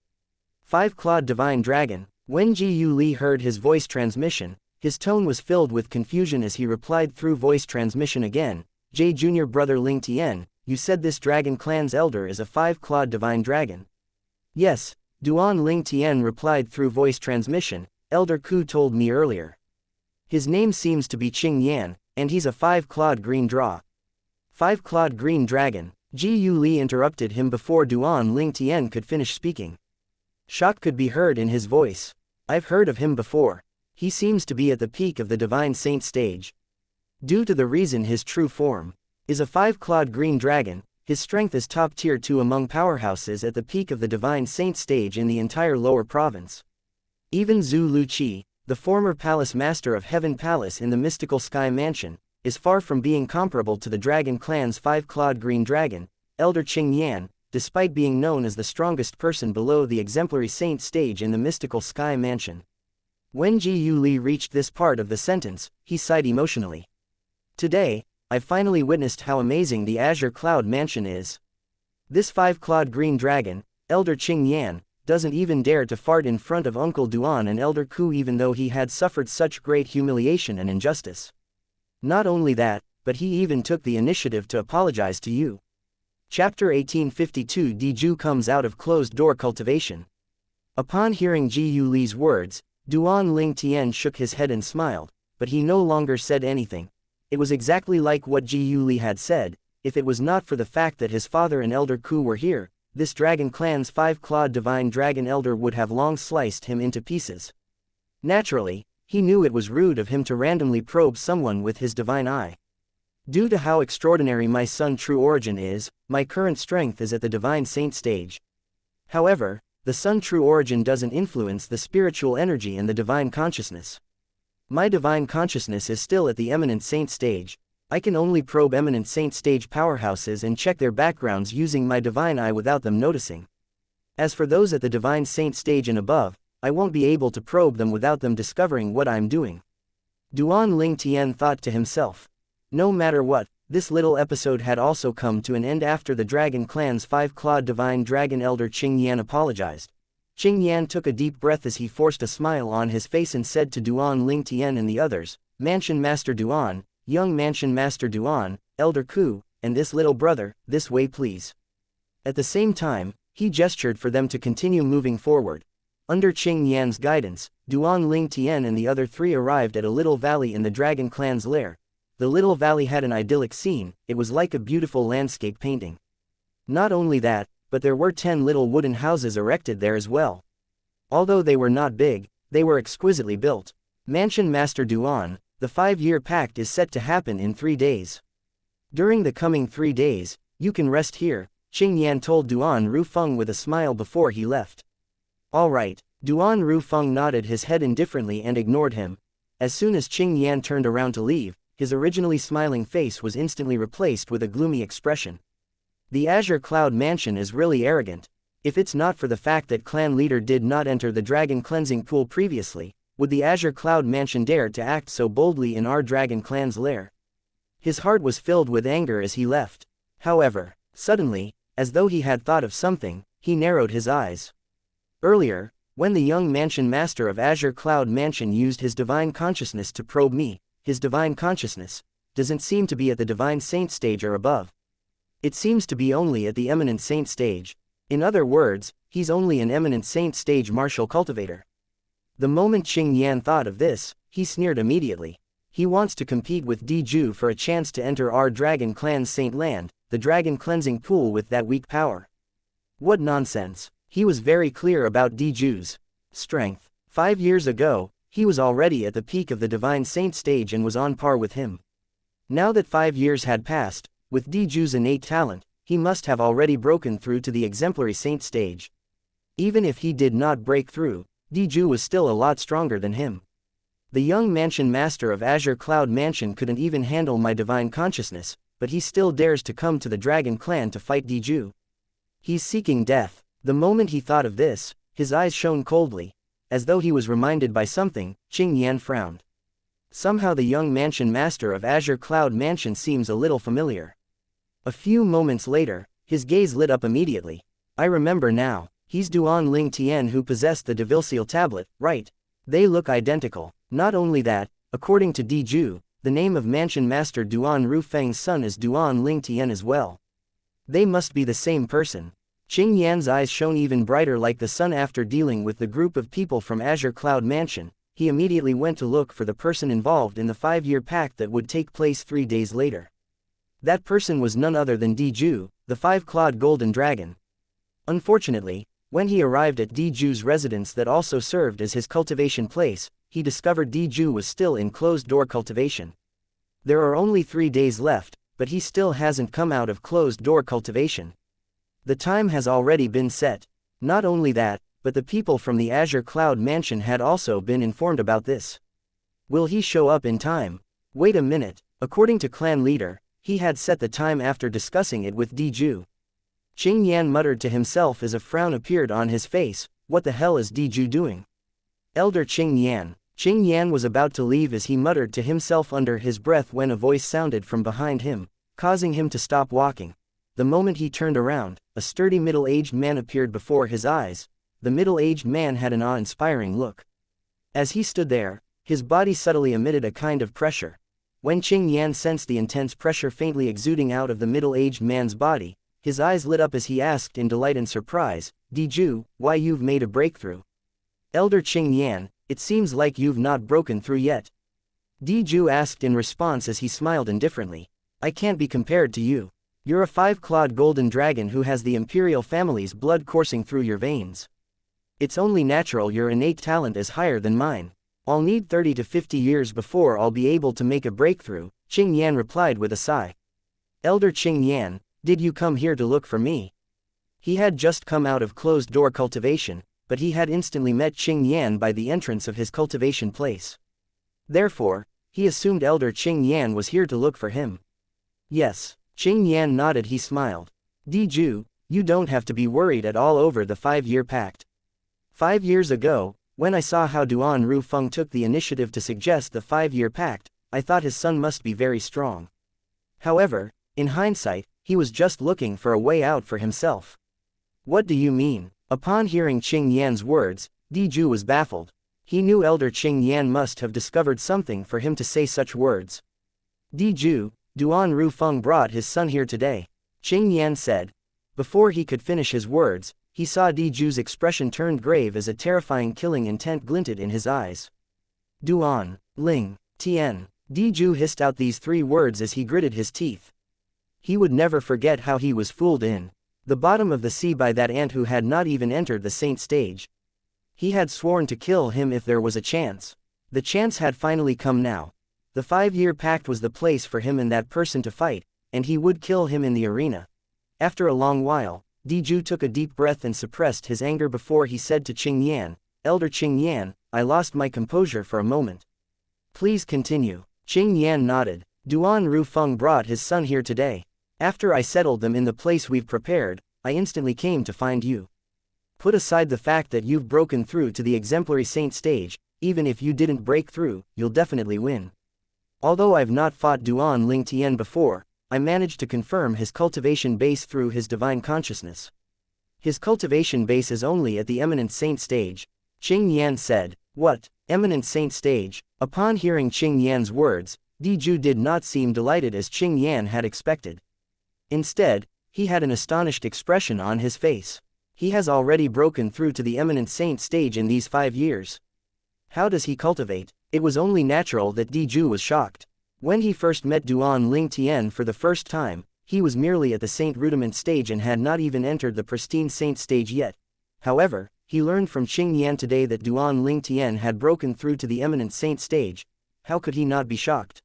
Five-clawed divine dragon. When Ji Yuli heard his voice transmission, his tone was filled with confusion as he replied through voice transmission again. J Junior Brother Ling Tian, you said this dragon clan's elder is a five-clawed divine dragon. Yes, Duan Ling Tian replied through voice transmission, Elder Ku told me earlier. His name seems to be Qing Yan, and he's a five-clawed green draw. Five-clawed green dragon. Ji Yuli interrupted him before Duan Ling Tian could finish speaking. Shock could be heard in his voice. I've heard of him before. He seems to be at the peak of the divine saint stage. Due to the reason his true form is a five-clawed green dragon, his strength is top tier 2 among powerhouses at the peak of the divine saint stage in the entire lower province. Even Zhu Luqi, the former palace master of Heaven Palace in the mystical sky mansion, is far from being comparable to the dragon clan's five-clawed green dragon, Elder Qing Yan, despite being known as the strongest person below the exemplary saint stage in the mystical sky mansion. When Ji Yuli reached this part of the sentence, he sighed emotionally. Today, I've finally witnessed how amazing the Azure Cloud Mansion is. This five-clawed green dragon, Elder Qing Yan, doesn't even dare to fart in front of Uncle Duan and Elder Ku even though he had suffered such great humiliation and injustice. Not only that, but he even took the initiative to apologize to you. Chapter 1852 Diju comes out of closed-door cultivation. Upon hearing Ji Yuli's words, Duan Ling Tian shook his head and smiled, but he no longer said anything. It was exactly like what Ji Yuli had said. If it was not for the fact that his father and Elder Ku were here, this dragon clan's five-clawed divine dragon elder would have long sliced him into pieces. Naturally, he knew it was rude of him to randomly probe someone with his divine eye. Due to how extraordinary my son's true origin is, my current strength is at the divine saint stage. However, the sun's true origin doesn't influence the spiritual energy in the divine consciousness. My divine consciousness is still at the eminent saint stage. I can only probe eminent saint stage powerhouses and check their backgrounds using my divine eye without them noticing. As for those at the divine saint stage and above, I won't be able to probe them without them discovering what I'm doing. Duan Ling Tian thought to himself. No matter what, this little episode had also come to an end after the dragon clan's five-clawed divine dragon elder Qing Yan apologized. Qing Yan took a deep breath as he forced a smile on his face and said to Duan Ling Tian and the others, Mansion Master Duan, young Mansion Master Duan, Elder Ku, and this little brother, this way please. At the same time, he gestured for them to continue moving forward. Under Qing Yan's guidance, Duan Ling Tian and the other three arrived at a little valley in the dragon clan's lair. The little valley had an idyllic scene. It was like a beautiful landscape painting. Not only that, but there were 10 little wooden houses erected there as well. Although they were not big, they were exquisitely built. Mansion Master Duan, the 5-year pact is set to happen in 3 days. During the coming 3 days, you can rest here, Qing Yan told Duan Rufeng with a smile before he left. Alright, Duan Rufeng nodded his head indifferently and ignored him. As soon as Qing Yan turned around to leave, his originally smiling face was instantly replaced with a gloomy expression. The Azure Cloud Mansion is really arrogant. If it's not for the fact that clan leader did not enter the dragon cleansing pool previously, would the Azure Cloud Mansion dare to act so boldly in our dragon clan's lair? His heart was filled with anger as he left. However, suddenly, as though he had thought of something, he narrowed his eyes. Earlier, when the young Mansion Master of Azure Cloud Mansion used his divine consciousness to probe me, his divine consciousness doesn't seem to be at the divine saint stage or above. It seems to be only at the eminent saint stage. In other words, he's only an eminent saint stage martial cultivator. The moment Qing Yan thought of this, he sneered immediately. He wants to compete with Diju for a chance to enter our dragon clan's saint land, the dragon cleansing pool with that weak power. What nonsense. He was very clear about Diju's strength. 5 years ago, he was already at the peak of the divine saint stage and was on par with him. Now that 5 years had passed, with Diju's innate talent, he must have already broken through to the exemplary saint stage. Even if he did not break through, Diju was still a lot stronger than him. The young mansion master of Azure Cloud Mansion couldn't even handle my divine consciousness, but he still dares to come to the Dragon Clan to fight Diju. He's seeking death. The moment he thought of this, his eyes shone coldly. As though he was reminded by something, Qing Yan frowned. Somehow the young mansion master of Azure Cloud Mansion seems a little familiar. A few moments later, his gaze lit up immediately. I remember now, he's Duan Ling Tian who possessed the Devilseal tablet, right? They look identical. Not only that, according to Diju, the name of mansion master Duan Rufeng's son is Duan Ling Tian as well. They must be the same person. Qing Yan's eyes shone even brighter like the sun after dealing with the group of people from Azure Cloud Mansion. He immediately went to look for the person involved in the 5-year pact that would take place 3 days later. That person was none other than Diju, the 5-clawed golden dragon. Unfortunately, when he arrived at Diju's residence that also served as his cultivation place, he discovered Diju was still in closed-door cultivation. There are only 3 days left, but he still hasn't come out of closed-door cultivation. The time has already been set. Not only that, but the people from the Azure Cloud Mansion had also been informed about this. Will he show up in time? Wait a minute, according to clan leader, he had set the time after discussing it with Diju. Qing Yan muttered to himself as a frown appeared on his face. What the hell is Diju doing? Elder Qing Yan. Qing Yan was about to leave as he muttered to himself under his breath when a voice sounded from behind him, causing him to stop walking. The moment he turned around, a sturdy middle-aged man appeared before his eyes. The middle-aged man had an awe-inspiring look. As he stood there, his body subtly emitted a kind of pressure. When Qing Yan sensed the intense pressure faintly exuding out of the middle-aged man's body, his eyes lit up as he asked in delight and surprise, Diju, why you've made a breakthrough? Elder Qing Yan, it seems like you've not broken through yet. Diju asked in response as he smiled indifferently. I can't be compared to you. You're a 5-clawed golden dragon who has the imperial family's blood coursing through your veins. It's only natural your innate talent is higher than mine. I'll need 30 to 50 years before I'll be able to make a breakthrough, Qing Yan replied with a sigh. Elder Qing Yan, did you come here to look for me? He had just come out of closed-door cultivation, but he had instantly met Qing Yan by the entrance of his cultivation place. Therefore, he assumed Elder Qing Yan was here to look for him. Yes. Qing Yan nodded. He smiled. Diju, you don't have to be worried at all over the 5-year pact. 5 years ago, when I saw how Duan Rufeng took the initiative to suggest the 5-year pact, I thought his son must be very strong. However, in hindsight, he was just looking for a way out for himself. What do you mean? Upon hearing Qing Yan's words, Diju was baffled. He knew Elder Qing Yan must have discovered something for him to say such words. Diju, Duan Rufeng brought his son here today, Qing Yan said. Before he could finish his words, he saw Diju's expression turned grave as a terrifying killing intent glinted in his eyes. Duan Ling Tian. Diju hissed out these 3 words as he gritted his teeth. He would never forget how he was fooled in the bottom of the sea by that ant who had not even entered the saint stage. He had sworn to kill him if there was a chance. The chance had finally come now. The 5-year pact was the place for him and that person to fight, and he would kill him in the arena. After a long while, Diju took a deep breath and suppressed his anger before he said to Qing Yan, Elder Qing Yan, I lost my composure for a moment. Please continue. Qing Yan nodded. Duan Rufeng brought his son here today. After I settled them in the place we've prepared, I instantly came to find you. Put aside the fact that you've broken through to the exemplary saint stage, even if you didn't break through, you'll definitely win. Although I've not fought Duan Ling Tian before, I managed to confirm his cultivation base through his divine consciousness. His cultivation base is only at the eminent saint stage, Qing Yan said. What? Eminent saint stage? Upon hearing Qing Yan's words, Diju did not seem delighted as Qing Yan had expected. Instead, he had an astonished expression on his face. He has already broken through to the eminent saint stage in these 5 years. How does he cultivate? It was only natural that Diju was shocked. When he first met Duan Ling Tian for the first time, he was merely at the saint rudiment stage and had not even entered the pristine saint stage yet. However, he learned from Qing Yan today that Duan Ling Tian had broken through to the eminent saint stage. How could he not be shocked?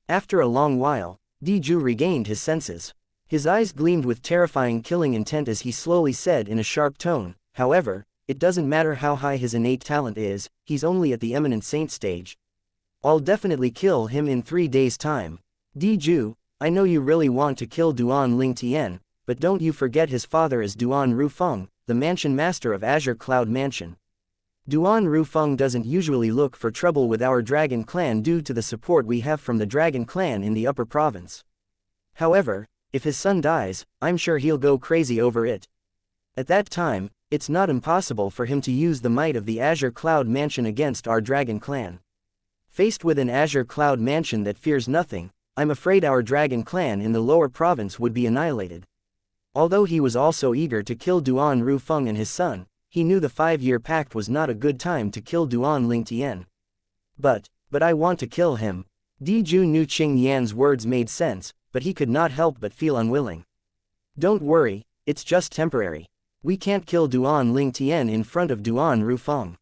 After a long while, Diju regained his senses. His eyes gleamed with terrifying killing intent as he slowly said in a sharp tone, However, it doesn't matter how high his innate talent is, he's only at the eminent saint stage. I'll definitely kill him in 3 days' time. Di, I know you really want to kill Duan Lingtian, but don't you forget his father is Duan Rufeng, the mansion master of Azure Cloud Mansion. Duan Rufeng doesn't usually look for trouble with our dragon clan due to the support we have from the dragon clan in the upper province. However, if his son dies, I'm sure he'll go crazy over it. At that time, it's not impossible for him to use the might of the Azure Cloud Mansion against our dragon clan. Faced with an Azure Cloud Mansion that fears nothing, I'm afraid our dragon clan in the lower province would be annihilated. Although he was also eager to kill Duan Rufeng and his son, he knew the 5-year pact was not a good time to kill Duan Lingtian. But I want to kill him. Di knew Qing Yan's words made sense, but he could not help but feel unwilling. Don't worry, it's just temporary. We can't kill Duan Lingtian in front of Duan Rufeng.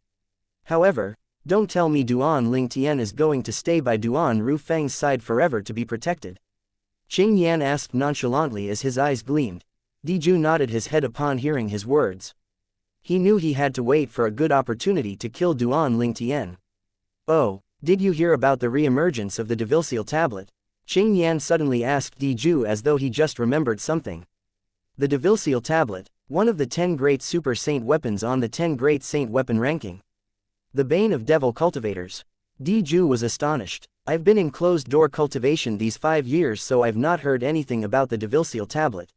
However, don't tell me Duan Lingtian is going to stay by Duan Rufeng's side forever to be protected. Qing Yan asked nonchalantly as his eyes gleamed. Di nodded his head upon hearing his words. He knew he had to wait for a good opportunity to kill Duan Lingtian. Oh, did you hear about the re-emergence of the Devilseal tablet? Qing Yan suddenly asked Di as though he just remembered something. The Devilseal tablet, one of the 10 great super saint weapons on the 10 great saint weapon ranking. The bane of devil cultivators. Di was astonished. I've been in closed-door cultivation these 5 years, so I've not heard anything about the Devilseal tablet.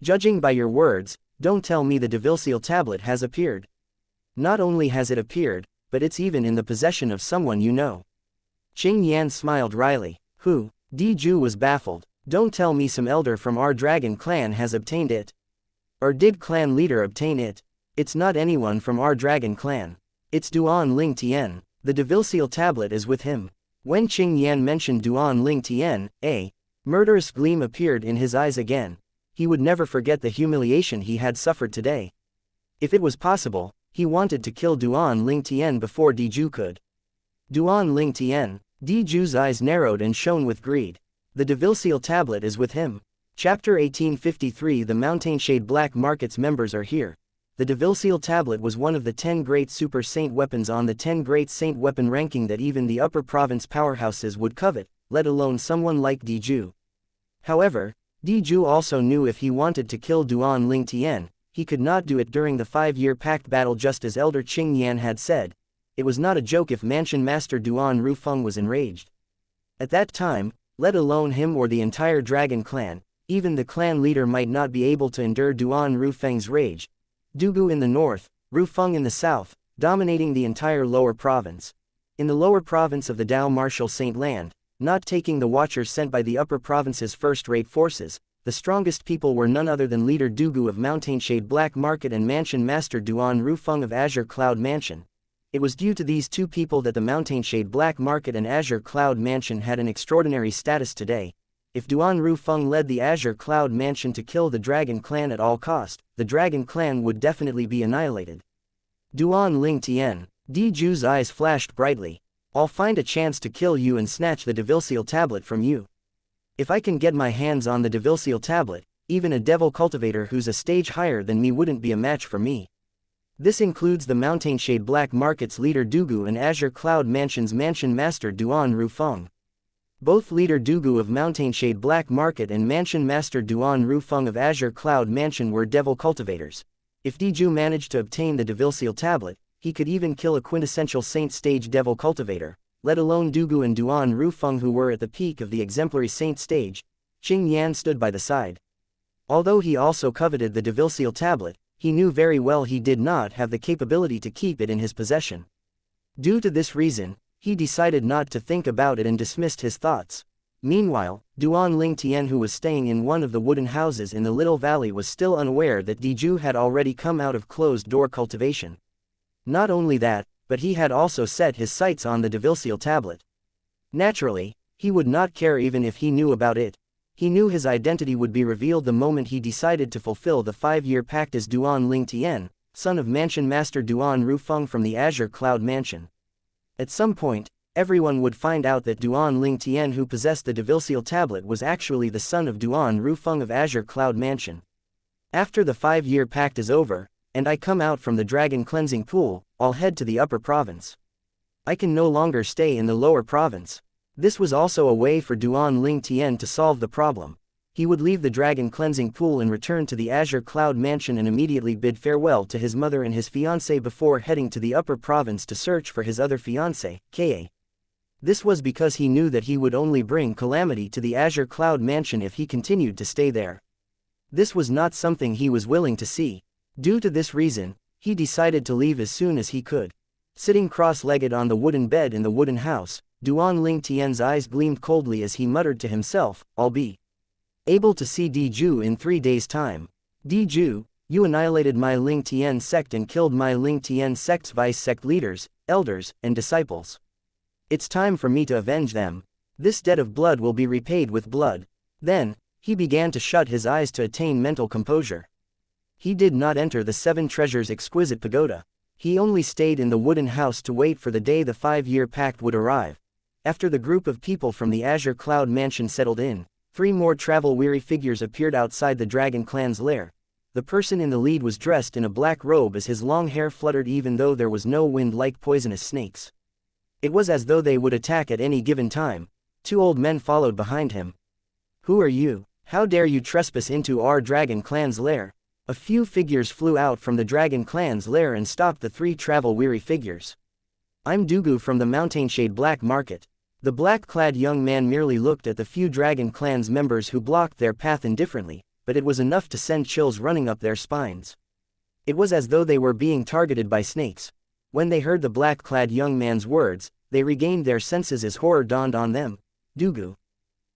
Judging by your words, don't tell me the Devilseal tablet has appeared. Not only has it appeared, but it's even in the possession of someone you know. Qing Yan smiled wryly. Who? Di was baffled. Don't tell me some elder from our dragon clan has obtained it. Or did clan leader obtain it? It's not anyone from our dragon clan. It's Duan Lingtian. The Devilseal tablet is with him. When Qing Yan mentioned Duan Lingtian, a murderous gleam appeared in his eyes again. He would never forget the humiliation he had suffered today. If it was possible, he wanted to kill Duan Lingtian before Di could. Duan Lingtian. Di eyes narrowed and shone with greed. The Devilseal tablet is with him. Chapter 1853. The Mountainshade Black Market's members are here. The Devilseal tablet was one of the 10 great super saint weapons on the 10 great saint weapon ranking that even the upper province powerhouses would covet, let alone someone like Di. However, Di also knew if he wanted to kill Duan Lingtian, he could not do it during the 5-year pact battle, just as Elder Qing Yan had said. It was not a joke if Mansion Master Duan Rufeng was enraged. At that time, let alone him or the entire dragon clan, even the clan leader might not be able to endure Duan Rufeng's rage. Dugu in the north, Rufeng in the south, dominating the entire lower province. In the lower province of the Dao Martial Saint Land, not taking the watchers sent by the upper province's first-rate forces, the strongest people were none other than leader Dugu of Mountainshade Black Market and Mansion Master Duan Rufeng of Azure Cloud Mansion. It was due to these two people that the Mountainshade Black Market and Azure Cloud Mansion had an extraordinary status today. If Duan Rufeng led the Azure Cloud Mansion to kill the Dragon Clan at all cost, the Dragon Clan would definitely be annihilated. Duan Lingtian. Di eyes flashed brightly. I'll find a chance to kill you and snatch the Devilseal tablet from you. If I can get my hands on the Devilseal tablet, even a devil cultivator who's a stage higher than me wouldn't be a match for me. This includes the Mountainshade Black Market's leader Dugu and Azure Cloud Mansion's Mansion Master Duan Rufeng. Both leader Dugu of Mountainshade Black Market and Mansion Master Duan Rufeng of Azure Cloud Mansion were devil cultivators. If Di managed to obtain the Devilseal tablet, he could even kill a quintessential saint stage devil cultivator, let alone Dugu and Duan Rufeng, who were at the peak of the exemplary saint stage. Qing Yan stood by the side. Although he also coveted the Devilseal tablet, he knew very well he did not have the capability to keep it in his possession. Due to this reason, he decided not to think about it and dismissed his thoughts. Meanwhile, Duan Lingtian, who was staying in one of the wooden houses in the little valley, was still unaware that Di had already come out of closed-door cultivation. Not only that, but he had also set his sights on the Devilseal tablet. Naturally, he would not care even if he knew about it. He knew his identity would be revealed the moment he decided to fulfill the 5-year pact as Duan Lingtian, son of Mansion Master Duan Rufeng from the Azure Cloud Mansion. At some point, everyone would find out that Duan Lingtian, who possessed the Devilseal tablet, was actually the son of Duan Rufeng of Azure Cloud Mansion. After the 5-year pact is over, and I come out from the dragon cleansing pool, I'll head to the upper province. I can no longer stay in the lower province. This was also a way for Duan Ling Tian to solve the problem. He would leave the dragon cleansing pool and return to the Azure Cloud Mansion and immediately bid farewell to his mother and his fiancée before heading to the upper province to search for his other fiancée, Ka. This was because he knew that he would only bring calamity to the Azure Cloud Mansion if he continued to stay there. This was not something he was willing to see. Due to this reason, he decided to leave as soon as he could. Sitting cross-legged on the wooden bed in the wooden house, Duan Ling Tian's eyes gleamed coldly as he muttered to himself, I'll be able to see Diju in 3 days' time. Diju, you annihilated my Ling Tian sect and killed my Ling Tian sect's vice-sect leaders, elders, and disciples. It's time for me to avenge them. This debt of blood will be repaid with blood. Then, he began to shut his eyes to attain mental composure. He did not enter the Seven Treasures' exquisite pagoda. He only stayed in the wooden house to wait for the day the 5-year pact would arrive. After the group of people from the Azure Cloud Mansion settled in, 3 more travel-weary figures appeared outside the Dragon Clan's lair. The person in the lead was dressed in a black robe as his long hair fluttered even though there was no wind like poisonous snakes. It was as though they would attack at any given time. 2 old men followed behind him. Who are you? How dare you trespass into our Dragon Clan's lair? A few figures flew out from the Dragon Clan's lair and stopped the 3 travel-weary figures. I'm Dugu from the Mountainshade Black Market. The black-clad young man merely looked at the few Dragon Clan's members who blocked their path indifferently, but it was enough to send chills running up their spines. It was as though they were being targeted by snakes. When they heard the black-clad young man's words, they regained their senses as horror dawned on them. Dugu.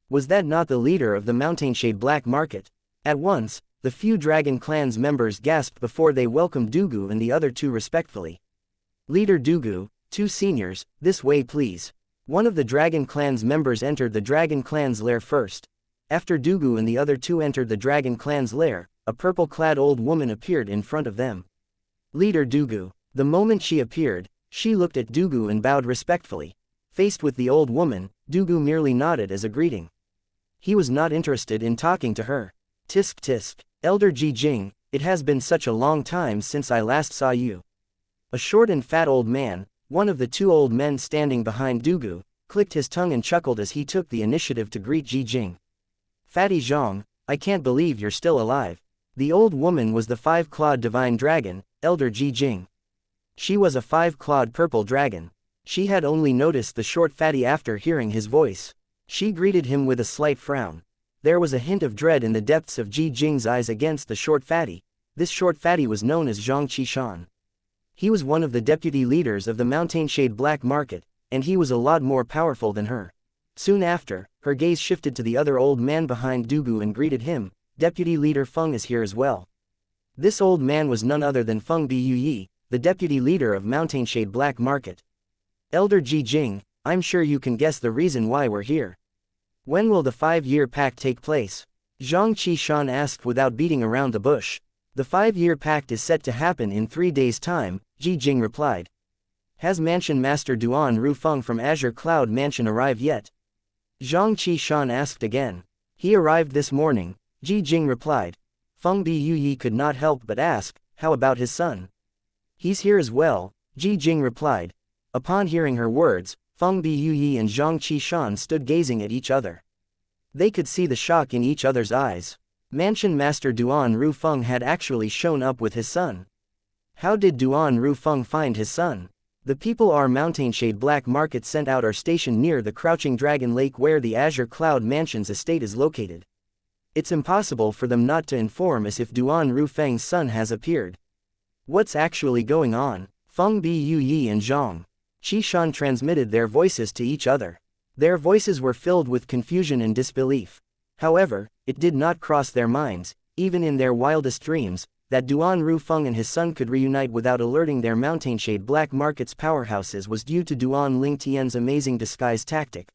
Was that not the leader of the Mountainshade Black Market? At once, the few Dragon Clan's members gasped before they welcomed Dugu and the other 2 respectfully. Leader Dugu, 2 seniors, this way please. One of the Dragon Clan's members entered the Dragon Clan's lair first. After Dugu and the other 2 entered the Dragon Clan's lair, a purple-clad old woman appeared in front of them. Leader Dugu. The moment she appeared, she looked at Dugu and bowed respectfully. Faced with the old woman, Dugu merely nodded as a greeting. He was not interested in talking to her. Tisk tisk. Elder Ji Jing, it has been such a long time since I last saw you. A short and fat old man, one of the 2 old men standing behind Dugu, clicked his tongue and chuckled as he took the initiative to greet Ji Jing. Fatty Zhang, I can't believe you're still alive. The old woman was the 5-clawed divine dragon, Elder Ji Jing. She was a 5-clawed purple dragon. She had only noticed the short fatty after hearing his voice. She greeted him with a slight frown. There was a hint of dread in the depths of Ji Jing's eyes against the short fatty. This short fatty was known as Zhang Qishan. He was one of the deputy leaders of the Mountainshade Black Market, and he was a lot more powerful than her. Soon after, her gaze shifted to the other old man behind Dugu and greeted him. Deputy leader Feng is here as well. This old man was none other than Feng Buyi, the deputy leader of Mountainshade Black Market. Elder Ji Jing, I'm sure you can guess the reason why we're here. When will the 5-year pact take place? Zhang Qishan asked without beating around the bush. The 5-year pact is set to happen in 3 days' time, Ji Jing replied. Has Mansion Master Duan Rufeng from Azure Cloud Mansion arrived yet? Zhang Qishan asked again. He arrived this morning, Ji Jing replied. Feng Buyi could not help but ask, how about his son? He's here as well, Ji Jing replied. Upon hearing her words, Feng Buyi and Zhang Qishan stood gazing at each other. They could see the shock in each other's eyes. Mansion Master Duan Rufeng had actually shown up with his son. How did Duan Rufeng find his son? The people our Mountainshade Black Market sent out are stationed near the Crouching Dragon Lake where the Azure Cloud Mansion's estate is located. It's impossible for them not to inform us if Duan Rufeng's son has appeared. What's actually going on? Feng Buyi and Zhang Qishan transmitted their voices to each other. Their voices were filled with confusion and disbelief. However, it did not cross their minds, even in their wildest dreams, that Duan Rufeng and his son could reunite without alerting their Mountainshade Black Market's powerhouses was due to Duan Ling Tian's amazing disguise tactic.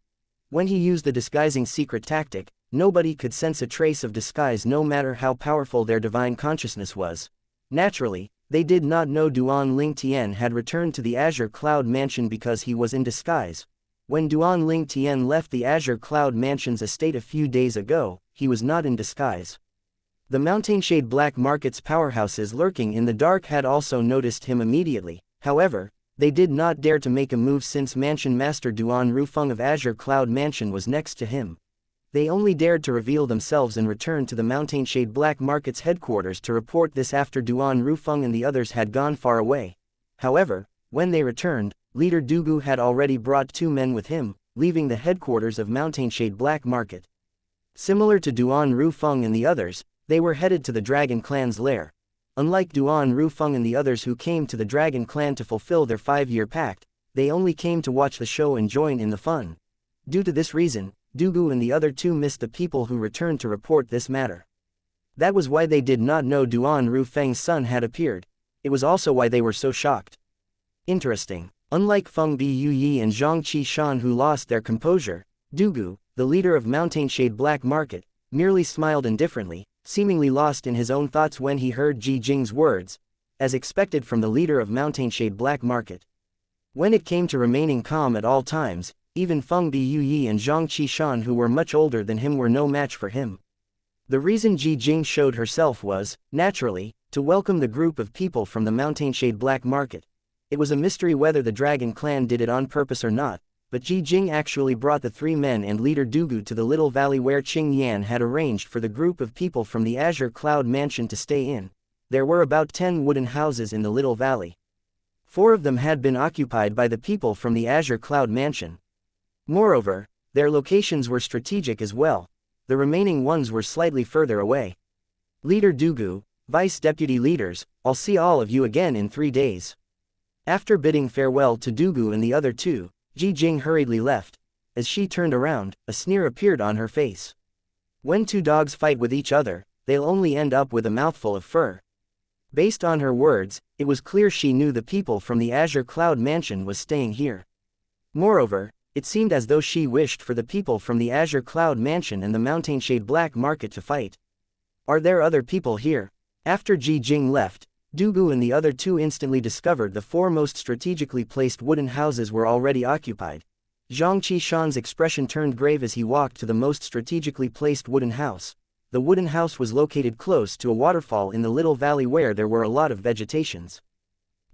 When he used the disguising secret tactic, nobody could sense a trace of disguise no matter how powerful their divine consciousness was. Naturally, they did not know Duan Ling Tian had returned to the Azure Cloud Mansion because he was in disguise. When Duan Ling Tian left the Azure Cloud Mansion's estate a few days ago, he was not in disguise. The mountain-shade black market's powerhouses lurking in the dark had also noticed him immediately. However, they did not dare to make a move since Mansion Master Duan Rufeng of Azure Cloud Mansion was next to him. They only dared to reveal themselves and return to the mountain-shade black market's headquarters to report this after Duan Rufeng and the others had gone far away. However, when they returned, leader Dugu had already brought 2 men with him, leaving the headquarters of mountain-shade black market. Similar to Duan Rufeng and the others, they were headed to the Dragon Clan's lair. Unlike Duan Rufeng and the others who came to the Dragon Clan to fulfill their 5-year pact, they only came to watch the show and join in the fun. Due to this reason, Dugu and the other 2 missed the people who returned to report this matter. That was why they did not know Duan Rufeng's son had appeared. It was also why they were so shocked. Interesting. Unlike Feng Buyi and Zhang Qishan who lost their composure, Dugu, the leader of Mountain-Shade Black Market, merely smiled indifferently, seemingly lost in his own thoughts when he heard Ji Jing's words, as expected from the leader of Mountain-Shade Black Market. When it came to remaining calm at all times, even Feng Buyi and Zhang Qishan who were much older than him were no match for him. The reason Ji Jing showed herself was, naturally, to welcome the group of people from the Mountain-Shade Black Market. It was a mystery whether the Dragon Clan did it on purpose or not, but Ji Jing actually brought the 3 men and leader Dugu to the little valley where Qing Yan had arranged for the group of people from the Azure Cloud Mansion to stay in. There were about 10 wooden houses in the little valley. 4 of them had been occupied by the people from the Azure Cloud Mansion. Moreover, their locations were strategic as well. The remaining ones were slightly further away. Leader Dugu, Vice Deputy Leaders, I'll see all of you again in 3 days. After bidding farewell to Dugu and the other 2, Ji Jing hurriedly left. As she turned around, a sneer appeared on her face. When 2 dogs fight with each other, they'll only end up with a mouthful of fur. Based on her words, it was clear she knew the people from the Azure Cloud Mansion was staying here. Moreover, it seemed as though she wished for the people from the Azure Cloud Mansion and the Mountain-Shade Black Market to fight. Are there other people here? After Ji Jing left, Dugu and the other 2 instantly discovered the 4 most strategically placed wooden houses were already occupied. Zhang Qishan's expression turned grave as he walked to the most strategically placed wooden house. The wooden house was located close to a waterfall in the little valley where there were a lot of vegetations.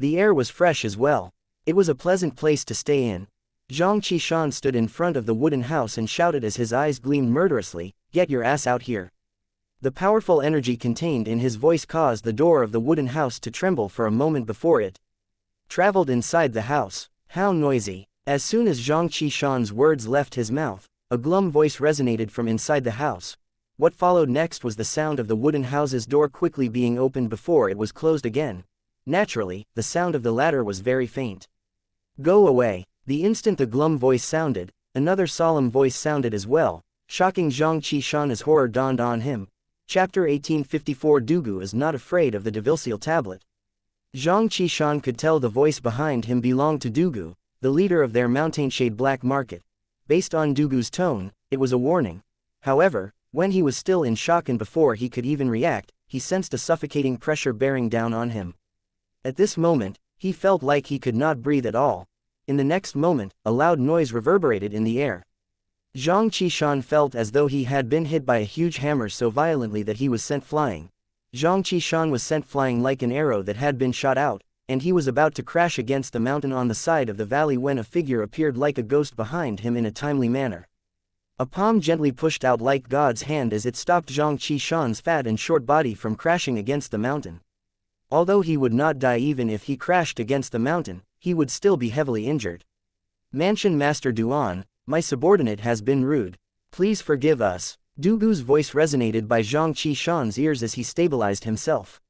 The air was fresh as well. It was a pleasant place to stay in. Zhang Qishan stood in front of the wooden house and shouted as his eyes gleamed murderously, "Get your ass out here." The powerful energy contained in his voice caused the door of the wooden house to tremble for a moment before it traveled inside the house. How noisy! As soon as Zhang Qishan's words left his mouth, a glum voice resonated from inside the house. What followed next was the sound of the wooden house's door quickly being opened before it was closed again. Naturally, the sound of the latter was very faint. Go away. The instant the glum voice sounded, another solemn voice sounded as well, shocking Zhang Qishan as horror dawned on him. Chapter 1854 Dugu is not afraid of the devil tablet. Zhang Qishan could tell the voice behind him belonged to Dugu, the leader of their Mountain-Shade Black Market. Based on Dugu's tone, it was a warning. However, when he was still in shock and before he could even react, he sensed a suffocating pressure bearing down on him. At this moment, he felt like he could not breathe at all. In the next moment, a loud noise reverberated in the air. Zhang Qishan felt as though he had been hit by a huge hammer so violently that he was sent flying. Zhang Qishan was sent flying like an arrow that had been shot out, and he was about to crash against the mountain on the side of the valley when a figure appeared like a ghost behind him in a timely manner. A palm gently pushed out like God's hand as it stopped Zhang Qishan's fat and short body from crashing against the mountain. Although he would not die even if he crashed against the mountain, he would still be heavily injured. Mansion Master Duan, my subordinate has been rude. Please forgive us. Dugu's voice resonated by Zhang Qishan's ears as he stabilized himself.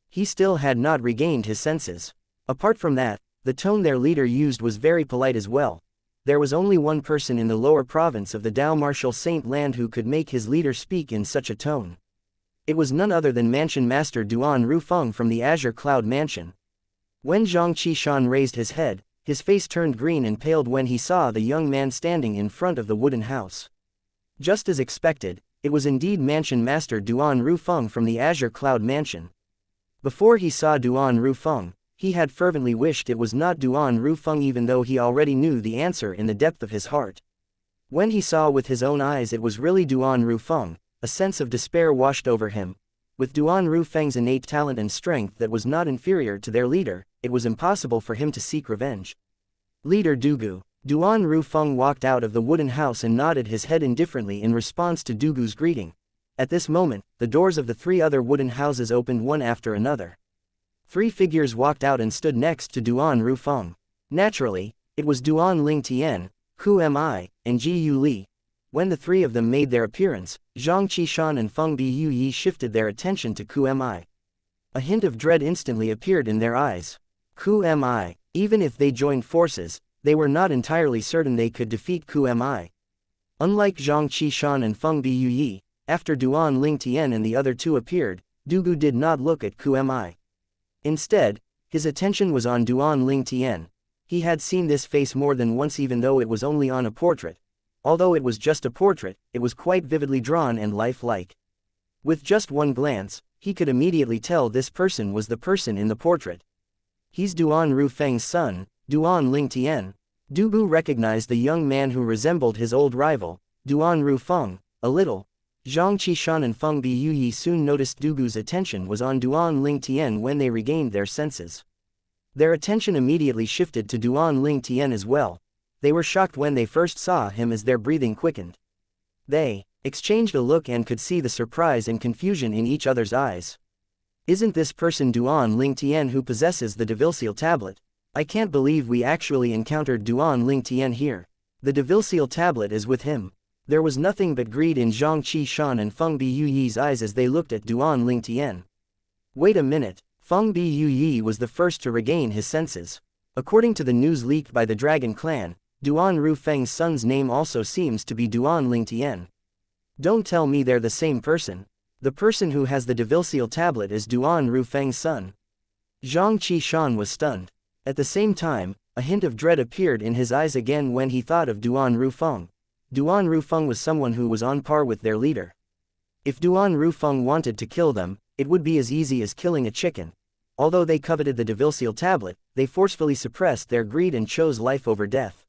He still had not regained his senses. Apart from that, the tone their leader used was very polite as well. There was only one person in the lower province of the Dao Martial Saint Land who could make his leader speak in such a tone. It was none other than Mansion Master Duan Rufeng from the Azure Cloud Mansion. When Zhang Qishan raised his head, his face turned green and paled when he saw the young man standing in front of the wooden house. Just as expected, it was indeed Mansion Master Duan Rufeng from the Azure Cloud Mansion. Before he saw Duan Rufeng, he had fervently wished it was not Duan Rufeng even though he already knew the answer in the depth of his heart. When he saw with his own eyes it was really Duan Rufeng, a sense of despair washed over him. With Duan Rufeng's innate talent and strength that was not inferior to their leader, it was impossible for him to seek revenge. Leader Dugu. Duan Rufeng walked out of the wooden house and nodded his head indifferently in response to Dugu's greeting. At this moment, the doors of the 3 other wooden houses opened one after another. 3 figures walked out and stood next to Duan Rufeng. Naturally, it was Duan Lingtian, Hu Mi, and Ji Yu Li. When the 3 of them made their appearance, Zhang Qishan and Feng Bi Yu Yi shifted their attention to Ku Mi. A hint of dread instantly appeared in their eyes. Ku Mi, even if they joined forces, they were not entirely certain they could defeat Ku Mi. Unlike Zhang Qishan and Feng Bi Yu Yi, after Duan Lingtian and the other 2 appeared, Dugu did not look at Ku Mi. Instead, his attention was on Duan Lingtian. He had seen this face more than once even though it was only on a portrait. Although it was just a portrait, it was quite vividly drawn and lifelike. With just one glance, he could immediately tell this person was the person in the portrait. He's Duan Rufeng's son, Duan Lingtian. Dugu recognized the young man who resembled his old rival, Duan Rufeng, a little. Zhang Qishan and Feng Bi Yu Yi soon noticed Dugu's attention was on Duan Lingtian when they regained their senses. Their attention immediately shifted to Duan Lingtian as well. They were shocked when they first saw him as their breathing quickened. They exchanged a look and could see the surprise and confusion in each other's eyes. Isn't this person Duan Lingtian who possesses the Devil-Seal tablet? I can't believe we actually encountered Duan Lingtian here. The Devil-Seal tablet is with him. There was nothing but greed in Zhang Qishan and Feng Bi Yu Yi's eyes as they looked at Duan Lingtian. Wait a minute, Feng Bi Yu Yi was the first to regain his senses. According to the news leaked by the Dragon Clan, Duan Rufeng's son's name also seems to be Duan Lingtian. Don't tell me they're the same person. The person who has the Devil-Seal tablet is Duan Rufeng's son. Zhang Qishan was stunned. At the same time, a hint of dread appeared in his eyes again when he thought of Duan Rufeng. Duan Rufeng was someone who was on par with their leader. If Duan Rufeng wanted to kill them, it would be as easy as killing a chicken. Although they coveted the Devil-Seal tablet, they forcefully suppressed their greed and chose life over death.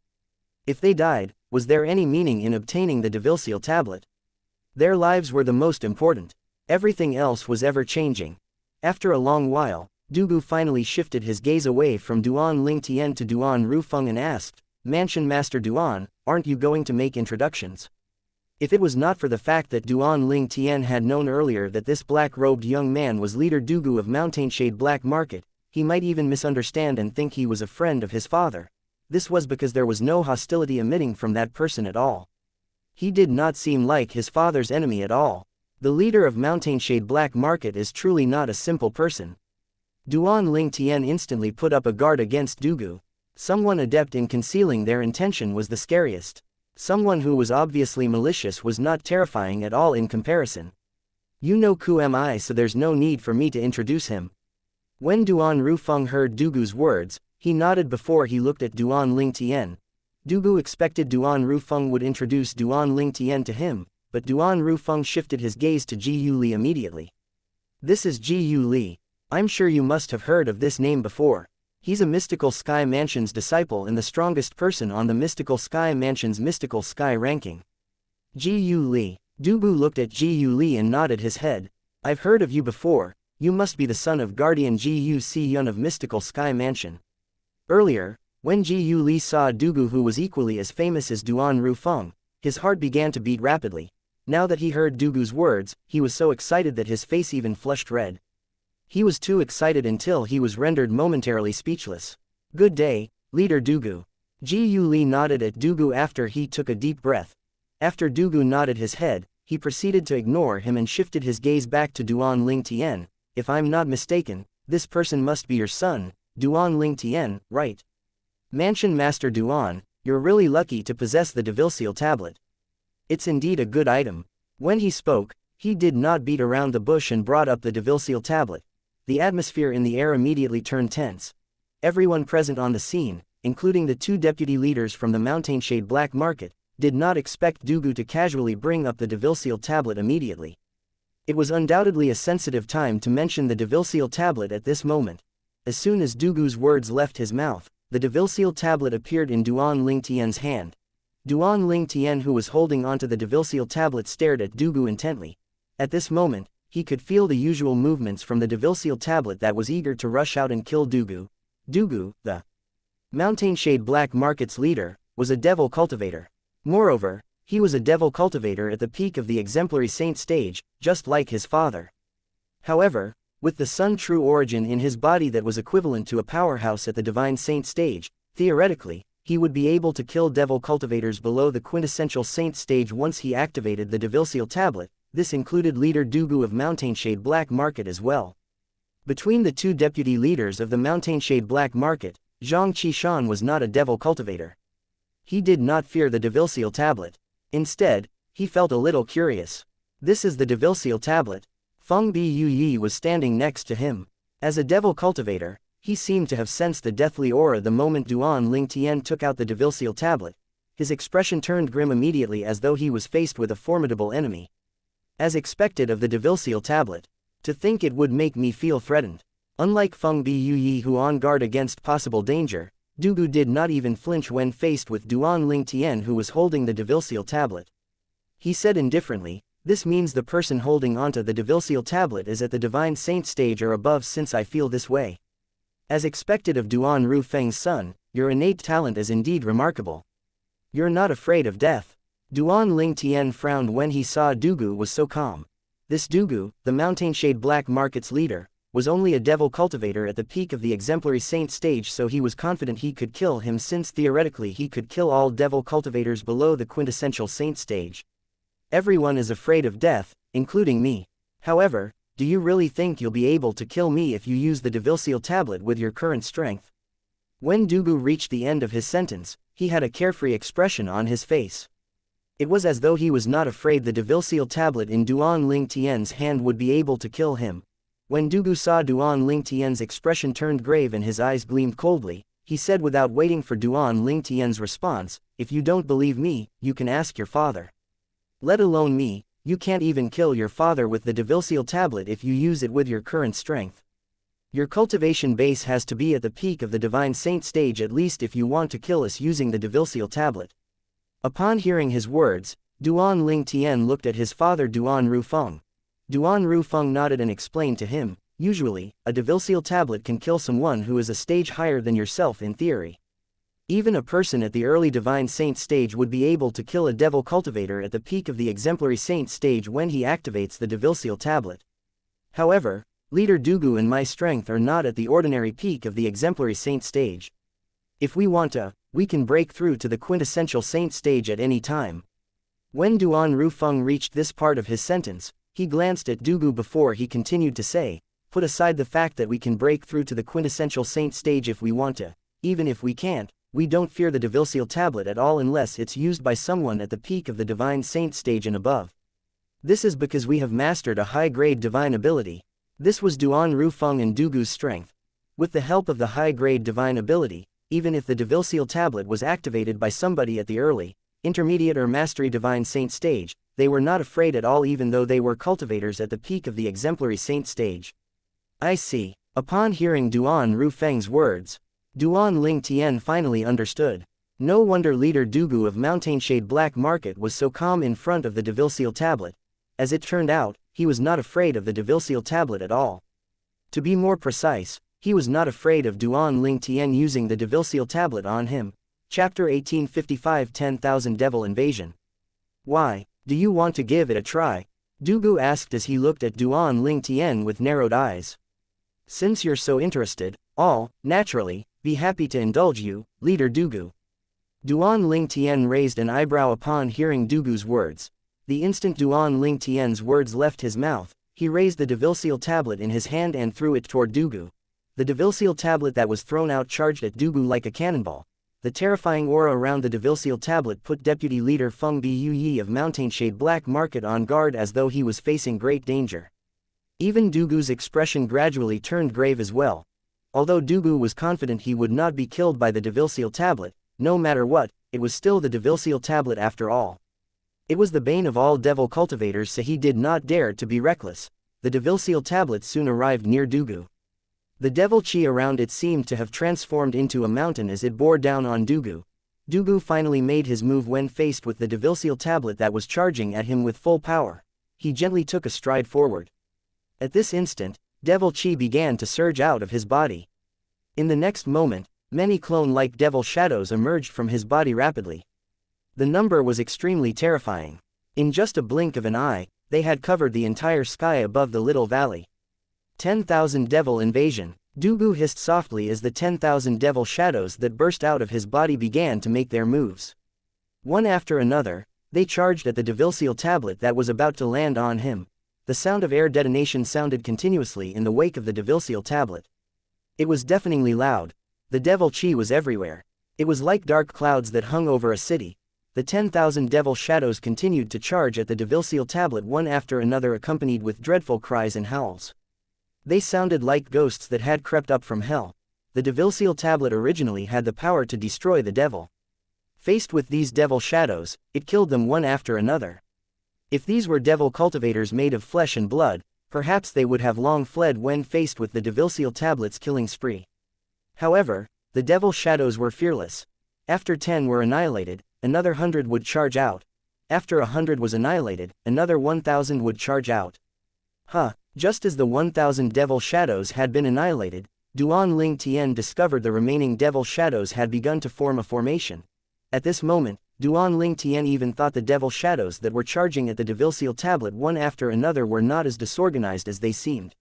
If they died, was there any meaning in obtaining the Devil-Seal tablet? Their lives were the most important. Everything else was ever-changing. After a long while, Dugu finally shifted his gaze away from Duan Lingtian to Duan Rufeng and asked, "Mansion Master Duan, aren't you going to make introductions?" If it was not for the fact that Duan Lingtian had known earlier that this black-robed young man was leader Dugu of Mountainshade Black Market, he might even misunderstand and think he was a friend of his father. This was because there was no hostility emitting from that person at all. He did not seem like his father's enemy at all. The leader of Mountainshade Black Market is truly not a simple person. Duan Lingtian instantly put up a guard against Dugu. Someone adept in concealing their intention was the scariest. Someone who was obviously malicious was not terrifying at all in comparison. You know Ku Mi, so there's no need for me to introduce him. When Duan Rufeng heard Dugu's words, he nodded before he looked at Duan Lingtian. Dugu expected Duan Rufeng would introduce Duan Lingtian to him, but Duan Rufeng shifted his gaze to Ji Yu Li immediately. This is Ji Yu Li. I'm sure you must have heard of this name before. He's a Mystical Sky Mansion's disciple and the strongest person on the Mystical Sky Mansion's Mystical Sky ranking. Ji Yu Li. Dugu looked at Ji Yu Li and nodded his head. I've heard of you before. You must be the son of Guardian Ji Yu Si Yun of Mystical Sky Mansion. Earlier, when Ji Yu Li saw Dugu, who was equally as famous as Duan Rufeng, his heart began to beat rapidly. Now that he heard Dugu's words, he was so excited that his face even flushed red. He was too excited until he was rendered momentarily speechless. Good day, Leader Dugu. Ji Yu Li nodded at Dugu after he took a deep breath. After Dugu nodded his head, he proceeded to ignore him and shifted his gaze back to Duan Lingtian. If I'm not mistaken, this person must be your son, Duan Lingtian, right? Mansion Master Duan, you're really lucky to possess the Devil-Seal tablet. It's indeed a good item. When he spoke, he did not beat around the bush and brought up the Devil-Seal tablet. The atmosphere in the air immediately turned tense. Everyone present on the scene, including the 2 deputy leaders from the Mountainshade Black Market, did not expect Dugu to casually bring up the Devil-Seal tablet immediately. It was undoubtedly a sensitive time to mention the Devil-Seal tablet at this moment. As soon as Dugu's words left his mouth, the Devil-Seal tablet appeared in Duan Lingtian's hand. Duan Lingtian, who was holding onto the Devil-Seal tablet, stared at Dugu intently. At this moment, he could feel the usual movements from the devil-seal tablet that was eager to rush out and kill Dugu. Dugu, the Mountain Shade Black Market's leader, was a devil cultivator. Moreover, he was a devil cultivator at the peak of the exemplary saint stage, just like his father. However, with the Sun true origin in his body that was equivalent to a powerhouse at the divine saint stage, theoretically, he would be able to kill devil cultivators below the quintessential saint stage once he activated the devil-seal tablet. This included leader Dugu of Mountain Shade Black Market as well. Between the two deputy leaders of the Mountain Shade Black Market, Zhang Qishan was not a devil cultivator. He did not fear the devil-seal tablet. Instead, he felt a little curious. This is the devil-seal tablet. Feng Buyuyi was standing next to him. As a devil cultivator, he seemed to have sensed the deathly aura the moment Duan Lingtian took out the devil-seal tablet. His expression turned grim immediately as though he was faced with a formidable enemy. As expected of the devil-seal tablet. To think it would make me feel threatened. Unlike Feng Buyuyi, who on guard against possible danger, Dugu did not even flinch when faced with Duan Lingtian, who was holding the devil-seal tablet. He said indifferently, "This means the person holding onto the devil-seal tablet is at the divine saint stage or above, since I feel this way." As expected of Duan Ru Feng's son, your innate talent is indeed remarkable. You're not afraid of death. Duan Lingtian frowned when he saw Dugu was so calm. This Dugu, the Mountain Shade Black Market's leader, was only a devil cultivator at the peak of the exemplary saint stage, so he was confident he could kill him, since theoretically he could kill all devil cultivators below the quintessential saint stage. Everyone is afraid of death, including me. However, do you really think you'll be able to kill me if you use the devil-seal tablet with your current strength? When Dugu reached the end of his sentence, he had a carefree expression on his face. It was as though he was not afraid the devil-seal tablet in Duan Lingtian's hand would be able to kill him. When Dugu saw Duan Lingtian's expression turned grave and his eyes gleamed coldly, he said without waiting for Duan Lingtian's response, "If you don't believe me, you can ask your father. Let alone me, you can't even kill your father with the devil-seal tablet if you use it with your current strength. Your cultivation base has to be at the peak of the divine saint stage at least if you want to kill us using the devil-seal tablet." Upon hearing his words, Duan Lingtian looked at his father Duan Rufeng. Duan Rufeng nodded and explained to him, "Usually, a devil-seal tablet can kill someone who is a stage higher than yourself in theory. Even a person at the early divine saint stage would be able to kill a devil cultivator at the peak of the exemplary saint stage when he activates the devil-seal tablet. However, Leader Dugu and my strength are not at the ordinary peak of the exemplary saint stage. If we want to, we can break through to the quintessential saint stage at any time." When Duan Rufeng reached this part of his sentence, he glanced at Dugu before he continued to say, "Put aside the fact that we can break through to the quintessential saint stage if we want to. Even if we can't, we don't fear the devil-seal tablet at all unless it's used by someone at the peak of the divine saint stage and above. This is because we have mastered a high-grade divine ability." This was Duan Rufeng and Dugu's strength. With the help of the high-grade divine ability, even if the devil-seal tablet was activated by somebody at the early, intermediate or mastery divine saint stage, they were not afraid at all even though they were cultivators at the peak of the exemplary saint stage. "I see." Upon hearing Duan Rufeng's words, Duan Lingtian finally understood. No wonder leader Dugu of Mountain Shade Black Market was so calm in front of the devil-seal tablet. As it turned out, he was not afraid of the devil-seal tablet at all. To be more precise, he was not afraid of Duan Lingtian using the devil-seal tablet on him. Chapter 1855 10,000 Devil Invasion. "Why, do you want to give it a try?" Dugu asked as he looked at Duan Lingtian with narrowed eyes. "Since you're so interested, I'll, naturally, be happy to indulge you, Leader Dugu." Duan Lingtian raised an eyebrow upon hearing Dugu's words. The instant Duan Lingtian's words left his mouth, he raised the devil-seal tablet in his hand and threw it toward Dugu. The devil-seal tablet that was thrown out charged at Dugu like a cannonball. The terrifying aura around the devil-seal tablet put Deputy Leader Feng Buyuyi of Mountain Shade Black Market on guard as though he was facing great danger. Even Dugu's expression gradually turned grave as well. Although Dugu was confident he would not be killed by the devil-seal tablet, no matter what, it was still the devil-seal tablet after all. It was the bane of all devil cultivators, so he did not dare to be reckless. The devil-seal tablet soon arrived near Dugu. The devil chi around it seemed to have transformed into a mountain as it bore down on Dugu. Dugu finally made his move when faced with the devil-seal tablet that was charging at him with full power. He gently took a stride forward. At this instant, devil chi began to surge out of his body. In the next moment, many clone-like devil shadows emerged from his body rapidly. The number was extremely terrifying. In just a blink of an eye, they had covered the entire sky above the little valley. 10,000 devil invasion. Dugu hissed softly as the 10,000 devil shadows that burst out of his body began to make their moves. One after another, they charged at the devil tablet that was about to land on him. The sound of air detonation sounded continuously in the wake of the devil tablet. It was deafeningly loud. The devil chi was everywhere. It was like dark clouds that hung over a city. The 10,000 devil shadows continued to charge at the devil tablet one after another, accompanied with dreadful cries and howls. They sounded like ghosts that had crept up from hell. The devil tablet originally had the power to destroy the devil. Faced with these devil shadows, it killed them one after another. If these were devil cultivators made of flesh and blood, perhaps they would have long fled when faced with the devil tablet's killing spree. However, the devil shadows were fearless. After 10 were annihilated, another 100 would charge out. After 100 was annihilated, another 1,000 would charge out. Just as the 1,000 devil shadows had been annihilated, Duan Ling Tian discovered the remaining devil shadows had begun to form a formation. At this moment, Duan Ling Tian even thought the devil shadows that were charging at the devil tablet one after another were not as disorganized as they seemed.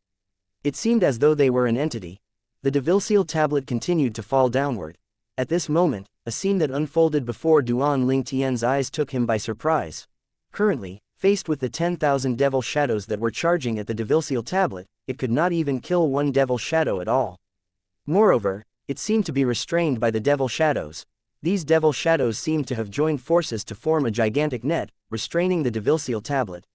It seemed as though they were an entity. The devil tablet continued to fall downward. At this moment, a scene that unfolded before Duan Ling Tian's eyes took him by surprise. Currently, faced with the 10,000 devil shadows that were charging at the devil tablet, it could not even kill one devil shadow at all. Moreover, it seemed to be restrained by the devil shadows. These devil shadows seemed to have joined forces to form a gigantic net, restraining the devil tablet.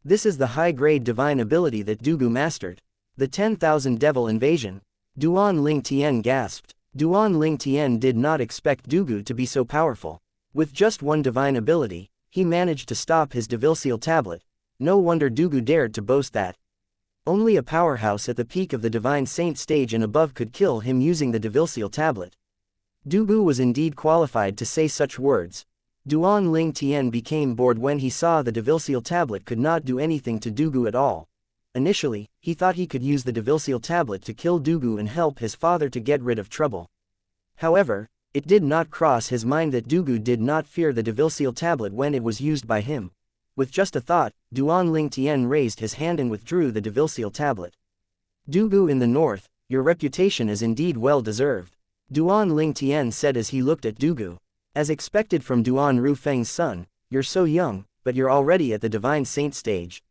This is the high-grade divine ability that Dugu mastered. The 10,000 devil invasion. Duan Ling Tian gasped. Duan Ling Tian did not expect Dugu to be so powerful. With just one divine ability, he managed to stop his devil tablet. No wonder Dugu dared to boast that. Only a powerhouse at the peak of the divine saint stage and above could kill him using the devil tablet. Dugu was indeed qualified to say such words. Duan Ling Tian became bored when he saw the devil tablet could not do anything to Dugu at all. Initially, he thought he could use the devil tablet to kill Dugu and help his father to get rid of trouble. However, it did not cross his mind that Dugu did not fear the devil tablet when it was used by him. With just a thought, Duan Ling Tian raised his hand and withdrew the devil tablet. Dugu in the north, your reputation is indeed well deserved. Duan Ling Tian said as he looked at Dugu. As expected from Duan Rufeng's son, you're so young, but you're already at the divine saint stage.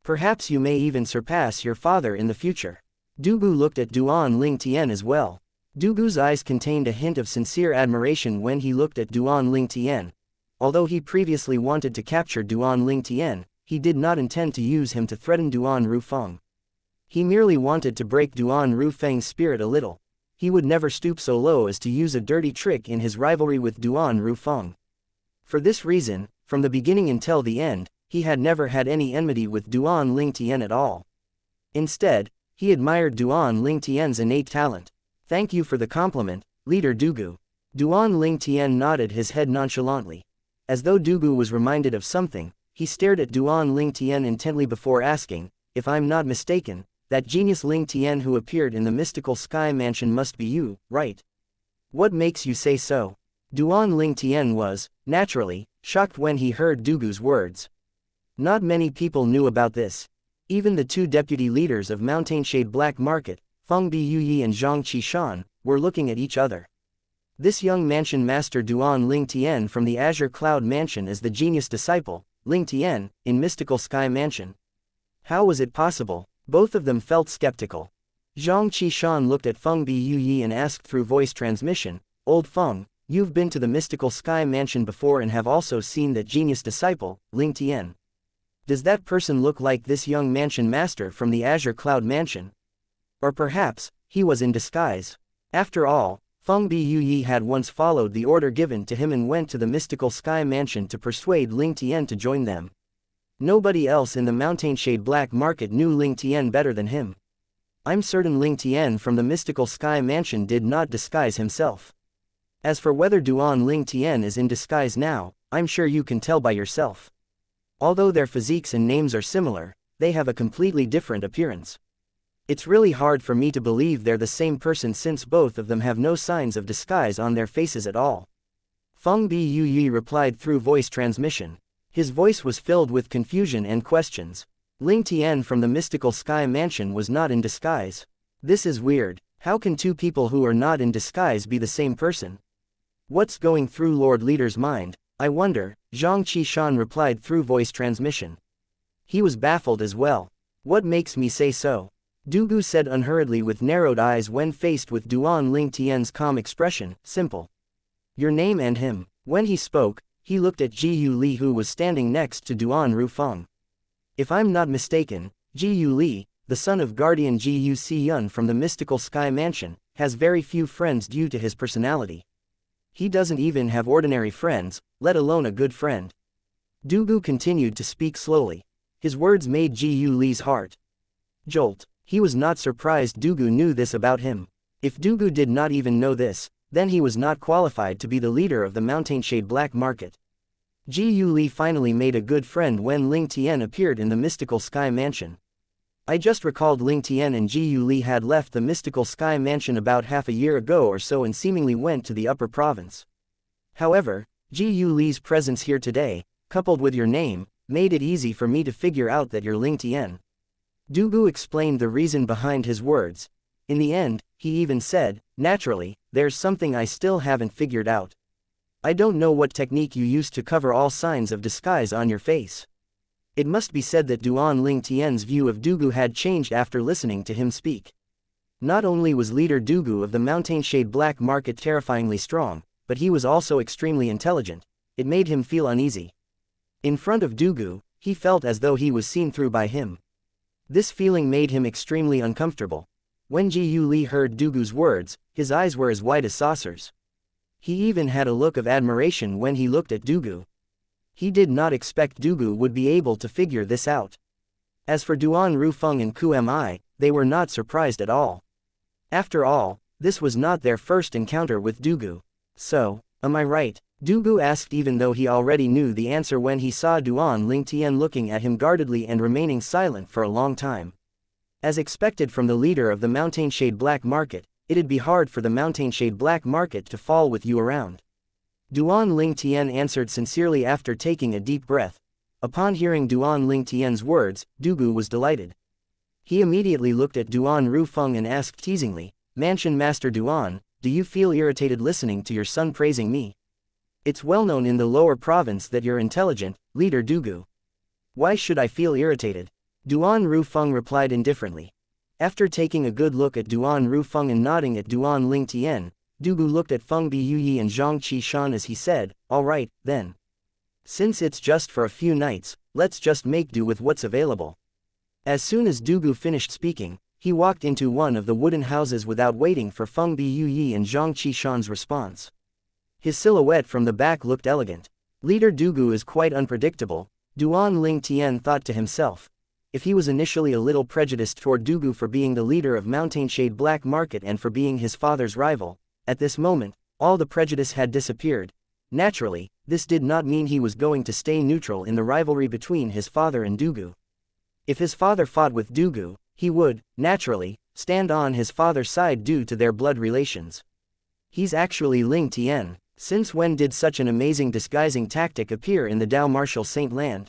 Perhaps you may even surpass your father in the future. Dugu looked at Duan Ling Tian as well. Dugu's eyes contained a hint of sincere admiration when he looked at Duan Ling Tian. Although he previously wanted to capture Duan Ling Tian, he did not intend to use him to threaten Duan Rufeng. He merely wanted to break Duan Rufeng's spirit a little. He would never stoop so low as to use a dirty trick in his rivalry with Duan Rufeng. For this reason, from the beginning until the end, he had never had any enmity with Duan Ling Tian at all. Instead, he admired Duan Ling Tian's innate talent. Thank you for the compliment, Leader Dugu. Duan Ling Tian nodded his head nonchalantly. As though Dugu was reminded of something, he stared at Duan Ling Tian intently before asking, if I'm not mistaken, that genius Ling Tian who appeared in the mystical sky mansion must be you, right? What makes you say so? Duan Ling Tian was, naturally, shocked when he heard Dugu's words. Not many people knew about this. Even the two deputy leaders of Mountainshade Black Market, Feng Biyuyi and Zhang Qishan, were looking at each other. This young mansion master Duan Ling Tian from the Azure Cloud Mansion is the genius disciple, Ling Tian, in Mystical Sky Mansion. How was it possible? Both of them felt skeptical. Zhang Qishan looked at Feng Biyuyi and asked through voice transmission, Old Feng, you've been to the Mystical Sky Mansion before and have also seen that genius disciple, Ling Tian. Does that person look like this young mansion master from the Azure Cloud Mansion? Or perhaps, he was in disguise. After all, Feng Biyuyi had once followed the order given to him and went to the Mystical Sky Mansion to persuade Ling Tian to join them. Nobody else in the Mountainshade Black Market knew Ling Tian better than him. I'm certain Ling Tian from the Mystical Sky Mansion did not disguise himself. As for whether Duan Ling Tian is in disguise now, I'm sure you can tell by yourself. Although their physiques and names are similar, they have a completely different appearance. It's really hard for me to believe they're the same person since both of them have no signs of disguise on their faces at all. Feng Biyuyi replied through voice transmission. His voice was filled with confusion and questions. Ling Tian from the mystical sky mansion was not in disguise. This is weird. How can two people who are not in disguise be the same person? What's going through Lord Leader's mind? I wonder, Zhang Qishan replied through voice transmission. He was baffled as well. What makes me say so? Dugu said unhurriedly with narrowed eyes when faced with Duan Ling Tian's calm expression, simple. Your name and him. When he spoke, he looked at Jiyu Li who was standing next to Duan Rufeng. If I'm not mistaken, Jiyu Li, the son of Guardian Jiyu Siyun from the mystical sky mansion, has very few friends due to his personality. He doesn't even have ordinary friends, let alone a good friend. Dugu continued to speak slowly. His words made Jiyu Li's heart jolt. He was not surprised Dugu knew this about him. If Dugu did not even know this, then he was not qualified to be the leader of the Mountainshade Black Market. Jiyu Li finally made a good friend when Ling Tian appeared in the mystical sky mansion. I just recalled Ling Tian and Jiyu Li had left the mystical sky mansion about half a year ago or so and seemingly went to the upper province. However, Jiyu Li's presence here today, coupled with your name, made it easy for me to figure out that you're Ling Tian. Dugu explained the reason behind his words. In the end, he even said, naturally, there's something I still haven't figured out. I don't know what technique you used to cover all signs of disguise on your face. It must be said that Duan Ling Tian's view of Dugu had changed after listening to him speak. Not only was leader Dugu of the Mountainshade Black Market terrifyingly strong, but he was also extremely intelligent. It made him feel uneasy. In front of Dugu, he felt as though he was seen through by him. This feeling made him extremely uncomfortable. When Jiyu Li heard Dugu's words, his eyes were as wide as saucers. He even had a look of admiration when he looked at Dugu. He did not expect Dugu would be able to figure this out. As for Duan Rufeng and Qmi, they were not surprised at all. After all, this was not their first encounter with Dugu. So, am I right? Dugu asked even though he already knew the answer when he saw Duan Ling Tian looking at him guardedly and remaining silent for a long time. As expected from the leader of the Mountainshade Black Market, it'd be hard for the Mountainshade Black Market to fall with you around. Duan Ling Tian answered sincerely after taking a deep breath. Upon hearing Duan Ling Tian's words, Dugu was delighted. He immediately looked at Duan Rufeng and asked teasingly, Mansion Master Duan, do you feel irritated listening to your son praising me? It's well known in the lower province that you're intelligent, leader Dugu. Why should I feel irritated? Duan Rufeng replied indifferently. After taking a good look at Duan Rufeng and nodding at Duan Ling Tian, Dugu looked at Feng Biyuyi and Zhang Qishan as he said, all right, then. Since it's just for a few nights, let's just make do with what's available. As soon as Dugu finished speaking, he walked into one of the wooden houses without waiting for Feng Biyuyi and Zhang Qishan's response. His silhouette from the back looked elegant. Leader Dugu is quite unpredictable, Duan Ling Tian thought to himself. If he was initially a little prejudiced toward Dugu for being the leader of Mountainshade Black Market and for being his father's rival, at this moment, all the prejudice had disappeared. Naturally, this did not mean he was going to stay neutral in the rivalry between his father and Dugu. If his father fought with Dugu, he would, naturally, stand on his father's side due to their blood relations. He's actually Ling Tian. Since when did such an amazing disguising tactic appear in the Dao Martial Saint Land?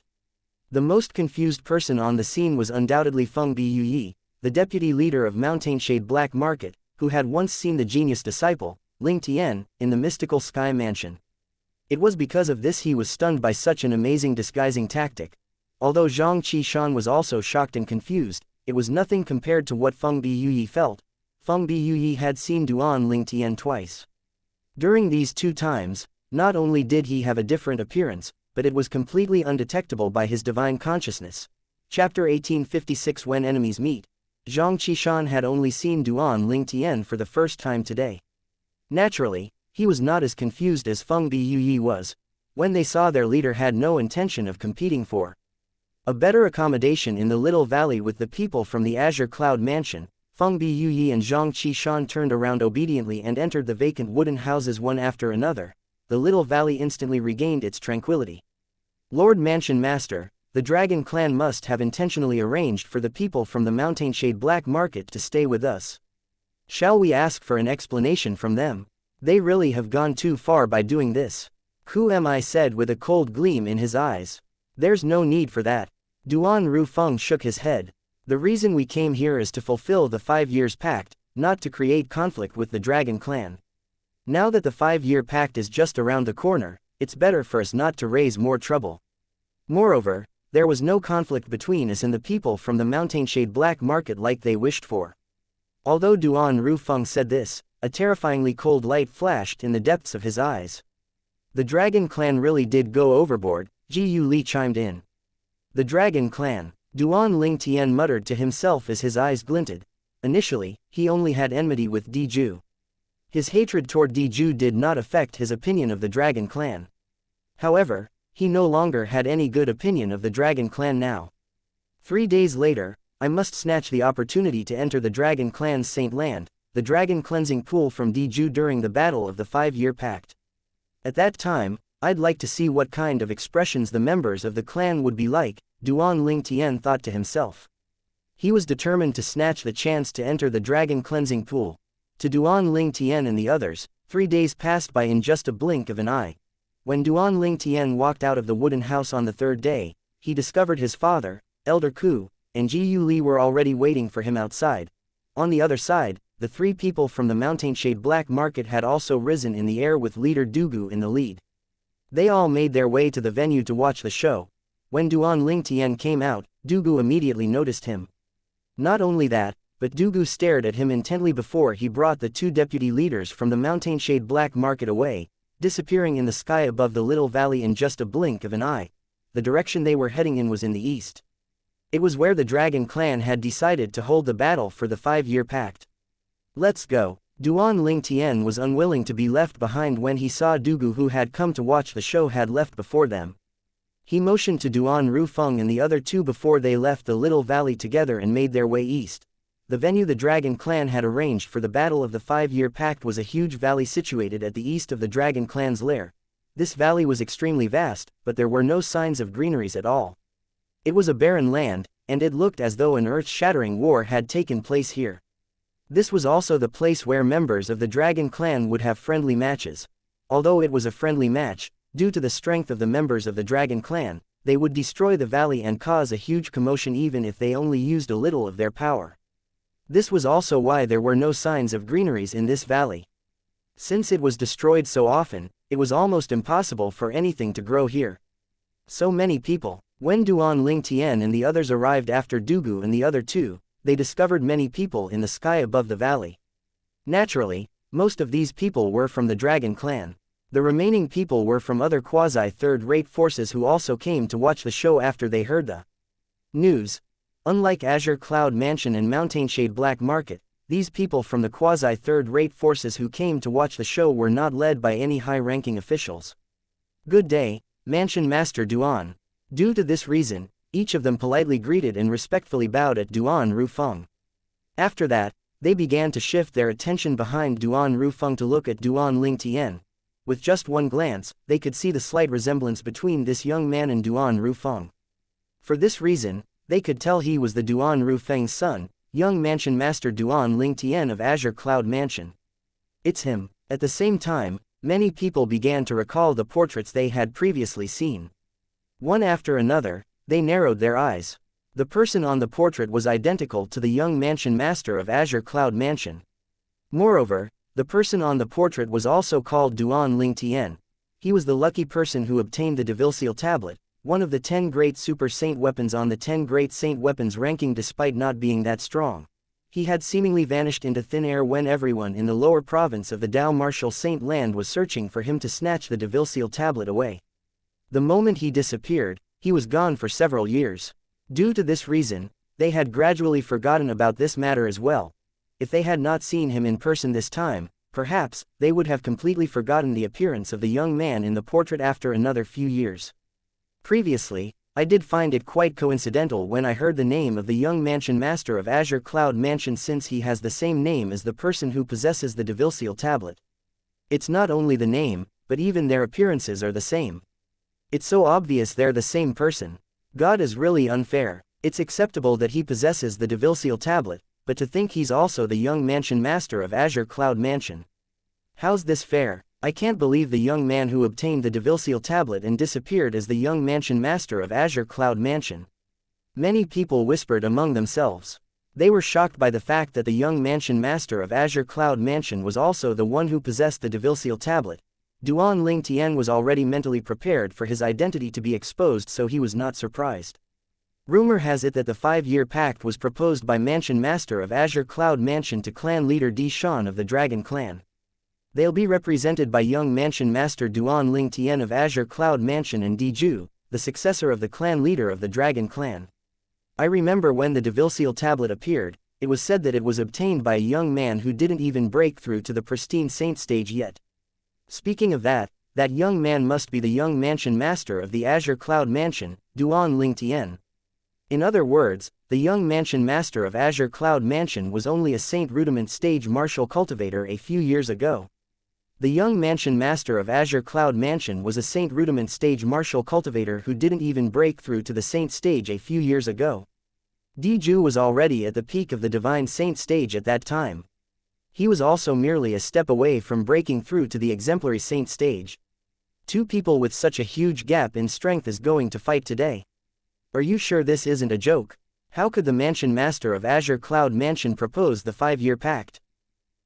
The most confused person on the scene was undoubtedly Feng Biyuyi, the deputy leader of Mountainshade Black Market, who had once seen the genius disciple, Ling Tian, in the mystical sky mansion. It was because of this he was stunned by such an amazing disguising tactic. Although Zhang Qishan was also shocked and confused, it was nothing compared to what Feng Biyuyi felt. Feng Biyuyi had seen Duan Ling Tian twice. During these two times, not only did he have a different appearance, but it was completely undetectable by his divine consciousness. Chapter 1856 When Enemies Meet. Zhang Qishan had only seen Duan Ling Tian for the first time today. Naturally, he was not as confused as Feng Biyuyi was. When they saw their leader had no intention of competing for a better accommodation in the little valley with the people from the Azure Cloud Mansion, Feng Biyuyi and Zhang Qishan turned around obediently and entered the vacant wooden houses one after another. The little valley instantly regained its tranquility. Lord Mansion Master, the Dragon Clan must have intentionally arranged for the people from the Mountainshade Black Market to stay with us. Shall we ask for an explanation from them? They really have gone too far by doing this. Who am I? Said with a cold gleam in his eyes. There's no need for that. Duan Rufeng shook his head. The reason we came here is to fulfill the 5 years pact, not to create conflict with the Dragon Clan. Now that the 5-year pact is just around the corner, it's better for us not to raise more trouble. Moreover, there was no conflict between us and the people from the Mountainshade Black Market like they wished for. Although Duan Rufeng said this, a terrifyingly cold light flashed in the depths of his eyes. The Dragon Clan really did go overboard, Ji Yu Li chimed in. The Dragon Clan, Duan Ling Tian muttered to himself as his eyes glinted. Initially, he only had enmity with Diju. His hatred toward Diju did not affect his opinion of the Dragon Clan. However, he no longer had any good opinion of the Dragon Clan now. 3 days later, I must snatch the opportunity to enter the Dragon Clan's Saint Land, the Dragon Cleansing Pool from Diju during the Battle of the 5-year pact. At that time, I'd like to see what kind of expressions the members of the clan would be like, Duan Ling Tian thought to himself. He was determined to snatch the chance to enter the Dragon Cleansing Pool. To Duan Ling Tian and the others, 3 days passed by in just a blink of an eye. When Duan Ling Tian walked out of the wooden house on the 3rd day, he discovered his father, Elder Ku, and Ji Yu Li were already waiting for him outside. On the other side, the 3 people from the Mountainshade Black Market had also risen in the air with leader Dugu in the lead. They all made their way to the venue to watch the show. When Duan Ling Tian came out, Dugu immediately noticed him. Not only that, but Dugu stared at him intently before he brought the 2 deputy leaders from the Mountainshade Black Market away, disappearing in the sky above the little valley in just a blink of an eye. The direction they were heading in was in the east. It was where the Dragon Clan had decided to hold the battle for the 5-year pact. Let's go. Duan Ling Tian was unwilling to be left behind when he saw Dugu, who had come to watch the show, had left before them. He motioned to Duan Rufeng and the other 2 before they left the little valley together and made their way east. The venue the Dragon Clan had arranged for the Battle of the 5-year pact was a huge valley situated at the east of the Dragon Clan's lair. This valley was extremely vast, but there were no signs of greeneries at all. It was a barren land, and it looked as though an earth-shattering war had taken place here. This was also the place where members of the Dragon Clan would have friendly matches. Although it was a friendly match, due to the strength of the members of the Dragon Clan, they would destroy the valley and cause a huge commotion even if they only used a little of their power. This was also why there were no signs of greeneries in this valley. Since it was destroyed so often, it was almost impossible for anything to grow here. So many people. When Duan Ling Tian and the others arrived after Dugu and the other 2, they discovered many people in the sky above the valley. Naturally, most of these people were from the Dragon Clan. The remaining people were from other quasi-third-rate forces who also came to watch the show after they heard the news. Unlike Azure Cloud Mansion and Mountainshade Black Market, these people from the quasi-third-rate forces who came to watch the show were not led by any high-ranking officials. Good day, Mansion Master Duan. Due to this reason, each of them politely greeted and respectfully bowed at Duan Rufeng. After that, they began to shift their attention behind Duan Rufeng to look at Duan Ling Tian. With just one glance, they could see the slight resemblance between this young man and Duan Rufeng. For this reason, they could tell he was the Duan Rufeng's son, young Mansion Master Duan Ling Tian of Azure Cloud Mansion. It's him. At the same time, many people began to recall the portraits they had previously seen. One after another, they narrowed their eyes. The person on the portrait was identical to the young Mansion Master of Azure Cloud Mansion. Moreover, the person on the portrait was also called Duan Ling Tian. He was the lucky person who obtained the Devil-Seal Tablet, one of the 10 great Super Saint weapons on the 10 great Saint weapons ranking. Despite not being that strong, he had seemingly vanished into thin air when everyone in the lower province of the Dao Martial Saint Land was searching for him to snatch the Devil-Seal Tablet away. The moment he disappeared, he was gone for several years. Due to this reason, they had gradually forgotten about this matter as well. If they had not seen him in person this time, perhaps they would have completely forgotten the appearance of the young man in the portrait after another few years. Previously, I did find it quite coincidental when I heard the name of the young Mansion Master of Azure Cloud Mansion, since he has the same name as the person who possesses the Devil-Seal Tablet. It's not only the name, but even their appearances are the same. It's so obvious they're the same person. God is really unfair. It's acceptable that he possesses the devil-seal tablet, but to think he's also the young mansion master of Azure Cloud Mansion. How's this fair? I can't believe the young man who obtained the devil-seal tablet and disappeared as the young mansion master of Azure Cloud Mansion. Many people whispered among themselves. They were shocked by the fact that the young mansion master of Azure Cloud Mansion was also the one who possessed the devil-seal tablet. Duan Ling Tian was already mentally prepared for his identity to be exposed, so he was not surprised. Rumor has it that the 5-year pact was proposed by Mansion Master of Azure Cloud Mansion to clan leader Di Shan of the Dragon Clan. They'll be represented by young Mansion Master Duan Ling Tian of Azure Cloud Mansion and Di Ju, the successor of the clan leader of the Dragon Clan. I remember when the devil-seal tablet appeared, it was said that it was obtained by a young man who didn't even break through to the pristine saint stage yet. Speaking of that young man must be the young Mansion Master of the Azure Cloud Mansion, Duan Ling Tian. In other words, the young Mansion Master of Azure Cloud Mansion was only a Saint Rudiment stage martial cultivator a few years ago. The young Mansion Master of Azure Cloud Mansion was a Saint Rudiment stage martial cultivator who didn't even break through to the Saint stage a few years ago. Di Ju was already at the peak of the Divine Saint stage at that time. He was also merely a step away from breaking through to the Exemplary Saint stage. Two people with such a huge gap in strength is going to fight today. Are you sure this isn't a joke? How could the Mansion Master of Azure Cloud Mansion propose the 5-year pact?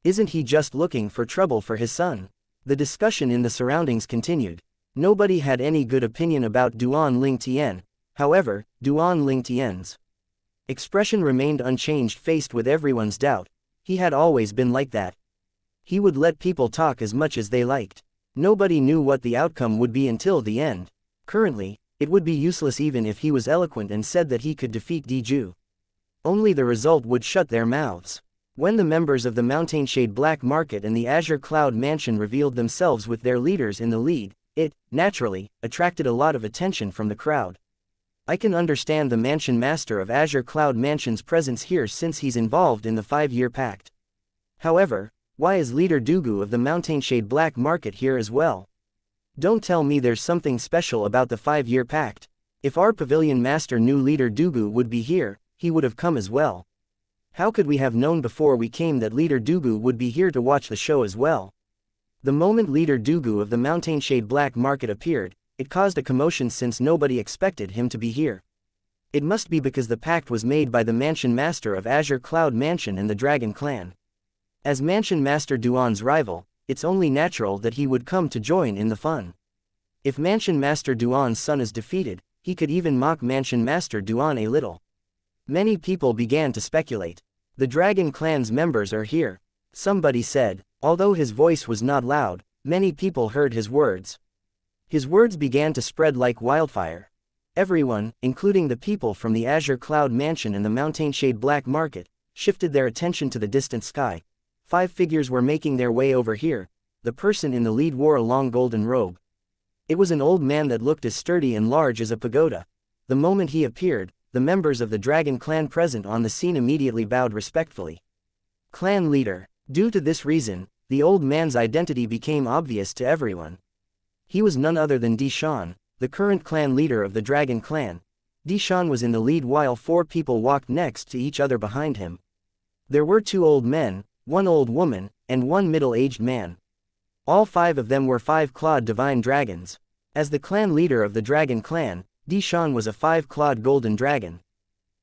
Isn't he just looking for trouble for his son? The discussion in the surroundings continued. Nobody had any good opinion about Duan Ling Tian. However, Duan Ling Tian's expression remained unchanged faced with everyone's doubt. He had always been like that. He would let people talk as much as they liked. Nobody knew what the outcome would be until the end. Currently, it would be useless even if he was eloquent and said that he could defeat Di Ju. Only the result would shut their mouths. When the members of the Mountainshade Black Market and the Azure Cloud Mansion revealed themselves with their leaders in the lead, it, naturally, attracted a lot of attention from the crowd. I can understand the Mansion Master of Azure Cloud Mansion's presence here since he's involved in the 5-year pact. However, why is leader Dugu of the Mountainshade Black Market here as well? Don't tell me there's something special about the 5-year pact. If our pavilion master knew leader Dugu would be here, he would have come as well. How could we have known before we came that leader Dugu would be here to watch the show as well? The moment leader Dugu of the Mountainshade Black Market appeared, it caused a commotion since nobody expected him to be here. It must be because the pact was made by the Mansion Master of Azure Cloud Mansion and the Dragon Clan. As Mansion Master Duan's rival, it's only natural that he would come to join in the fun. If Mansion Master Duan's son is defeated, he could even mock Mansion Master Duan a little. Many people began to speculate. The Dragon Clan's members are here, somebody said. Although his voice was not loud, many people heard his words. His words began to spread like wildfire. Everyone, including the people from the Azure Cloud Mansion and the Mountainshade Black Market, shifted their attention to the distant sky. 5 figures were making their way over here. The person in the lead wore a long golden robe. It was an old man that looked as sturdy and large as a pagoda. The moment he appeared, the members of the Dragon Clan present on the scene immediately bowed respectfully. Clan leader. Due to this reason, the old man's identity became obvious to everyone. He was none other than Di Shan, the current clan leader of the Dragon Clan. Di Shan was in the lead while 4 people walked next to each other behind him. There were 2 old men, 1 old woman, and 1 middle-aged man. All 5 of them were 5-clawed divine dragons. As the clan leader of the Dragon Clan, Di Shan was a 5-clawed golden dragon.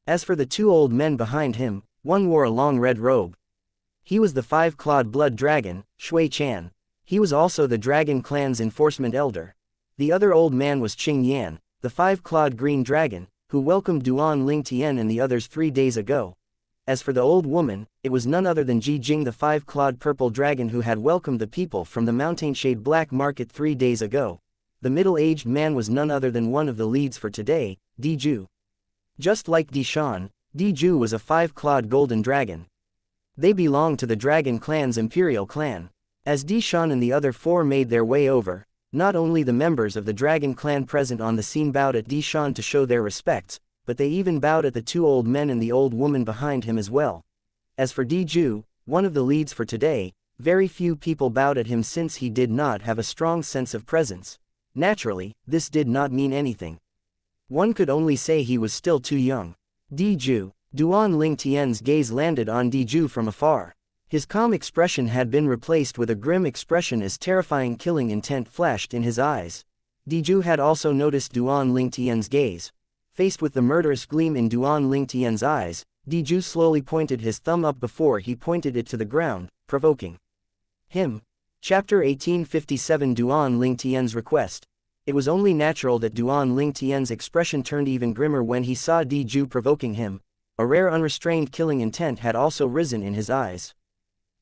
As for the 2 old men behind him, one wore a long red robe. He was the 5-clawed blood dragon, Shui Chan. He was also the Dragon Clan's enforcement elder. The other old man was Qing Yan, the 5-clawed green dragon, who welcomed Duan Ling Tian and the others 3 days ago. As for the old woman, it was none other than Ji Jing, the 5-clawed purple dragon who had welcomed the people from the Mountainshade Black Market 3 days ago. The middle-aged man was none other than one of the leads for today, Di Ju. Just like Di Shan, Di Ju was a 5-clawed golden dragon. They belonged to the Dragon Clan's Imperial Clan. As Di Shan and the other 4 made their way over, not only the members of the Dragon Clan present on the scene bowed at Di Shan to show their respects, but they even bowed at the 2 old men and the old woman behind him as well. As for Di Ju, one of the leads for today, very few people bowed at him since he did not have a strong sense of presence. Naturally, this did not mean anything. One could only say he was still too young. Diju. Duan Lingtian's gaze landed on Diju from afar. His calm expression had been replaced with a grim expression as terrifying killing intent flashed in his eyes. Diju had also noticed Duan Lingtian's gaze. Faced with the murderous gleam in Duan Lingtian's eyes, Diju slowly pointed his thumb up before he pointed it to the ground, provoking him. Chapter 1857 Duan Lingtian's request. It was only natural that Duan Lingtian's expression turned even grimmer when he saw Diju provoking him. A rare unrestrained killing intent had also risen in his eyes.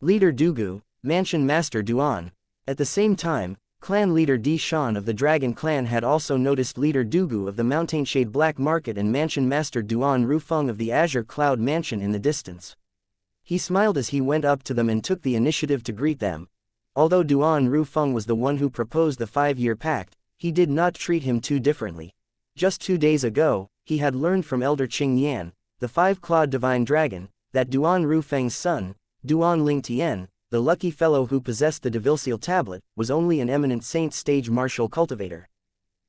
Leader Dugu, Mansion Master Duan. At the same time, clan leader Di Shan of the Dragon Clan had also noticed leader Dugu of the Mountainshade Black Market and Mansion Master Duan Rufeng of the Azure Cloud Mansion in the distance. He smiled as he went up to them and took the initiative to greet them. Although Duan Rufeng was the one who proposed the 5-year pact, he did not treat him too differently. Just 2 days ago, he had learned from Elder Qing Yan, the 5-clawed divine dragon, that Duan Rufeng's son, Duan Lingtian, the lucky fellow who possessed the Devilseal tablet, was only an eminent saint stage martial cultivator.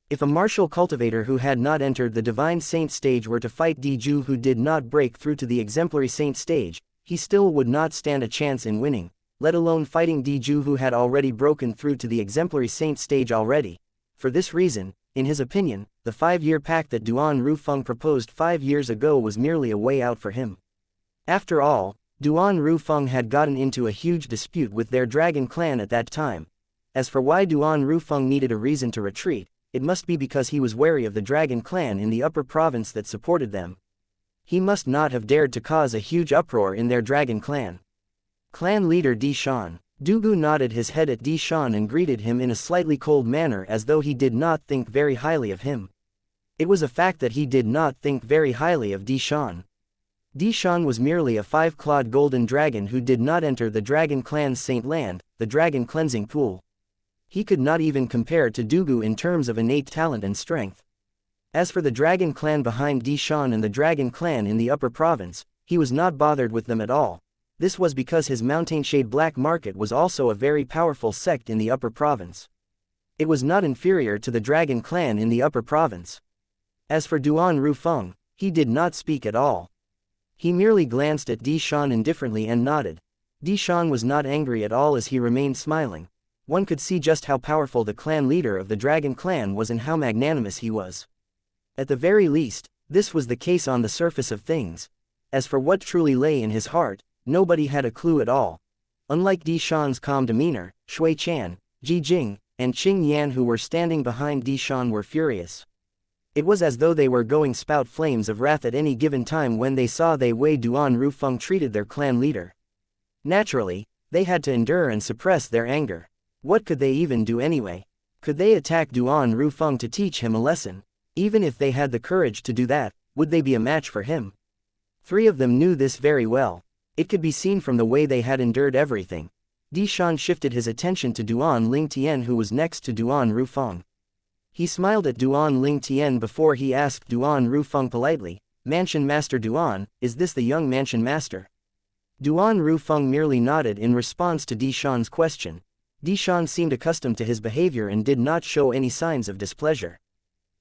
If a martial cultivator who had not entered the divine saint stage were to fight Diju who did not break through to the exemplary saint stage, he still would not stand a chance in winning, let alone fighting Diju who had already broken through to the exemplary saint stage already. For this reason, in his opinion, the 5-year pact that Duan Rufeng proposed 5 years ago was merely a way out for him. After all, Duan Rufeng had gotten into a huge dispute with their dragon clan at that time. As for why Duan Rufeng needed a reason to retreat, it must be because he was wary of the dragon clan in the upper province that supported them. He must not have dared to cause a huge uproar in their dragon clan. Clan leader Di Shan. Dugu nodded his head at Di Shan and greeted him in a slightly cold manner as though he did not think very highly of him. It was a fact that he did not think very highly of Di Shan. Di Shan was merely a 5-clawed golden dragon who did not enter the dragon clan's saint land, the dragon cleansing pool. He could not even compare to Dugu in terms of innate talent and strength. As for the dragon clan behind Di Shan and the dragon clan in the upper province, he was not bothered with them at all. This was because his Mountainshade Black Market was also a very powerful sect in the upper province. It was not inferior to the dragon clan in the upper province. As for Duan Rufeng, he did not speak at all. He merely glanced at Di Shan indifferently and nodded. Di Shan was not angry at all as he remained smiling. One could see just how powerful the clan leader of the dragon clan was and how magnanimous he was. At the very least, this was the case on the surface of things. As for what truly lay in his heart, nobody had a clue at all. Unlike Di Shan's calm demeanor, Shui Chan, Ji Jing, and Qing Yan who were standing behind Di Shan were furious. It was as though they were going spout flames of wrath at any given time when they saw the way Duan Rufeng treated their clan leader. Naturally, they had to endure and suppress their anger. What could they even do anyway? Could they attack Duan Rufeng to teach him a lesson? Even if they had the courage to do that, would they be a match for him? 3 of them knew this very well. It could be seen from the way they had endured everything. Di Shan shifted his attention to Duan Lingtian who was next to Duan Rufeng. He smiled at Duan Lingtian before he asked Duan Rufeng politely, "Mansion Master Duan, is this the young Mansion Master?" Duan Rufeng merely nodded in response to Di Shan's question. Di Shan seemed accustomed to his behavior and did not show any signs of displeasure.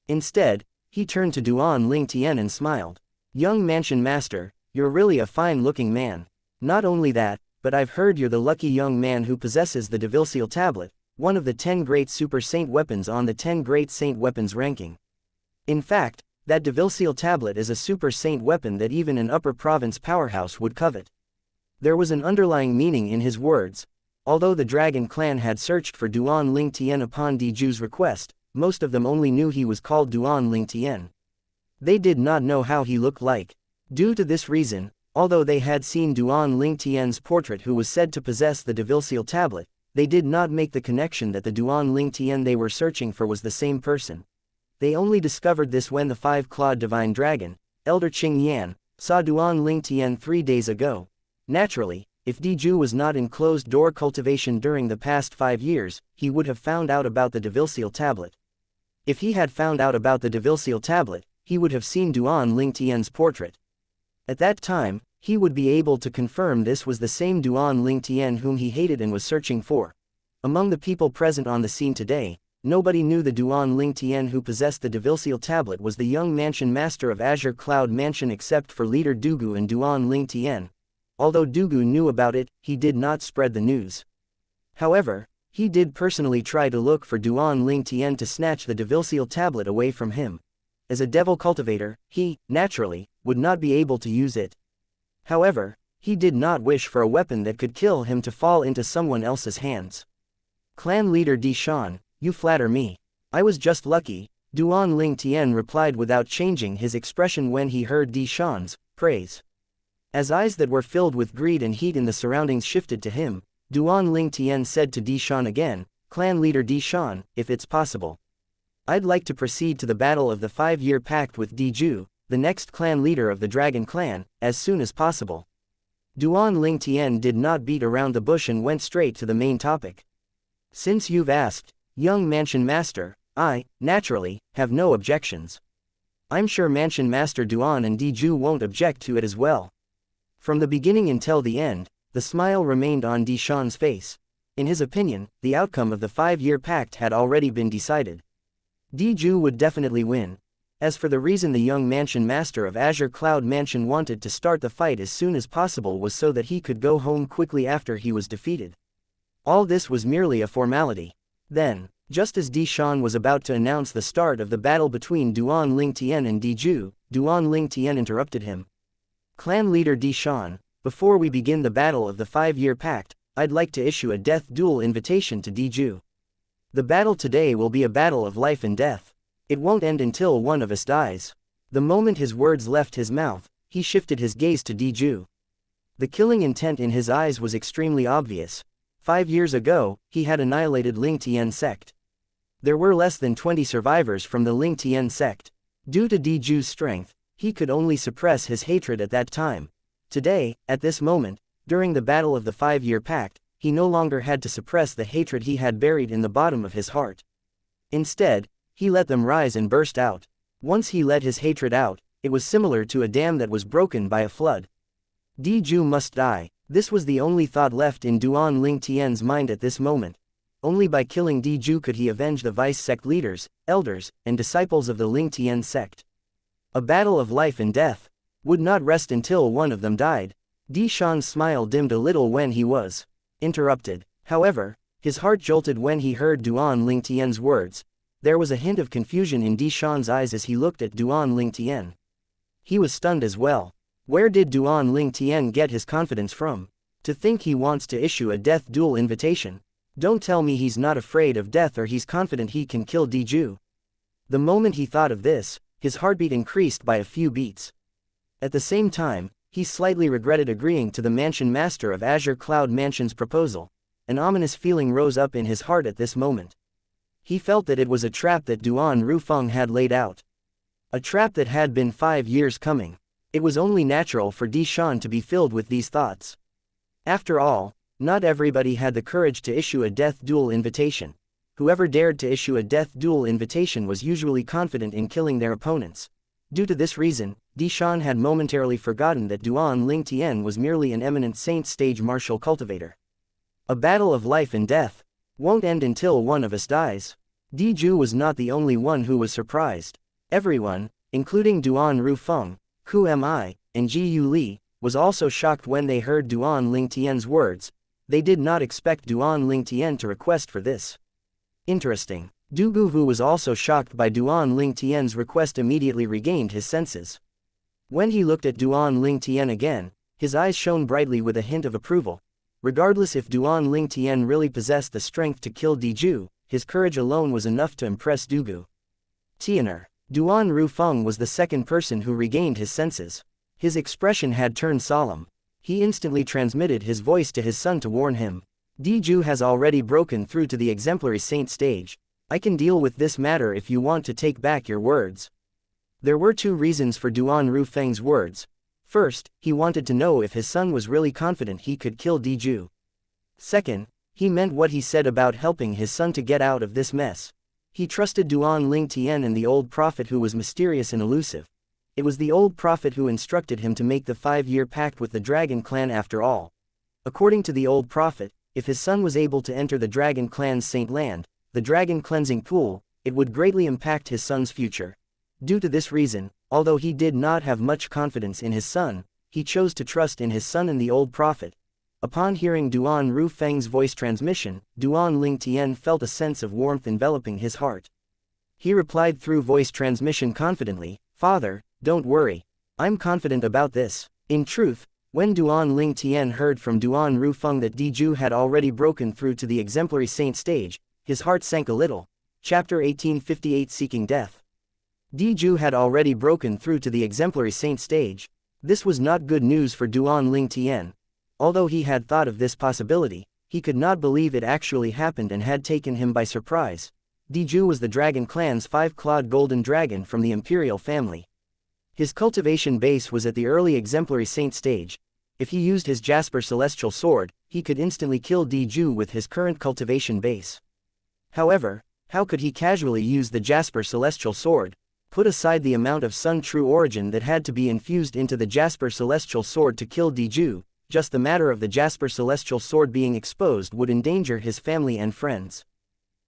Instead, he turned to Duan Lingtian and smiled. "Young Mansion Master, you're really a fine-looking man. Not only that, but I've heard you're the lucky young man who possesses the Devilseal tablet, one of the 10 great super saint weapons on the 10 great saint weapons ranking. In fact, that Devilseal tablet is a super saint weapon that even an upper province powerhouse would covet." There was an underlying meaning in his words. Although the dragon clan had searched for Duan Lingtian upon Diju's request, most of them only knew he was called Duan Lingtian. They did not know how he looked like. Due to this reason, although they had seen Duan Lingtian's portrait who was said to possess the Devilseal tablet, they did not make the connection that the Duan Lingtian they were searching for was the same person. They only discovered this when the 5-clawed divine dragon, Elder Qing Yan, saw Duan Lingtian 3 days ago. Naturally, if Diju was not in closed-door cultivation during the past 5 years, he would have found out about the Devilseal tablet. If he had found out about the Devilseal tablet, he would have seen Duan Lingtian's portrait. At that time, he would be able to confirm this was the same Duan Lingtian whom he hated and was searching for. Among the people present on the scene today, nobody knew the Duan Ling Tian who possessed the devil-seal tablet was the young mansion master of Azure Cloud Mansion except for leader Dugu and Duan Ling Tian. Although Dugu knew about it, he did not spread the news. However, he did personally try to look for Duan Ling Tian to snatch the devil-seal tablet away from him. As a devil cultivator, he, naturally, would not be able to use it. However, he did not wish for a weapon that could kill him to fall into someone else's hands. Clan leader Di Shan, you flatter me. I was just lucky, Duan Ling Tian replied without changing his expression when he heard Di Shan's praise. As eyes that were filled with greed and heat in the surroundings shifted to him, Duan Ling Tian said to Di Shan again, Clan leader Di Shan, if it's possible, I'd like to proceed to the battle of the 5-year pact with Di Ju, the next clan leader of the Dragon Clan, as soon as possible. Duan Ling Tian did not beat around the bush and went straight to the main topic. Since you've asked, young Mansion Master, I, naturally, have no objections. I'm sure Mansion Master Duan and Di Ju won't object to it as well. From the beginning until the end, the smile remained on Di Shan's face. In his opinion, the outcome of the 5-year pact had already been decided. Di Ju would definitely win. As for the reason the young Mansion Master of Azure Cloud Mansion wanted to start the fight as soon as possible was so that he could go home quickly after he was defeated. All this was merely a formality. Then, just as Di Shan was about to announce the start of the battle between Duan Ling Tian and Di Ju, Duan Ling Tian interrupted him. Clan leader Di Shan, before we begin the battle of the 5-year pact, I'd like to issue a death duel invitation to Di Ju. The battle today will be a battle of life and death. It won't end until one of us dies. The moment his words left his mouth, he shifted his gaze to Di Ju. The killing intent in his eyes was extremely obvious. 5 years ago, he had annihilated Ling Tian sect. There were less than 20 survivors from the Ling Tian sect. Due to Di Ju's strength, he could only suppress his hatred at that time. Today, at this moment, during the battle of the 5-year pact, he no longer had to suppress the hatred he had buried in the bottom of his heart. Instead, he let them rise and burst out. Once he let his hatred out, it was similar to a dam that was broken by a flood. Di Ju must die. This was the only thought left in Duan Ling Tian's mind at this moment. Only by killing Di Ju could he avenge the vice sect leaders, elders, and disciples of the Ling Tian sect. A battle of life and death would not rest until one of them died. Di Shan's smile dimmed a little when he was interrupted. However, his heart jolted when he heard Duan Ling Tian's words. There was a hint of confusion in Di Shan's eyes as he looked at Duan Ling Tian. He was stunned as well. Where did Duan Ling Tian get his confidence from? To think he wants to issue a death duel invitation. Don't tell me he's not afraid of death or he's confident he can kill Di Ju. The moment he thought of this, his heartbeat increased by a few beats. At the same time, he slightly regretted agreeing to the Mansion Master of Azure Cloud Mansion's proposal. An ominous feeling rose up in his heart at this moment. He felt that it was a trap that Duan Rufeng had laid out. A trap that had been 5 years coming. It was only natural for Di Shan to be filled with these thoughts. After all, not everybody had the courage to issue a death duel invitation. Whoever dared to issue a death duel invitation was usually confident in killing their opponents. Due to this reason, Di Shan had momentarily forgotten that Duan Ling Tian was merely an eminent saint stage martial cultivator. A battle of life and death won't end until one of us dies. Di Ju was not the only one who was surprised. Everyone, including Duan Rufeng, Ku Mi, and Ji Yu Li, was also shocked when they heard Duan Ling Tian's words. They did not expect Duan Ling Tian to request for this. Interesting. Du Guvu was also shocked by Duan Ling Tian's request, immediately regained his senses. When he looked at Duan Ling Tian again, his eyes shone brightly with a hint of approval. Regardless if Duan Ling Tian really possessed the strength to kill Di Ju, his courage alone was enough to impress Dugu. Tianer. Duan Rufeng was the second person who regained his senses. His expression had turned solemn. He instantly transmitted his voice to his son to warn him. Di Ju has already broken through to the exemplary saint stage. I can deal with this matter if you want to take back your words. There were 2 reasons for Duan Rufeng's words. First, he wanted to know if his son was really confident he could kill Di Ju. Second, he meant what he said about helping his son to get out of this mess. He trusted Duan Ling Tian and the old prophet who was mysterious and elusive. It was the old prophet who instructed him to make the 5-year pact with the Dragon Clan after all. According to the old prophet, if his son was able to enter the Dragon Clan's saint land, the dragon cleansing pool, it would greatly impact his son's future. Due to this reason, although he did not have much confidence in his son, he chose to trust in his son and the old prophet. Upon hearing Duan Ru Feng's voice transmission, Duan Ling Tian felt a sense of warmth enveloping his heart. He replied through voice transmission confidently, "Father, don't worry. I'm confident about this." In truth, when Duan Ling Tian heard from Duan Ru Feng that Diju had already broken through to the exemplary saint stage, his heart sank a little. Chapter 1858 Seeking Death. Diju had already broken through to the exemplary saint stage. This was not good news for Duan Ling Tian. Although he had thought of this possibility, he could not believe it actually happened and had taken him by surprise. Diju was the Dragon Clan's five-clawed golden dragon from the imperial family. His cultivation base was at the early exemplary saint stage. If he used his Jasper celestial sword, he could instantly kill Diju with his current cultivation base. However, how could he casually use the Jasper celestial sword? Put aside the amount of Sun True origin that had to be infused into the Jasper celestial sword to kill Diju, just the matter of the Jasper celestial sword being exposed would endanger his family and friends.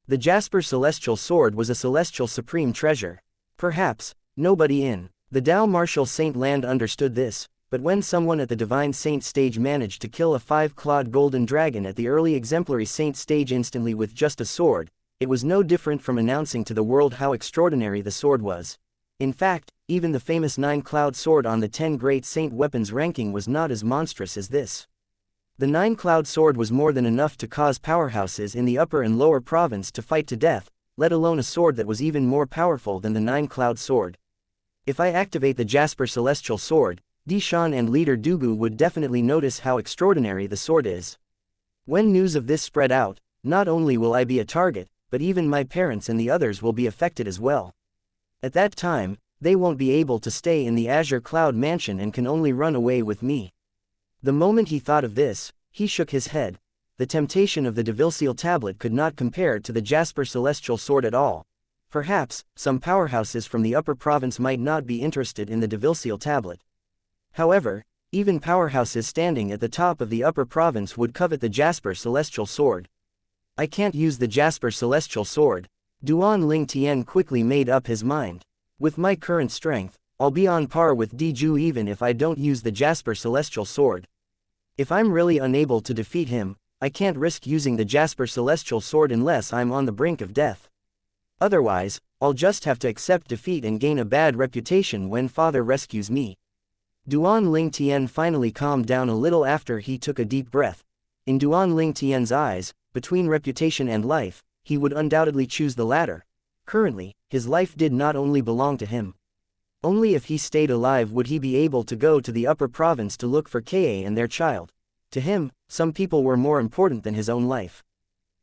The Jasper celestial sword was a celestial supreme treasure. Perhaps nobody in the Dao Martial Saint Land understood this, but when someone at the Divine Saint stage managed to kill a five-clawed golden dragon at the early exemplary saint stage instantly with just a sword, it was no different from announcing to the world how extraordinary the sword was. In fact, even the famous 9-cloud sword on the 10 great saint weapons ranking was not as monstrous as this. The 9-cloud sword was more than enough to cause powerhouses in the upper and lower province to fight to death, let alone a sword that was even more powerful than the 9-cloud sword. If I activate the Jasper celestial sword, Dishan and leader Dugu would definitely notice how extraordinary the sword is. When news of this spread out, not only will I be a target, but even my parents and the others will be affected as well. At that time, they won't be able to stay in the Azure Cloud Mansion and can only run away with me. The moment he thought of this, he shook his head. The temptation of the devil-seal tablet could not compare to the Jasper celestial sword at all. Perhaps, some powerhouses from the upper province might not be interested in the devil-seal tablet. However, even powerhouses standing at the top of the upper province would covet the Jasper celestial sword. I can't use the Jasper celestial sword. Duan Ling Tian quickly made up his mind. With my current strength, I'll be on par with Diju even if I don't use the Jasper celestial sword. If I'm really unable to defeat him, I can't risk using the Jasper celestial sword unless I'm on the brink of death. Otherwise, I'll just have to accept defeat and gain a bad reputation when father rescues me. Duan Ling Tian finally calmed down a little after he took a deep breath. In Duan Ling Tian's eyes, between reputation and life, he would undoubtedly choose the latter. Currently, his life did not only belong to him. Only if he stayed alive would he be able to go to the upper province to look for Ka and their child. To him, some people were more important than his own life.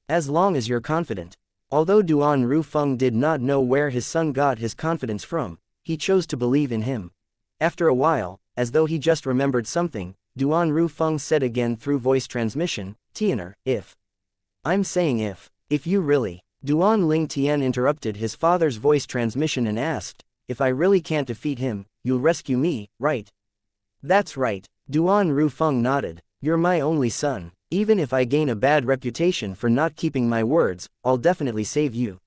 As long as you're confident. Although Duan Ru Feng did not know where his son got his confidence from, he chose to believe in him. After a while, as though he just remembered something, Duan Ru Feng said again through voice transmission, "Tianer, if." I'm saying if you really. Duan Ling Tian interrupted his father's voice transmission and asked, "If I really can't defeat him, you'll rescue me, right?" "That's right." Duan Ru Feng nodded. "You're my only son. Even if I gain a bad reputation for not keeping my words, I'll definitely save you.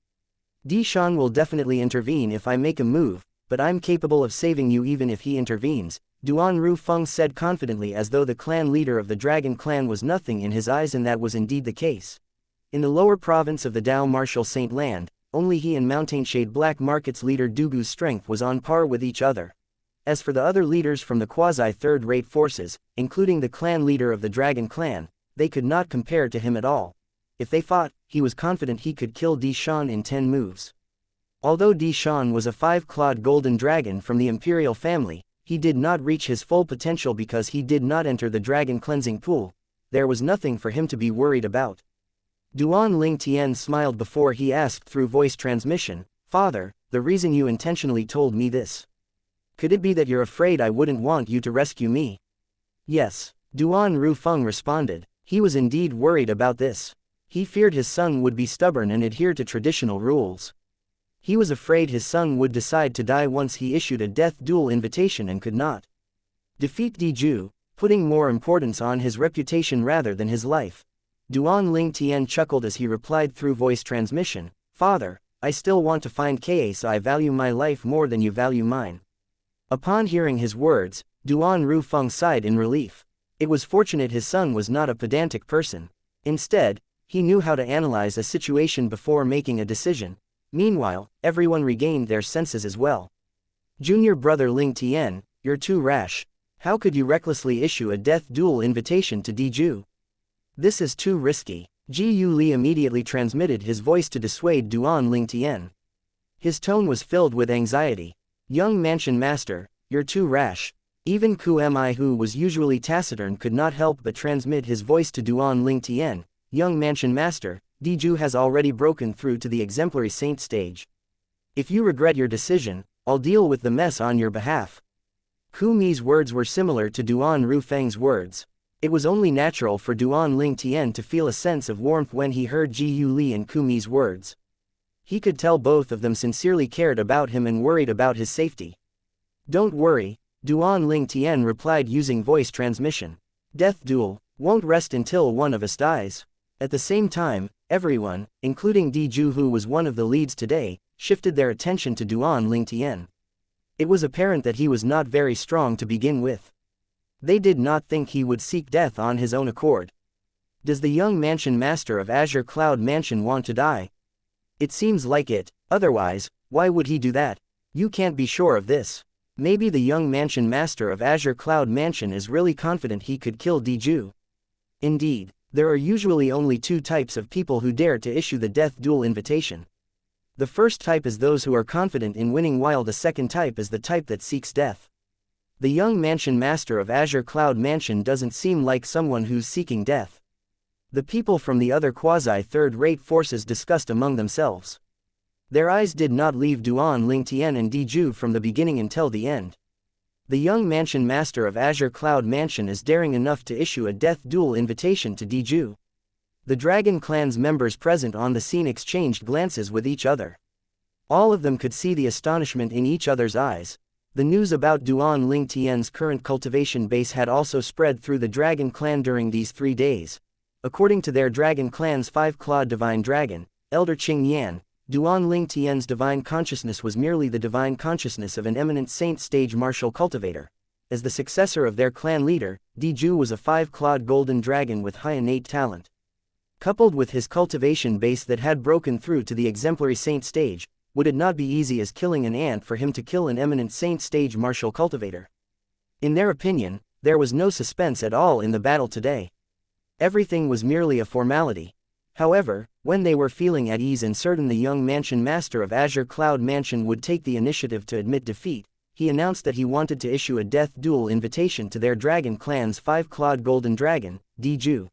Dishan will definitely intervene if I make a move, but I'm capable of saving you even if he intervenes," Duan Ru Feng said confidently as though the clan leader of the Dragon Clan was nothing in his eyes, and that was indeed the case. In the lower province of the Dao Martial Saint Land, only he and Mountainshade Black Market's leader Dugu's strength was on par with each other. As for the other leaders from the quasi-third-rate forces, including the clan leader of the Dragon Clan, they could not compare to him at all. If they fought, he was confident he could kill Dishan in 10 moves. Although Dishan was a 5-clawed golden dragon from the imperial family, he did not reach his full potential because he did not enter the dragon cleansing pool. There was nothing for him to be worried about. Duan Ling Tian smiled before he asked through voice transmission, "Father, the reason you intentionally told me this. Could it be that you're afraid I wouldn't want you to rescue me?" "Yes," Duan Ru Feng responded. He was indeed worried about this. He feared his son would be stubborn and adhere to traditional rules. He was afraid his son would decide to die once he issued a death duel invitation and could not defeat Diju, putting more importance on his reputation rather than his life. Duan Ling Tian chuckled as he replied through voice transmission, "Father, I still want to find Ka, so I value my life more than you value mine." Upon hearing his words, Duan Rufeng sighed in relief. It was fortunate his son was not a pedantic person. Instead, he knew how to analyze a situation before making a decision. Meanwhile, everyone regained their senses as well. "Junior brother Ling Tian, you're too rash. How could you recklessly issue a death duel invitation to Diju? This is too risky." Ji Yu Li immediately transmitted his voice to dissuade Duan Ling Tian. His tone was filled with anxiety. "Young mansion master, you're too rash." Even Ku Mi, who was usually taciturn, could not help but transmit his voice to Duan Ling Tian. "Young mansion master, Diju has already broken through to the exemplary saint stage. If you regret your decision, I'll deal with the mess on your behalf." Ku Mi's words were similar to Duan Rufeng's words. It was only natural for Duan Ling Tian to feel a sense of warmth when he heard Ji Yu Li and Ku Mi's words. He could tell both of them sincerely cared about him and worried about his safety. "Don't worry," Duan Ling Tian replied using voice transmission. "Death duel won't rest until one of us dies." At the same time, everyone, including Diju, who was one of the leads today, shifted their attention to Duan Ling Tian. It was apparent that he was not very strong to begin with. They did not think he would seek death on his own accord. Does the young mansion master of Azure Cloud Mansion want to die? It seems like it, otherwise, why would he do that? You can't be sure of this. Maybe the young mansion master of Azure Cloud Mansion is really confident he could kill Diju. Indeed, there are usually only two types of people who dare to issue the death duel invitation. The first type is those who are confident in winning, while the second type is the type that seeks death. The young mansion master of Azure Cloud Mansion doesn't seem like someone who's seeking death. The people from the other quasi-third-rate forces discussed among themselves. Their eyes did not leave Duan Ling Tian and Diju from the beginning until the end. The young mansion master of Azure Cloud Mansion is daring enough to issue a death duel invitation to Diju. The Dragon Clan's members present on the scene exchanged glances with each other. All of them could see the astonishment in each other's eyes. The news about Duan Ling Tian's current cultivation base had also spread through the Dragon Clan during these 3 days. According to their Dragon Clan's 5-clawed divine dragon, Elder Qing Yan, Duan Ling Tian's divine consciousness was merely the divine consciousness of an eminent saint stage martial cultivator. As the successor of their clan leader, Diju was a 5-clawed golden dragon with high innate talent. Coupled with his cultivation base that had broken through to the exemplary saint stage, would it not be easy as killing an ant for him to kill an eminent saint stage martial cultivator? In their opinion, there was no suspense at all in the battle today. Everything was merely a formality. However, when they were feeling at ease and certain the young mansion master of Azure Cloud Mansion would take the initiative to admit defeat, he announced that he wanted to issue a death duel invitation to their Dragon Clan's 5-clawed golden dragon, Diju.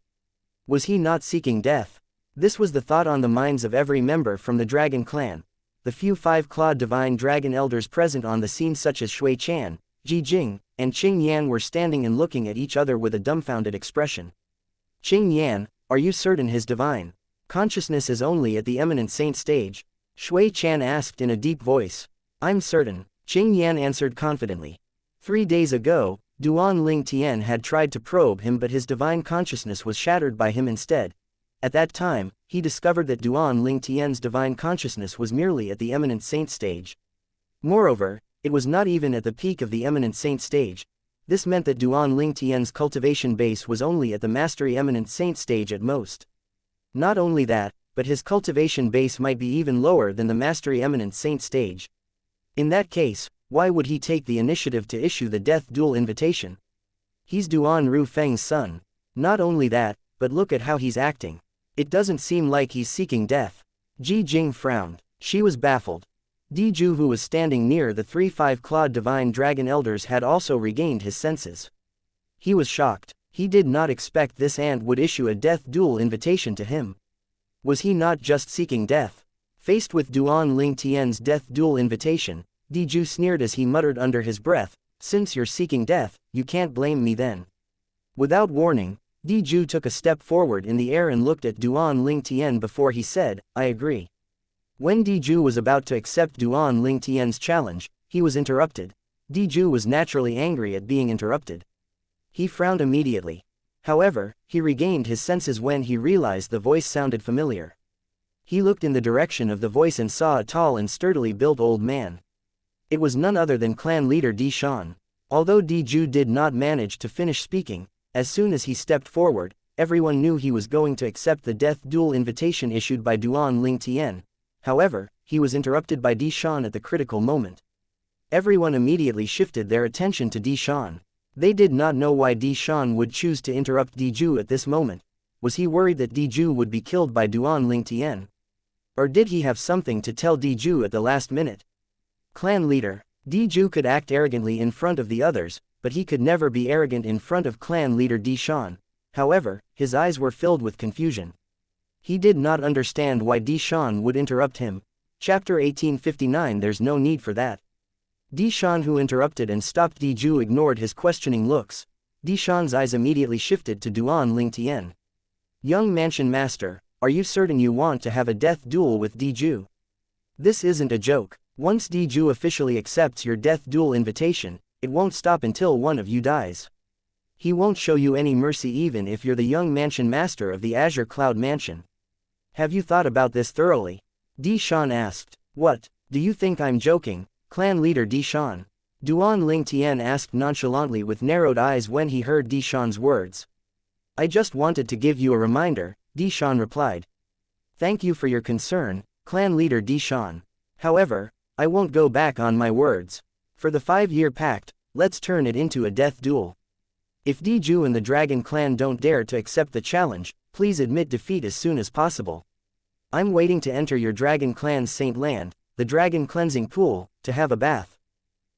Was he not seeking death? This was the thought on the minds of every member from the Dragon Clan. The few 5-clawed divine dragon elders present on the scene, such as Shui Chan, Ji Jing, and Qing Yan, were standing and looking at each other with a dumbfounded expression. "Qing Yan, are you certain his divine consciousness is only at the eminent saint stage?" Shui Chan asked in a deep voice. "I'm certain," Qing Yan answered confidently. 3 days ago, Duan Ling Tian had tried to probe him, but his divine consciousness was shattered by him instead. At that time, he discovered that Duan Ling Tian's divine consciousness was merely at the eminent saint stage. Moreover, it was not even at the peak of the eminent saint stage. This meant that Duan Ling Tian's cultivation base was only at the mastery eminent saint stage at most. Not only that, but his cultivation base might be even lower than the mastery eminent saint stage. In that case, why would he take the initiative to issue the death duel invitation? He's Duan Rufeng's son. Not only that, but look at how he's acting. It doesn't seem like he's seeking death. Ji Jing frowned. She was baffled. Diju, who was standing near the 3 5-clawed divine dragon elders, had also regained his senses. He was shocked. He did not expect this ant would issue a death duel invitation to him. Was he not just seeking death? Faced with Duan Ling Tian's death duel invitation, Diju sneered as he muttered under his breath, "Since you're seeking death, you can't blame me then." Without warning, Diju took a step forward in the air and looked at Duan Ling Tian before he said, "I agree." When Diju was about to accept Duan Ling Tian's challenge, he was interrupted. Diju was naturally angry at being interrupted. He frowned immediately. However, he regained his senses when he realized the voice sounded familiar. He looked in the direction of the voice and saw a tall and sturdily built old man. It was none other than clan leader Di Shan. Although Di Ju did not manage to finish speaking, as soon as he stepped forward, everyone knew he was going to accept the death duel invitation issued by Duan Ling Tian. However, he was interrupted by Di Shan at the critical moment. Everyone immediately shifted their attention to Di Shan. They did not know why Di Shan would choose to interrupt Di Ju at this moment. Was he worried that Di Ju would be killed by Duan Ling Tian? Or did he have something to tell Di Ju at the last minute? Clan leader. Di Ju could act arrogantly in front of the others, but he could never be arrogant in front of clan leader Di Shan. However, his eyes were filled with confusion. He did not understand why Di Shan would interrupt him. Chapter 1859. There's no need for that. Di Shan, who interrupted and stopped Di Ju, ignored his questioning looks. Di Shan's eyes immediately shifted to Duan Ling Tian. Young mansion master, are you certain you want to have a death duel with Di Ju? This isn't a joke. Once Di Ju officially accepts your death duel invitation, it won't stop until one of you dies. He won't show you any mercy even if you're the young mansion master of the Azure Cloud Mansion. Have you thought about this thoroughly? Di Shan asked. What, do you think I'm joking, clan leader Di Shan? Duan Ling Tian asked nonchalantly with narrowed eyes when he heard Di Shan's words. I just wanted to give you a reminder, Di Shan replied. Thank you for your concern, clan leader Di Shan. However, I won't go back on my words. For the 5-year pact, let's turn it into a death duel. If Di Ju and the Dragon Clan don't dare to accept the challenge, please admit defeat as soon as possible. I'm waiting to enter your Dragon Clan's Saint Land, the Dragon Cleansing Pool, to have a bath.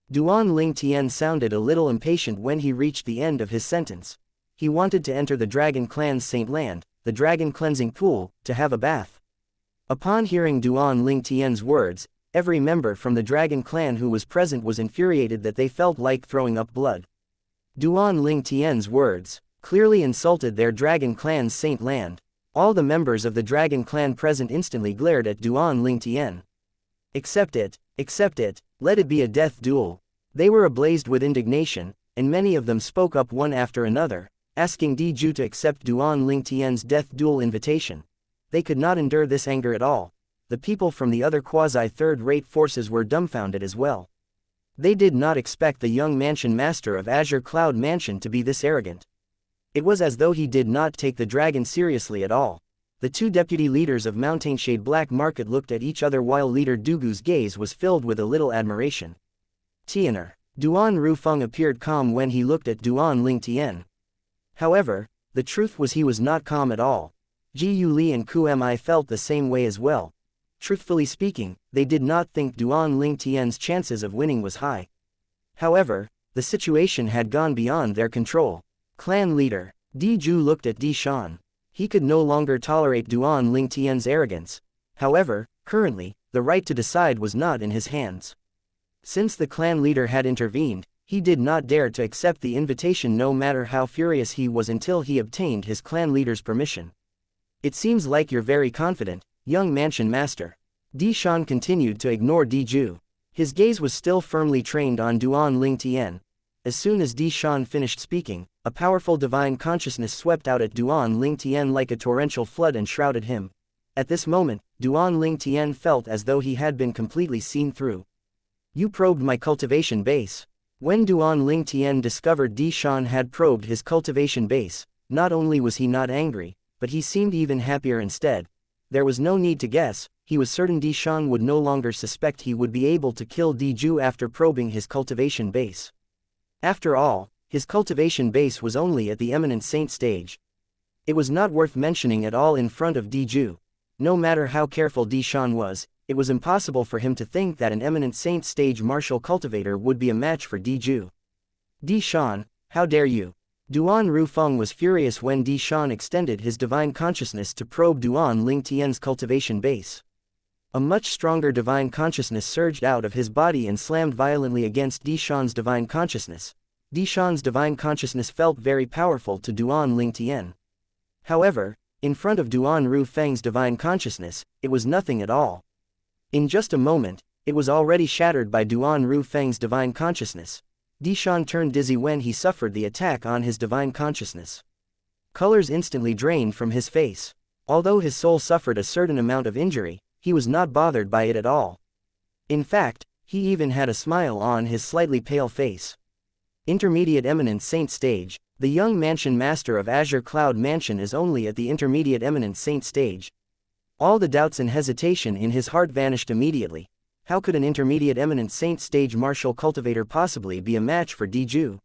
Duan Ling Tian sounded a little impatient when he reached the end of his sentence. He wanted to enter the Dragon Clan's Saint Land, the Dragon Cleansing Pool, to have a bath. Upon hearing Duan Ling Tian's words, every member from the Dragon Clan who was present was infuriated that they felt like throwing up blood. Duan Ling Tian's words clearly insulted their Dragon Clan's Saint Land. All the members of the Dragon Clan present instantly glared at Duan Ling Tian. Accept it, let it be a death duel. They were ablaze with indignation, and many of them spoke up one after another, asking Di Ju to accept Duan Ling Tian's death duel invitation. They could not endure this anger at all. The people from the other quasi-third-rate forces were dumbfounded as well. They did not expect the young mansion master of Azure Cloud Mansion to be this arrogant. It was as though he did not take the dragon seriously at all. The two deputy leaders of Mountainshade Black Market looked at each other while leader Dugu's gaze was filled with a little admiration. Tianer. Duan Rufeng appeared calm when he looked at Duan Ling Tian. However, the truth was he was not calm at all. Ji Yu Li and Ku Mi felt the same way as well. Truthfully speaking, they did not think Duan Ling Tian's chances of winning was high. However, the situation had gone beyond their control. Clan leader. Di Ju looked at Di Shan. He could no longer tolerate Duan Ling Tian's arrogance. However, currently, the right to decide was not in his hands. Since the clan leader had intervened, he did not dare to accept the invitation no matter how furious he was until he obtained his clan leader's permission. It seems like you're very confident, young mansion master. Di Shan continued to ignore Di Ju. His gaze was still firmly trained on Duan Ling Tian. As soon as Di Shan finished speaking, a powerful divine consciousness swept out at Duan Ling Tian like a torrential flood and shrouded him. At this moment, Duan Ling Tian felt as though he had been completely seen through. You probed my cultivation base. When Duan Ling Tian discovered Di Shan had probed his cultivation base, not only was he not angry, but he seemed even happier instead. There was no need to guess, he was certain Di Shan would no longer suspect he would be able to kill Di Ju after probing his cultivation base. After all, his cultivation base was only at the eminent saint stage. It was not worth mentioning at all in front of Di Ju. No matter how careful Di Shan was, it was impossible for him to think that an eminent saint stage martial cultivator would be a match for Di Ju. Di Shan, how dare you! Duan Rufeng was furious when Di Shan extended his divine consciousness to probe Duan Ling Tian's cultivation base. A much stronger divine consciousness surged out of his body and slammed violently against Di Shan's divine consciousness. Di Shan's divine consciousness felt very powerful to Duan Ling Tian. However, in front of Duan Rufeng's divine consciousness, it was nothing at all. In just a moment, it was already shattered by Duan Rufeng's divine consciousness. Di Shan turned dizzy when he suffered the attack on his divine consciousness. Colors instantly drained from his face. Although his soul suffered a certain amount of injury, he was not bothered by it at all. In fact, he even had a smile on his slightly pale face. Intermediate Eminent Saint stage. The young mansion master of Azure Cloud Mansion is only at the Intermediate Eminent Saint stage. All the doubts and hesitation in his heart vanished immediately. How could an Intermediate Eminent Saint stage martial cultivator possibly be a match for Diju?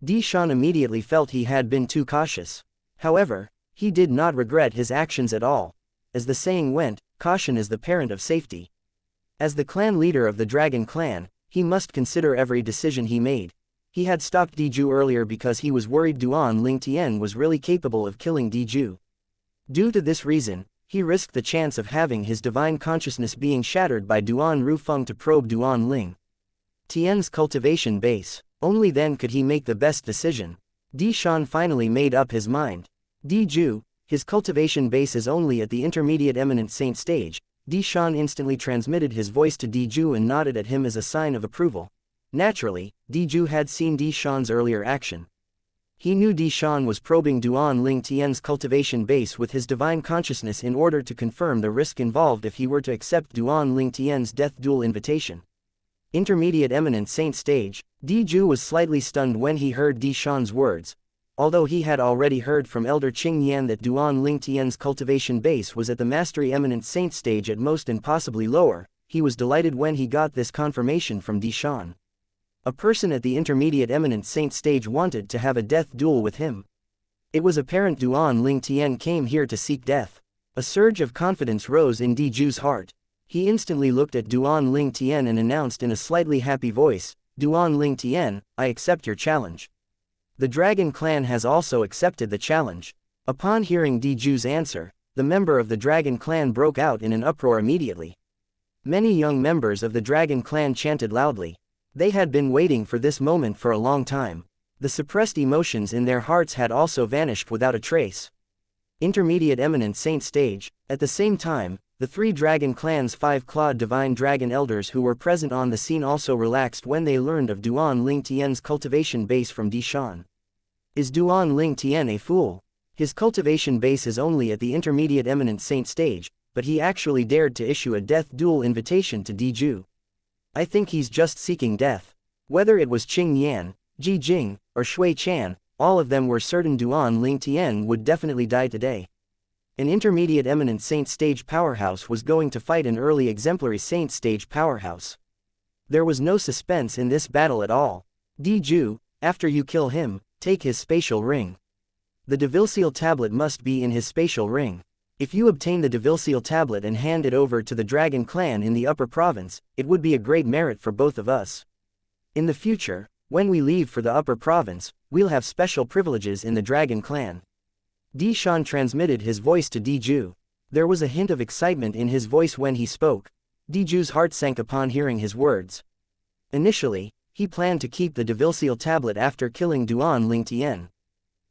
Dishan immediately felt he had been too cautious. However, he did not regret his actions at all. As the saying went, caution is the parent of safety. As the clan leader of the Dragon Clan, he must consider every decision he made. He had stopped Diju earlier because he was worried Duan Lingtian was really capable of killing Diju. Due to this reason, he risked the chance of having his divine consciousness being shattered by Duan Rufeng to probe Duan Ling Tian's cultivation base. Only then could he make the best decision. Dishan finally made up his mind. Diju, his cultivation base is only at the Intermediate Eminent Saint stage. Dishan instantly transmitted his voice to Diju and nodded at him as a sign of approval. Naturally, Diju had seen Dishan's earlier action. He knew Dishan was probing Duan Ling Tian's cultivation base with his divine consciousness in order to confirm the risk involved if he were to accept Duan Ling Tian's death duel invitation. Intermediate Eminent Saint stage. Diju was slightly stunned when he heard Dishan's words. Although he had already heard from Elder Qing Yan that Duan Ling Tian's cultivation base was at the Mastery Eminent Saint stage at most and possibly lower, he was delighted when he got this confirmation from Dishan. A person at the Intermediate Eminent Saint stage wanted to have a death duel with him. It was apparent Duan Ling Tian came here to seek death. A surge of confidence rose in Diju's heart. He instantly looked at Duan Ling Tian and announced in a slightly happy voice, "Duan Ling Tian, I accept your challenge." The Dragon Clan has also accepted the challenge. Upon hearing Diju's answer, the member of the Dragon Clan broke out in an uproar immediately. Many young members of the Dragon Clan chanted loudly. They had been waiting for this moment for a long time. The suppressed emotions in their hearts had also vanished without a trace. Intermediate Eminent Saint stage. At the same time, the three Dragon Clan's five-clawed divine dragon elders who were present on the scene also relaxed when they learned of Duan Ling Tian's cultivation base from Dishan. Is Duan Ling Tian a fool? His cultivation base is only at the Intermediate Eminent Saint stage, but he actually dared to issue a death duel invitation to Diju. I think he's just seeking death. Whether it was Qing Yan, Ji Jing, or Shui Chan, all of them were certain Duan Ling Tian would definitely die today. An Intermediate Eminent Saint stage powerhouse was going to fight an early Exemplary Saint stage powerhouse. There was no suspense in this battle at all. Diju, after you kill him, take his spatial ring. The Devilseal tablet must be in his spatial ring. If you obtain the Devilseal tablet and hand it over to the Dragon Clan in the Upper Province, it would be a great merit for both of us. In the future, when we leave for the Upper Province, we'll have special privileges in the Dragon Clan. Dishan transmitted his voice to Diju. There was a hint of excitement in his voice when he spoke. Diju's heart sank upon hearing his words. Initially, he planned to keep the Devilseal tablet after killing Duan Ling Tian.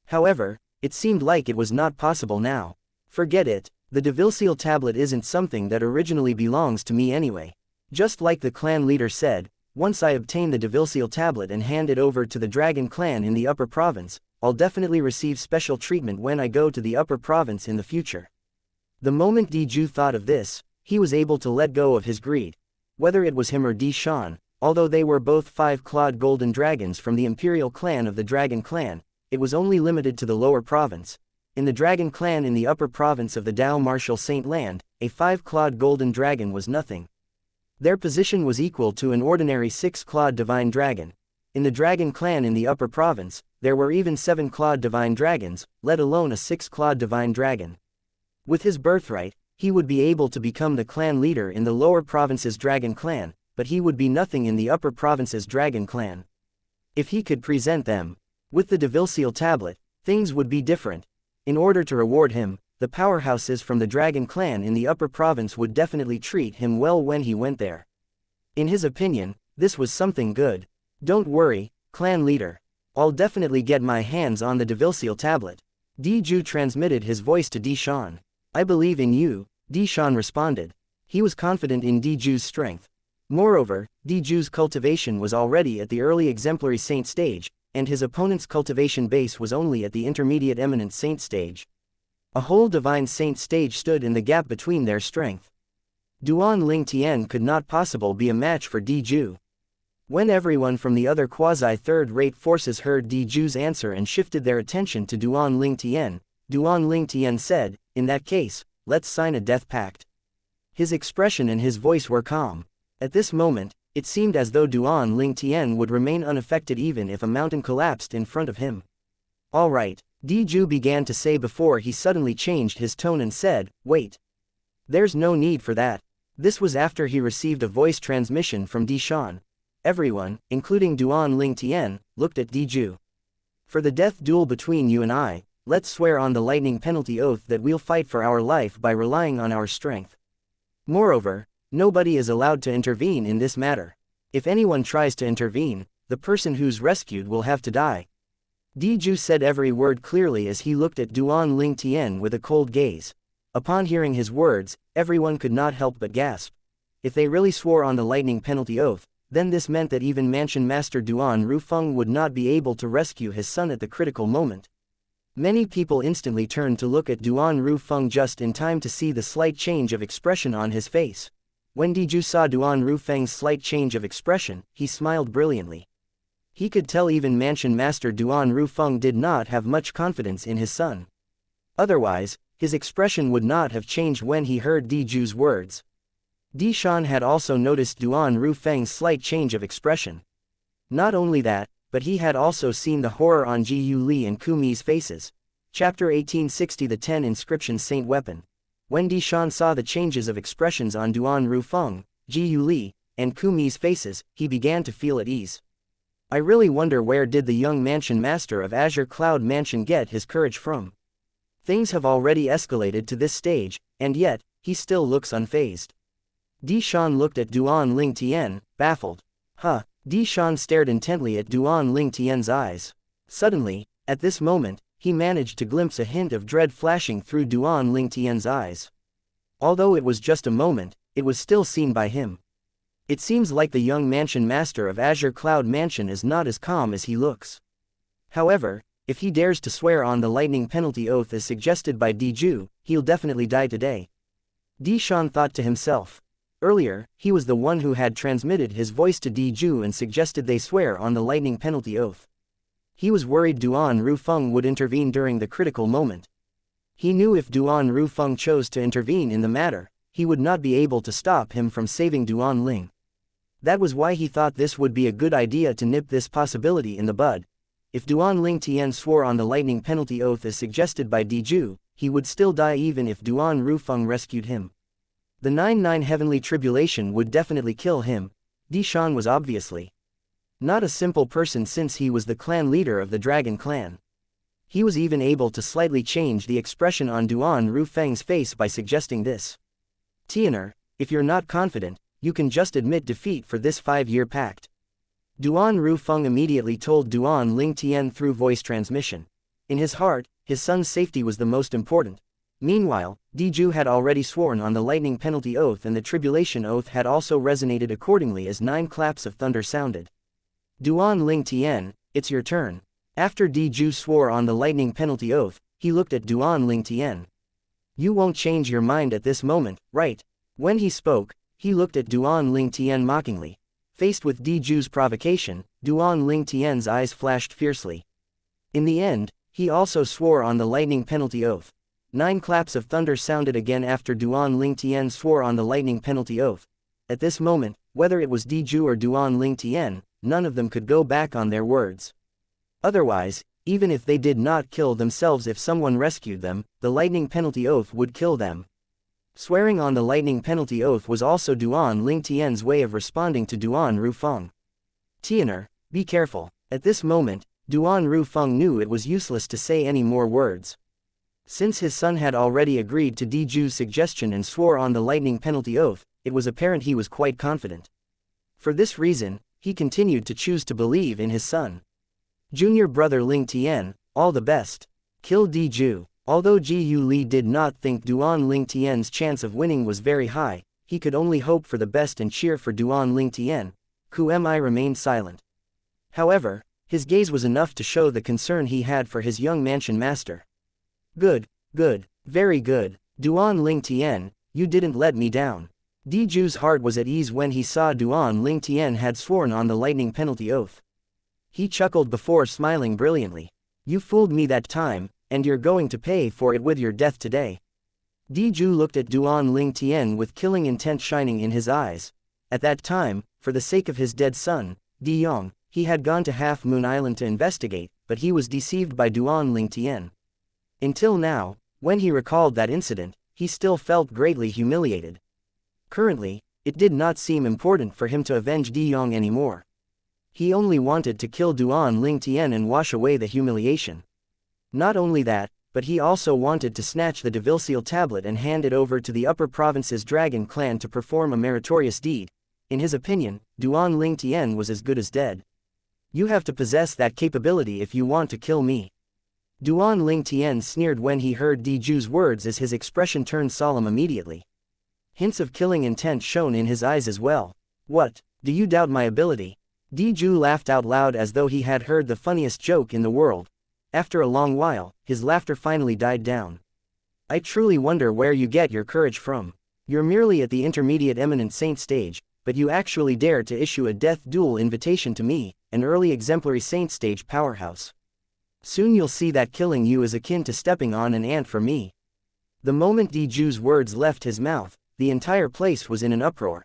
However, it seemed like it was not possible now. Forget it, the Devilseal tablet isn't something that originally belongs to me anyway. Just like the clan leader said, once I obtain the Devilseal tablet and hand it over to the Dragon Clan in the Upper Province, I'll definitely receive special treatment when I go to the Upper Province in the future. The moment Diju thought of this, he was able to let go of his greed. Whether it was him or Dishan, although they were both five-clawed golden dragons from the Imperial Clan of the Dragon Clan, it was only limited to the Lower Province. In the Dragon Clan in the Upper Province of the Dao Martial Saint Land, a five-clawed golden dragon was nothing. Their position was equal to an ordinary six-clawed divine dragon. In the Dragon Clan in the Upper Province, there were even seven-clawed divine dragons, let alone a six-clawed divine dragon. With his birthright, he would be able to become the clan leader in the Lower Province's Dragon Clan, but he would be nothing in the Upper Province's Dragon Clan. If he could present them with the Devilseal tablet, things would be different. In order to reward him, the powerhouses from the Dragon Clan in the Upper Province would definitely treat him well when he went there. In his opinion, this was something good. Don't worry, clan leader. I'll definitely get my hands on the Devilseal tablet. Diju transmitted his voice to Dishan. I believe in you, Dishan responded. He was confident in Diju's strength. Moreover, Diju's cultivation was already at the early Exemplary Saint stage, and his opponent's cultivation base was only at the intermediate eminent saint stage. A whole divine saint stage stood in the gap between their strength. Duan Ling Tian could not possibly be a match for Di Ju. When everyone from the other quasi-third-rate forces heard Di Ju's answer and shifted their attention to Duan Ling Tian said, "In that case, let's sign a death pact." His expression and his voice were calm. At this moment, it seemed as though Duan Ling Tian would remain unaffected even if a mountain collapsed in front of him. "All right," Di Ju began to say before he suddenly changed his tone and said, "Wait. There's no need for that." This was after he received a voice transmission from Di Shan. Everyone, including Duan Ling Tian, looked at Di Ju. "For the death duel between you and I, let's swear on the lightning penalty oath that we'll fight for our life by relying on our strength. Moreover, nobody is allowed to intervene in this matter. If anyone tries to intervene, the person who's rescued will have to die." Di Ju said every word clearly as he looked at Duan Ling Tian with a cold gaze. Upon hearing his words, everyone could not help but gasp. If they really swore on the lightning penalty oath, then this meant that even Mansion Master Duan Rufeng would not be able to rescue his son at the critical moment. Many people instantly turned to look at Duan Rufeng just in time to see the slight change of expression on his face. When Di Ju saw Duan Rufeng's slight change of expression, he smiled brilliantly. He could tell even Mansion Master Duan Rufeng did not have much confidence in his son. Otherwise, his expression would not have changed when he heard Di Ju's words. Di Shan had also noticed Duan Rufeng's slight change of expression. Not only that, but he had also seen the horror on Ji Yu Li and Ku Mi's faces. Chapter 1860 The 10 Inscription Saint Weapon. When Di Shan saw the changes of expressions on Duan Rufeng, Ji Yu Li, and Ku Mi's faces, he began to feel at ease. "I really wonder where did the young Mansion Master of Azure Cloud Mansion get his courage from? Things have already escalated to this stage, and yet, he still looks unfazed." Di Shan looked at Duan Ling Tian, baffled. Di Shan stared intently at Duan Ling Tian's eyes. Suddenly, at this moment, he managed to glimpse a hint of dread flashing through Duan Ling Tian's eyes. Although it was just a moment, it was still seen by him. It seems like the young Mansion Master of Azure Cloud Mansion is not as calm as he looks. However, if he dares to swear on the lightning penalty oath as suggested by Di Ju, he'll definitely die today. Di Shan thought to himself. Earlier, he was the one who had transmitted his voice to Di Ju and suggested they swear on the lightning penalty oath. He was worried Duan Rufeng would intervene during the critical moment. He knew if Duan Rufeng chose to intervene in the matter, he would not be able to stop him from saving Duan Ling. That was why he thought this would be a good idea to nip this possibility in the bud. If Duan Ling Tian swore on the lightning penalty oath as suggested by Di Ju, he would still die even if Duan Rufeng rescued him. The 9-9 heavenly tribulation would definitely kill him. Di Shan was obviously not a simple person since he was the clan leader of the Dragon Clan. He was even able to slightly change the expression on Duan Rufeng's face by suggesting this. "Tianer, if you're not confident, you can just admit defeat for this 5-year pact." Duan Rufeng immediately told Duan Ling Tian through voice transmission. In his heart, his son's safety was the most important. Meanwhile, Di Ju had already sworn on the lightning penalty oath and the tribulation oath had also resonated accordingly as 9 claps of thunder sounded. "Duan Ling Tian, it's your turn." After Di Ju swore on the lightning penalty oath, he looked at Duan Ling Tian. "You won't change your mind at this moment, right?" When he spoke, he looked at Duan Ling Tian mockingly. Faced with Di Ju's provocation, Duan Ling Tian's eyes flashed fiercely. In the end, he also swore on the lightning penalty oath. 9 claps of thunder sounded again after Duan Ling Tian swore on the lightning penalty oath. At this moment, whether it was Di Ju or Duan Ling Tian, none of them could go back on their words. Otherwise, even if they did not kill themselves if someone rescued them, the lightning penalty oath would kill them. Swearing on the lightning penalty oath was also Duan Ling Tian's way of responding to Duan Rufeng. "Tianer, be careful." At this moment, Duan Rufeng knew it was useless to say any more words. Since his son had already agreed to Di Ju's suggestion and swore on the lightning penalty oath, it was apparent he was quite confident. For this reason, he continued to choose to believe in his son. "Junior brother Ling Tian, all the best. Kill Di Ju." Although Ji Yu Li did not think Duan Ling Tian's chance of winning was very high, he could only hope for the best and cheer for Duan Ling Tian. Ku Mi remained silent. However, His gaze was enough to show the concern he had for his young mansion master. Good, good, very good, Duan Ling Tian, you didn't let me down. Diju's heart was at ease when he saw Duan Ling Tian had sworn on the lightning penalty oath. He chuckled before smiling brilliantly. You fooled me that time, and you're going to pay for it with your death today. Diju looked at Duan Ling Tian with killing intent shining in his eyes. At that time, for the sake of his dead son, Di Yong, he had gone to Half Moon Island to investigate, but he was deceived by Duan Ling Tian. Until now, when he recalled that incident, he still felt greatly humiliated. Currently, it did not seem important for him to avenge Di Yong anymore. He only wanted to kill Duan Ling Tian and wash away the humiliation. Not only that, but he also wanted to snatch the Devil Seal tablet and hand it over to the Upper Province's dragon clan to perform a meritorious deed. In his opinion, Duan Ling Tian was as good as dead. You have to possess that capability if you want to kill me. Duan Ling Tian sneered when he heard Diju's words as his expression turned solemn immediately. Hints of killing intent shone in his eyes as well. What, do you doubt my ability? Diju laughed out loud as though he had heard the funniest joke in the world. After a long while, his laughter finally died down. I truly wonder where you get your courage from. You're merely at the intermediate eminent saint stage, but you actually dare to issue a death duel invitation to me, an early exemplary saint stage powerhouse. Soon you'll see that killing you is akin to stepping on an ant for me. The moment Diju's words left his mouth, the entire place was in an uproar.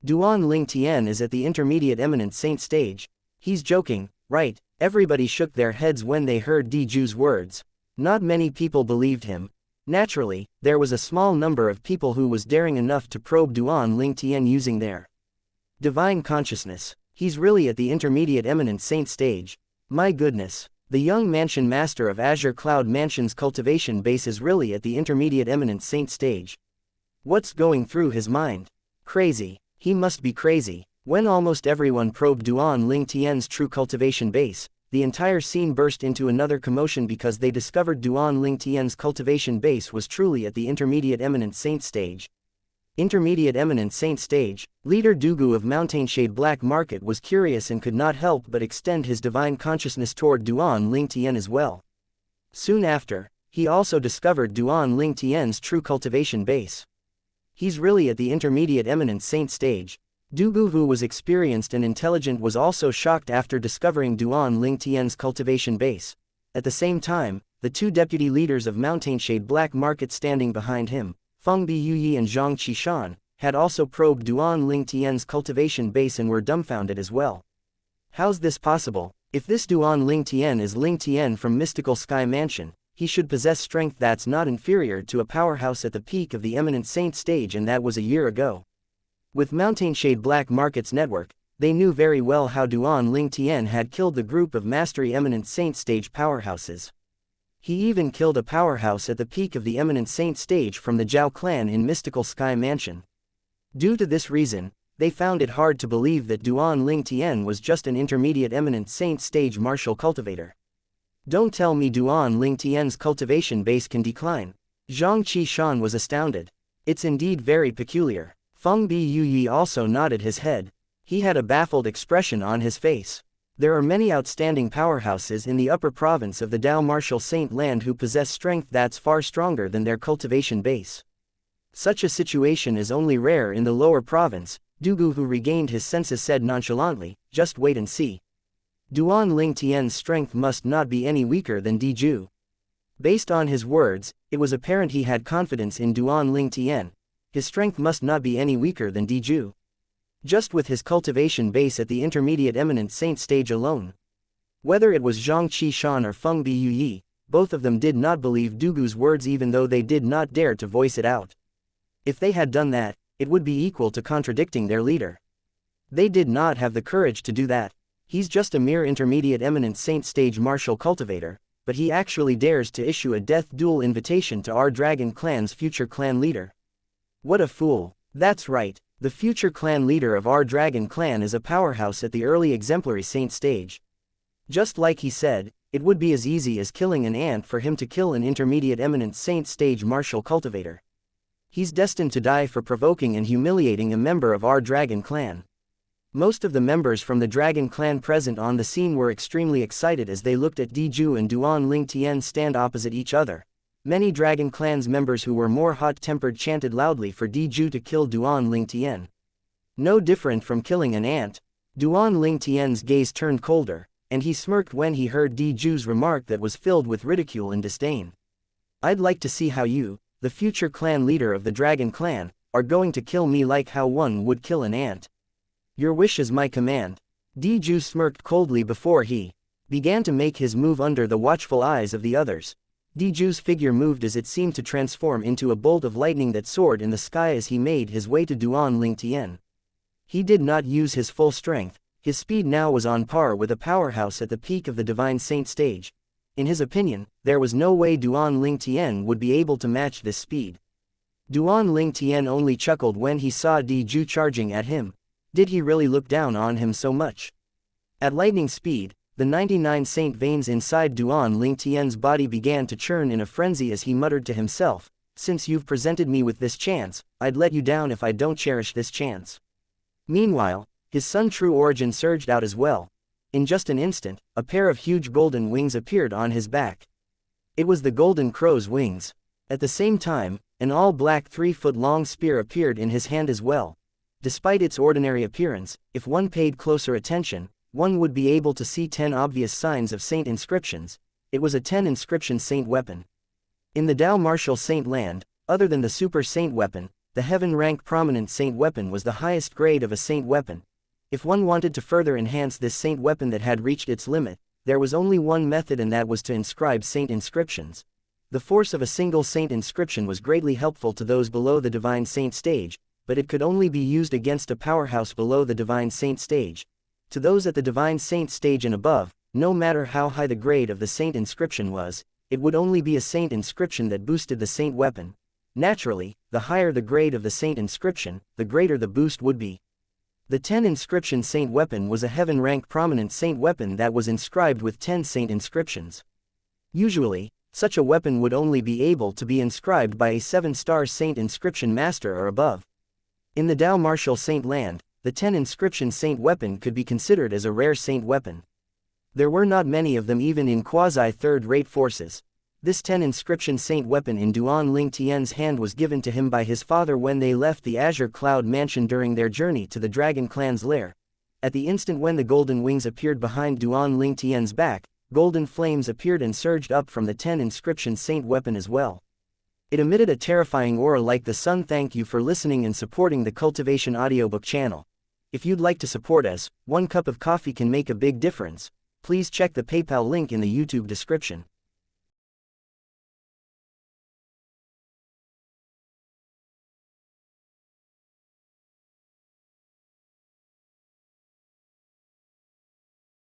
Duan Ling Tian is at the intermediate eminent saint stage. He's joking, right? Everybody shook their heads when they heard Diju's words. Not many people believed him. Naturally, there was a small number of people who was daring enough to probe Duan Ling Tian using their divine consciousness. He's really at the intermediate eminent saint stage. My goodness, the young mansion master of Azure Cloud Mansion's cultivation base is really at the intermediate eminent saint stage. What's going through his mind? Crazy. He must be crazy. When almost everyone probed Duan Ling Tian's true cultivation base, the entire scene burst into another commotion because they discovered Duan Ling Tian's cultivation base was truly at the intermediate eminent saint stage. Intermediate eminent saint stage, leader Dugu of Mountainshade Black Market was curious and could not help but extend his divine consciousness toward Duan Ling Tian as well. Soon after, he also discovered Duan Ling Tian's true cultivation base. He's really at the intermediate eminent saint stage. Dugu, who was experienced and intelligent, was also shocked after discovering Duan Ling Tian's cultivation base. At the same time, the two deputy leaders of Mountainshade Black Market standing behind him, Feng Biyuyi and Zhang Qishan, had also probed Duan Ling Tian's cultivation base and were dumbfounded as well. How's this possible? If this Duan Ling Tian is Ling Tian from Mystical Sky Mansion, he should possess strength that's not inferior to a powerhouse at the peak of the eminent saint stage, and that was a year ago. With Mountainshade Black Market's network, they knew very well how Duan Ling Tian had killed the group of mastery eminent saint stage powerhouses. He even killed a powerhouse at the peak of the eminent saint stage from the Zhao clan in Mystical Sky Mansion. Due to this reason, they found it hard to believe that Duan Ling Tian was just an intermediate eminent saint stage martial cultivator. Don't tell me Duan Ling Tian's cultivation base can decline. Zhang Qishan was astounded. It's indeed very peculiar. Feng Biyuyi also nodded his head. He had a baffled expression on his face. There are many outstanding powerhouses in the upper province of the Dao Martial Saint Land who possess strength that's far stronger than their cultivation base. Such a situation is only rare in the lower province. Dugu, who regained his senses, said nonchalantly, just wait and see. Duan Ling Tian's strength must not be any weaker than Diju. Based on his words, it was apparent he had confidence in Duan Ling Tian. His strength must not be any weaker than Diju. Just with his cultivation base at the intermediate eminent saint stage alone. Whether it was Zhang Qishan or Feng Biyuyi, both of them did not believe Dugu's words, even though they did not dare to voice it out. If they had done that, it would be equal to contradicting their leader. They did not have the courage to do that. He's just a mere intermediate eminent saint stage martial cultivator, but he actually dares to issue a death duel invitation to our dragon clan's future clan leader. What a fool. That's right, the future clan leader of our dragon clan is a powerhouse at the early exemplary saint stage. Just like he said, it would be as easy as killing an ant for him to kill an intermediate eminent saint stage martial cultivator. He's destined to die for provoking and humiliating a member of our dragon clan. Most of the members from the Dragon Clan present on the scene were extremely excited as they looked at Diju and Duan Lingtian stand opposite each other. Many Dragon Clan's members who were more hot-tempered chanted loudly for Diju to kill Duan Lingtian. No different from killing an ant, Duan Lingtian's gaze turned colder, and he smirked when he heard Diju's remark that was filled with ridicule and disdain. I'd like to see how you, the future clan leader of the Dragon Clan, are going to kill me like how one would kill an ant. Your wish is my command. Diju smirked coldly before he began to make his move under the watchful eyes of the others. Diju's figure moved as it seemed to transform into a bolt of lightning that soared in the sky as he made his way to Duan Lingtian. He did not use his full strength, his speed now was on par with a powerhouse at the peak of the Divine Saint stage. In his opinion, there was no way Duan Lingtian would be able to match this speed. Duan Lingtian only chuckled when he saw Diju charging at him. Did he really look down on him so much? At lightning speed, the 99 saint veins inside Duan Lingtian's body began to churn in a frenzy as he muttered to himself, "Since you've presented me with this chance, I'd let you down if I don't cherish this chance." Meanwhile, his Sun True Origin surged out as well. In just an instant, a pair of huge golden wings appeared on his back. It was the Golden Crow's wings. At the same time, an all-black 3-foot-long spear appeared in his hand as well. Despite its ordinary appearance, if one paid closer attention, one would be able to see 10 obvious signs of saint inscriptions. It was a 10 inscription saint weapon. In the Dao martial saint land, other than the super saint weapon, the heaven rank prominent saint weapon was the highest grade of a saint weapon. If one wanted to further enhance this saint weapon that had reached its limit, there was only one method, and that was to inscribe saint inscriptions. The force of a single saint inscription was greatly helpful to those below the divine saint stage, but it could only be used against a powerhouse below the divine saint stage. To those at the divine saint stage and above, no matter how high the grade of the saint inscription was, it would only be a saint inscription that boosted the saint weapon. Naturally, the higher the grade of the saint inscription, the greater the boost would be. The 10 inscription saint weapon was a heaven rank prominent saint weapon that was inscribed with 10 saint inscriptions. Usually, such a weapon would only be able to be inscribed by a 7-star saint inscription master or above. In the Dao martial saint land, the 10 inscription saint weapon could be considered as a rare saint weapon. There were not many of them even in quasi-third-rate forces. This 10 inscription saint weapon in Duan Lingtian's hand was given to him by his father when they left the Azure Cloud Mansion during their journey to the Dragon Clan's lair. At the instant when the golden wings appeared behind Duan Lingtian's back, golden flames appeared and surged up from the 10 inscription saint weapon as well. It emitted a terrifying aura like the sun. Thank you for listening and supporting the Cultivation audiobook channel. If you'd like to support us, 1 cup of coffee can make a big difference. Please check the PayPal link in the YouTube description.